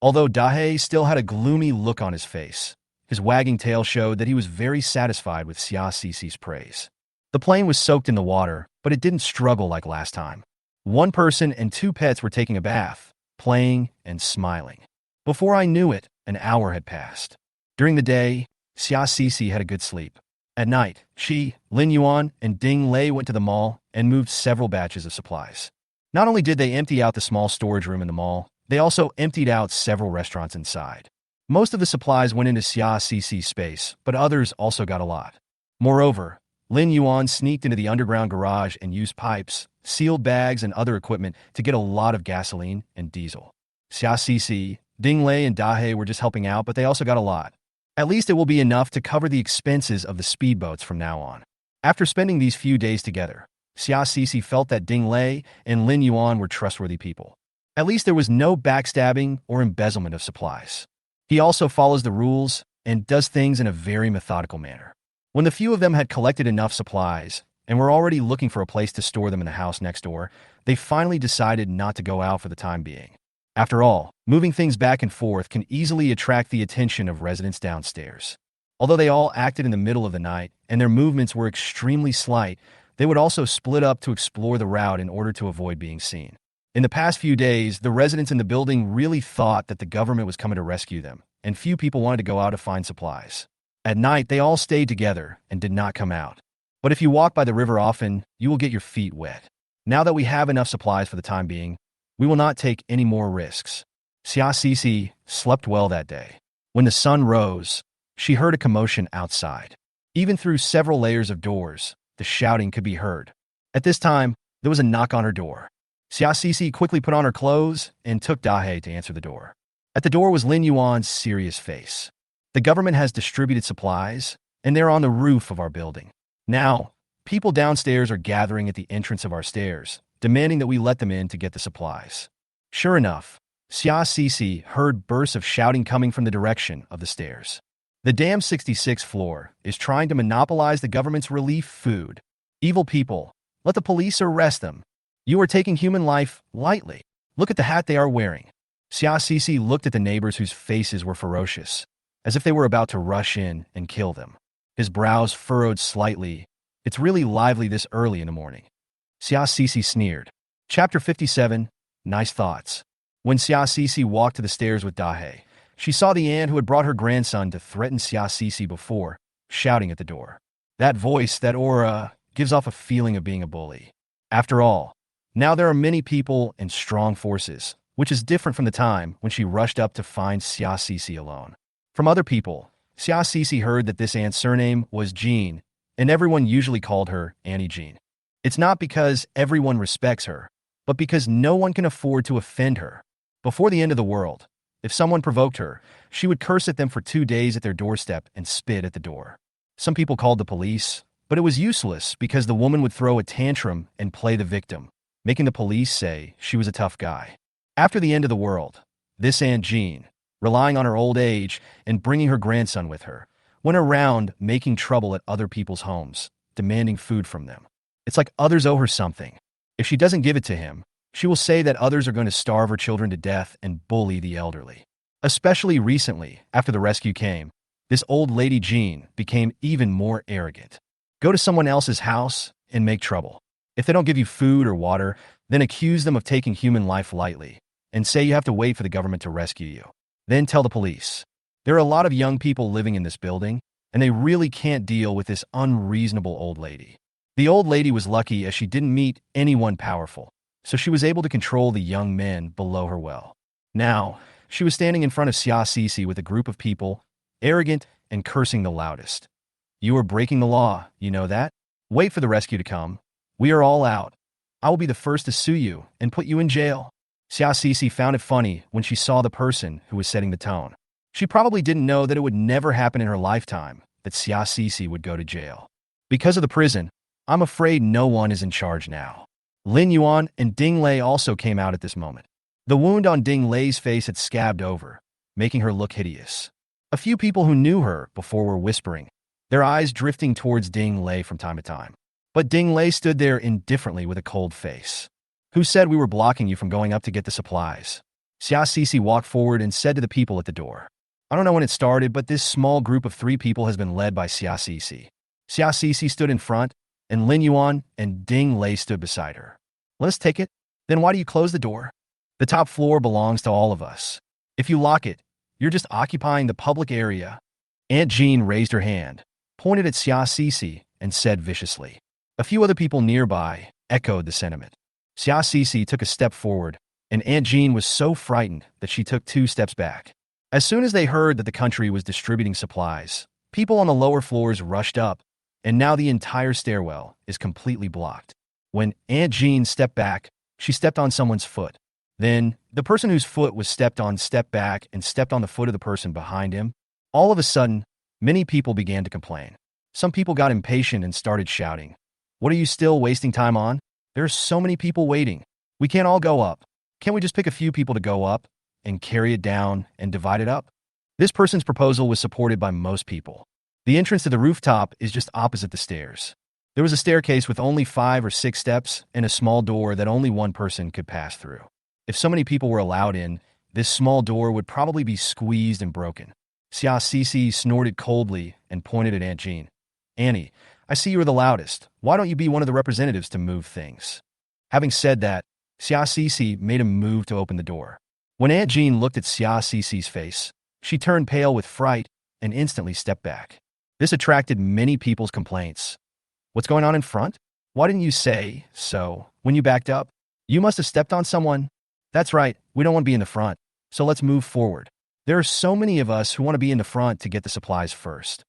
Speaker 1: Although Dahe still had a gloomy look on his face, his wagging tail showed that he was very satisfied with Xiaoxi's praise. The plane was soaked in the water, but it didn't struggle like last time. One person and two pets were taking a bath, playing and smiling. Before I knew it, an hour had passed. During the day, Xia Cece had a good sleep. At night, she, Lin Yuan, and Ding Lei went to the mall and moved several batches of supplies. Not only did they empty out the small storage room in the mall, they also emptied out several restaurants inside. Most of the supplies went into Xia Cece's space, but others also got a lot. Moreover, Lin Yuan sneaked into the underground garage and used pipes, sealed bags, and other equipment to get a lot of gasoline and diesel. Xia Cece, Ding Lei, and Dahe were just helping out, but they also got a lot. At least it will be enough to cover the expenses of the speedboats from now on. After spending these few days together, Xia Cece felt that Ding Lei and Lin Yuan were trustworthy people. At least there was no backstabbing or embezzlement of supplies. He also follows the rules and does things in a very methodical manner. When the few of them had collected enough supplies and were already looking for a place to store them in the house next door, they finally decided not to go out for the time being. After all, moving things back and forth can easily attract the attention of residents downstairs. Although they all acted in the middle of the night and their movements were extremely slight, they would also split up to explore the route in order to avoid being seen. In the past few days, the residents in the building really thought that the government was coming to rescue them, and few people wanted to go out to find supplies. At night, they all stayed together and did not come out. But if you walk by the river often, you will get your feet wet. Now that we have enough supplies for the time being, we will not take any more risks. Xia Cece slept well that day. When the sun rose, she heard a commotion outside. Even through several layers of doors, the shouting could be heard. At this time, there was a knock on her door. Xia Cece quickly put on her clothes and took Dahe to answer the door. At the door was Lin Yuan's serious face. The government has distributed supplies, and they're on the roof of our building. Now, people downstairs are gathering at the entrance of our stairs, demanding that we let them in to get the supplies. Sure enough, Xia Cece heard bursts of shouting coming from the direction of the stairs. The damn 66th floor is trying to monopolize the government's relief food. Evil people, let the police arrest them. You are taking human life lightly. Look at the hat they are wearing. Xia Cece looked at the neighbors whose faces were ferocious, as if they were about to rush in and kill them. His brows furrowed slightly. It's really lively this early in the morning. Xia Cece sneered. Chapter 57, Nice Thoughts. When Xia Cece walked to the stairs with Dahe, she saw the aunt who had brought her grandson to threaten Xia Cece before, shouting at the door. That voice, that aura, gives off a feeling of being a bully. After all, now there are many people and strong forces, which is different from the time when she rushed up to find Xia Cece alone. From other people, Xia Cece heard that this aunt's surname was Jean, and everyone usually called her Auntie Jean. It's not because everyone respects her, but because no one can afford to offend her. Before the end of the world, if someone provoked her, she would curse at them for 2 days at their doorstep and spit at the door. Some people called the police, but it was useless because the woman would throw a tantrum and play the victim, making the police say she was a tough guy. After the end of the world, this Aunt Jean, relying on her old age and bringing her grandson with her, went around making trouble at other people's homes, demanding food from them. It's like others owe her something. If she doesn't give it to him, she will say that others are going to starve her children to death and bully the elderly. Especially recently, after the rescue came, this old lady Jean became even more arrogant. Go to someone else's house and make trouble. If they don't give you food or water, then accuse them of taking human life lightly and say you have to wait for the government to rescue you. Then tell the police. There are a lot of young people living in this building, and they really can't deal with this unreasonable old lady. The old lady was lucky as she didn't meet anyone powerful, so she was able to control the young men below her well. Now, she was standing in front of Xia Cece with a group of people, arrogant and cursing the loudest. You are breaking the law, you know that? Wait for the rescue to come. We are all out. I will be the first to sue you and put you in jail. Xia Cece found it funny when she saw the person who was setting the tone. She probably didn't know that it would never happen in her lifetime that Xia Cece would go to jail. Because of the prison, I'm afraid no one is in charge now. Lin Yuan and Ding Lei also came out at this moment. The wound on Ding Lei's face had scabbed over, making her look hideous. A few people who knew her before were whispering, their eyes drifting towards Ding Lei from time to time. But Ding Lei stood there indifferently with a cold face. Who said we were blocking you from going up to get the supplies? Xia Cece walked forward and said to the people at the door. I don't know when it started, but this small group of 3 people has been led by Xia Cece. Xia Cece stood in front, and Lin Yuan and Ding Lei stood beside her. Let us take it? Then why do you close the door? The top floor belongs to all of us. If you lock it, you're just occupying the public area. Aunt Jean raised her hand, pointed at Xia Cece, and said viciously. A few other people nearby echoed the sentiment. Xia Cece took a step forward, and Aunt Jean was so frightened that she took 2 steps back. As soon as they heard that the country was distributing supplies, people on the lower floors rushed up, and now the entire stairwell is completely blocked. When Aunt Jean stepped back, she stepped on someone's foot. Then, the person whose foot was stepped on stepped back and stepped on the foot of the person behind him. All of a sudden, many people began to complain. Some people got impatient and started shouting, "What are you still wasting time on? There are so many people waiting. We can't all go up. Can't we just pick a few people to go up and carry it down and divide it up?" This person's proposal was supported by most people. The entrance to the rooftop is just opposite the stairs. There was a staircase with only 5 or 6 steps and a small door that only one person could pass through. If so many people were allowed in, this small door would probably be squeezed and broken. Xia Cece snorted coldly and pointed at Aunt Jean. "Annie, I see you are the loudest. Why don't you be one of the representatives to move things?" Having said that, Xia Cece made a move to open the door. When Aunt Jean looked at Xia Cece's face, she turned pale with fright and instantly stepped back. This attracted many people's complaints. "What's going on in front? Why didn't you say so when you backed up? You must have stepped on someone." "That's right, we don't want to be in the front, so let's move forward. There are so many of us who want to be in the front to get the supplies first."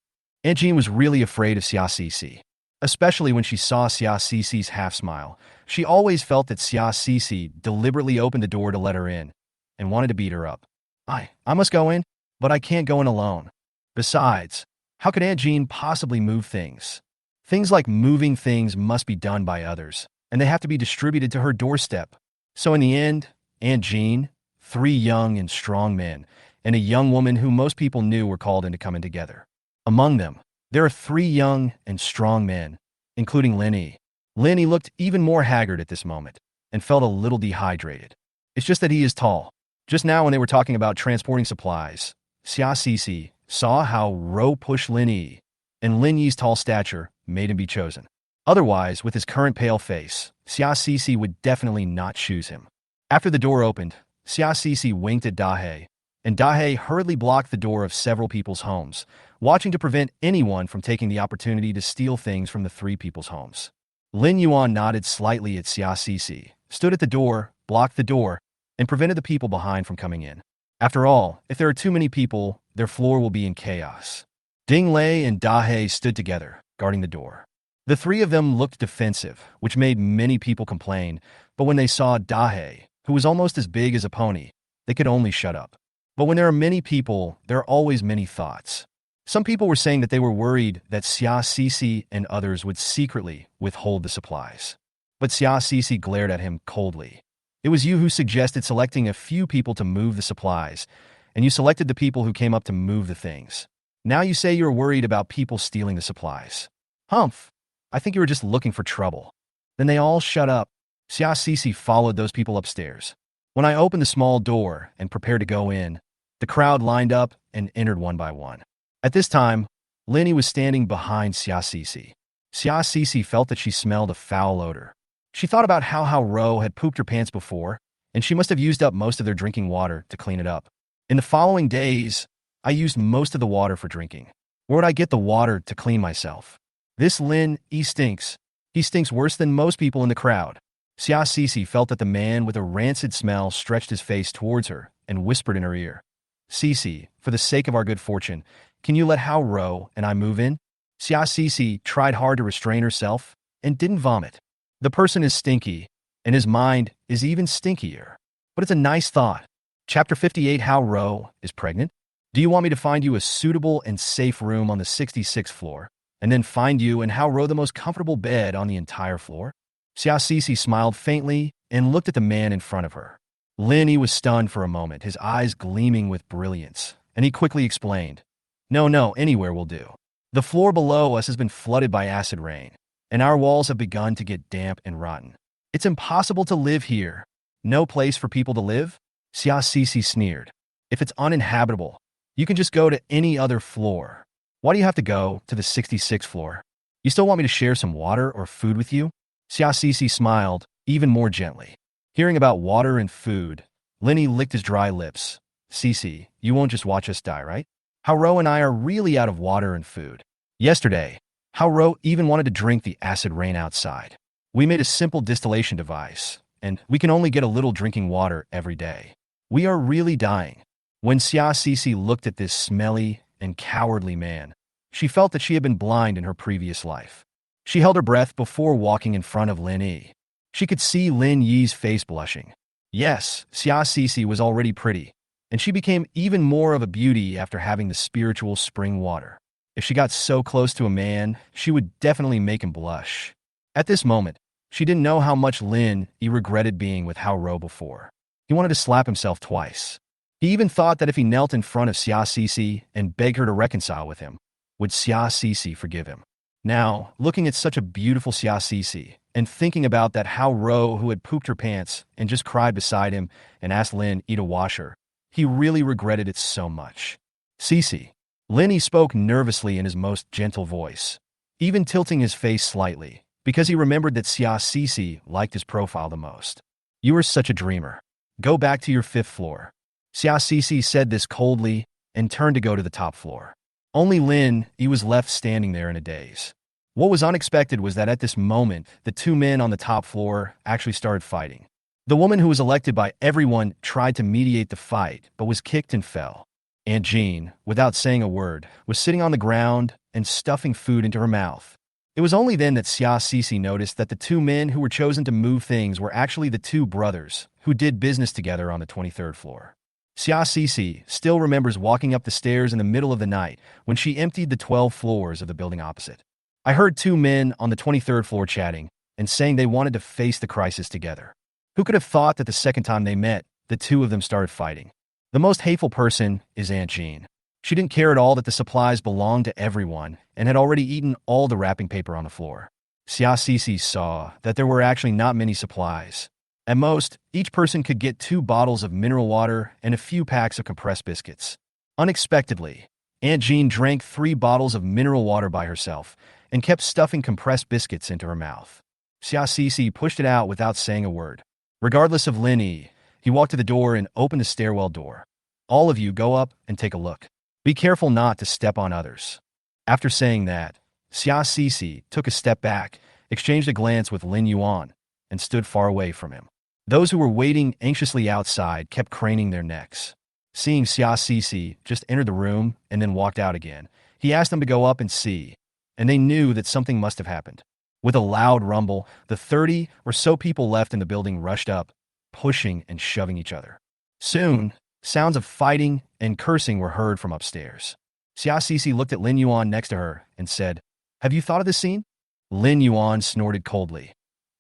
Speaker 1: Aunt Jean was really afraid of Xia Cece, especially when she saw Xia Cece's half-smile. She always felt that Xia Cece deliberately opened the door to let her in and wanted to beat her up. I must go in, but I can't go in alone. Besides, how could Aunt Jean possibly move things? Things like moving things must be done by others, and they have to be distributed to her doorstep. So in the end, Aunt Jean, 3 young and strong men, and a young woman who most people knew were called into coming together. Among them, there are 3 young and strong men, including Lynn. Lynn looked even more haggard at this moment and felt a little dehydrated. It's just that he is tall. Just now when they were talking about transporting supplies, Xia Cece saw how Ro pushed Lynn, and Lin Yi's tall stature made him be chosen. Otherwise, with his current pale face, Xia Cece would definitely not choose him. After the door opened, Xia Cece winked at Dahe, and Dahe hurriedly blocked the door of several people's homes, watching to prevent anyone from taking the opportunity to steal things from the 3 people's homes. Lin Yuan nodded slightly at Xia Cece, stood at the door, blocked the door, and prevented the people behind from coming in. After all, if there are too many people, their floor will be in chaos. Ding Lei and Dahe stood together, guarding the door. The 3 of them looked defensive, which made many people complain, but when they saw Dahe, who was almost as big as a pony, they could only shut up. But when there are many people, there are always many thoughts. Some people were saying that they were worried that Xia Cece and others would secretly withhold the supplies. But Xia Cece glared at him coldly. "It was you who suggested selecting a few people to move the supplies, and you selected the people who came up to move the things. Now you say you're worried about people stealing the supplies. Humph, I think you were just looking for trouble." Then they all shut up. Xia Cece followed those people upstairs. When I opened the small door and prepared to go in, the crowd lined up and entered one by one. At this time, Lynn was standing behind Xia Cece. Xia Cece felt that she smelled a foul odor. She thought about how Ro had pooped her pants before, and she must have used up most of their drinking water to clean it up. In the following days, I used most of the water for drinking. Where would I get the water to clean myself? This Lynn, he stinks. He stinks worse than most people in the crowd. Xia Cece felt that the man with a rancid smell stretched his face towards her and whispered in her ear, "Cece, for the sake of our good fortune, can you let Hao Ro and I move in?" Xia Cece tried hard to restrain herself and didn't vomit. The person is stinky, and his mind is even stinkier. But it's a nice thought. Chapter 58, Hao Ro is pregnant? Do you want me to find you a suitable and safe room on the 66th floor, and then find you and Hao Ro the most comfortable bed on the entire floor? Xia Cece smiled faintly and looked at the man in front of her. Lin was stunned for a moment, his eyes gleaming with brilliance, and he quickly explained, No, anywhere will do. The floor below us has been flooded by acid rain, and our walls have begun to get damp and rotten. It's impossible to live here. No place for people to live? Xia Cece sneered. If it's uninhabitable, you can just go to any other floor. Why do you have to go to the 66th floor? You still want me to share some water or food with you? Xia Sisi smiled, even more gently. Hearing about water and food, Lenny licked his dry lips. Sisi, you won't just watch us die, right? Haoro and I are really out of water and food. Yesterday, Haoro even wanted to drink the acid rain outside. We made a simple distillation device, and we can only get a little drinking water every day. We are really dying. When Xia Sisi looked at this smelly and cowardly man, she felt that she had been blind in her previous life. She held her breath before walking in front of Lin Yi. She could see Lin Yi's face blushing. Yes, Xia Sisi was already pretty, and she became even more of a beauty after having the spiritual spring water. If she got so close to a man, she would definitely make him blush. At this moment, she didn't know how much Lin Yi regretted being with Haoro before. He wanted to slap himself twice. He even thought that if he knelt in front of Xia Sisi and begged her to reconcile with him, would Xia Sisi forgive him? Now, looking at such a beautiful Xia Sisi and thinking about that Haoro who had pooped her pants and just cried beside him and asked Lin Yi to wash her, he really regretted it so much. Sisi. Lin Yi spoke nervously in his most gentle voice, even tilting his face slightly, because he remembered that Xia Sisi liked his profile the most. You are such a dreamer. Go back to your 5th floor. Xia Sisi said this coldly and turned to go to the top floor. Only Lin Yi was left standing there in a daze. What was unexpected was that at this moment, the 2 men on the top floor actually started fighting. The woman who was elected by everyone tried to mediate the fight, but was kicked and fell. Aunt Jean, without saying a word, was sitting on the ground and stuffing food into her mouth. It was only then that Xia Sisi noticed that the 2 men who were chosen to move things were actually the 2 brothers who did business together on the 23rd floor. Xia Sisi still remembers walking up the stairs in the middle of the night when she emptied the 12 floors of the building opposite. I heard 2 men on the 23rd floor chatting and saying they wanted to face the crisis together. Who could have thought that the second time they met, the 2 of them started fighting? The most hateful person is Aunt Jean. She didn't care at all that the supplies belonged to everyone and had already eaten all the wrapping paper on the floor. Xia Sisi saw that there were actually not many supplies. At most, each person could get 2 bottles of mineral water and a few packs of compressed biscuits. Unexpectedly, Aunt Jean drank 3 bottles of mineral water by herself and kept stuffing compressed biscuits into her mouth. Xia Sisi pushed it out without saying a word. Regardless of Lin Yi, he walked to the door and opened the stairwell door. All of you go up and take a look. Be careful not to step on others. After saying that, Xia Sisi took a step back, exchanged a glance with Lin Yuan, and stood far away from him. Those who were waiting anxiously outside kept craning their necks. Seeing Xia Sisi just entered the room and then walked out again, he asked them to go up and see, and they knew that something must have happened. With a loud rumble, the 30 or so people left in the building rushed up, pushing and shoving each other. Soon, sounds of fighting and cursing were heard from upstairs. Xia Sisi looked at Lin Yuan next to her and said, "Have you thought of this scene?" Lin Yuan snorted coldly.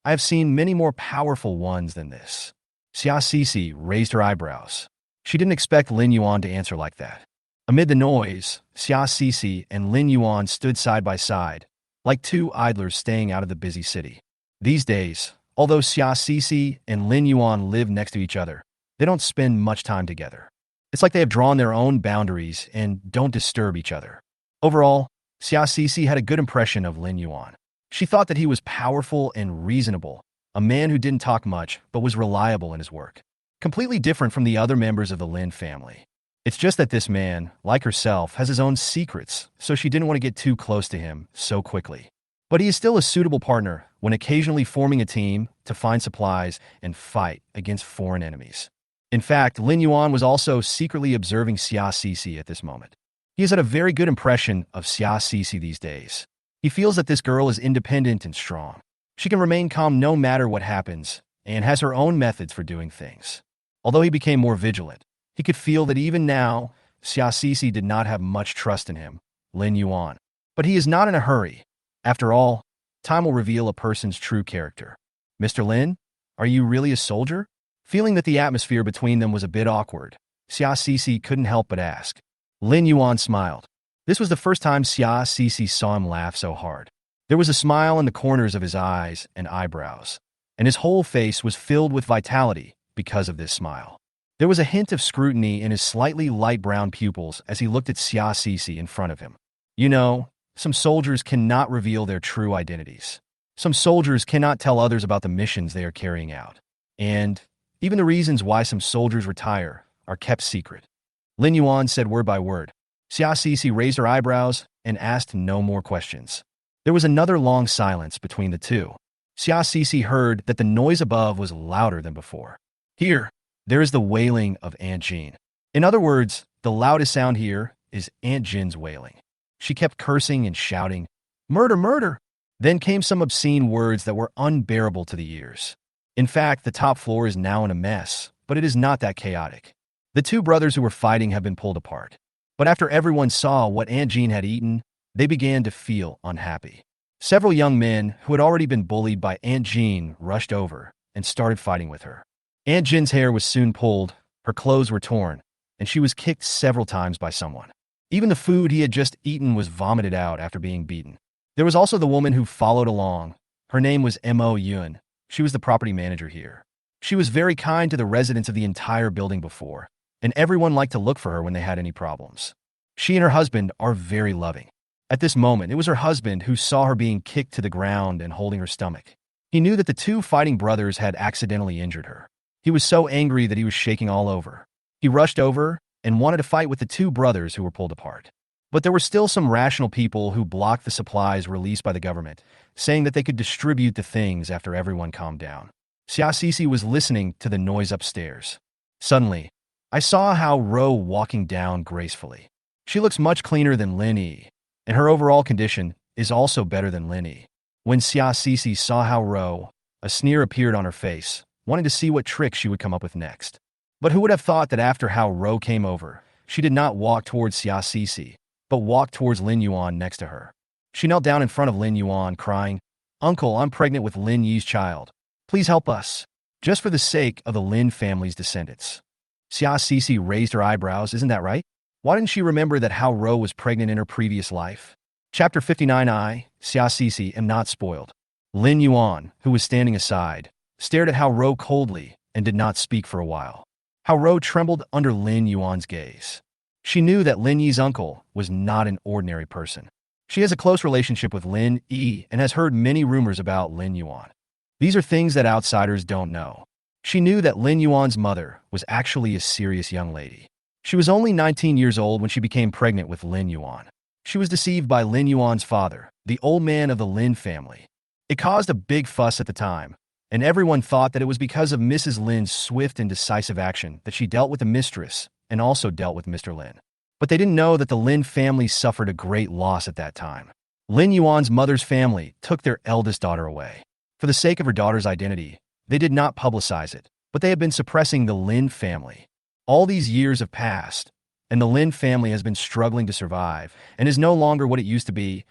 Speaker 1: "I have seen many more powerful ones than this." Xia Sisi raised her eyebrows. She didn't expect Lin Yuan to answer like that. Amid the noise, Xia Sisi and Lin Yuan stood side by side, like 2 idlers staying out of the busy city. These days, although Xia Sisi and Lin Yuan live next to each other, they don't spend much time together. It's like they have drawn their own boundaries and don't disturb each other. Overall, Xia Sisi had a good impression of Lin Yuan. She thought that he was powerful and reasonable, a man who didn't talk much but was reliable in his work. Completely different from the other members of the Lin family. It's just that this man, like herself, has his own secrets, so she didn't want to get too close to him so quickly. But he is still a suitable partner when occasionally forming a team to find supplies and fight against foreign enemies. In fact, Lin Yuan was also secretly observing Xia Sisi at this moment. He has had a very good impression of Xia Sisi these days. He feels that this girl is independent and strong. She can remain calm no matter what happens and has her own methods for doing things. Although he became more vigilant, he could feel that even now, Xia Sisi did not have much trust in him, Lin Yuan. But he is not in a hurry. After all, time will reveal a person's true character. "Mr. Lin, are you really a soldier?" Feeling that the atmosphere between them was a bit awkward, Xia Sisi couldn't help but ask. Lin Yuan smiled. This was the first time Xia Sisi saw him laugh so hard. There was a smile in the corners of his eyes and eyebrows, and his whole face was filled with vitality because of this smile. There was a hint of scrutiny in his slightly light brown pupils as he looked at Xia Sisi in front of him. "You know," Some soldiers cannot reveal their true identities. Some soldiers cannot tell others about the missions they are carrying out. And even the reasons why some soldiers retire are kept secret. Lin Yuan said word by word. Xia Sisi raised her eyebrows and asked no more questions. There was another long silence between the two. Xia Sisi heard that the noise above was louder than before. Here, there is the wailing of Aunt Jean. In other words, the loudest sound here is Aunt Jin's wailing. She kept cursing and shouting, "Murder, murder!" Then came some obscene words that were unbearable to the ears. In fact, the top floor is now in a mess, but it is not that chaotic. The two brothers who were fighting have been pulled apart. But after everyone saw what Aunt Jean had eaten, they began to feel unhappy. Several young men who had already been bullied by Aunt Jean rushed over and started fighting with her. Aunt Jean's hair was soon pulled, her clothes were torn, and she was kicked several times by someone. Even the food he had just eaten was vomited out after being beaten. There was also the woman who followed along. Her name was Mo Yun. She was the property manager here. She was very kind to the residents of the entire building before, and everyone liked to look for her when they had any problems. She and her husband are very loving. At this moment, it was her husband who saw her being kicked to the ground and holding her stomach. He knew that the two fighting brothers had accidentally injured her. He was so angry that he was shaking all over. He rushed over and wanted to fight with the two brothers who were pulled apart. But there were still some rational people who blocked the supplies released by the government, saying that they could distribute the things after everyone calmed down. Xia Sisi was listening to the noise upstairs. Suddenly, I saw Hao Ro walking down gracefully. She looks much cleaner than Lin Yi, and her overall condition is also better than Lin Yi. When Xia Sisi saw Hao Ro, a sneer appeared on her face, wanting to see what trick she would come up with next. But who would have thought that after Hao Ro came over, she did not walk towards Xia Sisi, but walked towards Lin Yuan next to her. She knelt down in front of Lin Yuan, crying, "Uncle, I'm pregnant with Lin Yi's child. Please help us, just for the sake of the Lin family's descendants." Xia Sisi raised her eyebrows. Isn't that right? Why didn't she remember that Hao Ro was pregnant in her previous life? Chapter 59. Xia Sisi am not spoiled. Lin Yuan, who was standing aside, stared at Hao Ro coldly and did not speak for a while. Hao Ro trembled under Lin Yuan's gaze. She knew that Lin Yi's uncle was not an ordinary person. She has a close relationship with Lin Yi and has heard many rumors about Lin Yuan. These are things that outsiders don't know. She knew that Lin Yuan's mother was actually a serious young lady. She was only 19 years old when she became pregnant with Lin Yuan. She was deceived by Lin Yuan's father, the old man of the Lin family. It caused a big fuss at the time, and everyone thought that it was because of Mrs. Lin's swift and decisive action that she dealt with the mistress and also dealt with Mr. Lin. But they didn't know that the Lin family suffered a great loss at that time. Lin Yuan's mother's family took their eldest daughter away. For the sake of her daughter's identity, they did not publicize it, but they have been suppressing the Lin family. All these years have passed, and the Lin family has been struggling to survive and is no longer what it used to be,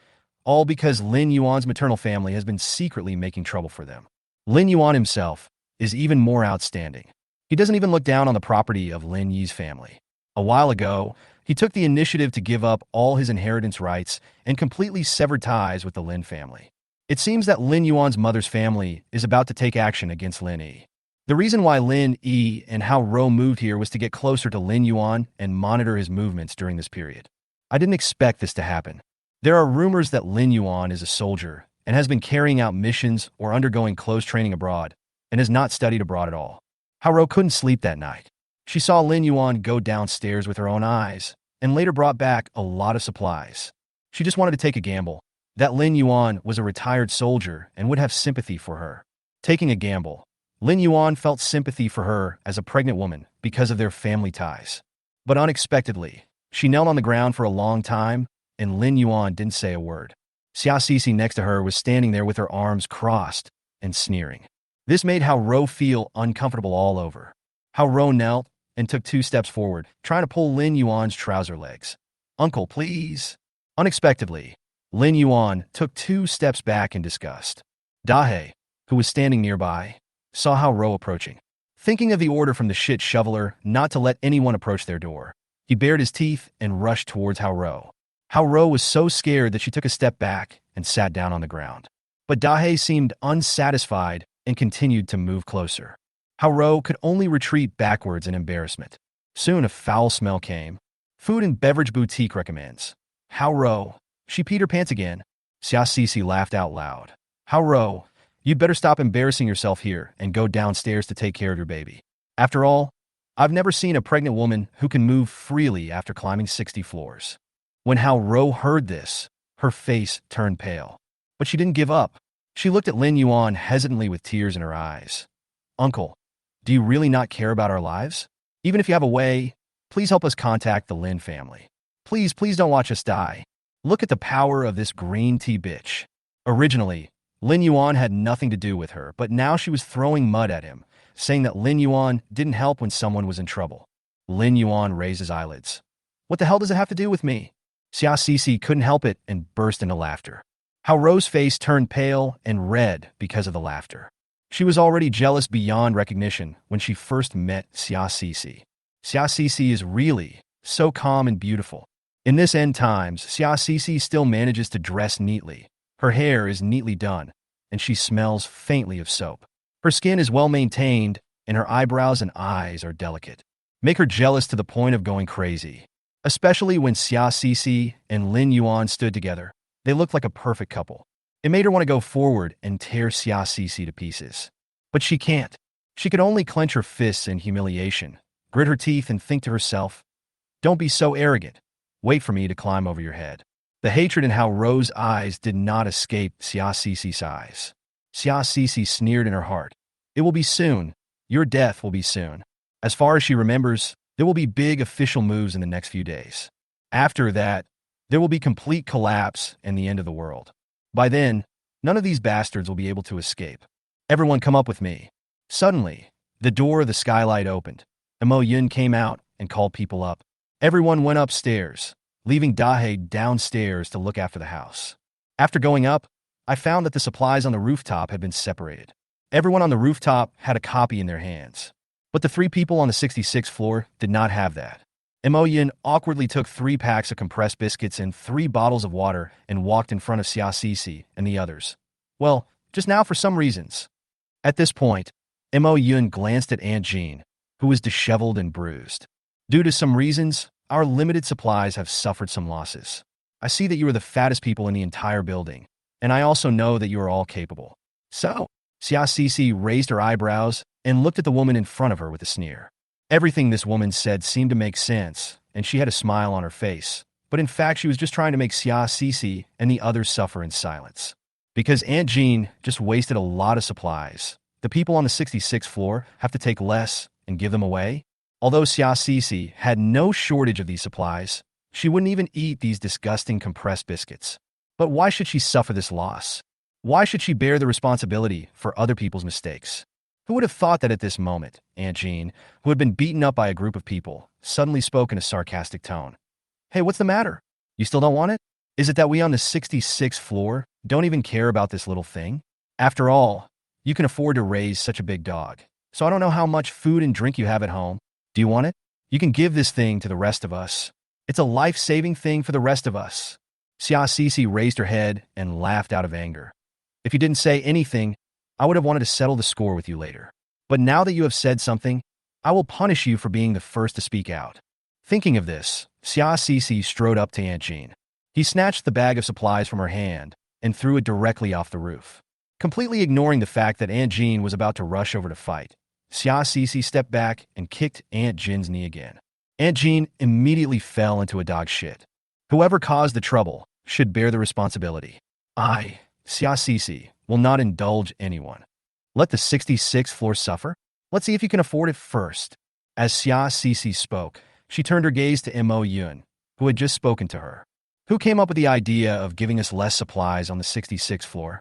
Speaker 1: all because Lin Yuan's maternal family has been secretly making trouble for them. Lin Yuan himself is even more outstanding. He doesn't even look down on the property of Lin Yi's family. A while ago, he took the initiative to give up all his inheritance rights and completely severed ties with the Lin family. It seems that Lin Yuan's mother's family is about to take action against Lin Yi. The reason why Lin Yi and Hao Ro moved here was to get closer to Lin Yuan and monitor his movements during this period. I didn't expect this to happen. There are rumors that Lin Yuan is a soldier and has been carrying out missions or undergoing close training abroad and has not studied abroad at all. Hao Ro couldn't sleep that night. She saw Lin Yuan go downstairs with her own eyes and later brought back a lot of supplies. She just wanted to take a gamble that Lin Yuan was a retired soldier and would have sympathy for her. Taking a gamble, Lin Yuan felt sympathy for her as a pregnant woman because of their family ties. But unexpectedly, she knelt on the ground for a long time, and Lin Yuan didn't say a word. Xia Sisi next to her was standing there with her arms crossed and sneering. This made Hao Ro feel uncomfortable all over. Hao Ro knelt and took 2 steps forward, trying to pull Lin Yuan's trouser legs. "Uncle, please." Unexpectedly, Lin Yuan took 2 steps back in disgust. Dahe, who was standing nearby, saw Hao Ro approaching. Thinking of the order from the shit shoveler not to let anyone approach their door, he bared his teeth and rushed towards Hao Ro. Hao Ro was so scared that she took a step back and sat down on the ground. But Dahe seemed unsatisfied and continued to move closer. Hao Ro could only retreat backwards in embarrassment. Soon a foul smell came. Food and Beverage Boutique recommends. Hao Ro, She peed her pants again. Xia Sisi laughed out loud. How Ro, you'd better stop embarrassing yourself here and go downstairs to take care of your baby. After all, I've never seen a pregnant woman who can move freely after climbing 60 floors. When Hao Ro heard this, her face turned pale. But she didn't give up. She looked at Lin Yuan hesitantly with tears in her eyes. Uncle, do you really not care about our lives? Even if you have a way, please help us contact the Lin family. Please don't watch us die. Look at the power of this green tea bitch. Originally, Lin Yuan had nothing to do with her, but now she was throwing mud at him, saying that Lin Yuan didn't help when someone was in trouble. Lin Yuan raised his eyelids. What the hell does it have to do with me? Xia Sisi couldn't help it and burst into laughter. Hao Ro's face turned pale and red because of the laughter. She was already jealous beyond recognition when she first met Xia Sisi. Xia Sisi is really so calm and beautiful. In this end times, Xia Sisi still manages to dress neatly. Her hair is neatly done, and she smells faintly of soap. Her skin is well maintained, and her eyebrows and eyes are delicate. Make her jealous to the point of going crazy. Especially when Xia Sisi and Lin Yuan stood together. They looked like a perfect couple. It made her want to go forward and tear Xia Sisi to pieces. But she can't. She could only clench her fists in humiliation, grit her teeth and think to herself, don't be so arrogant. Wait for me to climb over your head. The hatred in Hao Ro's eyes did not escape Xia Sisi's eyes. Xia Sisi sneered in her heart. It will be soon. Your death will be soon. As far as she remembers, there will be big official moves in the next few days. After that, there will be complete collapse and the end of the world. By then, none of these bastards will be able to escape. Everyone come up with me. Suddenly, the door of the skylight opened. Mo Yun came out and called people up. Everyone went upstairs, leaving Dahe downstairs to look after the house. After going up, I found that the supplies on the rooftop had been separated. Everyone on the rooftop had a copy in their hands. But the 3 people on the 66th floor did not have that. Mo Yun awkwardly took 3 packs of compressed biscuits and 3 bottles of water and walked in front of Xia Sisi and the others. Well, just now for some reasons. At this point, Mo Yun glanced at Aunt Jean, who was disheveled and bruised. Due to some reasons, our limited supplies have suffered some losses. I see that you are the fattest people in the entire building, and I also know that you are all capable. So, Xia Sisi raised her eyebrows and looked at the woman in front of her with a sneer. Everything this woman said seemed to make sense, and she had a smile on her face. But in fact, she was just trying to make Xia Sisi and the others suffer in silence. Because Aunt Jean just wasted a lot of supplies, the people on the 66th floor have to take less and give them away. Although Xia Sisi had no shortage of these supplies, she wouldn't even eat these disgusting compressed biscuits. But why should she suffer this loss? Why should she bear the responsibility for other people's mistakes? Who would have thought that at this moment, Aunt Jean, who had been beaten up by a group of people, suddenly spoke in a sarcastic tone. Hey, what's the matter? You still don't want it? Is it that we on the 66th floor don't even care about this little thing? After all, you can afford to raise such a big dog. So I don't know how much food and drink you have at home. Do you want it? You can give this thing to the rest of us. It's a life-saving thing for the rest of us. Xia Sisi raised her head and laughed out of anger. If you didn't say anything, I would have wanted to settle the score with you later. But now that you have said something, I will punish you for being the first to speak out. Thinking of this, Xia Sisi strode up to Aunt Jean. He snatched the bag of supplies from her hand and threw it directly off the roof. Completely ignoring the fact that Aunt Jean was about to rush over to fight, Xia Sisi stepped back and kicked Aunt Jean's knee again. Aunt Jean immediately fell into a dog shit. Whoever caused the trouble should bear the responsibility. I, Xia Sisi, will not indulge anyone. Let the 66th floor suffer? Let's see if you can afford it first. As Xia Sisi spoke, she turned her gaze to Mo Yun, who had just spoken to her. Who came up with the idea of giving us less supplies on the 66th floor?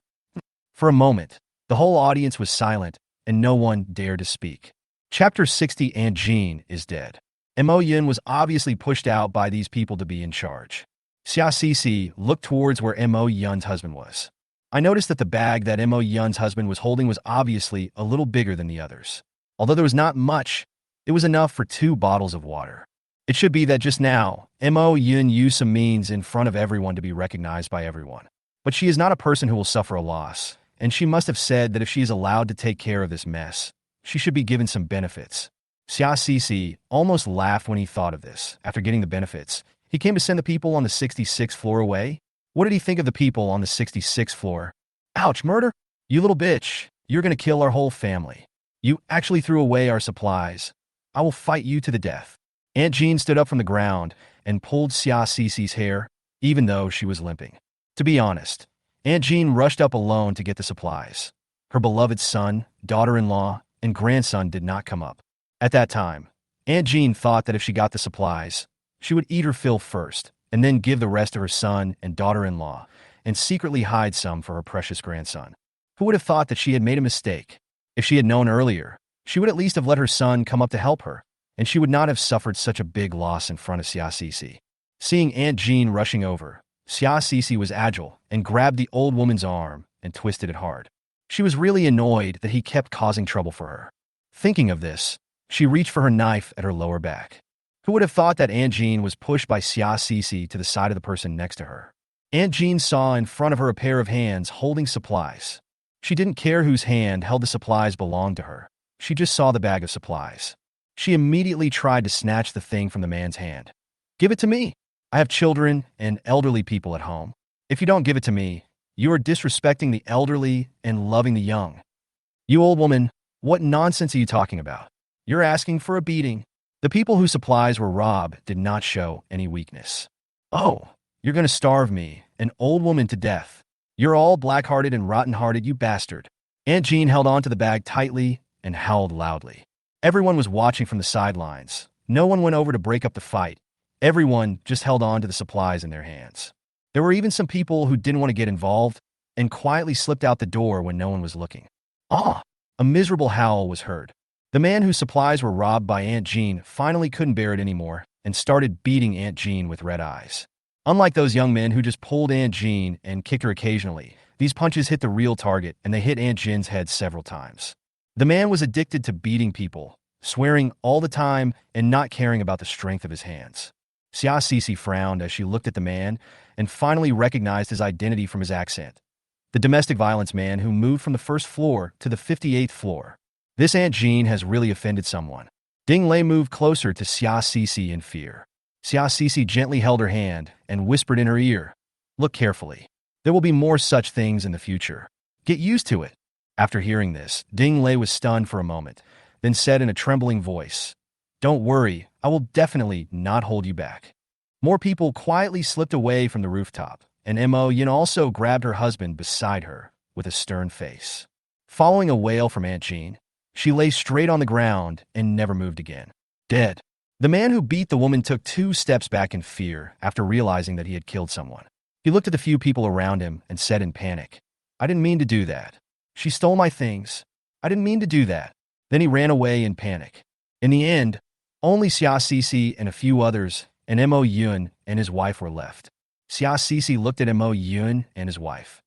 Speaker 1: For a moment, the whole audience was silent, and no one dared to speak. Chapter 60 Aunt Jean is dead. Mo Yun was obviously pushed out by these people to be in charge. Xia Sisi looked towards where Mo Yun's husband was. I noticed that the bag that Mo Yun's husband was holding was obviously a little bigger than the others. Although there was not much, it was enough for 2 bottles of water. It should be that just now, Mo Yun used some means in front of everyone to be recognized by everyone. But she is not a person who will suffer a loss, and she must have said that if she is allowed to take care of this mess, she should be given some benefits. Xia Sisi almost laughed when he thought of this. After getting the benefits, he came to send the people on the 66th floor away. What did he think of the people on the 66th floor? Ouch, murder? You little bitch. You're gonna kill our whole family. You actually threw away our supplies. I will fight you to the death. Aunt Jean stood up from the ground and pulled Xia Cici's hair, even though she was limping. To be honest, Aunt Jean rushed up alone to get the supplies. Her beloved son, daughter-in-law, and grandson did not come up. At that time, Aunt Jean thought that if she got the supplies, she would eat her fill first, and then give the rest to her son and daughter-in-law, and secretly hide some for her precious grandson. Who would have thought that she had made a mistake? If she had known earlier, she would at least have let her son come up to help her, and she would not have suffered such a big loss in front of Xia Cici. Seeing Aunt Jean rushing over, Xia Cici was agile and grabbed the old woman's arm and twisted it hard. She was really annoyed that he kept causing trouble for her. Thinking of this, she reached for her knife at her lower back. Who would have thought that Aunt Jean was pushed by Xia Cici to the side of the person next to her? Aunt Jean saw in front of her a pair of hands holding supplies. She didn't care whose hand held the supplies belonged to her. She just saw the bag of supplies. She immediately tried to snatch the thing from the man's hand. Give it to me. I have children and elderly people at home. If you don't give it to me, you are disrespecting the elderly and loving the young. You old woman, what nonsense are you talking about? You're asking for a beating. The people whose supplies were robbed did not show any weakness. Oh, you're going to starve me, an old woman, to death. You're all black-hearted and rotten-hearted, you bastard. Aunt Jean held on to the bag tightly and howled loudly. Everyone was watching from the sidelines. No one went over to break up the fight. Everyone just held on to the supplies in their hands. There were even some people who didn't want to get involved and quietly slipped out the door when no one was looking. Ah! A miserable howl was heard. The man whose supplies were robbed by Aunt Jean finally couldn't bear it anymore and started beating Aunt Jean with red eyes. Unlike those young men who just pulled Aunt Jean and kicked her occasionally, these punches hit the real target and they hit Aunt Jean's head several times. The man was addicted to beating people, swearing all the time and not caring about the strength of his hands. Xia Cici frowned as she looked at the man and finally recognized his identity from his accent. The domestic violence man who moved from the first floor to the 58th floor. This Aunt Jean has really offended someone. Ding Lei moved closer to Xia Cici in fear. Xia Cici gently held her hand and whispered in her ear, "Look carefully. There will be more such things in the future. Get used to it." After hearing this, Ding Lei was stunned for a moment, then said in a trembling voice, "Don't worry, I will definitely not hold you back." More people quietly slipped away from the rooftop, and Mo Yin also grabbed her husband beside her with a stern face. Following a wail from Aunt Jean, she lay straight on the ground and never moved again. Dead. The man who beat the woman took 2 steps back in fear after realizing that he had killed someone. He looked at the few people around him and said in panic, "I didn't mean to do that. She stole my things. I didn't mean to do that." Then he ran away in panic. In the end, only Xia Cici and a few others and Mo Yun and his wife were left. Xia Cici looked at Mo Yun and his wife.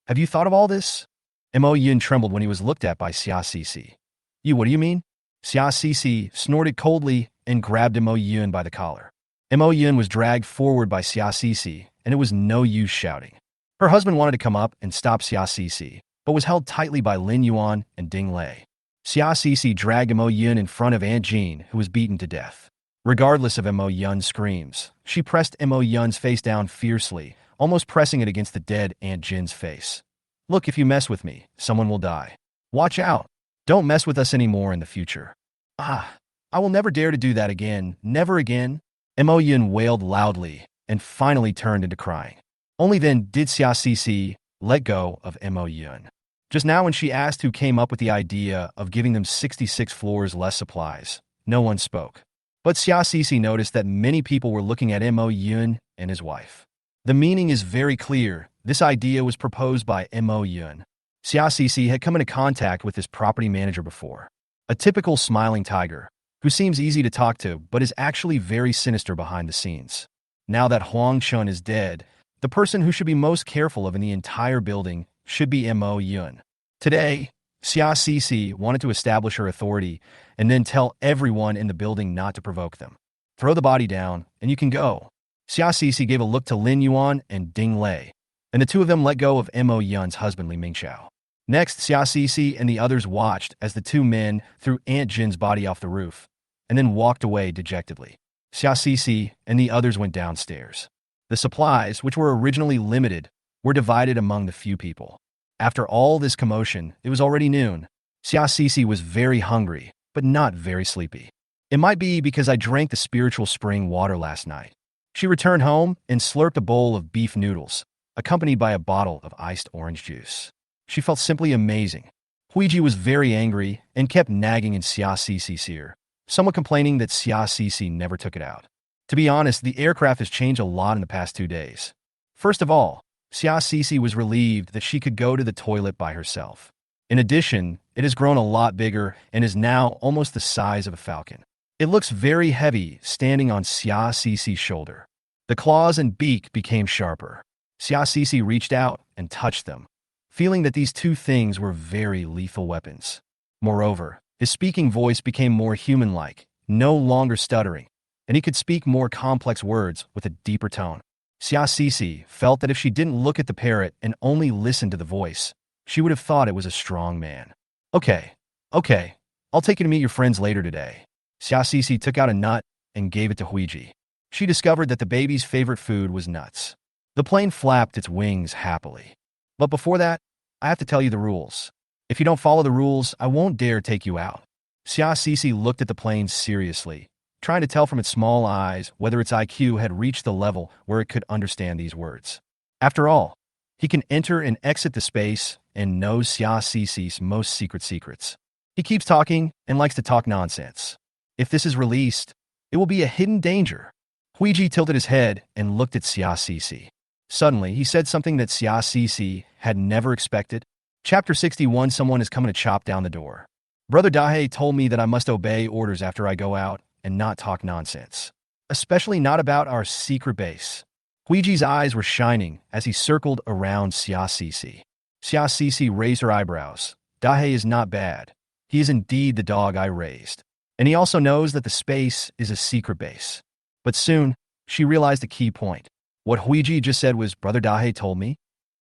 Speaker 1: "Have you thought of all this?" Mo Yun trembled when he was looked at by Xia Cici. What do you mean?" Xia Cici snorted coldly and grabbed Mo Yun by the collar. Mo Yun was dragged forward by Xia Cici, and it was no use shouting. Her husband wanted to come up and stop Xia Cici, but was held tightly by Lin Yuan and Ding Lei. Xia Cici dragged Mo Yun in front of Aunt Jean, who was beaten to death. Regardless of Mo Yun's screams, she pressed Mo Yun's face down fiercely, almost pressing it against the dead Aunt Jin's face. "Look, if you mess with me, someone will die. Watch out. Don't mess with us anymore in the future." "Ah, I will never dare to do that again, never again." Mo Yun wailed loudly and finally turned into crying. Only then did Xia Cici let go of Mo Yun. Just now when she asked who came up with the idea of giving them 66 floors less supplies, no one spoke. But Xia Cici noticed that many people were looking at Mo Yun and his wife. The meaning is very clear. This idea was proposed by Mo Yun. Xia Cici had come into contact with this property manager before. A typical smiling tiger, who seems easy to talk to but is actually very sinister behind the scenes. Now that Huang Chun is dead, the person who should be most careful of in the entire building should be Mo Yun. Today, Xia Cici wanted to establish her authority and then tell everyone in the building not to provoke them. "Throw the body down, and you can go." Xia Cici gave a look to Lin Yuan and Ding Lei, and the two of them let go of Mo Yun's husband Li Mingxiao. Next, Xia Cici and the others watched as the 2 men threw Aunt Jin's body off the roof, and then walked away dejectedly. Xia Cici and the others went downstairs. The supplies, which were originally limited, were divided among the few people. After all this commotion, it was already noon. Xiaxixi was very hungry, but not very sleepy. It might be because I drank the spiritual spring water last night. She returned home and slurped a bowl of beef noodles, accompanied by a bottle of iced orange juice. She felt simply amazing. Huiji was very angry and kept nagging in Xiaxixi's ear, somewhat complaining that Xiaxixi never took it out. To be honest, the aircraft has changed a lot in the past 2 days. First of all, Xiaxixi was relieved that she could go to the toilet by herself. In addition, it has grown a lot bigger and is now almost the size of a falcon. It looks very heavy standing on Xiaxixi's shoulder. The claws and beak became sharper. Xiaxixi reached out and touched them, feeling that these two things were very lethal weapons. Moreover, his speaking voice became more human-like, no longer stuttering, and he could speak more complex words with a deeper tone. Xiaxixi felt that if she didn't look at the parrot and only listened to the voice, she would have thought it was a strong man. Okay, I'll take you to meet your friends later today. Xiaxixi took out a nut and gave it to Huiji. She discovered that the baby's favorite food was nuts. The plane flapped its wings happily. But before that, I have to tell you the rules. If you don't follow the rules, I won't dare take you out. Xiaxixi looked at the plane seriously, trying to tell from its small eyes whether its IQ had reached the level where it could understand these words. After all, he can enter and exit the space and knows Xiaxixi's most secret secrets. He keeps talking and likes to talk nonsense. If this is released, it will be a hidden danger. Huiji tilted his head and looked at Xiaxixi. Suddenly, he said something that Xiaxixi had never expected. Chapter 61, someone is coming to chop down the door. Brother Dahei told me that I must obey orders after I go out and not talk nonsense, especially not about our secret base. Huiji's eyes were shining as he circled around Xiaxixi. Xiaxixi raised her eyebrows. Dahei is not bad. He is indeed the dog I raised. And he also knows that the space is a secret base. But soon, she realized a key point. What Huiji just said was, Brother Dahei told me.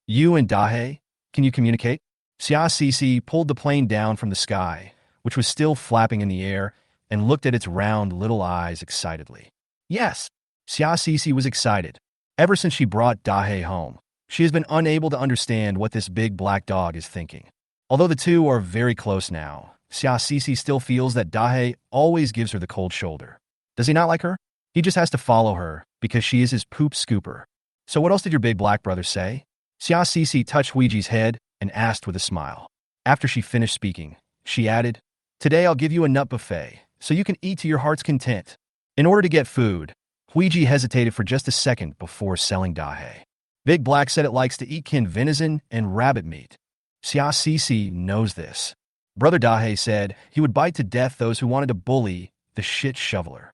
Speaker 1: You and Dahei, can you communicate? Xiaxixi pulled the plane down from the sky, which was still flapping in the air, and looked at its round little eyes excitedly. Yes, Xiaxixi was excited. Ever since she brought Dahei home, she has been unable to understand what this big black dog is thinking. Although the two are very close now, Xiaxixi still feels that Dahei always gives her the cold shoulder. Does he not like her? He just has to follow her because she is his poop scooper. So what else did your big black brother say? Xiaxixi touched Huiji's head and asked with a smile. After she finished speaking, she added, Today I'll give you a nut buffet, so you can eat to your heart's content. In order to get food, Huiji hesitated for just a second before selling Dahei. Big Black said it likes to eat canned venison and rabbit meat. Xiaxixi knows this. Brother Dahei said he would bite to death those who wanted to bully the shit shoveler.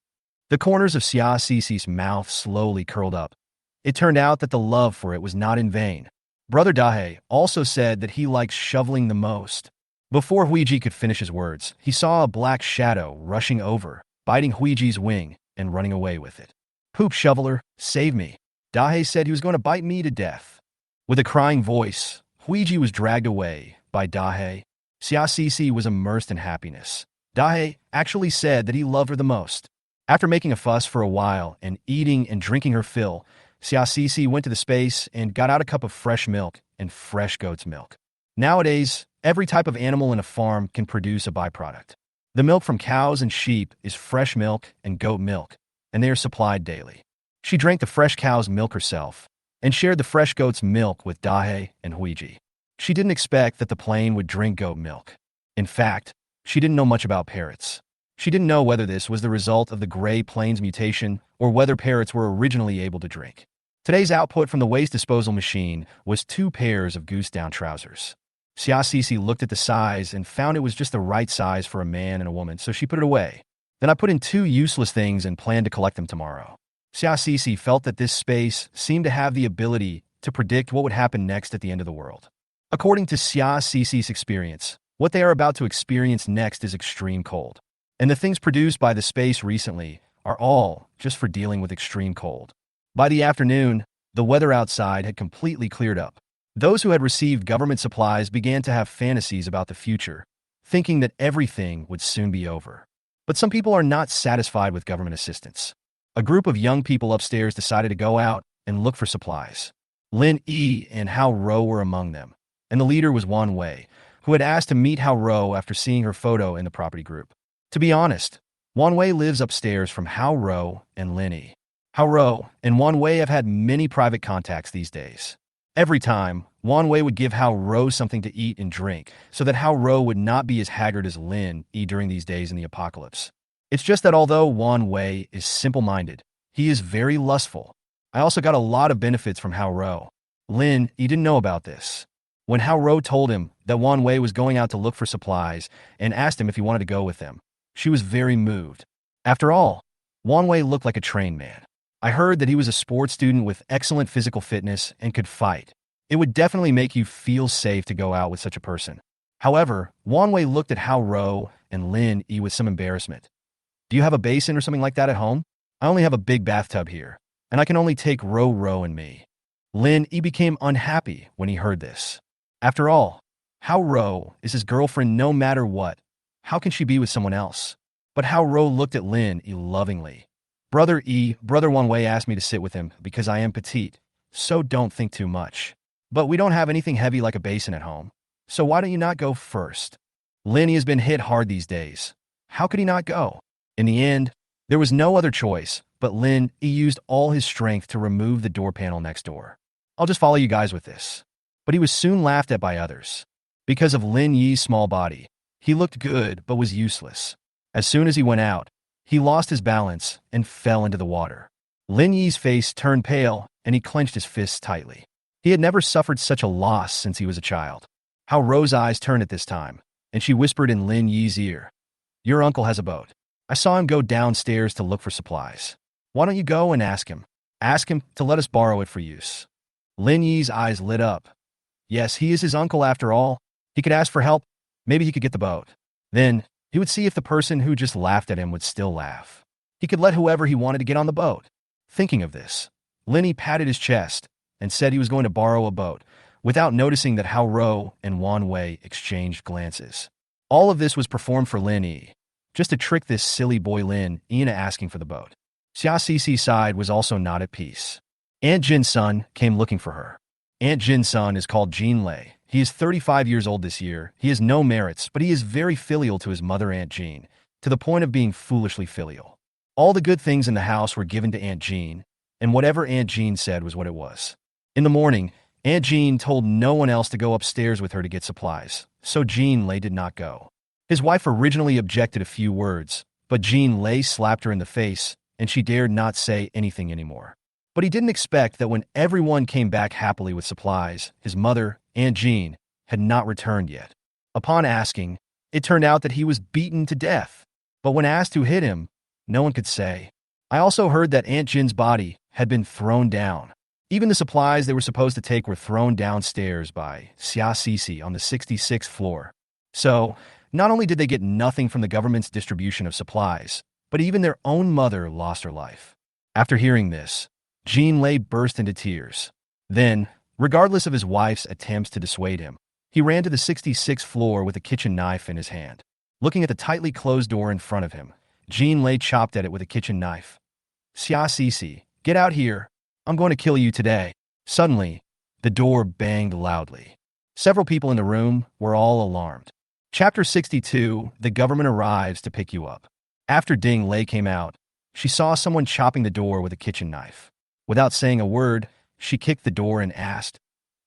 Speaker 1: The corners of Xiaxixi's mouth slowly curled up. It turned out that the love for it was not in vain. Brother Dahei also said that he likes shoveling the most. Before Huiji could finish his words, he saw a black shadow rushing over, biting Huiji's wing and running away with it. Poop shoveler, save me. Dahei said he was going to bite me to death. With a crying voice, Huiji was dragged away by Dahei. Xiaxixi was immersed in happiness. Dahei actually said that he loved her the most. After making a fuss for a while and eating and drinking her fill, Xiaxixi went to the space and got out a cup of fresh milk and fresh goat's milk. Nowadays, every type of animal in a farm can produce a byproduct. The milk from cows and sheep is fresh milk and goat milk, and they are supplied daily. She drank the fresh cow's milk herself and shared the fresh goat's milk with Dahei and Huiji. She didn't expect that the plane would drink goat milk. In fact, she didn't know much about parrots. She didn't know whether this was the result of the gray plains mutation or whether parrots were originally able to drink. Today's output from the waste disposal machine was 2 pairs of goose-down trousers. Xiaxixi looked at the size and found it was just the right size for a man and a woman, so she put it away. Then I put in 2 useless things and planned to collect them tomorrow. Xiaxixi felt that this space seemed to have the ability to predict what would happen next at the end of the world. According to Xiaxixi's experience, what they are about to experience next is extreme cold. And the things produced by the space recently are all just for dealing with extreme cold. By the afternoon, the weather outside had completely cleared up. Those who had received government supplies began to have fantasies about the future, thinking that everything would soon be over. But some people are not satisfied with government assistance. A group of young people upstairs decided to go out and look for supplies. Lynn E. and Hao Ro were among them, and the leader was Wan Wei, who had asked to meet Hao Ro after seeing her photo in the property group. To be honest, Wan Wei lives upstairs from Hao Ro and Lynn E. Hao Ro and Wan Wei have had many private contacts these days. Every time, Wan Wei would give Hao Ro something to eat and drink so that Hao Ro would not be as haggard as Lynn E during these days in the apocalypse. It's just that although Wan Wei is simple-minded, he is very lustful. I also got a lot of benefits from Hao Ro. Lynn E didn't know about this. When Hao Ro told him that Wan Wei was going out to look for supplies and asked him if he wanted to go with them, she was very moved. After all, Wan Wei looked like a trained man. I heard that he was a sports student with excellent physical fitness and could fight. It would definitely make you feel safe to go out with such a person. However, Wan Wei looked at Hao Ro and Lin E with some embarrassment. Do you have a basin or something like that at home? I only have a big bathtub here, and I can only take Ro and me. Lin E became unhappy when he heard this. After all, Hao Ro is his girlfriend no matter what. How can she be with someone else? But Hao Ro looked at Lin E lovingly. Brother Wan Wei asked me to sit with him because I am petite, so don't think too much. But we don't have anything heavy like a basin at home, so why don't you not go first? Lin E has been hit hard these days. How could he not go? In the end, there was no other choice, but Lin E used all his strength to remove the door panel next door. I'll just follow you guys with this. But he was soon laughed at by others. Because of Lin Yi's small body, he looked good but was useless. As soon as he went out, he lost his balance and fell into the water. Lin Yi's face turned pale and he clenched his fists tightly. He had never suffered such a loss since he was a child. Hao Ro's eyes turned at this time, and she whispered in Lin Yi's ear, "Your uncle has a boat. I saw him go downstairs to look for supplies. Why don't you go and ask him? Ask him to let us borrow it for use." Lin Yi's eyes lit up. Yes, he is his uncle after all. He could ask for help. Maybe he could get the boat. Then, he would see if the person who just laughed at him would still laugh. He could let whoever he wanted to get on the boat. Thinking of this, Lin Yi patted his chest and said he was going to borrow a boat, without noticing that Hao Ro and Wan Wei exchanged glances. All of this was performed for Lin Yi, just to trick this silly boy Lin Yi into asking for the boat. Xia Cixi's side was also not at peace. Aunt Jin's son came looking for her. Aunt Jin's son is called Jin Lei. He is 35 years old this year. He has no merits, but he is very filial to his mother Aunt Jin, to the point of being foolishly filial. All the good things in the house were given to Aunt Jin, and whatever Aunt Jin said was what it was. In the morning, Aunt Jin told no one else to go upstairs with her to get supplies, so Jin Lei did not go. His wife originally objected a few words, but Jin Lei slapped her in the face, and she dared not say anything anymore. But he didn't expect that when everyone came back happily with supplies, his mother, Aunt Jin, had not returned yet. Upon asking, it turned out that he was beaten to death. But when asked who hit him, no one could say. I also heard that Aunt Jin's body had been thrown down. Even the supplies they were supposed to take were thrown downstairs by Xia Cixi on the 66th floor. So, not only did they get nothing from the government's distribution of supplies, but even their own mother lost her life. After hearing this, Jin Lei burst into tears. Then, regardless of his wife's attempts to dissuade him, he ran to the 66th floor with a kitchen knife in his hand. Looking at the tightly closed door in front of him, Jin Lei chopped at it with a kitchen knife. "Xia Cixi, get out here. I'm going to kill you today." Suddenly, the door banged loudly. Several people in the room were all alarmed. Chapter 62, The Government Arrives to Pick You Up. After Ding Lei came out, she saw someone chopping the door with a kitchen knife. Without saying a word, she kicked the door and asked,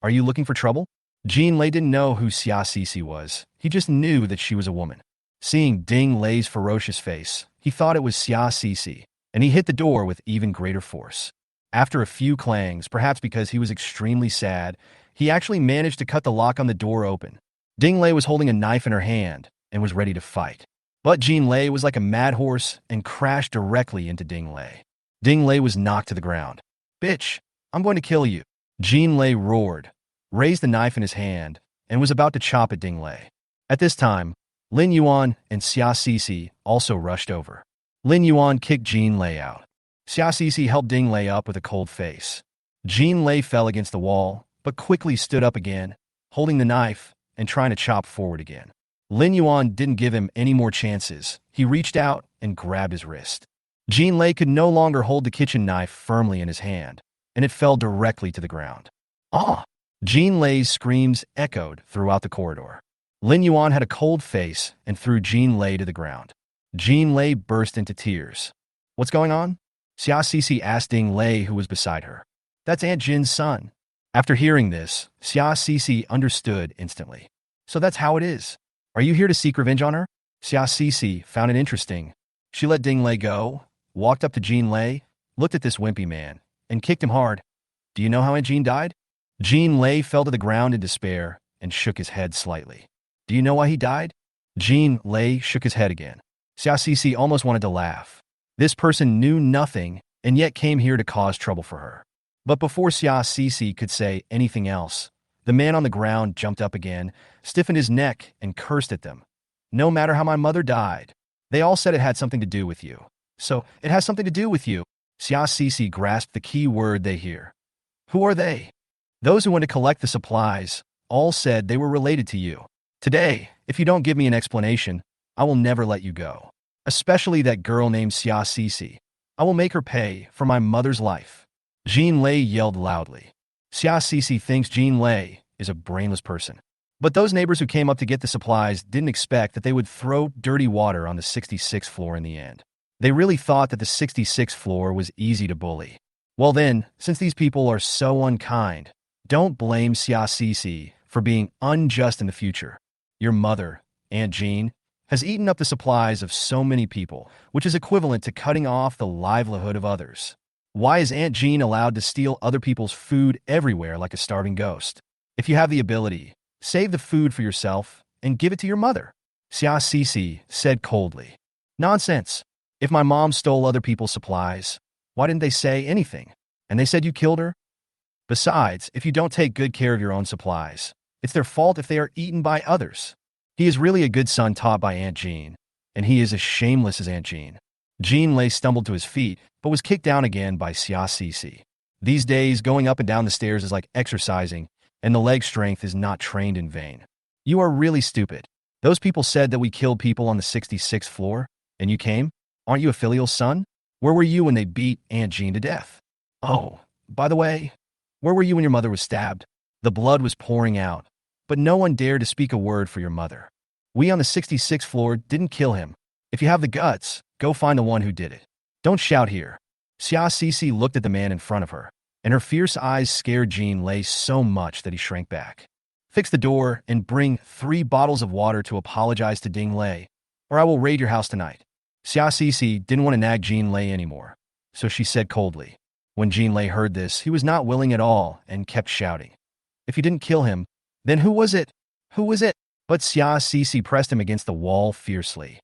Speaker 1: "Are you looking for trouble?" Jin Lei didn't know who Xia Cixi was. He just knew that she was a woman. Seeing Ding Lei's ferocious face, he thought it was Xia Cixi, and he hit the door with even greater force. After a few clangs, perhaps because he was extremely sad, he actually managed to cut the lock on the door open. Ding Lei was holding a knife in her hand and was ready to fight. But Jin Lei was like a mad horse and crashed directly into Ding Lei. Ding Lei was knocked to the ground. "Bitch, I'm going to kill you." Jin Lei roared, raised the knife in his hand, and was about to chop at Ding Lei. At this time, Lin Yuan and Xia Cixi also rushed over. Lin Yuan kicked Jin Lei out. Xia Cixi helped Ding Lei up with a cold face. Jin Lei fell against the wall, but quickly stood up again, holding the knife and trying to chop forward again. Lin Yuan didn't give him any more chances. He reached out and grabbed his wrist. Jin Lei could no longer hold the kitchen knife firmly in his hand, and it fell directly to the ground. Ah! Jean Lay's screams echoed throughout the corridor. Lin Yuan had a cold face and threw Jean Lay to the ground. Jean Lay burst into tears. What's going on? Xia Cece asked Ding Lay, who was beside her. That's Aunt Jin's son. After hearing this, Xia Cece understood instantly. So that's how it is. Are you here to seek revenge on her? Xia Cece found it interesting. She let Ding Lay go, walked up to Jean Lay, looked at this wimpy man, and kicked him hard. Do you know how Aunt Jean died? Jean Lay fell to the ground in despair and shook his head slightly. Do you know why he died? Jean Lay shook his head again. Xia Cece almost wanted to laugh. This person knew nothing and yet came here to cause trouble for her. But before Xia Cece could say anything else, the man on the ground jumped up again, stiffened his neck, and cursed at them. No matter how my mother died, they all said it had something to do with you. So, it has something to do with you. Xia Cece grasped the key word they hear. Who are they? Those who went to collect the supplies all said they were related to you. Today, if you don't give me an explanation, I will never let you go. Especially that girl named Xia Cece. I will make her pay for my mother's life. Jean Lay yelled loudly. Xia Cece thinks Jean Lay is a brainless person. But those neighbors who came up to get the supplies didn't expect that they would throw dirty water on the 66th floor in the end. They really thought that the 66th floor was easy to bully. Well then, since these people are so unkind, don't blame Xia Cece for being unjust in the future. Your mother, Aunt Jean, has eaten up the supplies of so many people, which is equivalent to cutting off the livelihood of others. Why is Aunt Jean allowed to steal other people's food everywhere like a starving ghost? If you have the ability, save the food for yourself and give it to your mother. Xia Cece said coldly. Nonsense. If my mom stole other people's supplies, why didn't they say anything? And they said you killed her? Besides, if you don't take good care of your own supplies, it's their fault if they are eaten by others. He is really a good son taught by Aunt Jean, and he is as shameless as Aunt Jean. Jean Lay stumbled to his feet, but was kicked down again by Xia Cece. These days, going up and down the stairs is like exercising, and the leg strength is not trained in vain. You are really stupid. Those people said that we killed people on the 66th floor, and you came? Aren't you a filial son? Where were you when they beat Aunt Jean to death? Oh, by the way, where were you when your mother was stabbed? The blood was pouring out, but no one dared to speak a word for your mother. We on the 66th floor didn't kill him. If you have the guts, go find the one who did it. Don't shout here. Xia Cece looked at the man in front of her, and her fierce eyes scared Jean Lay so much that he shrank back. Fix the door and bring 3 bottles of water to apologize to Ding Lay, or I will raid your house tonight. Xia Cece didn't want to nag Jean Lay anymore, so she said coldly. When Jean Lay heard this, he was not willing at all and kept shouting. If you didn't kill him, then who was it? Who was it? But Xia Cece pressed him against the wall fiercely.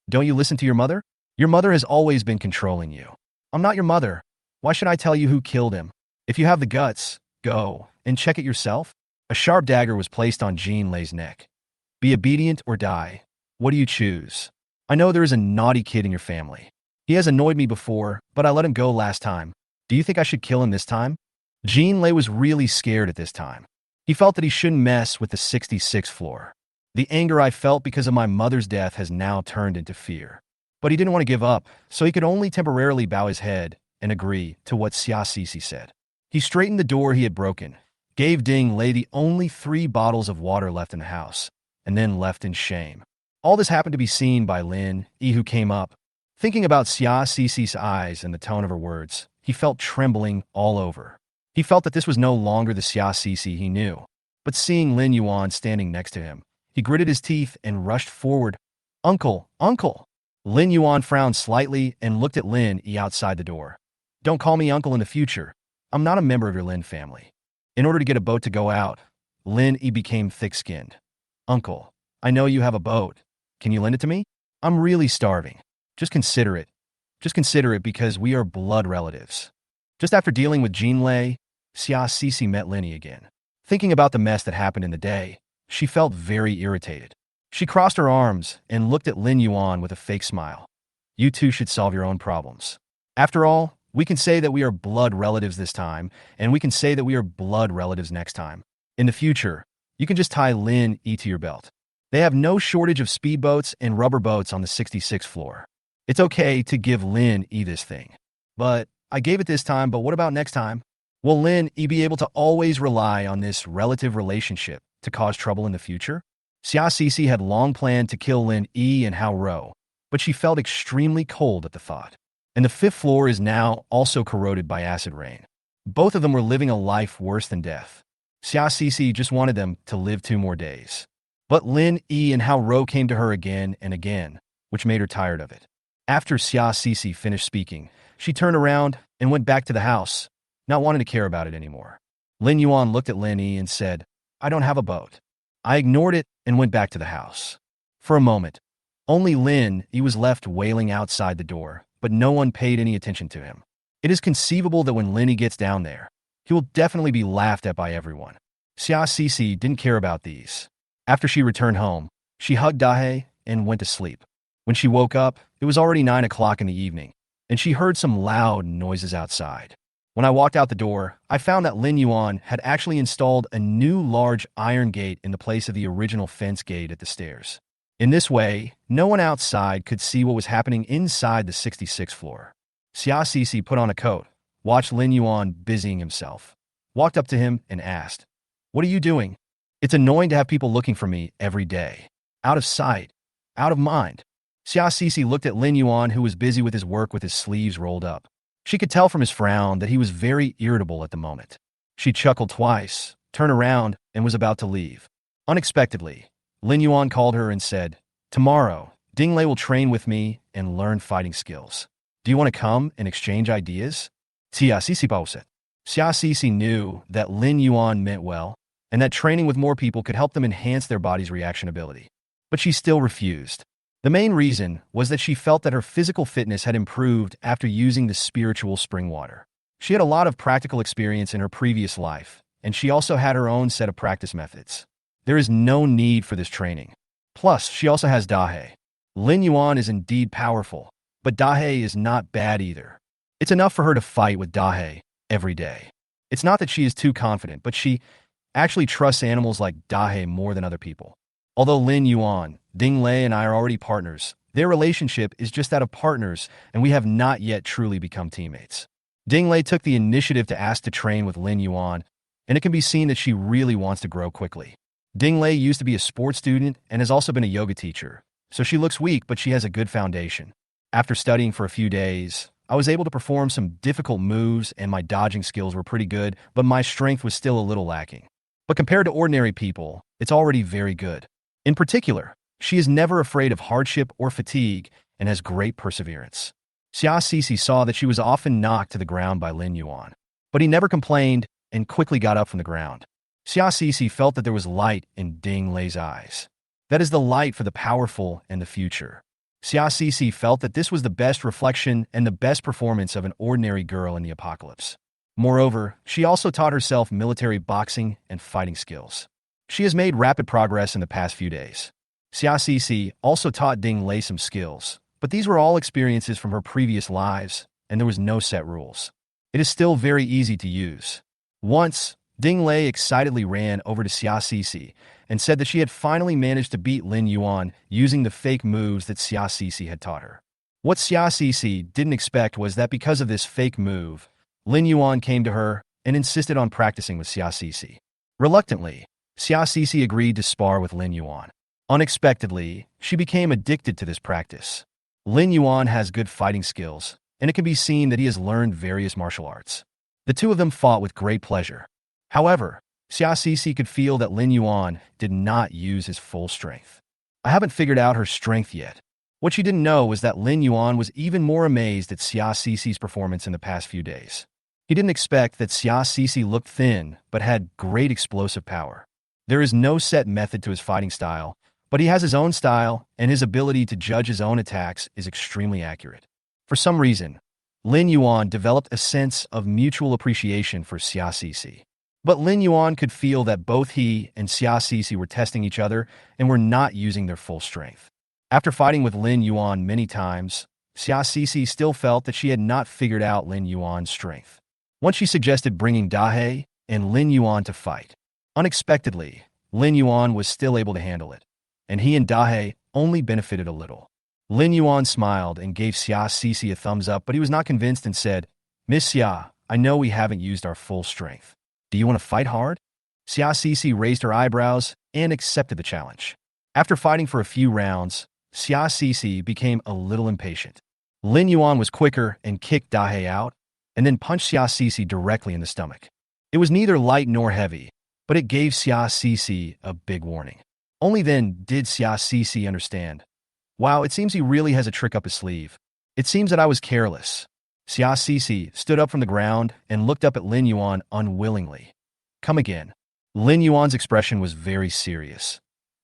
Speaker 1: Don't you listen to your mother? Your mother has always been controlling you. I'm not your mother. Why should I tell you who killed him? If you have the guts, go and check it yourself. A sharp dagger was placed on Jean Lay's neck. Be obedient or die. What do you choose? I know there is a naughty kid in your family. He has annoyed me before, but I let him go last time. Do you think I should kill him this time? Jean Lay was really scared at this time. He felt that he shouldn't mess with the 66th floor. The anger I felt because of my mother's death has now turned into fear. But he didn't want to give up, so he could only temporarily bow his head and agree to what Xia Cece said. He straightened the door he had broken, gave Ding Lay the only 3 bottles of water left in the house, and then left in shame. All this happened to be seen by Lynn, who came up. Thinking about Xia Cece's eyes and the tone of her words, he felt trembling all over. He felt that this was no longer the Xia Cece he knew. But seeing Lin Yuan standing next to him, he gritted his teeth and rushed forward. Uncle, uncle! Lin Yuan frowned slightly and looked at Lin outside the door. Don't call me uncle in the future. I'm not a member of your Lin family. In order to get a boat to go out, Lin became thick-skinned. Uncle, I know you have a boat. Can you lend it to me? I'm really starving. Just consider it. Just consider it because we are blood relatives. Just after dealing with Jean Lay, Xia Cece met Lin again. Thinking about the mess that happened in the day, she felt very irritated. She crossed her arms and looked at Lin Yuan with a fake smile. You two should solve your own problems. After all, we can say that we are blood relatives this time, and we can say that we are blood relatives next time. In the future, you can just tie Lin to your belt. They have no shortage of speedboats and rubber boats on the 66th floor. It's okay to give Lin this thing. But I gave it this time, but what about next time? Will Lynn be able to always rely on this relative relationship to cause trouble in the future? Xia Cece had long planned to kill Lynn and Hao Ro, but she felt extremely cold at the thought. And the fifth floor is now also corroded by acid rain. Both of them were living a life worse than death. Xia Cece just wanted them to live 2 more days. But Lynn and Hao Ro came to her again and again, which made her tired of it. After Xia Cece finished speaking, she turned around and went back to the house, not wanting to care about it anymore. Lin Yuan looked at Lin and said, "I don't have a boat." I ignored it and went back to the house. For a moment, only Lin was left wailing outside the door, but no one paid any attention to him. It is conceivable that when Lin gets down there, he will definitely be laughed at by everyone. Xia Cece didn't care about these. After she returned home, she hugged Dahe and went to sleep. When she woke up, it was already 9 o'clock in the evening, and she heard some loud noises outside. When I walked out the door, I found that Lin Yuan had actually installed a new large iron gate in the place of the original fence gate at the stairs. In this way, no one outside could see what was happening inside the 66th floor. Xia Cece put on a coat, watched Lin Yuan busying himself, walked up to him and asked, "What are you doing? It's annoying to have people looking for me every day. Out of sight, out of mind." Xia Cece looked at Lin Yuan, who was busy with his work with his sleeves rolled up. She could tell from his frown that he was very irritable at the moment. She chuckled twice, turned around, and was about to leave. Unexpectedly, Lin Yuan called her and said, "Tomorrow, Dinglei will train with me and learn fighting skills. Do you want to come and exchange ideas?" Xia Cece knew that Lin Yuan meant well, and that training with more people could help them enhance their body's reaction ability. But she still refused. The main reason was that she felt that her physical fitness had improved after using the spiritual spring water. She had a lot of practical experience in her previous life, and she also had her own set of practice methods. There is no need for this training. Plus, she also has Dahe. Lin Yuan is indeed powerful, but Dahe is not bad either. It's enough for her to fight with Dahe every day. It's not that she is too confident, but she actually trusts animals like Dahe more than other people. Although Lin Yuan, Dinglei, and I are already partners, their relationship is just that of partners, and we have not yet truly become teammates. Dinglei took the initiative to ask to train with Lin Yuan, and it can be seen that she really wants to grow quickly. Dinglei used to be a sports student and has also been a yoga teacher, so she looks weak, but she has a good foundation. After studying for a few days, I was able to perform some difficult moves, and my dodging skills were pretty good, but my strength was still a little lacking. But compared to ordinary people, it's already very good. In particular, she is never afraid of hardship or fatigue and has great perseverance. Xia Cece saw that she was often knocked to the ground by Lin Yuan, but he never complained and quickly got up from the ground. Xia Cece felt that there was light in Ding Lei's eyes. That is the light for the powerful and the future. Xia Cece felt that this was the best reflection and the best performance of an ordinary girl in the apocalypse. Moreover, she also taught herself military boxing and fighting skills. She has made rapid progress in the past few days. Xia Cece also taught Ding Lei some skills, but these were all experiences from her previous lives, and there was no set rules. It is still very easy to use. Once, Ding Lei excitedly ran over to Xia Cece and said that she had finally managed to beat Lin Yuan using the fake moves that Xia Cece had taught her. What Xia Cece didn't expect was that because of this fake move, Lin Yuan came to her and insisted on practicing with Xia Cece. Reluctantly, Xia Cece agreed to spar with Lin Yuan. Unexpectedly, she became addicted to this practice. Lin Yuan has good fighting skills, and it can be seen that he has learned various martial arts. The two of them fought with great pleasure. However, Xia Cece could feel that Lin Yuan did not use his full strength. I haven't figured out her strength yet. What she didn't know was that Lin Yuan was even more amazed at Xia Cece's performance in the past few days. He didn't expect that Xia Cece looked thin, but had great explosive power. There is no set method to his fighting style, but he has his own style, and his ability to judge his own attacks is extremely accurate. For some reason, Lin Yuan developed a sense of mutual appreciation for Xia Cece. But Lin Yuan could feel that both he and Xia Cece were testing each other and were not using their full strength. After fighting with Lin Yuan many times, Xia Cece still felt that she had not figured out Lin Yuan's strength. Once she suggested bringing Dahe and Lin Yuan to fight. Unexpectedly, Lin Yuan was still able to handle it, and he and Dahe only benefited a little. Lin Yuan smiled and gave Xia Cece a thumbs up, but he was not convinced and said, "Miss Xia, I know we haven't used our full strength. Do you want to fight hard? Xia Cixi raised her eyebrows and accepted the challenge. After fighting for a few rounds, Xia Cixi became a little impatient. Lin Yuan was quicker and kicked Dahe out, and then punched Xia Cixi directly in the stomach. It was neither light nor heavy, but it gave Xia Cixi a big warning. Only then did Xia Cixi understand. Wow, it seems he really has a trick up his sleeve. It seems that I was careless. Xia Cixi stood up from the ground and looked up at Lin Yuan unwillingly. Come again. Lin Yuan's expression was very serious.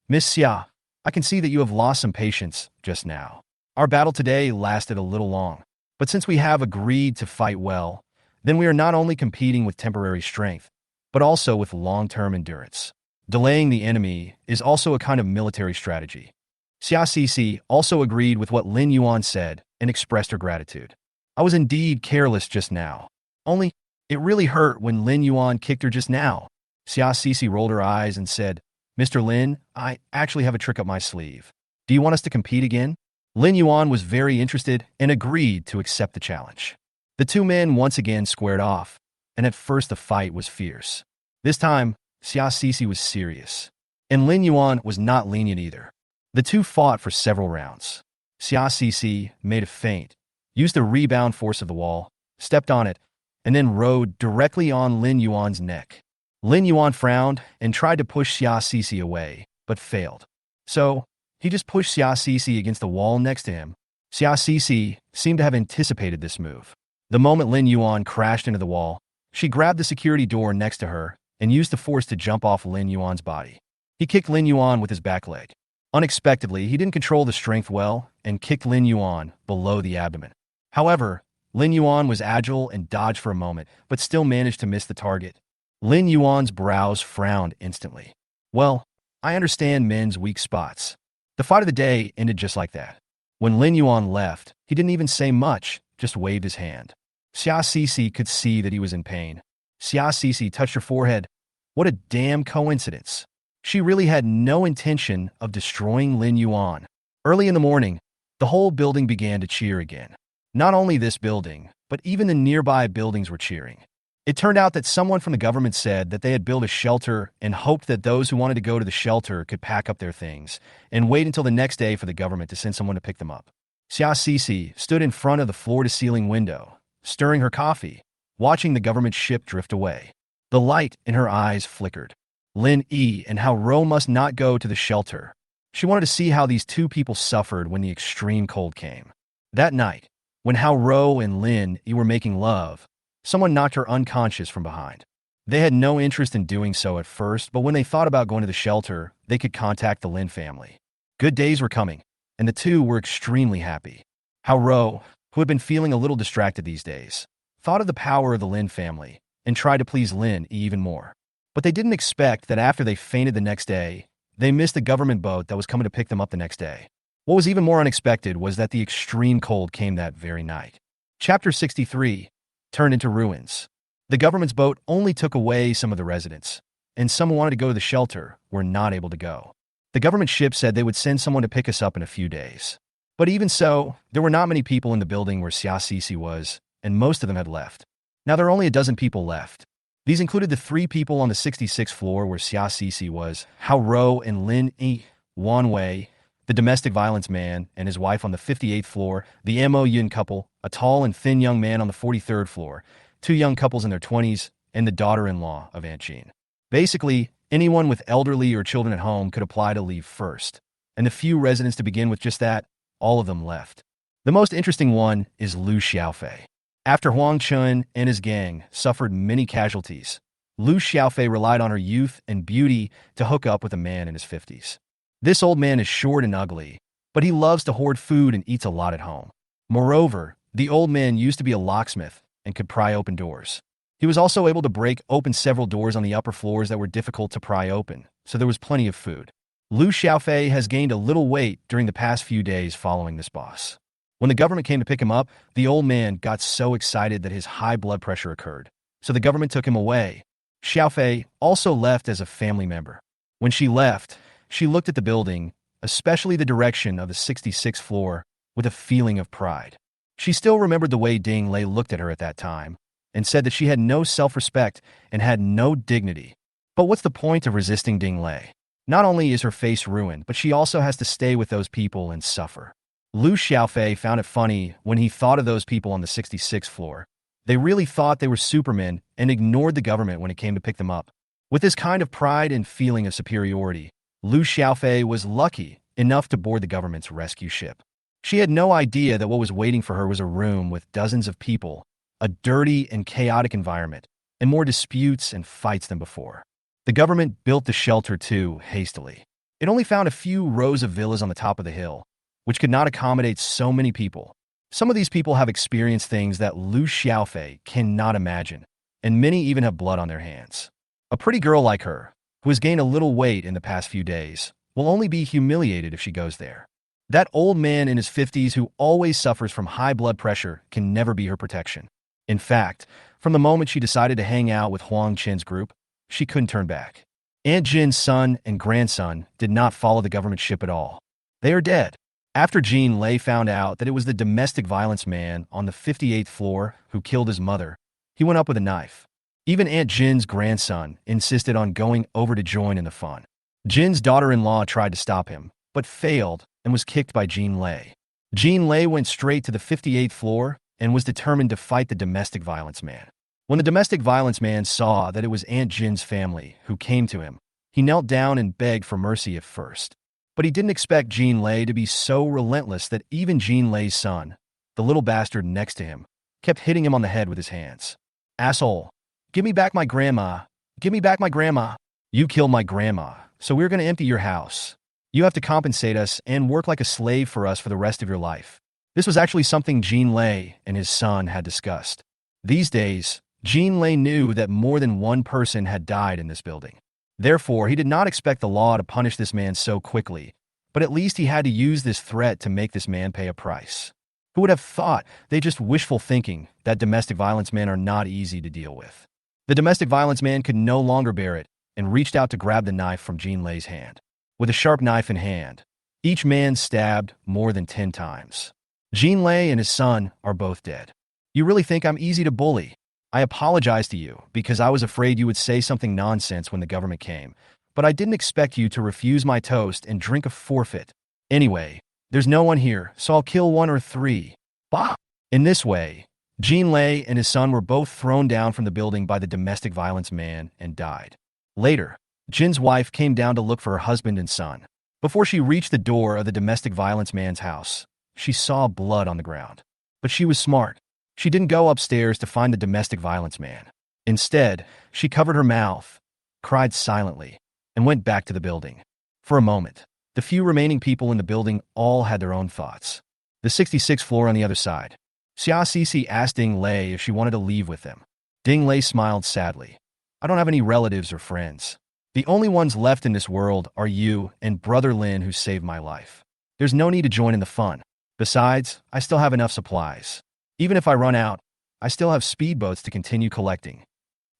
Speaker 1: Miss Xia, I can see that you have lost some patience just now. Our battle today lasted a little long, but since we have agreed to fight well, then we are not only competing with temporary strength, but also with long-term endurance. Delaying the enemy is also a kind of military strategy. Xia Cixi also agreed with what Lin Yuan said and expressed her gratitude. I was indeed careless just now. Only, it really hurt when Lin Yuan kicked her just now. Xia Cixi rolled her eyes and said, Mr. Lin, I actually have a trick up my sleeve. Do you want us to compete again? Lin Yuan was very interested and agreed to accept the challenge. The two men once again squared off, and at first the fight was fierce. This time, Xia Cixi was serious, and Lin Yuan was not lenient either. The two fought for several rounds. Xia Cixi made a feint, used the rebound force of the wall, stepped on it, and then rode directly on Lin Yuan's neck. Lin Yuan frowned and tried to push Xia Cixi away, but failed. So, he just pushed Xia Cixi against the wall next to him. Xia Cixi seemed to have anticipated this move. The moment Lin Yuan crashed into the wall, she grabbed the security door next to her and used the force to jump off Lin Yuan's body. He kicked Lin Yuan with his back leg. Unexpectedly, he didn't control the strength well and kicked Lin Yuan below the abdomen. However, Lin Yuan was agile and dodged for a moment, but still managed to miss the target. Lin Yuan's brows frowned instantly. Well, I understand men's weak spots. The fight of the day ended just like that. When Lin Yuan left, he didn't even say much, just waved his hand. Xia Cixi could see that he was in pain. Xia Cixi touched her forehead. What a damn coincidence. She really had no intention of destroying Lin Yuan. Early in the morning, the whole building began to cheer again. Not only this building, but even the nearby buildings were cheering. It turned out that someone from the government said that they had built a shelter and hoped that those who wanted to go to the shelter could pack up their things and wait until the next day for the government to send someone to pick them up. Xia Cixi stood in front of the floor-to-ceiling window, stirring her coffee, watching the government ship drift away. The light in her eyes flickered. Lin Yi and how Ro must not go to the shelter. She wanted to see how these two people suffered when the extreme cold came. That night, when Hao Ro and Lin Yi were making love, someone knocked her unconscious from behind. They had no interest in doing so at first, but when they thought about going to the shelter, they could contact the Lin family. Good days were coming, and the two were extremely happy. Hao Ro, who had been feeling a little distracted these days, thought of the power of the Lin family and tried to please Lin even more. But they didn't expect that after they fainted the next day, they missed the government boat that was coming to pick them up the next day. What was even more unexpected was that the extreme cold came that very night. Chapter 63 turned into ruins. The government's boat only took away some of the residents, and some who wanted to go to the shelter were not able to go. The government ship said they would send someone to pick us up in a few days. But even so, there were not many people in the building where Xia Cixi was, and most of them had left. Now there are only a dozen people left. These included the 3 people on the 66th floor where Xia Cixi was, Hao Ro and Lin Yi, Wan Wei, the domestic violence man and his wife on the 58th floor, the Mo Yun couple, a tall and thin young man on the 43rd floor, 2 young couples in their 20s, and the daughter-in-law of Aunt Jean. Basically, anyone with elderly or children at home could apply to leave first, and the few residents to begin with just that, all of them left. The most interesting one is Lu Xiaofei. After Huang Chun and his gang suffered many casualties, Lu Xiaofei relied on her youth and beauty to hook up with a man in his 50s. This old man is short and ugly, but he loves to hoard food and eats a lot at home. Moreover, the old man used to be a locksmith and could pry open doors. He was also able to break open several doors on the upper floors that were difficult to pry open, so there was plenty of food. Lu Xiaofei has gained a little weight during the past few days following this boss. When the government came to pick him up, the old man got so excited that his high blood pressure occurred, so the government took him away. Xiaofei also left as a family member. When she left, she looked at the building, especially the direction of the 66th floor, with a feeling of pride. She still remembered the way Ding Lei looked at her at that time, and said that she had no self-respect and had no dignity. But what's the point of resisting Ding Lei? Not only is her face ruined, but she also has to stay with those people and suffer. Lu Xiaofei found it funny when he thought of those people on the 66th floor. They really thought they were supermen and ignored the government when it came to pick them up. With this kind of pride and feeling of superiority, Lu Xiaofei was lucky enough to board the government's rescue ship. She had no idea that what was waiting for her was a room with dozens of people, a dirty and chaotic environment, and more disputes and fights than before. The government built the shelter too hastily. It only found a few rows of villas on the top of the hill, which could not accommodate so many people. Some of these people have experienced things that Lu Xiaofei cannot imagine, and many even have blood on their hands. A pretty girl like her, who has gained a little weight in the past few days, will only be humiliated if she goes there. That old man in his 50s who always suffers from high blood pressure can never be her protection. In fact, from the moment she decided to hang out with Huang Qin's group, she couldn't turn back. Aunt Jin's son and grandson did not follow the government ship at all. They are dead. After Jean Lei found out that it was the domestic violence man on the 58th floor who killed his mother, he went up with a knife. Even Aunt Jin's grandson insisted on going over to join in the fun. Jin's daughter-in-law tried to stop him, but failed and was kicked by Jean Lei. Jean Lei went straight to the 58th floor and was determined to fight the domestic violence man. When the domestic violence man saw that it was Aunt Jin's family who came to him, he knelt down and begged for mercy at first. But he didn't expect Jean Lei to be so relentless that even Jean Lei's son, the little bastard next to him, kept hitting him on the head with his hands. "Asshole, give me back my grandma. Give me back my grandma. You killed my grandma, so we're going to empty your house. You have to compensate us and work like a slave for us for the rest of your life." This was actually something Jean Lei and his son had discussed. These days, Jean Lei knew that more than one person had died in this building. Therefore, he did not expect the law to punish this man so quickly, but at least he had to use this threat to make this man pay a price. Who would have thought? They just wishful thinking that domestic violence men are not easy to deal with. The domestic violence man could no longer bear it and reached out to grab the knife from Jean Lei's hand. With a sharp knife in hand, each man stabbed more than 10 times. Jean Lei and his son are both dead. "You really think I'm easy to bully? I apologize to you because I was afraid you would say something nonsense when the government came, but I didn't expect you to refuse my toast and drink a forfeit. Anyway, there's no one here, so I'll kill 1 or 3. Bah!" In this way, Jean Lei and his son were both thrown down from the building by the domestic violence man and died. Later, Jin's wife came down to look for her husband and son. Before she reached the door of the domestic violence man's house, she saw blood on the ground. But she was smart. She didn't go upstairs to find the domestic violence man. Instead, she covered her mouth, cried silently, and went back to the building. For a moment, the few remaining people in the building all had their own thoughts. The 66th floor on the other side. Xia Cixi asked Ding Lei if she wanted to leave with them. Ding Lei smiled sadly. "I don't have any relatives or friends. The only ones left in this world are you and Brother Lynn who saved my life. There's no need to join in the fun. Besides, I still have enough supplies. Even if I run out, I still have speedboats to continue collecting."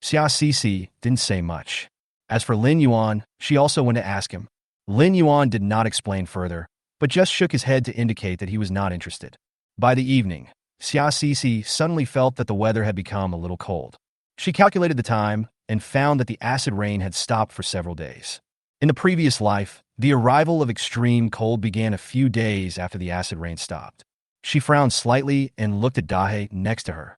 Speaker 1: Xia Cixi didn't say much. As for Lin Yuan, she also went to ask him. Lin Yuan did not explain further, but just shook his head to indicate that he was not interested. By the evening, Xia Cixi suddenly felt that the weather had become a little cold. She calculated the time and found that the acid rain had stopped for several days. In the previous life, the arrival of extreme cold began a few days after the acid rain stopped. She frowned slightly and looked at Dahe next to her.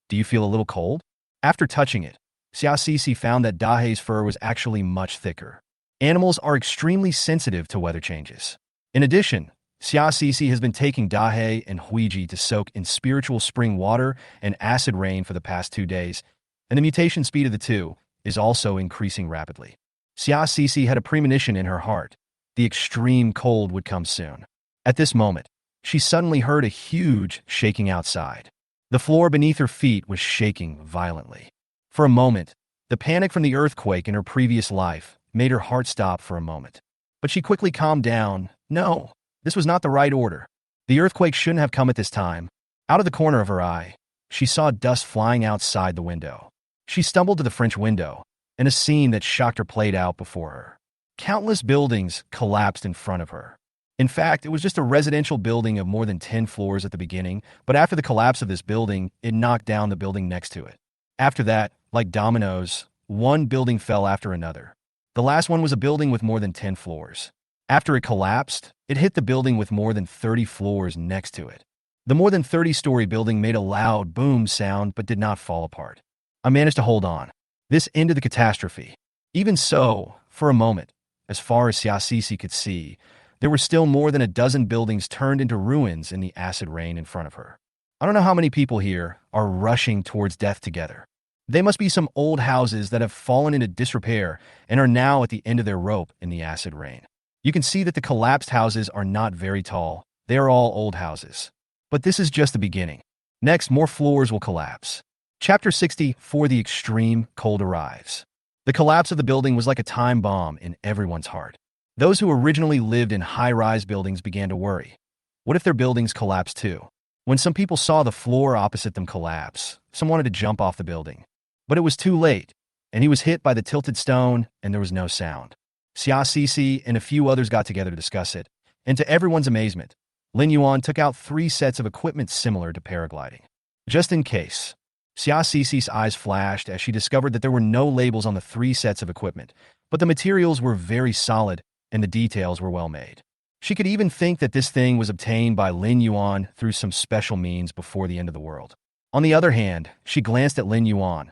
Speaker 1: "Do you feel a little cold?" After touching it, Xia Cixi found that Dahe's fur was actually much thicker. Animals are extremely sensitive to weather changes. In addition, Xia Cixi has been taking Dahe and Huiji to soak in spiritual spring water and acid rain for the past 2 days, and the mutation speed of the two is also increasing rapidly. Xia Cixi had a premonition in her heart. The extreme cold would come soon. At this moment, she suddenly heard a huge shaking outside. The floor beneath her feet was shaking violently. For a moment, the panic from the earthquake in her previous life made her heart stop for a moment. But she quickly calmed down. No, this was not the right order. The earthquake shouldn't have come at this time. Out of the corner of her eye, she saw dust flying outside the window. She stumbled to the French window, and a scene that shocked her played out before her. Countless buildings collapsed in front of her. In fact, it was just a residential building of more than 10 floors at the beginning, but after the collapse of this building, it knocked down the building next to it. After that, like dominoes, one building fell after another. The last one was a building with more than 10 floors. After it collapsed, it hit the building with more than 30 floors next to it. The more than 30-story building made a loud boom sound but did not fall apart. I managed to hold on. This ended the catastrophe. Even so, for a moment, as far as Siasisi could see, there were still more than a dozen buildings turned into ruins in the acid rain in front of her. I don't know how many people here are rushing towards death together. They must be some old houses that have fallen into disrepair and are now at the end of their rope in the acid rain. You can see that the collapsed houses are not very tall. They are all old houses. But this is just the beginning. Next, more floors will collapse. Chapter 60, For the Extreme, Cold arrives. The collapse of the building was like a time bomb in everyone's heart. Those who originally lived in high-rise buildings began to worry. What if their buildings collapsed too? When some people saw the floor opposite them collapse, some wanted to jump off the building. But it was too late, and he was hit by the tilted stone, and there was no sound. Siasisi and a few others got together to discuss it, and to everyone's amazement, Lin Yuan took out 3 sets of equipment similar to paragliding. Just in case. Siasisi's eyes flashed as she discovered that there were no labels on the 3 sets of equipment, but the materials were very solid and the details were well made. She could even think that this thing was obtained by Lin Yuan through some special means before the end of the world. On the other hand, she glanced at Lin Yuan.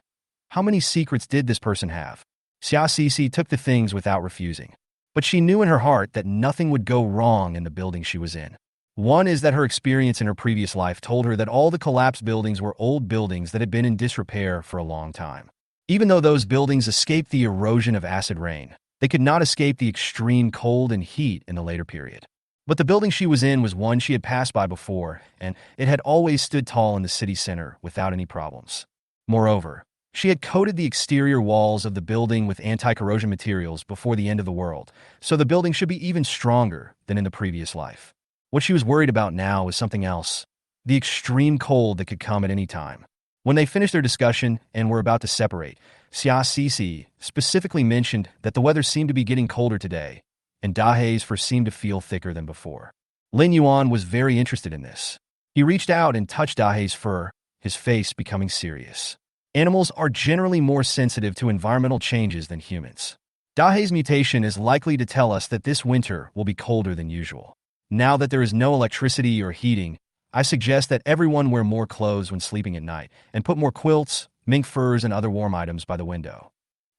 Speaker 1: How many secrets did this person have? Siasisi took the things without refusing. But she knew in her heart that nothing would go wrong in the building she was in. One is that her experience in her previous life told her that all the collapsed buildings were old buildings that had been in disrepair for a long time. Even though those buildings escaped the erosion of acid rain, they could not escape the extreme cold and heat in the later period. But the building she was in was one she had passed by before, and it had always stood tall in the city center without any problems. Moreover, she had coated the exterior walls of the building with anti-corrosion materials before the end of the world, so the building should be even stronger than in the previous life. What she was worried about now was something else, the extreme cold that could come at any time. When they finished their discussion and were about to separate, Siasisi specifically mentioned that the weather seemed to be getting colder today, and Dahe's fur seemed to feel thicker than before. Lin Yuan was very interested in this. He reached out and touched Dahe's fur, his face becoming serious. Animals are generally more sensitive to environmental changes than humans. Dahe's mutation is likely to tell us that this winter will be colder than usual. Now that there is no electricity or heating, I suggest that everyone wear more clothes when sleeping at night and put more quilts, mink furs, and other warm items by the window.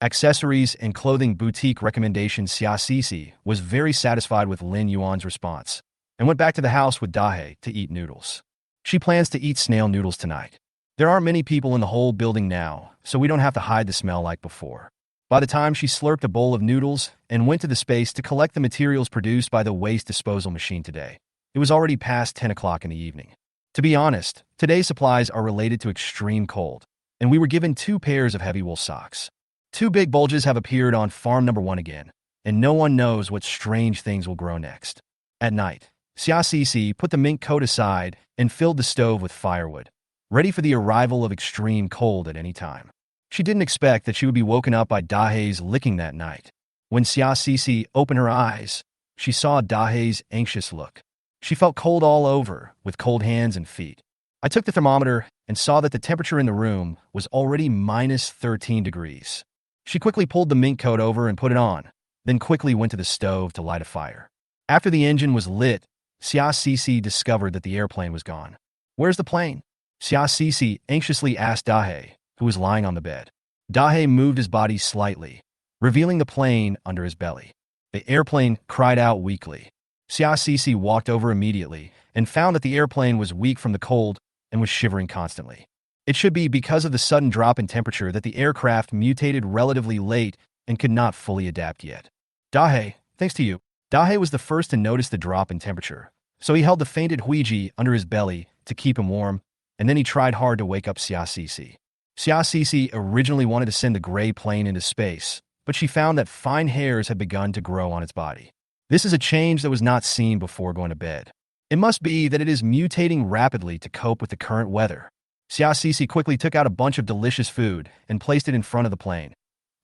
Speaker 1: Accessories and clothing boutique recommendations. Siasisi was very satisfied with Lin Yuan's response and went back to the house with Dahe to eat noodles. She plans to eat snail noodles tonight. There aren't many people in the whole building now, so we don't have to hide the smell like before. By the time she slurped a bowl of noodles and went to the space to collect the materials produced by the waste disposal machine today, it was already past 10 o'clock in the evening. To be honest, today's supplies are related to extreme cold, and we were given 2 pairs of heavy wool socks. 2 big bulges have appeared on farm number 1 again, and no one knows what strange things will grow next. At night, Siasisi put the mink coat aside and filled the stove with firewood, ready for the arrival of extreme cold at any time. She didn't expect that she would be woken up by Dahe's licking that night. When Siasisi opened her eyes, she saw Dahe's anxious look. She felt cold all over, with cold hands and feet. I took the thermometer and saw that the temperature in the room was already minus 13 degrees. She quickly pulled the mink coat over and put it on, then quickly went to the stove to light a fire. After the engine was lit, Siasisi discovered that the airplane was gone. "Where's the plane?" Siasisi anxiously asked Dahe, who was lying on the bed. Dahe moved his body slightly, revealing the plane under his belly. The airplane cried out weakly. Siasisi walked over immediately and found that the airplane was weak from the cold and was shivering constantly. It should be because of the sudden drop in temperature that the aircraft mutated relatively late and could not fully adapt yet. Dahe, thanks to you. Dahe was the first to notice the drop in temperature, so he held the fainted Huiji under his belly to keep him warm, and then he tried hard to wake up Siasisi. Siasisi originally wanted to send the gray plane into space, but she found that fine hairs had begun to grow on its body. This is a change that was not seen before going to bed. It must be that it is mutating rapidly to cope with the current weather. Siasisi quickly took out a bunch of delicious food and placed it in front of the plane.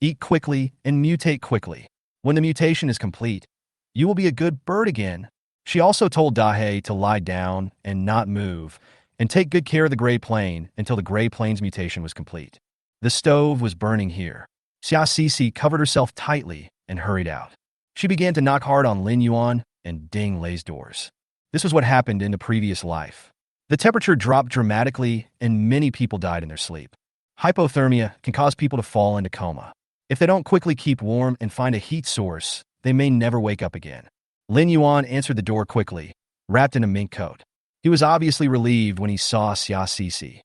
Speaker 1: Eat quickly and mutate quickly. When the mutation is complete, you will be a good bird again. She also told Dahe to lie down and not move, and take good care of the gray plane until the gray plane's mutation was complete. The stove was burning here. Xia Sisi covered herself tightly and hurried out. She began to knock hard on Lin Yuan and Ding Lei's doors. This was what happened in the previous life. The temperature dropped dramatically and many people died in their sleep. Hypothermia can cause people to fall into coma. If they don't quickly keep warm and find a heat source, they may never wake up again. Lin Yuan answered the door quickly, wrapped in a mink coat. He was obviously relieved when he saw Xia Sisi.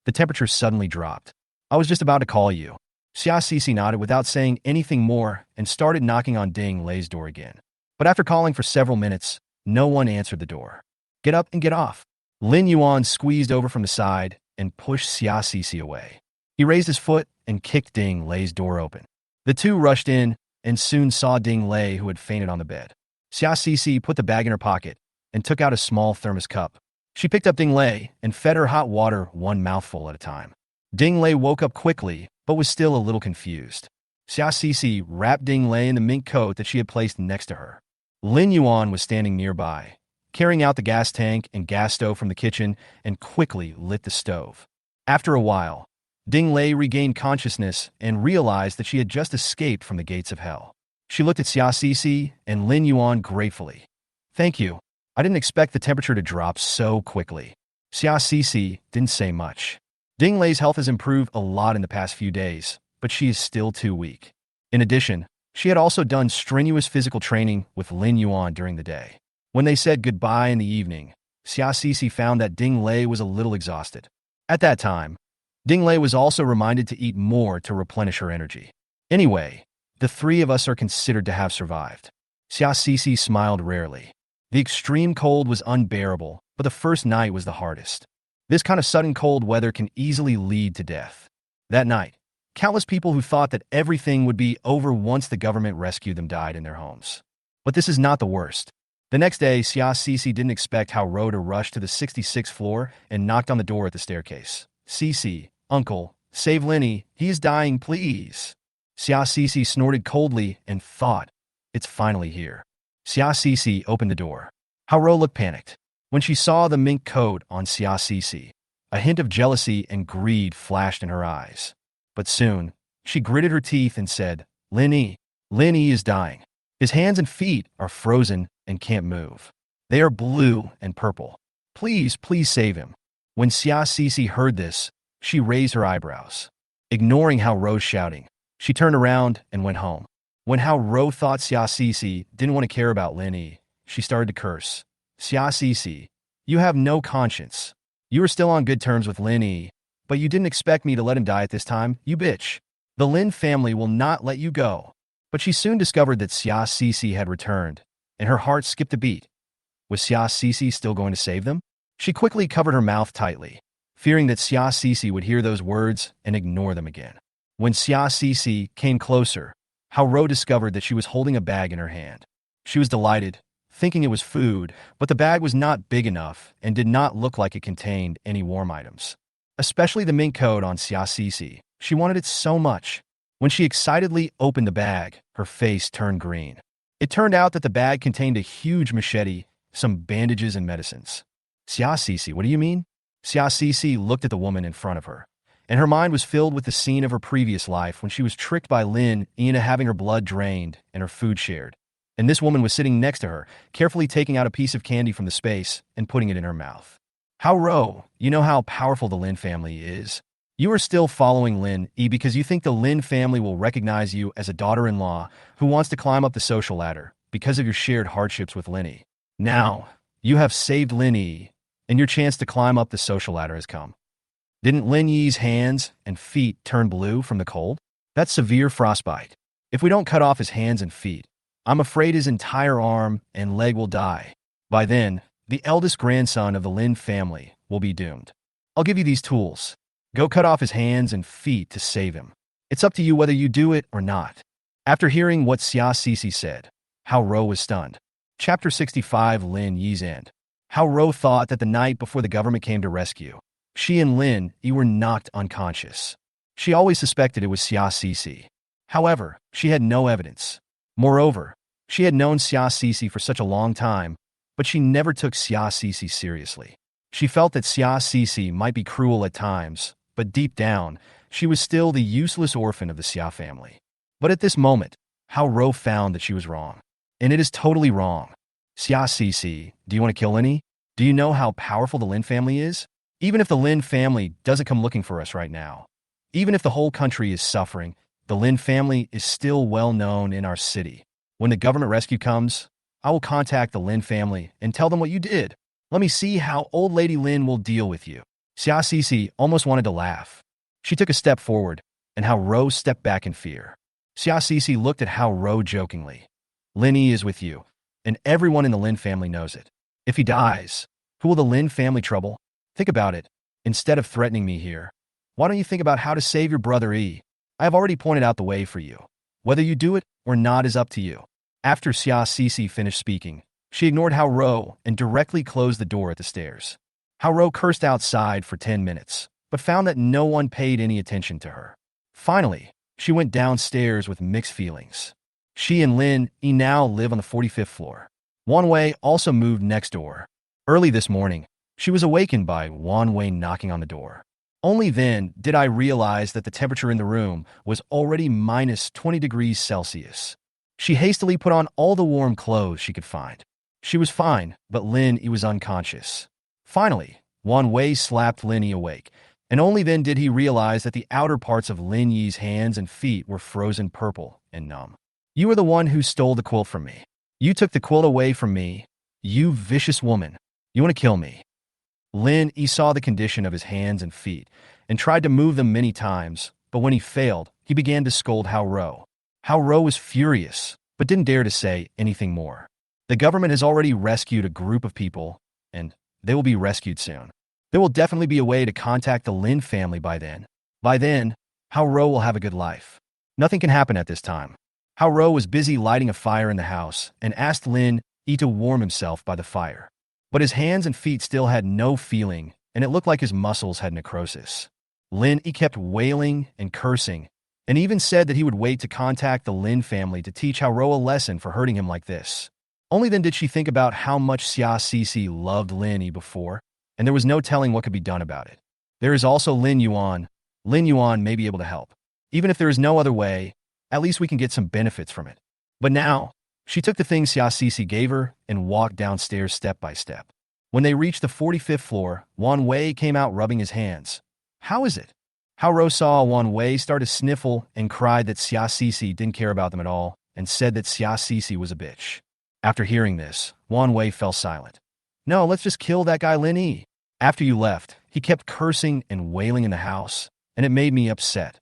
Speaker 1: The temperature suddenly dropped. I was just about to call you. Xia Sisi nodded without saying anything more and started knocking on Ding Lei's door again. But after calling for several minutes, no one answered the door. Get up and get off. Lin Yuan squeezed over from the side and pushed Xia Sisi away. He raised his foot and kicked Ding Lei's door open. The two rushed in and soon saw Ding Lei, who had fainted on the bed. Xia Sisi put the bag in her pocket and took out a small thermos cup. She picked up Ding Lei and fed her hot water one mouthful at a time. Ding Lei woke up quickly, but was still a little confused. Xia Sisi wrapped Ding Lei in the mink coat that she had placed next to her. Lin Yuan was standing nearby, carrying out the gas tank and gas stove from the kitchen and quickly lit the stove. After a while, Ding Lei regained consciousness and realized that she had just escaped from the gates of hell. She looked at Xia Sisi and Lin Yuan gratefully. Thank you. I didn't expect the temperature to drop so quickly. Xia Sisi didn't say much. Ding Lei's health has improved a lot in the past few days, but she is still too weak. In addition, she had also done strenuous physical training with Lin Yuan during the day. When they said goodbye in the evening, Xia Sisi found that Ding Lei was a little exhausted. At that time, Ding Lei was also reminded to eat more to replenish her energy. Anyway, the three of us are considered to have survived. Xia Sisi smiled rarely. The extreme cold was unbearable, but the first night was the hardest. This kind of sudden cold weather can easily lead to death. That night, countless people who thought that everything would be over once the government rescued them died in their homes. But this is not the worst. The next day, Xia Sisi didn't expect Hao Ro to rush to the 66th floor and knocked on the door at the staircase. Sisi, uncle, save Lenny, he is dying, please. Xia Sisi snorted coldly and thought, it's finally here. Xia Sisi opened the door. Hao Ro looked panicked. When she saw the mink coat on Xia Sisi, a hint of jealousy and greed flashed in her eyes. But soon, she gritted her teeth and said, Lenny is dying. His hands and feet are frozen and can't move. They are blue and purple. Please save him. When Xia Sisi heard this, she raised her eyebrows. Ignoring Hao Ro's shouting, she turned around and went home. When Hao Ro thought Xia Sisi didn't want to care about Lenny, she started to curse. Xia Sisi, you have no conscience. You were still on good terms with Lenny, but you didn't expect me to let him die at this time, you bitch. The Lynn family will not let you go. But she soon discovered that Xia Sisi had returned, and her heart skipped a beat. Was Xia Sisi still going to save them? She quickly covered her mouth tightly, fearing that Xia Sisi would hear those words and ignore them again. When Xia Sisi came closer, Hao Ro discovered that she was holding a bag in her hand. She was delighted, thinking it was food, but the bag was not big enough and did not look like it contained any warm items. Especially the mink coat on Xia Sisi. She wanted it so much. When she excitedly opened the bag, her face turned green. It turned out that the bag contained a huge machete, some bandages and medicines. Xia Sisi, what do you mean? Xia Sisi looked at the woman in front of her, and her mind was filled with the scene of her previous life when she was tricked by Lynn into having her blood drained and her food shared. And this woman was sitting next to her, carefully taking out a piece of candy from the space and putting it in her mouth. Hao Ro, you know how powerful the Lynn family is. You are still following Lynn because you think the Lynn family will recognize you as a daughter-in-law who wants to climb up the social ladder because of your shared hardships with Lenny. Now, you have saved Lenny, and your chance to climb up the social ladder has come. Didn't Lin Yi's hands and feet turn blue from the cold? That's severe frostbite. If we don't cut off his hands and feet, I'm afraid his entire arm and leg will die. By then, the eldest grandson of the Lin family will be doomed. I'll give you these tools. Go cut off his hands and feet to save him. It's up to you whether you do it or not. After hearing what Xia Sisi said, Hao Ro was stunned. Chapter 65, Lin Yi's End. Hao Ro thought that the night before the government came to rescue, she and Lin Yi were knocked unconscious. She always suspected it was Xia Sisi. However, she had no evidence. Moreover, she had known Xia Sisi for such a long time, but she never took Xia Sisi seriously. She felt that Xia Sisi might be cruel at times, but deep down, she was still the useless orphan of the Xia family. But at this moment, Hao Ro found that she was wrong. And it is totally wrong. Xia Cici, do you want to kill Lenny? Do you know how powerful the Lin family is? Even if the Lin family doesn't come looking for us right now, even if the whole country is suffering, the Lin family is still well known in our city. When the government rescue comes, I will contact the Lin family and tell them what you did. Let me see how old Lady Lin will deal with you. Xia Cici almost wanted to laugh. She took a step forward, and Hao Ro stepped back in fear. Xia Cici looked at Hao Ro jokingly. Linny is with you, and everyone in the Lin family knows it. If he dies, who will the Lin family trouble? Think about it. Instead of threatening me here, why don't you think about how to save your brother E? I have already pointed out the way for you. Whether you do it or not is up to you. After Xia Cici finished speaking, she ignored Hao Ro and directly closed the door at the stairs. Hao Ro cursed outside for 10 minutes, but found that no one paid any attention to her. Finally, she went downstairs with mixed feelings. She and Lin E now live on the 45th floor. Wan Wei also moved next door. Early this morning, she was awakened by Wan Wei knocking on the door. Only then did I realize that the temperature in the room was already minus 20 degrees Celsius. She hastily put on all the warm clothes she could find. She was fine, but Lin E was unconscious. Finally, Wan Wei slapped Lin E awake, and only then did he realize that the outer parts of Lin Yi's hands and feet were frozen purple and numb. You are the one who stole the quilt from me. You took the quilt away from me. You vicious woman. You want to kill me. Lin E saw the condition of his hands and feet and tried to move them many times, but when he failed, he began to scold Hao Ro. Hao Ro was furious, but didn't dare to say anything more. The government has already rescued a group of people, and they will be rescued soon. There will definitely be a way to contact the Lin family by then. By then, Hao Ro will have a good life. Nothing can happen at this time. Hao Ro was busy lighting a fire in the house and asked Lin E to warm himself by the fire. But his hands and feet still had no feeling, and it looked like his muscles had necrosis. Lin E kept wailing and cursing, and even said that he would wait to contact the Lin family to teach Hao Ro a lesson for hurting him like this. Only then did she think about how much Xia Cici loved Lin E before, and there was no telling what could be done about it. There is also Lin Yuan. Lin Yuan may be able to help. Even if there is no other way, at least we can get some benefits from it. But now, she took the things Xia Cici gave her and walked downstairs step by step. When they reached the 45th floor, Wan Wei came out rubbing his hands. How is it? Hao Ro saw Wan Wei start to sniffle and cried that Xia Cici didn't care about them at all and said that Xia Cici was a bitch. After hearing this, Wan Wei fell silent. No, let's just kill that guy Lin E. After you left, he kept cursing and wailing in the house, and it made me upset.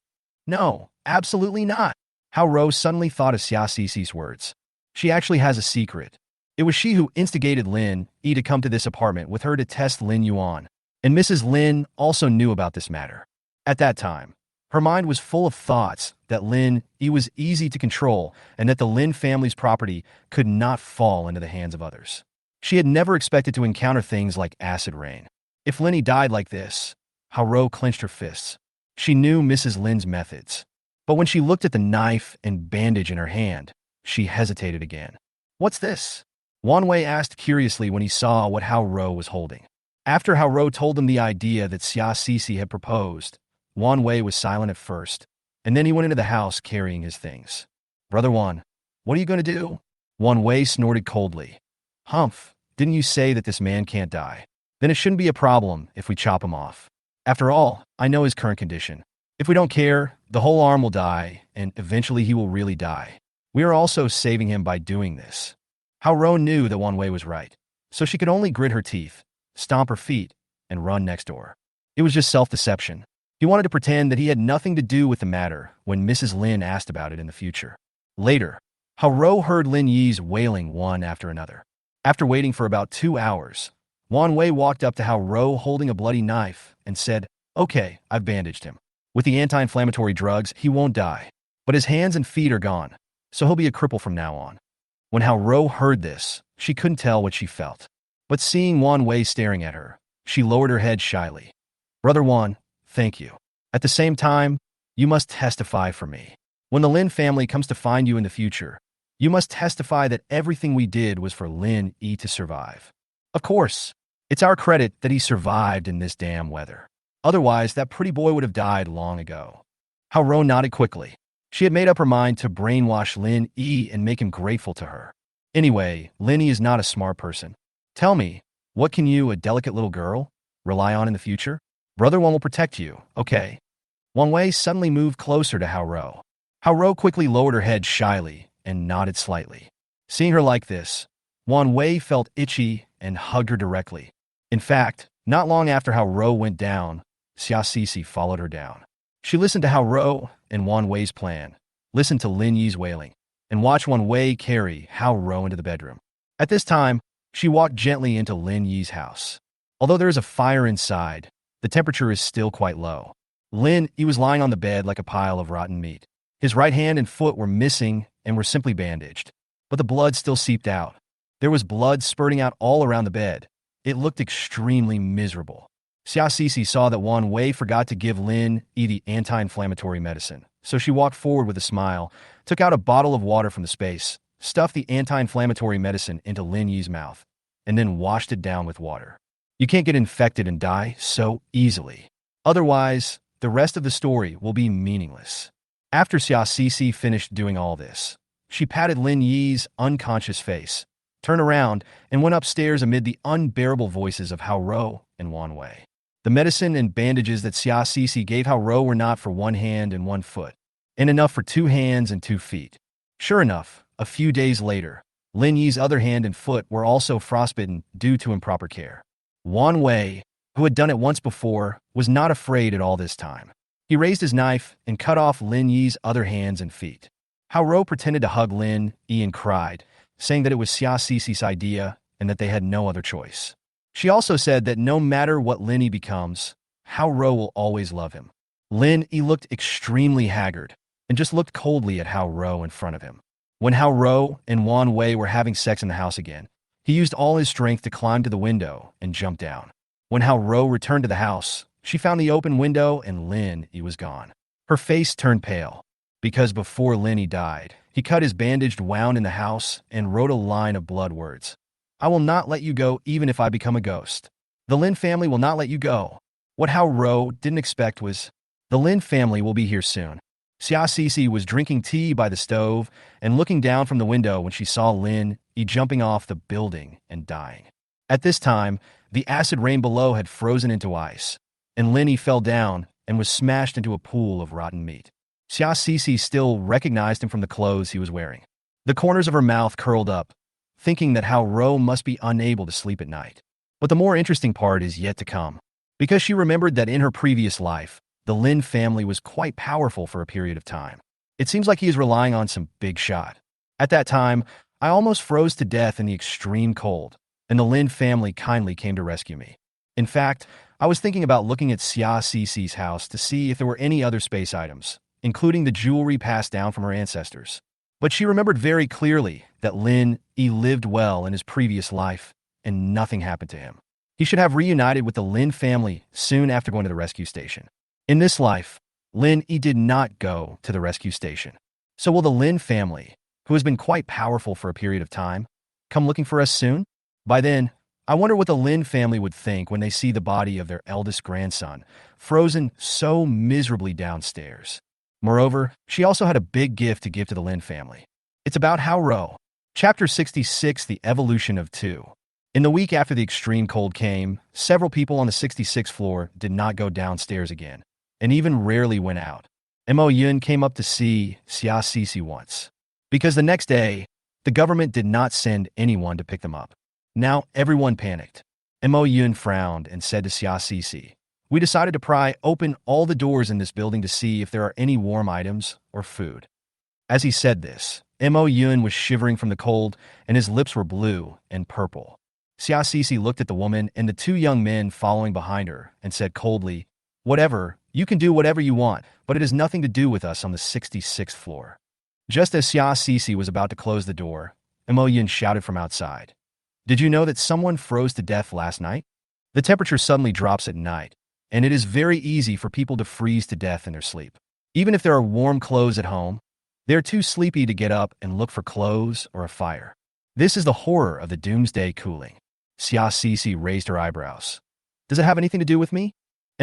Speaker 1: No, absolutely not. Hao Ro suddenly thought of Xia Cici's words. She actually has a secret. It was she who instigated Lin E to come to this apartment with her to test Lin Yuan, and Mrs. Lin also knew about this matter. At that time, her mind was full of thoughts that Lin E was easy to control and that the Lin family's property could not fall into the hands of others. She had never expected to encounter things like acid rain. If Lin E died like this, Hao Ro clenched her fists. She knew Mrs. Lin's methods. But when she looked at the knife and bandage in her hand, she hesitated again. What's this? Wan Wei asked curiously when he saw what Hao Ro was holding. After Hao Ro told him the idea that Xia Cici had proposed, Wan Wei was silent at first, and then he went into the house carrying his things. Brother Wan, what are you going to do? Wan Wei snorted coldly. Humph, didn't you say that this man can't die? Then it shouldn't be a problem if we chop him off. After all, I know his current condition. If we don't care, the whole arm will die, and eventually he will really die. We are also saving him by doing this. Hao Ro knew that Wan Wei was right, so she could only grit her teeth, stomp her feet, and run next door. It was just self-deception. He wanted to pretend that he had nothing to do with the matter when Mrs. Lin asked about it in the future. Later, Hao Ro heard Lin Yi's wailing one after another. After waiting for about 2 hours, Wan Wei walked up to Hao Ro holding a bloody knife and said, "Okay, I've bandaged him. With the anti-inflammatory drugs, he won't die. But his hands and feet are gone, so he'll be a cripple from now on." When Hao Ro heard this, she couldn't tell what she felt. But seeing Wan Wei staring at her, she lowered her head shyly. Brother Wan, thank you. At the same time, you must testify for me. When the Lin family comes to find you in the future, you must testify that everything we did was for Lin E to survive. Of course, it's our credit that he survived in this damn weather. Otherwise, that pretty boy would have died long ago. Hao nodded quickly. She had made up her mind to brainwash Lin Yi and make him grateful to her. Anyway, Lin Yi is not a smart person. Tell me, what can you, a delicate little girl, rely on in the future? Brother One will protect you, okay? Wang Wei suddenly moved closer to Hao. Hao quickly lowered her head shyly and nodded slightly. Seeing her like this, Wang Wei felt itchy and hugged her directly. In fact, not long after Hao went down, Xia Sisi followed her down. She listened to Hao and Wang Wei's plan, listened to Lin Yi's wailing, and watched Wang Wei carry Hao into the bedroom. At this time, she walked gently into Lin Yi's house. Although there is a fire inside, the temperature is still quite low. Lin Yi was lying on the bed like a pile of rotten meat. His right hand and foot were missing and were simply bandaged, but the blood still seeped out. There was blood spurting out all around the bed. It looked extremely miserable. Xia Sisi saw that Wang Wei forgot to give Lin Yi the anti-inflammatory medicine, so she walked forward with a smile, took out a bottle of water from the space, stuffed the anti-inflammatory medicine into Lin Yi's mouth, and then washed it down with water. You can't get infected and die so easily. Otherwise, the rest of the story will be meaningless. After Xia Sisi finished doing all this, she patted Lin Yi's unconscious face, turned around, and went upstairs amid the unbearable voices of Hao and Wang Wei. The medicine and bandages that Xia Sisi gave Hao were not for one hand and one foot, and enough for 2 hands and 2 feet. Sure enough, a few days later, Lin Yi's other hand and foot were also frostbitten due to improper care. Wang Wei, who had done it once before, was not afraid at all this time. He raised his knife and cut off Lin Yi's other hands and feet. Hao pretended to hug Lin Yi and cried, saying that it was Xia Sisi's idea and that they had no other choice. She also said that no matter what Lin Yi becomes, Hao will always love him. Lin Yi looked extremely haggard and just looked coldly at Hao in front of him. When Hao and Wang Wei were having sex in the house again, he used all his strength to climb to the window and jump down. When Hao returned to the house, she found the open window and Lin Yi was gone. Her face turned pale, because before Lin Yi died, he cut his bandaged wound in the house and wrote a line of blood words. I will not let you go even if I become a ghost. The Lin family will not let you go. What Hao didn't expect was, the Lin family will be here soon. Xia Sisi was drinking tea by the stove and looking down from the window when she saw Lin Yi jumping off the building and dying. At this time, the acid rain below had frozen into ice, and Lin Yi fell down and was smashed into a pool of rotten meat. Xia Sisi still recognized him from the clothes he was wearing. The corners of her mouth curled up, thinking that Hao must be unable to sleep at night. But the more interesting part is yet to come, because she remembered that in her previous life, the Lin family was quite powerful for a period of time. It seems like he is relying on some big shot. At that time, I almost froze to death in the extreme cold, and the Lin family kindly came to rescue me. In fact, I was thinking about looking at Xia Sisi's house to see if there were any other space items, including the jewelry passed down from her ancestors. But she remembered very clearly that Lin Yi lived well in his previous life, and nothing happened to him. He should have reunited with the Lin family soon after going to the rescue station. In this life, Lin Yi did not go to the rescue station. So will the Lin family, who has been quite powerful for a period of time, come looking for us soon? By then, I wonder what the Lin family would think when they see the body of their eldest grandson, frozen so miserably downstairs. Moreover, she also had a big gift to give to the Lin family. It's about Hao. Chapter 66, The Evolution of Two. In the week after the extreme cold came, several people on the 66th floor did not go downstairs again, and even rarely went out. Mo Yun came up to see Xia Sisi once, because the next day, the government did not send anyone to pick them up. Now everyone panicked. Mo Yun frowned and said to Xia Sisi, we decided to pry open all the doors in this building to see if there are any warm items or food. As he said this, Mo Yun was shivering from the cold and his lips were blue and purple. Xia Sisi looked at the woman and the 2 young men following behind her and said coldly, whatever, you can do whatever you want, but it has nothing to do with us on the 66th floor. Just as Xia Sisi was about to close the door, Mo Yun shouted from outside, did you know that someone froze to death last night? The temperature suddenly drops at night, and it is very easy for people to freeze to death in their sleep. Even if there are warm clothes at home, they are too sleepy to get up and look for clothes or a fire. This is the horror of the doomsday cooling. Xia Sisi raised her eyebrows. Does it have anything to do with me?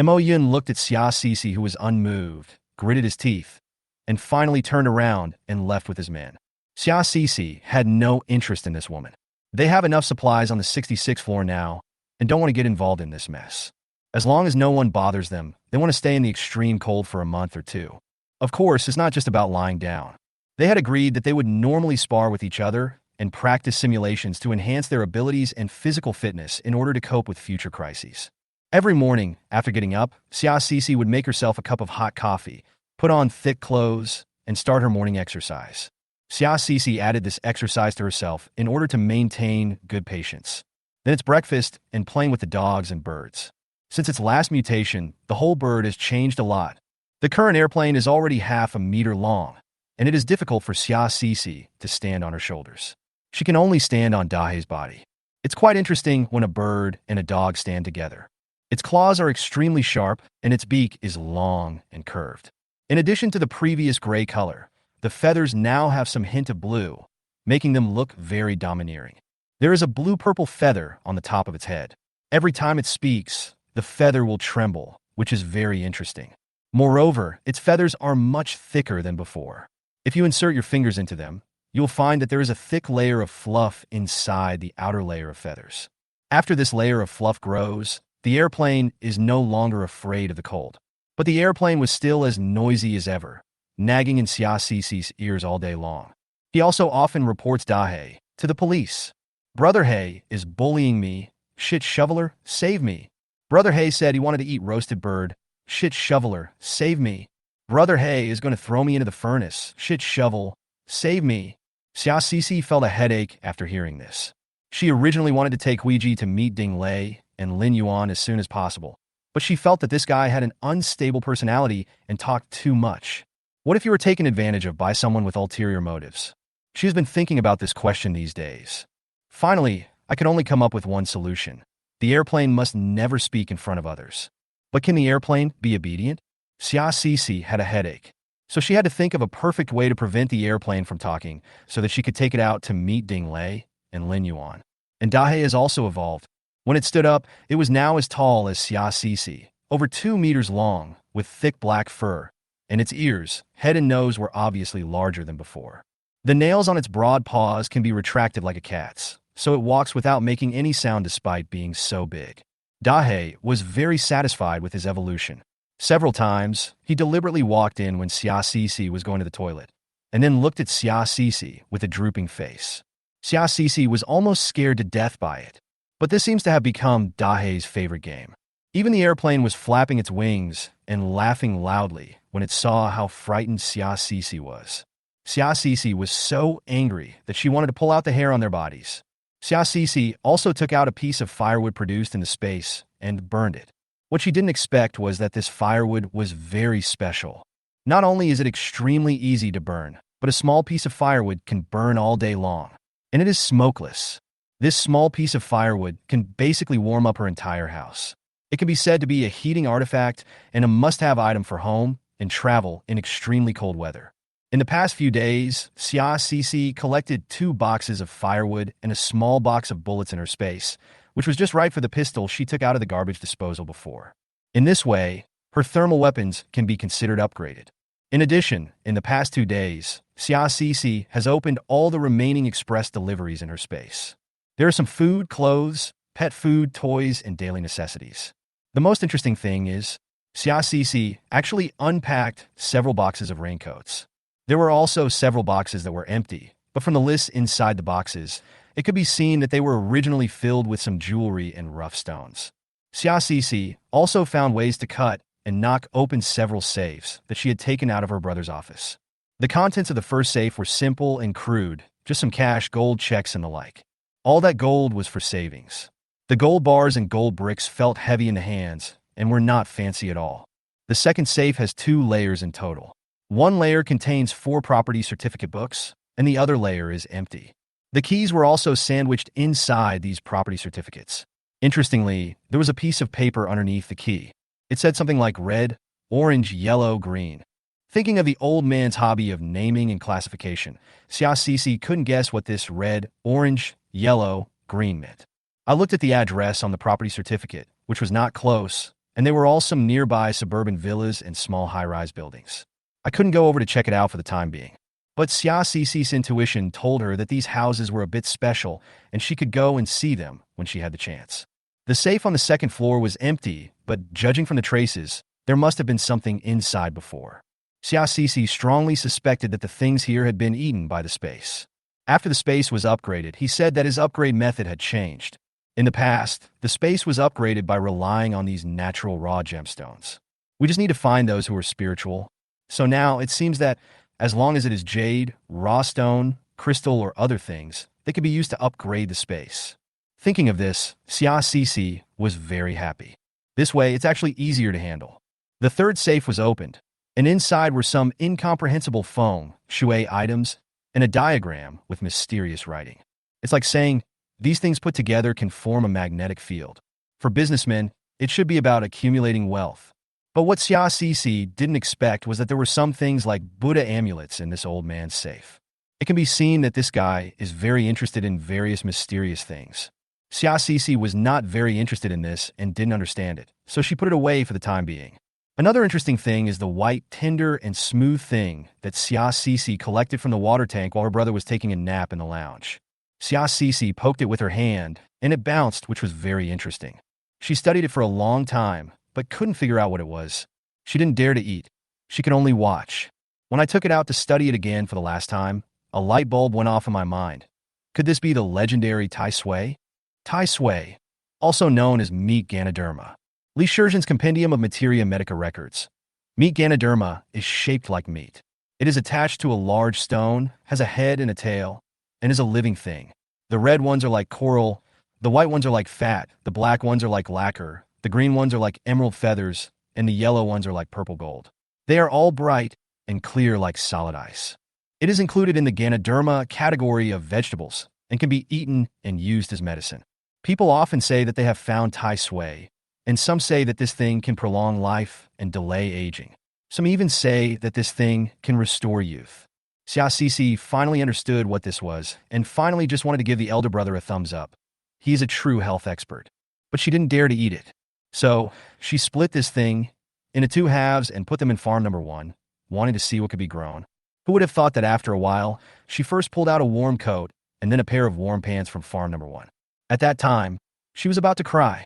Speaker 1: Mo Yun looked at Xia Sisi, who was unmoved, gritted his teeth, and finally turned around and left with his men. Xia Sisi had no interest in this woman. They have enough supplies on the 66th floor now and don't want to get involved in this mess. As long as no one bothers them, they want to stay in the extreme cold for a month or two. Of course, it's not just about lying down. They had agreed that they would normally spar with each other and practice simulations to enhance their abilities and physical fitness in order to cope with future crises. Every morning, after getting up, Xia Sisi would make herself a cup of hot coffee, put on thick clothes, and start her morning exercise. Xia Sisi added this exercise to herself in order to maintain good patience. Then it's breakfast and playing with the dogs and birds. Since its last mutation, the whole bird has changed a lot. The current airplane is already half a meter long, and it is difficult for Xia Sisi to stand on her shoulders. She can only stand on Dahe's body. It's quite interesting when a bird and a dog stand together. Its claws are extremely sharp, and its beak is long and curved. In addition to the previous gray color, the feathers now have some hint of blue, making them look very domineering. There is a blue-purple feather on the top of its head. Every time it speaks, the feather will tremble, which is very interesting. Moreover, its feathers are much thicker than before. If you insert your fingers into them, you will find that there is a thick layer of fluff inside the outer layer of feathers. After this layer of fluff grows, the airplane is no longer afraid of the cold. But the airplane was still as noisy as ever, nagging in Xia Sisi's ears all day long. He also often reports Dahe to the police. Brother He is bullying me. Shit shoveler, save me. Brother He said he wanted to eat roasted bird. Shit shoveler, save me. Brother He is going to throw me into the furnace. Shit shovel, save me. Xia Sisi felt a headache after hearing this. She originally wanted to take Huiji to meet Ding Lei and Lin Yuan as soon as possible, but she felt that this guy had an unstable personality and talked too much. What if you were taken advantage of by someone with ulterior motives? She has been thinking about this question these days. Finally, I could only come up with one solution. The airplane must never speak in front of others. But can the airplane be obedient? Xia Sisi had a headache, so she had to think of a perfect way to prevent the airplane from talking so that she could take it out to meet Ding Lei and Lin Yuan. And Dahe has also evolved. When it stood up, it was now as tall as Xia Sisi, over 2 meters long, with thick black fur, and its ears, head and nose were obviously larger than before. The nails on its broad paws can be retracted like a cat's, so it walks without making any sound despite being so big. Dahe was very satisfied with his evolution. Several times, he deliberately walked in when Xia Sisi was going to the toilet, and then looked at Xia Sisi with a drooping face. Xia Sisi was almost scared to death by it, but this seems to have become Dahe's favorite game. Even the airplane was flapping its wings and laughing loudly when it saw how frightened Xia Sisi was. Xia Sisi was so angry that she wanted to pull out the hair on their bodies. Xia Sisi also took out a piece of firewood produced in the space and burned it. What she didn't expect was that this firewood was very special. Not only is it extremely easy to burn, but a small piece of firewood can burn all day long. And it is smokeless. This small piece of firewood can basically warm up her entire house. It can be said to be a heating artifact and a must-have item for home and travel in extremely cold weather. In the past few days, Xia Sisi collected 2 boxes of firewood and a small box of bullets in her space, which was just right for the pistol she took out of the garbage disposal before. In this way, her thermal weapons can be considered upgraded. In addition, in the past 2 days, Xia Sisi has opened all the remaining express deliveries in her space. There are some food, clothes, pet food, toys, and daily necessities. The most interesting thing is, Xia Sisi actually unpacked several boxes of raincoats. There were also several boxes that were empty, but from the lists inside the boxes, it could be seen that they were originally filled with some jewelry and rough stones. Xia Sisi also found ways to cut and knock open several safes that she had taken out of her brother's office. The contents of the first safe were simple and crude, just some cash, gold checks, and the like. All that gold was for savings. The gold bars and gold bricks felt heavy in the hands and were not fancy at all. The second safe has 2 layers in total. One layer contains 4 property certificate books, and the other layer is empty. The keys were also sandwiched inside these property certificates. Interestingly, there was a piece of paper underneath the key. It said something like red, orange, yellow, green. Thinking of the old man's hobby of naming and classification, Xia Sisi couldn't guess what this red, orange, yellow, green meant. I looked at the address on the property certificate, which was not close, and they were all some nearby suburban villas and small high-rise buildings. I couldn't go over to check it out for the time being. But Xia Cici's intuition told her that these houses were a bit special and she could go and see them when she had the chance. The safe on the second floor was empty, but judging from the traces, there must have been something inside before. Xia Cici strongly suspected that the things here had been eaten by the space. After the space was upgraded, he said that his upgrade method had changed. In the past, the space was upgraded by relying on these natural raw gemstones. We just need to find those who are spiritual. So now it seems that as long as it is jade, raw stone, crystal, or other things, they could be used to upgrade the space. Thinking of this, Xia Cici was very happy. This way, it's actually easier to handle. The third safe was opened, and inside were some incomprehensible feng shui items and a diagram with mysterious writing. It's like saying, these things put together can form a magnetic field. For businessmen, it should be about accumulating wealth. But what Xia Cici didn't expect was that there were some things like Buddha amulets in this old man's safe. It can be seen that this guy is very interested in various mysterious things. Xia Cici was not very interested in this and didn't understand it, so she put it away for the time being. Another interesting thing is the white, tender, and smooth thing that Xia Cici collected from the water tank while her brother was taking a nap in the lounge. Xia Cici poked it with her hand, and it bounced, which was very interesting. She studied it for a long time, but couldn't figure out what it was. She didn't dare to eat. She could only watch. When I took it out to study it again for the last time, a light bulb went off in my mind. Could this be the legendary Tai Sui? Tai Sui, also known as Meat Ganoderma. Li Shizhen's Compendium of Materia Medica records. Meat Ganoderma is shaped like meat. It is attached to a large stone, has a head and a tail, and is a living thing. The red ones are like coral, the white ones are like fat, the black ones are like lacquer, the green ones are like emerald feathers, and the yellow ones are like purple gold. They are all bright and clear like solid ice. It is included in the Ganoderma category of vegetables and can be eaten and used as medicine. People often say that they have found Tai Sui, and some say that this thing can prolong life and delay aging. Some even say that this thing can restore youth. Xia Cici finally understood what this was and finally just wanted to give the elder brother a thumbs up. He is a true health expert. But she didn't dare to eat it. So she split this thing into two halves and put them in farm number 1, wanting to see what could be grown. Who would have thought that after a while, she first pulled out a warm coat and then a pair of warm pants from farm number 1. At that time, she was about to cry.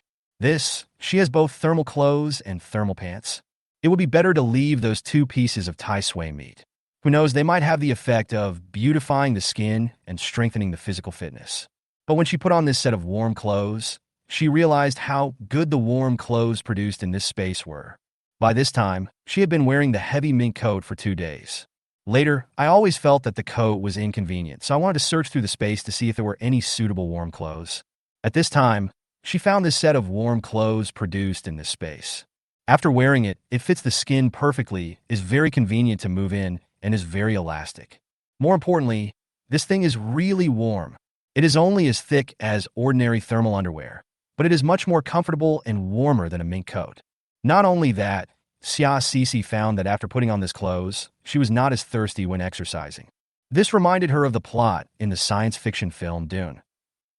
Speaker 1: She has both thermal clothes and thermal pants. It would be better to leave those two pieces of Tai Sui meat. Who knows, they might have the effect of beautifying the skin and strengthening the physical fitness. But when she put on this set of warm clothes, she realized how good the warm clothes produced in this space were. By this time, she had been wearing the heavy mink coat for 2 days. Later, I always felt that the coat was inconvenient, so I wanted to search through the space to see if there were any suitable warm clothes. At this time, she found this set of warm clothes produced in this space. After wearing it, it fits the skin perfectly, is very convenient to move in, and is very elastic. More importantly, this thing is really warm. It is only as thick as ordinary thermal underwear, but it is much more comfortable and warmer than a mink coat. Not only that, Xia Cici found that after putting on this clothes, she was not as thirsty when exercising. This reminded her of the plot in the science fiction film Dune.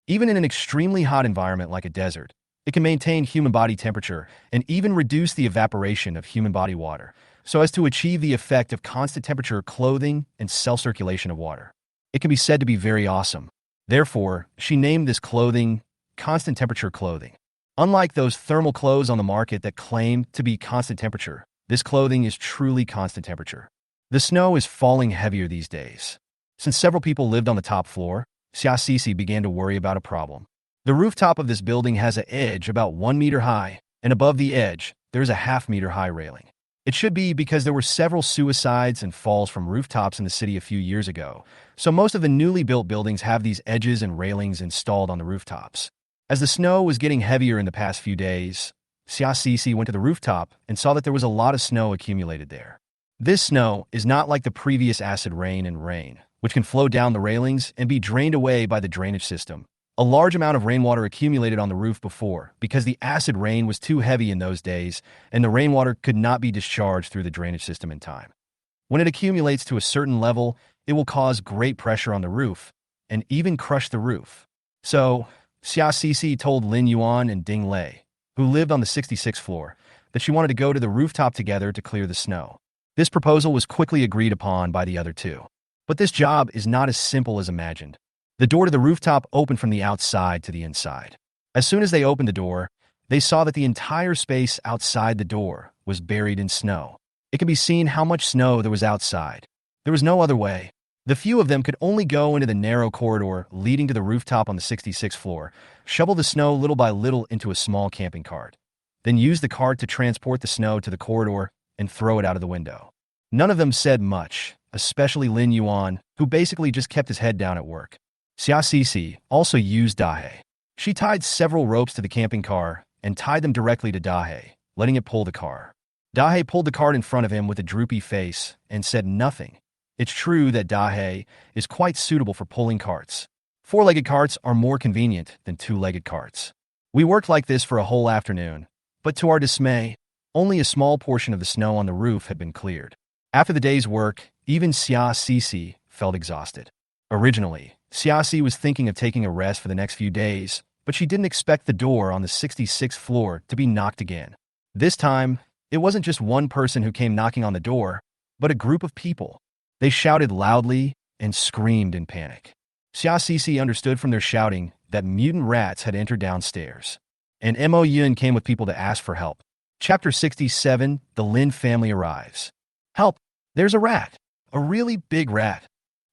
Speaker 1: Even in an extremely hot environment like a desert, it can maintain human body temperature and even reduce the evaporation of human body water, so as to achieve the effect of constant temperature clothing and self-circulation of water. It can be said to be very awesome. Therefore, she named this clothing constant temperature clothing. Unlike those thermal clothes on the market that claim to be constant temperature, this clothing is truly constant temperature. The snow is falling heavier these days. Since several people lived on the top floor, Xia Cici began to worry about a problem. The rooftop of this building has an edge about 1 meter high, and above the edge, there is a half-meter high railing. It should be because there were several suicides and falls from rooftops in the city a few years ago, so most of the newly built buildings have these edges and railings installed on the rooftops. As the snow was getting heavier in the past few days, Xia Cici went to the rooftop and saw that there was a lot of snow accumulated there. This snow is not like the previous acid rain and rain, which can flow down the railings and be drained away by the drainage system. A large amount of rainwater accumulated on the roof before because the acid rain was too heavy in those days and the rainwater could not be discharged through the drainage system in time. When it accumulates to a certain level, it will cause great pressure on the roof and even crush the roof. So, Xia Cici told Lin Yuan and Ding Lei, who lived on the 66th floor, that she wanted to go to the rooftop together to clear the snow. This proposal was quickly agreed upon by the other two. But this job is not as simple as imagined. The door to the rooftop opened from the outside to the inside. As soon as they opened the door, they saw that the entire space outside the door was buried in snow. It could be seen how much snow there was outside. There was no other way. The few of them could only go into the narrow corridor leading to the rooftop on the 66th floor, shovel the snow little by little into a small camping cart, then use the cart to transport the snow to the corridor and throw it out of the window. None of them said much, especially Lin Yuan, who basically just kept his head down at work. Xia Cixi also used Dahe. She tied several ropes to the camping car and tied them directly to Dahe, letting it pull the car. Dahe pulled the cart in front of him with a droopy face and said nothing. It's true that Dahe is quite suitable for pulling carts. Four-legged carts are more convenient than two-legged carts. We worked like this for a whole afternoon, but to our dismay, only a small portion of the snow on the roof had been cleared. After the day's work, even Xia Cixi felt exhausted. Originally, Xia Cixi was thinking of taking a rest for the next few days, but she didn't expect the door on the 66th floor to be knocked again. This time, it wasn't just one person who came knocking on the door, but a group of people. They shouted loudly and screamed in panic. Xia Cixi understood from their shouting that mutant rats had entered downstairs. And Mo Yun came with people to ask for help. Chapter 67, The Lin Family Arrives. Help! There's a rat! A really big rat!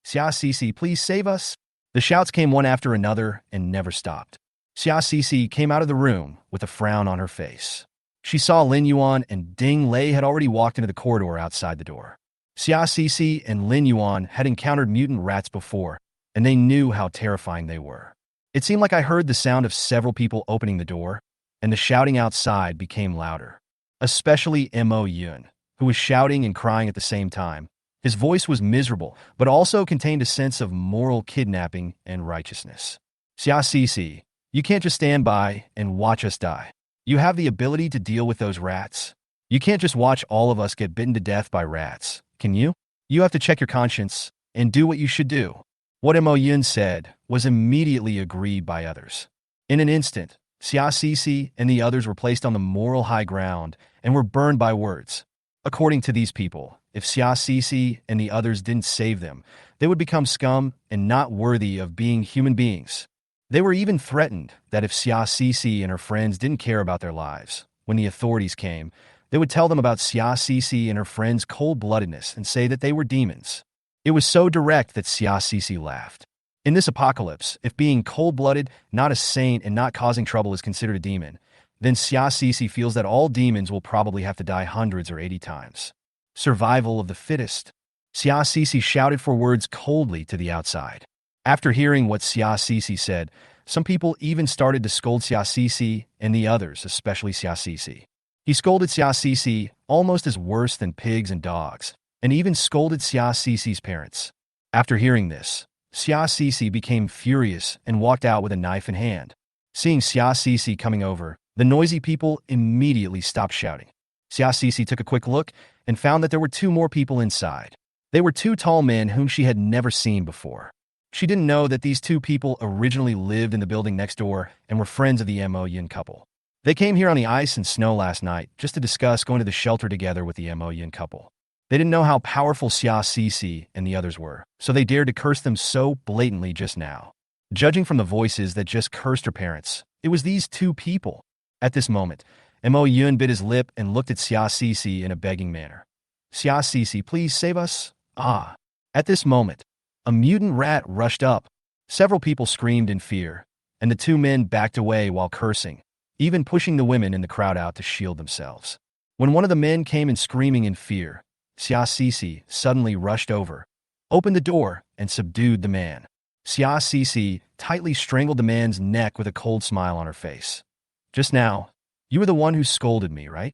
Speaker 1: Xia Cixi, please save us! The shouts came one after another and never stopped. Xia Cixi came out of the room with a frown on her face. She saw Lin Yuan and Ding Lei had already walked into the corridor outside the door. Xia Cixi and Lin Yuan had encountered mutant rats before, and they knew how terrifying they were. It seemed like I heard the sound of several people opening the door, and the shouting outside became louder. Especially Mo Yun, who was shouting and crying at the same time. His voice was miserable, but also contained a sense of moral kidnapping and righteousness. Xia Cixi, you can't just stand by and watch us die. You have the ability to deal with those rats. You can't just watch all of us get bitten to death by rats, can you? You have to check your conscience and do what you should do. What Mo Yun said was immediately agreed by others. In an instant, Xia Cixi and the others were placed on the moral high ground and were burned by words. According to these people, if Xia Cixi and the others didn't save them, they would become scum and not worthy of being human beings. They were even threatened that if Xia Cixi and her friends didn't care about their lives, when the authorities came, they would tell them about Xia Cixi and her friends' cold-bloodedness and say that they were demons. It was so direct that Xia Cixi laughed. In this apocalypse, if being cold-blooded, not a saint, and not causing trouble is considered a demon, then Xia Cixi feels that all demons will probably have to die hundreds or 80 times. Survival of the fittest. Xia Cixi shouted for words coldly to the outside. After hearing what Xia Cixi said, some people even started to scold Xia Cixi and the others, especially Xia Cixi. He scolded Xia Cixi almost as worse than pigs and dogs, and even scolded Xia Cixi's parents. After hearing this, Xia Cixi became furious and walked out with a knife in hand. Seeing Xia Cixi coming over, the noisy people immediately stopped shouting. Xia Cixi took a quick look and found that there were two more people inside. They were two tall men whom she had never seen before. She didn't know that these two people originally lived in the building next door and were friends of the Mo Yun couple. They came here on the ice and snow last night just to discuss going to the shelter together with the Mo Yun couple. They didn't know how powerful Xia Cixi and the others were, so they dared to curse them so blatantly just now. Judging from the voices that just cursed her parents, it was these two people. At this moment, Mo Yun bit his lip and looked at Xia Cixi in a begging manner. Xia Cixi, please save us? Ah. At this moment, a mutant rat rushed up. Several people screamed in fear, and the two men backed away while cursing, even pushing the women in the crowd out to shield themselves. When one of the men came in screaming in fear, Xia Cixi suddenly rushed over, opened the door, and subdued the man. Xia Cixi tightly strangled the man's neck with a cold smile on her face. Just now, you were the one who scolded me, right?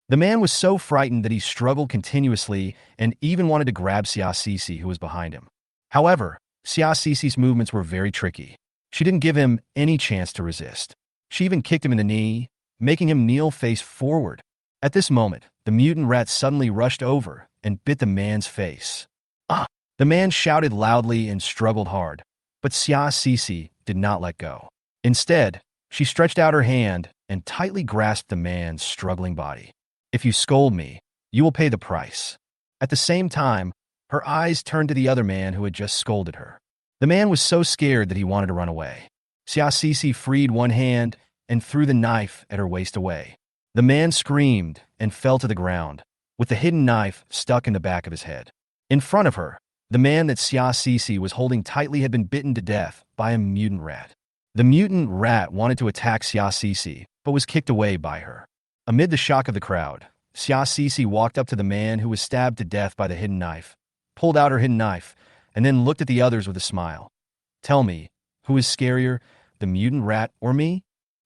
Speaker 1: The man was so frightened that he struggled continuously and even wanted to grab Xia Cixi, who was behind him. However, Xia Cixi's movements were very tricky. She didn't give him any chance to resist. She even kicked him in the knee, making him kneel face forward. At this moment, the mutant rat suddenly rushed over and bit the man's face. Ah! The man shouted loudly and struggled hard, but Xia Cixi did not let go. Instead, she stretched out her hand and tightly grasped the man's struggling body. If you scold me, you will pay the price." At the same time, her eyes turned to the other man who had just scolded her. The man was so scared that he wanted to run away. Xiaoxi freed one hand and threw the knife at her waist away. The man screamed and fell to the ground, with the hidden knife stuck in the back of his head. In front of her, the man that Xiaoxi was holding tightly had been bitten to death by a mutant rat. The mutant rat wanted to attack Xiaoxi, but was kicked away by her. Amid the shock of the crowd, Xiaoxi walked up to the man who was stabbed to death by the hidden knife, pulled out her hidden knife, and then looked at the others with a smile. "Tell me, who is scarier, the mutant rat or me?"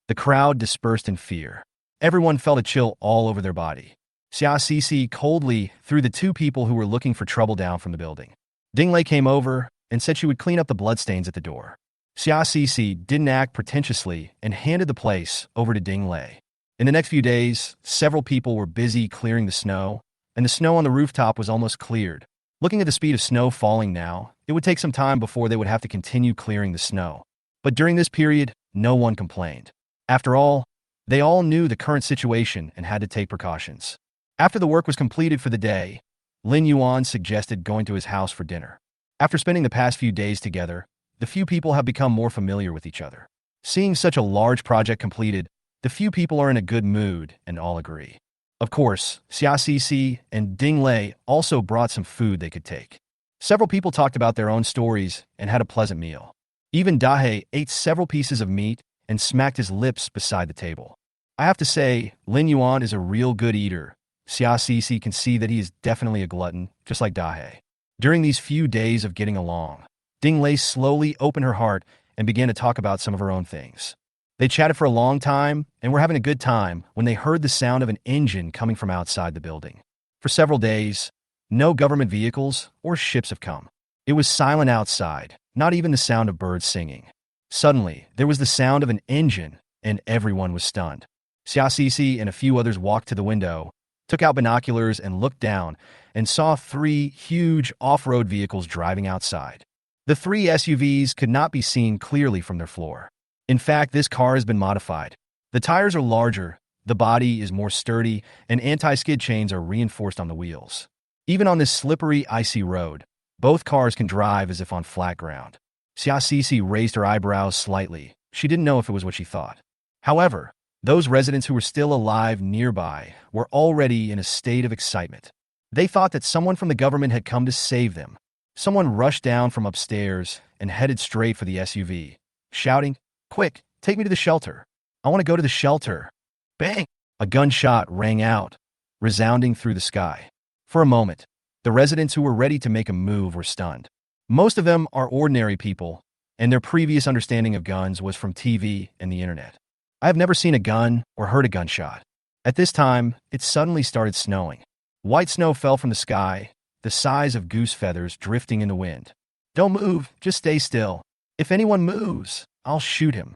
Speaker 1: The crowd dispersed in fear. Everyone felt a chill all over their body. Xiaoxi coldly threw the two people who were looking for trouble down from the building. Dinglei came over and said she would clean up the bloodstains at the door. Xiaoxi didn't act pretentiously and handed the place over to Dinglei. In the next few days, several people were busy clearing the snow, and the snow on the rooftop was almost cleared. Looking at the speed of snow falling now, it would take some time before they would have to continue clearing the snow. But during this period, no one complained. After all, they all knew the current situation and had to take precautions. After the work was completed for the day, Lin Yuan suggested going to his house for dinner. After spending the past few days together, the few people have become more familiar with each other. Seeing such a large project completed, the few people are in a good mood and all agree. Of course, Xiaoxi and Dinglei also brought some food they could take. Several people talked about their own stories and had a pleasant meal. Even Dahe ate several pieces of meat and smacked his lips beside the table. I have to say, Lin Yuan is a real good eater. Xiaoxi can see that he is definitely a glutton, just like Dahe. During these few days of getting along, Dinglei slowly opened her heart and began to talk about some of her own things. They chatted for a long time and were having a good time when they heard the sound of an engine coming from outside the building. For several days, no government vehicles or ships have come. It was silent outside, not even the sound of birds singing. Suddenly, there was the sound of an engine, and everyone was stunned. Xiaoxi and a few others walked to the window, took out binoculars and looked down, and saw 3 huge off-road vehicles driving outside. The 3 SUVs could not be seen clearly from their floor. In fact, this car has been modified. The tires are larger, the body is more sturdy, and anti-skid chains are reinforced on the wheels. Even on this slippery, icy road, both cars can drive as if on flat ground. Xiaoxi raised her eyebrows slightly. She didn't know if it was what she thought. However, those residents who were still alive nearby were already in a state of excitement. They thought that someone from the government had come to save them. Someone rushed down from upstairs and headed straight for the SUV, shouting, "Quick, take me to the shelter. I want to go to the shelter." Bang! A gunshot rang out, resounding through the sky. For a moment, the residents who were ready to make a move were stunned. Most of them are ordinary people, and their previous understanding of guns was from TV and the internet. I have never seen a gun or heard a gunshot. At this time, it suddenly started snowing. White snow fell from the sky, the size of goose feathers drifting in the wind. "Don't move, just stay still. If anyone moves, I'll shoot him."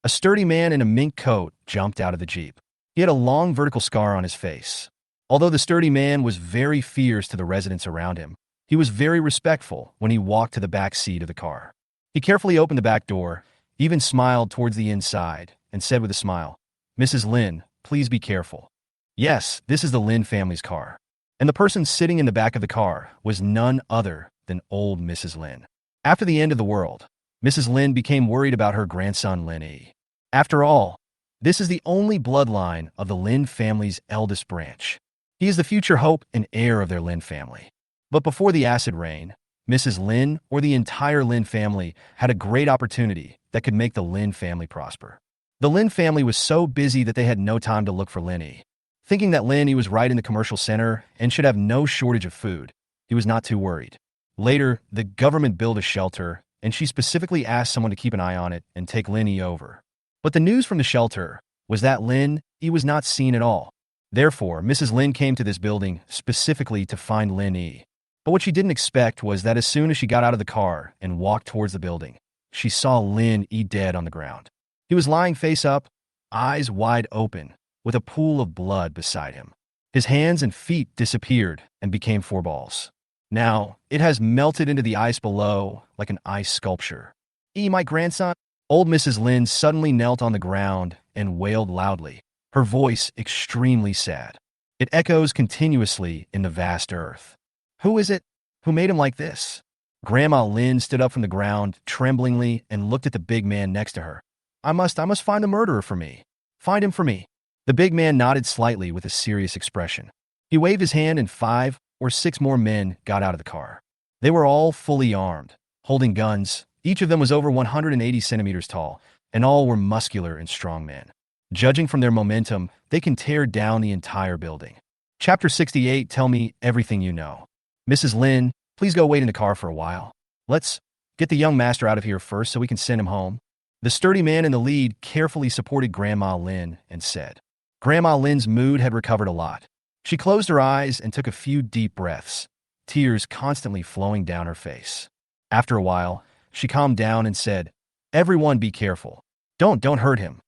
Speaker 1: A sturdy man in a mink coat jumped out of the Jeep. He had a long vertical scar on his face. Although the sturdy man was very fierce to the residents around him, he was very respectful when he walked to the back seat of the car. He carefully opened the back door, even smiled towards the inside, and said with a smile, "Mrs. Lynn, please be careful." Yes, this is the Lynn family's car. And the person sitting in the back of the car was none other than old Mrs. Lynn. After the end of the world, Mrs. Lynn became worried about her grandson Lynn. After all, this is the only bloodline of the Lynn family's eldest branch. He is the future hope and heir of their Lynn family. But before the acid rain, Mrs. Lynn or the entire Lynn family had a great opportunity that could make the Lynn family prosper. The Lynn family was so busy that they had no time to look for Lynn. Thinking that Lynn was right in the commercial center and should have no shortage of food, he was not too worried. Later, the government built a shelter, and she specifically asked someone to keep an eye on it and take Lynn over. But the news from the shelter was that Lynn was not seen at all. Therefore, Mrs. Lynn came to this building specifically to find Lynn. But what she didn't expect was that as soon as she got out of the car and walked towards the building, she saw Lynn dead on the ground. He was lying face up, eyes wide open, with a pool of blood beside him. His hands and feet disappeared and became 4 balls. Now, it has melted into the ice below like an ice sculpture. My grandson?" Old Mrs. Lynn suddenly knelt on the ground and wailed loudly, her voice extremely sad. It echoes continuously in the vast earth. Who is it? Who made him like this? Grandma Lynn stood up from the ground, tremblingly, and looked at the big man next to her. I must find the murderer for me. Find him for me. The big man nodded slightly with a serious expression. He waved his hand and 5 or 6 more men got out of the car. They were all fully armed, holding guns. Each of them was over 180 centimeters tall, and all were muscular and strong men. Judging from their momentum, they can tear down the entire building. Chapter 68, Tell me everything you know. Mrs. Lynn, please go wait in the car for a while. Let's get the young master out of here first so we can send him home. The sturdy man in the lead carefully supported Grandma Lynn and said. Grandma Lynn's mood had recovered a lot. She closed her eyes and took a few deep breaths, tears constantly flowing down her face. After a while, she calmed down and said, Everyone be careful. Don't hurt him.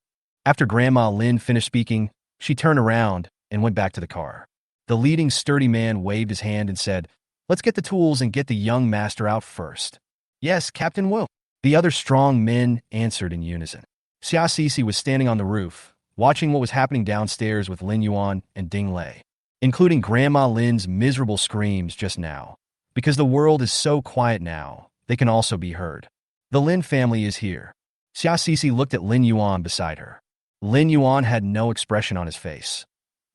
Speaker 1: After Grandma Lynn finished speaking, she turned around and went back to the car. The leading sturdy man waved his hand and said, Let's get the tools and get the young master out first. Yes, Captain Wu. The other strong men answered in unison. Xia Sisi was standing on the roof, watching what was happening downstairs with Lin Yuan and Ding Lei, including Grandma Lynn's miserable screams just now. Because the world is so quiet now, they can also be heard. The Lin family is here. Xia Sisi looked at Lin Yuan beside her. Lin Yuan had no expression on his face.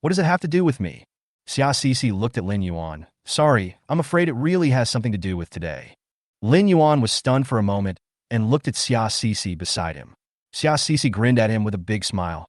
Speaker 1: What does it have to do with me? Xia Sisi looked at Lin Yuan. Sorry, I'm afraid it really has something to do with today. Lin Yuan was stunned for a moment and looked at Xia Sisi beside him. Xia Sisi grinned at him with a big smile.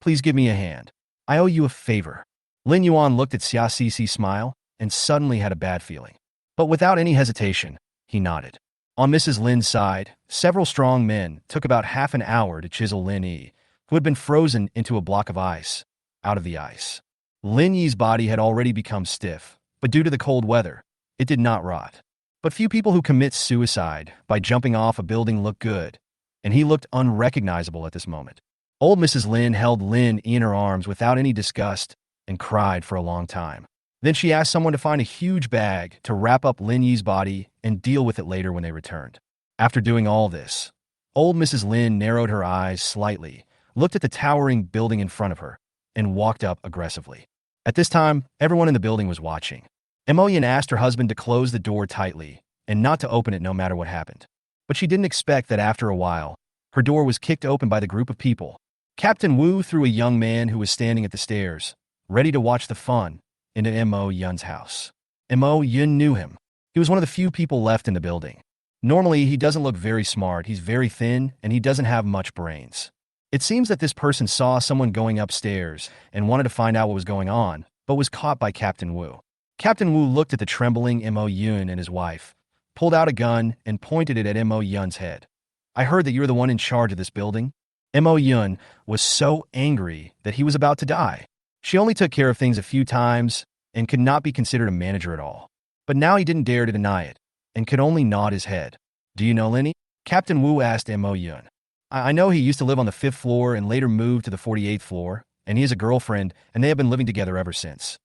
Speaker 1: Please give me a hand. I owe you a favor. Lin Yuan looked at Xia Sisi's smile and suddenly had a bad feeling. But without any hesitation, he nodded. On Mrs. Lin's side, several strong men took about half an hour to chisel Lin Yi, who had been frozen into a block of ice, out of the ice. Lin Yi's body had already become stiff, but due to the cold weather, it did not rot. But few people who commit suicide by jumping off a building look good, and he looked unrecognizable at this moment. Old Mrs. Lin held Lin Yi in her arms without any disgust and cried for a long time. Then she asked someone to find a huge bag to wrap up Lin Yi's body and deal with it later when they returned. After doing all this, old Mrs. Lin narrowed her eyes slightly, looked at the towering building in front of her, and walked up aggressively. At this time, everyone in the building was watching. Emoyan asked her husband to close the door tightly and not to open it no matter what happened. But she didn't expect that after a while, her door was kicked open by the group of people. Captain Wu threw a young man who was standing at the stairs, ready to watch the fun, into Mo Yun's house. Mo Yun knew him. He was one of the few people left in the building. Normally, he doesn't look very smart, he's very thin, and he doesn't have much brains. It seems that this person saw someone going upstairs and wanted to find out what was going on, but was caught by Captain Wu. Captain Wu looked at the trembling Mo Yun and his wife, pulled out a gun, and pointed it at Mo Yun's head. I heard that you're the one in charge of this building. Mo Yun was so angry that he was about to die. She only took care of things a few times and could not be considered a manager at all. But now he didn't dare to deny it and could only nod his head. Do you know Lenny? Captain Wu asked Mo Yun. I know he used to live on the 5th floor and later moved to the 48th floor, and he has a girlfriend, and they have been living together ever since.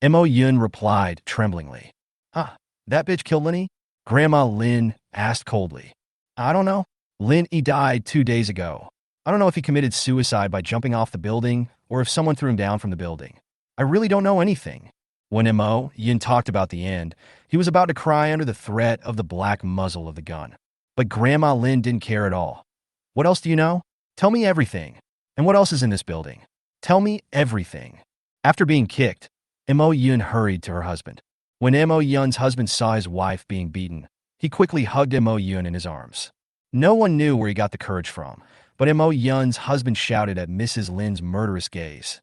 Speaker 1: Mo Yun replied tremblingly. That bitch killed Lenny? Grandma Lynn asked coldly. I don't know. Lin Yi died 2 days ago. I don't know if he committed suicide by jumping off the building or if someone threw him down from the building. I really don't know anything. When Mo Yun talked about the end, he was about to cry under the threat of the black muzzle of the gun. But Grandma Lynn didn't care at all. What else do you know? Tell me everything. And what else is in this building? Tell me everything. After being kicked, Mo Yun hurried to her husband. When Mo Yun's husband saw his wife being beaten, he quickly hugged Mo Yun in his arms. No one knew where he got the courage from, but Mo Yun's husband shouted at Mrs. Lin's murderous gaze.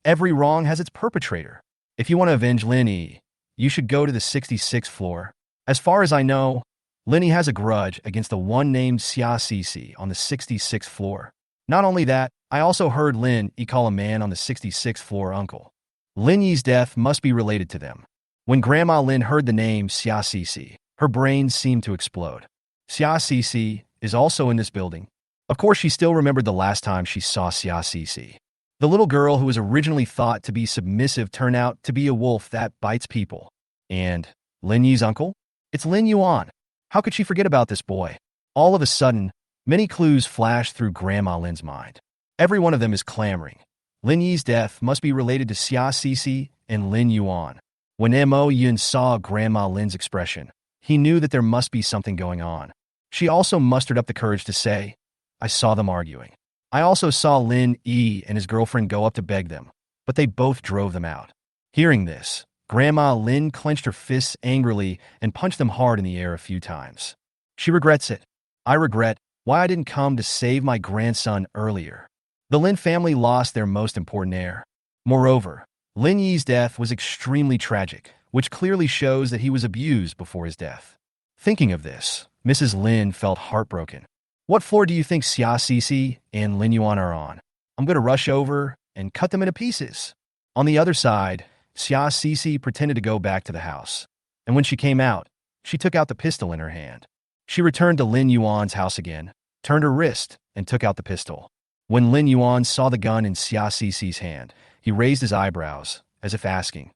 Speaker 1: Every wrong has its perpetrator. If you want to avenge Lin Yi, you should go to the 66th floor. As far as I know, Lin Yi has a grudge against the one named Xia Sisi on the 66th floor. Not only that, I also heard Lin Yi call a man on the 66th floor uncle. Lin Yi's death must be related to them. When Grandma Lin heard the name Xia Sisi, her brain seemed to explode. Xia Sisi is also in this building. Of course, she still remembered the last time she saw Xia Sisi. The little girl who was originally thought to be submissive turned out to be a wolf that bites people. And Lin Yi's uncle? It's Lin Yuan. How could she forget about this boy? All of a sudden, many clues flashed through Grandma Lin's mind. Every one of them is clamoring. Lin Yi's death must be related to Xia Sisi and Lin Yuan. When Mo Yun saw Grandma Lin's expression, he knew that there must be something going on. She also mustered up the courage to say, "I saw them arguing. I also saw Lin Yi and his girlfriend go up to beg them, but they both drove them out." Hearing this, Grandma Lin clenched her fists angrily and punched them hard in the air a few times. She regrets it. "I regret why I didn't come to save my grandson earlier." The Lin family lost their most important heir. Moreover, Lin Yi's death was extremely tragic, which clearly shows that he was abused before his death. Thinking of this, Mrs. Lin felt heartbroken. "What floor do you think Xia Cece and Lin Yuan are on? I'm going to rush over and cut them into pieces." On the other side, Xia Cece pretended to go back to the house, and when she came out, she took out the pistol in her hand. She returned to Lin Yuan's house again, turned her wrist, and took out the pistol. When Lin Yuan saw the gun in Xia Cece's hand, he raised his eyebrows, as if asking,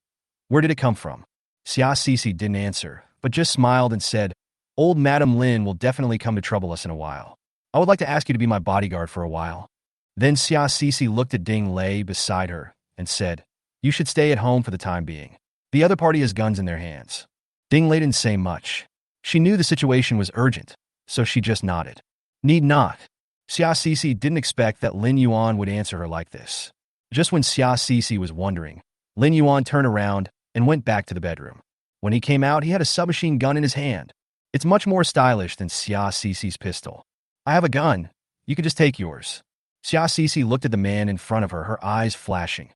Speaker 1: "Where did it come from?" Xia Cece didn't answer, but just smiled and said, "Old Madam Lin will definitely come to trouble us in a while. I would like to ask you to be my bodyguard for a while." Then Xia Cece looked at Ding Lei beside her and said, "You should stay at home for the time being. The other party has guns in their hands." Ding Lei didn't say much. She knew the situation was urgent, so she just nodded. "Need not." Xia Cece didn't expect that Lin Yuan would answer her like this. Just when Xia Cece was wondering, Lin Yuan turned around and went back to the bedroom. When he came out, he had a submachine gun in his hand. It's much more stylish than Xia Cece's pistol. "I have a gun. You can just take yours." Xia Cece looked at the man in front of her, her eyes flashing.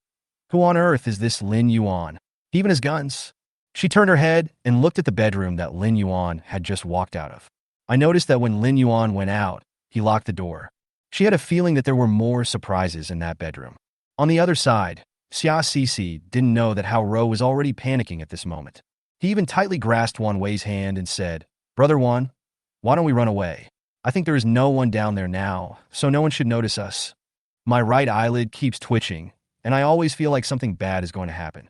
Speaker 1: Who on earth is this Lin Yuan? He even has guns. She turned her head and looked at the bedroom that Lin Yuan had just walked out of. I noticed that when Lin Yuan went out, he locked the door. She had a feeling that there were more surprises in that bedroom. On the other side, Xia Cece didn't know that Hao Ro was already panicking at this moment. He even tightly grasped Wan Wei's hand and said, "Brother Wan, why don't we run away? I think there is no one down there now, so no one should notice us. My right eyelid keeps twitching, and I always feel like something bad is going to happen."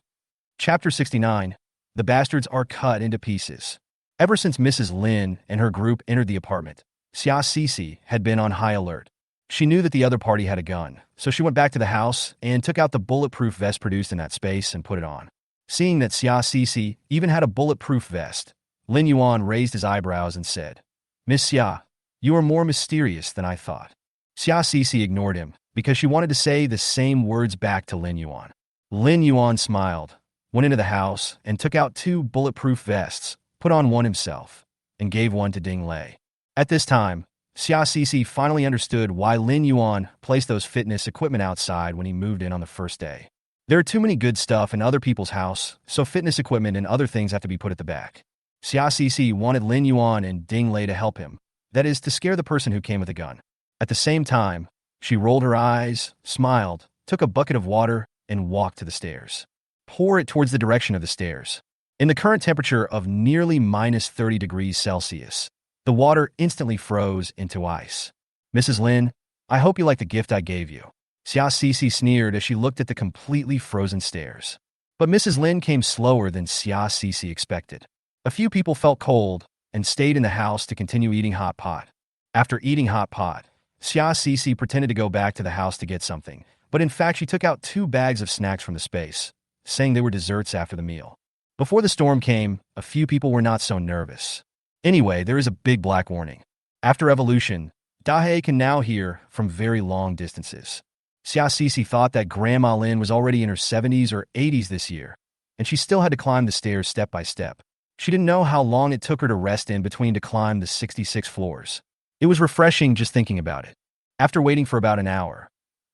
Speaker 1: Chapter 69. The bastards are cut into pieces. Ever since Mrs. Lin and her group entered the apartment, Xia Cece had been on high alert. She knew that the other party had a gun, so she went back to the house and took out the bulletproof vest produced in that space and put it on. Seeing that Xia Cece even had a bulletproof vest, Lin Yuan raised his eyebrows and said, "Miss Xia, you are more mysterious than I thought." Xia Cece ignored him because she wanted to say the same words back to Lin Yuan. Lin Yuan smiled, went into the house, and took out 2 bulletproof vests, put on one himself, and gave one to Ding Lei. At this time, Xia Cece finally understood why Lin Yuan placed those fitness equipment outside when he moved in on the first day. There are too many good stuff in other people's house, so fitness equipment and other things have to be put at the back. Xia Cece wanted Lin Yuan and Ding Lei to help him, that is, to scare the person who came with a gun. At the same time, she rolled her eyes, smiled, took a bucket of water, and walked to the stairs. Pour it towards the direction of the stairs. In the current temperature of nearly minus 30 degrees Celsius, the water instantly froze into ice. "Mrs. Lin, I hope you like the gift I gave you." Xia Cece sneered as she looked at the completely frozen stairs. But Mrs. Lin came slower than Xia Cece expected. A few people felt cold and stayed in the house to continue eating hot pot. After eating hot pot, Xia Cece pretended to go back to the house to get something, but in fact she took out 2 bags of snacks from the space, saying they were desserts after the meal. Before the storm came, a few people were not so nervous. Anyway, there is a big black warning. After evolution, Dahe can now hear from very long distances. Xia Cece thought that Grandma Lin was already in her 70s or 80s this year, and she still had to climb the stairs step by step. She didn't know how long it took her to rest in between to climb the 66 floors. It was refreshing just thinking about it. After waiting for about an hour,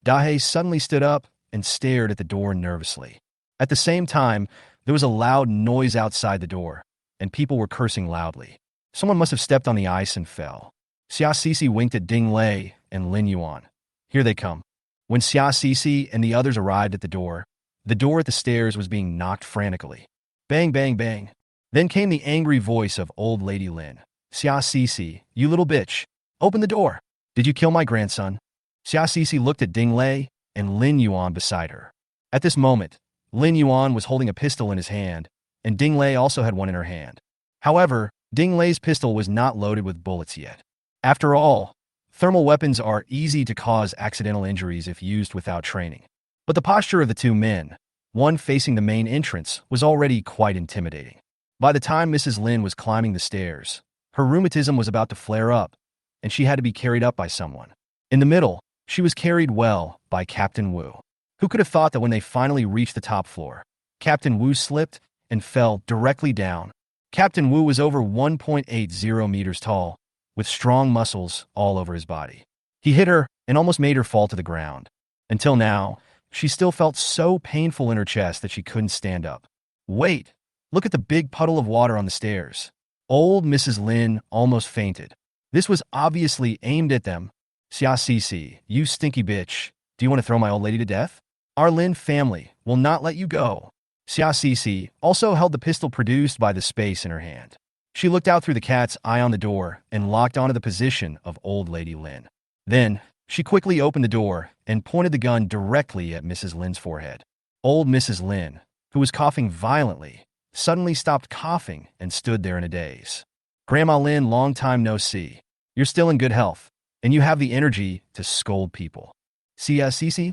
Speaker 1: Dahe suddenly stood up and stared at the door nervously. At the same time, there was a loud noise outside the door, and people were cursing loudly. Someone must have stepped on the ice and fell. Xia Cece winked at Ding Lei and Lin Yuan. Here they come. When Xia Cece and the others arrived at the door at the stairs was being knocked frantically. Bang, bang, bang. Then came the angry voice of old lady Lin. Xia Cece, you little bitch. Open the door. Did you kill my grandson? Xia Cece looked at Ding Lei and Lin Yuan beside her. At this moment, Lin Yuan was holding a pistol in his hand, and Ding Lei also had one in her hand. However, Ding Lei's pistol was not loaded with bullets yet. After all, thermal weapons are easy to cause accidental injuries if used without training. But the posture of the 2 men, one facing the main entrance, was already quite intimidating. By the time Mrs. Lynn was climbing the stairs, her rheumatism was about to flare up, and she had to be carried up by someone. In the middle, she was carried well by Captain Wu. Who could have thought that when they finally reached the top floor, Captain Wu slipped and fell directly down. Captain Wu was over 1.80 meters tall, with strong muscles all over his body. He hit her and almost made her fall to the ground. Until now, she still felt so painful in her chest that she couldn't stand up. Wait, look at the big puddle of water on the stairs. Old Mrs. Lynn almost fainted. This was obviously aimed at them. Xia Cici, you stinky bitch. Do you want to throw my old lady to death? Our Lynn family will not let you go. Xia Cici also held the pistol produced by the space in her hand. She looked out through the cat's eye on the door and locked onto the position of Old Lady Lynn. Then, she quickly opened the door and pointed the gun directly at Mrs. Lynn's forehead. Old Mrs. Lynn, who was coughing violently, suddenly stopped coughing and stood there in a daze. Grandma Lynn, long time no see. You're still in good health, and you have the energy to scold people. Xia Cici?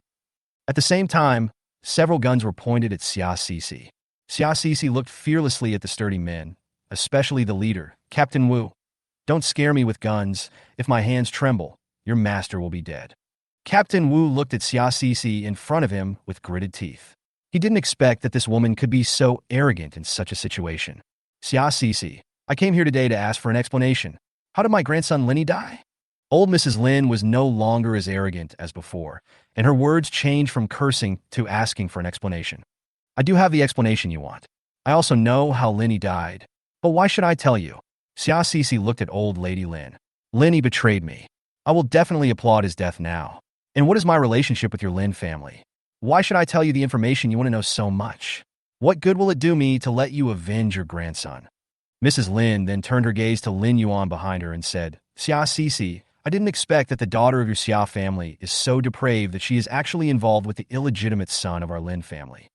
Speaker 1: At the same time, several guns were pointed at Xia Cici. Xia Cici looked fearlessly at the sturdy men, especially the leader, Captain Wu. Don't scare me with guns. If my hands tremble, your master will be dead. Captain Wu looked at Xia Cici in front of him with gritted teeth. He didn't expect that this woman could be so arrogant in such a situation. Xia Cici, I came here today to ask for an explanation. How did my grandson Lenny die? Old Mrs. Lynn was no longer as arrogant as before, and her words changed from cursing to asking for an explanation. I do have the explanation you want. I also know how Lenny died. But why should I tell you? Xia Cici looked at Old Lady Lynn. Lenny betrayed me. I will definitely applaud his death now. And what is my relationship with your Lynn family? Why should I tell you the information you want to know so much? What good will it do me to let you avenge your grandson? Mrs. Lynn then turned her gaze to Lin Yuan behind her and said, Xia Cici, I didn't expect that the daughter of your Xia family is so depraved that she is actually involved with the illegitimate son of our Lin family.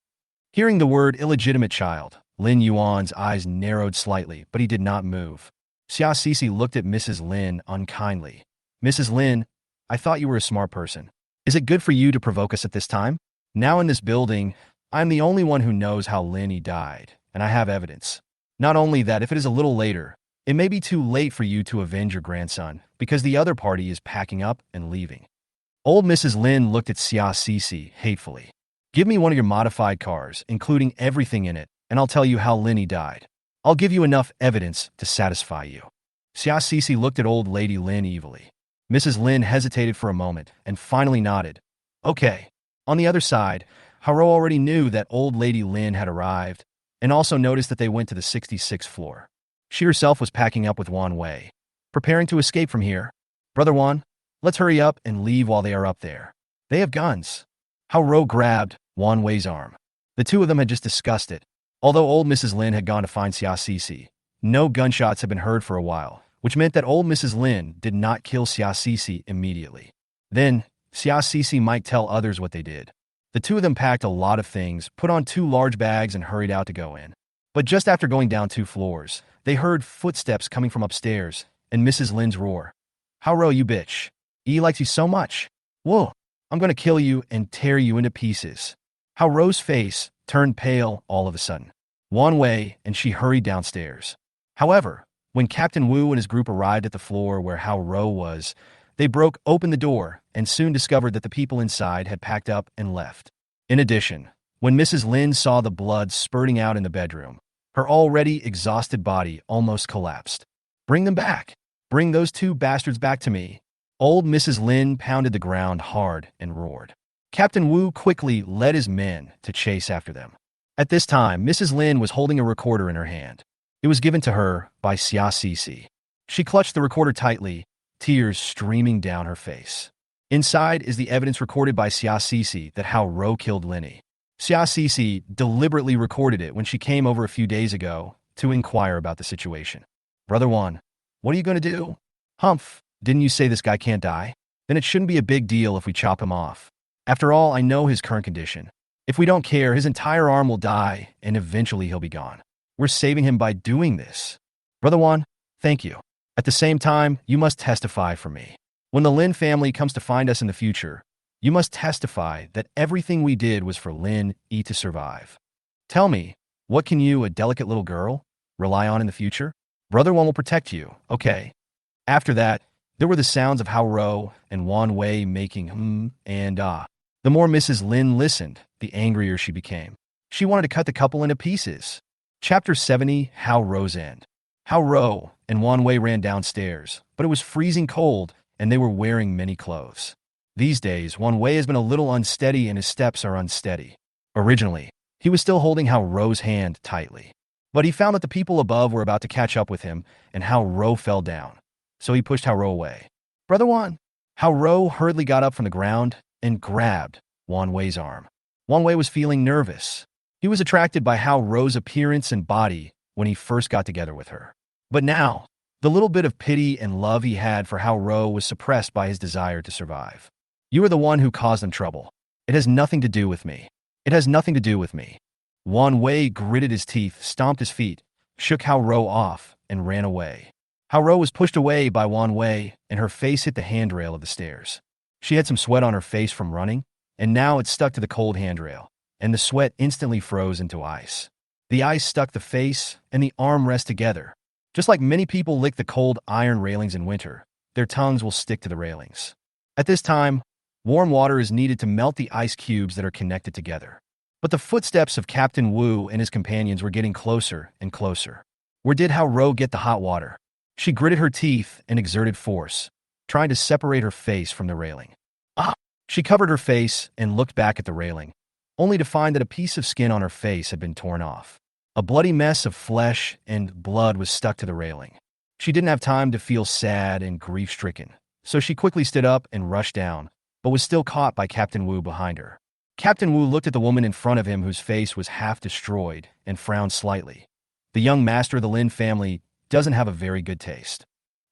Speaker 1: Hearing the word illegitimate child, Lin Yuan's eyes narrowed slightly, but he did not move. Xia Cici looked at Mrs. Lin unkindly. Mrs. Lin, I thought you were a smart person. Is it good for you to provoke us at this time? Now in this building, I'm the only one who knows how Lenny died, and I have evidence. Not only that, if it is a little later, it may be too late for you to avenge your grandson, because the other party is packing up and leaving. Old Mrs. Lin looked at Xia Cici hatefully. Give me one of your modified cars, including everything in it, and I'll tell you how Lenny died. I'll give you enough evidence to satisfy you. Xia Cici looked at Old Lady Lin evilly. Mrs. Lin hesitated for a moment and finally nodded. Okay. On the other side, Haro already knew that Old Lady Lin had arrived and also noticed that they went to the 66th floor. She herself was packing up with Wan Wei, preparing to escape from here. Brother Wan, let's hurry up and leave while they are up there. They have guns. Haro grabbed Wan Wei's arm. The two of them had just discussed it. Although old Mrs. Lin had gone to find Xia Cici, no gunshots had been heard for a while, which meant that old Mrs. Lin did not kill Xia Cici immediately. Then, Xia Cici might tell others what they did. The two of them packed a lot of things, put on 2 large bags, and hurried out to go in. But just after going down 2 floors, they heard footsteps coming from upstairs, and Mrs. Lin's roar. Haro, you bitch. E likes you so much. Whoa, I'm going to kill you and tear you into pieces. Haro's face turned pale all of a sudden. Wan Wei and she hurried downstairs. However, when Captain Wu and his group arrived at the floor where Haro was, they broke open the door and soon discovered that the people inside had packed up and left. In addition, when Mrs. Lin saw the blood spurting out in the bedroom, her already exhausted body almost collapsed. Bring them back. Bring those 2 bastards back to me. Old Mrs. Lin pounded the ground hard and roared. Captain Wu quickly led his men to chase after them. At this time, Mrs. Lin was holding a recorder in her hand. It was given to her by Xia Cici. She clutched the recorder tightly, tears streaming down her face. Inside is the evidence recorded by Xia Cici that how Ro killed Lenny. Xia Cici deliberately recorded it when she came over a few days ago to inquire about the situation. Brother Wan, what are you going to do? Humph, didn't you say this guy can't die? Then it shouldn't be a big deal if we chop him off. After all, I know his current condition. If we don't care, his entire arm will die, and eventually he'll be gone. We're saving him by doing this. Brother Wan, thank you. At the same time, you must testify for me. When the Lin family comes to find us in the future, You must testify that everything we did was for Lynn E to survive. Tell me, what can you, a delicate little girl, rely on in the future? Brother One will protect you, okay? After that, there were the sounds of Hao-Ro and Wan Wei making and ah. The more Mrs. Lin listened, the angrier she became. She wanted to cut the couple into pieces. Chapter 70, Hao-Ro's End. Hao-Ro and Wan Wei ran downstairs, but it was freezing cold and they were wearing many clothes. These days, Wan Wei has been a little unsteady and his steps are unsteady. Originally, he was still holding Hao-Ro's hand tightly. But he found that the people above were about to catch up with him and Hao-Ro fell down. So he pushed Hao-Ro away. Brother Wan! Hao-Ro hurriedly got up from the ground and grabbed Wan Wei's arm. Wan Wei was feeling nervous. He was attracted by Hao-Ro's appearance and body when he first got together with her. But now, the little bit of pity and love he had for Hao-Ro was suppressed by his desire to survive. You are the one who caused them trouble. It has nothing to do with me. It has nothing to do with me. Wan Wei gritted his teeth, stomped his feet, shook Hao-Ro off, and ran away. Hao-Ro was pushed away by Wan Wei, and her face hit the handrail of the stairs. She had some sweat on her face from running, and now it stuck to the cold handrail, and the sweat instantly froze into ice. The ice stuck the face and the armrest together. Just like many people lick the cold iron railings in winter, their tongues will stick to the railings. At this time, warm water is needed to melt the ice cubes that are connected together. But the footsteps of Captain Wu and his companions were getting closer and closer. Where did Hao-Ro get the hot water? She gritted her teeth and exerted force, trying to separate her face from the railing. Ah! She covered her face and looked back at the railing, only to find that a piece of skin on her face had been torn off. A bloody mess of flesh and blood was stuck to the railing. She didn't have time to feel sad and grief-stricken, so she quickly stood up and rushed down, but was still caught by Captain Wu behind her. Captain Wu looked at the woman in front of him whose face was half destroyed and frowned slightly. The young master of the Lin family doesn't have a very good taste.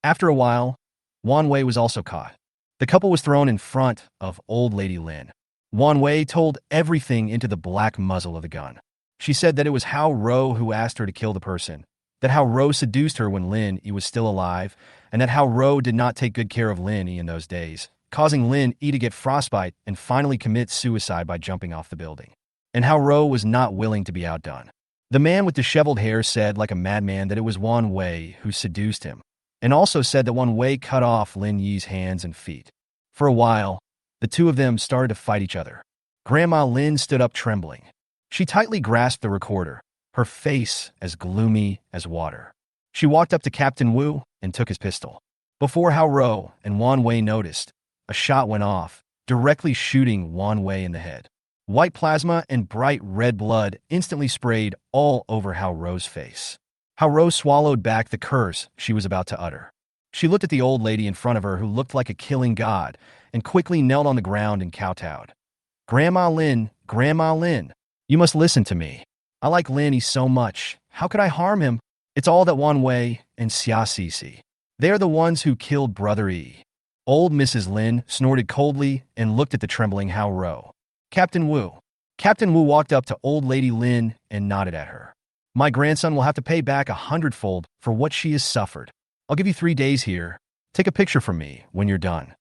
Speaker 1: After a while, Wan Wei was also caught. The couple was thrown in front of old lady Lin. Wan Wei told everything into the black muzzle of the gun. She said that it was Hao-Ro who asked her to kill the person, that Hao-Ro seduced her when Lin E was still alive, and that Hao-Ro did not take good care of Lin E in those days, causing Lin E to get frostbite and finally commit suicide by jumping off the building. And Hao-Ro was not willing to be outdone. The man with disheveled hair said like a madman that it was Wan Wei who seduced him, and also said that Wan Wei cut off Lin Yi's hands and feet. For a while, the two of them started to fight each other. Grandma Lin stood up trembling. She tightly grasped the recorder, her face as gloomy as water. She walked up to Captain Wu and took his pistol. Before Hao-Ro and Wan Wei noticed, a shot went off, directly shooting Wan Wei in the head. White plasma and bright red blood instantly sprayed all over Hao-Ro's face. Hao-Ro swallowed back the curse she was about to utter. She looked at the old lady in front of her who looked like a killing god and quickly knelt on the ground and kowtowed. Grandma Lin, you must listen to me. I like Lin E so much. How could I harm him? It's all that Wan Wei and Xia Sisi. They are the ones who killed Brother E. Old Mrs. Lin snorted coldly and looked at the trembling Hao-Ro. Captain Wu walked up to old lady Lin and nodded at her. My grandson will have to pay back 100-fold for what she has suffered. I'll give you 3 days here. Take a picture from me when you're done.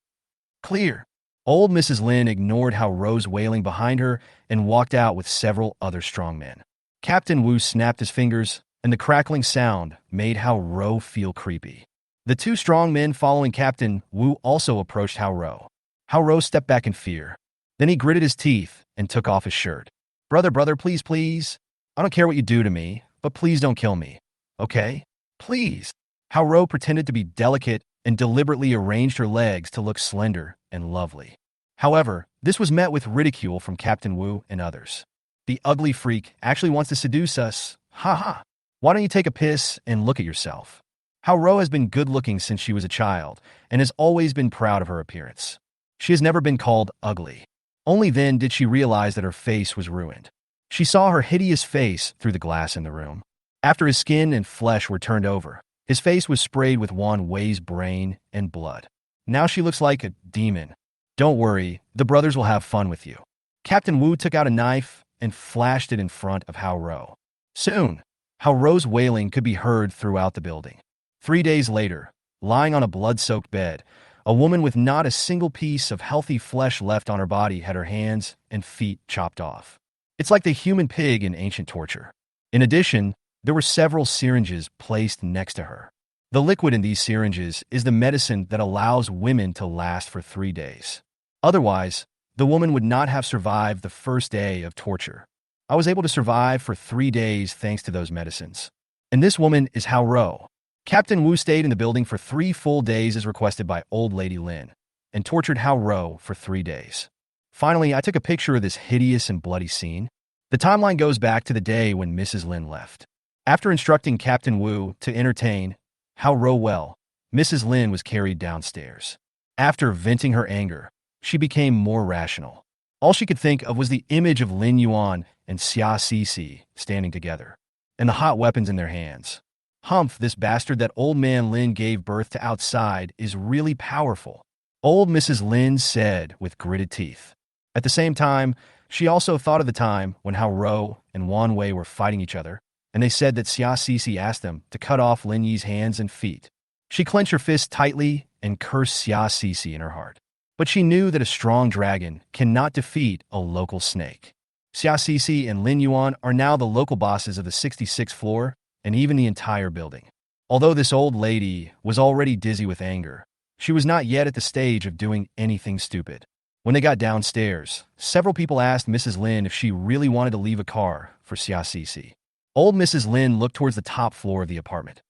Speaker 1: Clear. Old Mrs. Lin ignored Hao-Ro's wailing behind her and walked out with several other strong men. Captain Wu snapped his fingers, and the crackling sound made Hao-Ro feel creepy. The 2 strong men following Captain Wu also approached Hao-Ro. Hao-Ro stepped back in fear. Then he gritted his teeth and took off his shirt. Brother, please. I don't care what you do to me, but please don't kill me. Okay? Please. Hao-Ro pretended to be delicate and deliberately arranged her legs to look slender and lovely. However, this was met with ridicule from Captain Wu and others. The ugly freak actually wants to seduce us. Ha ha. Why don't you take a piss and look at yourself? Hao-Ro has been good-looking since she was a child and has always been proud of her appearance. She has never been called ugly. Only then did she realize that her face was ruined. She saw her hideous face through the glass in the room. After his skin and flesh were turned over, his face was sprayed with Wan Wei's brain and blood. Now she looks like a demon. Don't worry, the brothers will have fun with you. Captain Wu took out a knife and flashed it in front of Hao-Ro. Soon, Hao-Ro's wailing could be heard throughout the building. 3 days later, lying on a blood-soaked bed, A woman with not a single piece of healthy flesh left on her body had her hands and feet chopped off. It's like the human pig in ancient torture. In addition, there were several syringes placed next to her. The liquid in these syringes is the medicine that allows women to last for 3 days. Otherwise, the woman would not have survived the first day of torture. I was able to survive for 3 days thanks to those medicines. And this woman is Hao Ro. Captain Wu stayed in the building for 3 full days as requested by Old Lady Lynn, and tortured Hao Ro for 3 days. Finally, I took a picture of this hideous and bloody scene. The timeline goes back to the day when Mrs. Lynn left. After instructing Captain Wu to entertain Hao Ro well, Mrs. Lynn was carried downstairs. After venting her anger, she became more rational. All she could think of was the image of Lin Yuan and Xia Cixi standing together, and the hot weapons in their hands. Humph, this bastard that old man Lin gave birth to outside is really powerful, old Mrs. Lin said with gritted teeth. At the same time, she also thought of the time when Hao Ro and Wan Wei were fighting each other, and they said that Xia Cixi asked them to cut off Lin Yi's hands and feet. She clenched her fist tightly and cursed Xia Cixi in her heart. But she knew that a strong dragon cannot defeat a local snake. Xia Cixi and Lin Yuan are now the local bosses of the 66th floor and even the entire building. Although this old lady was already dizzy with anger, she was not yet at the stage of doing anything stupid. When they got downstairs, several people asked Mrs. Lin if she really wanted to leave a car for Xia Cixi. Old Mrs. Lin looked towards the top floor of the apartment.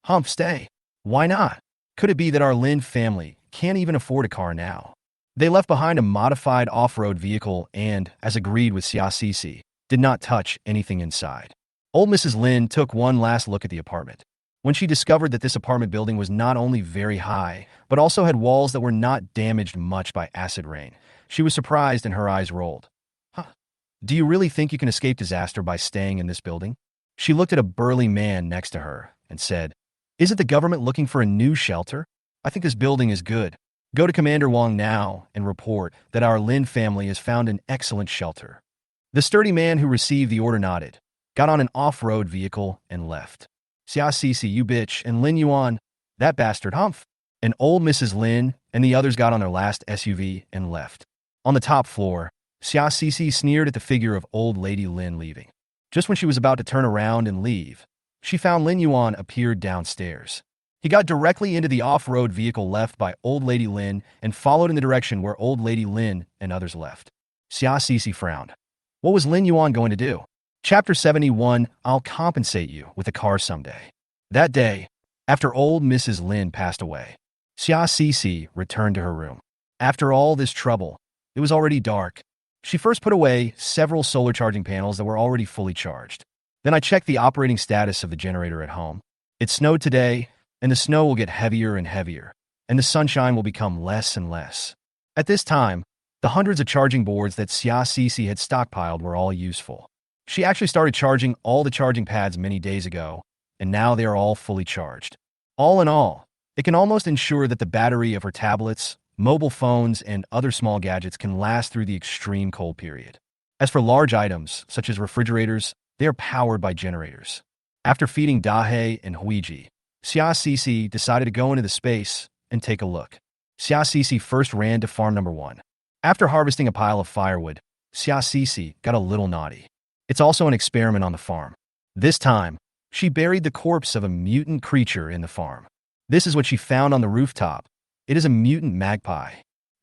Speaker 1: Humph, stay. Why not? Could it be that our Lin family can't even afford a car now? They left behind a modified off-road vehicle and, as agreed with Xia Cixi, did not touch anything inside. Old Mrs. Lin took one last look at the apartment. When she discovered that this apartment building was not only very high, but also had walls that were not damaged much by acid rain, she was surprised and her eyes rolled. Huh. Do you really think you can escape disaster by staying in this building? She looked at a burly man next to her and said, Isn't the government looking for a new shelter? I think this building is good. Go to Commander Wang now and report that our Lin family has found an excellent shelter. The sturdy man who received the order nodded, got on an off-road vehicle, and left. Xia Cixi, you bitch, and Lin Yuan, that bastard Humph. And old Mrs. Lin and the others got on their last SUV and left. On the top floor, Xia Cixi sneered at the figure of old Lady Lin leaving. Just when she was about to turn around and leave, she found Lin Yuan appeared downstairs. He got directly into the off-road vehicle left by Old Lady Lin and followed in the direction where Old Lady Lin and others left. Xia Cixi frowned. What was Lin Yuan going to do? Chapter 71, I'll compensate you with a car someday. That day, after old Mrs. Lin passed away, Xia Cixi returned to her room. After all this trouble, it was already dark. She first put away several solar charging panels that were already fully charged. Then I checked the operating status of the generator at home. It snowed today, and the snow will get heavier and heavier, and the sunshine will become less and less. At this time, the hundreds of charging boards that Xia Cixi had stockpiled were all useful. She actually started charging all the charging pads many days ago, and now they are all fully charged. All in all, it can almost ensure that the battery of her tablets, mobile phones, and other small gadgets can last through the extreme cold period. As for large items, such as refrigerators, they are powered by generators. After feeding Dahe and Huiji, Xia Cixi decided to go into the space and take a look. Xia Cixi first ran to farm number 1. After harvesting a pile of firewood, Xia Cixi got a little naughty. It's also an experiment on the farm. This time, she buried the corpse of a mutant creature in the farm. This is what she found on the rooftop. It is a mutant magpie.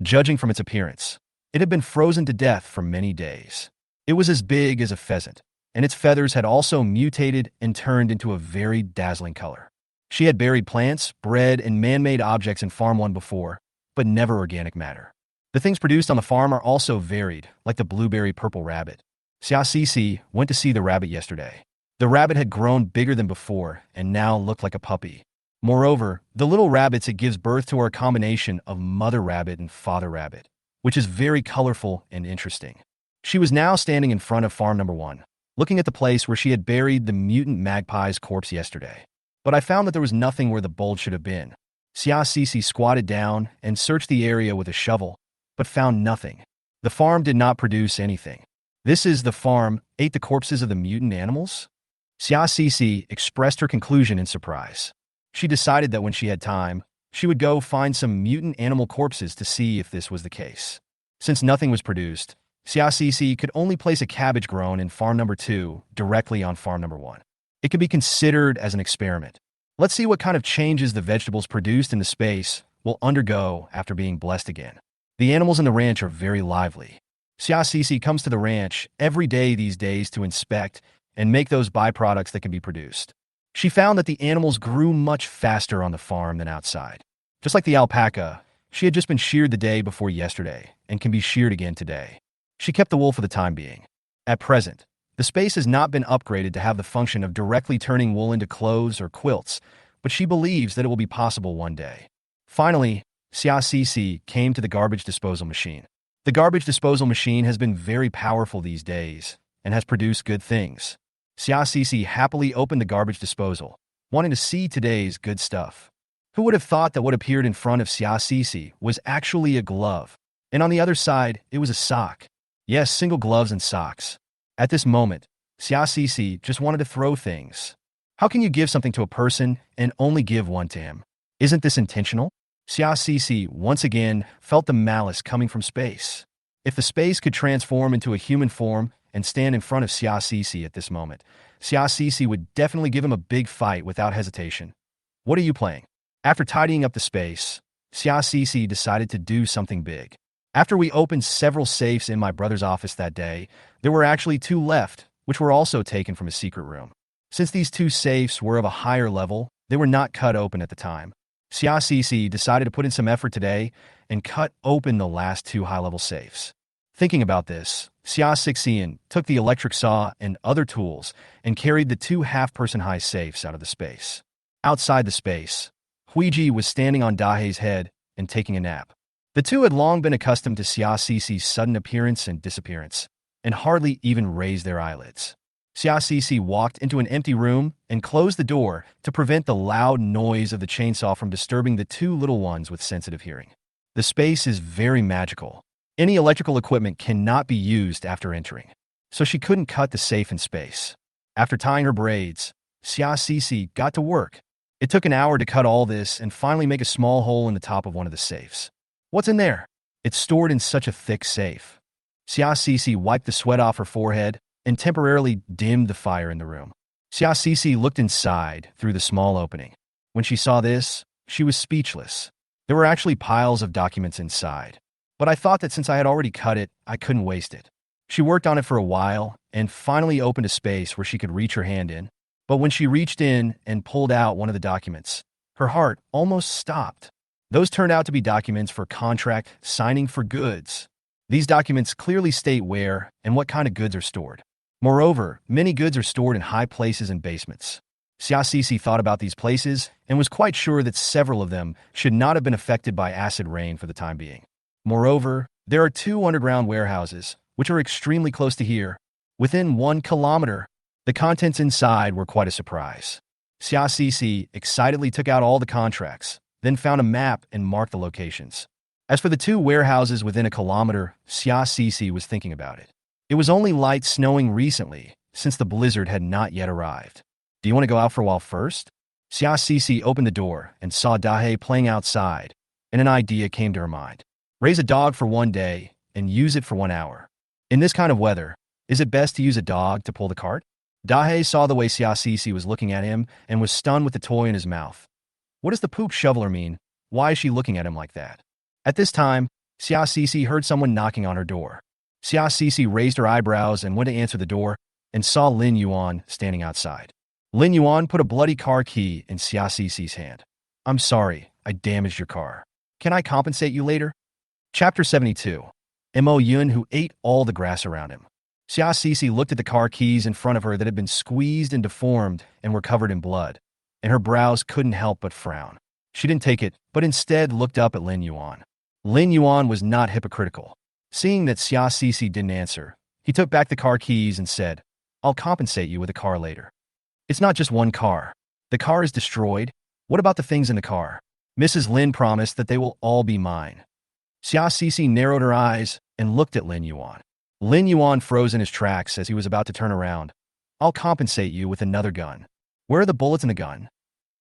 Speaker 1: Judging from its appearance, it had been frozen to death for many days. It was as big as a pheasant, and its feathers had also mutated and turned into a very dazzling color. She had buried plants, bread, and man-made objects in Farm 1 before, but never organic matter. The things produced on the farm are also varied, like the blueberry purple rabbit. Xia Cixi went to see the rabbit yesterday. The rabbit had grown bigger than before and now looked like a puppy. Moreover, the little rabbits it gives birth to are a combination of mother rabbit and father rabbit, which is very colorful and interesting. She was now standing in front of farm number 1, looking at the place where she had buried the mutant magpie's corpse yesterday. But I found that there was nothing where the bulge should have been. Xia Cixi squatted down and searched the area with a shovel, but found nothing. The farm did not produce anything. This is the farm ate the corpses of the mutant animals? Xia Cixi expressed her conclusion in surprise. She decided that when she had time, She would go find some mutant animal corpses to see if this was the case. Since nothing was produced, Xiaoxici could only place a cabbage grown in farm number 2 directly on farm number 1. It could be considered as an experiment. Let's see what kind of changes the vegetables produced in the space will undergo after being blessed again. The animals in the ranch are very lively. Xiaoxici comes to the ranch every day these days to inspect and make those byproducts that can be produced. She found that the animals grew much faster on the farm than outside. Just like the alpaca, she had just been sheared the day before yesterday and can be sheared again today. She kept the wool for the time being. At present, the space has not been upgraded to have the function of directly turning wool into clothes or quilts, but she believes that it will be possible one day. Finally, Xiaoxici came to the garbage disposal machine. The garbage disposal machine has been very powerful these days and has produced good things. Xiaoxici happily opened the garbage disposal, wanting to see today's good stuff. Who would have thought that what appeared in front of Xiaoxici was actually a glove, and on the other side, it was a sock. Yes, single gloves and socks. At this moment, Xiaoxici just wanted to throw things. How can you give something to a person and only give one to him? Isn't this intentional? Xiaoxici once again felt the malice coming from space. If the space could transform into a human form and stand in front of Xiaoxici at this moment, Xiaoxici would definitely give him a big fight without hesitation. What are you playing? After tidying up the space, Xiaoxici decided to do something big. After we opened several safes in my brother's office that day, there were actually 2 left, which were also taken from his secret room. Since these 2 safes were of a higher level, they were not cut open at the time. Xiaoxici decided to put in some effort today and cut open the last 2 high-level safes. Thinking about this, Xiaoxici took the electric saw and other tools and carried the 2 half-person high safes out of the space. Outside the space, Huiji was standing on Dahei's head and taking a nap. The 2 had long been accustomed to Xiaoxici's sudden appearance and disappearance, and hardly even raised their eyelids. Xiaoxici walked into an empty room and closed the door to prevent the loud noise of the chainsaw from disturbing the 2 little ones with sensitive hearing. The space is very magical. Any electrical equipment cannot be used after entering, so she couldn't cut the safe in space. After tying her braids, Xiaoxici got to work. It took an hour to cut all this and finally make a small hole in the top of one of the safes. What's in there? It's stored in such a thick safe. Xiaoxici wiped the sweat off her forehead and temporarily dimmed the fire in the room. Xiaoxici looked inside through the small opening. When she saw this, she was speechless. There were actually piles of documents inside, but I thought that since I had already cut it, I couldn't waste it. She worked on it for a while and finally opened a space where she could reach her hand in, but when she reached in and pulled out one of the documents, her heart almost stopped. Those turned out to be documents for contract signing for goods. These documents clearly state where and what kind of goods are stored. Moreover, many goods are stored in high places and basements. Xiaoxici thought about these places and was quite sure that several of them should not have been affected by acid rain for the time being. Moreover, there are 2 underground warehouses, which are extremely close to here, within 1 kilometer. The contents inside were quite a surprise. Xiaoxici excitedly took out all the contracts, then found a map and marked the locations. As for the 2 warehouses within a kilometer, Xiaoxici was thinking about it. It was only light snowing recently, since the blizzard had not yet arrived. Do you want to go out for a while first? Xiaoxici opened the door and saw Dahei playing outside, and an idea came to her mind. Raise a dog for 1 day and use it for 1 hour. In this kind of weather, is it best to use a dog to pull the cart? Dahei saw the way Xiaoxici was looking at him and was stunned with the toy in his mouth. What does the poop shoveler mean? Why is she looking at him like that? At this time, Xiaoxici heard someone knocking on her door. Xiaoxici raised her eyebrows and went to answer the door and saw Lin Yuan standing outside. Lin Yuan put a bloody car key in Xiaoxici's hand. I'm sorry, I damaged your car. Can I compensate you later? Chapter 72. Mo Yun, who ate all the grass around him. Xiaoxici looked at the car keys in front of her that had been squeezed and deformed and were covered in blood, and her brows couldn't help but frown. She didn't take it, but instead looked up at Lin Yuan. Lin Yuan was not hypocritical. Seeing that Xiaoxici didn't answer, he took back the car keys and said, I'll compensate you with a car later. It's not just 1 car. The car is destroyed. What about the things in the car? Mrs. Lin promised that they will all be mine. Xiaoxici narrowed her eyes and looked at Lin Yuan. Lin Yuan froze in his tracks as he was about to turn around. I'll compensate you with another gun. Where are the bullets in the gun?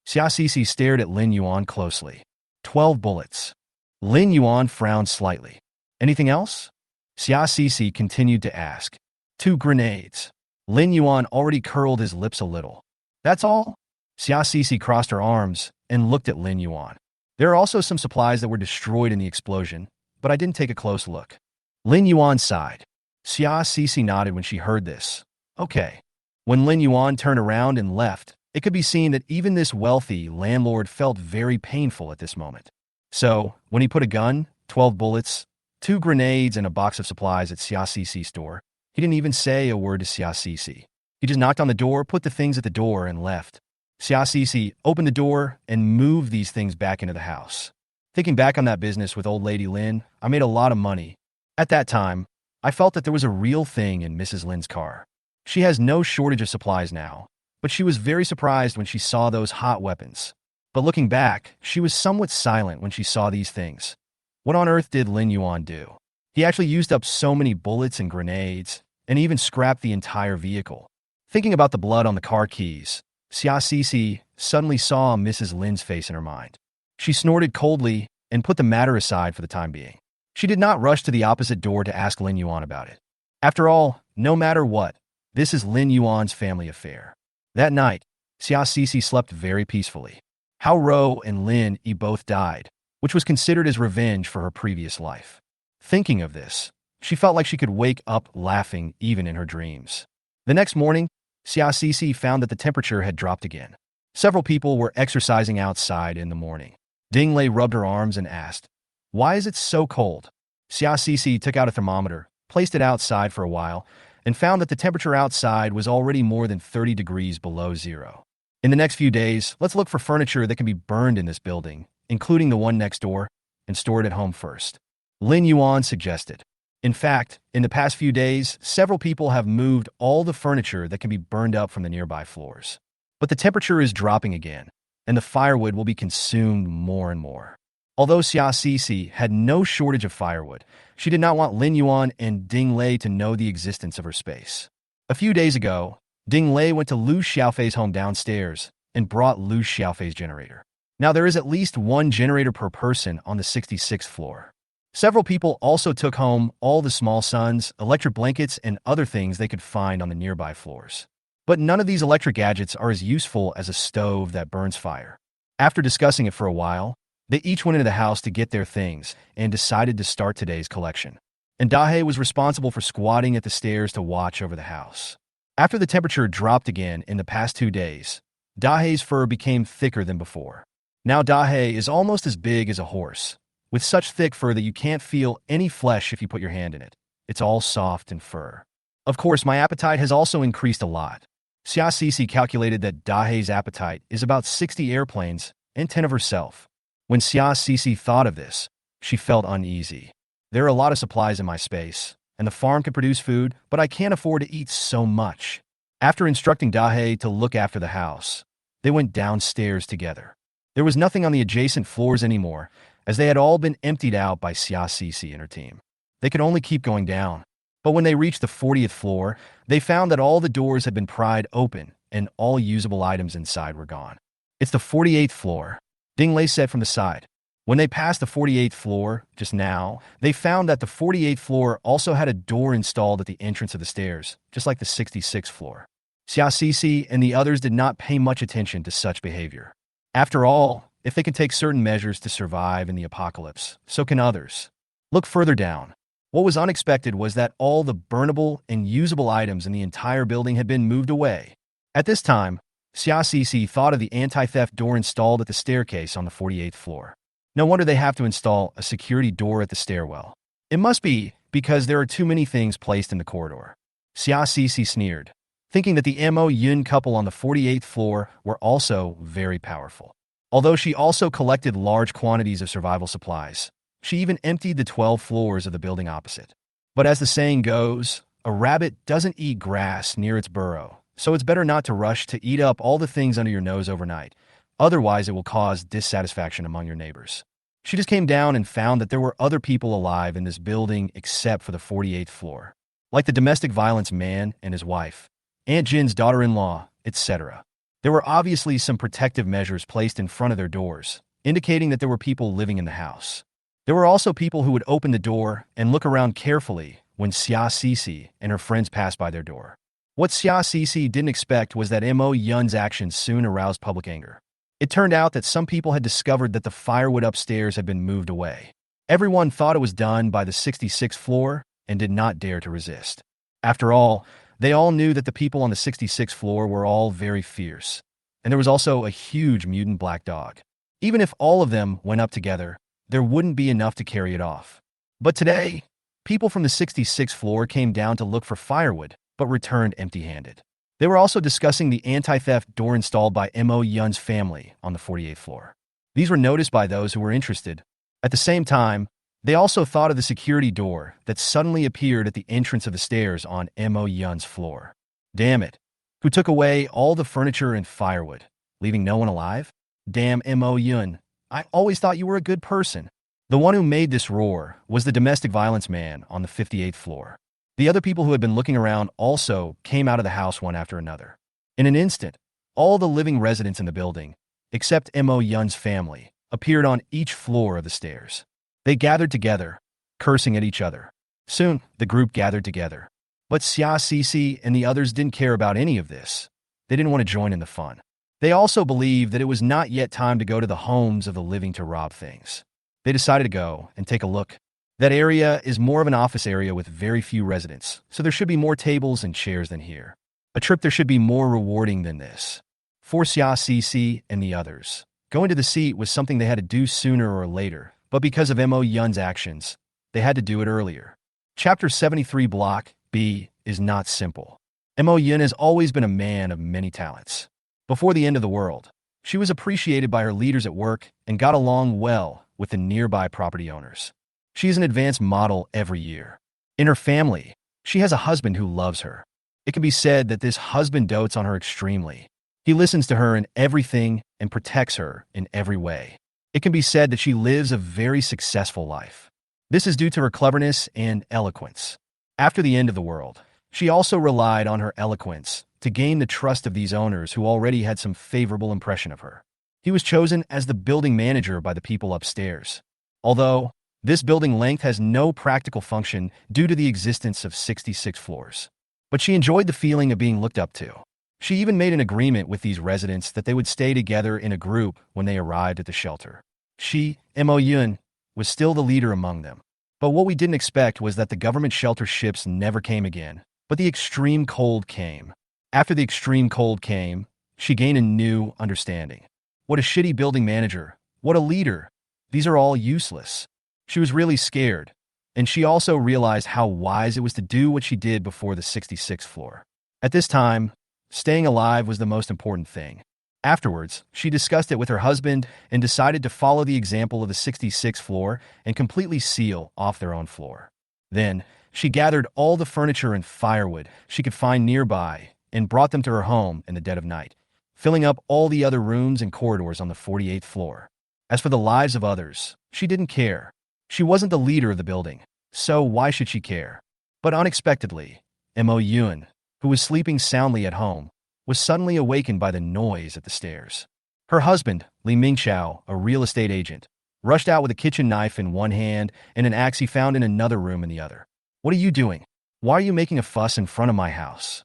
Speaker 1: Xiaoxici stared at Lin Yuan closely. 12 bullets. Lin Yuan frowned slightly. Anything else? Xia Cixi continued to ask. 2 grenades. Lin Yuan already curled his lips a little. That's all? Xia Cixi crossed her arms and looked at Lin Yuan. There are also some supplies that were destroyed in the explosion, but I didn't take a close look. Lin Yuan sighed. Xia Cixi nodded when she heard this. Okay. When Lin Yuan turned around and left, it could be seen that even this wealthy landlord felt very painful at this moment. So, when he put a gun, 12 bullets, 2 grenades, and a box of supplies at Xia Cixi's store, he didn't even say a word to Xia Cixi. He just knocked on the door, put the things at the door, and left. Xia Cixi opened the door and moved these things back into the house. Thinking back on that business with old lady Lynn, I made a lot of money. At that time, I felt that there was a real thing in Mrs. Lynn's car. She has no shortage of supplies now, but she was very surprised when she saw those hot weapons. But looking back, she was somewhat silent when she saw these things. What on earth did Lin Yuan do? He actually used up so many bullets and grenades, and even scrapped the entire vehicle. Thinking about the blood on the car keys, Xia Cixi suddenly saw Mrs. Lynn's face in her mind. She snorted coldly and put the matter aside for the time being. She did not rush to the opposite door to ask Lin Yuan about it. After all, no matter what, this is Lin Yuan's family affair. That night, Xia Cixi slept very peacefully. Hao Ro and Lin Yi both died, which was considered as revenge for her previous life. Thinking of this, she felt like she could wake up laughing even in her dreams. The next morning, Xia Cixi found that the temperature had dropped again. Several people were exercising outside in the morning. Ding Lei rubbed her arms and asked, "Why is it so cold?" Xia Cixi took out a thermometer, placed it outside for a while, and found that the temperature outside was already more than 30 degrees below zero. In the next few days, let's look for furniture that can be burned in this building, including the one next door, and store it at home first. Lin Yuan suggested. In fact, in the past few days, several people have moved all the furniture that can be burned up from the nearby floors. But the temperature is dropping again, and the firewood will be consumed more and more. Although Xia Cixi had no shortage of firewood, she did not want Lin Yuan and Ding Lei to know the existence of her space. A few days ago, Ding Lei went to Lu Xiaofei's home downstairs and brought Lu Xiaofei's generator. Now there is at least one generator per person on the 66th floor. Several people also took home all the small suns, electric blankets, and other things they could find on the nearby floors. But none of these electric gadgets are as useful as a stove that burns fire. After discussing it for a while, they each went into the house to get their things and decided to start today's collection. And Dahe was responsible for squatting at the stairs to watch over the house. After the temperature dropped again in the past 2 days, Dahe's fur became thicker than before. Now Dahe is almost as big as a horse, with such thick fur that you can't feel any flesh if you put your hand in it. It's all soft and fur. Of course, my appetite has also increased a lot. Xia Cixi calculated that Dahe's appetite is about 60 airplanes and 10 of herself. When Xia Cixi thought of this, she felt uneasy. There are a lot of supplies in my space, and the farm can produce food, but I can't afford to eat so much. After instructing Dahe to look after the house, they went downstairs together. There was nothing on the adjacent floors anymore, as they had all been emptied out by Xia Cixi and her team. They could only keep going down. But when they reached the 40th floor, they found that all the doors had been pried open and all usable items inside were gone. "It's the 48th floor," Ding Lei said from the side. When they passed the 48th floor, just now, they found that the 48th floor also had a door installed at the entrance of the stairs, just like the 66th floor. Xia Cixi and the others did not pay much attention to such behavior. After all, if they can take certain measures to survive in the apocalypse, so can others. Look further down. What was unexpected was that all the burnable and usable items in the entire building had been moved away. At this time, Xia Cixi thought of the anti-theft door installed at the staircase on the 48th floor. No wonder they have to install a security door at the stairwell. It must be because there are too many things placed in the corridor. Xia Cixi sneered, thinking that the Mo Yun couple on the 48th floor were also very powerful. Although she also collected large quantities of survival supplies, she even emptied the 12 floors of the building opposite. But as the saying goes, a rabbit doesn't eat grass near its burrow, so it's better not to rush to eat up all the things under your nose overnight. Otherwise, it will cause dissatisfaction among your neighbors. She just came down and found that there were other people alive in this building except for the 48th floor, like the domestic violence man and his wife, Aunt Jin's daughter-in-law, etc. There were obviously some protective measures placed in front of their doors, indicating that there were people living in the house. There were also people who would open the door and look around carefully when Xia Cece and her friends passed by their door. What Xia Cece didn't expect was that Mo Yun's actions soon aroused public anger. It turned out that some people had discovered that the firewood upstairs had been moved away. Everyone thought it was done by the 66th floor and did not dare to resist. After all, they all knew that the people on the 66th floor were all very fierce, and there was also a huge mutant black dog. Even if all of them went up together, there wouldn't be enough to carry it off. But today, people from the 66th floor came down to look for firewood, but returned empty-handed. They were also discussing the anti-theft door installed by Mo Yun's family on the 48th floor. These were noticed by those who were interested. At the same time, they also thought of the security door that suddenly appeared at the entrance of the stairs on Mo Yun's floor. Damn it. Who took away all the furniture and firewood, leaving no one alive? Damn Mo Yun. I always thought you were a good person. The one who made this roar was the domestic violence man on the 58th floor. The other people who had been looking around also came out of the house one after another. In an instant, all the living residents in the building, except Mo Yun's family, appeared on each floor of the stairs. They gathered together, cursing at each other. Soon, the group gathered together. But Xia Cece and the others didn't care about any of this. They didn't want to join in the fun. They also believed that it was not yet time to go to the homes of the living to rob things. They decided to go and take a look. That area is more of an office area with very few residents, so there should be more tables and chairs than here. A trip there should be more rewarding than this. For Xia Cece and the others, going to the seat was something they had to do sooner or later, but because of Mo Yun's actions, they had to do it earlier. Chapter 73 Block B is not simple. Mo Yun has always been a man of many talents. Before the end of the world, she was appreciated by her leaders at work and got along well with the nearby property owners. She is an advanced model every year. In her family, she has a husband who loves her. It can be said that this husband dotes on her extremely. He listens to her in everything and protects her in every way. It can be said that she lives a very successful life. This is due to her cleverness and eloquence. After the end of the world, she also relied on her eloquence to gain the trust of these owners who already had some favorable impression of her. He was chosen as the building manager by the people upstairs. Although, this building length has no practical function due to the existence of 66 floors. But she enjoyed the feeling of being looked up to. She even made an agreement with these residents that they would stay together in a group when they arrived at the shelter. She, Mo Yun, was still the leader among them. But what we didn't expect was that the government shelter ships never came again, but the extreme cold came. After the extreme cold came, she gained a new understanding. What a shitty building manager. What a leader. These are all useless. She was really scared, and she also realized how wise it was to do what she did before the 66th floor. At this time, staying alive was the most important thing. Afterwards, she discussed it with her husband and decided to follow the example of the 66th floor and completely seal off their own floor. Then, she gathered all the furniture and firewood she could find nearby and brought them to her home in the dead of night, filling up all the other rooms and corridors on the 48th floor. As for the lives of others, she didn't care. She wasn't the leader of the building, so why should she care? But unexpectedly, Mo Yun, who was sleeping soundly at home, was suddenly awakened by the noise at the stairs. Her husband, Li Mingqiao, a real estate agent, rushed out with a kitchen knife in one hand and an axe he found in another room in the other. "What are you doing? Why are you making a fuss in front of my house?"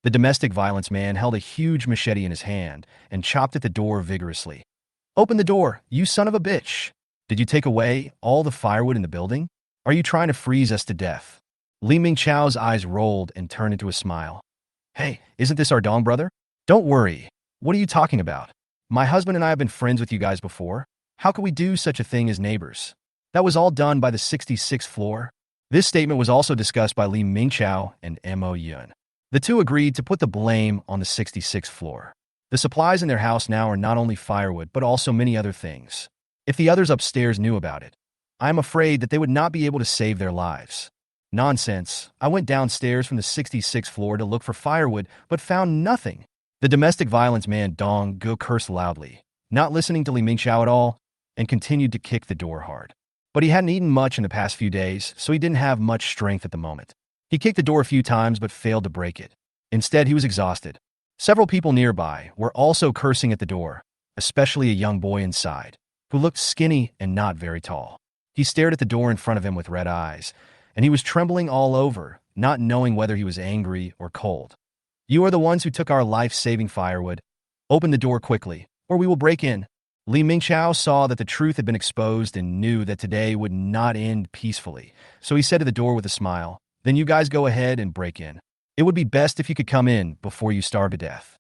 Speaker 1: The domestic violence man held a huge machete in his hand and chopped at the door vigorously. "Open the door, you son of a bitch! Did you take away all the firewood in the building? Are you trying to freeze us to death?" Li Mingqiao's eyes rolled and turned into a smile. "Hey, isn't this our Dong brother? Don't worry. What are you talking about? My husband and I have been friends with you guys before. How could we do such a thing as neighbors? That was all done by the 66th floor." This statement was also discussed by Li Mingqiao and Mo Yun. The two agreed to put the blame on the 66th floor. The supplies in their house now are not only firewood, but also many other things. If the others upstairs knew about it, I am afraid that they would not be able to save their lives. Nonsense. I went downstairs from the 66th floor to look for firewood, but found nothing. The domestic violence man Dong Go cursed loudly, not listening to Li Mingqiao at all, and continued to kick the door hard. But he hadn't eaten much in the past few days, so he didn't have much strength at the moment. He kicked the door a few times but failed to break it. Instead, he was exhausted. Several people nearby were also cursing at the door, especially a young boy inside. who looked skinny and not very tall. He stared at the door in front of him with red eyes, and he was trembling all over, not knowing whether he was angry or cold. "You are the ones who took our life-saving firewood. Open the door quickly, or we will break in." Li Mingqiao saw that the truth had been exposed and knew that today would not end peacefully, so he said to the door with a smile, "Then you guys go ahead and break in. It would be best if you could come in before you starve to death."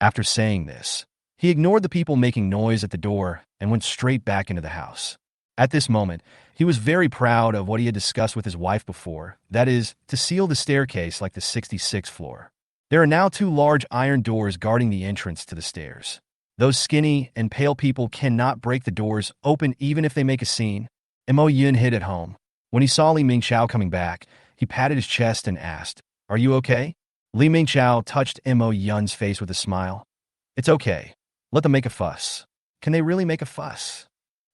Speaker 1: After saying this, he ignored the people making noise at the door and went straight back into the house. At this moment, he was very proud of what he had discussed with his wife before, that is, to seal the staircase like the 66th floor. There are now 2 large iron doors guarding the entrance to the stairs. Those skinny and pale people cannot break the doors open even if they make a scene. Mo Yun hid at home. When he saw Li Mingqiao coming back, he patted his chest and asked, "Are you okay?" Li Mingqiao touched Mo Yun's face with a smile. "It's okay. Let them make a fuss." "Can they really make a fuss?"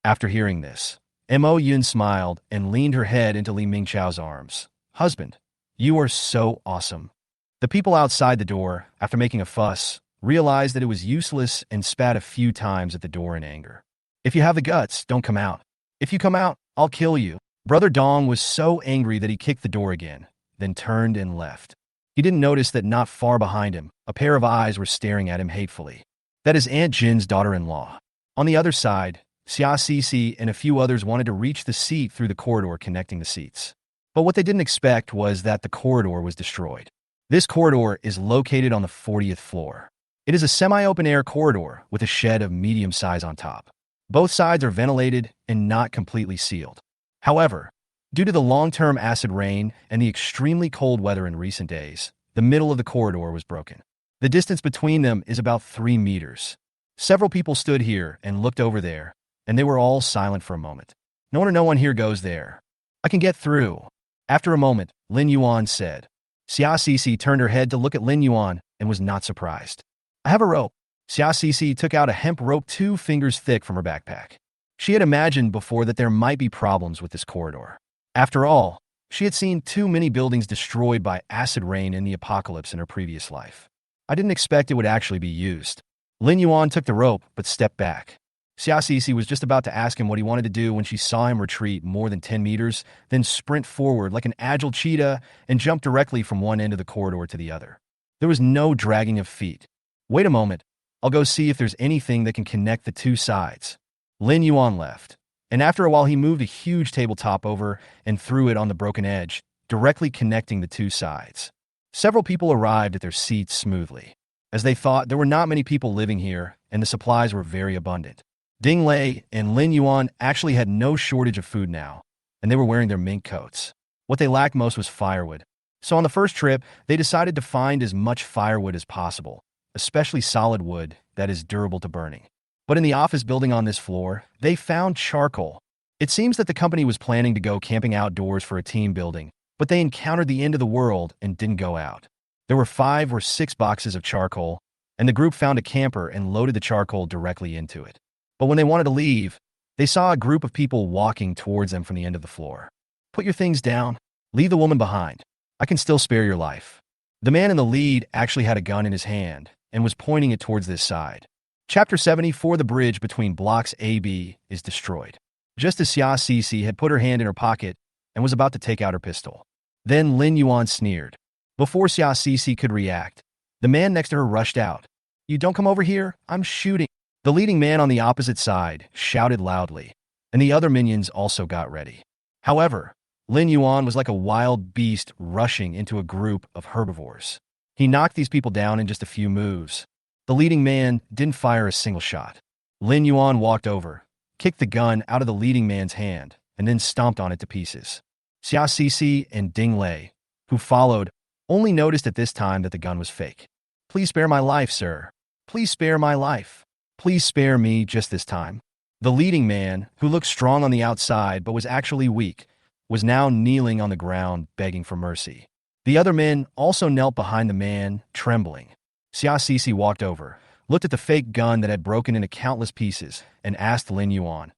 Speaker 1: After hearing this, Mo Yun smiled and leaned her head into Li Mingqiao's arms. "Husband, you are so awesome." The people outside the door, after making a fuss, realized that it was useless and spat a few times at the door in anger. "If you have the guts, don't come out. If you come out, I'll kill you." Brother Dong was so angry that he kicked the door again, then turned and left. He didn't notice that not far behind him, a pair of eyes were staring at him hatefully. That is Aunt Jin's daughter-in-law. On the other side, Xia Cici and a few others wanted to reach the seat through the corridor connecting the seats. But what they didn't expect was that the corridor was destroyed. This corridor is located on the 40th floor. It is a semi-open-air corridor with a shed of medium size on top. Both sides are ventilated and not completely sealed. However, due to the long-term acid rain and the extremely cold weather in recent days, the middle of the corridor was broken. The distance between them is about 3 meters. Several people stood here and looked over there, and they were all silent for a moment. No one here goes there. "I can get through." After a moment, Lin Yuan said. Xia Cici turned her head to look at Lin Yuan and was not surprised. "I have a rope." Xia Cici took out a hemp rope 2 fingers thick from her backpack. She had imagined before that there might be problems with this corridor. After all, she had seen too many buildings destroyed by acid rain in the apocalypse in her previous life. "I didn't expect it would actually be used." Lin Yuan took the rope but stepped back. Xia Cici was just about to ask him what he wanted to do when she saw him retreat more than 10 meters, then sprint forward like an agile cheetah and jump directly from one end of the corridor to the other. There was no dragging of feet. "Wait a moment. I'll go see if there's anything that can connect the 2 sides." Lin Yuan left, and after a while he moved a huge tabletop over and threw it on the broken edge, directly connecting the 2 sides. Several people arrived at their seats smoothly. As they thought, there were not many people living here, and the supplies were very abundant. Ding Lei and Lin Yuan actually had no shortage of food now, and they were wearing their mink coats. What they lacked most was firewood. So on the first trip, they decided to find as much firewood as possible, especially solid wood that is durable to burning. But in the office building on this floor, they found charcoal. It seems that the company was planning to go camping outdoors for a team building, but they encountered the end of the world and didn't go out. There were 5 or 6 boxes of charcoal, and the group found a camper and loaded the charcoal directly into it. But when they wanted to leave, they saw a group of people walking towards them from the end of the floor. "Put your things down. Leave the woman behind. I can still spare your life." The man in the lead actually had a gun in his hand and was pointing it towards this side. Chapter 74, the bridge between blocks A-B is destroyed. Just as Xia Cici had put her hand in her pocket and was about to take out her pistol. Then Lin Yuan sneered. Before Xia Cici could react, the man next to her rushed out. "You don't come over here, I'm shooting." The leading man on the opposite side shouted loudly, and the other minions also got ready. However, Lin Yuan was like a wild beast rushing into a group of herbivores. He knocked these people down in just a few moves. The leading man didn't fire a single shot. Lin Yuan walked over, kicked the gun out of the leading man's hand, and then stomped on it to pieces. Xia Cici and Ding Lei, who followed, only noticed at this time that the gun was fake. "Please spare my life, sir. Please spare my life. Please spare me just this time." The leading man, who looked strong on the outside but was actually weak, was now kneeling on the ground begging for mercy. The other men also knelt behind the man, trembling. Xia Cici walked over, looked at the fake gun that had broken into countless pieces, and asked Lin Yuan,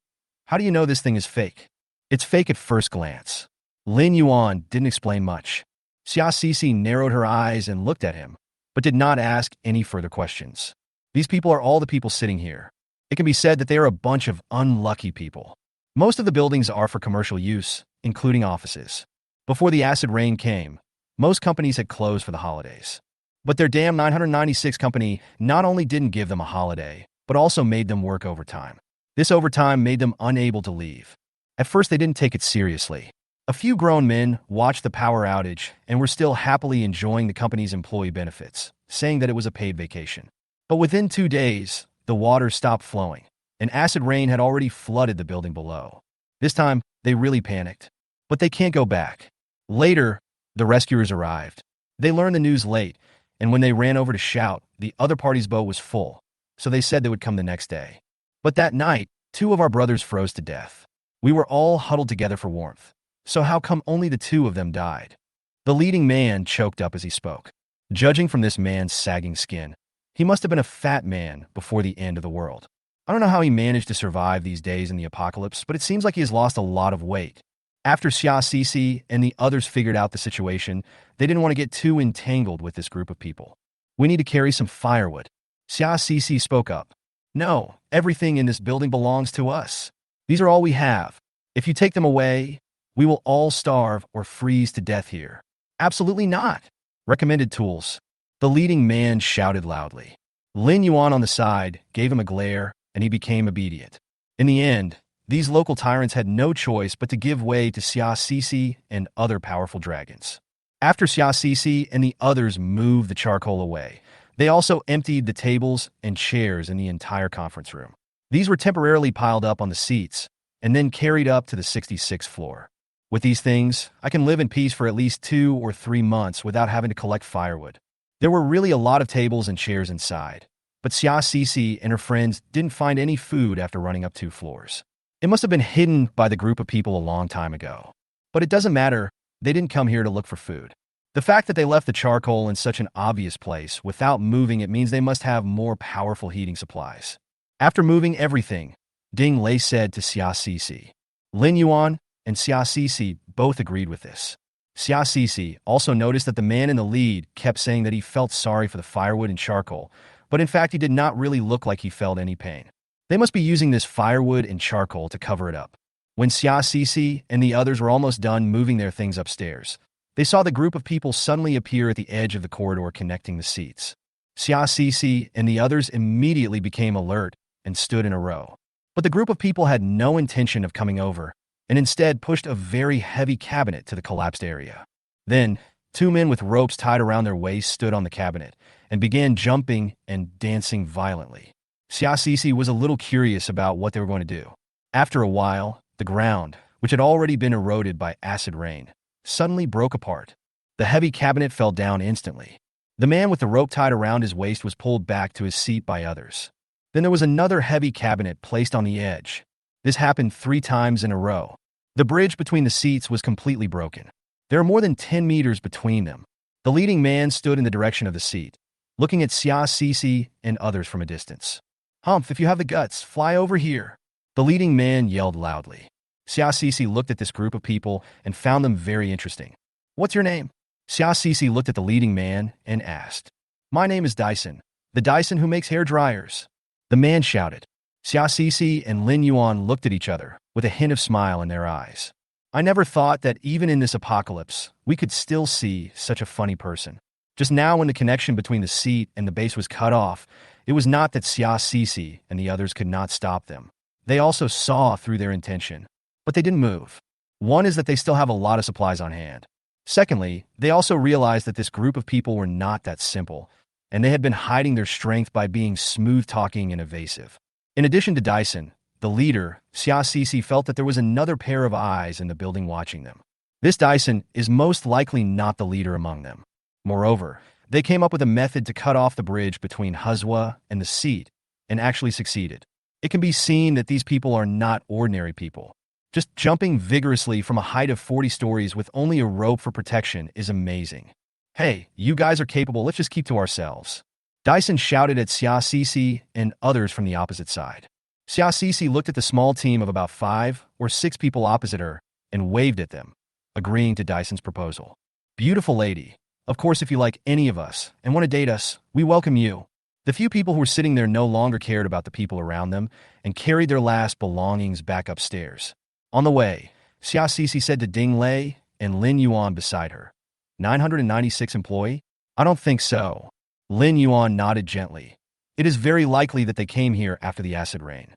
Speaker 1: "How do you know this thing is fake?" "It's fake at first glance." Lin Yuan didn't explain much. Xia Cici narrowed her eyes and looked at him, but did not ask any further questions. "These people are all the people sitting here. It can be said that they are a bunch of unlucky people. Most of the buildings are for commercial use, including offices. Before the acid rain came, most companies had closed for the holidays. But their damn 996 company not only didn't give them a holiday, but also made them work overtime. This overtime made them unable to leave. At first, they didn't take it seriously. A few grown men watched the power outage and were still happily enjoying the company's employee benefits, saying that it was a paid vacation. But within 2 days, the water stopped flowing, and acid rain had already flooded the building below. This time, they really panicked. But they can't go back. Later, the rescuers arrived. They learned the news late, and when they ran over to shout, the other party's boat was full, so they said they would come the next day. But that night, 2 of our brothers froze to death. We were all huddled together for warmth. So how come only the 2 of them died? The leading man choked up as he spoke. Judging from this man's sagging skin, he must have been a fat man before the end of the world. I don't know how he managed to survive these days in the apocalypse, but it seems like he has lost a lot of weight. After Xia Cece and the others figured out the situation, they didn't want to get too entangled with this group of people. We need to carry some firewood. Xia Cece spoke up. No, everything in this building belongs to us. These are all we have. If you take them away, we will all starve or freeze to death here. Absolutely not. Recommended tools. The leading man shouted loudly. Lin Yuan on the side gave him a glare, and he became obedient. In the end, these local tyrants had no choice but to give way to Xia Cece and other powerful dragons. After Xia Cece and the others moved the charcoal away, they also emptied the tables and chairs in the entire conference room. These were temporarily piled up on the seats and then carried up to the 66th floor. With these things, I can live in peace for at least 2 or 3 months without having to collect firewood. There were really a lot of tables and chairs inside, but Xia Cece and her friends didn't find any food after running up 2 floors. It must have been hidden by the group of people a long time ago. But it doesn't matter, they didn't come here to look for food. The fact that they left the charcoal in such an obvious place without moving it means they must have more powerful heating supplies. After moving everything, Ding Lei said to Xia Cece. Lin Yuan and Xia Cece both agreed with this. Xia Cece also noticed that the man in the lead kept saying that he felt sorry for the firewood and charcoal, but in fact he did not really look like he felt any pain. They must be using this firewood and charcoal to cover it up. When Xia Cece and the others were almost done moving their things upstairs, they saw the group of people suddenly appear at the edge of the corridor connecting the seats. Xia Cece and the others immediately became alert and stood in a row. But the group of people had no intention of coming over, and instead pushed a very heavy cabinet to the collapsed area. Then, 2 men with ropes tied around their waists stood on the cabinet and began jumping and dancing violently. Xia Cece was a little curious about what they were going to do. After a while, the ground, which had already been eroded by acid rain, suddenly broke apart. The heavy cabinet fell down instantly. The man with the rope tied around his waist was pulled back to his seat by others. Then there was another heavy cabinet placed on the edge. This happened 3 times in a row. The bridge between the seats was completely broken. There are more than 10 meters between them. The leading man stood in the direction of the seat, looking at Xia Cece and others from a distance. Humph, if you have the guts, fly over here. The leading man yelled loudly. Xia Cece looked at this group of people and found them very interesting. What's your name? Xia Cece looked at the leading man and asked. My name is Dyson, the Dyson who makes hair dryers. The man shouted. Xia Cece and Lin Yuan looked at each other with a hint of smile in their eyes. I never thought that even in this apocalypse, we could still see such a funny person. Just now when the connection between the seat and the base was cut off, it was not that Xia Cece and the others could not stop them. They also saw through their intention, but they didn't move. One is that they still have a lot of supplies on hand. Secondly, they also realized that this group of people were not that simple, and they had been hiding their strength by being smooth-talking and evasive. In addition to Dyson, the leader, Xia Cece felt that there was another pair of eyes in the building watching them. This Dyson is most likely not the leader among them. Moreover, they came up with a method to cut off the bridge between Huzwa and the seat, and actually succeeded. It can be seen that these people are not ordinary people. Just jumping vigorously from a height of 40 stories with only a rope for protection is amazing. Hey, you guys are capable, let's just keep to ourselves. Dyson shouted at Xia Cece and others from the opposite side. Xia Cece looked at the small team of about 5 or 6 people opposite her and waved at them, agreeing to Dyson's proposal. Beautiful lady. Of course, if you like any of us and want to date us, we welcome you. The few people who were sitting there no longer cared about the people around them and carried their last belongings back upstairs. On the way, Xia Sisi said to Ding Lei and Lin Yuan beside her, 996 employee? I don't think so. Lin Yuan nodded gently. It is very likely that they came here after the acid rain.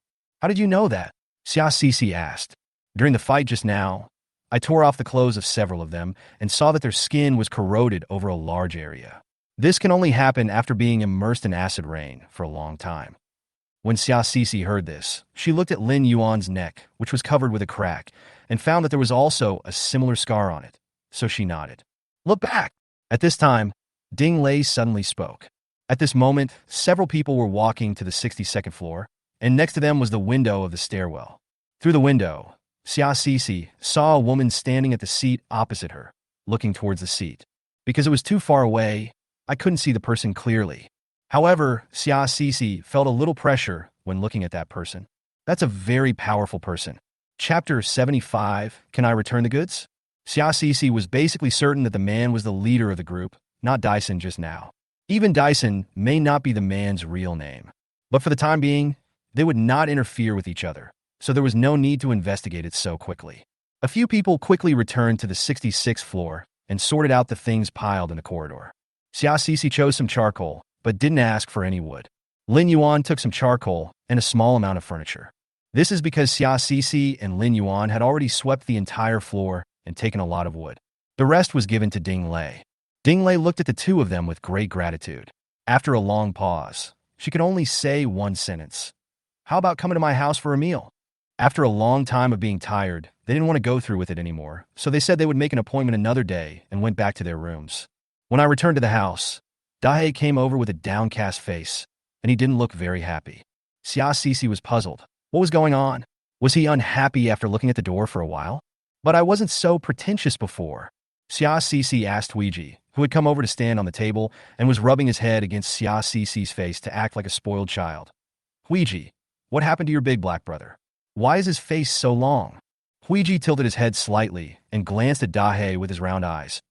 Speaker 1: How did you know that? Xia Sisi asked. During the fight just now, I tore off the clothes of several of them and saw that their skin was corroded over a large area. This can only happen after being immersed in acid rain for a long time. When Xia Sisi heard this, she looked at Lin Yuan's neck, which was covered with a crack, and found that there was also a similar scar on it, so she nodded. Look back! At this time, Ding Lei suddenly spoke. At this moment, several people were walking to the 62nd floor, and next to them was the window of the stairwell. Through the window, Xia Sisi saw a woman standing at the seat opposite her, looking towards the seat. Because it was too far away, I couldn't see the person clearly. However, Xia Sisi felt a little pressure when looking at that person. That's a very powerful person. Chapter 75, Can I Return the Goods? Xia Sisi was basically certain that the man was the leader of the group, not Dyson just now. Even Dyson may not be the man's real name. But for the time being, they would not interfere with each other, so there was no need to investigate it so quickly. A few people quickly returned to the 66th floor and sorted out the things piled in the corridor. Xia Sisi chose some charcoal, but didn't ask for any wood. Lin Yuan took some charcoal and a small amount of furniture. This is because Xia Sisi and Lin Yuan had already swept the entire floor and taken a lot of wood. The rest was given to Ding Lei. Ding Lei looked at the two of them with great gratitude. After a long pause, she could only say one sentence. How about coming to my house for a meal? After a long time of being tired, they didn't want to go through with it anymore, so they said they would make an appointment another day and went back to their rooms. When I returned to the house, Dahei came over with a downcast face, and he didn't look very happy. Xia Sisi was puzzled. What was going on? Was he unhappy after looking at the door for a while? But I wasn't so pretentious before. Xia Sisi asked Huiji, who had come over to stand on the table and was rubbing his head against Xia Sisi's face to act like a spoiled child. Huiji, what happened to your big black brother? Why is his face so long? Huiji tilted his head slightly and glanced at Dahei with his round eyes.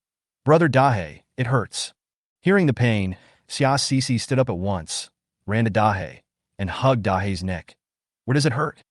Speaker 1: Brother Dahei, it hurts. Hearing the pain, Xia Sisi stood up at once, ran to Dahei, and hugged Dahei's neck. Where does it hurt?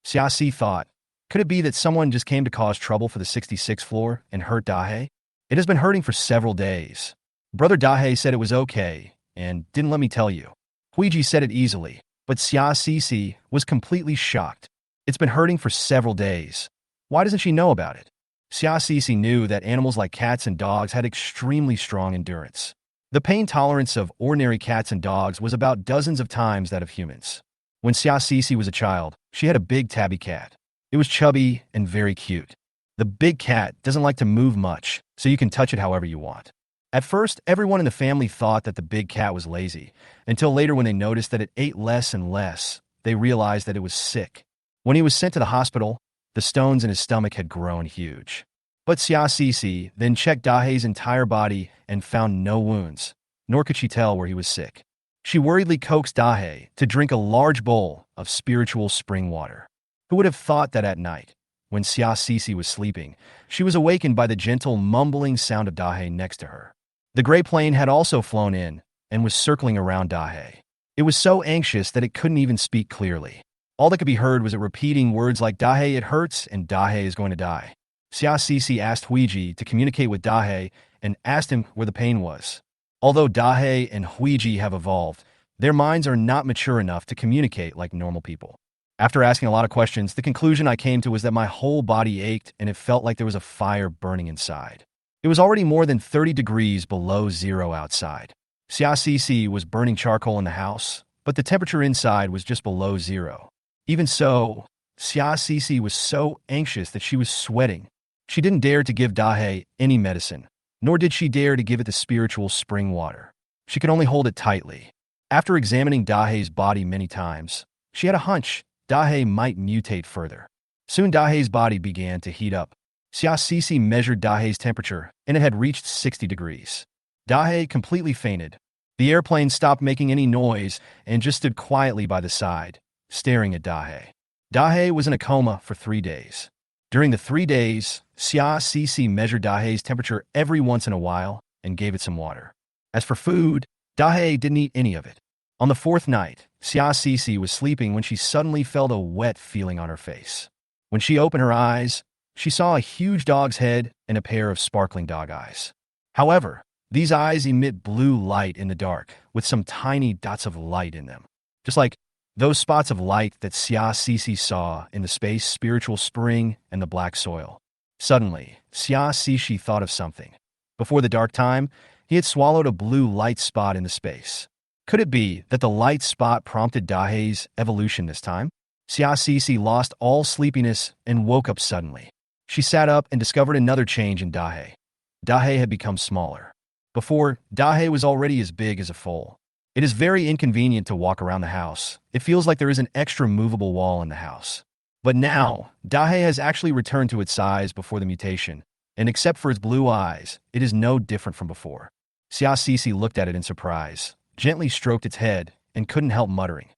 Speaker 1: Xia Si thought, could it be that someone just came to cause trouble for the 66th floor and hurt Dahei? It has been hurting for several days. Brother Dahei said it was okay and didn't let me tell you. Huiji said it easily, but Xia Sisi was completely shocked. It's been hurting for several days. Why doesn't she know about it? Xia Sisi knew that animals like cats and dogs had extremely strong endurance. The pain tolerance of ordinary cats and dogs was about dozens of times that of humans. When Xia Sisi was a child, she had a big tabby cat. It was chubby and very cute. The big cat doesn't like to move much, so you can touch it however you want. At first, everyone in the family thought that the big cat was lazy, until later when they noticed that it ate less and less, they realized that it was sick. When he was sent to the hospital, the stones in his stomach had grown huge. But Xia Sisi then checked Dahei's entire body and found no wounds, nor could she tell where he was sick. She worriedly coaxed Dahei to drink a large bowl of spiritual spring water. Who would have thought that at night, when Xia Sisi was sleeping, she was awakened by the gentle mumbling sound of Dahei next to her. The gray plane had also flown in and was circling around Dahei. It was so anxious that it couldn't even speak clearly. All that could be heard was it repeating words like Dahei it hurts and Dahei is going to die. Xia Sisi asked Huiji to communicate with Dahei and asked him where the pain was. Although Dahei and Huiji have evolved, their minds are not mature enough to communicate like normal people. After asking a lot of questions, the conclusion I came to was that my whole body ached and it felt like there was a fire burning inside. It was already more than 30 degrees below zero outside. Xia Sisi was burning charcoal in the house, but the temperature inside was just below zero. Even so, Xia Sisi was so anxious that she was sweating. She didn't dare to give Dahei any medicine, nor did she dare to give it the spiritual spring water. She could only hold it tightly. After examining Dahei's body many times, she had a hunch Dahei might mutate further. Soon Dahei's body began to heat up. Xia Sisi measured Dahei's temperature, and it had reached 60 degrees. Dahei completely fainted. The airplane stopped making any noise and just stood quietly by the side, staring at Dahei. Dahei was in a coma for 3 days. During the 3 days, Xia Sisi measured Dahei's temperature every once in a while and gave it some water. As for food, Dahei didn't eat any of it. On the fourth night, Xia Cece was sleeping when she suddenly felt a wet feeling on her face. When she opened her eyes, she saw a huge dog's head and a pair of sparkling dog eyes. However, these eyes emit blue light in the dark, with some tiny dots of light in them. Just like those spots of light that Xia Cece saw in the space spiritual spring and the black soil. Suddenly, Xia Cece thought of something. Before the dark time, he had swallowed a blue light spot in the space. Could it be that the light spot prompted Dahe's evolution this time? Xia Cece lost all sleepiness and woke up suddenly. She sat up and discovered another change in Dahe. Dahe had become smaller. Before, Dahe was already as big as a foal. It is very inconvenient to walk around the house. It feels like there is an extra movable wall in the house. But now, Dahe has actually returned to its size before the mutation, and except for its blue eyes, it is no different from before. Xia Cece looked at it in surprise, gently stroked its head, and couldn't help muttering,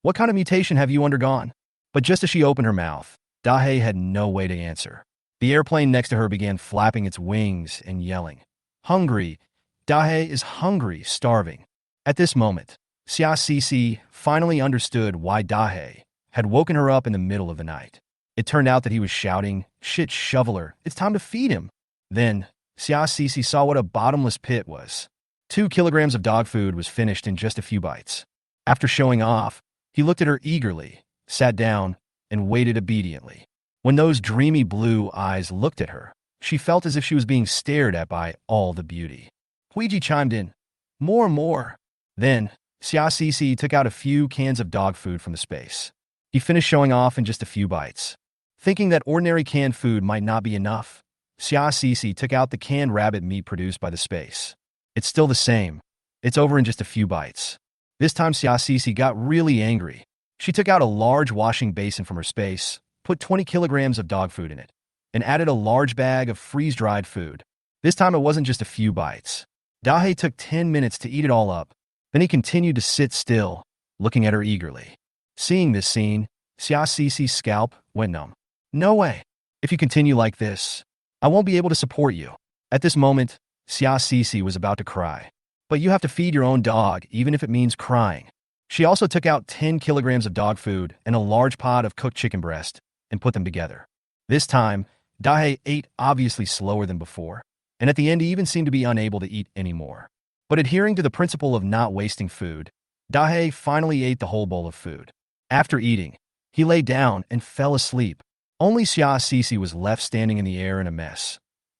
Speaker 1: "What kind of mutation have you undergone?" But just as she opened her mouth, Dahe had no way to answer. The airplane next to her began flapping its wings and yelling, "Hungry! Dahe is hungry, starving." At this moment, Xia Cece finally understood why Dahe had woken her up in the middle of the night. It turned out that he was shouting, "Shit, shoveler, it's time to feed him." Then, Xia Cece saw what a bottomless pit was. 2 kilograms of dog food was finished in just a few bites. After showing off, he looked at her eagerly, sat down, and waited obediently. When those dreamy blue eyes looked at her, she felt as if she was being stared at by all the beauty. Ouija chimed in, "More, more." Then, Xia Cece took out a few cans of dog food from the space. He finished showing off in just a few bites. Thinking that ordinary canned food might not be enough, Xia Cece took out the canned rabbit meat produced by the space. It's still the same. It's over in just a few bites. This time Xia Cece got really angry. She took out a large washing basin from her space, put 20 kilograms of dog food in it, and added a large bag of freeze-dried food. This time it wasn't just a few bites. Dahe took 10 minutes to eat it all up. Then he continued to sit still, looking at her eagerly. Seeing this scene, Xia Cece's scalp went numb. "No way. If you continue like this, I won't be able to support you." At this moment, Xia Cece was about to cry. But you have to feed your own dog, even if it means crying. She also took out 10 kilograms of dog food and a large pot of cooked chicken breast and put them together. This time, Dahe ate obviously slower than before, and at the end he even seemed to be unable to eat anymore. But adhering to the principle of not wasting food, Dahe finally ate the whole bowl of food. After eating, he lay down and fell asleep. Only Xia Cece was left standing in the air in a mess.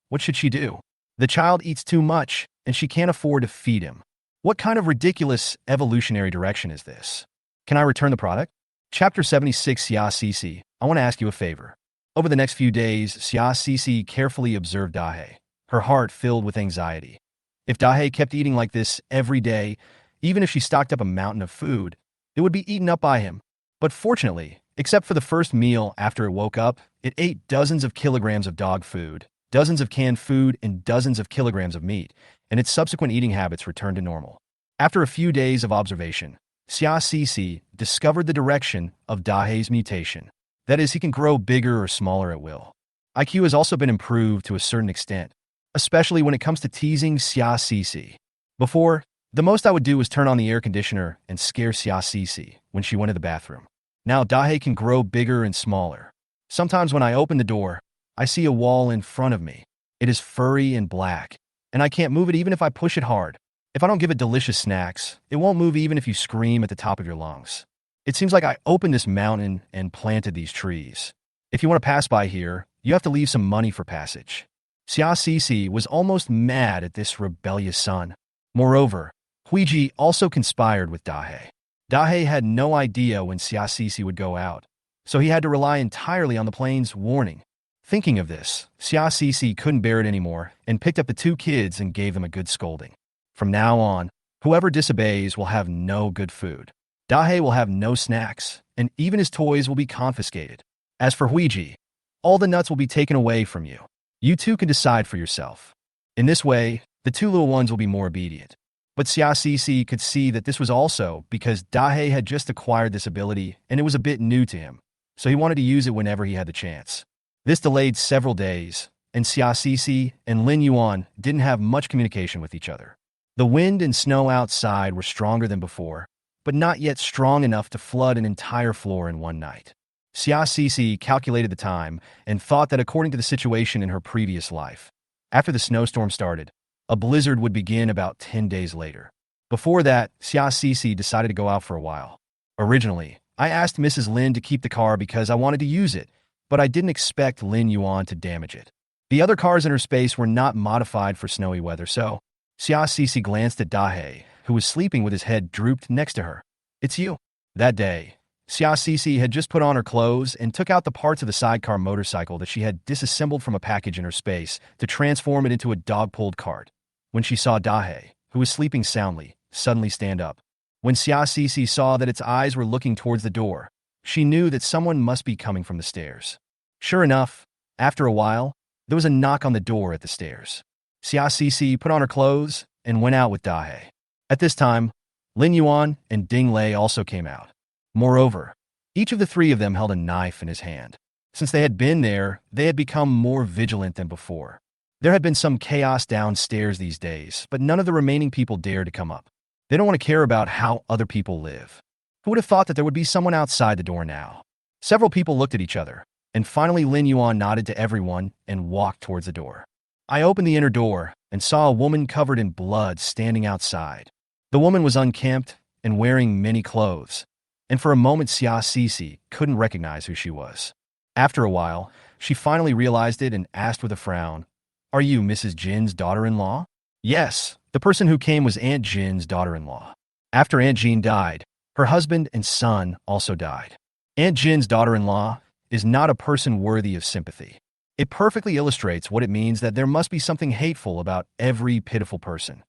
Speaker 1: What should she do? The child eats too much, and she can't afford to feed him. What kind of ridiculous evolutionary direction is this? Can I return the product? Chapter 76 Xia Cece, I want to ask you a favor. Over the next few days, Xia Cece carefully observed Dahe, her heart filled with anxiety. If Dahe kept eating like this every day, even if she stocked up a mountain of food, it would be eaten up by him. But fortunately, except for the first meal after it woke up, it ate dozens of kilograms of dog food, dozens of canned food, and dozens of kilograms of meat, and its subsequent eating habits returned to normal. After a few days of observation, Xia Cece discovered the direction of Dahe's mutation. That is, he can grow bigger or smaller at will. IQ has also been improved to a certain extent, especially when it comes to teasing Xia Cece. Before, the most I would do was turn on the air conditioner and scare Xia Cece when she went to the bathroom. Now Dahe can grow bigger and smaller. Sometimes when I open the door, I see a wall in front of me. It is furry and black, and I can't move it even if I push it hard. If I don't give it delicious snacks, it won't move even if you scream at the top of your lungs. It seems like I opened this mountain and planted these trees. If you want to pass by here, you have to leave some money for passage. Xia Cece was almost mad at this rebellious son. Moreover, Ouija also conspired with Dahe. Dahe had no idea when Xia Cece would go out, so he had to rely entirely on the plane's warning. Thinking of this, Xia Cece couldn't bear it anymore and picked up the 2 kids and gave them a good scolding. From now on, whoever disobeys will have no good food. Dahe will have no snacks, and even his toys will be confiscated. As for Ouija, all the nuts will be taken away from you. You two can decide for yourself. In this way, the 2 little ones will be more obedient. But Xia Cece could see that this was also because Dahe had just acquired this ability and it was a bit new to him, so he wanted to use it whenever he had the chance. This delayed several days, and Xia Cece and Lin Yuan didn't have much communication with each other. The wind and snow outside were stronger than before, but not yet strong enough to flood an entire floor in one night. Xia Cece calculated the time and thought that according to the situation in her previous life, after the snowstorm started, a blizzard would begin about 10 days later. Before that, Xia Cece decided to go out for a while. Originally, I asked Mrs. Lynn to keep the car because I wanted to use it, but I didn't expect Lin Yuan to damage it. The other cars in her space were not modified for snowy weather, so Xia Cece glanced at Dahe, who was sleeping with his head drooped next to her. "It's you." That day, Xia Cece had just put on her clothes and took out the parts of the sidecar motorcycle that she had disassembled from a package in her space to transform it into a dog-pulled cart. When she saw Dahe, who was sleeping soundly, suddenly stand up. When Xia Cece saw that its eyes were looking towards the door, she knew that someone must be coming from the stairs. Sure enough, after a while, there was a knock on the door at the stairs. Xia Cece put on her clothes and went out with Dahe. At this time, Lin Yuan and Ding Lei also came out. Moreover, each of the three of them held a knife in his hand. Since they had been there, they had become more vigilant than before. There had been some chaos downstairs these days, but none of the remaining people dared to come up. They don't want to care about how other people live. Who would have thought that there would be someone outside the door now? Several people looked at each other, and finally Lin Yuan nodded to everyone and walked towards the door. I opened the inner door and saw a woman covered in blood standing outside. The woman was unkempt and wearing many clothes, and for a moment Xia Cece couldn't recognize who she was. After a while, she finally realized it and asked with a frown, "Are you Mrs. Jin's daughter-in-law?" Yes, the person who came was Aunt Jin's daughter-in-law. After Aunt Jin died, her husband and son also died. Aunt Jin's daughter-in-law is not a person worthy of sympathy. It perfectly illustrates what it means that there must be something hateful about every pitiful person.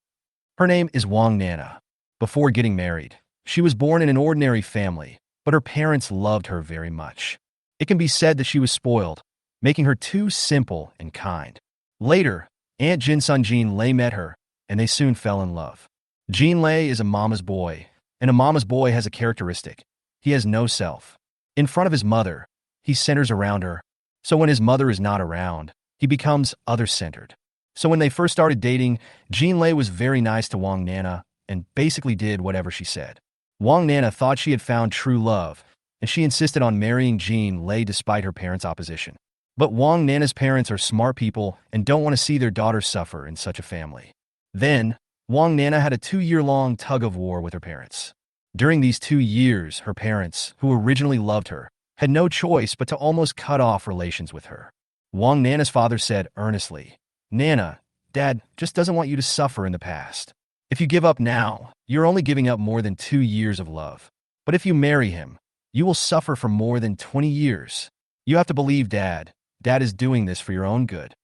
Speaker 1: Her name is Wang Nana. Before getting married, she was born in an ordinary family, but her parents loved her very much. It can be said that she was spoiled, making her too simple and kind. Later, Aunt Jin's son Jean Lei met her, and they soon fell in love. Jean Lei is a mama's boy, and a mama's boy has a characteristic. He has no self. In front of his mother, he centers around her, so when his mother is not around, he becomes other-centered. So when they first started dating, Jean Lei was very nice to Wang Nana and basically did whatever she said. Wang Nana thought she had found true love, and she insisted on marrying Jean Lei despite her parents' opposition. But Wang Nana's parents are smart people and don't want to see their daughter suffer in such a family. Then, Wang Nana had a 2-year-long tug-of-war with her parents. During these 2 years, her parents, who originally loved her, had no choice but to almost cut off relations with her. Wang Nana's father said earnestly, "Nana, Dad just doesn't want you to suffer in the past. If you give up now, you're only giving up more than 2 years of love. But if you marry him, you will suffer for more than 20 years. You have to believe Dad. Dad is doing this for your own good."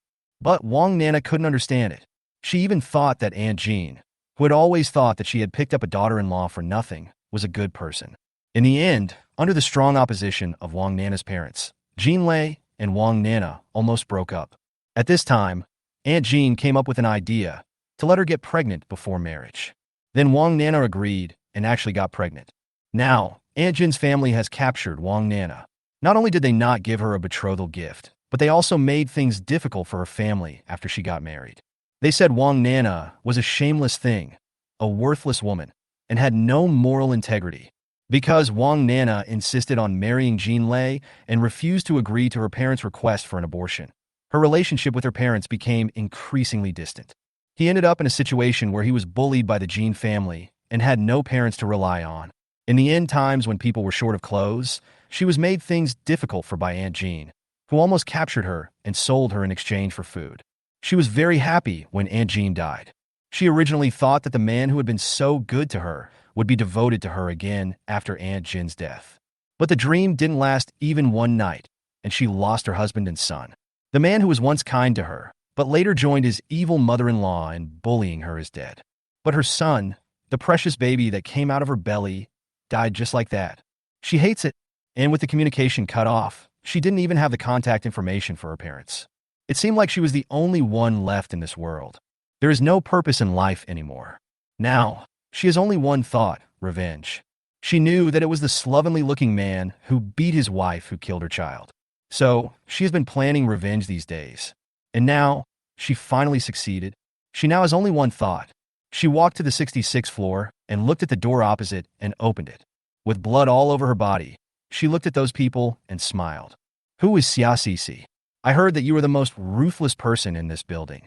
Speaker 1: But Wang Nana couldn't understand it. She even thought that Aunt Jean, who had always thought that she had picked up a daughter-in-law for nothing, was a good person. In the end, under the strong opposition of Wang Nana's parents, Jean Lei and Wang Nana almost broke up. At this time, Aunt Jean came up with an idea to let her get pregnant before marriage. Then Wang Nana agreed and actually got pregnant. Now, Aunt Jin's family has captured Wang Nana. Not only did they not give her a betrothal gift, but they also made things difficult for her family after she got married. They said Wang Nana was a shameless thing, a worthless woman, and had no moral integrity. Because Wang Nana insisted on marrying Jean Lei and refused to agree to her parents' request for an abortion, her relationship with her parents became increasingly distant. He ended up in a situation where he was bullied by the Jean family and had no parents to rely on. In the end times when people were short of clothes, she was made things difficult for by Aunt Jean, who almost captured her and sold her in exchange for food. She was very happy when Aunt Jean died. She originally thought that the man who had been so good to her would be devoted to her again after Aunt Jin's death. But the dream didn't last even one night, and she lost her husband and son. The man who was once kind to her, but later joined his evil mother-in-law in bullying her, is dead. But her son, the precious baby that came out of her belly, died just like that. She hates it, and with the communication cut off, she didn't even have the contact information for her parents. It seemed like she was the only one left in this world. There is no purpose in life anymore. Now, she has only one thought: revenge. She knew that it was the slovenly-looking man who beat his wife who killed her child. So, she has been planning revenge these days. And now, she finally succeeded. She now has only one thought: She walked to the 66th floor and looked at the door opposite and opened it. With blood all over her body, she looked at those people and smiled. Who is Xiaxixi? I heard that you are the most ruthless person in this building.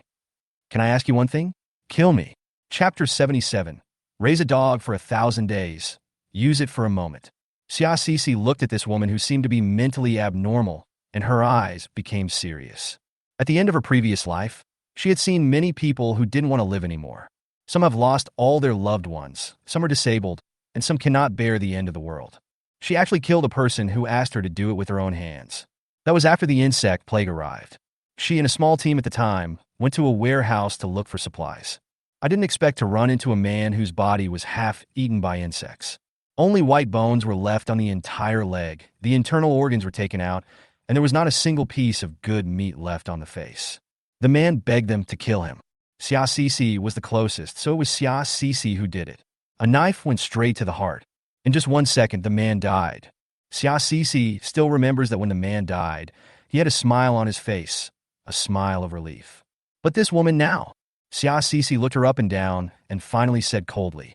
Speaker 1: Can I ask you one thing? Kill me. Chapter 77. Raise a dog for 1,000 days. Use it for a moment. Xiaxixi looked at this woman who seemed to be mentally abnormal, and her eyes became serious. At the end of her previous life, she had seen many people who didn't want to live anymore. Some have lost all their loved ones, some are disabled, and some cannot bear the end of the world. She actually killed a person who asked her to do it with her own hands. That was after the insect plague arrived. She and a small team at the time went to a warehouse to look for supplies. I didn't expect to run into a man whose body was half eaten by insects. Only white bones were left on the entire leg, the internal organs were taken out, and there was not a single piece of good meat left on the face. The man begged them to kill him. Xiaxixi was the closest, so it was Xiaxixi who did it. A knife went straight to the heart. In just 1 second, the man died. Xiaxixi still remembers that when the man died, he had a smile on his face, a smile of relief. But this woman now? Xiaxixi looked her up and down and finally said coldly,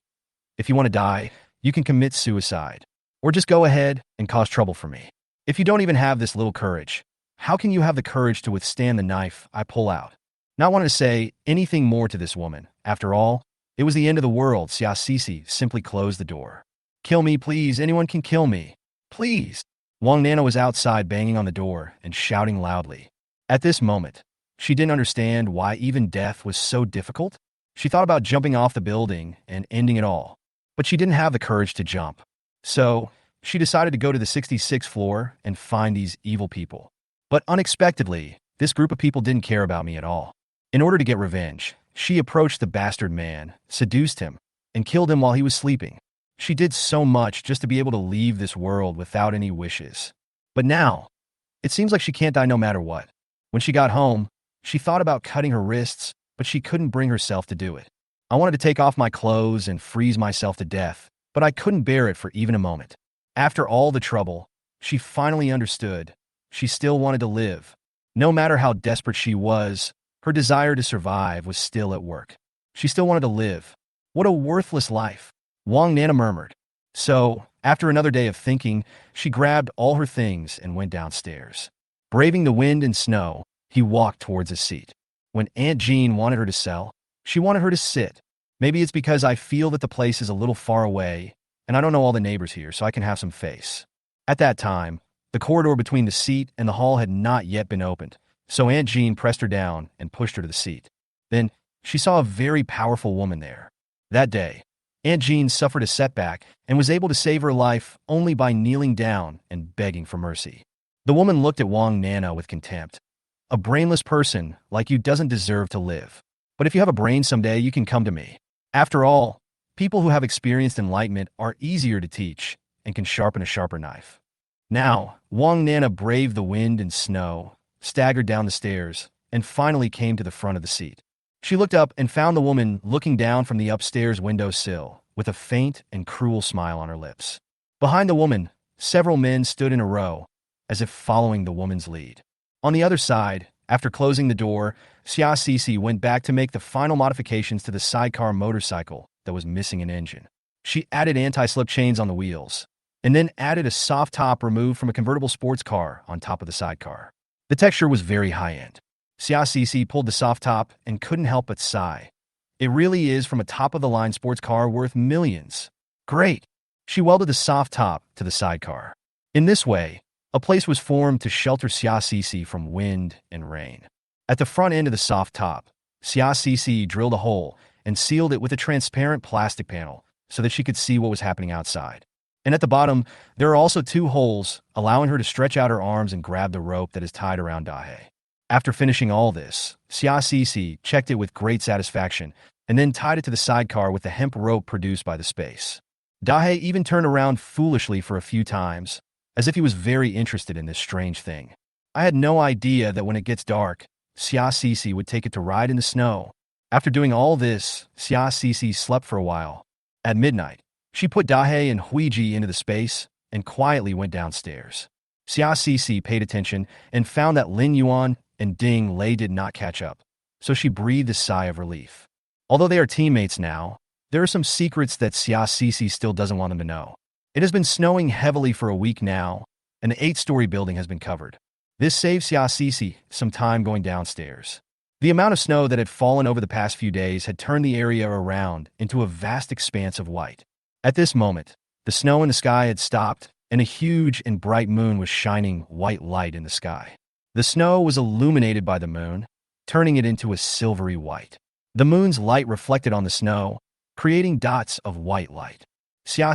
Speaker 1: "If you want to die, you can commit suicide. Or just go ahead and cause trouble for me. If you don't even have this little courage, how can you have the courage to withstand the knife I pull out?" Not wanting to say anything more to this woman. After all, it was the end of the world. Xiaxixi simply closed the door. "Kill me, please. Anyone can kill me. Please." Wang Nana was outside banging on the door and shouting loudly. At this moment, she didn't understand why even death was so difficult. She thought about jumping off the building and ending it all, but she didn't have the courage to jump. So, she decided to go to the 66th floor and find these evil people. But unexpectedly, this group of people didn't care about me at all. In order to get revenge, she approached the bastard man, seduced him, and killed him while he was sleeping. She did so much just to be able to leave this world without any wishes. But now, it seems like she can't die no matter what. When she got home, she thought about cutting her wrists, but she couldn't bring herself to do it. I wanted to take off my clothes and freeze myself to death, but I couldn't bear it for even a moment. After all the trouble, she finally understood. She still wanted to live. No matter how desperate she was, her desire to survive was still at work. She still wanted to live. What a worthless life, Wang Nana murmured. So, after another day of thinking, she grabbed all her things and went downstairs. Braving the wind and snow, he walked towards his seat. When Aunt Jean wanted her to sell, she wanted her to sit. Maybe it's because I feel that the place is a little far away, and I don't know all the neighbors here, so I can have some face. At that time, the corridor between the seat and the hall had not yet been opened, so Aunt Jean pressed her down and pushed her to the seat. Then, she saw a very powerful woman there. That day, Aunt Jean suffered a setback and was able to save her life only by kneeling down and begging for mercy. The woman looked at Wang Nana with contempt. "A brainless person like you doesn't deserve to live. But if you have a brain someday, you can come to me. After all, people who have experienced enlightenment are easier to teach and can sharpen a sharper knife." Now, Wang Nana braved the wind and snow, staggered down the stairs, and finally came to the front of the seat. She looked up and found the woman looking down from the upstairs windowsill with a faint and cruel smile on her lips. Behind the woman, several men stood in a row, as if following the woman's lead. On the other side, after closing the door, Xiaxixi went back to make the final modifications to the sidecar motorcycle that was missing an engine. She added anti-slip chains on the wheels, and then added a soft top removed from a convertible sports car on top of the sidecar. The texture was very high-end. Xiaxixi pulled the soft top and couldn't help but sigh. It really is from a top-of-the-line sports car worth millions. Great! She welded the soft top to the sidecar. In this way, a place was formed to shelter Xiaxixi from wind and rain. At the front end of the soft top, Xiaxixi drilled a hole and sealed it with a transparent plastic panel so that she could see what was happening outside. And at the bottom, there are also 2 holes, allowing her to stretch out her arms and grab the rope that is tied around Dahe. After finishing all this, Xiaxixi checked it with great satisfaction and then tied it to the sidecar with the hemp rope produced by the space. Dahe even turned around foolishly for a few times, as if he was very interested in this strange thing. I had no idea that when it gets dark, Xiaxixi would take it to ride in the snow. After doing all this, Xiaxixi slept for a while. At midnight, she put Dahe and Huiji into the space and quietly went downstairs. Xiaxixi paid attention and found that Lin Yuan and Ding Lei did not catch up, so she breathed a sigh of relief. Although they are teammates now, there are some secrets that Sia still doesn't want them to know. It has been snowing heavily for a week now, and the 8-story building has been covered. This saves Sia some time going downstairs. The amount of snow that had fallen over the past few days had turned the area around into a vast expanse of white. At this moment, the snow in the sky had stopped, and a huge and bright moon was shining white light in the sky. The snow was illuminated by the moon, turning it into a silvery white. The moon's light reflected on the snow, creating dots of white light. Sia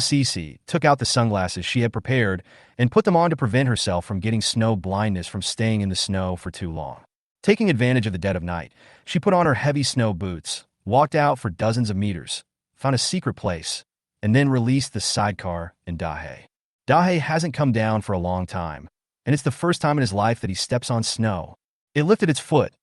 Speaker 1: took out the sunglasses she had prepared and put them on to prevent herself from getting snow blindness from staying in the snow for too long. Taking advantage of the dead of night, she put on her heavy snow boots, walked out for dozens of meters, found a secret place, and then released the sidecar in Dahe. Dahe hasn't come down for a long time, and it's the first time in his life that he steps on snow. It lifted its foot,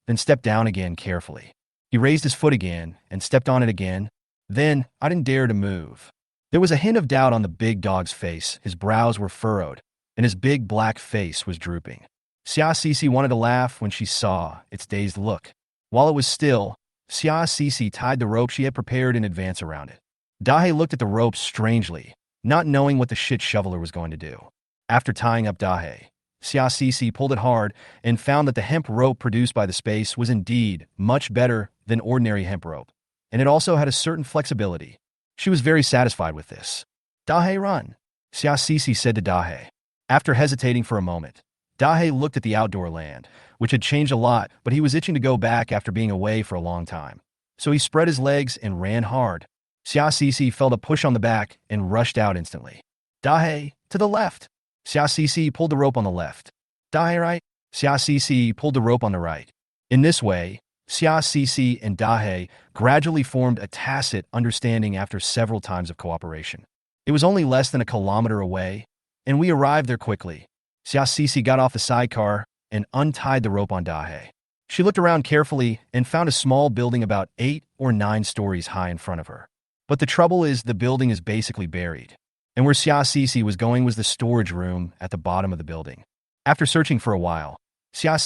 Speaker 1: then stepped down again carefully. He raised his foot again and stepped on it again. Then, I didn't dare to move. There was a hint of doubt on the big dog's face. His brows were furrowed, and his big black face was drooping. Sia wanted to laugh when she saw its dazed look. While it was still, Sia tied the rope she had prepared in advance around it. Dahe looked at the rope strangely, not knowing what the shit shoveler was going to do. After tying up Dahe, Sia pulled it hard and found that the hemp rope produced by the space was indeed much better than ordinary hemp rope, and it also had a certain flexibility. She was very satisfied with this. Dahe, run, Sia said to Dahe. After hesitating for a moment, Dahe looked at the outdoor land, which had changed a lot, but he was itching to go back after being away for a long time. So he spread his legs and ran hard. Sia felt a push on the back and rushed out instantly. Dahe, to the left. Sia pulled the rope on the left. Dahe, right. Sia pulled the rope on the right. In this way, Sia and Dahe gradually formed a tacit understanding after several times of cooperation. It was only less than a kilometer away, and we arrived there quickly. Sia got off the sidecar and untied the rope on Dahe. She looked around carefully and found a small building about 8 or 9 stories high in front of her. But the trouble is the building is basically buried, and where Sia was going was the storage room at the bottom of the building. After searching for a while, Sia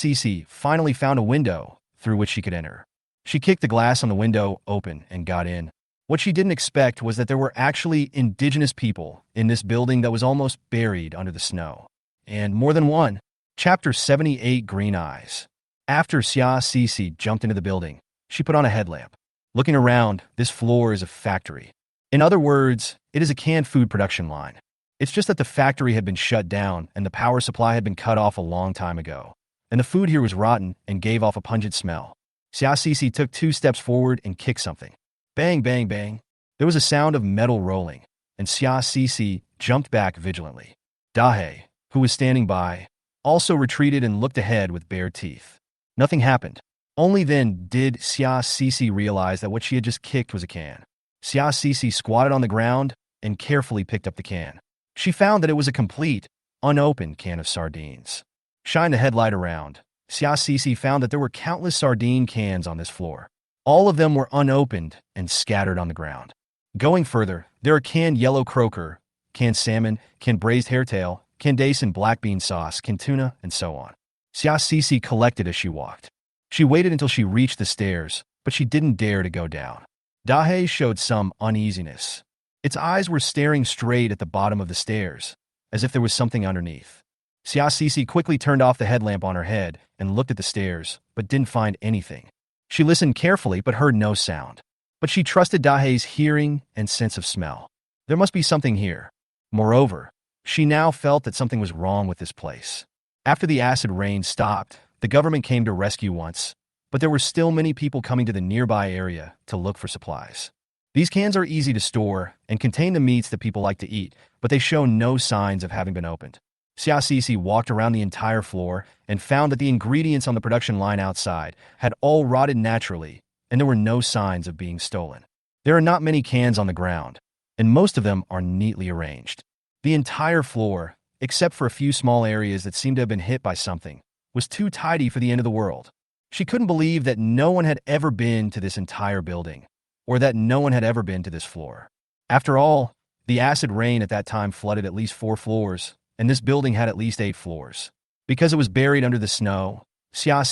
Speaker 1: finally found a window through which she could enter. She kicked the glass on the window open and got in. What she didn't expect was that there were actually indigenous people in this building that was almost buried under the snow. And more than one. Chapter 78, Green Eyes. After Sia jumped into the building, she put on a headlamp. Looking around, this floor is a factory. In other words, it is a canned food production line. It's just that the factory had been shut down and the power supply had been cut off a long time ago. And the food here was rotten and gave off a pungent smell. Sia took 2 steps forward and kicked something. Bang, bang, bang. There was a sound of metal rolling, and Sia jumped back vigilantly. Dahe, who was standing by, also retreated and looked ahead with bare teeth. Nothing happened. Only then did Sia realize that what she had just kicked was a can. Sia squatted on the ground and carefully picked up the can. She found that it was a complete, unopened can of sardines. Shine the headlight around. Sia found that there were countless sardine cans on this floor. All of them were unopened and scattered on the ground. Going further, there are canned yellow croaker, canned salmon, canned braised hairtail, canned dace and black bean sauce, canned tuna, and so on. Sia collected as she walked. She waited until she reached the stairs, but she didn't dare to go down. Dahe showed some uneasiness. Its eyes were staring straight at the bottom of the stairs, as if there was something underneath. Sia quickly turned off the headlamp on her head and looked at the stairs, but didn't find anything. She listened carefully but heard no sound. But she trusted Dahe's hearing and sense of smell. There must be something here. Moreover, she now felt that something was wrong with this place. After the acid rain stopped, the government came to rescue once, but there were still many people coming to the nearby area to look for supplies. These cans are easy to store and contain the meats that people like to eat, but they show no signs of having been opened. Sia walked around the entire floor and found that the ingredients on the production line outside had all rotted naturally, and there were no signs of being stolen. There are not many cans on the ground, and most of them are neatly arranged. The entire floor, except for a few small areas that seemed to have been hit by something, was too tidy for the end of the world. She couldn't believe that no one had ever been to this entire building, or that no one had ever been to this floor. After all, the acid rain at that time flooded at least 4 floors, and this building had at least 8 floors. Because it was buried under the snow, Sia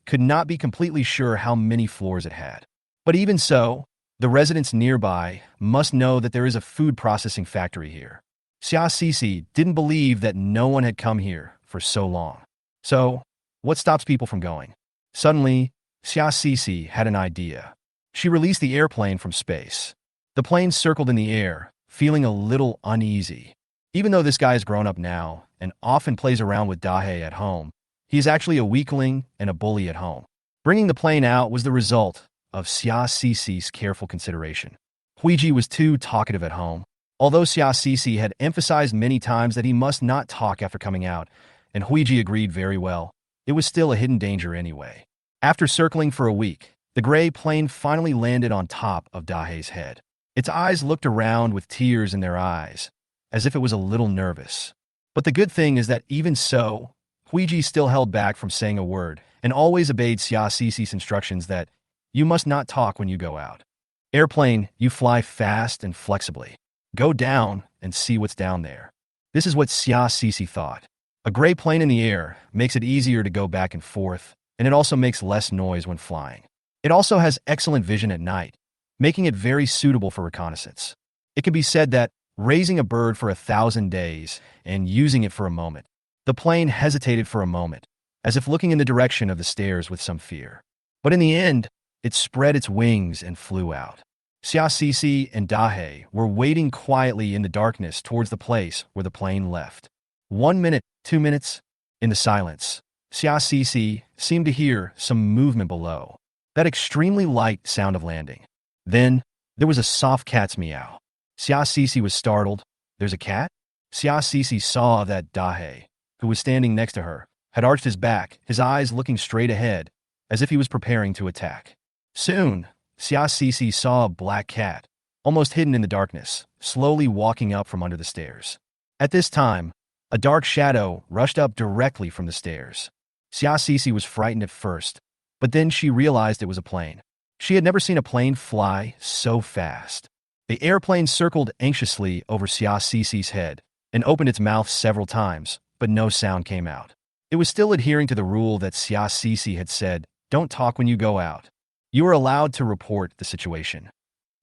Speaker 1: could not be completely sure how many floors it had. But even so, the residents nearby must know that there is a food processing factory here. Xia Sisi didn't believe that no one had come here for so long. So, what stops people from going? Suddenly, Xia Sisi had an idea. She released the airplane from space. The plane circled in the air, feeling a little uneasy. Even though this guy is grown up now and often plays around with Dahe at home, he is actually a weakling and a bully at home. Bringing the plane out was the result of Xia Sisi's careful consideration. Huiji was too talkative at home. Although Xia Sisi had emphasized many times that he must not talk after coming out, and Huiji agreed very well, it was still a hidden danger anyway. After circling for a week, the gray plane finally landed on top of Dahe's head. Its eyes looked around with tears in their eyes, as if it was a little nervous. But the good thing is that even so, Huiji still held back from saying a word and always obeyed Xia Sisi's instructions that you must not talk when you go out. Airplane, you fly fast and flexibly. Go down and see what's down there. This is what Xia Sisi thought. A gray plane in the air makes it easier to go back and forth, and it also makes less noise when flying. It also has excellent vision at night, making it very suitable for reconnaissance. It can be said that raising a bird for 1,000 days and using it for a moment, the plane hesitated for a moment, as if looking in the direction of the stairs with some fear. But in the end, it spread its wings and flew out. Xia Sisi and Dahe were waiting quietly in the darkness towards the place where the plane left. 1 minute, 2 minutes. In the silence, Xia Sisi seemed to hear some movement below. That extremely light sound of landing. Then, there was a soft cat's meow. Xia Sisi was startled. There's a cat? Xia Sisi saw that Dahe, who was standing next to her, had arched his back, his eyes looking straight ahead, as if he was preparing to attack. Soon, Xia Sisi saw a black cat, almost hidden in the darkness, slowly walking up from under the stairs. At this time, a dark shadow rushed up directly from the stairs. Xia Sisi was frightened at first, but then she realized it was a plane. She had never seen a plane fly so fast. The airplane circled anxiously over Xia Sisi's head and opened its mouth several times, but no sound came out. It was still adhering to the rule that Xia Sisi had said, "Don't talk when you go out. You are allowed to report the situation."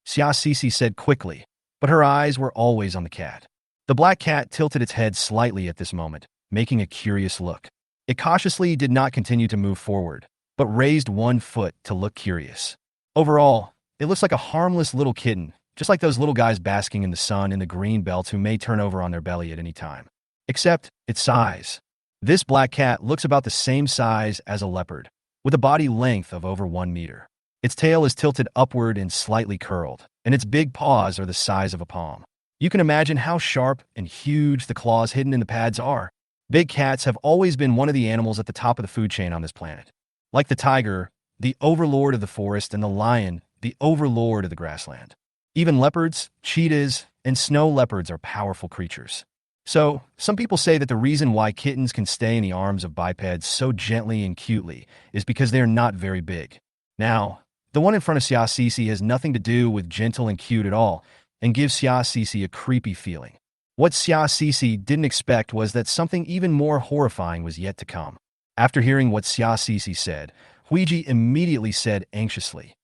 Speaker 1: Xia Sisi said quickly, but her eyes were always on the cat. The black cat tilted its head slightly at this moment, making a curious look. It cautiously did not continue to move forward, but raised one foot to look curious. Overall, it looks like a harmless little kitten, just like those little guys basking in the sun in the green belt who may turn over on their belly at any time. Except its size. This black cat looks about the same size as a leopard, with a body length of over 1 meter. Its tail is tilted upward and slightly curled, and its big paws are the size of a palm. You can imagine how sharp and huge the claws hidden in the pads are. Big cats have always been one of the animals at the top of the food chain on this planet. Like the tiger, the overlord of the forest, and the lion, the overlord of the grassland. Even leopards, cheetahs, and snow leopards are powerful creatures. So, some people say that the reason why kittens can stay in the arms of bipeds so gently and cutely is because they are not very big. Now, the one in front of Xia Sisi has nothing to do with gentle and cute at all, and gives Xia Sisi a creepy feeling. What Xia Sisi didn't expect was that something even more horrifying was yet to come. After hearing what Xia Sisi said, Huiji immediately said anxiously,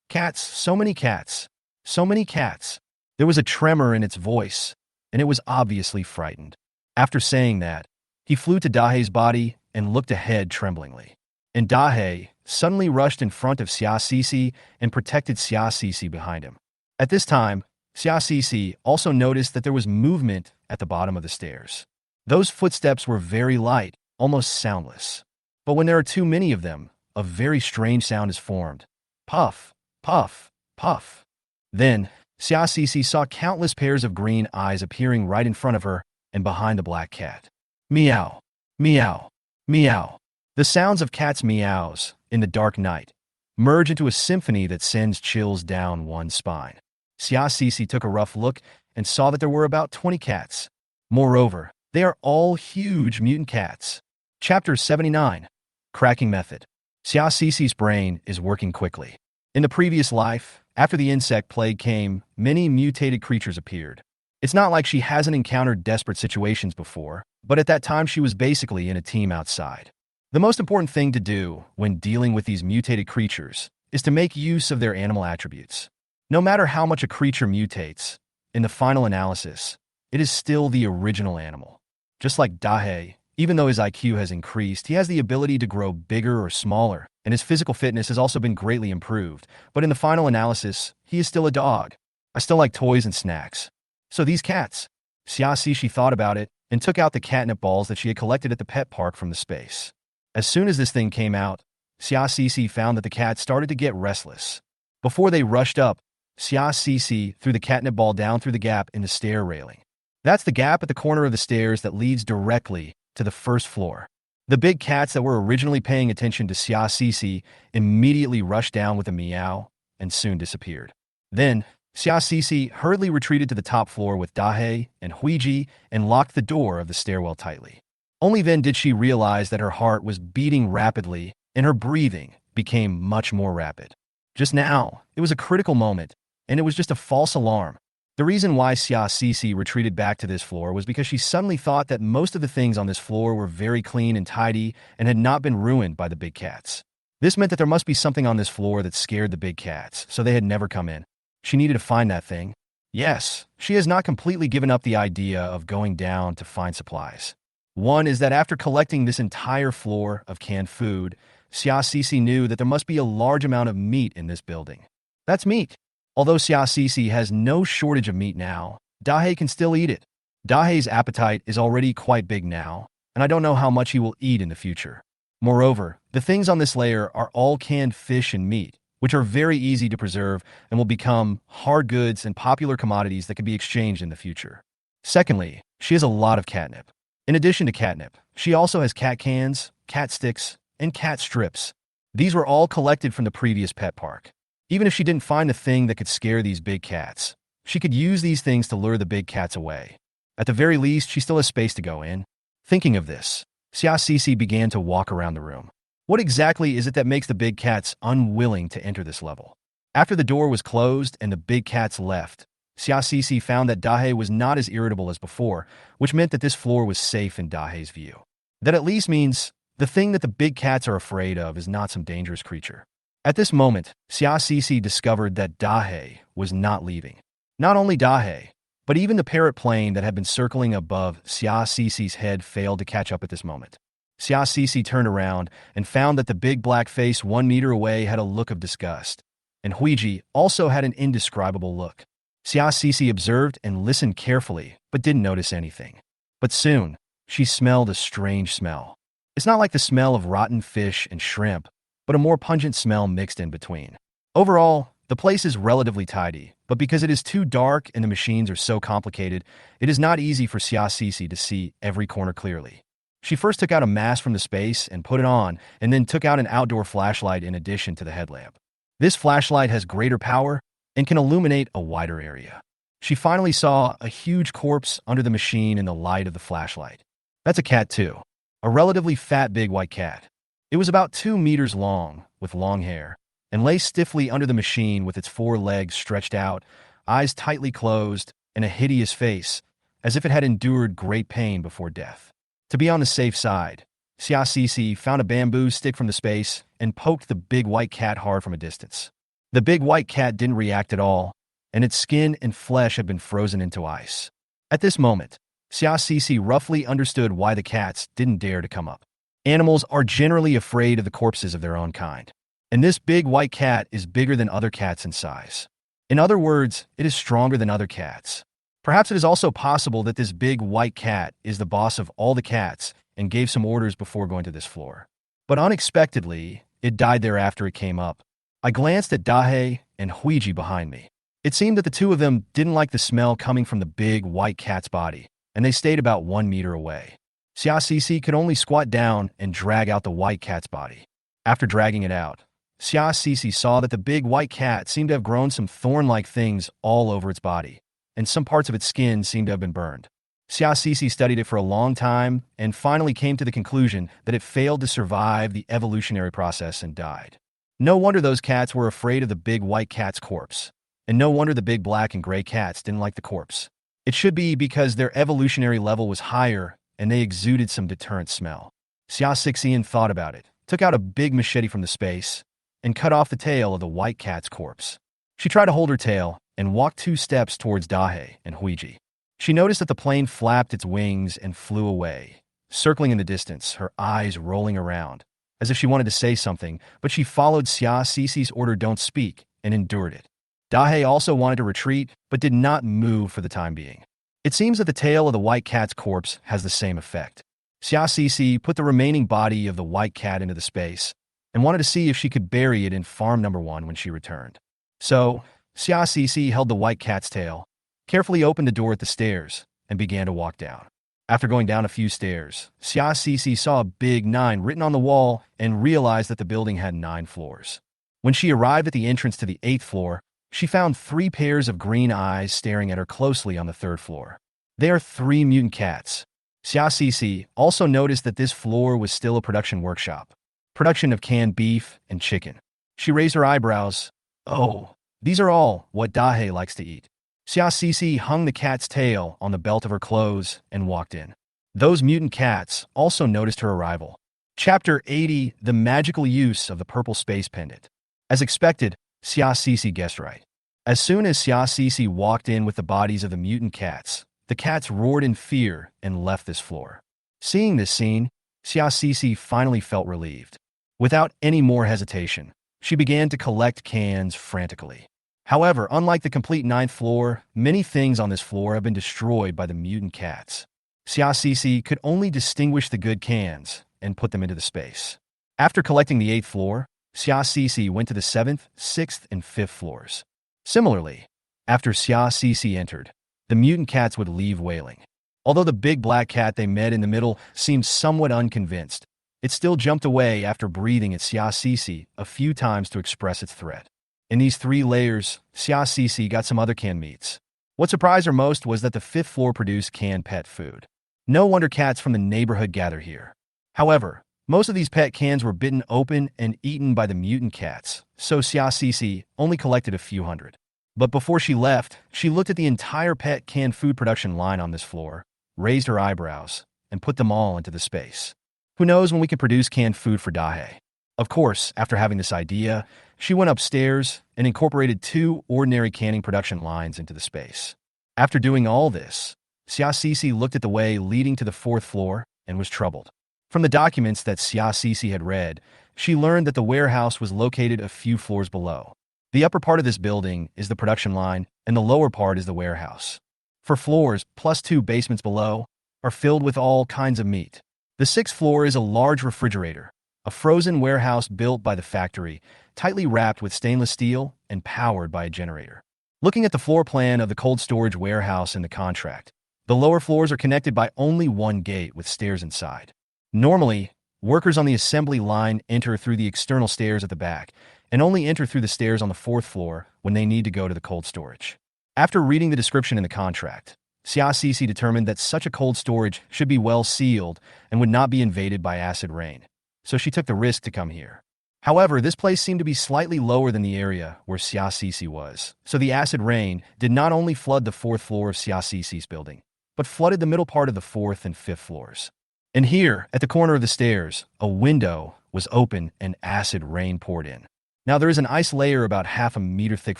Speaker 1: "Cats, so many cats, so many cats." There was a tremor in its voice, and it was obviously frightened. After saying that, he flew to Dahe's body and looked ahead tremblingly. And Dahe suddenly rushed in front of Xia Sisi and protected Xia Sisi behind him. At this time, Xia Sisi also noticed that there was movement at the bottom of the stairs. Those footsteps were very light, almost soundless. But when there are too many of them, a very strange sound is formed. Puff, puff, puff. Then, Xia Sisi saw countless pairs of green eyes appearing right in front of her and behind the black cat. Meow, meow, meow. The sounds of cats' meows in the dark night merge into a symphony that sends chills down one's spine. Xia Sisi took a rough look and saw that there were about 20 cats. Moreover, they are all huge mutant cats. Chapter 79. Cracking Method. Xia Sisi's brain is working quickly. In the previous life, after the insect plague came, many mutated creatures appeared. It's not like she hasn't encountered desperate situations before, but at that time she was basically in a team outside. The most important thing to do when dealing with these mutated creatures is to make use of their animal attributes. No matter how much a creature mutates, in the final analysis, it is still the original animal. Just like Dahei, even though his IQ has increased, he has the ability to grow bigger or smaller, and his physical fitness has also been greatly improved. But in the final analysis, he is still a dog. I still like toys and snacks. So these cats. Xiaxishi thought about it and took out the catnip balls that she had collected at the pet park from the space. As soon as this thing came out, Xiaxishi found that the cats started to get restless. Before they rushed up, Xiaxishi threw the catnip ball down through the gap in the stair railing. That's the gap at the corner of the stairs that leads directly to the first floor. The big cats that were originally paying attention to Xiaxishi immediately rushed down with a meow and soon disappeared. Then, Xiaxishi hurriedly retreated to the top floor with Dahei and Huiji and locked the door of the stairwell tightly. Only then did she realize that her heart was beating rapidly and her breathing became much more rapid. Just now, it was a critical moment, and it was just a false alarm. The reason why Xiaxishi retreated back to this floor was because she suddenly thought that most of the things on this floor were very clean and tidy and had not been ruined by the big cats. This meant that there must be something on this floor that scared the big cats, so they had never come in. She needed to find that thing. Yes, she has not completely given up the idea of going down to find supplies. One is that after collecting this entire floor of canned food, Xiaxishi knew that there must be a large amount of meat in this building. That's meat. Although Xiaxishi has no shortage of meat now, Dahei can still eat it. Dahei's appetite is already quite big now, and I don't know how much he will eat in the future. Moreover, the things on this layer are all canned fish and meat, which are very easy to preserve and will become hard goods and popular commodities that can be exchanged in the future. Secondly, she has a lot of catnip. In addition to catnip, she also has cat cans, cat sticks, and cat strips. These were all collected from the previous pet park. Even if she didn't find a thing that could scare these big cats, she could use these things to lure the big cats away. At the very least, she still has space to go in. Thinking of this, Xiaxishi began to walk around the room. What exactly is it that makes the big cats unwilling to enter this level? After the door was closed and the big cats left, Xiaxishi found that Dahei was not as irritable as before, which meant that this floor was safe in Dahei's view. That at least means the thing that the big cats are afraid of is not some dangerous creature. At this moment, Xiaxishi discovered that Dahei was not leaving. Not only Dahei, but even the parrot plane that had been circling above Xiaxishi's head failed to catch up at this moment. Xiaxishi turned around and found that the big black face 1 meter away had a look of disgust, and Huiji also had an indescribable look. Xiaxishi observed and listened carefully, but didn't notice anything. But soon, she smelled a strange smell. It's not like the smell of rotten fish and shrimp, but a more pungent smell mixed in between. Overall, the place is relatively tidy, but because it is too dark and the machines are so complicated, it is not easy for Xiaxishi to see every corner clearly. She first took out a mask from the space and put it on, and then took out an outdoor flashlight in addition to the headlamp. This flashlight has greater power and can illuminate a wider area. She finally saw a huge corpse under the machine in the light of the flashlight. That's a cat too. A relatively fat big white cat. It was about 2 meters long, with long hair, and lay stiffly under the machine with its 4 legs stretched out, eyes tightly closed, and a hideous face, as if it had endured great pain before death. To be on the safe side, Xiaxishi found a bamboo stick from the space and poked the big white cat hard from a distance. The big white cat didn't react at all, and its skin and flesh had been frozen into ice. At this moment, Xiaxishi roughly understood why the cats didn't dare to come up. Animals are generally afraid of the corpses of their own kind, and this big white cat is bigger than other cats in size. In other words, it is stronger than other cats. Perhaps it is also possible that this big white cat is the boss of all the cats and gave some orders before going to this floor. But unexpectedly, it died there after it came up. I glanced at Dahei and Huiji behind me. It seemed that the two of them didn't like the smell coming from the big white cat's body, and they stayed about 1 meter away. Xiaxishi could only squat down and drag out the white cat's body. After dragging it out, Xiaxishi saw that the big white cat seemed to have grown some thorn-like things all over its body, and some parts of its skin seemed to have been burned. Xiaxishi studied it for a long time and finally came to the conclusion that it failed to survive the evolutionary process and died. No wonder those cats were afraid of the big white cat's corpse, and no wonder the big black and gray cats didn't like the corpse. It should be because their evolutionary level was higher and they exuded some deterrent smell. Xiaxixian thought about it, took out a big machete from the space, and cut off the tail of the white cat's corpse. She tried to hold her tail and walked 2 steps towards Dahe and Huiji. She noticed that the plane flapped its wings and flew away, circling in the distance, her eyes rolling around, as if she wanted to say something, but she followed Xia Cici's order don't speak and endured it. Dahe also wanted to retreat, but did not move for the time being. It seems that the tail of the white cat's corpse has the same effect. Xia Cici put the remaining body of the white cat into the space and wanted to see if she could bury it in farm number 1 when she returned. So, Xia Cici held the white cat's tail, carefully opened the door at the stairs, and began to walk down. After going down a few stairs, Xia Cici saw a big 9 written on the wall and realized that the building had 9 floors. When she arrived at the entrance to the 8th floor, she found 3 pairs of green eyes staring at her closely on the 3rd floor. They are 3 mutant cats. Xia Cici also noticed that this floor was still a production workshop. Production of canned beef and chicken. She raised her eyebrows. Oh, these are all what Dahe likes to eat. Xia Cici hung the cat's tail on the belt of her clothes and walked in. Those mutant cats also noticed her arrival. Chapter 80, The Magical Use of the Purple Space Pendant. As expected, Xia Cici guessed right. As soon as Xia Cici walked in with the bodies of the mutant cats, the cats roared in fear and left this floor. Seeing this scene, Xia Cici finally felt relieved. Without any more hesitation, she began to collect cans frantically. However, unlike the complete 9th floor, many things on this floor have been destroyed by the mutant cats. Xia Cici could only distinguish the good cans and put them into the space. After collecting the 8th floor, Xia Cici went to the 7th, 6th, and 5th floors. Similarly, after Xia Cici entered, the mutant cats would leave wailing. Although the big black cat they met in the middle seemed somewhat unconvinced, it still jumped away after breathing at Xia Cici a few times to express its threat. In these 3 layers, Xia Cici got some other canned meats. What surprised her most was that the 5th floor produced canned pet food. No wonder cats from the neighborhood gather here. However, most of these pet cans were bitten open and eaten by the mutant cats, so Xia Cici only collected a few hundred. But before she left, she looked at the entire pet canned food production line on this floor, raised her eyebrows, and put them all into the space. Who knows when we can produce canned food for Dahe? Of course, after having this idea, she went upstairs and incorporated 2 ordinary canning production lines into the space. After doing all this, Xia Cici looked at the way leading to the 4th floor and was troubled. From the documents that Xia Cici had read, she learned that the warehouse was located a few floors below. The upper part of this building is the production line, and the lower part is the warehouse. 4 floors, plus 2 basements below, are filled with all kinds of meat. The 6th floor is a large refrigerator, a frozen warehouse built by the factory, tightly wrapped with stainless steel and powered by a generator. Looking at the floor plan of the cold storage warehouse in the contract, the lower floors are connected by only 1 gate with stairs inside. Normally, workers on the assembly line enter through the external stairs at the back, and only enter through the stairs on the 4th floor when they need to go to the cold storage. After reading the description in the contract, Xia Cici determined that such a cold storage should be well sealed and would not be invaded by acid rain, so she took the risk to come here. However, this place seemed to be slightly lower than the area where Xia Cici was, so the acid rain did not only flood the 4th floor of Xia Cici's building, but flooded the middle part of the 4th and 5th floors. And here, at the corner of the stairs, a window was open and acid rain poured in. Now there is an ice layer about half a meter thick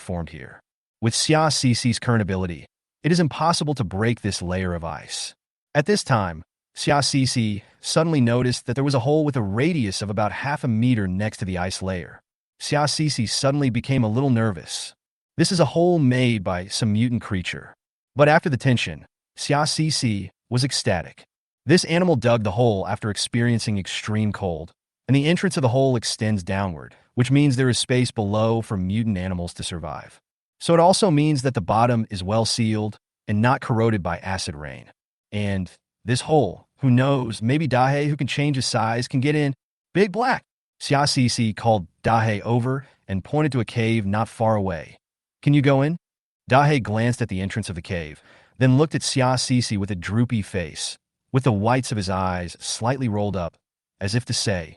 Speaker 1: formed here. With Xia Cici's current ability, it is impossible to break this layer of ice. At this time, Xia Cici suddenly noticed that there was a hole with a radius of about half a meter next to the ice layer. Xia Cici suddenly became a little nervous. This is a hole made by some mutant creature. But after the tension, Xia Cici was ecstatic. This animal dug the hole after experiencing extreme cold, and the entrance of the hole extends downward, which means there is space below for mutant animals to survive. So it also means that the bottom is well sealed and not corroded by acid rain. And this hole, who knows, maybe Dahe, who can change his size, can get in. Big Black! Xia Cici called Dahe over and pointed to a cave not far away. Can you go in? Dahe glanced at the entrance of the cave, then looked at Xia Cici with a droopy face, with the whites of his eyes slightly rolled up, as if to say,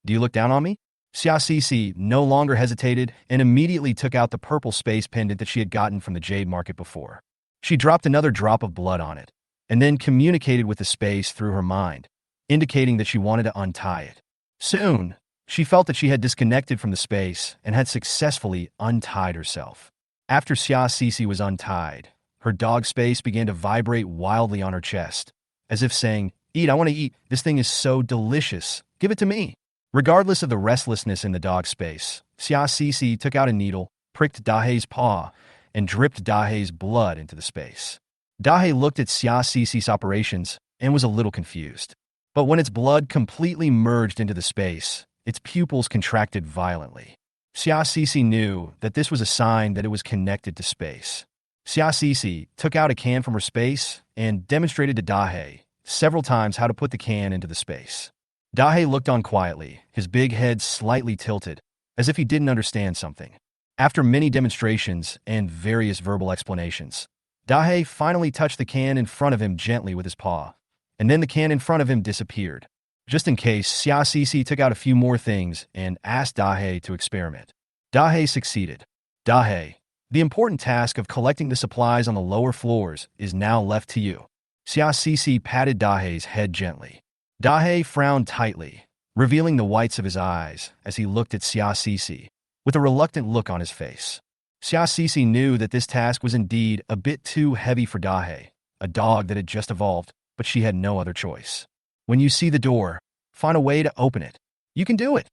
Speaker 1: "Do you look down on me?" Xia Cici no longer hesitated and immediately took out the purple space pendant that she had gotten from the Jade market before. She dropped another drop of blood on it, and then communicated with the space through her mind, indicating that she wanted to untie it. Soon, She felt that she had disconnected from the space and had successfully untied herself. After Xiaoxi was untied, her dog space began to vibrate wildly on her chest, as if saying, "Eat, I want to eat. This thing is so delicious. Give it to me." Regardless of the restlessness in the dog space, Xiaoxi took out a needle, pricked Dahei's paw, and dripped Dahei's blood into the space. Dahei looked at Xiaoxi's operations and was a little confused. But when its blood completely merged into the space, its pupils contracted violently. Xiaoxi knew that this was a sign that it was connected to space. Xiaoxi took out a can from her space and demonstrated to Dahei several times how to put the can into the space. Dahei looked on quietly, his big head slightly tilted, as if he didn't understand something. After many demonstrations and various verbal explanations, Dahei finally touched the can in front of him gently with his paw, and then the can in front of him disappeared. Just in case, Xiaoxi took out a few more things and asked Dahei to experiment. Dahei succeeded. "Dahei, the important task of collecting the supplies on the lower floors is now left to you." Xiaoxi patted Dahei's head gently. Dahei frowned tightly, revealing the whites of his eyes as he looked at Xiaoxi, with a reluctant look on his face. Xiaoxi knew that this task was indeed a bit too heavy for Dahei, a dog that had just evolved, but she had no other choice. "When you see the door, find a way to open it. You can do it."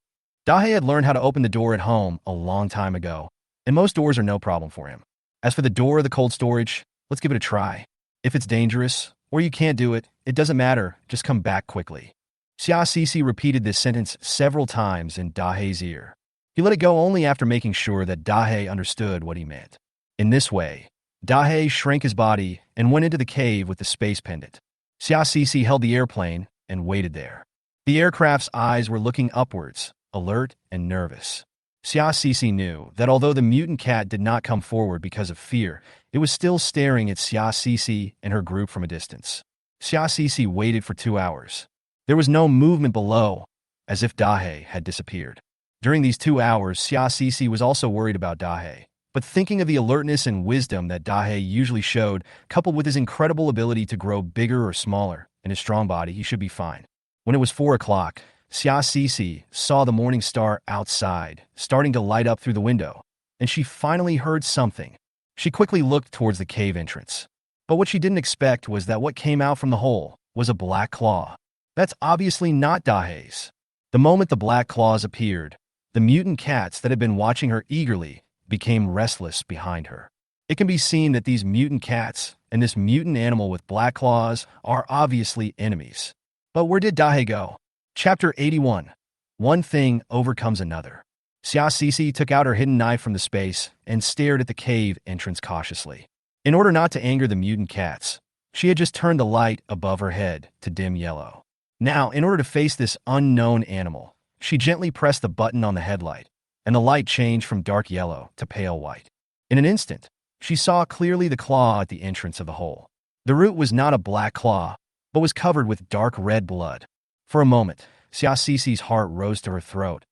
Speaker 1: Dahei had learned how to open the door at home a long time ago, and most doors are no problem for him. As for the door of the cold storage, let's give it a try. If it's dangerous, or you can't do it, it doesn't matter, just come back quickly. Xiaoxi repeated this sentence several times in Dahei's ear. He let it go only after making sure that Dahei understood what he meant. In this way, Dahei shrank his body and went into the cave with the space pendant. Xiaoxi held the airplane and waited there. The aircraft's eyes were looking upwards, alert and nervous. Xiaoxi knew that although the mutant cat did not come forward because of fear, it was still staring at Xiaoxi and her group from a distance. Xiaoxi waited for 2 hours. There was no movement below, as if Dahei had disappeared. During these 2 hours, Xiaoxi was also worried about Dahei, but thinking of the alertness and wisdom that Dahei usually showed, coupled with his incredible ability to grow bigger or smaller in his strong body, he should be fine. When it was 4 o'clock, Xiaoxi saw the morning star outside, starting to light up through the window, and she finally heard something. She quickly looked towards the cave entrance. But what she didn't expect was that what came out from the hole was a black claw. That's obviously not Dahei's. The moment the black claws appeared, the mutant cats that had been watching her eagerly became restless behind her. It can be seen that these mutant cats and this mutant animal with black claws are obviously enemies. But where did Dahei go? Chapter 81. One thing overcomes another. Xiaoxi took out her hidden knife from the space and stared at the cave entrance cautiously. In order not to anger the mutant cats, she had just turned the light above her head to dim yellow. Now, in order to face this unknown animal, she gently pressed the button on the headlight, and the light changed from dark yellow to pale white. In an instant, she saw clearly the claw at the entrance of the hole. The root was not a black claw, but was covered with dark red blood. For a moment, Xiaoxi's heart rose to her throat.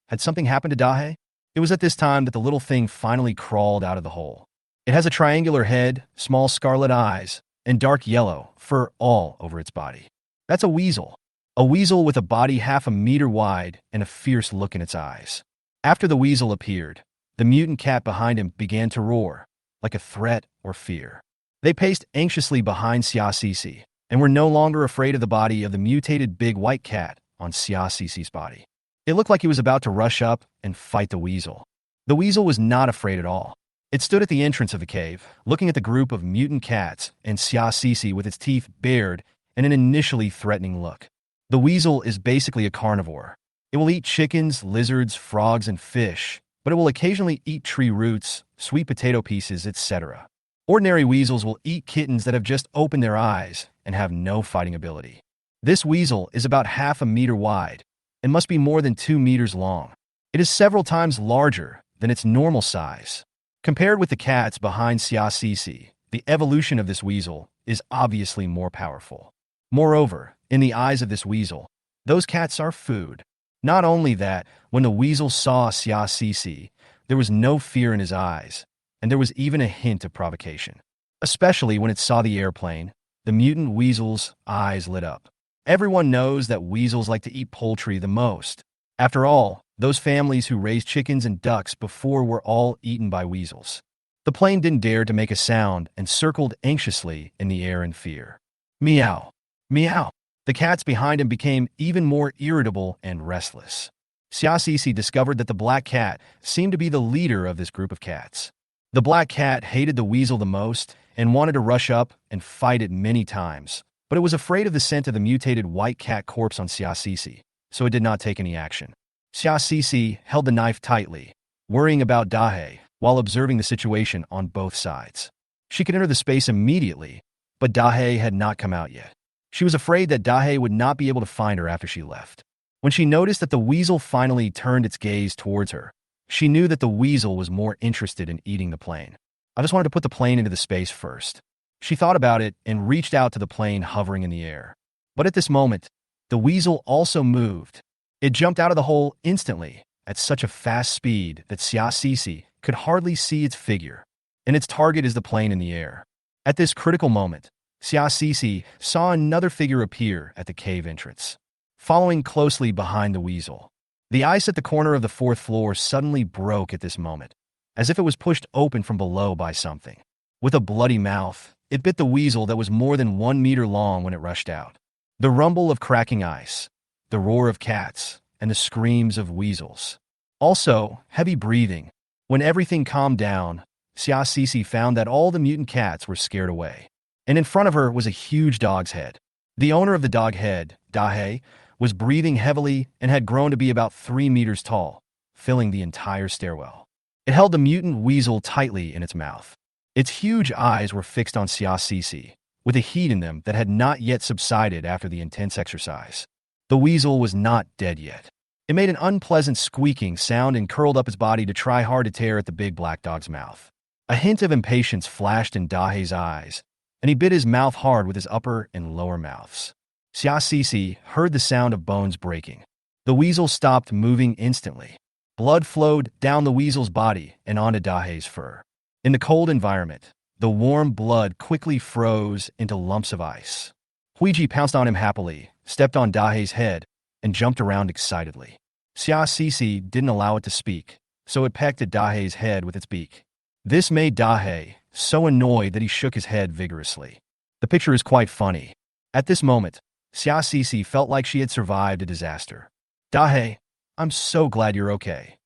Speaker 1: Had something happened to Dahei? It was at this time that the little thing finally crawled out of the hole. It has a triangular head, small scarlet eyes, and dark yellow fur all over its body. That's a weasel. A weasel with a body half a meter wide and a fierce look in its eyes. After the weasel appeared, the mutant cat behind him began to roar, like a threat or fear. They paced anxiously behind Xiaoxi and were no longer afraid of the body of the mutated big white cat on Xiaoxi's body. It looked like he was about to rush up and fight the weasel. The weasel was not afraid at all. It stood at the entrance of the cave, looking at the group of mutant cats and Xiaoxi with its teeth bared and an initially threatening look. The weasel is basically a carnivore. It will eat chickens, lizards, frogs, and fish, but it will occasionally eat tree roots, sweet potato pieces, etc. Ordinary weasels will eat kittens that have just opened their eyes and have no fighting ability. This weasel is about half a meter wide and must be more than 2 meters long. It is several times larger than its normal size. Compared with the cats behind Xiaoxi, the evolution of this weasel is obviously more powerful. Moreover, in the eyes of this weasel, those cats are food. Not only that, when the weasel saw Xiaoxi, there was no fear in his eyes, and there was even a hint of provocation. Especially when it saw the airplane, the mutant weasel's eyes lit up. Everyone knows that weasels like to eat poultry the most. After all, those families who raised chickens and ducks before were all eaten by weasels. The plane didn't dare to make a sound and circled anxiously in the air in fear. Meow. Meow. The cats behind him became even more irritable and restless. Xiaoxi discovered that the black cat seemed to be the leader of this group of cats. The black cat hated the weasel the most and wanted to rush up and fight it many times, but it was afraid of the scent of the mutated white cat corpse on Xiaoxi, so it did not take any action. Xiaoxi held the knife tightly, worrying about Dahe while observing the situation on both sides. She could enter the space immediately, but Dahe had not come out yet. She was afraid that Dahe would not be able to find her after she left. When she noticed that the weasel finally turned its gaze towards her, she knew that the weasel was more interested in eating the plane. I just wanted to put the plane into the space first. She thought about it and reached out to the plane hovering in the air. But at this moment, the weasel also moved. It jumped out of the hole instantly at such a fast speed that Xiaoxi could hardly see its figure, and its target is the plane in the air. At this critical moment, Xiaoxi saw another figure appear at the cave entrance, following closely behind the weasel. The ice at the corner of the fourth floor suddenly broke at this moment, as if it was pushed open from below by something. With a bloody mouth, it bit the weasel that was more than 1 meter long when it rushed out. The rumble of cracking ice, the roar of cats, and the screams of weasels. Also, heavy breathing. When everything calmed down, Xiaoxi found that all the mutant cats were scared away. And in front of her was a huge dog's head. The owner of the dog head, Dahe, was breathing heavily and had grown to be about 3 meters tall, filling the entire stairwell. It held the mutant weasel tightly in its mouth. Its huge eyes were fixed on Xiaoxi, with a heat in them that had not yet subsided after the intense exercise. The weasel was not dead yet. It made an unpleasant squeaking sound and curled up its body to try hard to tear at the big black dog's mouth. A hint of impatience flashed in Dahe's eyes, and he bit his mouth hard with his upper and lower mouths. Xiaoxi heard the sound of bones breaking. The weasel stopped moving instantly. Blood flowed down the weasel's body and onto Dahe's fur. In the cold environment, the warm blood quickly froze into lumps of ice. Huiji pounced on him happily, stepped on Dahe's head, and jumped around excitedly. Xiaoxi didn't allow it to speak, so it pecked at Dahe's head with its beak. This made Dahe so annoyed that he shook his head vigorously. The picture is quite funny. At this moment, Xiaoxi felt like she had survived a disaster. Dahe, I'm so glad you're okay,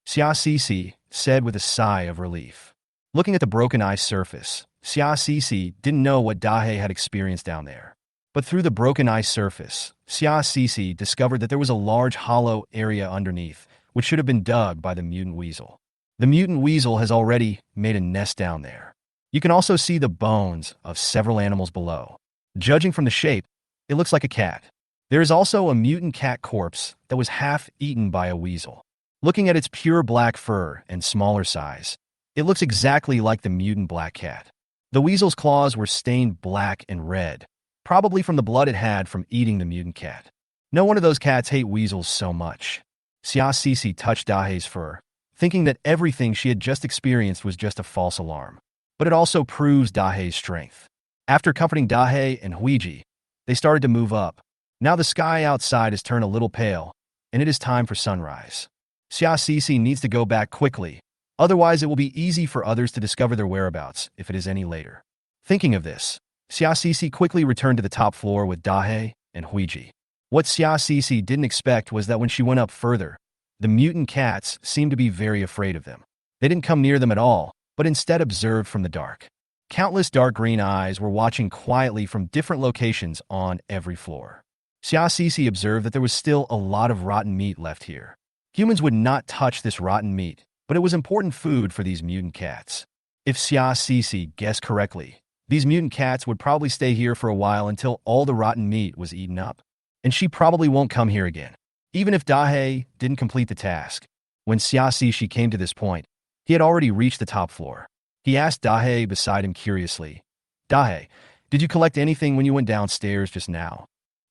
Speaker 1: Xiaoxi said with a sigh of relief. Looking at the broken ice surface, Xiaoxi didn't know what Dahe had experienced down there. But through the broken ice surface, Xiaoxi discovered that there was a large hollow area underneath, which should have been dug by the mutant weasel. The mutant weasel has already made a nest down there. You can also see the bones of several animals below. Judging from the shape, it looks like a cat. There is also a mutant cat corpse that was half eaten by a weasel. Looking at its pure black fur and smaller size, it looks exactly like the mutant black cat. The weasel's claws were stained black and red, probably from the blood it had from eating the mutant cat. No wonder those cats hate weasels so much. Xiaoxi touched Dahe's fur, thinking that everything she had just experienced was just a false alarm. But it also proves Dahe's strength. After comforting Dahe and Huiji, they started to move up. Now the sky outside has turned a little pale, and it is time for sunrise. Xiaoxi needs to go back quickly, otherwise it will be easy for others to discover their whereabouts if it is any later. Thinking of this, Xiaoxi quickly returned to the top floor with Dahe and Huiji. What Xiaoxi didn't expect was that when she went up further, the mutant cats seemed to be very afraid of them. They didn't come near them at all, but instead observed from the dark. Countless dark green eyes were watching quietly from different locations on every floor. Xiaoxi observed that there was still a lot of rotten meat left here. Humans would not touch this rotten meat, but it was important food for these mutant cats. If Xiaoxi guessed correctly, these mutant cats would probably stay here for a while until all the rotten meat was eaten up. And she probably won't come here again. Even if Dahe didn't complete the task, when Xiaoxi came to this point, he had already reached the top floor. He asked Dahe beside him curiously, Dahe, did you collect anything when you went downstairs just now?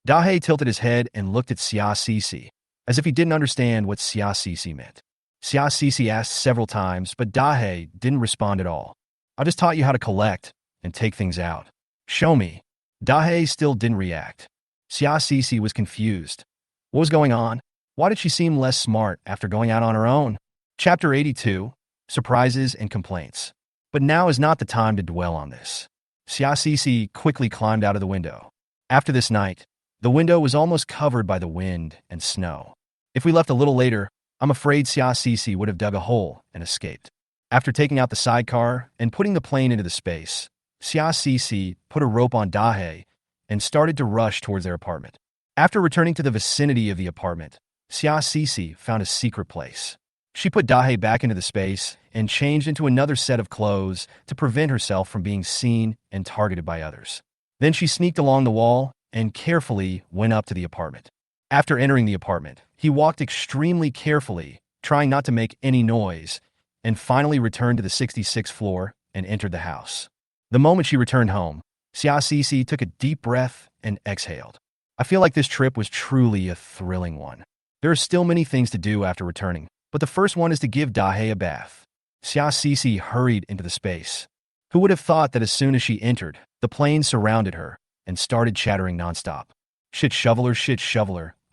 Speaker 1: Dahe tilted his head and looked at Xiaoxi, as if he didn't understand what Xiaoxi meant. Xiaoxi asked several times, but Dahe didn't respond at all. I just taught you how to collect and take things out. Show me. Dahe still didn't react. Xiaoxi was confused. What was going on? Why did she seem less smart after going out on her own? Chapter 82, Surprises and Complaints. But now is not the time to dwell on this. Xiaoxi quickly climbed out of the window. After this night, the window was almost covered by the wind and snow. If we left a little later, I'm afraid Xiaoxi would have dug a hole and escaped. After taking out the sidecar and putting the plane into the space, Xiaoxi put a rope on Dahe and started to rush towards their apartment. After returning to the vicinity of the apartment, Xiaoxi found a secret place. She put Dahe back into the space and changed into another set of clothes to prevent herself from being seen and targeted by others. Then she sneaked along the wall and carefully went up to the apartment. After entering the apartment, he walked extremely carefully, trying not to make any noise, and finally returned to the 66th floor and entered the house. The moment she returned home, Xiaoxi took a deep breath and exhaled. I feel like this trip was truly a thrilling one. There are still many things to do after returning, but the first one is to give Dahe a bath. Xiaoxi hurried into the space. Who would have thought that as soon as she entered, the plane surrounded her and started chattering nonstop. Shit shoveler,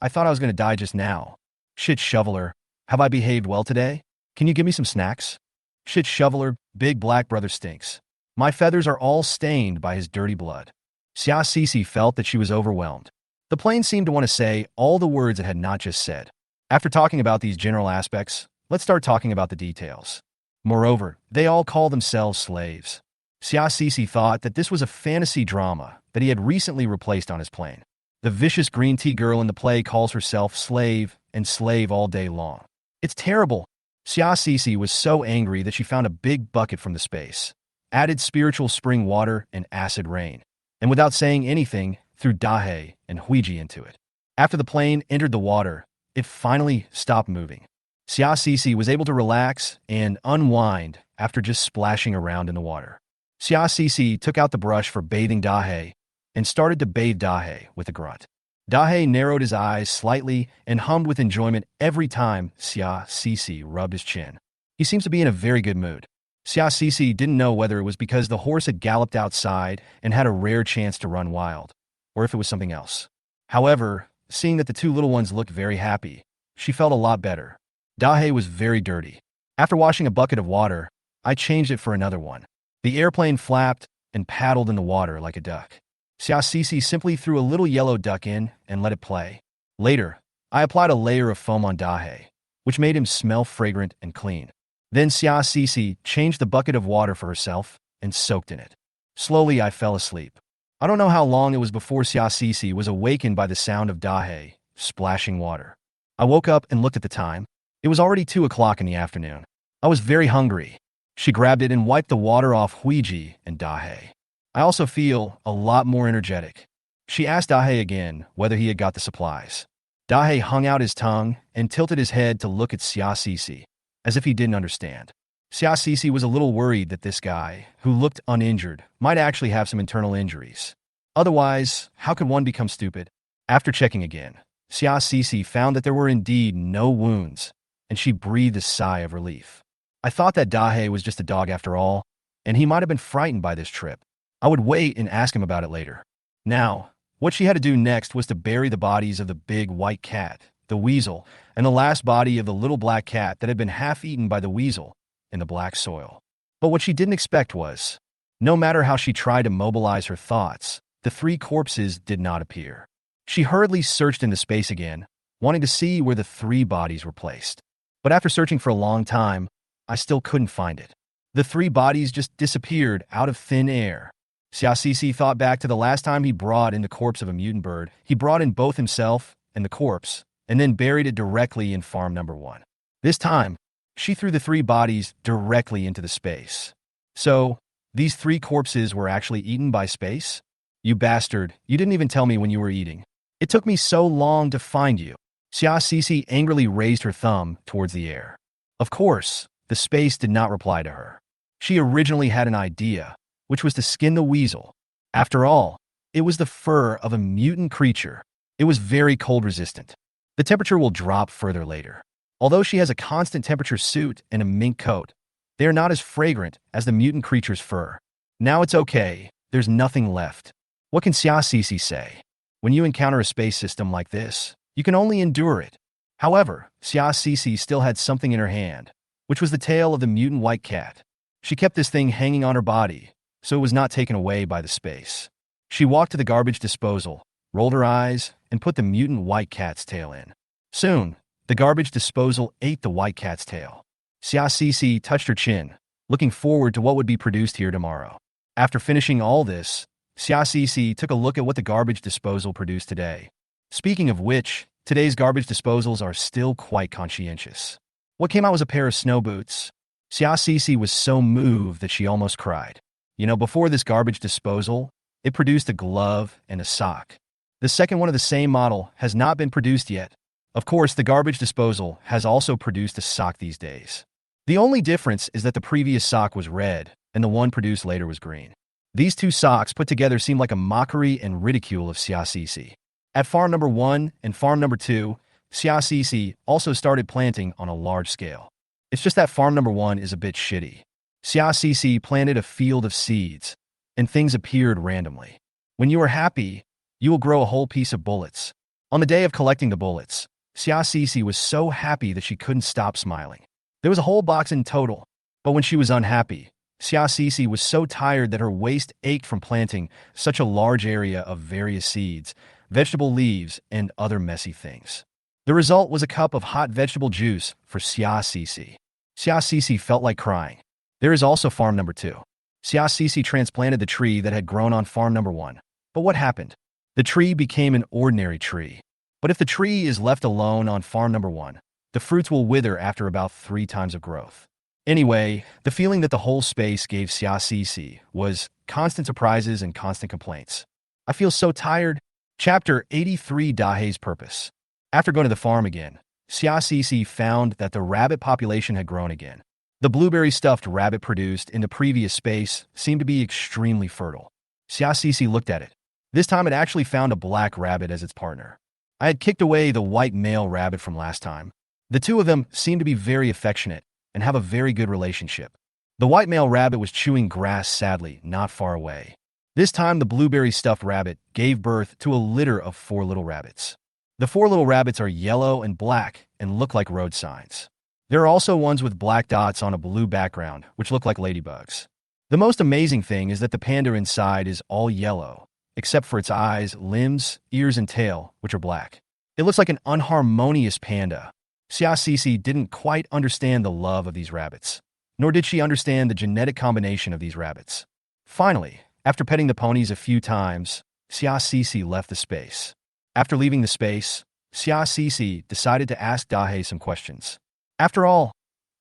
Speaker 1: I thought I was going to die just now. Shit shoveler, have I behaved well today? Can you give me some snacks? Shit shoveler, big black brother stinks. My feathers are all stained by his dirty blood. Xiaoxi felt that she was overwhelmed. The plane seemed to want to say all the words it had not just said. After talking about these general aspects, let's start talking about the details. Moreover, they all call themselves slaves. Xiaoxi thought that this was a fantasy drama that he had recently replaced on his plane. The vicious green tea girl in the play calls herself slave and slave all day long. It's terrible. Xiaoxi was so angry that she found a big bucket from the space, added spiritual spring water and acid rain, and without saying anything, threw Dahe and Huiji into it. After the plane entered the water, it finally stopped moving. Xiaoxi was able to relax and unwind after just splashing around in the water. Xiaoxi took out the brush for bathing Dahe and started to bathe Dahe with a grunt. Dahe narrowed his eyes slightly and hummed with enjoyment every time Xiaoxi rubbed his chin. He seems to be in a very good mood. Xiaoxi didn't know whether it was because the horse had galloped outside and had a rare chance to run wild, or if it was something else. However, seeing that the two little ones looked very happy, she felt a lot better. Dahe was very dirty. After washing a bucket of water, I changed it for another one. The airplane flapped and paddled in the water like a duck. Xiaoxi simply threw a little yellow duck in and let it play. Later, I applied a layer of foam on Dahe, which made him smell fragrant and clean. Then Xiaoxi changed the bucket of water for herself and soaked in it. Slowly, I fell asleep. I don't know how long it was before Xiaoxi was awakened by the sound of Dahe splashing water. I woke up and looked at the time. It was already 2 o'clock in the afternoon. I was very hungry. She grabbed it and wiped the water off Huiji and Dahe. I also feel a lot more energetic. She asked Dahe again whether he had got the supplies. Dahe hung out his tongue and tilted his head to look at Xiaoxi, as if he didn't understand. Xiaoxi was a little worried that this guy, who looked uninjured, might actually have some internal injuries. Otherwise, how could one become stupid? After checking again, Xiaoxi found that there were indeed no wounds, and she breathed a sigh of relief. I thought that Dahe was just a dog after all, and he might have been frightened by this trip. I would wait and ask him about it later. Now, what she had to do next was to bury the bodies of the big white cat, the weasel, and the last body of the little black cat that had been half-eaten by the weasel in the black soil. But what she didn't expect was, no matter how she tried to mobilize her thoughts, the 3 corpses did not appear. She hurriedly searched into space again, wanting to see where the 3 bodies were placed. But after searching for a long time, I still couldn't find it. The 3 bodies just disappeared out of thin air. Xiaoxi thought back to the last time he brought in the corpse of a mutant bird. He brought in both himself and the corpse, and then buried it directly in farm number 1. This time, she threw the 3 bodies directly into the space. So, these 3 corpses were actually eaten by space? You bastard, you didn't even tell me when you were eating. It took me so long to find you. Xiaoxi angrily raised her thumb towards the air. Of course, the space did not reply to her. She originally had an idea, which was to skin the weasel. After all, it was the fur of a mutant creature. It was very cold resistant. The temperature will drop further later. Although she has a constant temperature suit and a mink coat, they are not as fragrant as the mutant creature's fur. Now it's okay, there's nothing left. What can Xiaoxi say? When you encounter a space system like this, you can only endure it. However, Xia Cece still had something in her hand, which was the tail of the mutant white cat. She kept this thing hanging on her body, so it was not taken away by the space. She walked to the garbage disposal, rolled her eyes, and put the mutant white cat's tail in. Soon, the garbage disposal ate the white cat's tail. Xia Cece touched her chin, looking forward to what would be produced here tomorrow. After finishing all this, Xia Cece took a look at what the garbage disposal produced today. Speaking of which, today's garbage disposals are still quite conscientious. What came out was a pair of snow boots. Xia Cece was so moved that she almost cried. Before this garbage disposal, it produced a glove and a sock. The second one of the same model has not been produced yet. Of course, the garbage disposal has also produced a sock these days. The only difference is that the previous sock was red, and the one produced later was green. These two socks put together seem like a mockery and ridicule of Xia Cece. At farm number 1 and farm number 2, Xia Cece also started planting on a large scale. It's just that farm number 1 is a bit shitty. Xia Cece planted a field of seeds, and things appeared randomly. When you are happy, you will grow a whole piece of bullets. On the day of collecting the bullets, Xia Cece was so happy that she couldn't stop smiling. There was a whole box in total, but when she was unhappy, Xia Cece was so tired that her waist ached from planting such a large area of various seeds, vegetable leaves, and other messy things. The result was a cup of hot vegetable juice for Xia Cece. Xia Cece felt like crying. There is also farm number 2. Xia Cece transplanted the tree that had grown on farm number 1. But what happened? The tree became an ordinary tree. But if the tree is left alone on farm number 1, the fruits will wither after about 3 times of growth. Anyway, the feeling that the whole space gave Xia Cece was constant surprises and constant complaints. I feel so tired. Chapter 83, Dahe's Purpose. After going to the farm again, Xia Cece found that the rabbit population had grown again. The blueberry stuffed rabbit produced in the previous space seemed to be extremely fertile. Xia Cece looked at it. This time it actually found a black rabbit as its partner. I had kicked away the white male rabbit from last time. The two of them seemed to be very affectionate and have a very good relationship. The white male rabbit was chewing grass sadly, not far away. This time the blueberry stuffed rabbit gave birth to a litter of 4 little rabbits. The 4 little rabbits are yellow and black and look like road signs. There are also ones with black dots on a blue background, which look like ladybugs. The most amazing thing is that the panda inside is all yellow, except for its eyes, limbs, ears, and tail, which are black. It looks like an unharmonious panda. Xia Cece didn't quite understand the love of these rabbits, nor did she understand the genetic combination of these rabbits. Finally, after petting the ponies a few times, Xia Cece left the space. After leaving the space, Xia Cece decided to ask Dahe some questions. After all,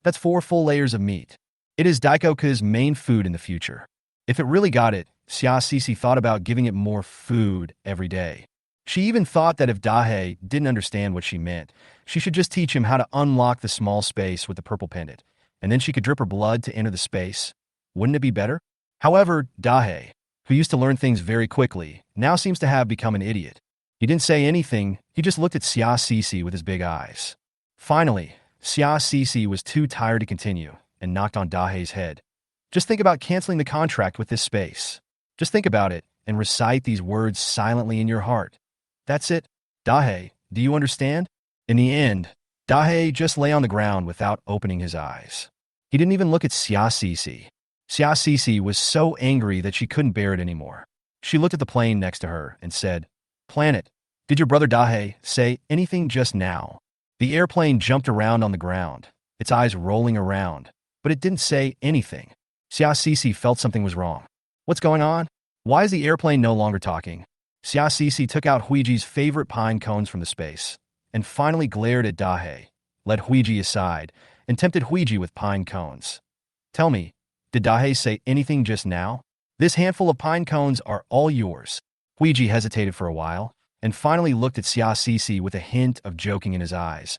Speaker 1: that's 4 full layers of meat. It is Daikoka's main food in the future. If it really got it, Xia Cece thought about giving it more food every day. She even thought that if Dahe didn't understand what she meant, she should just teach him how to unlock the small space with the purple pendant, and then she could drip her blood to enter the space. Wouldn't it be better? However, Dahe, who used to learn things very quickly, now seems to have become an idiot. He didn't say anything, he just looked at Xia Cece with his big eyes. Finally, Xia Cece was too tired to continue and knocked on Dahe's head. Just think about canceling the contract with this space. Just think about it and recite these words silently in your heart. That's it. Dahe, do you understand? In the end, Dahe just lay on the ground without opening his eyes. He didn't even look at Xia Cece. Xia Cece was so angry that she couldn't bear it anymore. She looked at the plane next to her and said, "Planet, did your brother Dahe say anything just now?" The airplane jumped around on the ground, its eyes rolling around, but it didn't say anything. Xia Cece felt something was wrong. What's going on? Why is the airplane no longer talking? Xia Cece took out Huiji's favorite pine cones from the space, and finally glared at Dahe, led Huiji aside, and tempted Huiji with pine cones. Tell me, did Dahe say anything just now? This handful of pine cones are all yours. Huiji hesitated for a while, and finally looked at Xia Cece with a hint of joking in his eyes.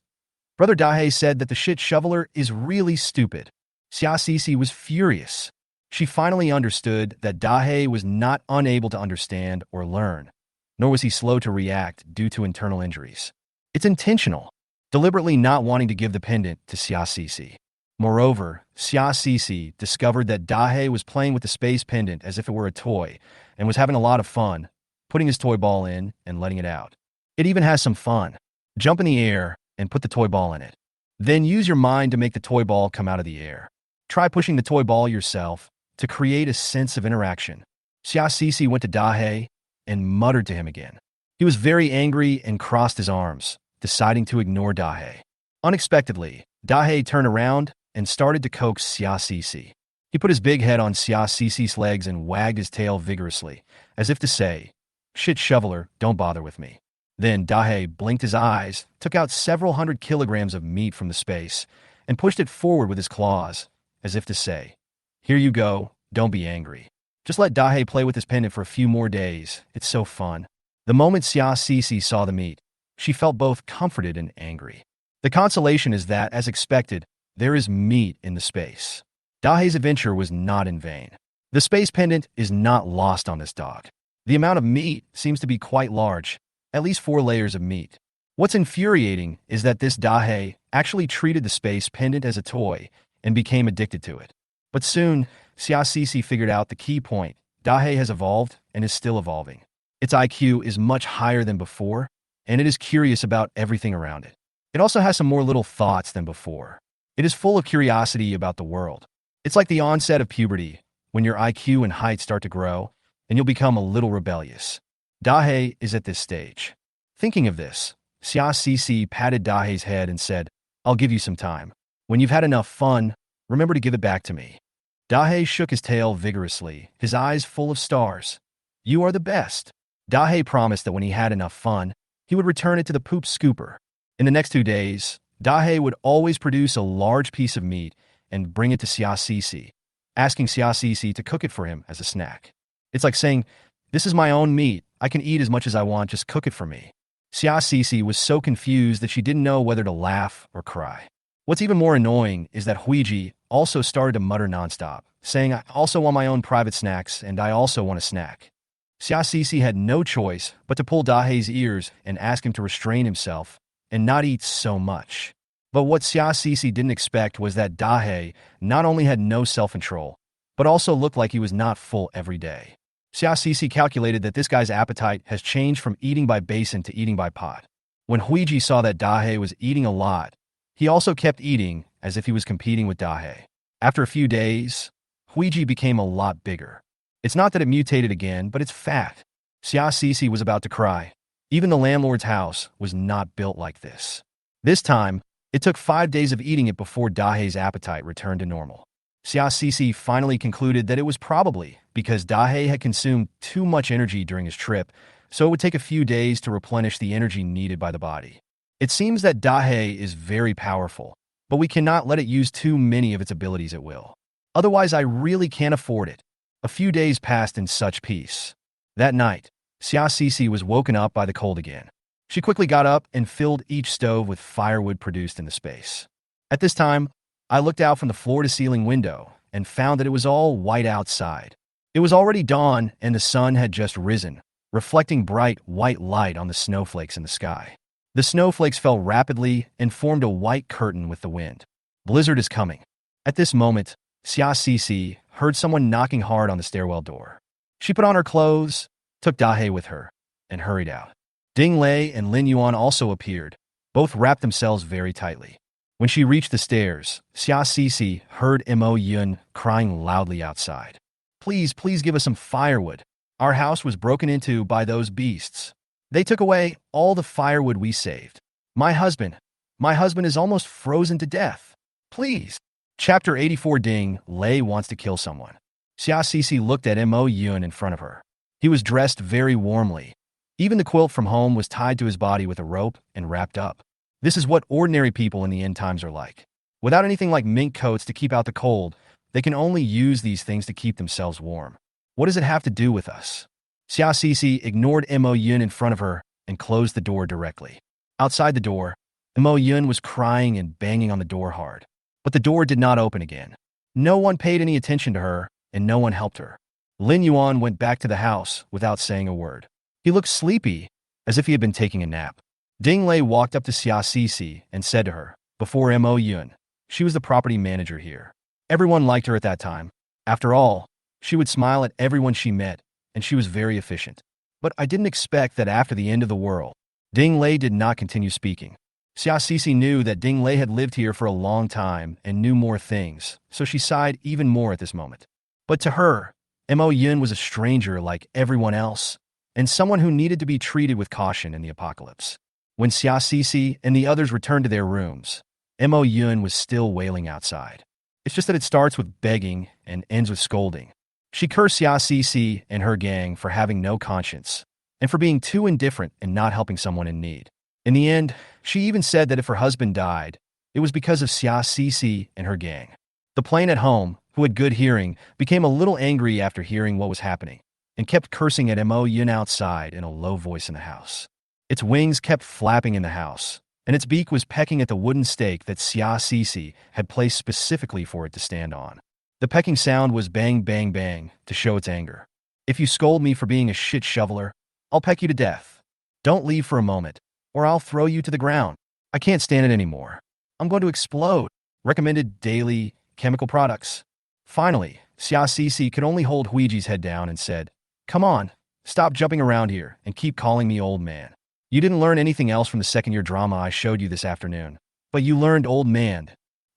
Speaker 1: Brother Dahe said that the shit shoveler is really stupid. Xia Cece was furious. She finally understood that Dahe was not unable to understand or learn, nor was he slow to react due to internal injuries. It's intentional, deliberately not wanting to give the pendant to Xia Cece. Moreover, Xia Cece discovered that Dahe was playing with the space pendant as if it were a toy, and was having a lot of fun, putting his toy ball in and letting it out. It even has some fun. Jump in the air, and put the toy ball in it. Then use your mind to make the toy ball come out of the air. Try pushing the toy ball yourself to create a sense of interaction. Xiaoxi went to Dahei and muttered to him again. He was very angry and crossed his arms, deciding to ignore Dahei. Unexpectedly, Dahei turned around and started to coax Xiaoxi. He put his big head on Xiaoxi's legs and wagged his tail vigorously, as if to say, "Shit shoveler, don't bother with me." Then Dahei blinked his eyes, took out several hundred kilograms of meat from the space, and pushed it forward with his claws, as if to say, "Here you go, don't be angry. Just let Dahei play with his pendant for a few more days, it's so fun." The moment Xiaoxi saw the meat, she felt both comforted and angry. The consolation is that, as expected, there is meat in the space. Dahei's adventure was not in vain. The space pendant is not lost on this dog. The amount of meat seems to be quite large, at least 4 layers of meat. What's infuriating is that this Dahei actually treated the space pendant as a toy and became addicted to it. But soon, Xiaoxi figured out the key point. Dahei has evolved and is still evolving. Its IQ is much higher than before, and it is curious about everything around it. It also has some more little thoughts than before. It is full of curiosity about the world. It's like the onset of puberty, when your IQ and height start to grow, and you'll become a little rebellious. Dahei is at this stage. Thinking of this, Xiaoxi patted Dahei's head and said, "I'll give you some time. When you've had enough fun, remember to give it back to me." Dahei shook his tail vigorously, his eyes full of stars. "You are the best." Dahei promised that when he had enough fun, he would return it to the poop scooper. In the next 2 days, Dahei would always produce a large piece of meat and bring it to Xiaoxi, asking Xiaoxi to cook it for him as a snack. It's like saying, "This is my own meat. I can eat as much as I want, just cook it for me." Xiaoxi was so confused that she didn't know whether to laugh or cry. What's even more annoying is that Huiji also started to mutter nonstop, saying, "I also want my own private snacks, and I also want a snack." Xiaoxi had no choice but to pull Dahei's ears and ask him to restrain himself and not eat so much. But what Xiaoxi didn't expect was that Dahei not only had no self-control, but also looked like he was not full every day. Xiaoxi calculated that this guy's appetite has changed from eating by basin to eating by pot. When Huiji saw that Dahei was eating a lot, he also kept eating as if he was competing with Dahei. After a few days, Huiji became a lot bigger. It's not that it mutated again, but it's fat. Xiaoxi was about to cry. Even the landlord's house was not built like this. This time, it took 5 days of eating it before Dahei's appetite returned to normal. Xiaoxi finally concluded that it was probably because Dahei had consumed too much energy during his trip, so it would take a few days to replenish the energy needed by the body. It seems that Dahei is very powerful, but we cannot let it use too many of its abilities at will. Otherwise, I really can't afford it. A few days passed in such peace. That night, Xiaoxi was woken up by the cold again. She quickly got up and filled each stove with firewood produced in the space. At this time, I looked out from the floor-to-ceiling window and found that it was all white outside. It was already dawn and the sun had just risen, reflecting bright white light on the snowflakes in the sky. The snowflakes fell rapidly and formed a white curtain with the wind. Blizzard is coming. At this moment, Xiaoxi heard someone knocking hard on the stairwell door. She put on her clothes, took Dahei with her, and hurried out. Ding Lei and Lin Yuan also appeared. Both wrapped themselves very tightly. When she reached the stairs, Xiaoxi heard Mo Yun crying loudly outside. "Please, please give us some firewood. Our house was broken into by those beasts. They took away all the firewood we saved. My husband is almost frozen to death. Please." Chapter 84. Ding Lei wants to kill someone. Xiaoxi looked at Mo Yun in front of her. He was dressed very warmly. Even the quilt from home was tied to his body with a rope and wrapped up. This is what ordinary people in the end times are like. Without anything like mink coats to keep out the cold, they can only use these things to keep themselves warm. What does it have to do with us? Xiaoxi ignored Mo Yun in front of her and closed the door directly. Outside the door, Mo Yun was crying and banging on the door hard. But the door did not open again. No one paid any attention to her, and no one helped her. Lin Yuan went back to the house without saying a word. He looked sleepy, as if he had been taking a nap. Ding Lei walked up to Xiaoxi and said to her, before Mo Yun, she was the property manager here. Everyone liked her at that time. After all, she would smile at everyone she met, and she was very efficient. But I didn't expect that after the end of the world. Ding Lei did not continue speaking. Xia Sisi knew that Ding Lei had lived here for a long time and knew more things, so she sighed even more at this moment. But to her, Mo Yun was a stranger like everyone else, and someone who needed to be treated with caution in the apocalypse. When Xia Sisi and the others returned to their rooms, Mo Yun was still wailing outside. It's just that it starts with begging and ends with scolding. She cursed Xia Sisi and her gang for having no conscience, and for being too indifferent and not helping someone in need. In the end, she even said that if her husband died, it was because of Xia Sisi and her gang. The plane at home, who had good hearing, became a little angry after hearing what was happening, and kept cursing at Mo Yun outside in a low voice in the house. Its wings kept flapping in the house, and its beak was pecking at the wooden stake that Xia Sisi had placed specifically for it to stand on. The pecking sound was bang, bang, bang to show its anger. If you scold me for being a shit shoveler, I'll peck you to death. Don't leave for a moment, or I'll throw you to the ground. I can't stand it anymore. I'm going to explode. Recommended daily chemical products. Finally, Xia Sisi could only hold Huiji's head down and said, "Come on, stop jumping around here and keep calling me old man. You didn't learn anything else from the second-year drama I showed you this afternoon, but you learned old man."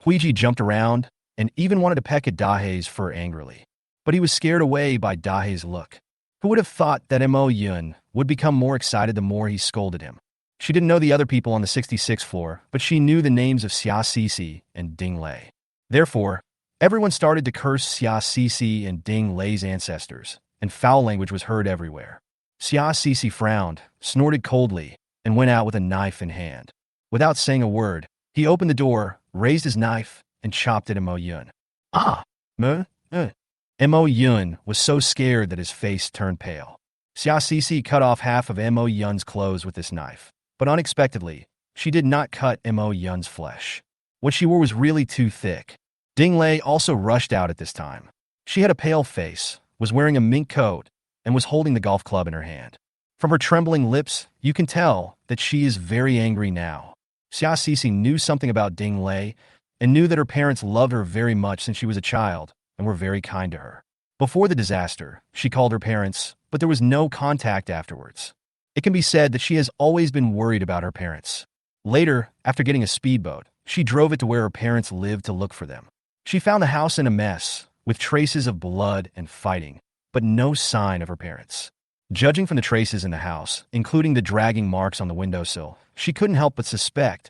Speaker 1: Huiji jumped around and even wanted to peck at Dahei's fur angrily, but he was scared away by Dahei's look. Who would have thought that Mo Yun would become more excited the more he scolded him? She didn't know the other people on the 66th floor, but she knew the names of Xia Sisi and Ding Lei. Therefore, everyone started to curse Xia Sisi and Ding Lei's ancestors, and foul language was heard everywhere. Xia Sisi frowned, snorted coldly, and went out with a knife in hand. Without saying a word, he opened the door, raised his knife, and chopped at Mo Yun. Mo Yun was so scared that his face turned pale. Xia Sisi cut off half of Mo Yun's clothes with this knife, but unexpectedly, she did not cut Mo Yun's flesh. What she wore was really too thick. Ding Lei also rushed out at this time. She had a pale face, was wearing a mink coat, and was holding the golf club in her hand. From her trembling lips, you can tell that she is very angry now. Xia Sisi knew something about Ding Lei and knew that her parents loved her very much since she was a child and were very kind to her. Before the disaster, she called her parents, but there was no contact afterwards. It can be said that she has always been worried about her parents. Later, after getting a speedboat, she drove it to where her parents lived to look for them. She found the house in a mess, with traces of blood and fighting, but no sign of her parents. Judging from the traces in the house, including the dragging marks on the windowsill, she couldn't help but suspect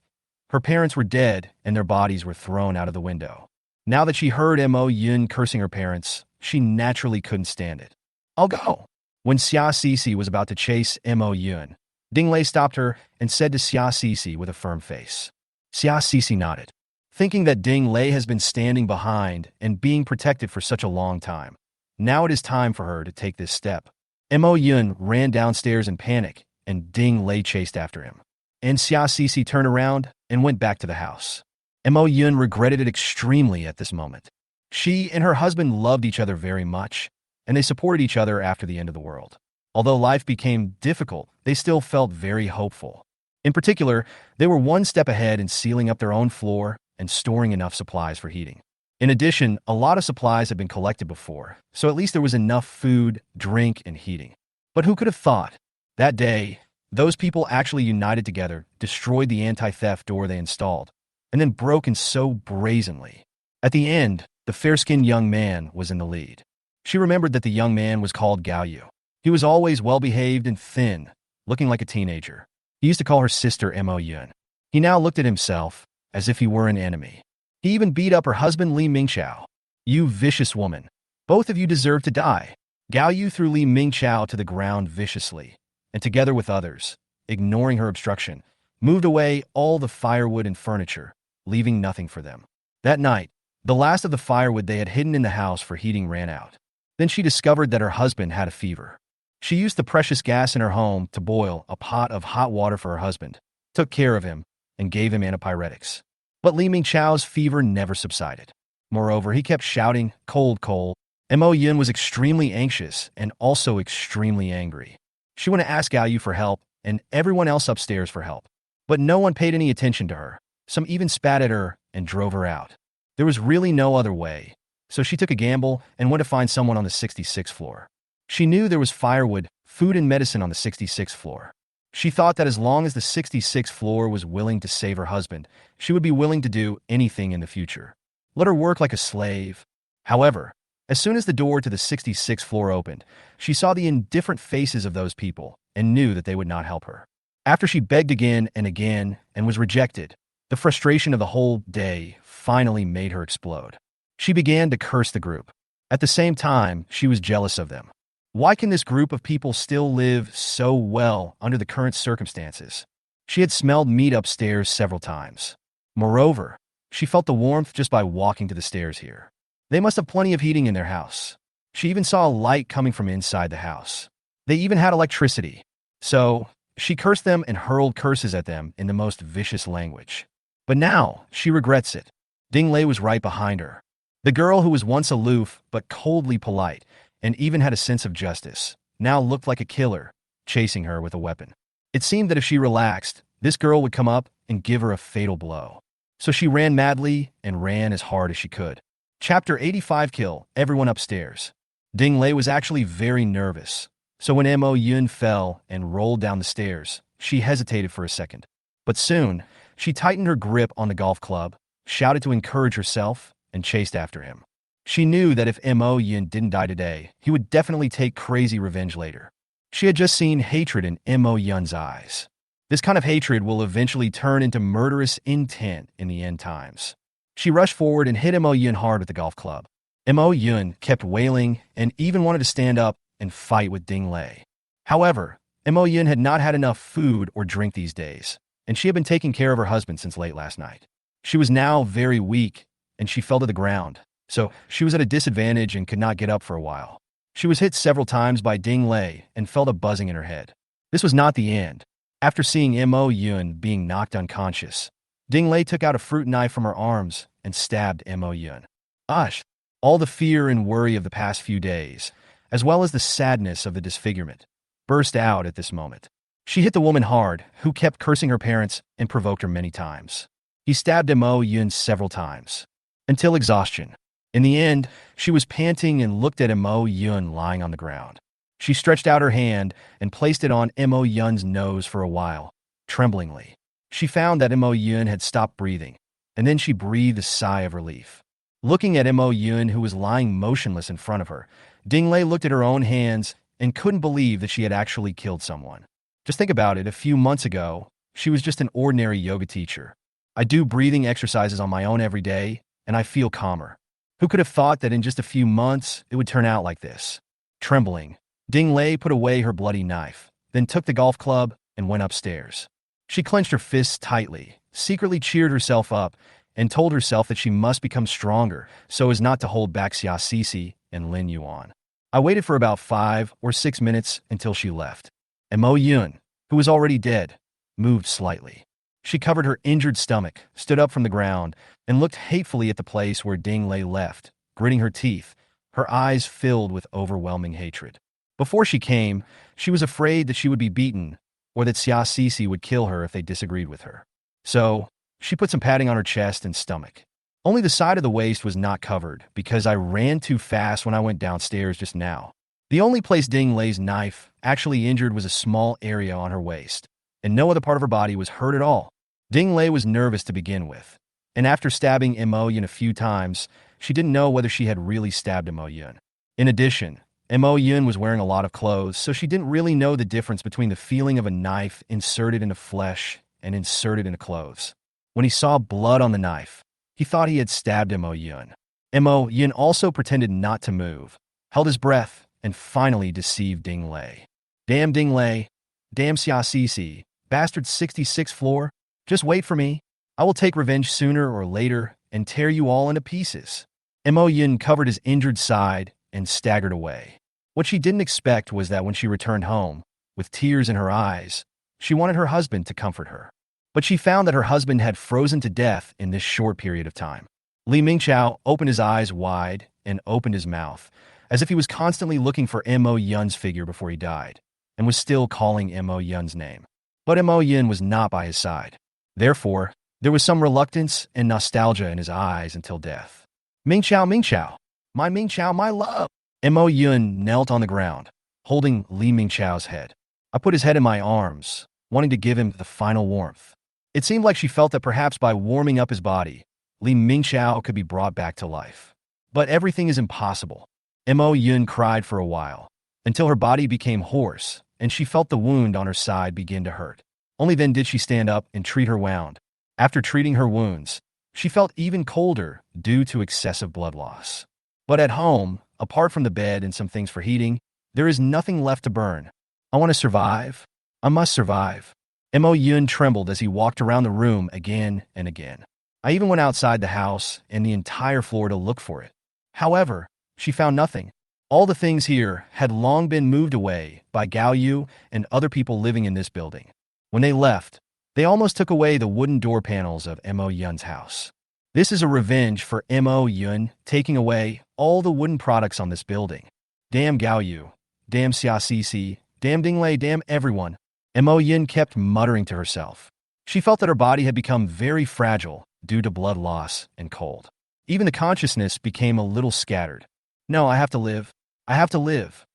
Speaker 1: her parents were dead and their bodies were thrown out of the window. Now that she heard Mo Yun cursing her parents, she naturally couldn't stand it. "I'll go." When Xia Sisi was about to chase Mo Yun, Ding Lei stopped her and said to Xia Sisi with a firm face. Xia Sisi nodded, thinking that Ding Lei has been standing behind and being protected for such a long time. Now it is time for her to take this step. Mo Yun ran downstairs in panic, and Ding Lei chased after him. And Xia Sisi turned around and went back to the house. Mo Yun regretted it extremely at this moment. She and her husband loved each other very much, and they supported each other after the end of the world. Although life became difficult, they still felt very hopeful. In particular, they were one step ahead in sealing up their own floor and storing enough supplies for heating. In addition, a lot of supplies had been collected before, so at least there was enough food, drink, and heating. But who could have thought? That day, those people actually united together, destroyed the anti-theft door they installed, and then broke in so brazenly. At the end, the fair-skinned young man was in the lead. She remembered that the young man was called Gao Yu. He was always well-behaved and thin, looking like a teenager. He used to call her sister Mo Yun. He now looked at himself as if he were an enemy. He even beat up her husband Li Mingqiao. "You vicious woman. Both of you deserve to die." Gao Yu threw Li Mingqiao to the ground viciously, and together with others, ignoring her obstruction, moved away all the firewood and furniture, leaving nothing for them. That night, the last of the firewood they had hidden in the house for heating ran out. Then she discovered that her husband had a fever. She used the precious gas in her home to boil a pot of hot water for her husband, took care of him, and gave him antipyretics. But Li Mingqiao's fever never subsided. Moreover, he kept shouting, "Cold, cold." Mo Yun was extremely anxious and also extremely angry. She went to ask Gao Yu for help and everyone else upstairs for help. But no one paid any attention to her. Some even spat at her and drove her out. There was really no other way, so she took a gamble and went to find someone on the 66th floor. She knew there was firewood, food, and medicine on the 66th floor. She thought that as long as the 66th floor was willing to save her husband, she would be willing to do anything in the future. Let her work like a slave. However, as soon as the door to the 66th floor opened, she saw the indifferent faces of those people and knew that they would not help her. After she begged again and was rejected, the frustration of the whole day finally made her explode. She began to curse the group. At the same time, she was jealous of them. Why can this group of people still live so well under the current circumstances? She had smelled meat upstairs several times. Moreover, she felt the warmth just by walking to the stairs here. They must have plenty of heating in their house. She even saw a light coming from inside the house. They even had electricity. So, she cursed them and hurled curses at them in the most vicious language. But now, she regrets it. Ding Lei was right behind her. The girl who was once aloof but coldly polite and even had a sense of justice now looked like a killer, chasing her with a weapon. It seemed that if she relaxed, this girl would come up and give her a fatal blow. So she ran madly and ran as hard as she could. Chapter 85 Kill Everyone Upstairs. Ding Lei was actually very nervous. So when Mo Yun fell and rolled down the stairs, she hesitated for a second. But soon, she tightened her grip on the golf club, shouted to encourage herself, and chased after him. She knew that if Mo Yun didn't die today, he would definitely take crazy revenge later. She had just seen hatred in Mo Yun's eyes. This kind of hatred will eventually turn into murderous intent in the end times. She rushed forward and hit Mo Yun hard with the golf club. Mo Yun kept wailing and even wanted to stand up and fight with Ding Lei. However, Mo Yun had not had enough food or drink these days, and she had been taking care of her husband since late last night. She was now very weak, and she fell to the ground, so she was at a disadvantage and could not get up for a while. She was hit several times by Ding Lei and felt a buzzing in her head. This was not the end. After seeing Mo Yun being knocked unconscious, Ding Lei took out a fruit knife from her arms and stabbed Mo Yun. Ush! All the fear and worry of the past few days, as well as the sadness of the disfigurement, burst out at this moment. She hit the woman hard, who kept cursing her parents and provoked her many times. He stabbed Mo Yun several times, until exhaustion. In the end, she was panting and looked at Mo Yun lying on the ground. She stretched out her hand and placed it on Mo Yun's nose for a while, tremblingly. She found that Mo Yun had stopped breathing, and then she breathed a sigh of relief. Looking at Mo Yun, who was lying motionless in front of her, Ding Lei looked at her own hands and couldn't believe that she had actually killed someone. Just think about it, a few months ago, she was just an ordinary yoga teacher. I do breathing exercises on my own every day, and I feel calmer. Who could have thought that in just a few months, it would turn out like this? Trembling, Ding Lei put away her bloody knife, then took the golf club and went upstairs. She clenched her fists tightly, secretly cheered herself up, and told herself that she must become stronger so as not to hold back Xia Cece and Lin Yuan. I waited for about 5 or 6 minutes until she left. And Mo Yun, who was already dead, moved slightly. She covered her injured stomach, stood up from the ground, and looked hatefully at the place where Ding Lei left, gritting her teeth, her eyes filled with overwhelming hatred. Before she came, she was afraid that she would be beaten or that Xia Cece would kill her if they disagreed with her. So, she put some padding on her chest and stomach. Only the side of the waist was not covered because I ran too fast when I went downstairs just now. The only place Ding Lei's knife actually injured was a small area on her waist, and no other part of her body was hurt at all. Ding Lei was nervous to begin with, and after stabbing Mo Yun a few times, she didn't know whether she had really stabbed Mo Yun. In addition, Mo Yun was wearing a lot of clothes, so she didn't really know the difference between the feeling of a knife inserted into flesh and inserted into clothes. When he saw blood on the knife, he thought he had stabbed Mo Yun. Mo Yun also pretended not to move, held his breath, and finally deceived Ding Lei. Damn Ding Lei, damn Xia Cece, bastard 66th floor, just wait for me. I will take revenge sooner or later and tear you all into pieces. Mo Yun covered his injured side and staggered away. What she didn't expect was that when she returned home, with tears in her eyes, she wanted her husband to comfort her. But she found that her husband had frozen to death in this short period of time. Li Mingqiao opened his eyes wide and opened his mouth, as if he was constantly looking for Mo Yun's figure before he died, and was still calling Mo Yun's name. But Mo Yun was not by his side. Therefore, there was some reluctance and nostalgia in his eyes until death. Mingqiao, Mingqiao, my love! Mo Yun knelt on the ground, holding Li Mingqiao's head. I put his head in my arms, wanting to give him the final warmth. It seemed like she felt that perhaps by warming up his body, Li Mingxiao could be brought back to life. But everything is impossible. Mo Yun cried for a while, until her body became hoarse, and she felt the wound on her side begin to hurt. Only then did she stand up and treat her wound. After treating her wounds, she felt even colder due to excessive blood loss. But at home, apart from the bed and some things for heating, there is nothing left to burn. I want to survive. I must survive. Mo Yun trembled as he walked around the room again and again. I even went outside the house and the entire floor to look for it. However, she found nothing. All the things here had long been moved away by Gao Yu and other people living in this building. When they left, they almost took away the wooden door panels of Mo Yun's house. This is a revenge for Mo Yun taking away all the wooden products on this building. Damn Gao Yu. Damn Xia Cici. Damn Dinglei. Damn everyone. Mo Yun kept muttering to herself. She felt that her body had become very fragile due to blood loss and cold. Even the consciousness became a little scattered. No, I have to live. I have to live.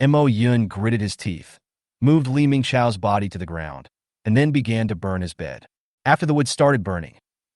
Speaker 1: Mo Yun gritted his teeth, moved Li Mingxiao's body to the ground, and then began to burn his bed. After the wood started burning,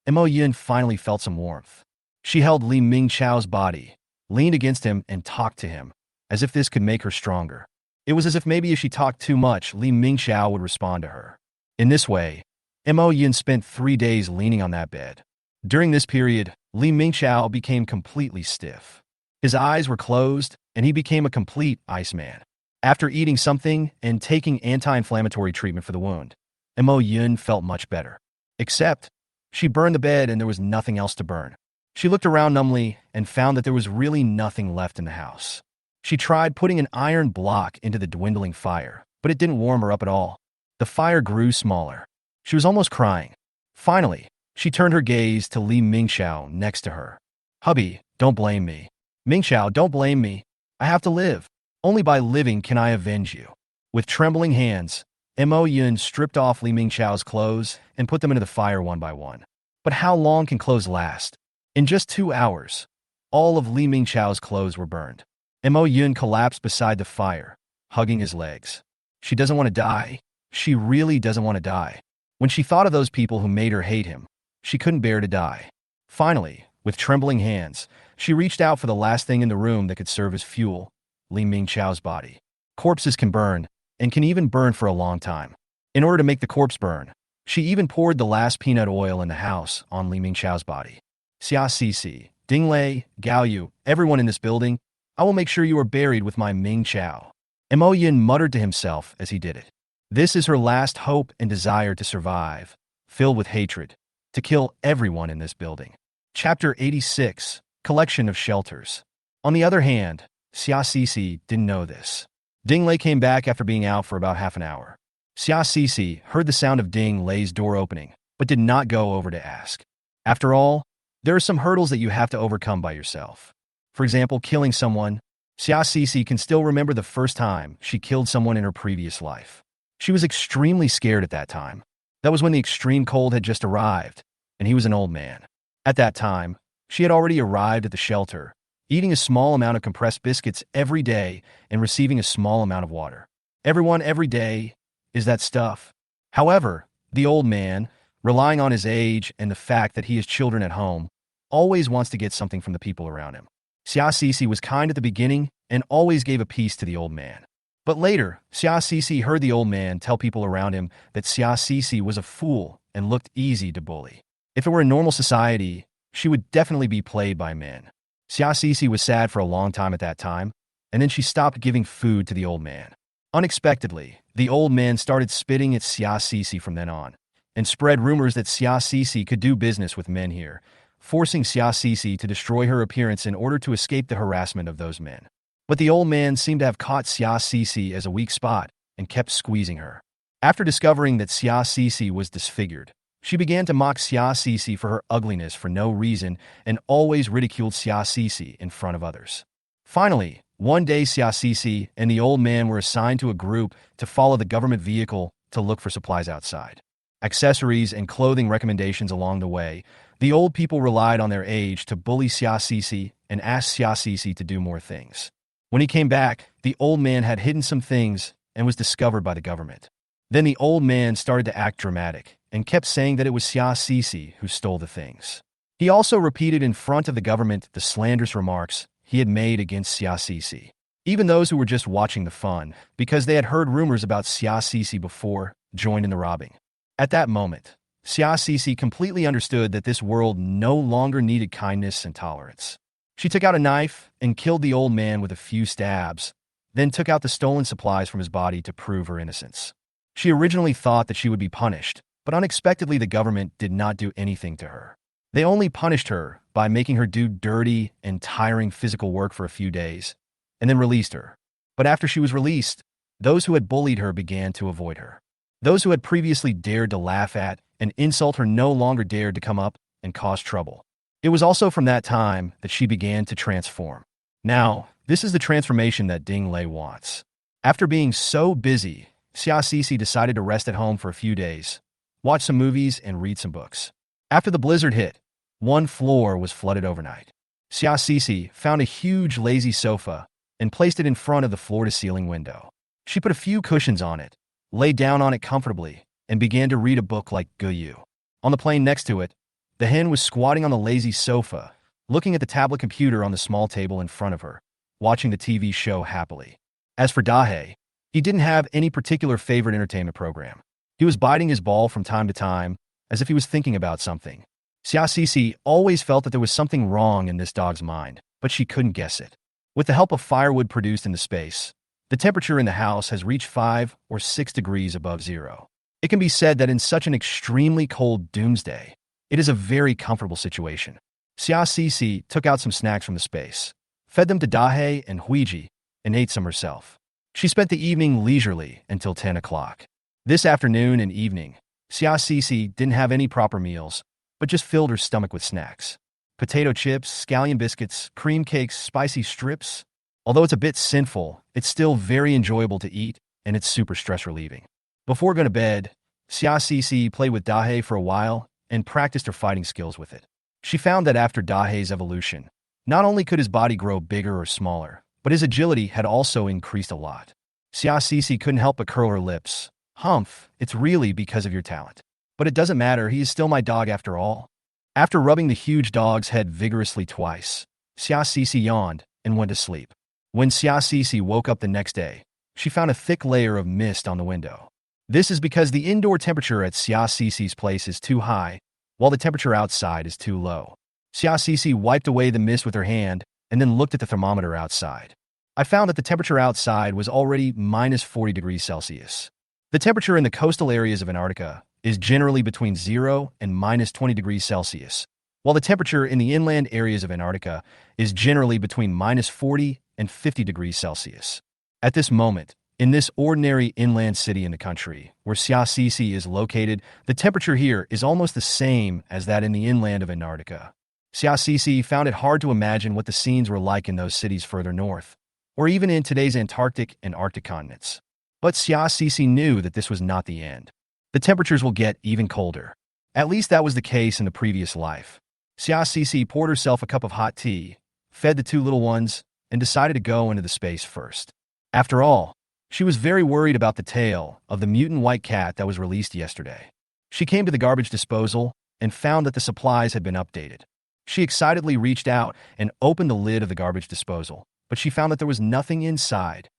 Speaker 1: Mo Yun finally felt some warmth. She held Li Mingxiao's body, leaned against him, and talked to him, as if this could make her stronger. It was as if maybe if she talked too much, Li Mingxiao would respond to her. In this way, Mo Yun spent 3 days leaning on that bed. During this period, Li Mingxiao became completely stiff. His eyes were closed, and he became a complete iceman. After eating something and taking anti-inflammatory treatment for the wound, Mo Yun felt much better. Except, she burned the bed and there was nothing else to burn. She looked around numbly and found that there was really nothing left in the house. She tried putting an iron block into the dwindling fire, but it didn't warm her up at all. The fire grew smaller. She was almost crying. Finally, she turned her gaze to Li Mingxiao next to her. Hubby, don't blame me. Mingxiao, don't blame me. I have to live. Only by living can I avenge you. With trembling hands, Mo Yun stripped off Li Mingxiao's clothes and put them into the fire one by one. But how long can clothes last? In just 2 hours, all of Li Mingxiao's clothes were burned. Mo Yun collapsed beside the fire, hugging his legs. She doesn't want to die. She really doesn't want to die. When she thought of those people who made her hate him, she couldn't bear to die. Finally, with trembling hands, she reached out for the last thing in the room that could serve as fuel, Li Mingxiao's body. Corpses can burn, and can even burn for a long time. In order to make the corpse burn, she even poured the last peanut oil in the house on Li Mingxiao's body. Xia Cici, Dinglei, Gao Yu, everyone in this building, I will make sure you are buried with my Mingxiao. Mo Yun muttered to himself as he did it. This is her last hope and desire to survive, filled with hatred, to kill everyone in this building. Chapter 86, Collection of Shelters. On the other hand, Xia Cici didn't know this. Dinglei came back after being out for about half an hour. Xia Cici heard the sound of Dinglei's door opening, but did not go over to ask. After all, there are some hurdles that you have to overcome by yourself. For example, killing someone. Xia Cici can still remember the first time she killed someone in her previous life. She was extremely scared at that time. That was when the extreme cold had just arrived, and he was an old man. At that time, she had already arrived at the shelter, eating a small amount of compressed biscuits every day and receiving a small amount of water. Everyone every day is that stuff. However, the old man, relying on his age and the fact that he has children at home, always wants to get something from the people around him. Xia Cici was kind at the beginning and always gave a piece to the old man. But later, Xia Cici heard the old man tell people around him that Xia Cici was a fool and looked easy to bully. If it were a normal society, she would definitely be played by men. Xia Cici was sad for a long time at that time, and then she stopped giving food to the old man. Unexpectedly, the old man started spitting at Xia Cici from then on, and spread rumors that Xia Cici could do business with men here, forcing Xia Cici to destroy her appearance in order to escape the harassment of those men. But the old man seemed to have caught Xia Cici as a weak spot and kept squeezing her. After discovering that Xia Cici was disfigured, she began to mock Xia Cici for her ugliness for no reason and always ridiculed Xia Cici in front of others. Finally, one day Xia Cici and the old man were assigned to a group to follow the government vehicle to look for supplies outside. Accessories and clothing recommendations along the way, the old people relied on their age to bully Xia Cici and ask Xia Cici to do more things. When he came back, the old man had hidden some things and was discovered by the government. Then the old man started to act dramatic and kept saying that it was Xia Cece who stole the things. He also repeated in front of the government the slanderous remarks he had made against Xia Cece. Even those who were just watching the fun, because they had heard rumors about Xia Cece before, joined in the robbing. At that moment, Xia Cece completely understood that this world no longer needed kindness and tolerance. She took out a knife and killed the old man with a few stabs, then took out the stolen supplies from his body to prove her innocence. She originally thought that she would be punished, but unexpectedly the government did not do anything to her. They only punished her by making her do dirty and tiring physical work for a few days, and then released her. But after she was released, those who had bullied her began to avoid her. Those who had previously dared to laugh at and insult her no longer dared to come up and cause trouble. It was also from that time that she began to transform. Now, this is the transformation that Ding Lei wants. After being so busy, Xia Cece decided to rest at home for a few days, watch some movies, and read some books. After the blizzard hit, one floor was flooded overnight. Xia Cece found a huge lazy sofa and placed it in front of the floor-to-ceiling window. She put a few cushions on it, lay down on it comfortably, and began to read a book like Guyu. On the plane next to it, the hen was squatting on the lazy sofa, looking at the tablet computer on the small table in front of her, watching the TV show happily. As for Dahe, he didn't have any particular favorite entertainment program. He was biting his ball from time to time, as if he was thinking about something. Xia Cece always felt that there was something wrong in this dog's mind, but she couldn't guess it. With the help of firewood produced in the space, the temperature in the house has reached 5 or 6 degrees above zero. It can be said that in such an extremely cold doomsday, it is a very comfortable situation. Xia Cece took out some snacks from the space, fed them to Dahe and Huiji, and ate some herself. She spent the evening leisurely until 10 o'clock. This afternoon and evening, Xia Cece didn't have any proper meals, but just filled her stomach with snacks. Potato chips, scallion biscuits, cream cakes, spicy strips. Although it's a bit sinful, it's still very enjoyable to eat, and it's super stress-relieving. Before going to bed, Xia Cece played with Dahe for a while and practiced her fighting skills with it. She found that after Dahe's evolution, not only could his body grow bigger or smaller, but his agility had also increased a lot. Xia Cece couldn't help but curl her lips. Humph, it's really because of your talent. But it doesn't matter, he is still my dog after all. After rubbing the huge dog's head vigorously twice, Xia Cece yawned and went to sleep. When Xia Cece woke up the next day, she found a thick layer of mist on the window. This is because the indoor temperature at Xia Cece's place is too high, while the temperature outside is too low. Xia Cece wiped away the mist with her hand and then looked at the thermometer outside. I found that the temperature outside was already minus 40 degrees Celsius. The temperature in the coastal areas of Antarctica is generally between 0 and minus 20 degrees Celsius, while the temperature in the inland areas of Antarctica is generally between minus 40 and 50 degrees Celsius. At this moment, in this ordinary inland city in the country, where Xia Cece is located, the temperature here is almost the same as that in the inland of Antarctica. Xia Cece found it hard to imagine what the scenes were like in those cities further north, or even in today's Antarctic and Arctic continents. But Xia Cece knew that this was not the end. The temperatures will get even colder. At least that was the case in the previous life. Xia Cece poured herself a cup of hot tea, fed the two little ones, and decided to go into the space first. After all, she was very worried about the tale of the mutant white cat that was released yesterday. She came to the garbage disposal and found that the supplies had been updated. She excitedly reached out and opened the lid of the garbage disposal, but she found that there was nothing inside.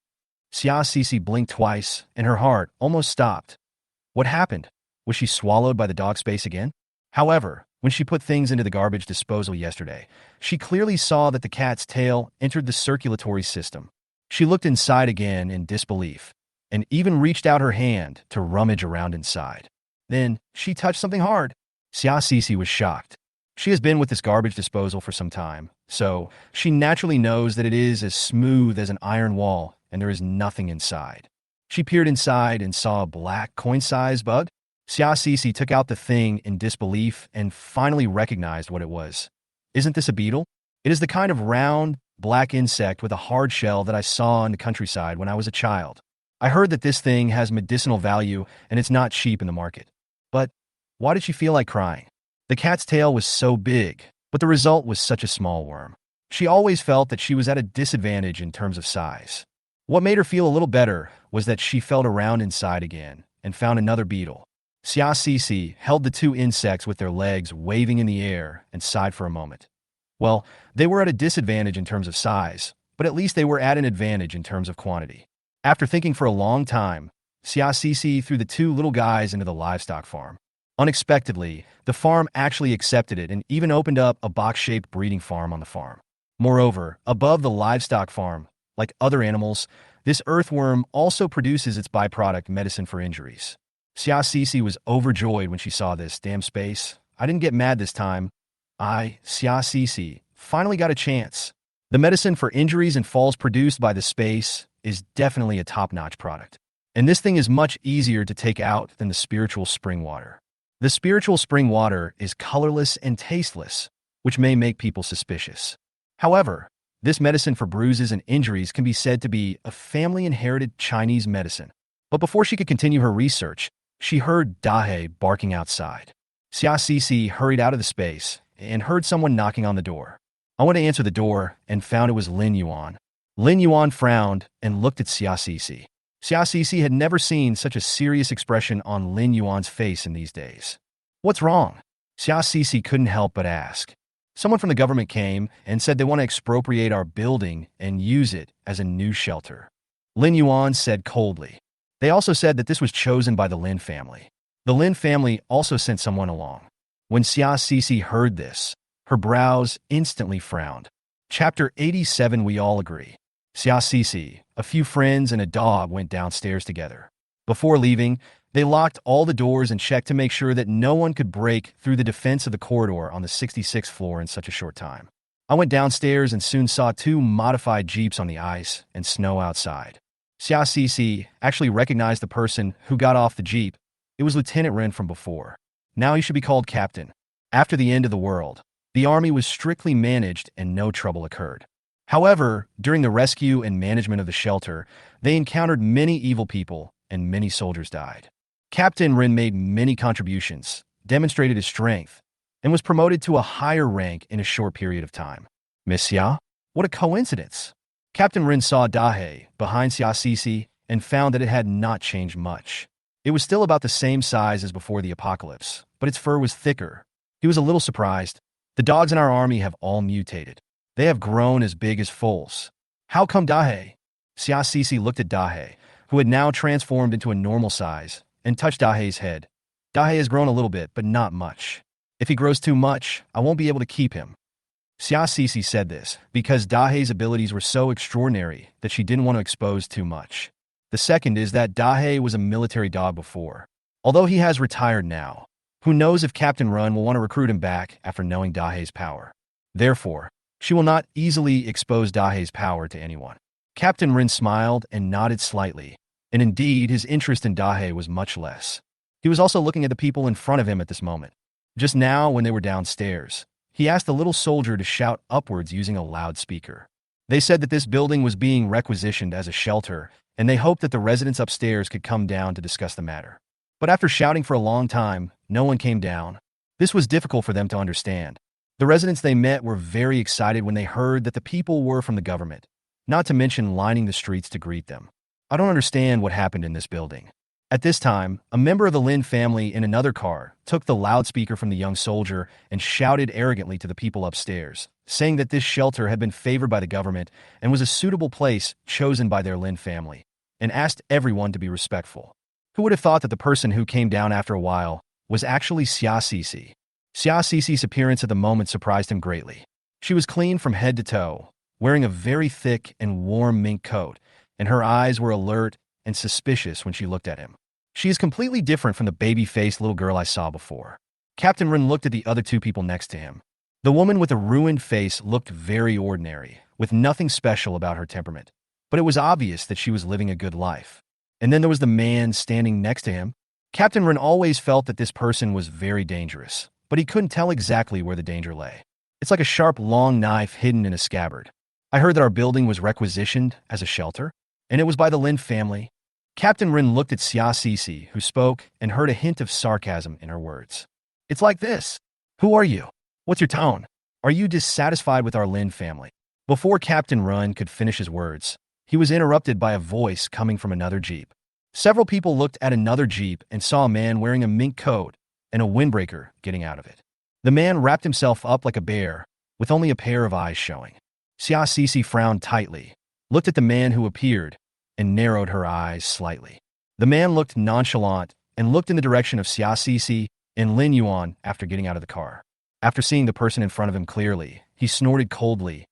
Speaker 1: Xia Cece blinked twice, and her heart almost stopped. What happened? Was she swallowed by the dog space again? However, when she put things into the garbage disposal yesterday, she clearly saw that the cat's tail entered the circulatory system. She looked inside again in disbelief, and even reached out her hand to rummage around inside. Then, she touched something hard. Xia Cece was shocked. She has been with this garbage disposal for some time, so she naturally knows that it is as smooth as an iron wall and there is nothing inside. She peered inside and saw a black coin-sized bug. Xia Cece took out the thing in disbelief and finally recognized what it was. Isn't this a beetle? It is the kind of round, black insect with a hard shell that I saw in the countryside when I was a child. I heard that this thing has medicinal value and it's not cheap in the market. But why did she feel like crying? The cat's tail was so big, but the result was such a small worm. She always felt that she was at a disadvantage in terms of size. What made her feel a little better was that she felt around inside again and found another beetle. Xia Cece held the two insects with their legs waving in the air and sighed for a moment. Well, they were at a disadvantage in terms of size, but at least they were at an advantage in terms of quantity. After thinking for a long time, Xia Cece threw the two little guys into the livestock farm. Unexpectedly, the farm actually accepted it and even opened up a box-shaped breeding farm on the farm. Moreover, above the livestock farm, like other animals, this earthworm also produces its byproduct medicine for injuries. Xia Cece was overjoyed when she saw this. Damn space. I didn't get mad this time. Xia Cece, finally got a chance. The medicine for injuries and falls produced by the space is definitely a top-notch product. And this thing is much easier to take out than the spiritual spring water. The spiritual spring water is colorless and tasteless, which may make people suspicious. However, this medicine for bruises and injuries can be said to be a family-inherited Chinese medicine. But before she could continue her research, she heard Dahe barking outside. Xia Cece hurried out of the space and heard someone knocking on the door. I went to answer the door and found it was Lin Yuan. Lin Yuan frowned and looked at Xia Cece. Xia Cece had never seen such a serious expression on Lin Yuan's face in these days. What's wrong? Xia Cece couldn't help but ask. Someone from the government came and said they want to expropriate our building and use it as a new shelter. Lin Yuan said coldly. They also said that this was chosen by the Lin family. The Lin family also sent someone along. When Xia Cece heard this, her brows instantly frowned. Chapter 87. We all agree. Xia Cece, a few friends, and a dog went downstairs together. Before leaving, they locked all the doors and checked to make sure that no one could break through the defense of the corridor on the 66th floor in such a short time. I went downstairs and soon saw two modified jeeps on the ice and snow outside. Xia Cece actually recognized the person who got off the jeep. It was Lieutenant Ren from before. Now he should be called Captain. After the end of the world, the army was strictly managed and no trouble occurred. However, during the rescue and management of the shelter, they encountered many evil people and many soldiers died. Captain Ren made many contributions, demonstrated his strength, and was promoted to a higher rank in a short period of time. Miss Xia? What a coincidence! Captain Ren saw Dahe behind Xia Cece and found that it had not changed much. It was still about the same size as before the apocalypse, but its fur was thicker. He was a little surprised. The dogs in our army have all mutated. They have grown as big as foals. How come Dahe? Xia Cece looked at Dahe, who had now transformed into a normal size, and touched Dahe's head. Dahe has grown a little bit, but not much. If he grows too much, I won't be able to keep him. Xia Cece said this because Dahe's abilities were so extraordinary that she didn't want to expose too much. The second is that Dahe was a military dog before. Although he has retired now, who knows if Captain Run will want to recruit him back after knowing Dahe's power. Therefore, she will not easily expose Dahe's power to anyone. Captain Rin smiled and nodded slightly, and indeed his interest in Dahe was much less. He was also looking at the people in front of him at this moment. Just now, when they were downstairs, he asked the little soldier to shout upwards using a loudspeaker. They said that this building was being requisitioned as a shelter, and they hoped that the residents upstairs could come down to discuss the matter. But after shouting for a long time, no one came down. This was difficult for them to understand. The residents they met were very excited when they heard that the people were from the government, not to mention lining the streets to greet them. I don't understand what happened in this building. At this time, a member of the Lin family in another car took the loudspeaker from the young soldier and shouted arrogantly to the people upstairs, saying that this shelter had been favored by the government and was a suitable place chosen by their Lin family, and asked everyone to be respectful. Who would have thought that the person who came down after a while was actually Xia Cece? Xia Cece's appearance at the moment surprised him greatly. She was clean from head to toe, wearing a very thick and warm mink coat, and her eyes were alert and suspicious when she looked at him. She is completely different from the baby-faced little girl I saw before. Captain Rin looked at the other two people next to him. The woman with the ruined face looked very ordinary, with nothing special about her temperament, but it was obvious that she was living a good life. And then there was the man standing next to him. Captain Rin always felt that this person was very dangerous, but he couldn't tell exactly where the danger lay. It's like a sharp, long knife hidden in a scabbard. I heard that our building was requisitioned as a shelter, and it was by the Lin family. Captain Rin looked at Xia Cece, who spoke, and heard a hint of sarcasm in her words. It's like this. Who are you? What's your tone? Are you dissatisfied with our Lin family? Before Captain Run could finish his words, he was interrupted by a voice coming from another jeep. Several people looked at another jeep and saw a man wearing a mink coat and a windbreaker getting out of it. The man wrapped himself up like a bear, with only a pair of eyes showing. Xia Cece frowned tightly, looked at the man who appeared, and narrowed her eyes slightly. The man looked nonchalant and looked in the direction of Xia Cece and Lin Yuan after getting out of the car. After seeing the person in front of him clearly, he snorted coldly.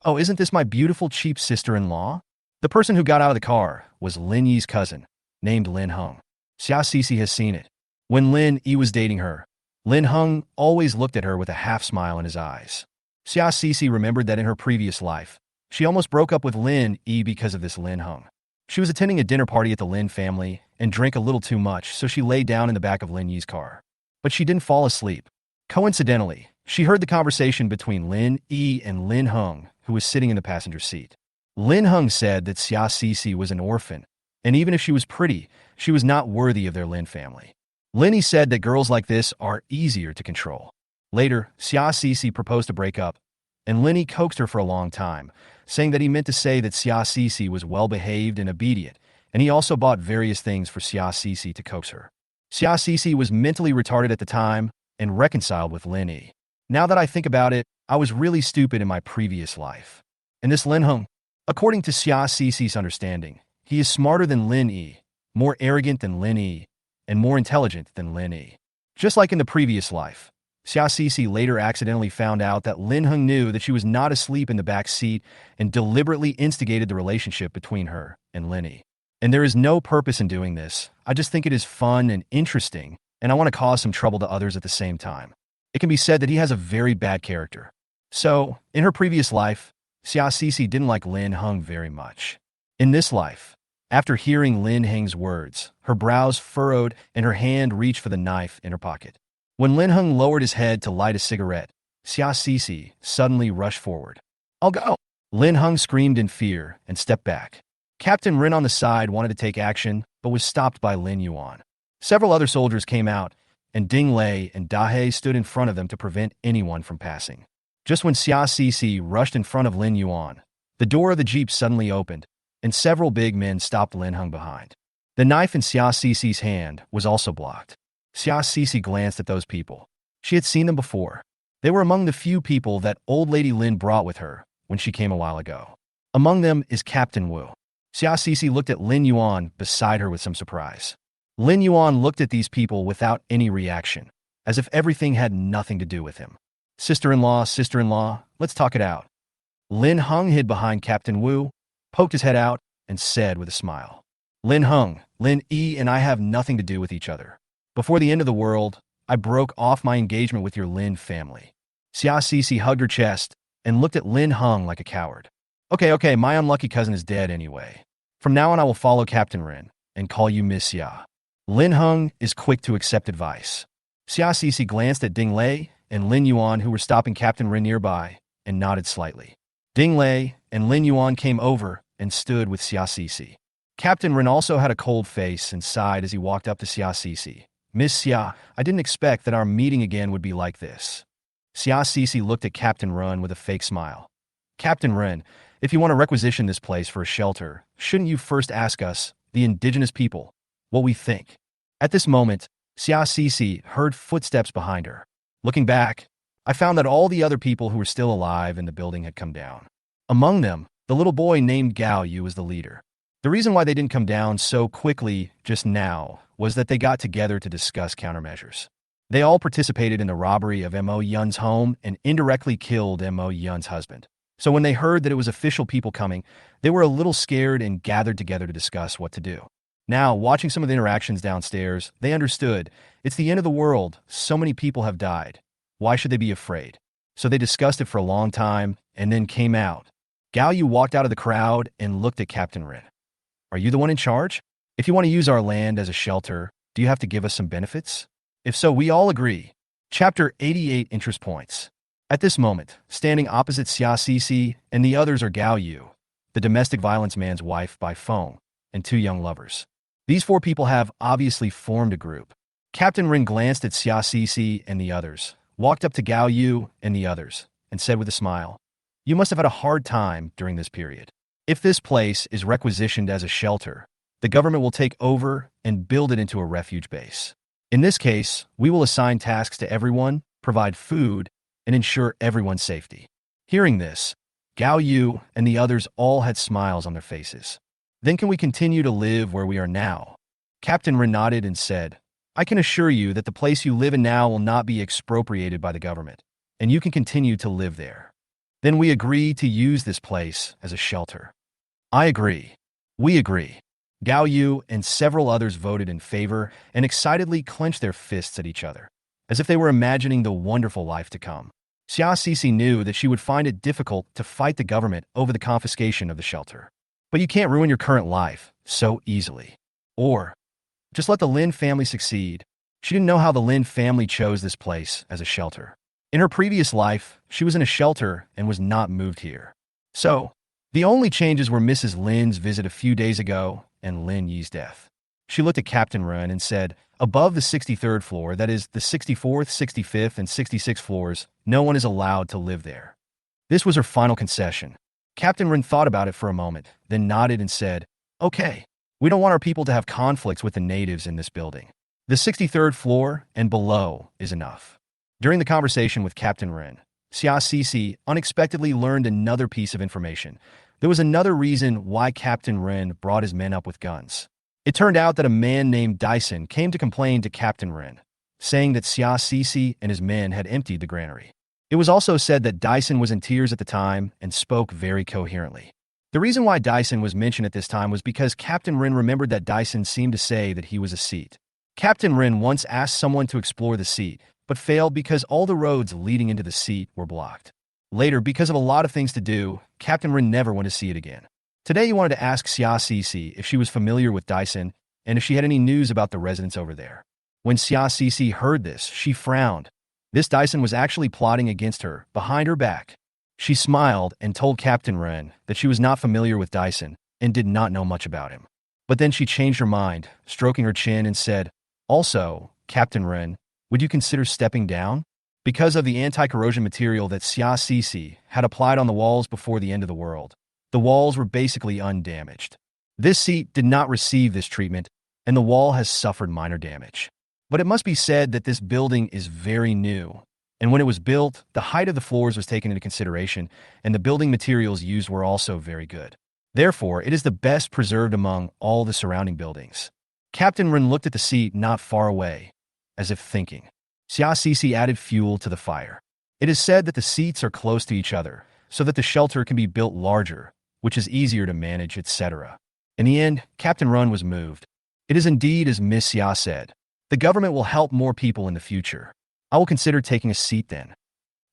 Speaker 1: "Oh, isn't this my beautiful cheap sister-in-law?" The person who got out of the car was Lin Yi's cousin, named Lin Heng. Xia Cece has seen it. When Lin Yi was dating her, Lin Heng always looked at her with a half-smile in his eyes. Xia Cece remembered that in her previous life, she almost broke up with Lin Yi because of this Lin Heng. She was attending a dinner party at the Lin family and drank a little too much, so she lay down in the back of Lin Yi's car. But she didn't fall asleep. Coincidentally, she heard the conversation between Lin Yi and Lin Heng, who was sitting in the passenger seat. Lin Heng said that Xia Cece was an orphan, and even if she was pretty, she was not worthy of their Lin family. Lin Yi said that girls like this are easier to control. Later, Xia Cece proposed to break up, and Lin Yi coaxed her for a long time, saying that he meant to say that Xia Cece was well-behaved and obedient, and he also bought various things for Xia Cece to coax her. Xia Cece was mentally retarded at the time and reconciled with Lin Yi. Now that I think about it, I was really stupid in my previous life. And this Lin Heng, according to Xia Cece's understanding, he is smarter than Lin Yi, more arrogant than Lin Yi, and more intelligent than Lin Yi. Just like in the previous life, Xia Cece later accidentally found out that Lin Heng knew that she was not asleep in the back seat and deliberately instigated the relationship between her and Lin Yi. And there is no purpose in doing this. I just think it is fun and interesting, and I want to cause some trouble to others at the same time. It can be said that he has a very bad character. So, in her previous life, Xia Cece didn't like Lin Heng very much. In this life, after hearing Lin Heng's words, her brows furrowed and her hand reached for the knife in her pocket. When Lin Heng lowered his head to light a cigarette, Xia Cece suddenly rushed forward. "I'll go!" Lin Heng screamed in fear and stepped back. Captain Ren on the side wanted to take action, but was stopped by Lin Yuan. Several other soldiers came out, and Ding Lei and Dahe stood in front of them to prevent anyone from passing. Just when Xia Cece rushed in front of Lin Yuan, the door of the jeep suddenly opened, and several big men stopped Lin Heng behind. The knife in Xia Cece's hand was also blocked. Xia Cece glanced at those people. She had seen them before. They were among the few people that old lady Lin brought with her when she came a while ago. Among them is Captain Wu. Xia Cece looked at Lin Yuan beside her with some surprise. Lin Yuan looked at these people without any reaction, as if everything had nothing to do with him. Sister-in-law, let's talk it out." Lin Heng hid behind Captain Wu, poked his head out, and said with a smile, "Lin Heng, Lin Yi and I have nothing to do with each other. Before the end of the world, I broke off my engagement with your Lin family." Xia Cece hugged her chest and looked at Lin Heng like a coward. Okay, my unlucky cousin is dead anyway. From now on I will follow Captain Ren and call you Miss Xia. Lin Heng is quick to accept advice. Xia Cece glanced at Ding Lei and Lin Yuan, who were stopping Captain Ren nearby, and nodded slightly. Ding Lei and Lin Yuan came over and stood with Xia Cece. Captain Ren also had a cold face and sighed as he walked up to Xia Cece. "Miss Xia, I didn't expect that our meeting again would be like this." Xia Cece looked at Captain Ren with a fake smile. "Captain Ren, if you want to requisition this place for a shelter, shouldn't you first ask us, the indigenous people, what we think?" At this moment, Xia Cece heard footsteps behind her. Looking back, I found that all the other people who were still alive in the building had come down. Among them, the little boy named Gao Yu was the leader. The reason why they didn't come down so quickly just now was that they got together to discuss countermeasures. They all participated in the robbery of Mo Yun's home and indirectly killed Mo Yun's husband. So when they heard that it was official people coming, they were a little scared and gathered together to discuss what to do. Now, watching some of the interactions downstairs, they understood. It's the end of the world. So many people have died. Why should they be afraid? So they discussed it for a long time and then came out. Gao Yu walked out of the crowd and looked at Captain Ren. "Are you the one in charge? If you want to use our land as a shelter, do you have to give us some benefits? If so, we all agree." Chapter 88 Interest Points. At this moment, standing opposite Xia Cece and the others are Gao Yu, the domestic violence man's wife by phone, and two young lovers. These four people have obviously formed a group. Captain Ren glanced at Xia Cece and the others, walked up to Gao Yu and the others, and said with a smile, "You must have had a hard time during this period. If this place is requisitioned as a shelter, the government will take over and build it into a refuge base. In this case, we will assign tasks to everyone, provide food, and ensure everyone's safety. Hearing this, Gao Yu and the others all had smiles on their faces. Then can we continue to live where we are now? Captain Ren nodded and said, I can assure you that the place you live in now will not be expropriated by the government, and you can continue to live there. Then we agree to use this place as a shelter. I agree. We agree. Gao Yu and several others voted in favor and excitedly clenched their fists at each other, as if they were imagining the wonderful life to come. Xia Sisi knew that she would find it difficult to fight the government over the confiscation of the shelter. But you can't ruin your current life so easily. Or, just let the Lynn family succeed. She didn't know how the Lynn family chose this place as a shelter. In her previous life, she was in a shelter and was not moved here. So, the only changes were Mrs. Lynn's visit a few days ago and Lin Yi's death. She looked at Captain Ren and said, above the 63rd floor, that is, the 64th, 65th, and 66th floors, no one is allowed to live there. This was her final concession. Captain Ren thought about it for a moment, then nodded and said, okay, we don't want our people to have conflicts with the natives in this building. The 63rd floor and below is enough. During the conversation with Captain Ren, Xia Sisi unexpectedly learned another piece of information. There was another reason why Captain Ren brought his men up with guns. It turned out that a man named Dyson came to complain to Captain Ren, saying that Xia Sisi and his men had emptied the granary. It was also said that Dyson was in tears at the time and spoke very coherently. The reason why Dyson was mentioned at this time was because Captain Ren remembered that Dyson seemed to say that he was a seat. Captain Ren once asked someone to explore the seat, but failed because all the roads leading into the seat were blocked. Later, because of a lot of things to do, Captain Ren never went to see it again. Today he wanted to ask Xia Sisi if she was familiar with Dyson and if she had any news about the residents over there. When Xia Sisi heard this, she frowned. This Dyson was actually plotting against her, behind her back. She smiled and told Captain Ren that she was not familiar with Dyson and did not know much about him. But then she changed her mind, stroking her chin and said, also, Captain Ren, would you consider stepping down? Because of the anti-corrosion material that Xia Sisi had applied on the walls before the end of the world, the walls were basically undamaged. This seat did not receive this treatment, and the wall has suffered minor damage. But it must be said that this building is very new, and when it was built, the height of the floors was taken into consideration, and the building materials used were also very good. Therefore, it is the best preserved among all the surrounding buildings. Captain Ren looked at the seat not far away, as if thinking. Xia Sisi added fuel to the fire. It is said that the seats are close to each other, so that the shelter can be built larger, which is easier to manage, etc. In the end, Captain Ren was moved. It is indeed as Miss Xia said. The government will help more people in the future. I will consider taking a seat then.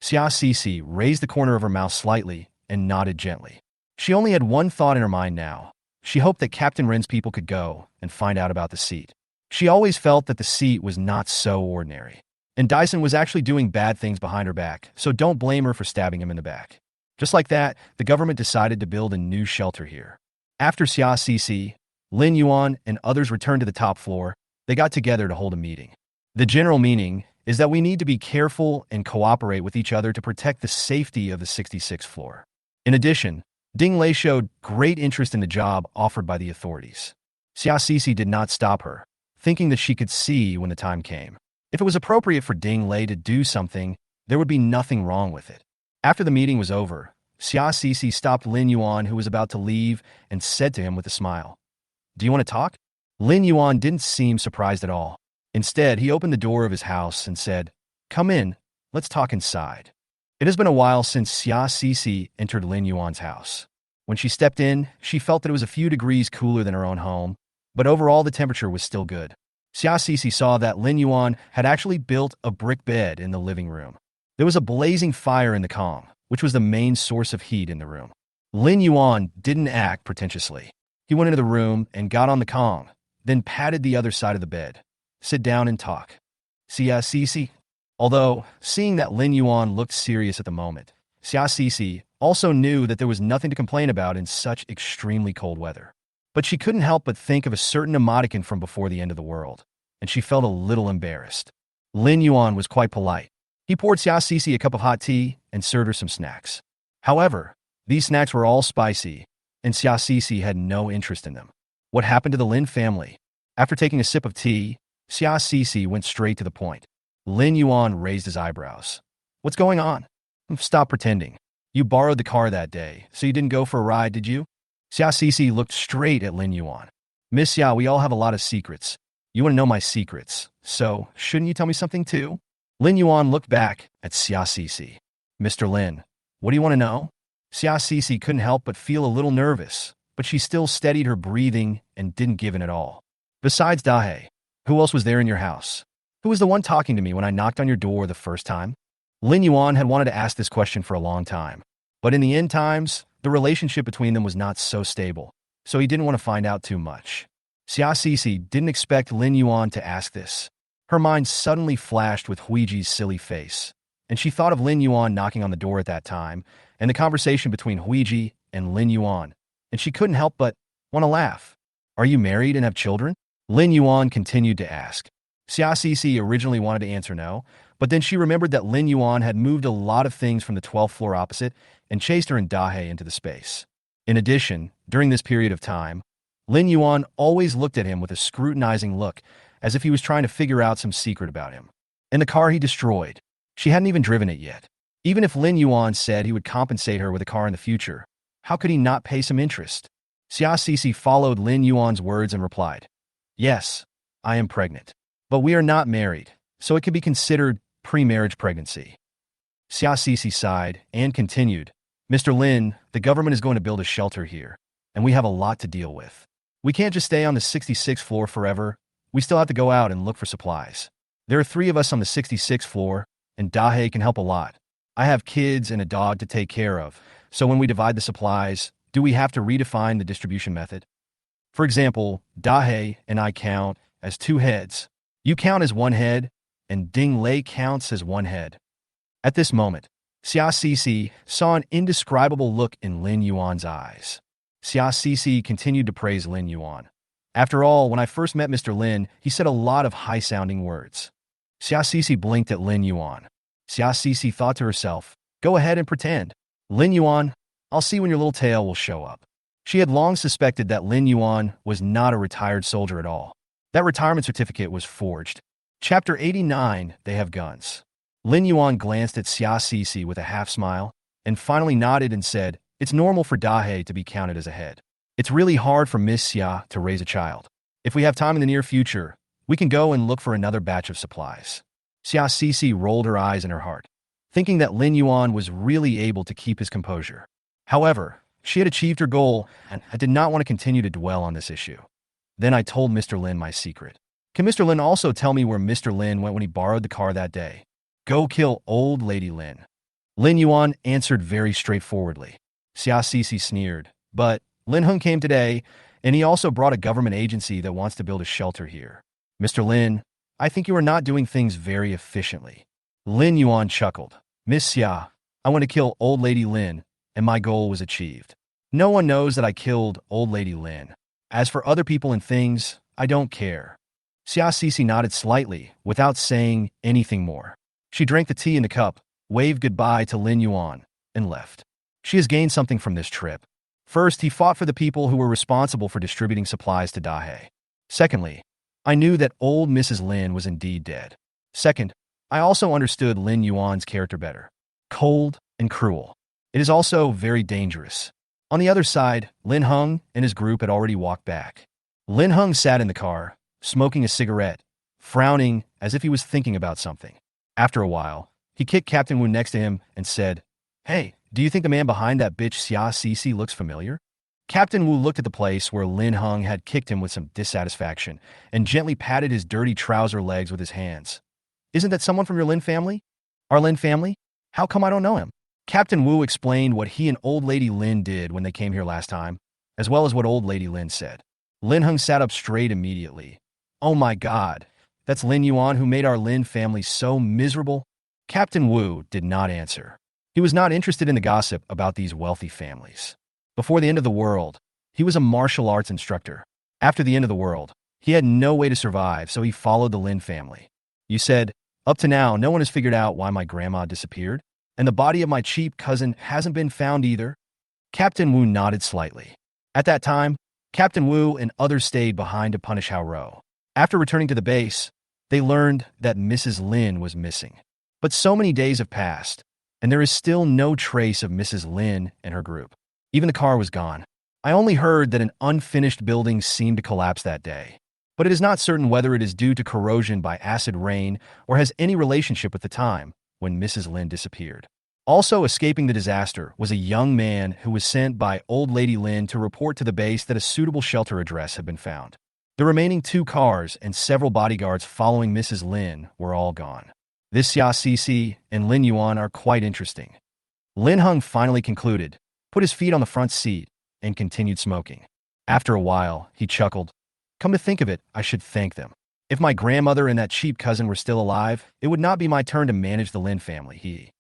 Speaker 1: Xia Sisi raised the corner of her mouth slightly and nodded gently. She only had one thought in her mind now. She hoped that Captain Ren's people could go and find out about the seat. She always felt that the seat was not so ordinary. And Dyson was actually doing bad things behind her back, so don't blame her for stabbing him in the back. Just like that, the government decided to build a new shelter here. After Xia Sisi, Lin Yuan, and others returned to the top floor, they got together to hold a meeting. The general meaning is that we need to be careful and cooperate with each other to protect the safety of the 66th floor. In addition, Ding Lei showed great interest in the job offered by the authorities. Xia Sisi did not stop her, thinking that she could see when the time came. If it was appropriate for Ding Lei to do something, there would be nothing wrong with it. After the meeting was over, Xia Sisi stopped Lin Yuan, who was about to leave, and said to him with a smile, do you want to talk? Lin Yuan didn't seem surprised at all. Instead, he opened the door of his house and said, come in, let's talk inside. It has been a while since Xia Sisi entered Lin Yuan's house. When she stepped in, she felt that it was a few degrees cooler than her own home, but overall the temperature was still good. Xia Sisi saw that Lin Yuan had actually built a brick bed in the living room. There was a blazing fire in the Kong, which was the main source of heat in the room. Lin Yuan didn't act pretentiously. He went into the room and got on the Kong, then patted the other side of the bed. Sit down and talk. Xia Sisi. Although, seeing that Lin Yuan looked serious at the moment, Xia Sisi also knew that there was nothing to complain about in such extremely cold weather. But she couldn't help but think of a certain emoticon from before the end of the world, and she felt a little embarrassed. Lin Yuan was quite polite. He poured Xia Sisi a cup of hot tea and served her some snacks. However, these snacks were all spicy, and Xia Sisi had no interest in them. What happened to the Lin family? After taking a sip of tea, Xia Cece went straight to the point. Lin Yuan raised his eyebrows. What's going on? Stop pretending. You borrowed the car that day, so you didn't go for a ride, did you? Xia Cece looked straight at Lin Yuan. Miss Xia, we all have a lot of secrets. You want to know my secrets, so shouldn't you tell me something too? Lin Yuan looked back at Xia Cece. Mr. Lin, what do you want to know? Xia Cece couldn't help but feel a little nervous, but she still steadied her breathing and didn't give in at all. Besides Dahe, who else was there in your house? Who was the one talking to me when I knocked on your door the first time? Lin Yuan had wanted to ask this question for a long time, but in the end times, the relationship between them was not so stable, so he didn't want to find out too much. Xia Cece didn't expect Lin Yuan to ask this. Her mind suddenly flashed with Huiji's silly face, and she thought of Lin Yuan knocking on the door at that time and the conversation between Huiji and Lin Yuan, and she couldn't help but want to laugh. Are you married and have children? Lin Yuan continued to ask. Xia Cece originally wanted to answer no, but then she remembered that Lin Yuan had moved a lot of things from the 12th floor opposite and chased her and Dahe into the space. In addition, during this period of time, Lin Yuan always looked at him with a scrutinizing look, as if he was trying to figure out some secret about him. And the car he destroyed, she hadn't even driven it yet. Even if Lin Yuan said he would compensate her with a car in the future, how could he not pay some interest? Xia Cece followed Lin Yuan's words and replied, Yes, I am pregnant. But we are not married, so it could be considered pre-marriage pregnancy. Xia Cece sighed and continued, Mr. Lin, the government is going to build a shelter here, and we have a lot to deal with. We can't just stay on the 66th floor forever. We still have to go out and look for supplies. There are 3 of us on the 66th floor, and Dahe can help a lot. I have kids and a dog to take care of, so when we divide the supplies, do we have to redefine the distribution method? For example, Dahe and I count as 2 heads. You count as 1 head, and Ding Lei counts as 1 head. At this moment, Xia Cece saw an indescribable look in Lin Yuan's eyes. Xia Cece continued to praise Lin Yuan. After all, when I first met Mr. Lin, he said a lot of high-sounding words. Xia Cece blinked at Lin Yuan. Xia Cece thought to herself, Go ahead and pretend. Lin Yuan, I'll see when your little tail will show up. She had long suspected that Lin Yuan was not a retired soldier at all. That retirement certificate was forged. Chapter 89, They Have Guns. Lin Yuan glanced at Xia Cece with a half-smile, and finally nodded and said, It's normal for Dahe to be counted as a head. It's really hard for Miss Xia to raise a child. If we have time in the near future, we can go and look for another batch of supplies. Xia Cece rolled her eyes in her heart, thinking that Lin Yuan was really able to keep his composure. However, she had achieved her goal, and I did not want to continue to dwell on this issue. Then I told Mr. Lin my secret. Can Mr. Lin also tell me where Mr. Lin went when he borrowed the car that day? Go kill old lady Lin. Lin Yuan answered very straightforwardly. Xia Cece sneered, but Lin Hung came today, and he also brought a government agency that wants to build a shelter here. Mr. Lin, I think you are not doing things very efficiently. Lin Yuan chuckled. Miss Xia, I want to kill old lady Lin, and my goal was achieved. No one knows that I killed old lady Lin. As for other people and things, I don't care. Xia Cece nodded slightly, without saying anything more. She drank the tea in the cup, waved goodbye to Lin Yuan, and left. She has gained something from this trip. First, he fought for the people who were responsible for distributing supplies to Dahe. Secondly, I knew that old Mrs. Lin was indeed dead. Second, I also understood Lin Yuan's character better. Cold and cruel. It is also very dangerous. On the other side, Lin Hung and his group had already walked back. Lin Hung sat in the car, smoking a cigarette, frowning as if he was thinking about something. After a while, he kicked Captain Wu next to him and said, Hey, do you think the man behind that bitch Xia Cece looks familiar? Captain Wu looked at the place where Lin Hung had kicked him with some dissatisfaction and gently patted his dirty trouser legs with his hands. Isn't that someone from your Lin family? Our Lin family? How come I don't know him? Captain Wu explained what he and old lady Lin did when they came here last time, as well as what old lady Lin said. Lin Hung sat up straight immediately. Oh my God, that's Lin Yuan who made our Lin family so miserable? Captain Wu did not answer. He was not interested in the gossip about these wealthy families. Before the end of the world, he was a martial arts instructor. After the end of the world, he had no way to survive, so he followed the Lin family. You said, up to now, no one has figured out why my grandma disappeared, and the body of my cheap cousin hasn't been found either? Captain Wu nodded slightly. At that time, Captain Wu and others stayed behind to punish Hao Ro. After returning to the base, they learned that Mrs. Lynn was missing. But so many days have passed, and there is still no trace of Mrs. Lynn and her group. Even the car was gone. I only heard that an unfinished building seemed to collapse that day. But it is not certain whether it is due to corrosion by acid rain or has any relationship with the time when Mrs. Lynn disappeared. Also escaping the disaster was a young man who was sent by Old Lady Lynn to report to the base that a suitable shelter address had been found. The remaining 2 cars and several bodyguards following Mrs. Lynn were all gone. This Xia Cece and Lin Yuan are quite interesting. Lin Hung finally concluded, put his feet on the front seat, and continued smoking. After a while, he chuckled. Come to think of it, I should thank them. If my grandmother and that cheap cousin were still alive, it would not be my turn to manage the Lin family,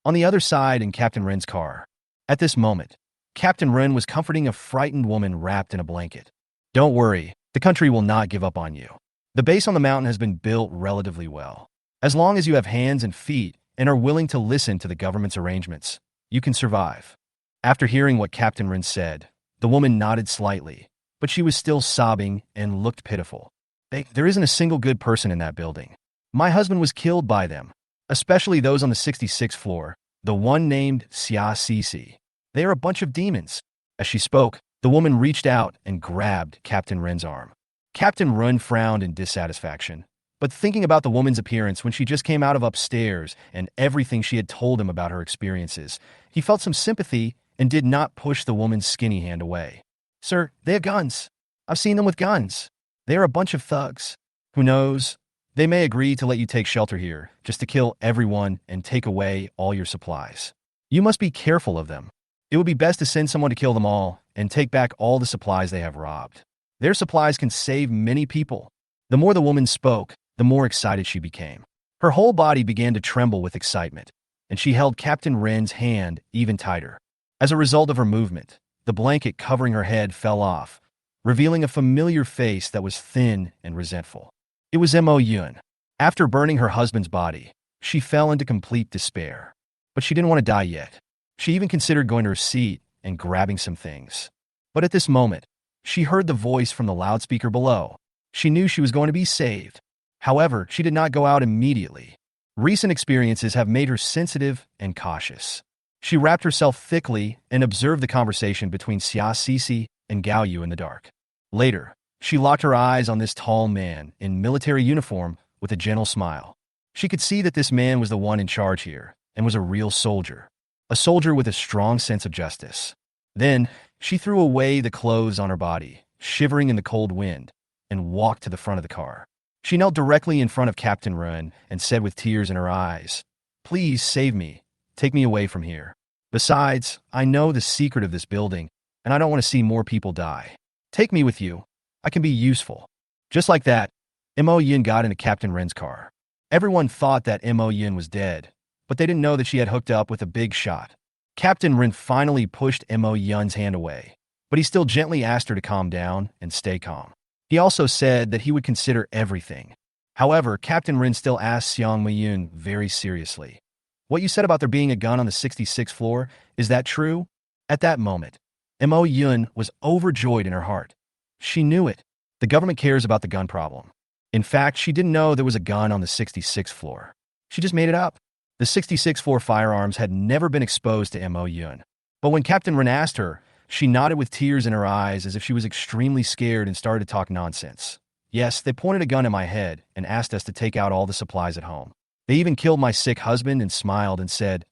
Speaker 1: On the other side in Captain Ren's car. At this moment, Captain Ren was comforting a frightened woman wrapped in a blanket. Don't worry, the country will not give up on you. The base on the mountain has been built relatively well. As long as you have hands and feet and are willing to listen to the government's arrangements, you can survive. After hearing what Captain Ren said, the woman nodded slightly, but she was still sobbing and looked pitiful. There isn't a single good person in that building. My husband was killed by them, especially those on the 66th floor, the one named Xia Cece. They are a bunch of demons. As she spoke, the woman reached out and grabbed Captain Ren's arm. Captain Ren frowned in dissatisfaction, but thinking about the woman's appearance when she just came out of upstairs and everything she had told him about her experiences, he felt some sympathy and did not push the woman's skinny hand away. Sir, they have guns. I've seen them with guns. They are a bunch of thugs. Who knows? They may agree to let you take shelter here, just to kill everyone and take away all your supplies. You must be careful of them. It would be best to send someone to kill them all and take back all the supplies they have robbed. Their supplies can save many people. The more the woman spoke, the more excited she became. Her whole body began to tremble with excitement, and she held Captain Ren's hand even tighter. As a result of her movement, the blanket covering her head fell off, revealing a familiar face that was thin and resentful. It was Mo Yun. After burning her husband's body, she fell into complete despair. But she didn't want to die yet. She even considered going to her seat and grabbing some things. But at this moment, she heard the voice from the loudspeaker below. She knew she was going to be saved. However, she did not go out immediately. Recent experiences have made her sensitive and cautious. She wrapped herself thickly and observed the conversation between Xia Cece and Gao Yu in the dark. Later, she locked her eyes on this tall man in military uniform with a gentle smile. She could see that this man was the one in charge here and was a real soldier. A soldier with a strong sense of justice. Then, she threw away the clothes on her body, shivering in the cold wind, and walked to the front of the car. She knelt directly in front of Captain Ren and said with tears in her eyes, "Please save me. Take me away from here. Besides, I know the secret of this building, and I don't want to see more people die. Take me with you. I can be useful." Just like that, Mo Yin got into Captain Ren's car. Everyone thought that Mo Yin was dead, but they didn't know that she had hooked up with a big shot. Captain Ren finally pushed Mo Yun's hand away, but he still gently asked her to calm down and stay calm. He also said that he would consider everything. However, Captain Ren still asked Xiang Muyun very seriously, "What you said about there being a gun on the 66th floor, is that true?" At that moment, Mo Yun was overjoyed in her heart. She knew it. The government cares about the gun problem. In fact, she didn't know there was a gun on the 66th floor. She just made it up. The 66th floor firearms had never been exposed to Mo Yun. But when Captain Ren asked her, she nodded with tears in her eyes as if she was extremely scared and started to talk nonsense. "Yes, they pointed a gun at my head and asked us to take out all the supplies at home. They even killed my sick husband and smiled and said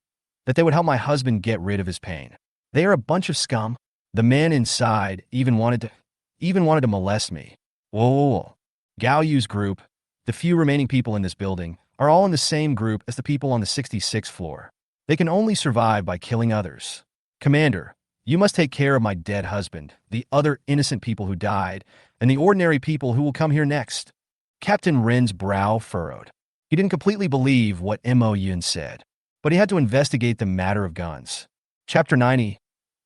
Speaker 1: that they would help my husband get rid of his pain. They are a bunch of scum. The man inside even wanted to molest me." Whoa. Gao Yu's group, the few remaining people in this building, are all in the same group as the people on the 66th floor. They can only survive by killing others. "Commander, you must take care of my dead husband, the other innocent people who died, and the ordinary people who will come here next." Captain Ren's brow furrowed. He didn't completely believe what Mo Yun said, but he had to investigate the matter of guns. Chapter 90.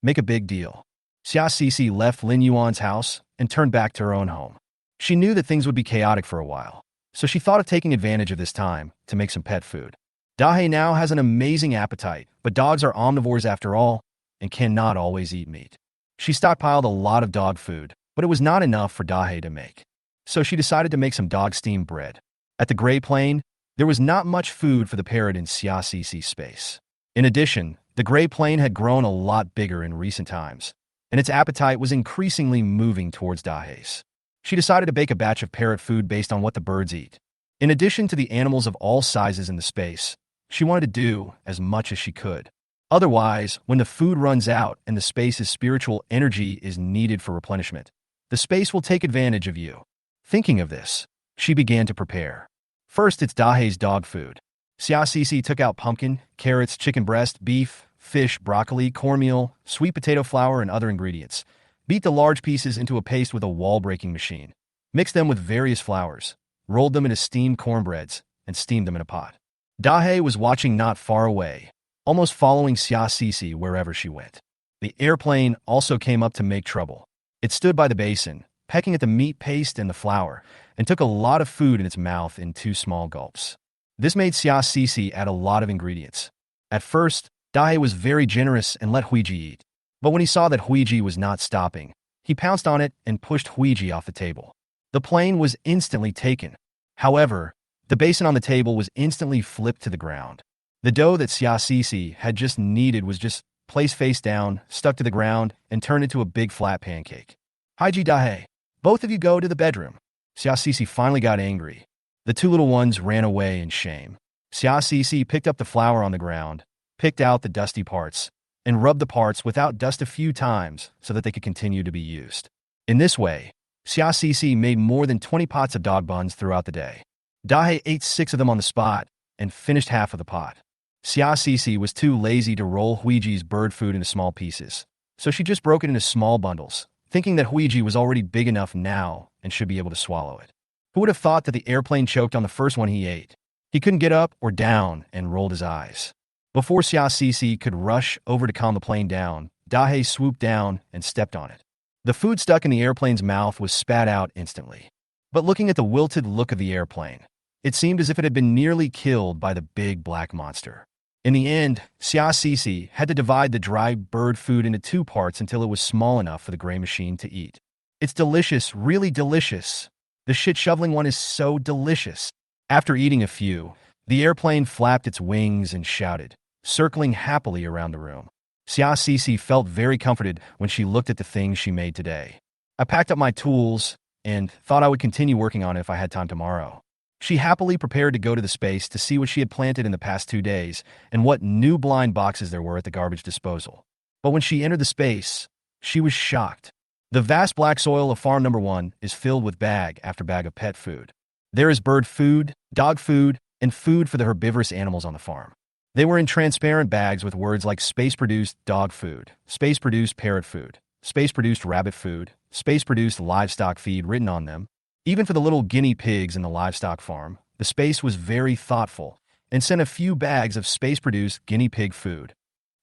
Speaker 1: Make a big deal. Xia Cece left Lin Yuan's house and turned back to her own home. She knew that things would be chaotic for a while, so she thought of taking advantage of this time to make some pet food. Dahe now has an amazing appetite, but dogs are omnivores after all and cannot always eat meat. She stockpiled a lot of dog food, but it was not enough for Dahe to make. So she decided to make some dog steamed bread. At the Gray Plane, there was not much food for the parrot in Xiaoci's space. In addition, the Gray Plane had grown a lot bigger in recent times, and its appetite was increasingly moving towards Dahe's. She decided to bake a batch of parrot food based on what the birds eat. In addition to the animals of all sizes in the space, she wanted to do as much as she could. Otherwise, when the food runs out and the space's spiritual energy is needed for replenishment, the space will take advantage of you. Thinking of this, she began to prepare. First, it's Dahe's dog food. Xiaocici took out pumpkin, carrots, chicken breast, beef, fish, broccoli, cornmeal, sweet potato flour, and other ingredients. Beat the large pieces into a paste with a wall-breaking machine. Mix them with various flours, rolled them into steamed cornbreads, and steamed them in a pot. Dahe was watching not far away, almost following Xiaocici wherever she went. The airplane also came up to make trouble. It stood by the basin, pecking at the meat paste and the flour, and took a lot of food in its mouth in 2 small gulps. This made Xiaocici add a lot of ingredients. At first, Dahe was very generous and let Huiji eat. But when he saw that Huiji was not stopping, he pounced on it and pushed Huiji off the table. The plane was instantly taken. However, the basin on the table was instantly flipped to the ground. The dough that Xiaocici had just needed was just placed face down, stuck to the ground, and turned into a big flat pancake. Haiji Dahe, both of you go to the bedroom. Xiaocici finally got angry. The 2 little ones ran away in shame. Xiaocici picked up the flour on the ground, picked out the dusty parts, and rubbed the parts without dust a few times so that they could continue to be used. In this way, Xiaocici made more than 20 pots of dog buns throughout the day. Dahe ate 6 of them on the spot and finished half of the pot. Xiaocici was too lazy to roll Huiji's bird food into small pieces, so she just broke it into small bundles, thinking that Huiji was already big enough now and should be able to swallow it. Who would have thought that the airplane choked on the first one he ate? He couldn't get up or down and rolled his eyes. Before Xiaocici could rush over to calm the plane down, Dahe swooped down and stepped on it. The food stuck in the airplane's mouth was spat out instantly. But looking at the wilted look of the airplane, it seemed as if it had been nearly killed by the big black monster. In the end, Xiaocici had to divide the dry bird food into 2 parts until it was small enough for the gray machine to eat. It's delicious, really delicious. The shit-shoveling one is so delicious. After eating a few, the airplane flapped its wings and shouted, circling happily around the room. Xiaocici felt very comforted when she looked at the things she made today. I packed up my tools and thought I would continue working on it if I had time tomorrow. She happily prepared to go to the space to see what she had planted in the past 2 days and what new blind boxes there were at the garbage disposal. But when she entered the space, she was shocked. The vast black soil of farm number 1 is filled with bag after bag of pet food. There is bird food, dog food, and food for the herbivorous animals on the farm. They were in transparent bags with words like space-produced dog food, space-produced parrot food, space-produced rabbit food, space-produced livestock feed written on them. Even for the little guinea pigs in the livestock farm, the space was very thoughtful and sent a few bags of space-produced guinea pig food.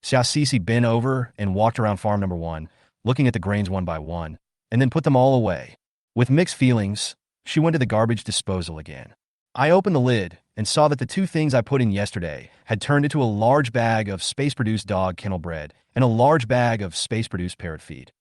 Speaker 1: Xiaocici bent over and walked around farm number 1, looking at the grains one by one, and then put them all away. With mixed feelings, she went to the garbage disposal again. I opened the lid and saw that the 2 things I put in yesterday had turned into a large bag of space-produced dog kennel bread and a large bag of space-produced parrot feed.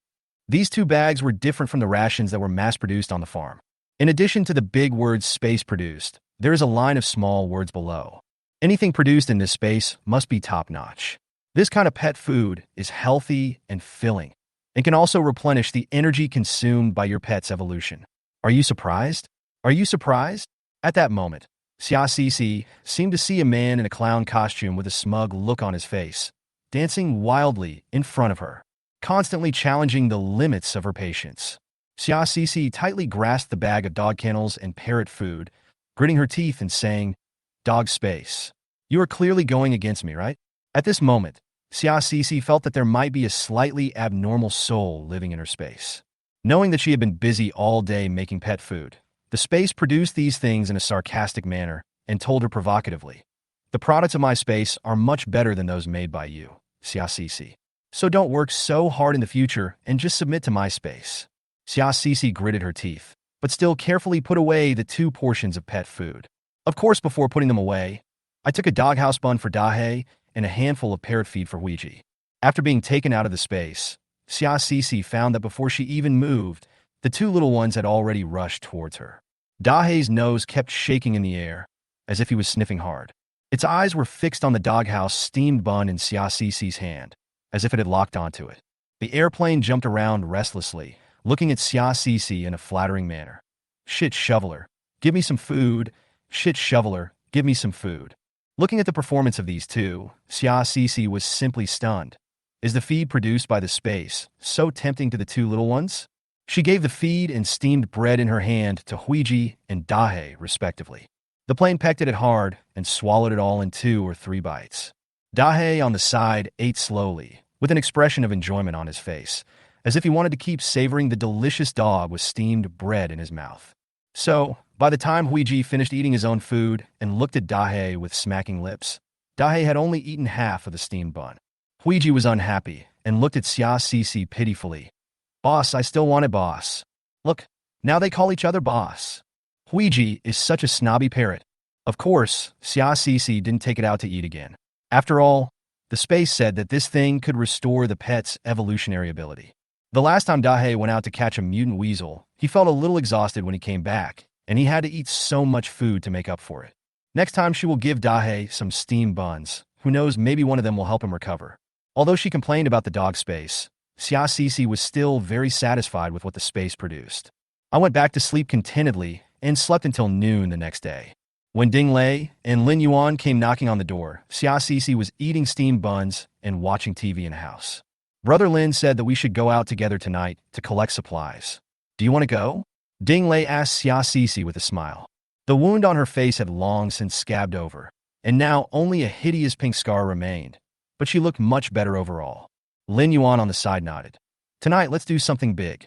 Speaker 1: These 2 bags were different from the rations that were mass-produced on the farm. In addition to the big words space-produced, there is a line of small words below. Anything produced in this space must be top-notch. This kind of pet food is healthy and filling, and can also replenish the energy consumed by your pet's evolution. Are you surprised? Are you surprised? At that moment, Xiaocici seemed to see a man in a clown costume with a smug look on his face, dancing wildly in front of her, constantly challenging the limits of her patience. Xiaocici tightly grasped the bag of dog kennels and parrot food, gritting her teeth and saying, "Dog space. You are clearly going against me, right?" At this moment, Xiaocici felt that there might be a slightly abnormal soul living in her space. Knowing that she had been busy all day making pet food, the space produced these things in a sarcastic manner and told her provocatively, "The products of my space are much better than those made by you, Xiaocici. So don't work so hard in the future and just submit to my space." Xiaocici gritted her teeth, but still carefully put away the 2 portions of pet food. Of course, before putting them away, I took a doghouse bun for Dahe and a handful of parrot feed for Huiji. After being taken out of the space, Xiaocici found that before she even moved, The two little ones had already rushed towards her. Dahei's nose kept shaking in the air, as if he was sniffing hard. Its eyes were fixed on the doghouse steamed bun in Xia Cici's hand, as if it had locked onto it. The airplane jumped around restlessly, looking at Xia Cici in a flattering manner. Shit shoveler, give me some food. Shit shoveler, give me some food. Looking at the performance of these two, Xia Cici was simply stunned. Is the feed produced by the space so tempting to the two little ones? She gave the feed and steamed bread in her hand to Huiji and Dahei, respectively. The plane pecked at it hard and swallowed it all in 2 or 3 bites. Dahei, on the side, ate slowly, with an expression of enjoyment on his face, as if he wanted to keep savoring the delicious dog with steamed bread in his mouth. So, by the time Huiji finished eating his own food and looked at Dahei with smacking lips, Dahei had only eaten half of the steamed bun. Huiji was unhappy and looked at Xia Cici pitifully. Boss, I still want it, boss. Look, now they call each other boss. Huiji is such a snobby parrot. Of course, Xia Cici didn't take it out to eat again. After all, the space said that this thing could restore the pet's evolutionary ability. The last time Dahei went out to catch a mutant weasel, he felt a little exhausted when he came back, and he had to eat so much food to make up for it. Next time she will give Dahei some steamed buns. Who knows, maybe one of them will help him recover. Although she complained about the dog space, Xia Cici was still very satisfied with what the space produced. I went back to sleep contentedly and slept until noon the next day. When Ding Lei and Lin Yuan came knocking on the door, Xia Cici was eating steamed buns and watching TV in the house. Brother Lin said that we should go out together tonight to collect supplies. Do you want to go? Ding Lei asked Xia Cici with a smile. The wound on her face had long since scabbed over, and now only a hideous pink scar remained, but she looked much better overall. Lin Yuan on the side nodded. Tonight, let's do something big.